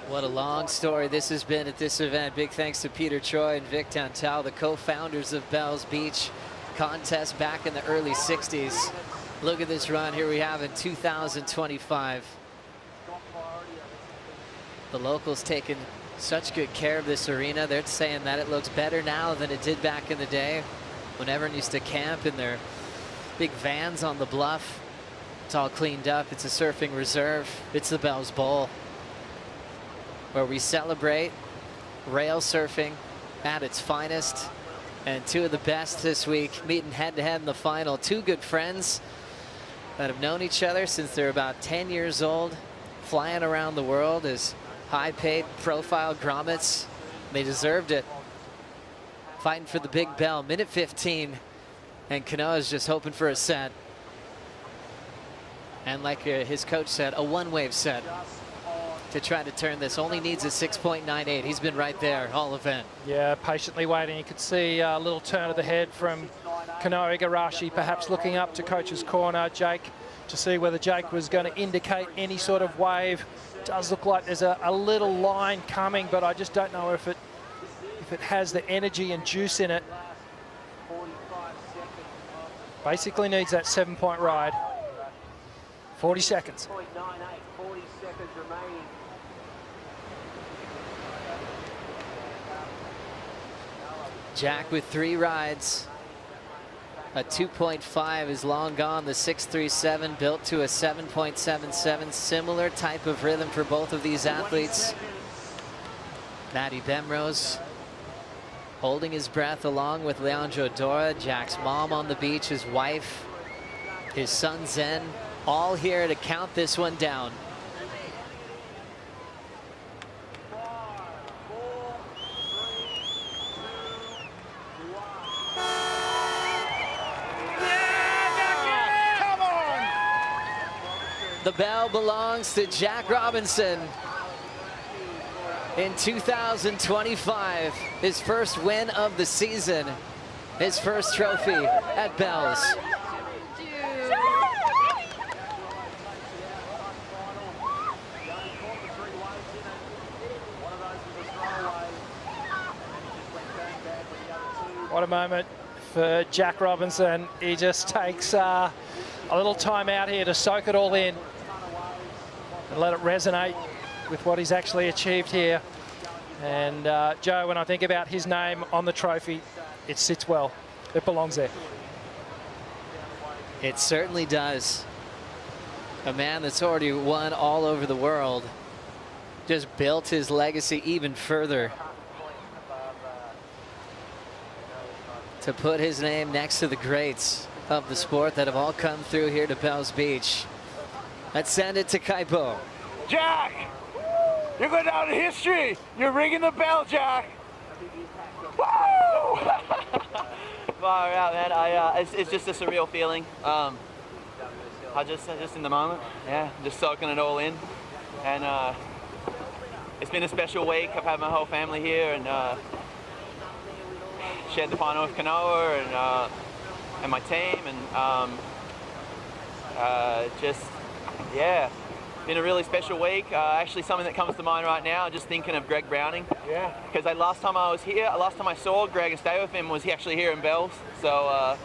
What a long story this has been at this event. Big thanks to Peter Troy and Vic Tantau, the co-founders of Bells Beach contest back in the early 60s. Look at this run here we have in 2025. The locals taking such good care of this arena. They're saying that it looks better now than it did back in the day when everyone used to camp in their big vans on the bluff. It's all cleaned up. It's a surfing reserve. It's the Bells Bowl, where we celebrate rail surfing at its finest. And two of the best this week meeting head-to-head in the final. Two good friends that have known each other since they're about 10 years old, flying around the world as high-paid profile grommets. They deserved it. Fighting for the big bell, minute 15, and Kanoa's just hoping for a set. And like his coach said, a one-wave set to try to turn this. Only needs a 6.98. He's been right there all event. Yeah, patiently waiting. You could see a little turn of the head from Kanoa Igarashi, perhaps looking up to coach's corner, Jake, to see whether Jake was going to indicate any sort of wave. Does look like there's a little line coming, but I just don't know if it has the energy and juice in it. Basically needs that 7-point ride. 40 seconds. 40 seconds remaining. Jack with 3 rides. A 2.5 is long gone. The 6.37 built to a 7.77. Similar type of rhythm for both of these athletes. Matty Bemrose holding his breath along with Leandro Dora, Jack's mom on the beach, his wife, his son Zen, all here to count this one down. The bell belongs to Jack Robinson in 2025. His first win of the season. His first trophy at Bells. What a moment for Jack Robinson. He just takes a little time out here to soak it all in and let it resonate with what he's actually achieved here. And Joe, when I think about his name on the trophy, it sits well. It belongs there. It certainly does. A man that's already won all over the world just built his legacy even further to put his name next to the greats of the sport that have all come through here to Bells Beach. Let's send it to Kaipo. Jack, you're going down in history. You're ringing the bell, Jack. Woo! Far out, man. It's just a surreal feeling. I just in the moment, yeah, just soaking it all in. And it's been a special week. I've had my whole family here and shared the final with Kanoa and my team, and just, yeah, been a really special week. Actually, something that comes to mind right now, just thinking of Greg Browning. Yeah. Because last time I was here, last time I saw Greg and stayed with him was actually here in Bells. So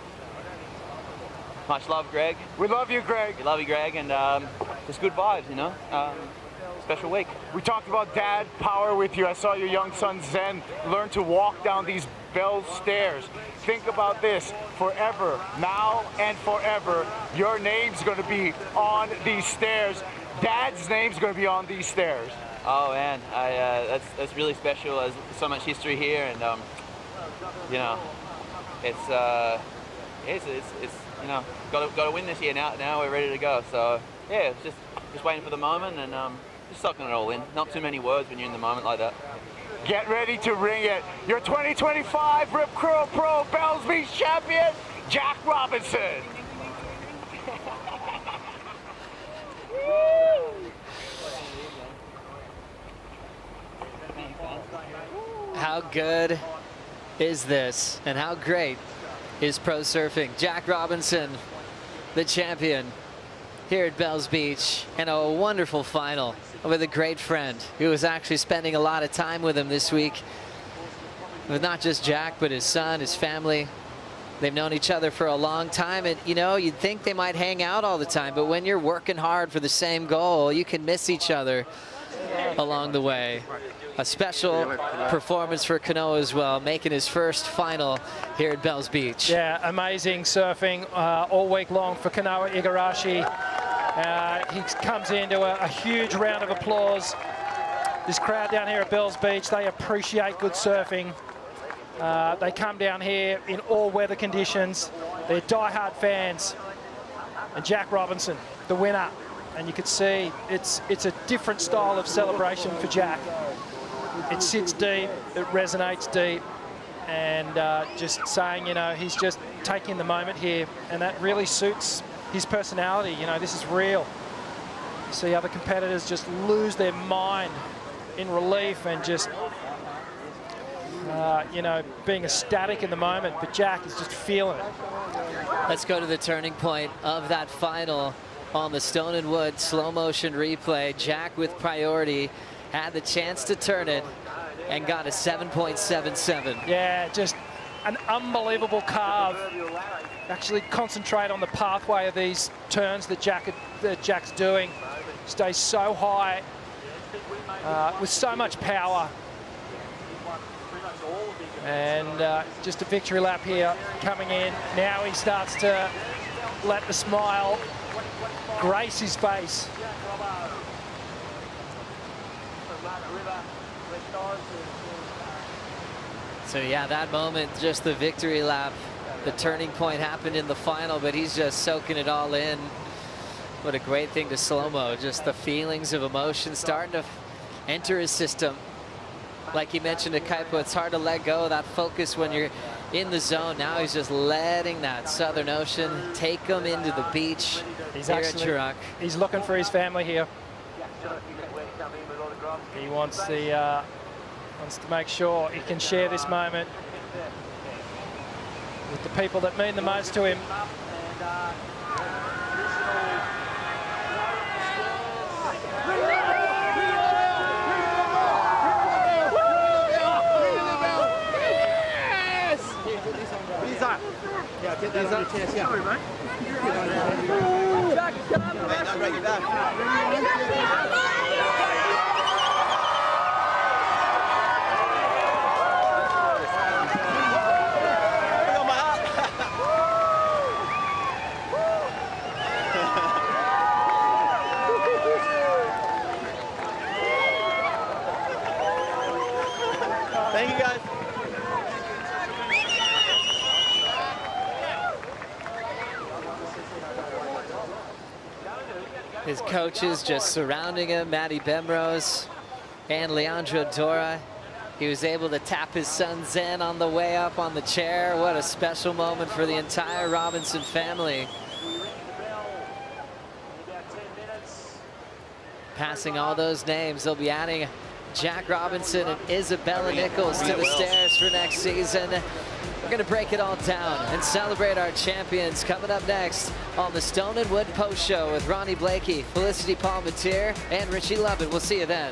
much love, Greg. We love you, Greg. We love you, Greg, and just good vibes, you know. Special week. We talked about dad power with you. I saw your young son Zen learn to walk down these Bells stairs. Think about this, forever, now and forever, your name's going to be on these stairs. Dad's name's going to be on these stairs. Oh man, that's really special. There's so much history here, and you know, it's you know, got to win this year. Now we're ready to go. So yeah, it's just waiting for the moment, and soaking it all in. Not too many words when you're in the moment like that. Get ready to ring it. Your 2025 Rip Curl Pro Bells Beach champion, Jack Robinson. How good is this, and how great is pro surfing? Jack Robinson, the champion here at Bells Beach, and a wonderful final with a great friend who was actually spending a lot of time with him this week, with not just Jack, but his son, his family. They've known each other for a long time, and you know, you'd think they might hang out all the time, but when you're working hard for the same goal, you can miss each other along the way. A special performance for Kanoa as well, making his first final here at Bells Beach. Yeah, amazing surfing all week long for Kanoa Igarashi. He comes into a huge round of applause. This crowd down here at Bells Beach, they appreciate good surfing. They come down here in all weather conditions. They're die-hard fans. And Jack Robinson, the winner. And you can see it's a different style of celebration for Jack. It sits deep, it resonates deep, and just saying, you know, he's just taking the moment here, and that really suits his personality. You know, this is real. You see other competitors just lose their mind in relief and just, you know, being ecstatic in the moment, but Jack is just feeling it. Let's go to the turning point of that final on the Stone and Wood slow motion replay. Jack with priority had the chance to turn it and got a 7.77. Yeah, just an unbelievable carve. Actually concentrate on the pathway of these turns that Jack's doing. Stays so high with so much power. And just a victory lap here coming in. Now he starts to let the smile grace his face. So yeah, that moment, just the victory lap, the turning point happened in the final, but he's just soaking it all in. What a great thing to slow-mo, just the feelings of emotion starting to enter his system. Like he mentioned to Kaipo, it's hard to let go of that focus when you're in the zone. Now he's just letting that Southern Ocean take him into the beach He's here actually, at Chirac. He's looking for his family here. He wants to make sure he can share this moment with the people that mean the most to him. Yeah, get that on your chest, yeah. Sorry, mate. Jack, come on. Mate, no, break it back. Thank you, guys. His coaches just surrounding him, Matty Bemrose and Leandro Dora. He was able to tap his son Zen on the way up on the chair. What a special moment for the entire Robinson family. Passing all those names, they'll be adding Jack Robinson and Isabella Nicholls to the stairs for next season. We're going to break it all down and celebrate our champions coming up next on the Stone and Wood Post Show with Ronnie Blakey, Felicity Palmatier, and Richie Lovett. We'll see you then.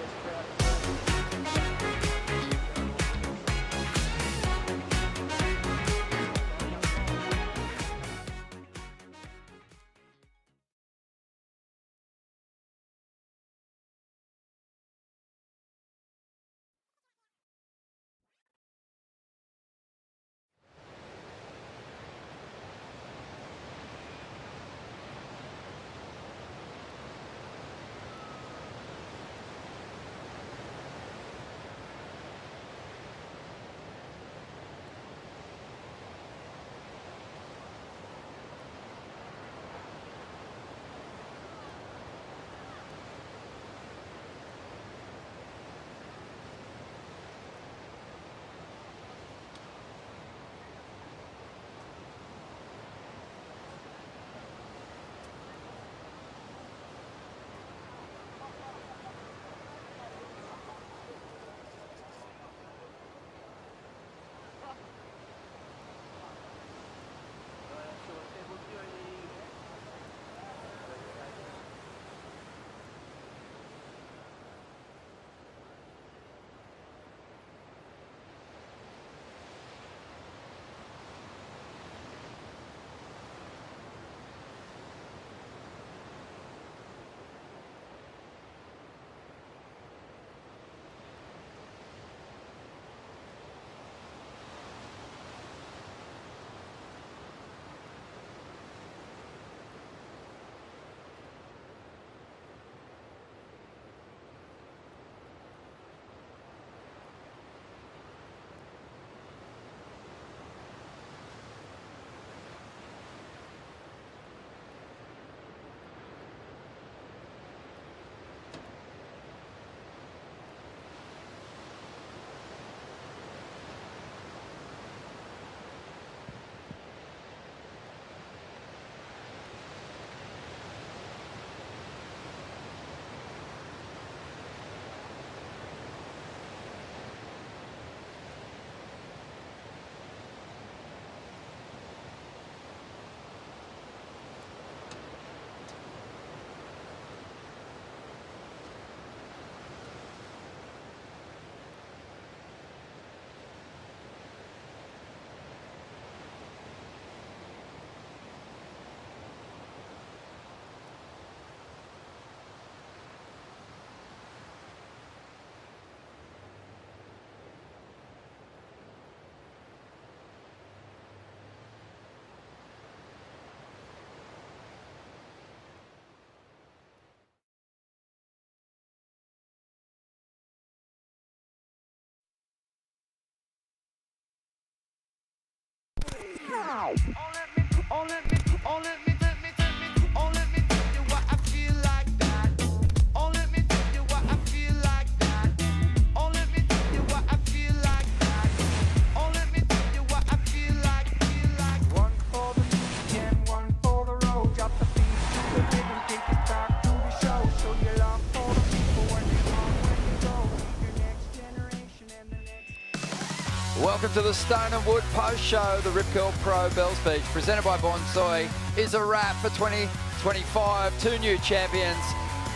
Welcome to the Stone and Wood Post Show. The Rip Curl Pro Bells Beach, presented by Bonsoy, is a wrap for 2025. 2 new champions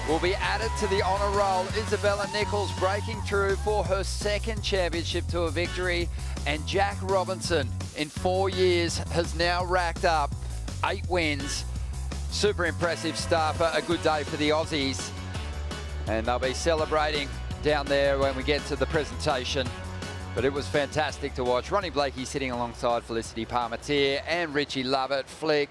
will be added to the honour roll. Isabella Nicholls breaking through for her 2nd championship tour victory. And Jack Robinson, in 4 years, has now racked up 8 wins. Super impressive stuff. A good day for the Aussies. And they'll be celebrating down there when we get to the presentation. But it was fantastic to watch. Ronnie Blakey sitting alongside Felicity Parmentier and Richie Lovett. Flick,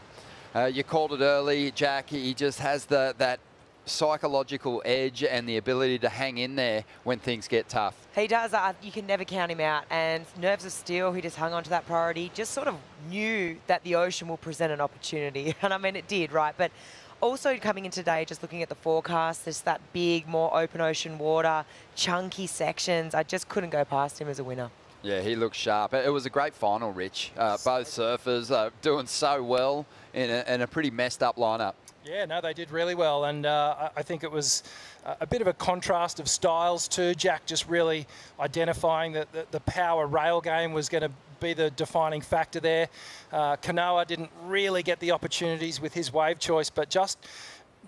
you called it early, Jack. He just has that psychological edge and the ability to hang in there when things get tough. He does. You can never count him out. And nerves of steel, he just hung on to that priority. Just sort of knew that the ocean will present an opportunity. And I mean, it did, right? But also coming in today, just looking at the forecast, there's that big, more open ocean water, chunky sections. I just couldn't go past him as a winner. Yeah, he looks sharp. It was a great final, Rich. Both surfers doing so well in a pretty messed up lineup. Yeah, no, they did really well. And I think it was a bit of a contrast of styles too. Jack just really identifying that the power rail game was going to be the defining factor there. Kanoa didn't really get the opportunities with his wave choice, but just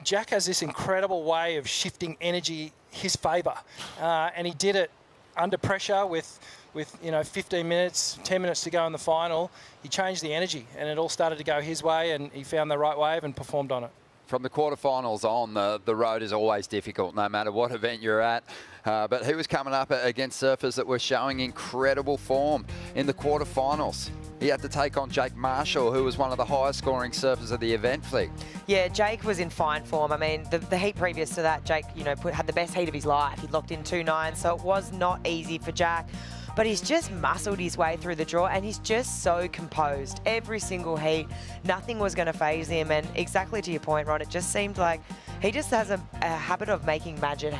Jack has this incredible way of shifting energy his favour. And he did it under pressure with 15 minutes, 10 minutes to go in the final. He changed the energy and it all started to go his way, and he found the right wave and performed on it. From the quarterfinals on, the road is always difficult, no matter what event you're at. But he was coming up against surfers that were showing incredible form in the quarterfinals. He had to take on Jake Marshall, who was one of the highest scoring surfers of the event, Flick. Yeah, Jake was in fine form. I mean, the heat previous to that, Jake, had the best heat of his life. He locked in 2.9, so it was not easy for Jack. But he's just muscled his way through the draw, and he's just so composed. Every single heat, nothing was going to faze him. And exactly to your point, Ron, it just seemed like he just has a habit of making magic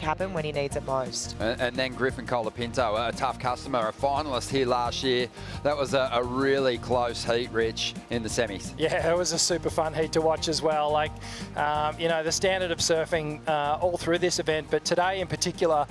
happen when he needs it most. And then Griffin Colapinto, a tough customer, a finalist here last year. That was a really close heat, Rich, in the semis. Yeah, it was a super fun heat to watch as well. Like, the standard of surfing all through this event, but today in particular,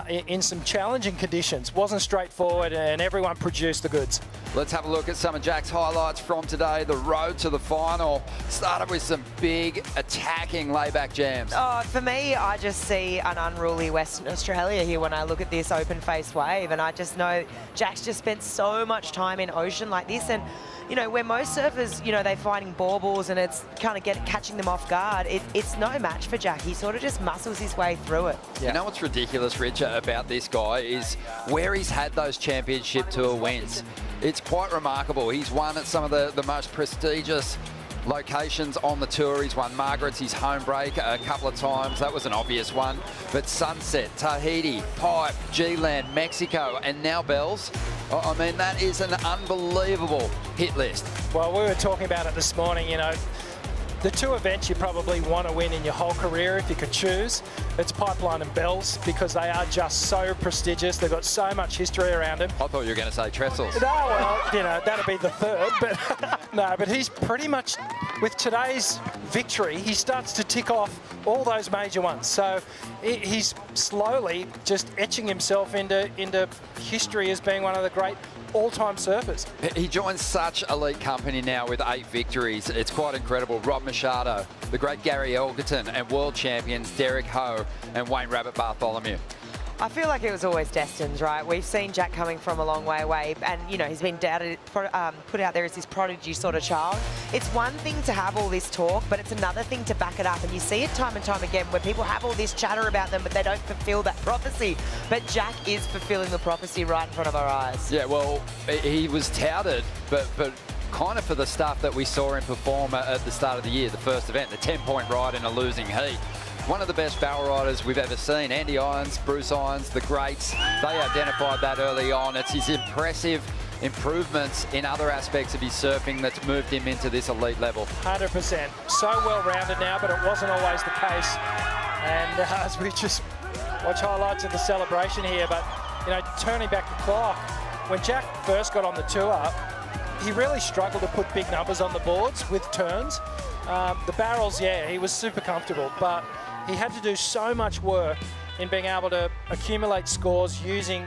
in some challenging conditions. Wasn't straightforward, and everyone produced the goods. Let's have a look at some of Jack's highlights from today. The road to the final started with some big attacking layback jams. Oh, for me, I just see an unruly Western Australia here when I look at this open face wave, and I just know Jack's just spent so much time in ocean like this. And where most surfers, they're finding baubles and it's kind of catching them off guard, it's no match for Jack. He sort of just muscles his way through it. Yeah. You know what's ridiculous, Richard, about this guy is where he's had those championship tour wins. It's quite remarkable. He's won at some of the most prestigious locations on the tour. He's won Margaret's, his home break, a couple of times. That was an obvious one. But Sunset, Tahiti, Pipe, G-Land, Mexico, and now Bells. I mean, that is an unbelievable hit list. Well, we were talking about it this morning, the 2 events you probably want to win in your whole career if you could choose. It's Pipeline and Bells, because they are just so prestigious. They've got so much history around them. I thought you were going to say Trestles. No, well, that'd be the 3rd. But no, but he's pretty much, with today's victory, he starts to tick off all those major ones. So he's slowly just etching himself into history as being one of the great all-time surfers. He joins such elite company now with 8 victories. It's quite incredible. Rob Machado, the great Gary Elgerton, and world champions Derek Ho and Wayne Rabbit Bartholomew. I feel like it was always destined, right? We've seen Jack coming from a long way away, and he's been put out there as this prodigy sort of child. It's one thing to have all this talk, but it's another thing to back it up, and you see it time and time again where people have all this chatter about them, but they don't fulfill that prophecy. But Jack is fulfilling the prophecy right in front of our eyes. Yeah, well, he was touted, but kind of for the stuff that we saw him perform at the start of the year, the first event, the 10-point ride in a losing heat. One of the best barrel riders we've ever seen. Andy Irons, Bruce Irons, the greats, they identified that early on. It's his impressive improvements in other aspects of his surfing that's moved him into this elite level. 100%. So well-rounded now, but it wasn't always the case. And as we just watch highlights of the celebration here, but, you know, turning back the clock, when Jack first got on the tour, he really struggled to put big numbers on the boards with turns. The barrels, yeah, he was super comfortable, but he had to do so much work in being able to accumulate scores using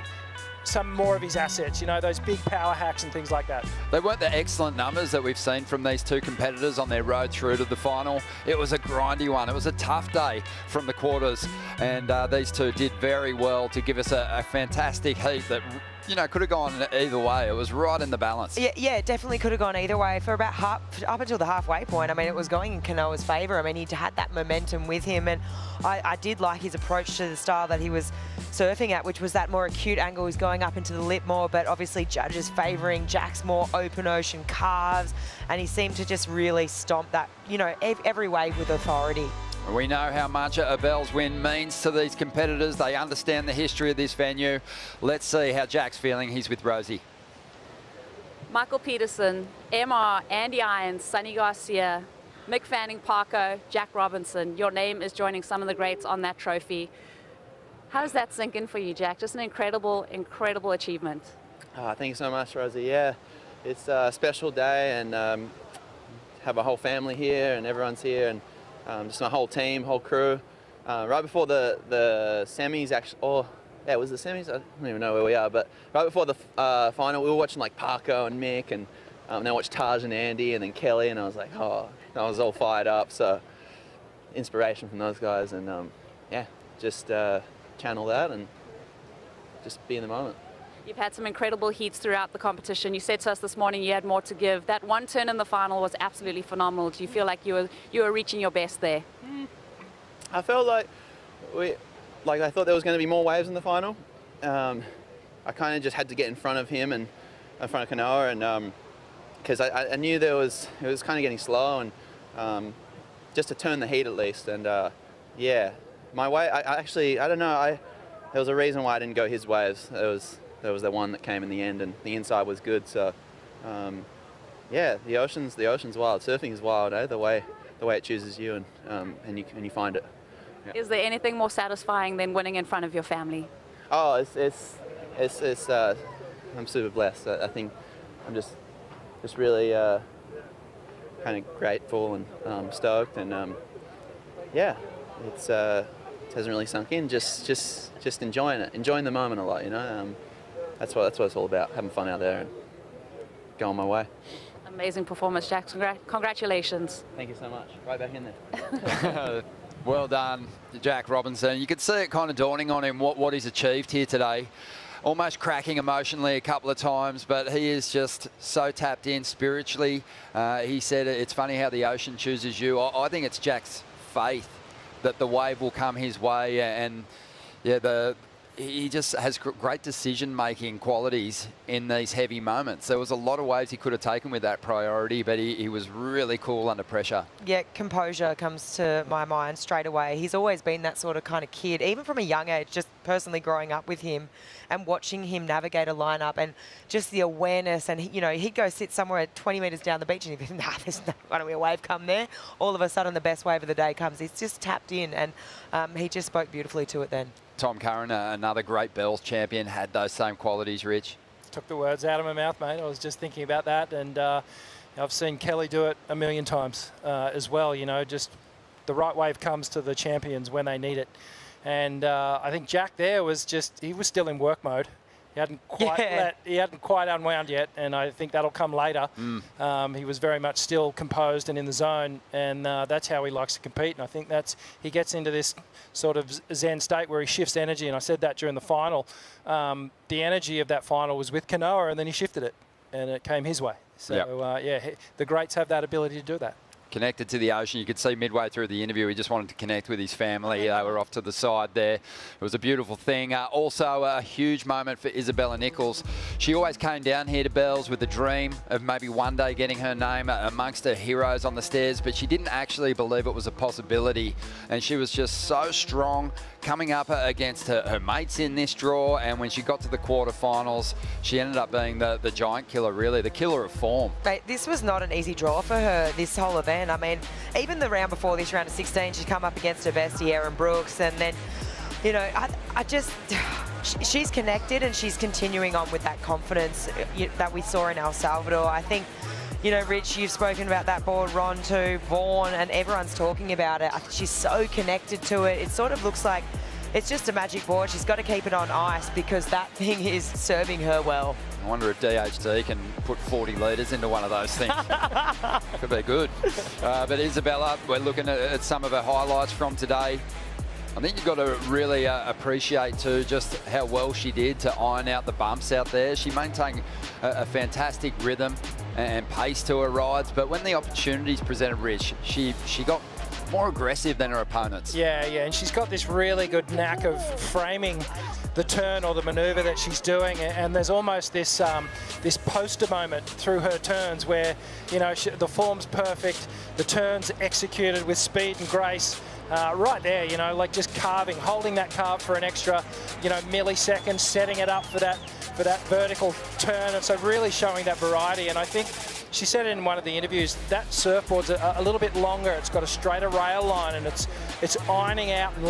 some more of his assets, you know, those big power hacks and things like that. They weren't the excellent numbers that we've seen from these two competitors on their road through to the final. It was a grindy one. It was a tough day from the quarters, and these two did very well to give us a fantastic heat that, you know, could have gone either way. It was right in the balance. Yeah, it definitely could have gone either way for about up until the halfway point. I mean, it was going in Kanoa's favour. I mean, he had that momentum with him, and I did like his approach to the style that he was surfing at, which was that more acute angle. He's going up into the lip more, but obviously judges favouring Jack's more open ocean carves, and he seemed to just really stomp that, you know, every wave with authority. We know how much a Bell's win means to these competitors. They understand the history of this venue. Let's see how Jack's feeling. He's with Rosie. Michael Peterson, MR, Andy Irons, Sonny Garcia, Mick Fanning, Parko, Jack Robinson. Your name is joining some of the greats on that trophy. How does that sink in for you, Jack? Just an incredible, incredible achievement. Oh, thank you so much, Rosie. Yeah, it's a special day, and have a whole family here, and everyone's here, and just my whole team, whole crew. Right before the semis, actually, yeah, it was the semis? I don't even know where we are, but right before the final, we were watching like Parko and Mick, and then I watched Taj and Andy, and then Kelly, and I was like, oh, I was all fired up. So inspiration from those guys, and yeah, just channel that and just be in the moment. You've had some incredible heats throughout the competition. You said to us this morning you had more to give. That one turn in the final was absolutely phenomenal. Do you feel like you were reaching your best there? I felt like I thought there was going to be more waves in the final. I kind of just had to get in front of him and in front of Kanoa, and because I knew it was kind of getting slow, and just to turn the heat at least. And yeah, my wave, I don't know. There was a reason why I didn't go his waves. There was the one that came in the end, and the inside was good. So, yeah, the ocean's wild. Surfing is wild, eh? The way it chooses you, and you find it. Yeah. Is there anything more satisfying than winning in front of your family? Oh, it's I'm super blessed. I think I'm just really kind of grateful and stoked, and yeah, it hasn't really sunk in. Just enjoying the moment a lot, you know. That's what it's all about, having fun out there and going my way. Amazing performance, Jack. Congratulations. Thank you so much. Right back in there. Well done, Jack Robinson. You could see it kind of dawning on him what he's achieved here today. Almost cracking emotionally a couple of times, but he is just so tapped in spiritually. He said it's funny how the ocean chooses you. I think it's Jack's faith that the wave will come his way, and yeah, he just has great decision-making qualities in these heavy moments. There was a lot of waves he could have taken with that priority, but he was really cool under pressure. Yeah, composure comes to my mind straight away. He's always been that sort of kind of kid, even from a young age, just personally growing up with him and watching him navigate a lineup, and just the awareness. And, you know, he'd go sit somewhere 20 metres down the beach and he'd be, nah, there's not going to be a wave come there. All of a sudden, the best wave of the day comes. He's just tapped in, and he just spoke beautifully to it then. Tom Curran, another great Bells champion, had those same qualities, Rich. Took the words out of my mouth, mate. I was just thinking about that, and I've seen Kelly do it a million times as well. You know, just the right wave comes to the champions when they need it. And I think Jack there was he was still in work mode. He hadn't quite unwound yet, and I think that'll come later. He was very much still composed and in the zone, and that's how he likes to compete. And I think he gets into this sort of zen state where he shifts energy. And I said that during the final. The energy of that final was with Kanoa, and then he shifted it, and it came his way. So yeah, the greats have that ability to do that. connected to the ocean. You could see midway through the interview, he just wanted to connect with his family. They were off to the side there. It was a beautiful thing. Also, a huge moment for Isabella Nicholls. She always came down here to Bells with the dream of maybe one day getting her name amongst her heroes on the stairs, but she didn't actually believe it was a possibility. And she was just so strong coming up against her mates in this draw. And when she got to the quarterfinals, she ended up being the giant killer, really, the killer of form. Mate, this was not an easy draw for her, this whole event. I mean, even the round before this, round of 16, she'd come up against her bestie, Erin Brooks, and then, you know, I just, she's connected and she's continuing on with that confidence that we saw in El Salvador. I think, you know, Rich, you've spoken about that board, Ron too, Vaughn, and everyone's talking about it. I think she's so connected to it. It sort of looks like it's just a magic board. She's got to keep it on ice because that thing is serving her well. I wonder if DHT can put 40 litres into one of those things. Could be good. But Isabella, we're looking at some of her highlights from today. I think you've got to really appreciate too just how well she did to iron out the bumps out there. She maintained a fantastic rhythm and pace to her rides, but when the opportunities presented, Rich, she got more aggressive than her opponents. Yeah, and she's got this really good knack of framing the turn or the maneuver that she's doing, and there's almost this this poster moment through her turns where, you know, the form's perfect, the turn's executed with speed and grace. Right there, you know, like just carving, holding that carve for an extra, you know, millisecond, setting it up for that vertical turn, and so really showing that variety. And I think she said in one of the interviews that surfboard's a little bit longer. It's got a straighter rail line, and it's ironing out and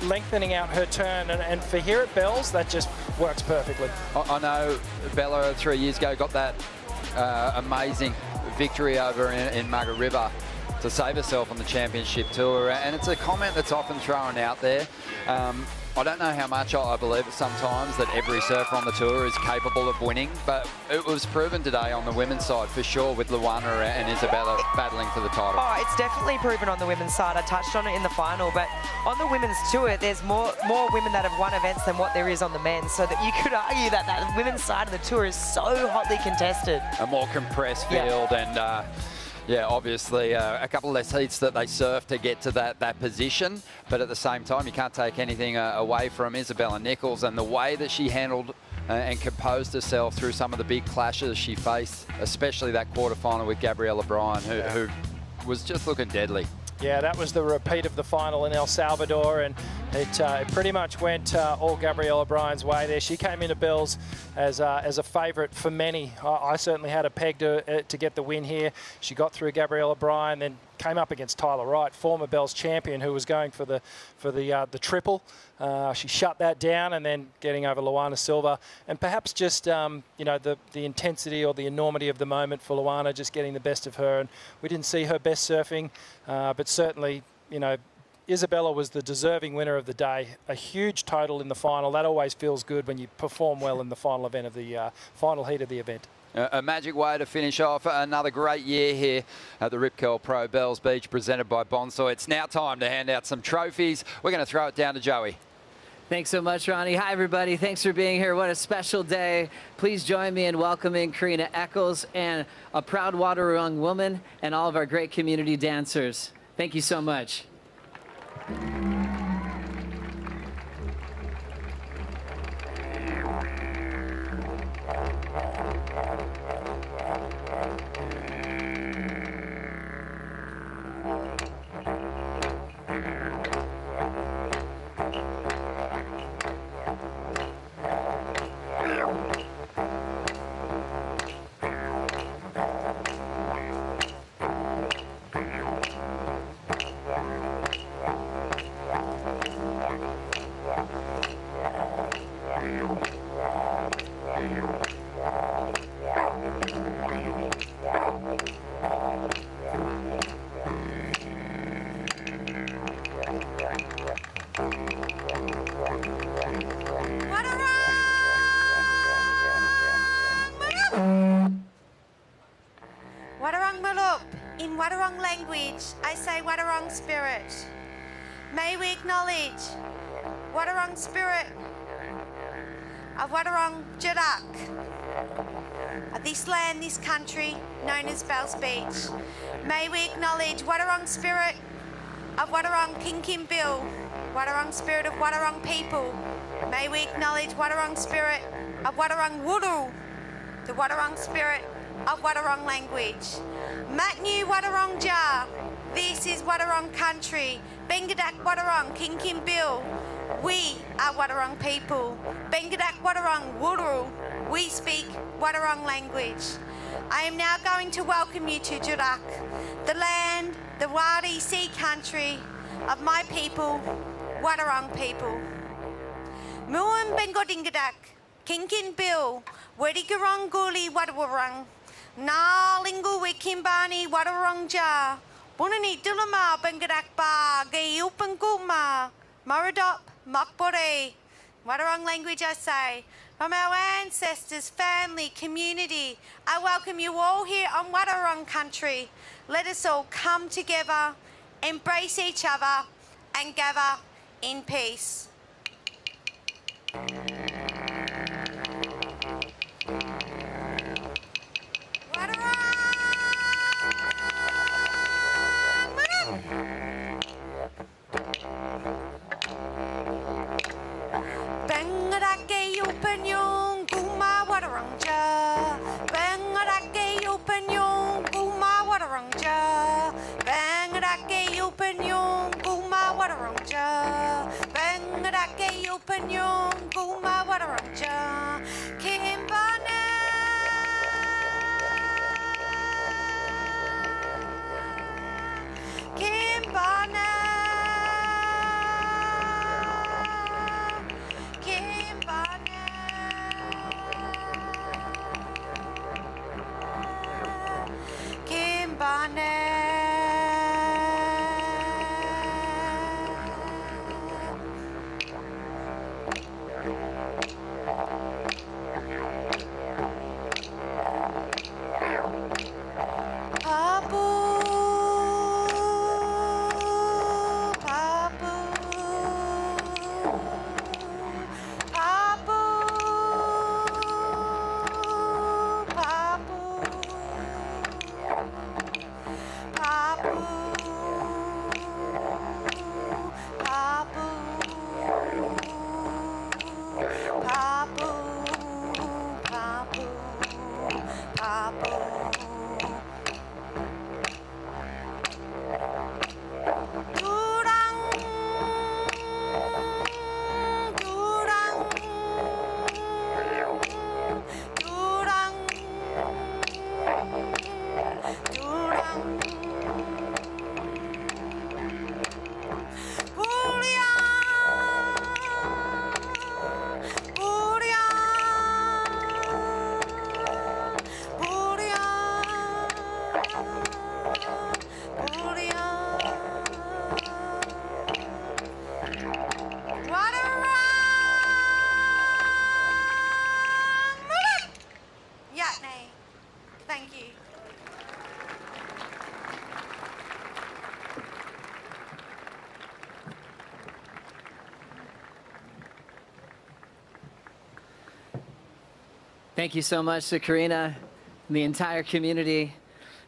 lengthening out her turn. And for here at Bells, that just works perfectly. I know Bella 3 years ago got that amazing victory over in Margaret River to save herself on the championship tour, and it's a comment that's often thrown out there. I don't know how much I believe it sometimes that every surfer on the tour is capable of winning, but it was proven today on the women's side for sure with Luana and Isabella battling for the title. Oh, it's definitely proven on the women's side. I touched on it in the final, but on the women's tour, there's more women that have won events than what there is on the men's, so that you could argue that that women's side of the tour is so hotly contested. A more compressed field, and yeah, obviously a couple less heats that they surf to get to that position, but at the same time, you can't take anything away from Isabella Nicholls and the way that she handled and composed herself through some of the big clashes she faced, especially that quarterfinal with Gabriella Bryan, who was just looking deadly. Yeah, that was the repeat of the final in El Salvador, and it pretty much went all Gabriella Bryan's way there. She came into Bells as a favourite for many. I certainly had a peg to get the win here. She got through Gabriella Bryan, then came up against Tyler Wright, former Bells champion, who was going for the triple. She shut that down, and then getting over Luana Silva, and perhaps just you know, the intensity or the enormity of the moment for Luana, just getting the best of her. And we didn't see her best surfing, but certainly, you know, Isabella was the deserving winner of the day. A huge total in the final. That always feels good when you perform well in the final event of the final heat of the event. A magic way to finish off another great year here at the Rip Curl Pro Bells Beach, presented by Bonsoy. It's now time to hand out some trophies. We're going to throw it down to Joey. Thanks so much, Ronnie. Hi, everybody. Thanks for being here. What a special day. Please join me in welcoming Karina Eccles, and a proud Waterung woman, and all of our great community dancers. Thank you so much. In Wadarong language, I say Wadarong spirit. May we acknowledge Wadarong spirit of Wadarong Jadak. of this land, this country, known as Bells Beach. May we acknowledge Wadawurrung spirit of Wadawurrung Kinkin Bill, Wadawurrung spirit of Wadawurrung people. May we acknowledge Wadawurrung spirit of Wadawurrung Wuru, the Wadawurrung spirit of Wadawurrung language. Matnu Wadawurrung Jar, this is Wadawurrung country. Bengadak Wadawurrung Kinkin Bill, we are Wadawurrung people. Bengadak Wadawurrung Wuru, we speak Wadawurrung language. I am now going to welcome you to Jurak, the land, the Wadi sea country of my people, Wadawurrung people. Muan Bengodingadak, Kinkin Bill, Wedigarong Guli Wadawurrung, Na Lingu Wikimbani Wadawurrung Jar, Bunani Dulama Bengadak Ba, Gayupanguma, Maradop, Makbore, Wadawurrung language I say. From our ancestors, family, community, I welcome you all here on Wadawurrung country. Let us all come together, embrace each other, and gather in peace. Bengarake open yung kuma Wadawurrung ja. Bengarake open yung kuma Wadawurrung ja. Bengarake open yung kuma Wadawurrung ja. Bengarake open yung kuma Wadawurrung ja. Kimbana. Kimbana. Thank you so much to Karina and the entire community,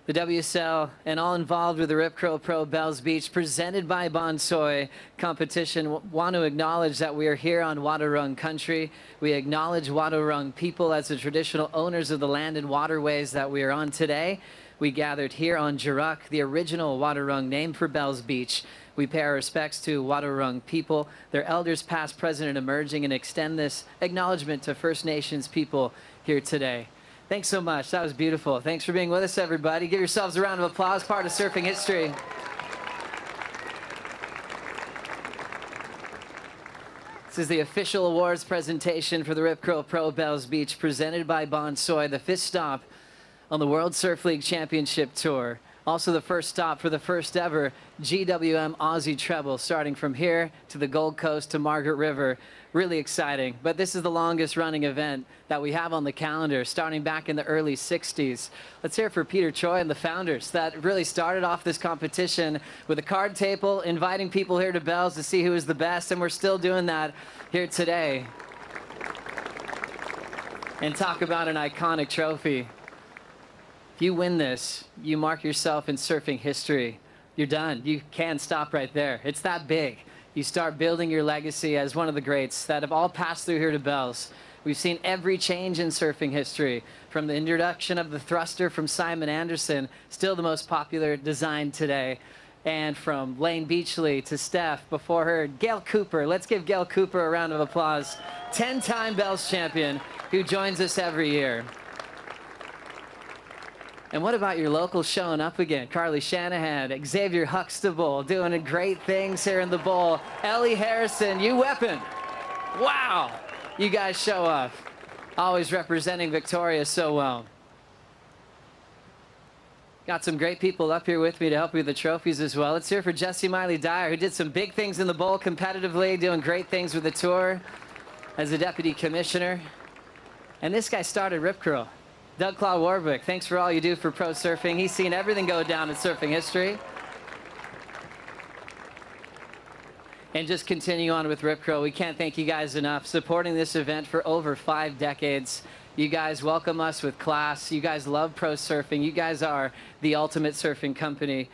the WSL, and all involved with the Rip Curl Pro Bells Beach, presented by Bonsoy competition. Want to acknowledge that we are here on Wadawurrung country. We acknowledge Wadawurrung people as the traditional owners of the land and waterways that we are on today. We gathered here on Jurak, the original Wadawurrung name for Bells Beach. We pay our respects to Wadawurrung people, their elders past, present, and emerging, and extend this acknowledgement to First Nations people here today. Thanks so much. That was beautiful. Thanks for being with us, everybody. Give yourselves a round of applause, part of surfing history. This is the official awards presentation for the Rip Curl Pro Bells Beach, presented by Bonsoy, the 5th stop on the World Surf League Championship Tour. Also the first stop for the first ever GWM Aussie treble, starting from here to the Gold Coast to Margaret River. Really exciting. But this is the longest running event that we have on the calendar, starting back in the early 60s. Let's hear it for Peter Choi and the founders that really started off this competition with a card table, inviting people here to Bells to see who is the best, and we're still doing that here today. And talk about an iconic trophy. If you win this, you mark yourself in surfing history. You're done. You can't stop right there. It's that big. You start building your legacy as one of the greats that have all passed through here to Bells. We've seen every change in surfing history, from the introduction of the thruster from Simon Anderson, still the most popular design today, and from Lane Beachley to Steph, before her, Gail Cooper. Let's give Gail Cooper a round of applause. 10-time Bells champion who joins us every year. And what about your locals showing up again? Carly Shanahan, Xavier Huxtable doing great things here in the bowl. Ellie Harrison, you weapon. Wow, you guys show up. Always representing Victoria so well. Got some great people up here with me to help me with the trophies as well. Let's hear for Jesse Miley Dyer, who did some big things in the bowl competitively, doing great things with the tour as a deputy commissioner. And this guy started Rip Curl. Doug Claw Warwick, thanks for all you do for pro surfing. He's seen everything go down in surfing history. And just continue on with Rip Curl. We can't thank you guys enough, supporting this event for over 5 decades. You guys welcome us with class. You guys love pro surfing. You guys are the ultimate surfing company.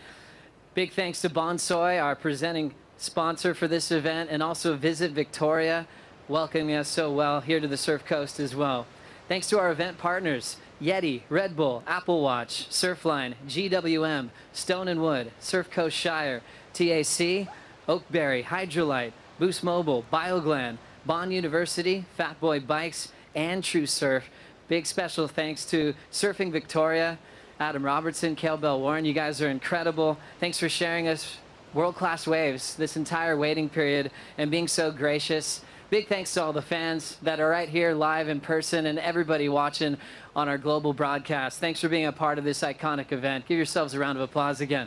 Big thanks to Bonsoy, our presenting sponsor for this event, and also Visit Victoria, welcoming us so well here to the Surf Coast as well. Thanks to our event partners, Yeti, Red Bull, Apple Watch, Surfline, GWM, Stone & Wood, Surf Coast Shire, TAC, Oakberry, Hydrolite, Boost Mobile, BioGlan, Bond University, Fat Boy Bikes, and True Surf. Big special thanks to Surfing Victoria, Adam Robertson, Cale Bell Warren. You guys are incredible. Thanks for sharing us world-class waves this entire waiting period and being so gracious. Big thanks to all the fans that are right here live in person and everybody watching on our global broadcast. Thanks for being a part of this iconic event. Give yourselves a round of applause again.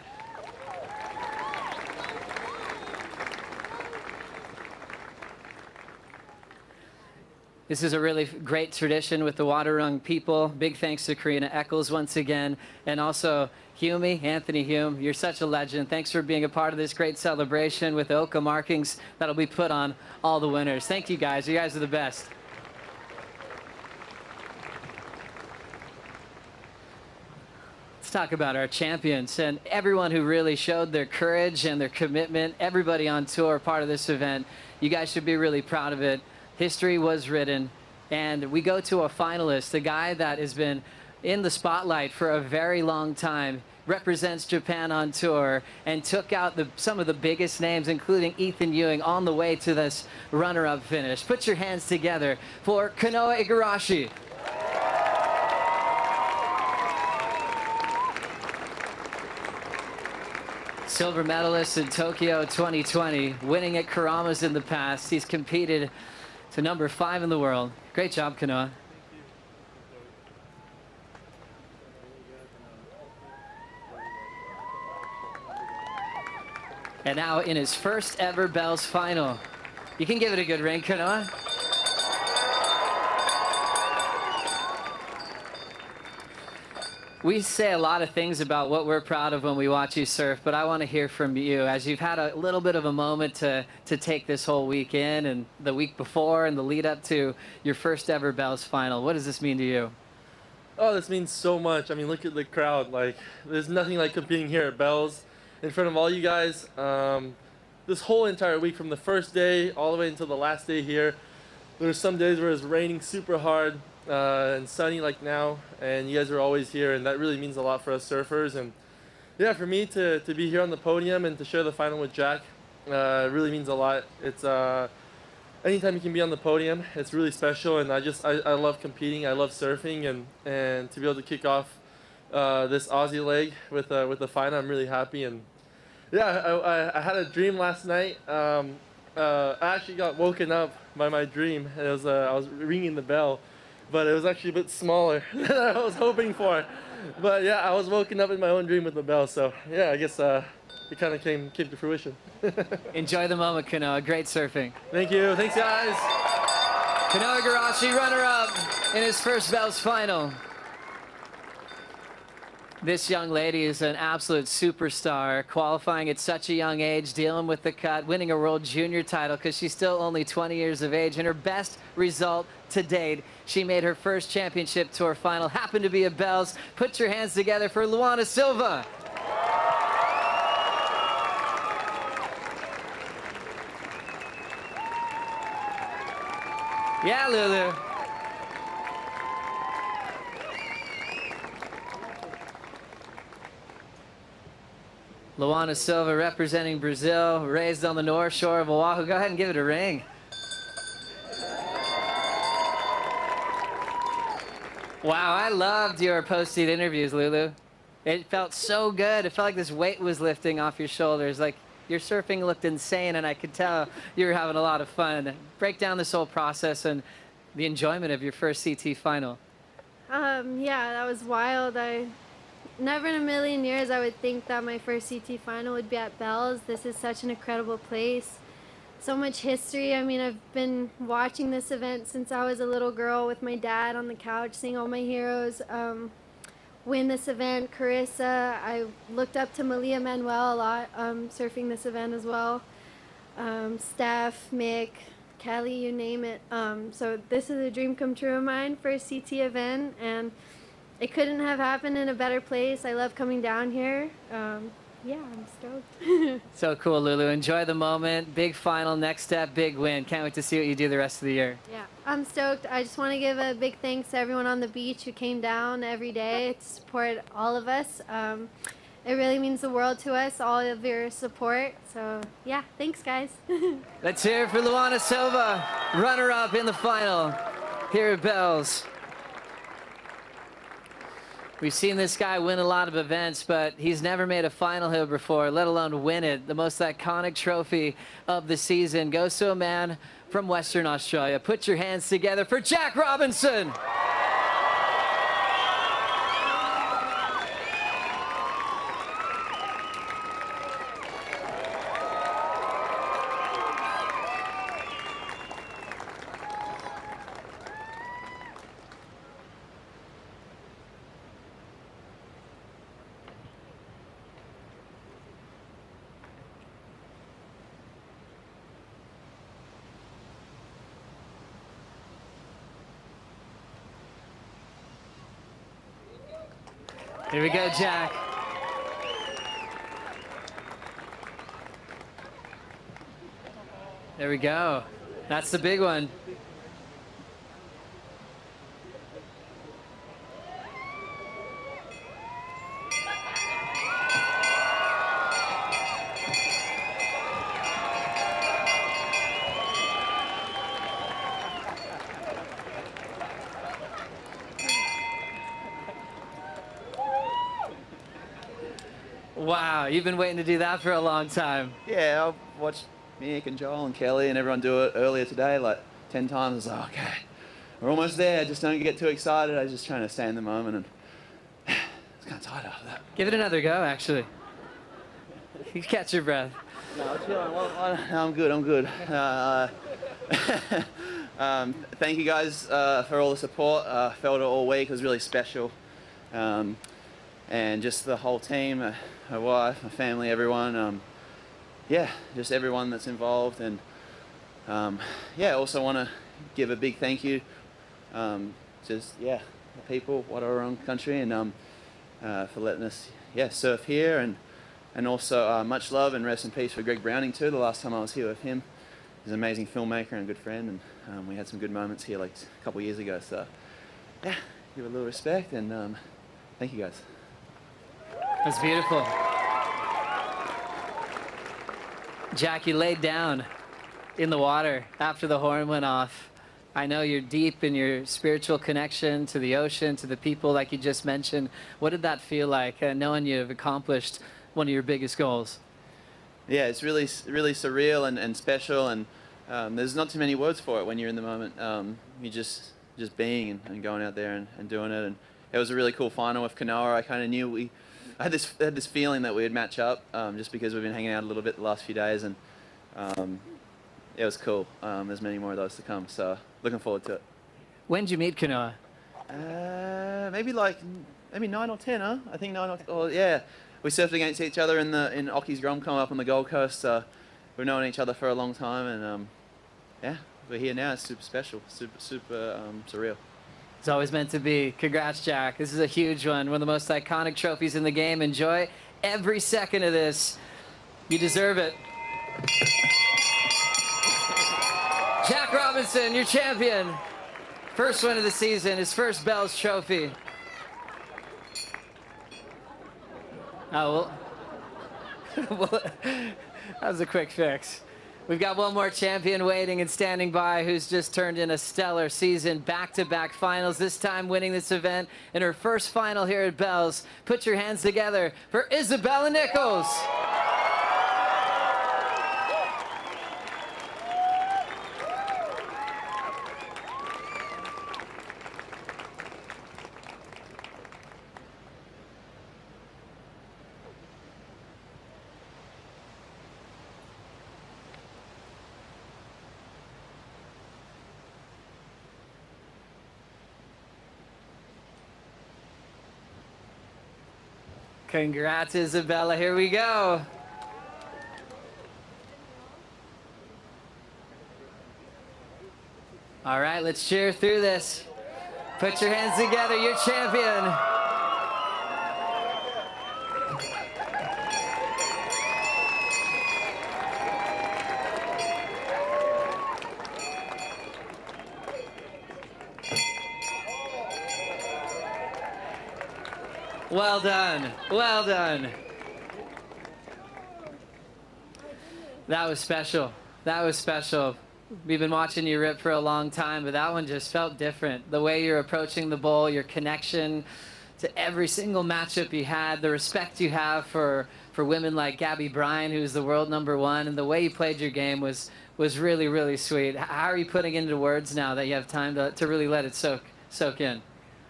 This is a really great tradition with the Wadarung people. Big thanks to Karina Eccles once again, and also Hume, Anthony Hume. You're such a legend. Thanks for being a part of this great celebration with the Oka markings that'll be put on all the winners. Thank you guys. You guys are the best. Let's talk about our champions and everyone who really showed their courage and their commitment. Everybody on tour, part of this event. You guys should be really proud of it. History was written, and we go to a finalist, the guy that has been in the spotlight for a very long time, represents Japan on tour, and took out some of the biggest names, including Ethan Ewing, on the way to this runner-up finish. Put your hands together for Kanoa Igarashi. Silver medalist in Tokyo 2020, winning at Karamas in the past. He's competed to number 5 in the world. Great job, Kanoa. And now in his first ever Bells final. You can give it a good ring, Kanoa. We say a lot of things about what we're proud of when we watch you surf, but I want to hear from you as you've had a little bit of a moment to take this whole week in, and the week before and the lead up to your first ever Bells final. What does this mean to you? Oh, this means so much. I mean, look at the crowd. Like, there's nothing like competing here at Bells in front of all you guys. This whole entire week, from the first day all the way until the last day here, there's some days where it's raining super hard and sunny like now, and you guys are always here, and that really means a lot for us surfers. And yeah, for me to be here on the podium and to share the final with Jack really means a lot. It's anytime you can be on the podium, it's really special, and I love competing. I love surfing, and to be able to kick off this Aussie leg with the final, I'm really happy. And yeah, I had a dream last night. I actually got woken up by my dream. It was I was ringing the bell, but it was actually a bit smaller than I was hoping for. But yeah, I was woken up in my own dream with the bell. So yeah, I guess it kind of came to fruition. Enjoy the moment, Kanoa. Great surfing. Thank you. Thanks, guys. Kanoa Igarashi, runner-up in his first Bells final. This young lady is an absolute superstar, qualifying at such a young age, dealing with the cut, winning a World Junior title because she's still only 20 years of age. And her best result to date, she made her first championship tour final, happened to be at Bells. Put your hands together for Luana Silva. Yeah, Lulu. Luana Silva representing Brazil, raised on the North Shore of Oahu. Go ahead and give it a ring. Wow, I loved your post-seat interviews, Lulu. It felt so good. It felt like this weight was lifting off your shoulders. Like your surfing looked insane, and I could tell you were having a lot of fun. Break down this whole process and the enjoyment of your first CT final. Yeah, that was wild. Never in a million years I would think that my first CT final would be at Bells. This is such an incredible place. So much history. I mean, I've been watching this event since I was a little girl with my dad on the couch, seeing all my heroes win this event. Carissa, I looked up to Malia Manuel a lot, surfing this event as well. Steph, Mick, Kelly, you name it. So this is a dream come true of mine for a CT event, and it couldn't have happened in a better place. I love coming down here. Yeah, I'm stoked. So cool, Lulu. Enjoy the moment. Big final, next step, big win. Can't wait to see what you do the rest of the year. Yeah, I'm stoked. I just want to give a big thanks to everyone on the beach who came down every day to support all of us. It really means the world to us, all of your support. So yeah, thanks guys. Let's hear it for Luana Silva, runner-up in the final here at Bells. We've seen this guy win a lot of events, but he's never made a final here before, let alone win it. The most iconic trophy of the season goes to a man from Western Australia. Put your hands together for Jack Robinson. Here we go, Jack. There we go. That's the big one. Wow, you've been waiting to do that for a long time. Yeah, I watched Mick and Joel and Kelly and everyone do it earlier today, like 10 times. I was like, okay, we're almost there. Just don't get too excited. I was just trying to stay in the moment, and it's kind of tired after that. Give it another go, actually. You catch your breath. No, chill. I'm good. I'm good. Thank you guys for all the support. Felt it all week. It was really special. And just the whole team, my wife, my family, everyone. Yeah, just everyone that's involved. And yeah, also want to give a big thank you. Just, yeah, the people, Wadawurrung country, and for letting us, yeah, surf here. And also much love and rest in peace for Greg Browning too. The last time I was here with him, he's an amazing filmmaker and a good friend, and we had some good moments here like a couple of years ago. So yeah, give a little respect, and thank you guys. That's beautiful. Jackie laid down in the water after the horn went off. I know you're deep in your spiritual connection to the ocean, to the people like you just mentioned. What did that feel like, knowing you've accomplished one of your biggest goals? Yeah, it's really surreal and special, and there's not too many words for it when you're in the moment. You're just being and going out there and doing it. And it was a really cool final with Kanoa. I kind of knew I had this feeling that we would match up just because we've been hanging out a little bit the last few days, and it was cool. There's many more of those to come, so looking forward to it. When did you meet Kanoa? Maybe like maybe 9 or 10, huh? I think 9 or 10. Oh, yeah. We surfed against each other in Ocky's Grom coming up on the Gold Coast. We've known each other for a long time, and yeah, we're here now. It's super special, super surreal. It's always meant to be. Congrats, Jack. This is a huge one of the most iconic trophies in the game. Enjoy every second of this. You deserve it. Jack Robinson, your champion. First win of the season, his first Bell's trophy. Oh, well, that was a quick fix. We've got one more champion waiting and standing by who's just turned in a stellar season, back-to-back finals, this time winning this event in her first final here at Bell's. Put your hands together for Isabella Nicholls. Congrats, Isabella. Here we go. All right, let's cheer through this. Put your hands together. You're champion. Well done. Well done. That was special. That was special. We've been watching you rip for a long time, but that one just felt different. The way you're approaching the bowl, your connection to every single matchup you had, the respect you have for women like Gabby Bryan, who's the world #1, and the way you played your game was really, really sweet. How are you putting into words now that you have time to really let it soak in?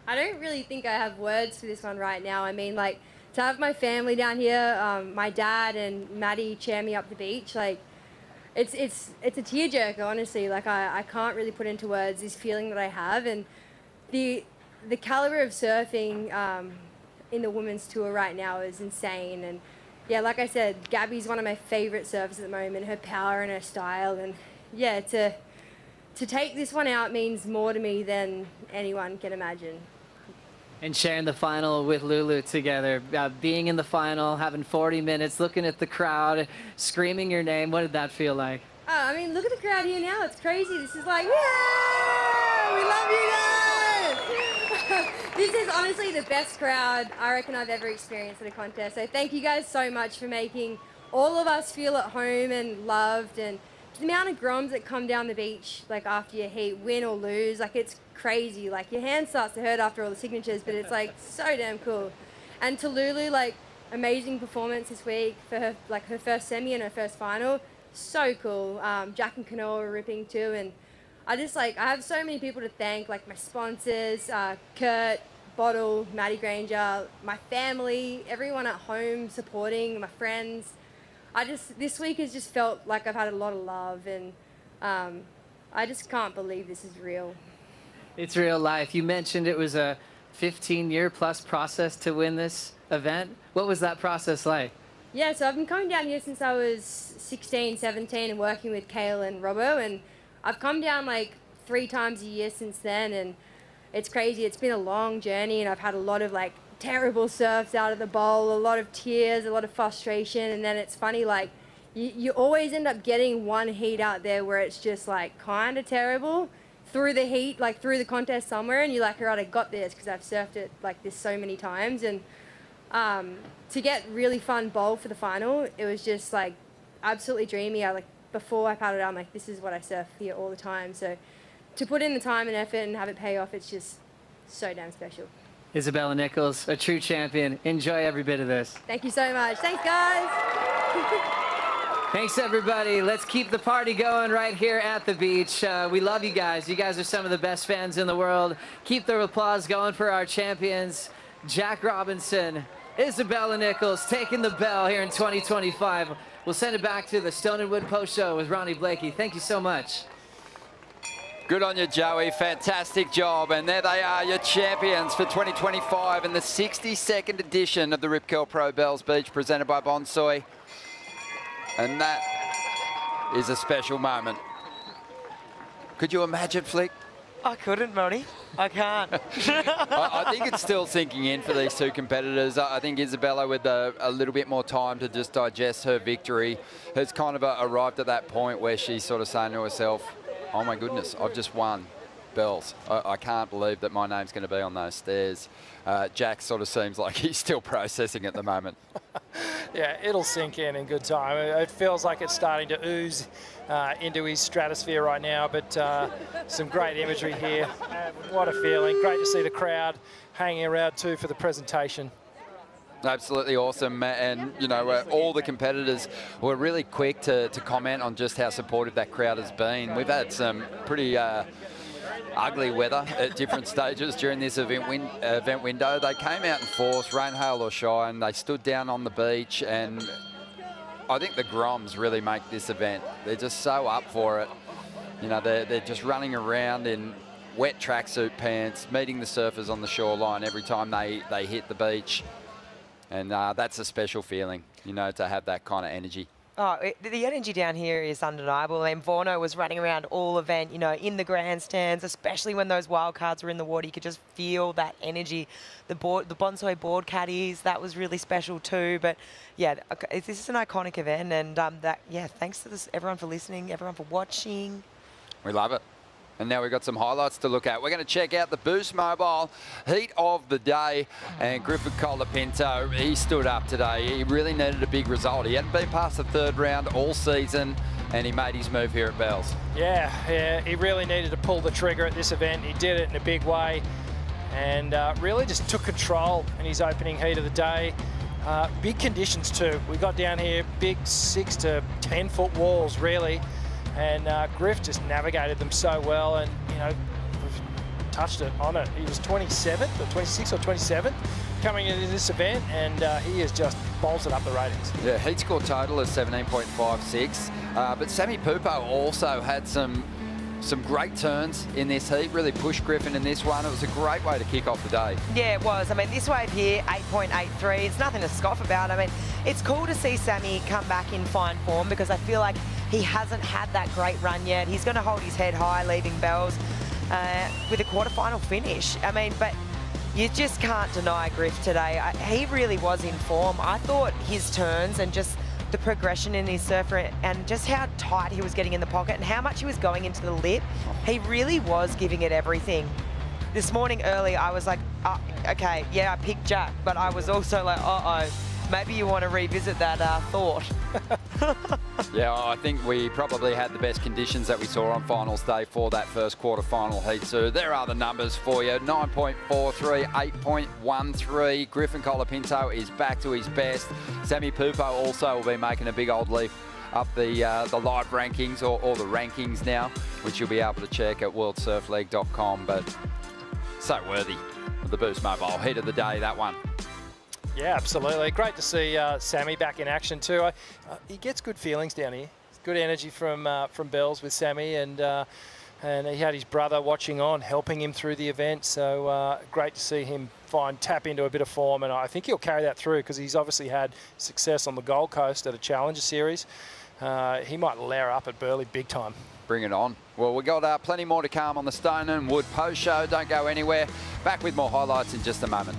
I don't really think I have words for this one right now. I mean, like, to have my family down here, my dad and Maddie cheer me up the beach, like, it's a tearjerker, honestly. Like, I can't really put into words this feeling that I have, and the caliber of surfing in the women's tour right now is insane. And yeah, like I said, Gabby's one of my favorite surfers at the moment. Her power and her style, and yeah, to take this one out means more to me than anyone can imagine. And sharing the final with Lulu together, being in the final, having 40 minutes, looking at the crowd, screaming your name. What did that feel like? Oh, I mean, look at the crowd here now. It's crazy. This is like, yeah, we love you guys. This is honestly the best crowd I reckon I've ever experienced at a contest. So thank you guys so much for making all of us feel at home and loved. And the amount of groms that come down the beach, like after your heat, win or lose, like it's crazy. Like your hand starts to hurt after all the signatures, but it's like so damn cool. And to Lulu, like amazing performance this week for her, like her first semi and her first final. So cool. Jack and Kanoa were ripping too, and I have so many people to thank, like my sponsors, Kurt, Bottle, Maddie Granger, my family, everyone at home supporting, my friends. This week has just felt like I've had a lot of love, and I just can't believe this is real. It's real life. You mentioned it was a 15-year plus process to win this event. What was that process like? Yeah, so I've been coming down here since I was 16, 17 and working with Kale and Robbo, and I've come down like 3 times a year since then, and it's crazy. It's been a long journey, and I've had a lot of like terrible surfs out of the bowl, a lot of tears, a lot of frustration, and then it's funny, like you always end up getting one heat out there where it's just like kind of terrible through the heat, like through the contest somewhere, and you're like, all right, I got this because I've surfed it like this so many times. And to get really fun bowl for the final, it was just like absolutely dreamy. Before I paddled out, I'm like, this is what I surf here all the time. So to put in the time and effort and have it pay off, it's just so damn special. Isabella Nicholls, a true champion. Enjoy every bit of this. Thank you so much. Thanks, guys. Thanks, everybody. Let's keep the party going right here at the beach. We love you guys. You guys are some of the best fans in the world. Keep the applause going for our champions. Jack Robinson, Isabella Nicholls taking the bell here in 2025. We'll send it back to the Stone and Wood Post Show with Ronnie Blakey. Thank you so much. Good on you, Joey. Fantastic job. And there they are, your champions for 2025 in the 62nd edition of the Rip Curl Pro Bells Beach, presented by Bonsoy. And that is a special moment. Could you imagine, Flick? I couldn't, Moni. I can't. I think it's still sinking in for these two competitors. I think Isabella, with a little bit more time to just digest her victory, has kind of arrived at that point where she's sort of saying to herself, oh my goodness, I've just won bells. I can't believe that my name's going to be on those stairs. Jack sort of seems like he's still processing at the moment. Yeah, it'll sink in good time. It feels like it's starting to ooze into his stratosphere right now, but some great imagery here. What a feeling. Great to see the crowd hanging around too for the presentation. Absolutely awesome, and you know, all the competitors were really quick to comment on just how supportive that crowd has been. We've had some pretty ugly weather at different stages during this event window. They came out in force, rain, hail or shine. They stood down on the beach, and I think the Groms really make this event. They're just so up for it. You know, they're just running around in wet tracksuit pants, meeting the surfers on the shoreline every time they hit the beach. And that's a special feeling, you know, to have that kind of energy. Oh, the energy down here is undeniable. I mean, Vorno was running around all event, you know, in the grandstands, especially when those wild cards were in the water. You could just feel that energy. The Bonsoy board caddies, that was really special too. But yeah, this is an iconic event, and thanks to everyone for listening, everyone for watching. We love it. And now we've got some highlights to look at. We're going to check out the Boost Mobile heat of the day. And Griffin Colapinto, he stood up today. He really needed a big result. He hadn't been past the third round all season, and he made his move here at Bells. Yeah, he really needed to pull the trigger at this event. He did it in a big way, and really just took control in his opening heat of the day. Big conditions too. We got down here big 6 to 10 foot walls, really. And Griff just navigated them so well, and you know, touched it on it. He was 27th or 26th or 27th coming into this event, and he has just bolted up the ratings. Yeah, heat score total is 17.56, but Sammy Pupo also had some great turns in this heat, really pushed Griffin in this one. It was a great way to kick off the day. Yeah, it was. I mean, this wave here, 8.83, it's nothing to scoff about. I mean, it's cool to see Sammy come back in fine form, because I feel like he hasn't had that great run yet. He's going to hold his head high, leaving Bells with a quarterfinal finish. I mean, but you just can't deny Griff today. He really was in form. I thought his turns and just the progression in his surfer and just how tight he was getting in the pocket and how much he was going into the lip, he really was giving it everything. This morning early, I was like, oh, okay, yeah, I picked Jack, but I was also like, uh-oh, maybe you want to revisit that thought. Yeah, I think we probably had the best conditions that we saw on finals day for that first quarterfinal heat. So there are the numbers for you. 9.43, 8.13. Griffin Colapinto is back to his best. Sammy Pupo also will be making a big old leap up the live rankings or the rankings now, which you'll be able to check at worldsurfleague.com. But so worthy of the Boost Mobile heat of the day, that one. Yeah, absolutely. Great to see Sammy back in action too. He gets good feelings down here. Good energy from Bells with Sammy, and he had his brother watching on, helping him through the event. So great to see him tap into a bit of form, and I think he'll carry that through, because he's obviously had success on the Gold Coast at a Challenger Series. He might layer up at Burleigh big time. Bring it on. Well, we've got plenty more to come on the Stone and Wood post show. Don't go anywhere. Back with more highlights in just a moment.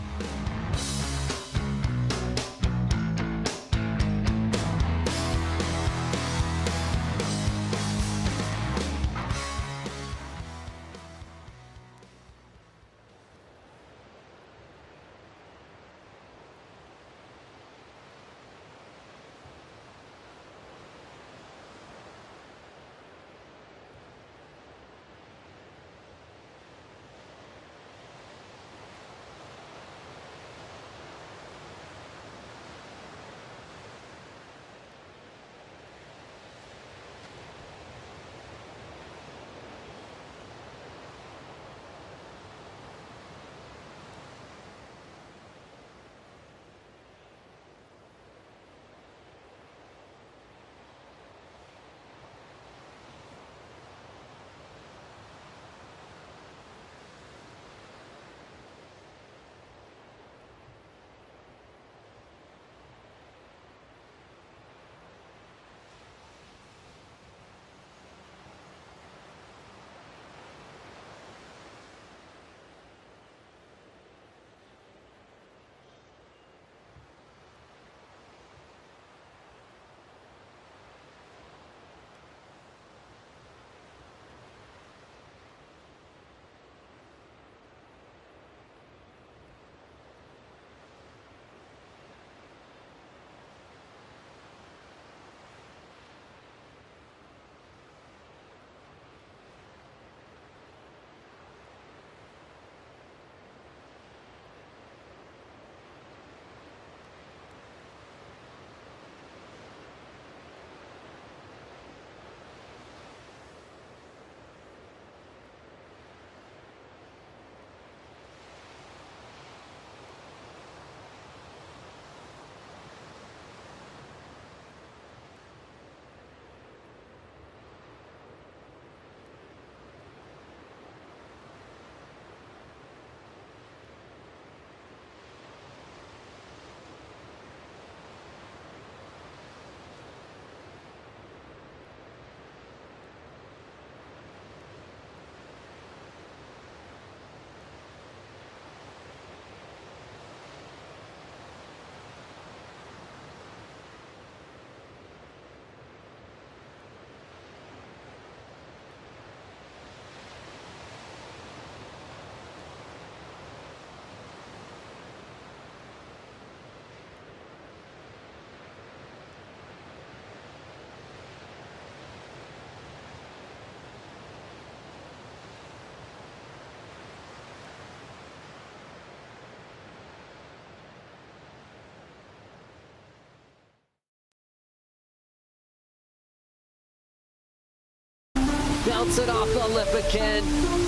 belts it off the lip again.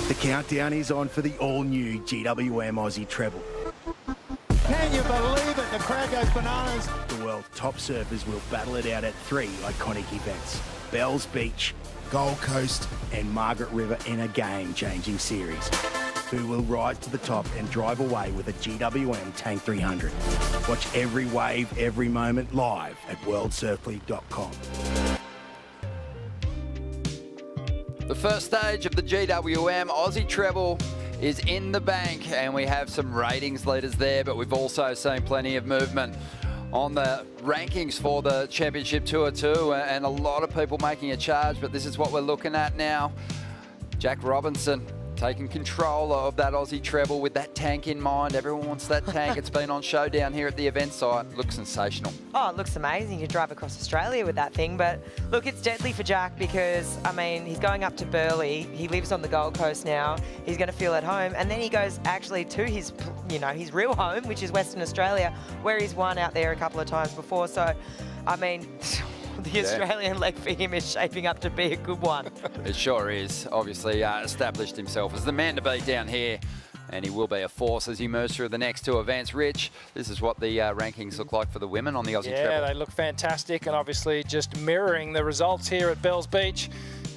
The countdown is on for the all-new GWM Aussie treble. Can you believe it? The crowd goes bananas. The world's top surfers will battle it out at 3 iconic events: Bells Beach, Gold Coast and Margaret River in a game-changing series. Who will rise to the top and drive away with a GWM Tank 300? Watch every wave, every moment live at worldsurfleague.com. The first stage of the GWM Aussie treble is in the bank, and we have some ratings leaders there, but we've also seen plenty of movement on the rankings for the Championship Tour too, and a lot of people making a charge, but this is what we're looking at now. Jack Robinson taking control of that Aussie treble with that tank in mind. Everyone wants that tank. It's been on show down here at the event site. Looks sensational. Oh, it looks amazing. You drive across Australia with that thing. But look, it's deadly for Jack because, I mean, he's going up to Burleigh. He lives on the Gold Coast now. He's going to feel at home. And then he goes actually to his, his real home, which is Western Australia, where he's won out there a couple of times before. So, I mean, the Australian leg for him is shaping up to be a good one. It sure is. Obviously established himself as the man to beat down here, and he will be a force as he moves through the next two events. Rich, this is what the rankings look like for the women on the Aussie treble. Yeah, they look fantastic, and obviously just mirroring the results here at Bells Beach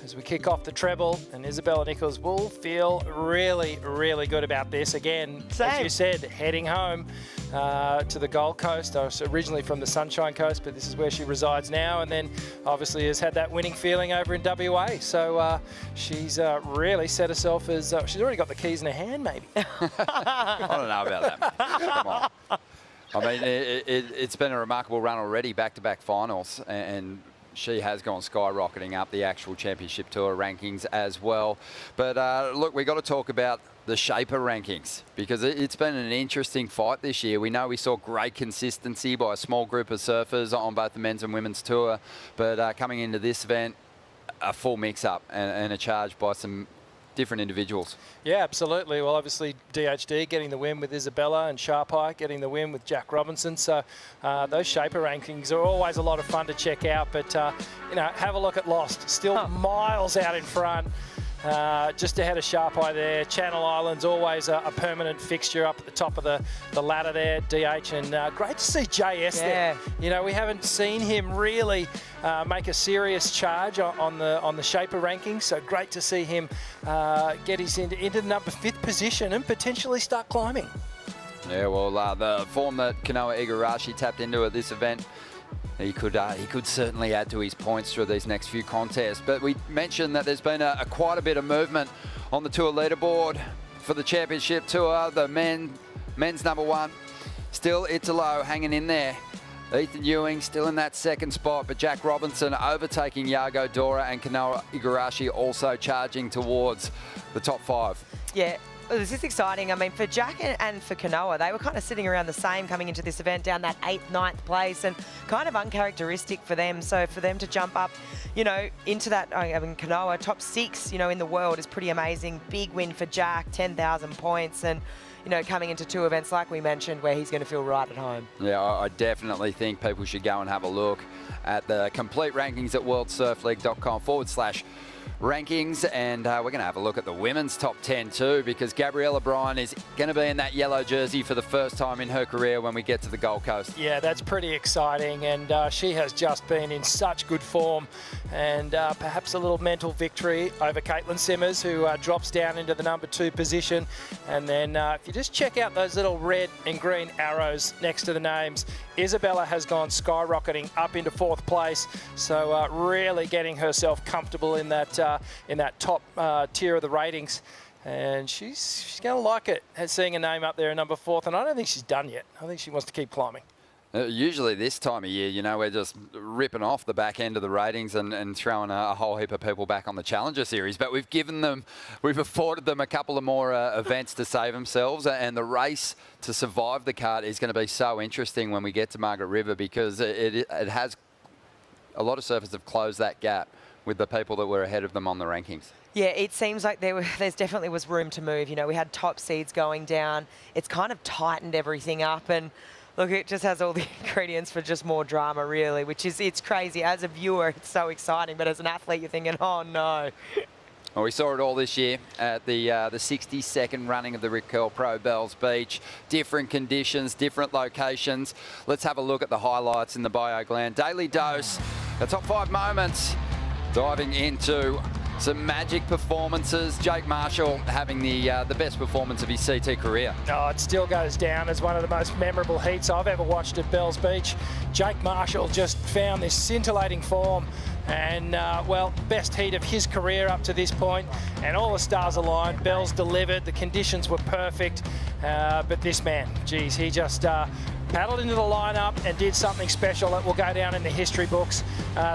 as we kick off the treble, and Isabella Nicholls will feel really, really good about this. Again, as you said, heading home to the Gold Coast. I was originally from the Sunshine Coast, but this is where she resides now, and then obviously has had that winning feeling over in WA. So she's really set herself as, she's already got the keys in her hand, maybe. I don't know about that. Come on. I mean, it's been a remarkable run already, back-to-back finals, and she has gone skyrocketing up the actual Championship Tour rankings as well. But look, we've got to talk about the Shaper rankings because it's been an interesting fight this year. We know we saw great consistency by a small group of surfers on both the men's and women's tour, but coming into this event, a full mix-up and a charge by some different individuals. Yeah, absolutely. Well, obviously DHD getting the win with Isabella, and Sharpie getting the win with Jack Robinson. So those Shaper rankings are always a lot of fun to check out. But have a look at Lost, still miles out in front. Just ahead of Sharpie there. Channel Islands always a permanent fixture up at the top of the ladder there, DH, and great to see JS there. We haven't seen him really make a serious charge on the Shaper rankings, so great to see him get his into the number 5th position and potentially start climbing. Yeah, well, the form that Kanoa Igarashi tapped into at this event, he could certainly add to his points through these next few contests. But we mentioned that there's been quite a bit of movement on the tour leaderboard for the Championship Tour. The men's number 1, still Italo hanging in there. Ethan Ewing still in that 2nd spot, but Jack Robinson overtaking Iago Dora, and Kanoa Igarashi also charging towards the top 5. Yeah. This is exciting. I mean, for Jack and for Kanoa, they were kind of sitting around the same coming into this event, down that 8th, 9th place, and kind of uncharacteristic for them. So for them to jump up, into that, I mean, Kanoa, top 6, in the world is pretty amazing. Big win for Jack, 10,000 points, and coming into 2 events like we mentioned where he's going to feel right at home. Yeah, I definitely think people should go and have a look at the complete rankings at worldsurfleague.com/rankings, and we're going to have a look at the women's top 10 too, because Gabriella Bryan is going to be in that yellow jersey for the first time in her career when we get to the Gold Coast. Yeah, that's pretty exciting, and she has just been in such good form, and perhaps a little mental victory over Caitlin Simmers, who drops down into the number 2 position. And then if you just check out those little red and green arrows next to the names, Isabella has gone skyrocketing up into 4th place, so really getting herself comfortable in that top tier of the ratings, and she's going to like it, seeing a name up there in number 4th, and I don't think she's done yet. I think she wants to keep climbing. Usually this time of year, we're just ripping off the back end of the ratings and throwing a whole heap of people back on the Challenger Series. But we've afforded them a couple of more events to save themselves. And the race to survive the card is going to be so interesting when we get to Margaret River, because it has a lot of surfers have closed that gap with the people that were ahead of them on the rankings. Yeah, it seems like there's definitely was room to move. We had top seeds going down. It's kind of tightened everything up, and look, it just has all the ingredients for just more drama, really, it's crazy. As a viewer, it's so exciting, but as an athlete, you're thinking, oh no. Well, we saw it all this year at the 62nd running of the Rip Curl Pro Bells Beach. Different conditions, different locations. Let's have a look at the highlights in the BioGland Daily Dose. The top 5 moments, diving into some magic performances. Jake Marshall having the best performance of his CT career. Oh, it still goes down as one of the most memorable heats I've ever watched at Bells Beach. Jake Marshall just found this scintillating form and, well, best heat of his career up to this point, and all the stars aligned. Bells delivered, the conditions were perfect, but this man, geez, he just paddled into the lineup and did something special that will go down in the history books.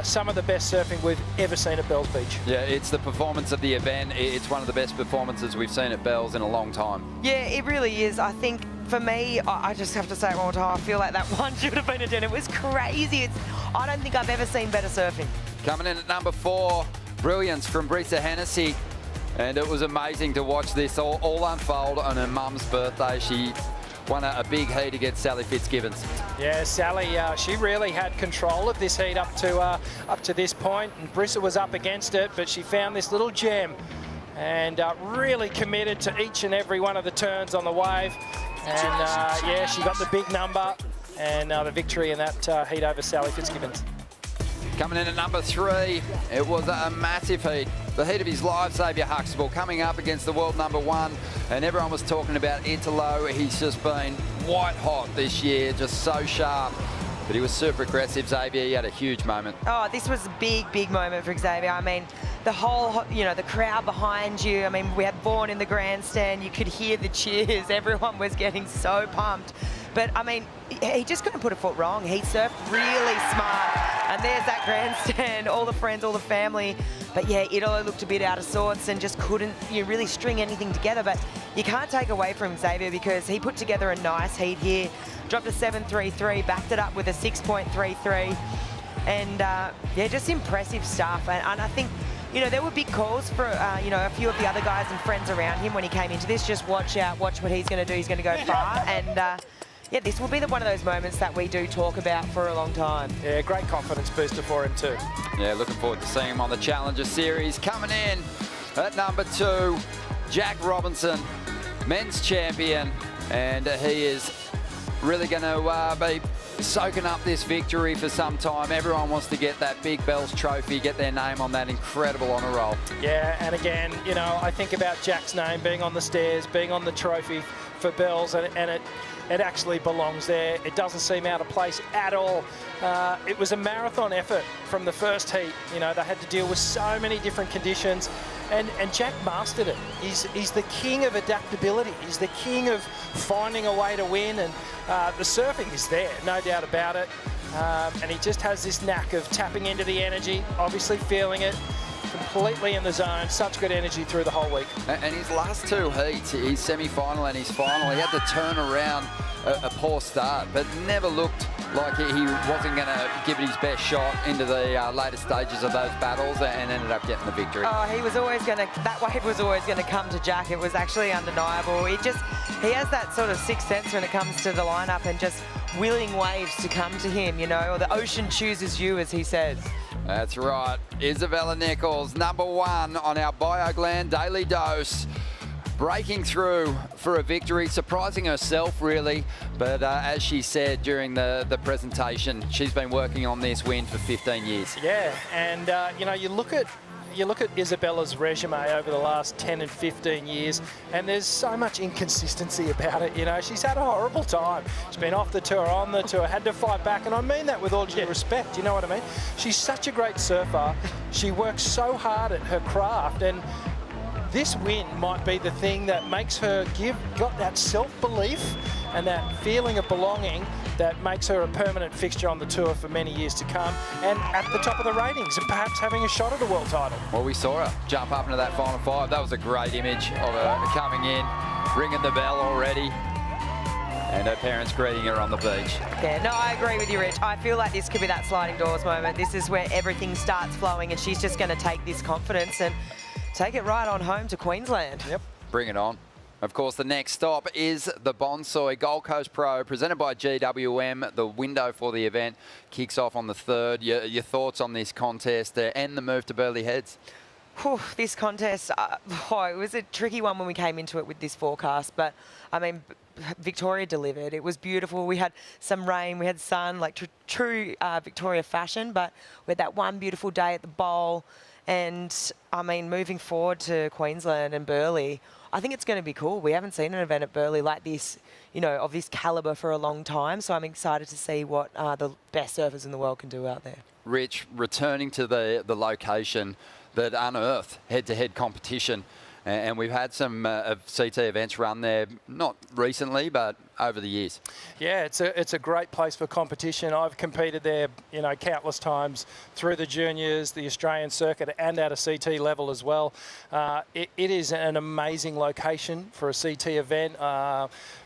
Some of the best surfing we've ever seen at Bells Beach. Yeah, it's the performance of the event. It's one of the best performances we've seen at Bells in a long time. Yeah, it really is. I think for me, I just have to say it one more time, I feel like that one should have been a 10. It was crazy. I don't think I've ever seen better surfing. Coming in at number 4, Brilliance from Brisa Hennessy. And it was amazing to watch this all unfold on her mum's birthday. She won a big heat against Sally Fitzgibbons. Yeah, Sally, she really had control of this heat up to this point, and Brisa was up against it, but she found this little gem and really committed to each and every one of the turns on the wave. And yeah, she got the big number and the victory in that heat over Sally Fitzgibbons. Coming in at number 3, it was a massive heat. The heat of his life, Xavier Huxtable, coming up against the world number 1. And everyone was talking about Italo. He's just been white hot this year, just so sharp. But he was super aggressive, Xavier. He had a huge moment. Oh, this was a big, big moment for Xavier. I mean, the whole, the crowd behind you. I mean, we had Vaughan in the grandstand. You could hear the cheers. Everyone was getting so pumped. But, I mean, he just couldn't put a foot wrong. He surfed really smart. And there's that grandstand, all the friends, all the family. But, yeah, Italo looked a bit out of sorts and just couldn't really string anything together. But you can't take away from Xavier because he put together a nice heat here. Dropped a 7.33, backed it up with a 6.33. And, yeah, just impressive stuff. And I think, there were big calls for, a few of the other guys and friends around him when he came into this. Just watch out, watch what he's going to do. He's going to go far. And, yeah, this will be one of those moments that we do talk about for a long time. Yeah, great confidence booster for him too. Yeah, looking forward to seeing him on the Challenger Series. Coming in at number 2, Jack Robinson, men's champion. And he is really going to be soaking up this victory for some time. Everyone wants to get that Big Bells trophy, get their name on that incredible honour roll. Yeah, and again, I think about Jack's name being on the stairs, being on the trophy for Bells, and it actually belongs there. It doesn't seem out of place at all. It was a marathon effort from the first heat. They had to deal with so many different conditions, and Jack mastered it. He's the king of adaptability. He's the king of finding a way to win, and the surfing is there, no doubt about it. And he just has this knack of tapping into the energy, obviously feeling it, completely in the zone, such good energy through the whole week. And his last 2 heats, his semi-final and his final, he had to turn around a poor start, but never looked like he wasn't going to give it his best shot into the later stages of those battles, and ended up getting the victory. Oh, he was always going to, that wave was always going to come to Jack. It was actually undeniable. He has that sort of sixth sense when it comes to the lineup and just willing waves to come to him, or the ocean chooses you, as he says. That's right. Isabella Nicholls, number 1 on our BioGland Daily Dose. Breaking through for a victory, surprising herself, really. But as she said during the presentation, she's been working on this win for 15 years. Yeah, and, you look at Isabella's resume over the last 10 and 15 years, and there's so much inconsistency about it. She's had a horrible time. She's been off the tour, on the tour, had to fight back, and I mean that with all due respect, you know what I mean? She's such a great surfer. She works so hard at her craft, and this win might be the thing that makes her got that self-belief and that feeling of belonging that makes her a permanent fixture on the tour for many years to come, and at the top of the ratings and perhaps having a shot at a world title. Well, we saw her jump up into that final 5. That was a great image of her coming in, ringing the bell already, and her parents greeting her on the beach. Yeah, no, I agree with you, Rich. I feel like this could be that sliding doors moment. This is where everything starts flowing, and she's just going to take this confidence and take it right on home to Queensland. Yep. Bring it on. Of course, the next stop is the Bonsoy Gold Coast Pro, presented by GWM. The window for the event kicks off on the 3rd. Your thoughts on this contest and the move to Burleigh Heads? This contest, it was a tricky one when we came into it with this forecast, but I mean, Victoria delivered. It was beautiful. We had some rain, we had sun, like true Victoria fashion, but we had that one beautiful day at the bowl. And I mean, moving forward to Queensland and Burleigh, I think it's going to be cool. We haven't seen an event at Burleigh like this, you know, of this calibre for a long time. So I'm excited to see what the best surfers in the world can do out there. Rich, returning to the location that unearthed head-to-head competition, and we've had some CT events run there, not recently, but over the years. Yeah, it's a great place for competition. I've competed there, you know, countless times through the juniors, the Australian circuit, and at a CT level as well. It is an amazing location for a CT event.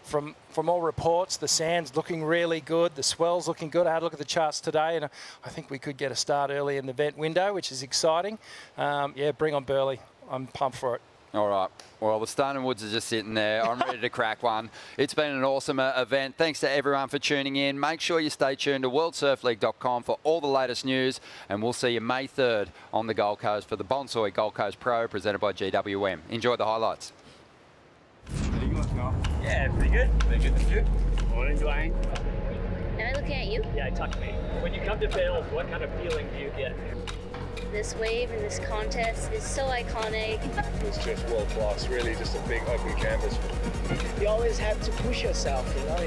From all reports, the sand's looking really good, the swell's looking good. I had a look at the charts today, and I think we could get a start early in the event window, which is exciting. Yeah, bring on Burleigh. I'm pumped for it. All right. Well, the Stone and Woods are just sitting there. I'm ready to crack one. It's been an awesome event. Thanks to everyone for tuning in. Make sure you stay tuned to worldsurfleague.com for all the latest news, and we'll see you May 3rd on the Gold Coast for the Bonsoy Gold Coast Pro presented by GWM. Enjoy the highlights. Yeah, pretty good. Pretty good, thank you. Morning, Dwayne. Am I looking at you? Yeah, touch me. When you come to Bells, what kind of feeling do you get? This wave and this contest is so iconic. It's just world class, really just a big open canvas. You always have to push yourself, you know.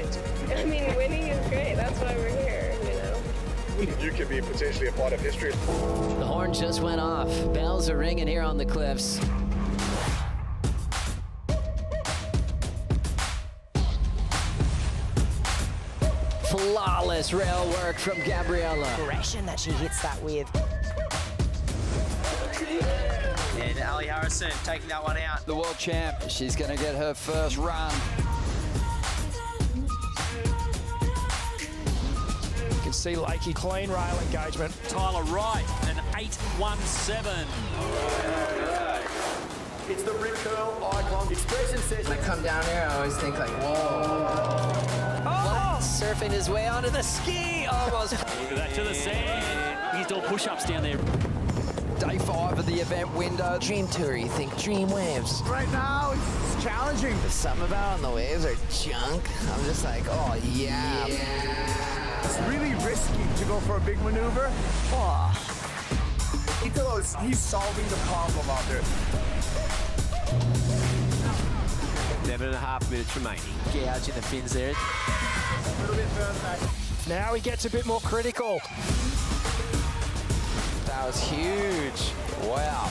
I mean, winning is great. That's why we're here, you know. You could be potentially a part of history. The horn just went off. Bells are ringing here on the cliffs. Flawless rail work from Gabriella. Aggression that she hits that with. And Ali Harrison taking that one out. The world champ, she's going to get her first run. You can see Lakey clean rail engagement. Tyler Wright, an 8.17. It's the Rip Curl icon. Expression says. When I come down here, I always think like, whoa. Oh! Surfing his way onto the ski, almost. Look at that to the sand. He's doing push-ups down there. Day 5 of the event window. Dream tour, you think dream waves. Right now, it's challenging. There's something about on the waves are junk. I'm just like, oh, yeah. It's really risky to go for a big maneuver. Oh. He's solving the problem out there. 7.5 minutes remaining. Gouge in the fins there. A little bit further back. Now he gets a bit more critical. That was huge. Wow.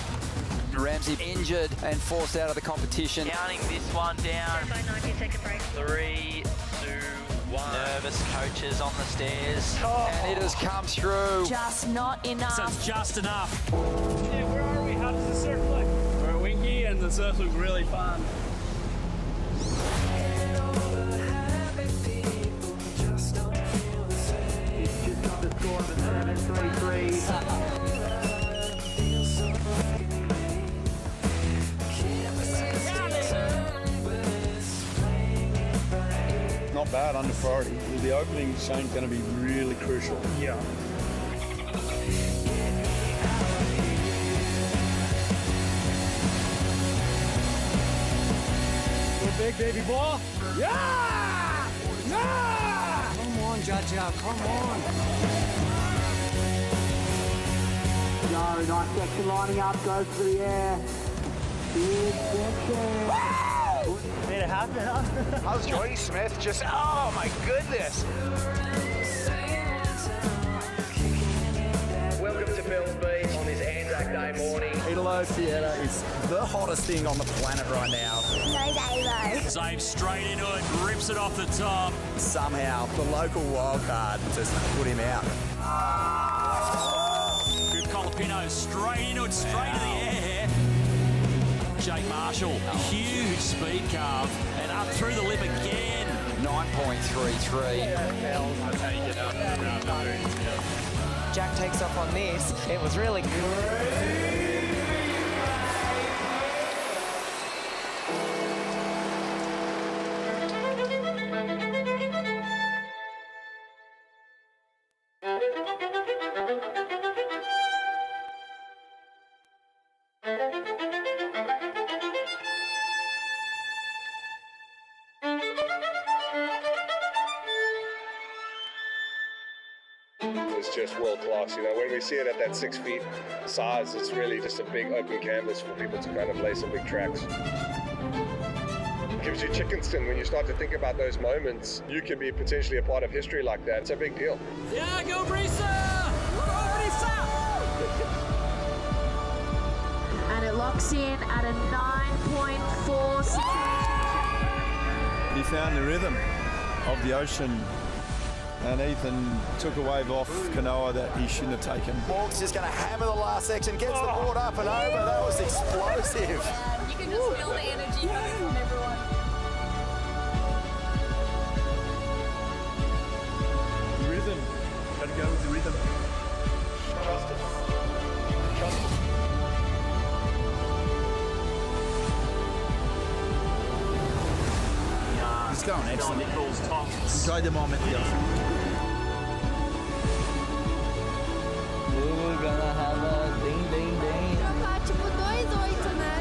Ramsey injured and forced out of the competition. Counting this one down. 3, 2, 1. Nervous coaches on the stairs. Oh. And it has come through. Just not enough. So it's just enough. Yeah, where are we? How does the surf look? We're at Winky and the surf looks really fun. Not bad under priority. The opening Shane's going to be really crucial. Yeah. Good big baby ball. Yeah! Yeah! Come on, Jaja, come on. No, nice section lining up, goes to the air. Big section. Made it happen, huh? How's Jordy Smith? Just, oh my goodness. Welcome to Bells Beach on this Anzac Day morning. Idolo Sienna is the hottest thing on the planet right now. Zave straight into it, rips it off the top. Somehow, the local wildcard just put him out. Good Colapinto straight into it, straight to the air. Jake Marshall, huge speed carve, and up through the lip again. 9.33. Jack takes off on this. It was really good. just world class. You know, when we see it at that 6 feet size, it's really just a big open canvas for people to kind of lay some big tracks. It gives you chicken skin when you start to think about those moments. You can be potentially a part of history like that. It's a big deal. Yeah, go Brisa! Go Brisa! And it locks in at a 9.4 second. He found the rhythm of the ocean, and Ethan took a wave off Kanoa that he shouldn't have taken. Morg's just going to hammer the last section, gets the board up and over. That was explosive. You can just feel the energy coming from everyone. The rhythm. Got to go with the rhythm. Trust it. Trust it. It's going excellent. Enjoy the moment here. We're gonna have a ding, ding, ding. Trocar tipo 2-8, né?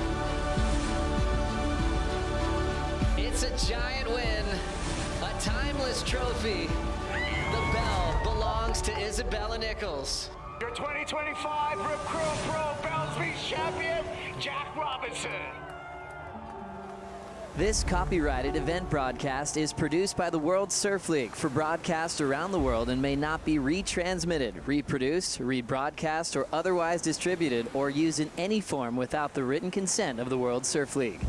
It's a giant win, a timeless trophy. The bell belongs to Isabella Nicholls. Your 2025 Rip Curl Pro Bells Beach champion, Jack Robinson. This copyrighted event broadcast is produced by the World Surf League for broadcast around the world and may not be retransmitted, reproduced, rebroadcast, or otherwise distributed or used in any form without the written consent of the World Surf League.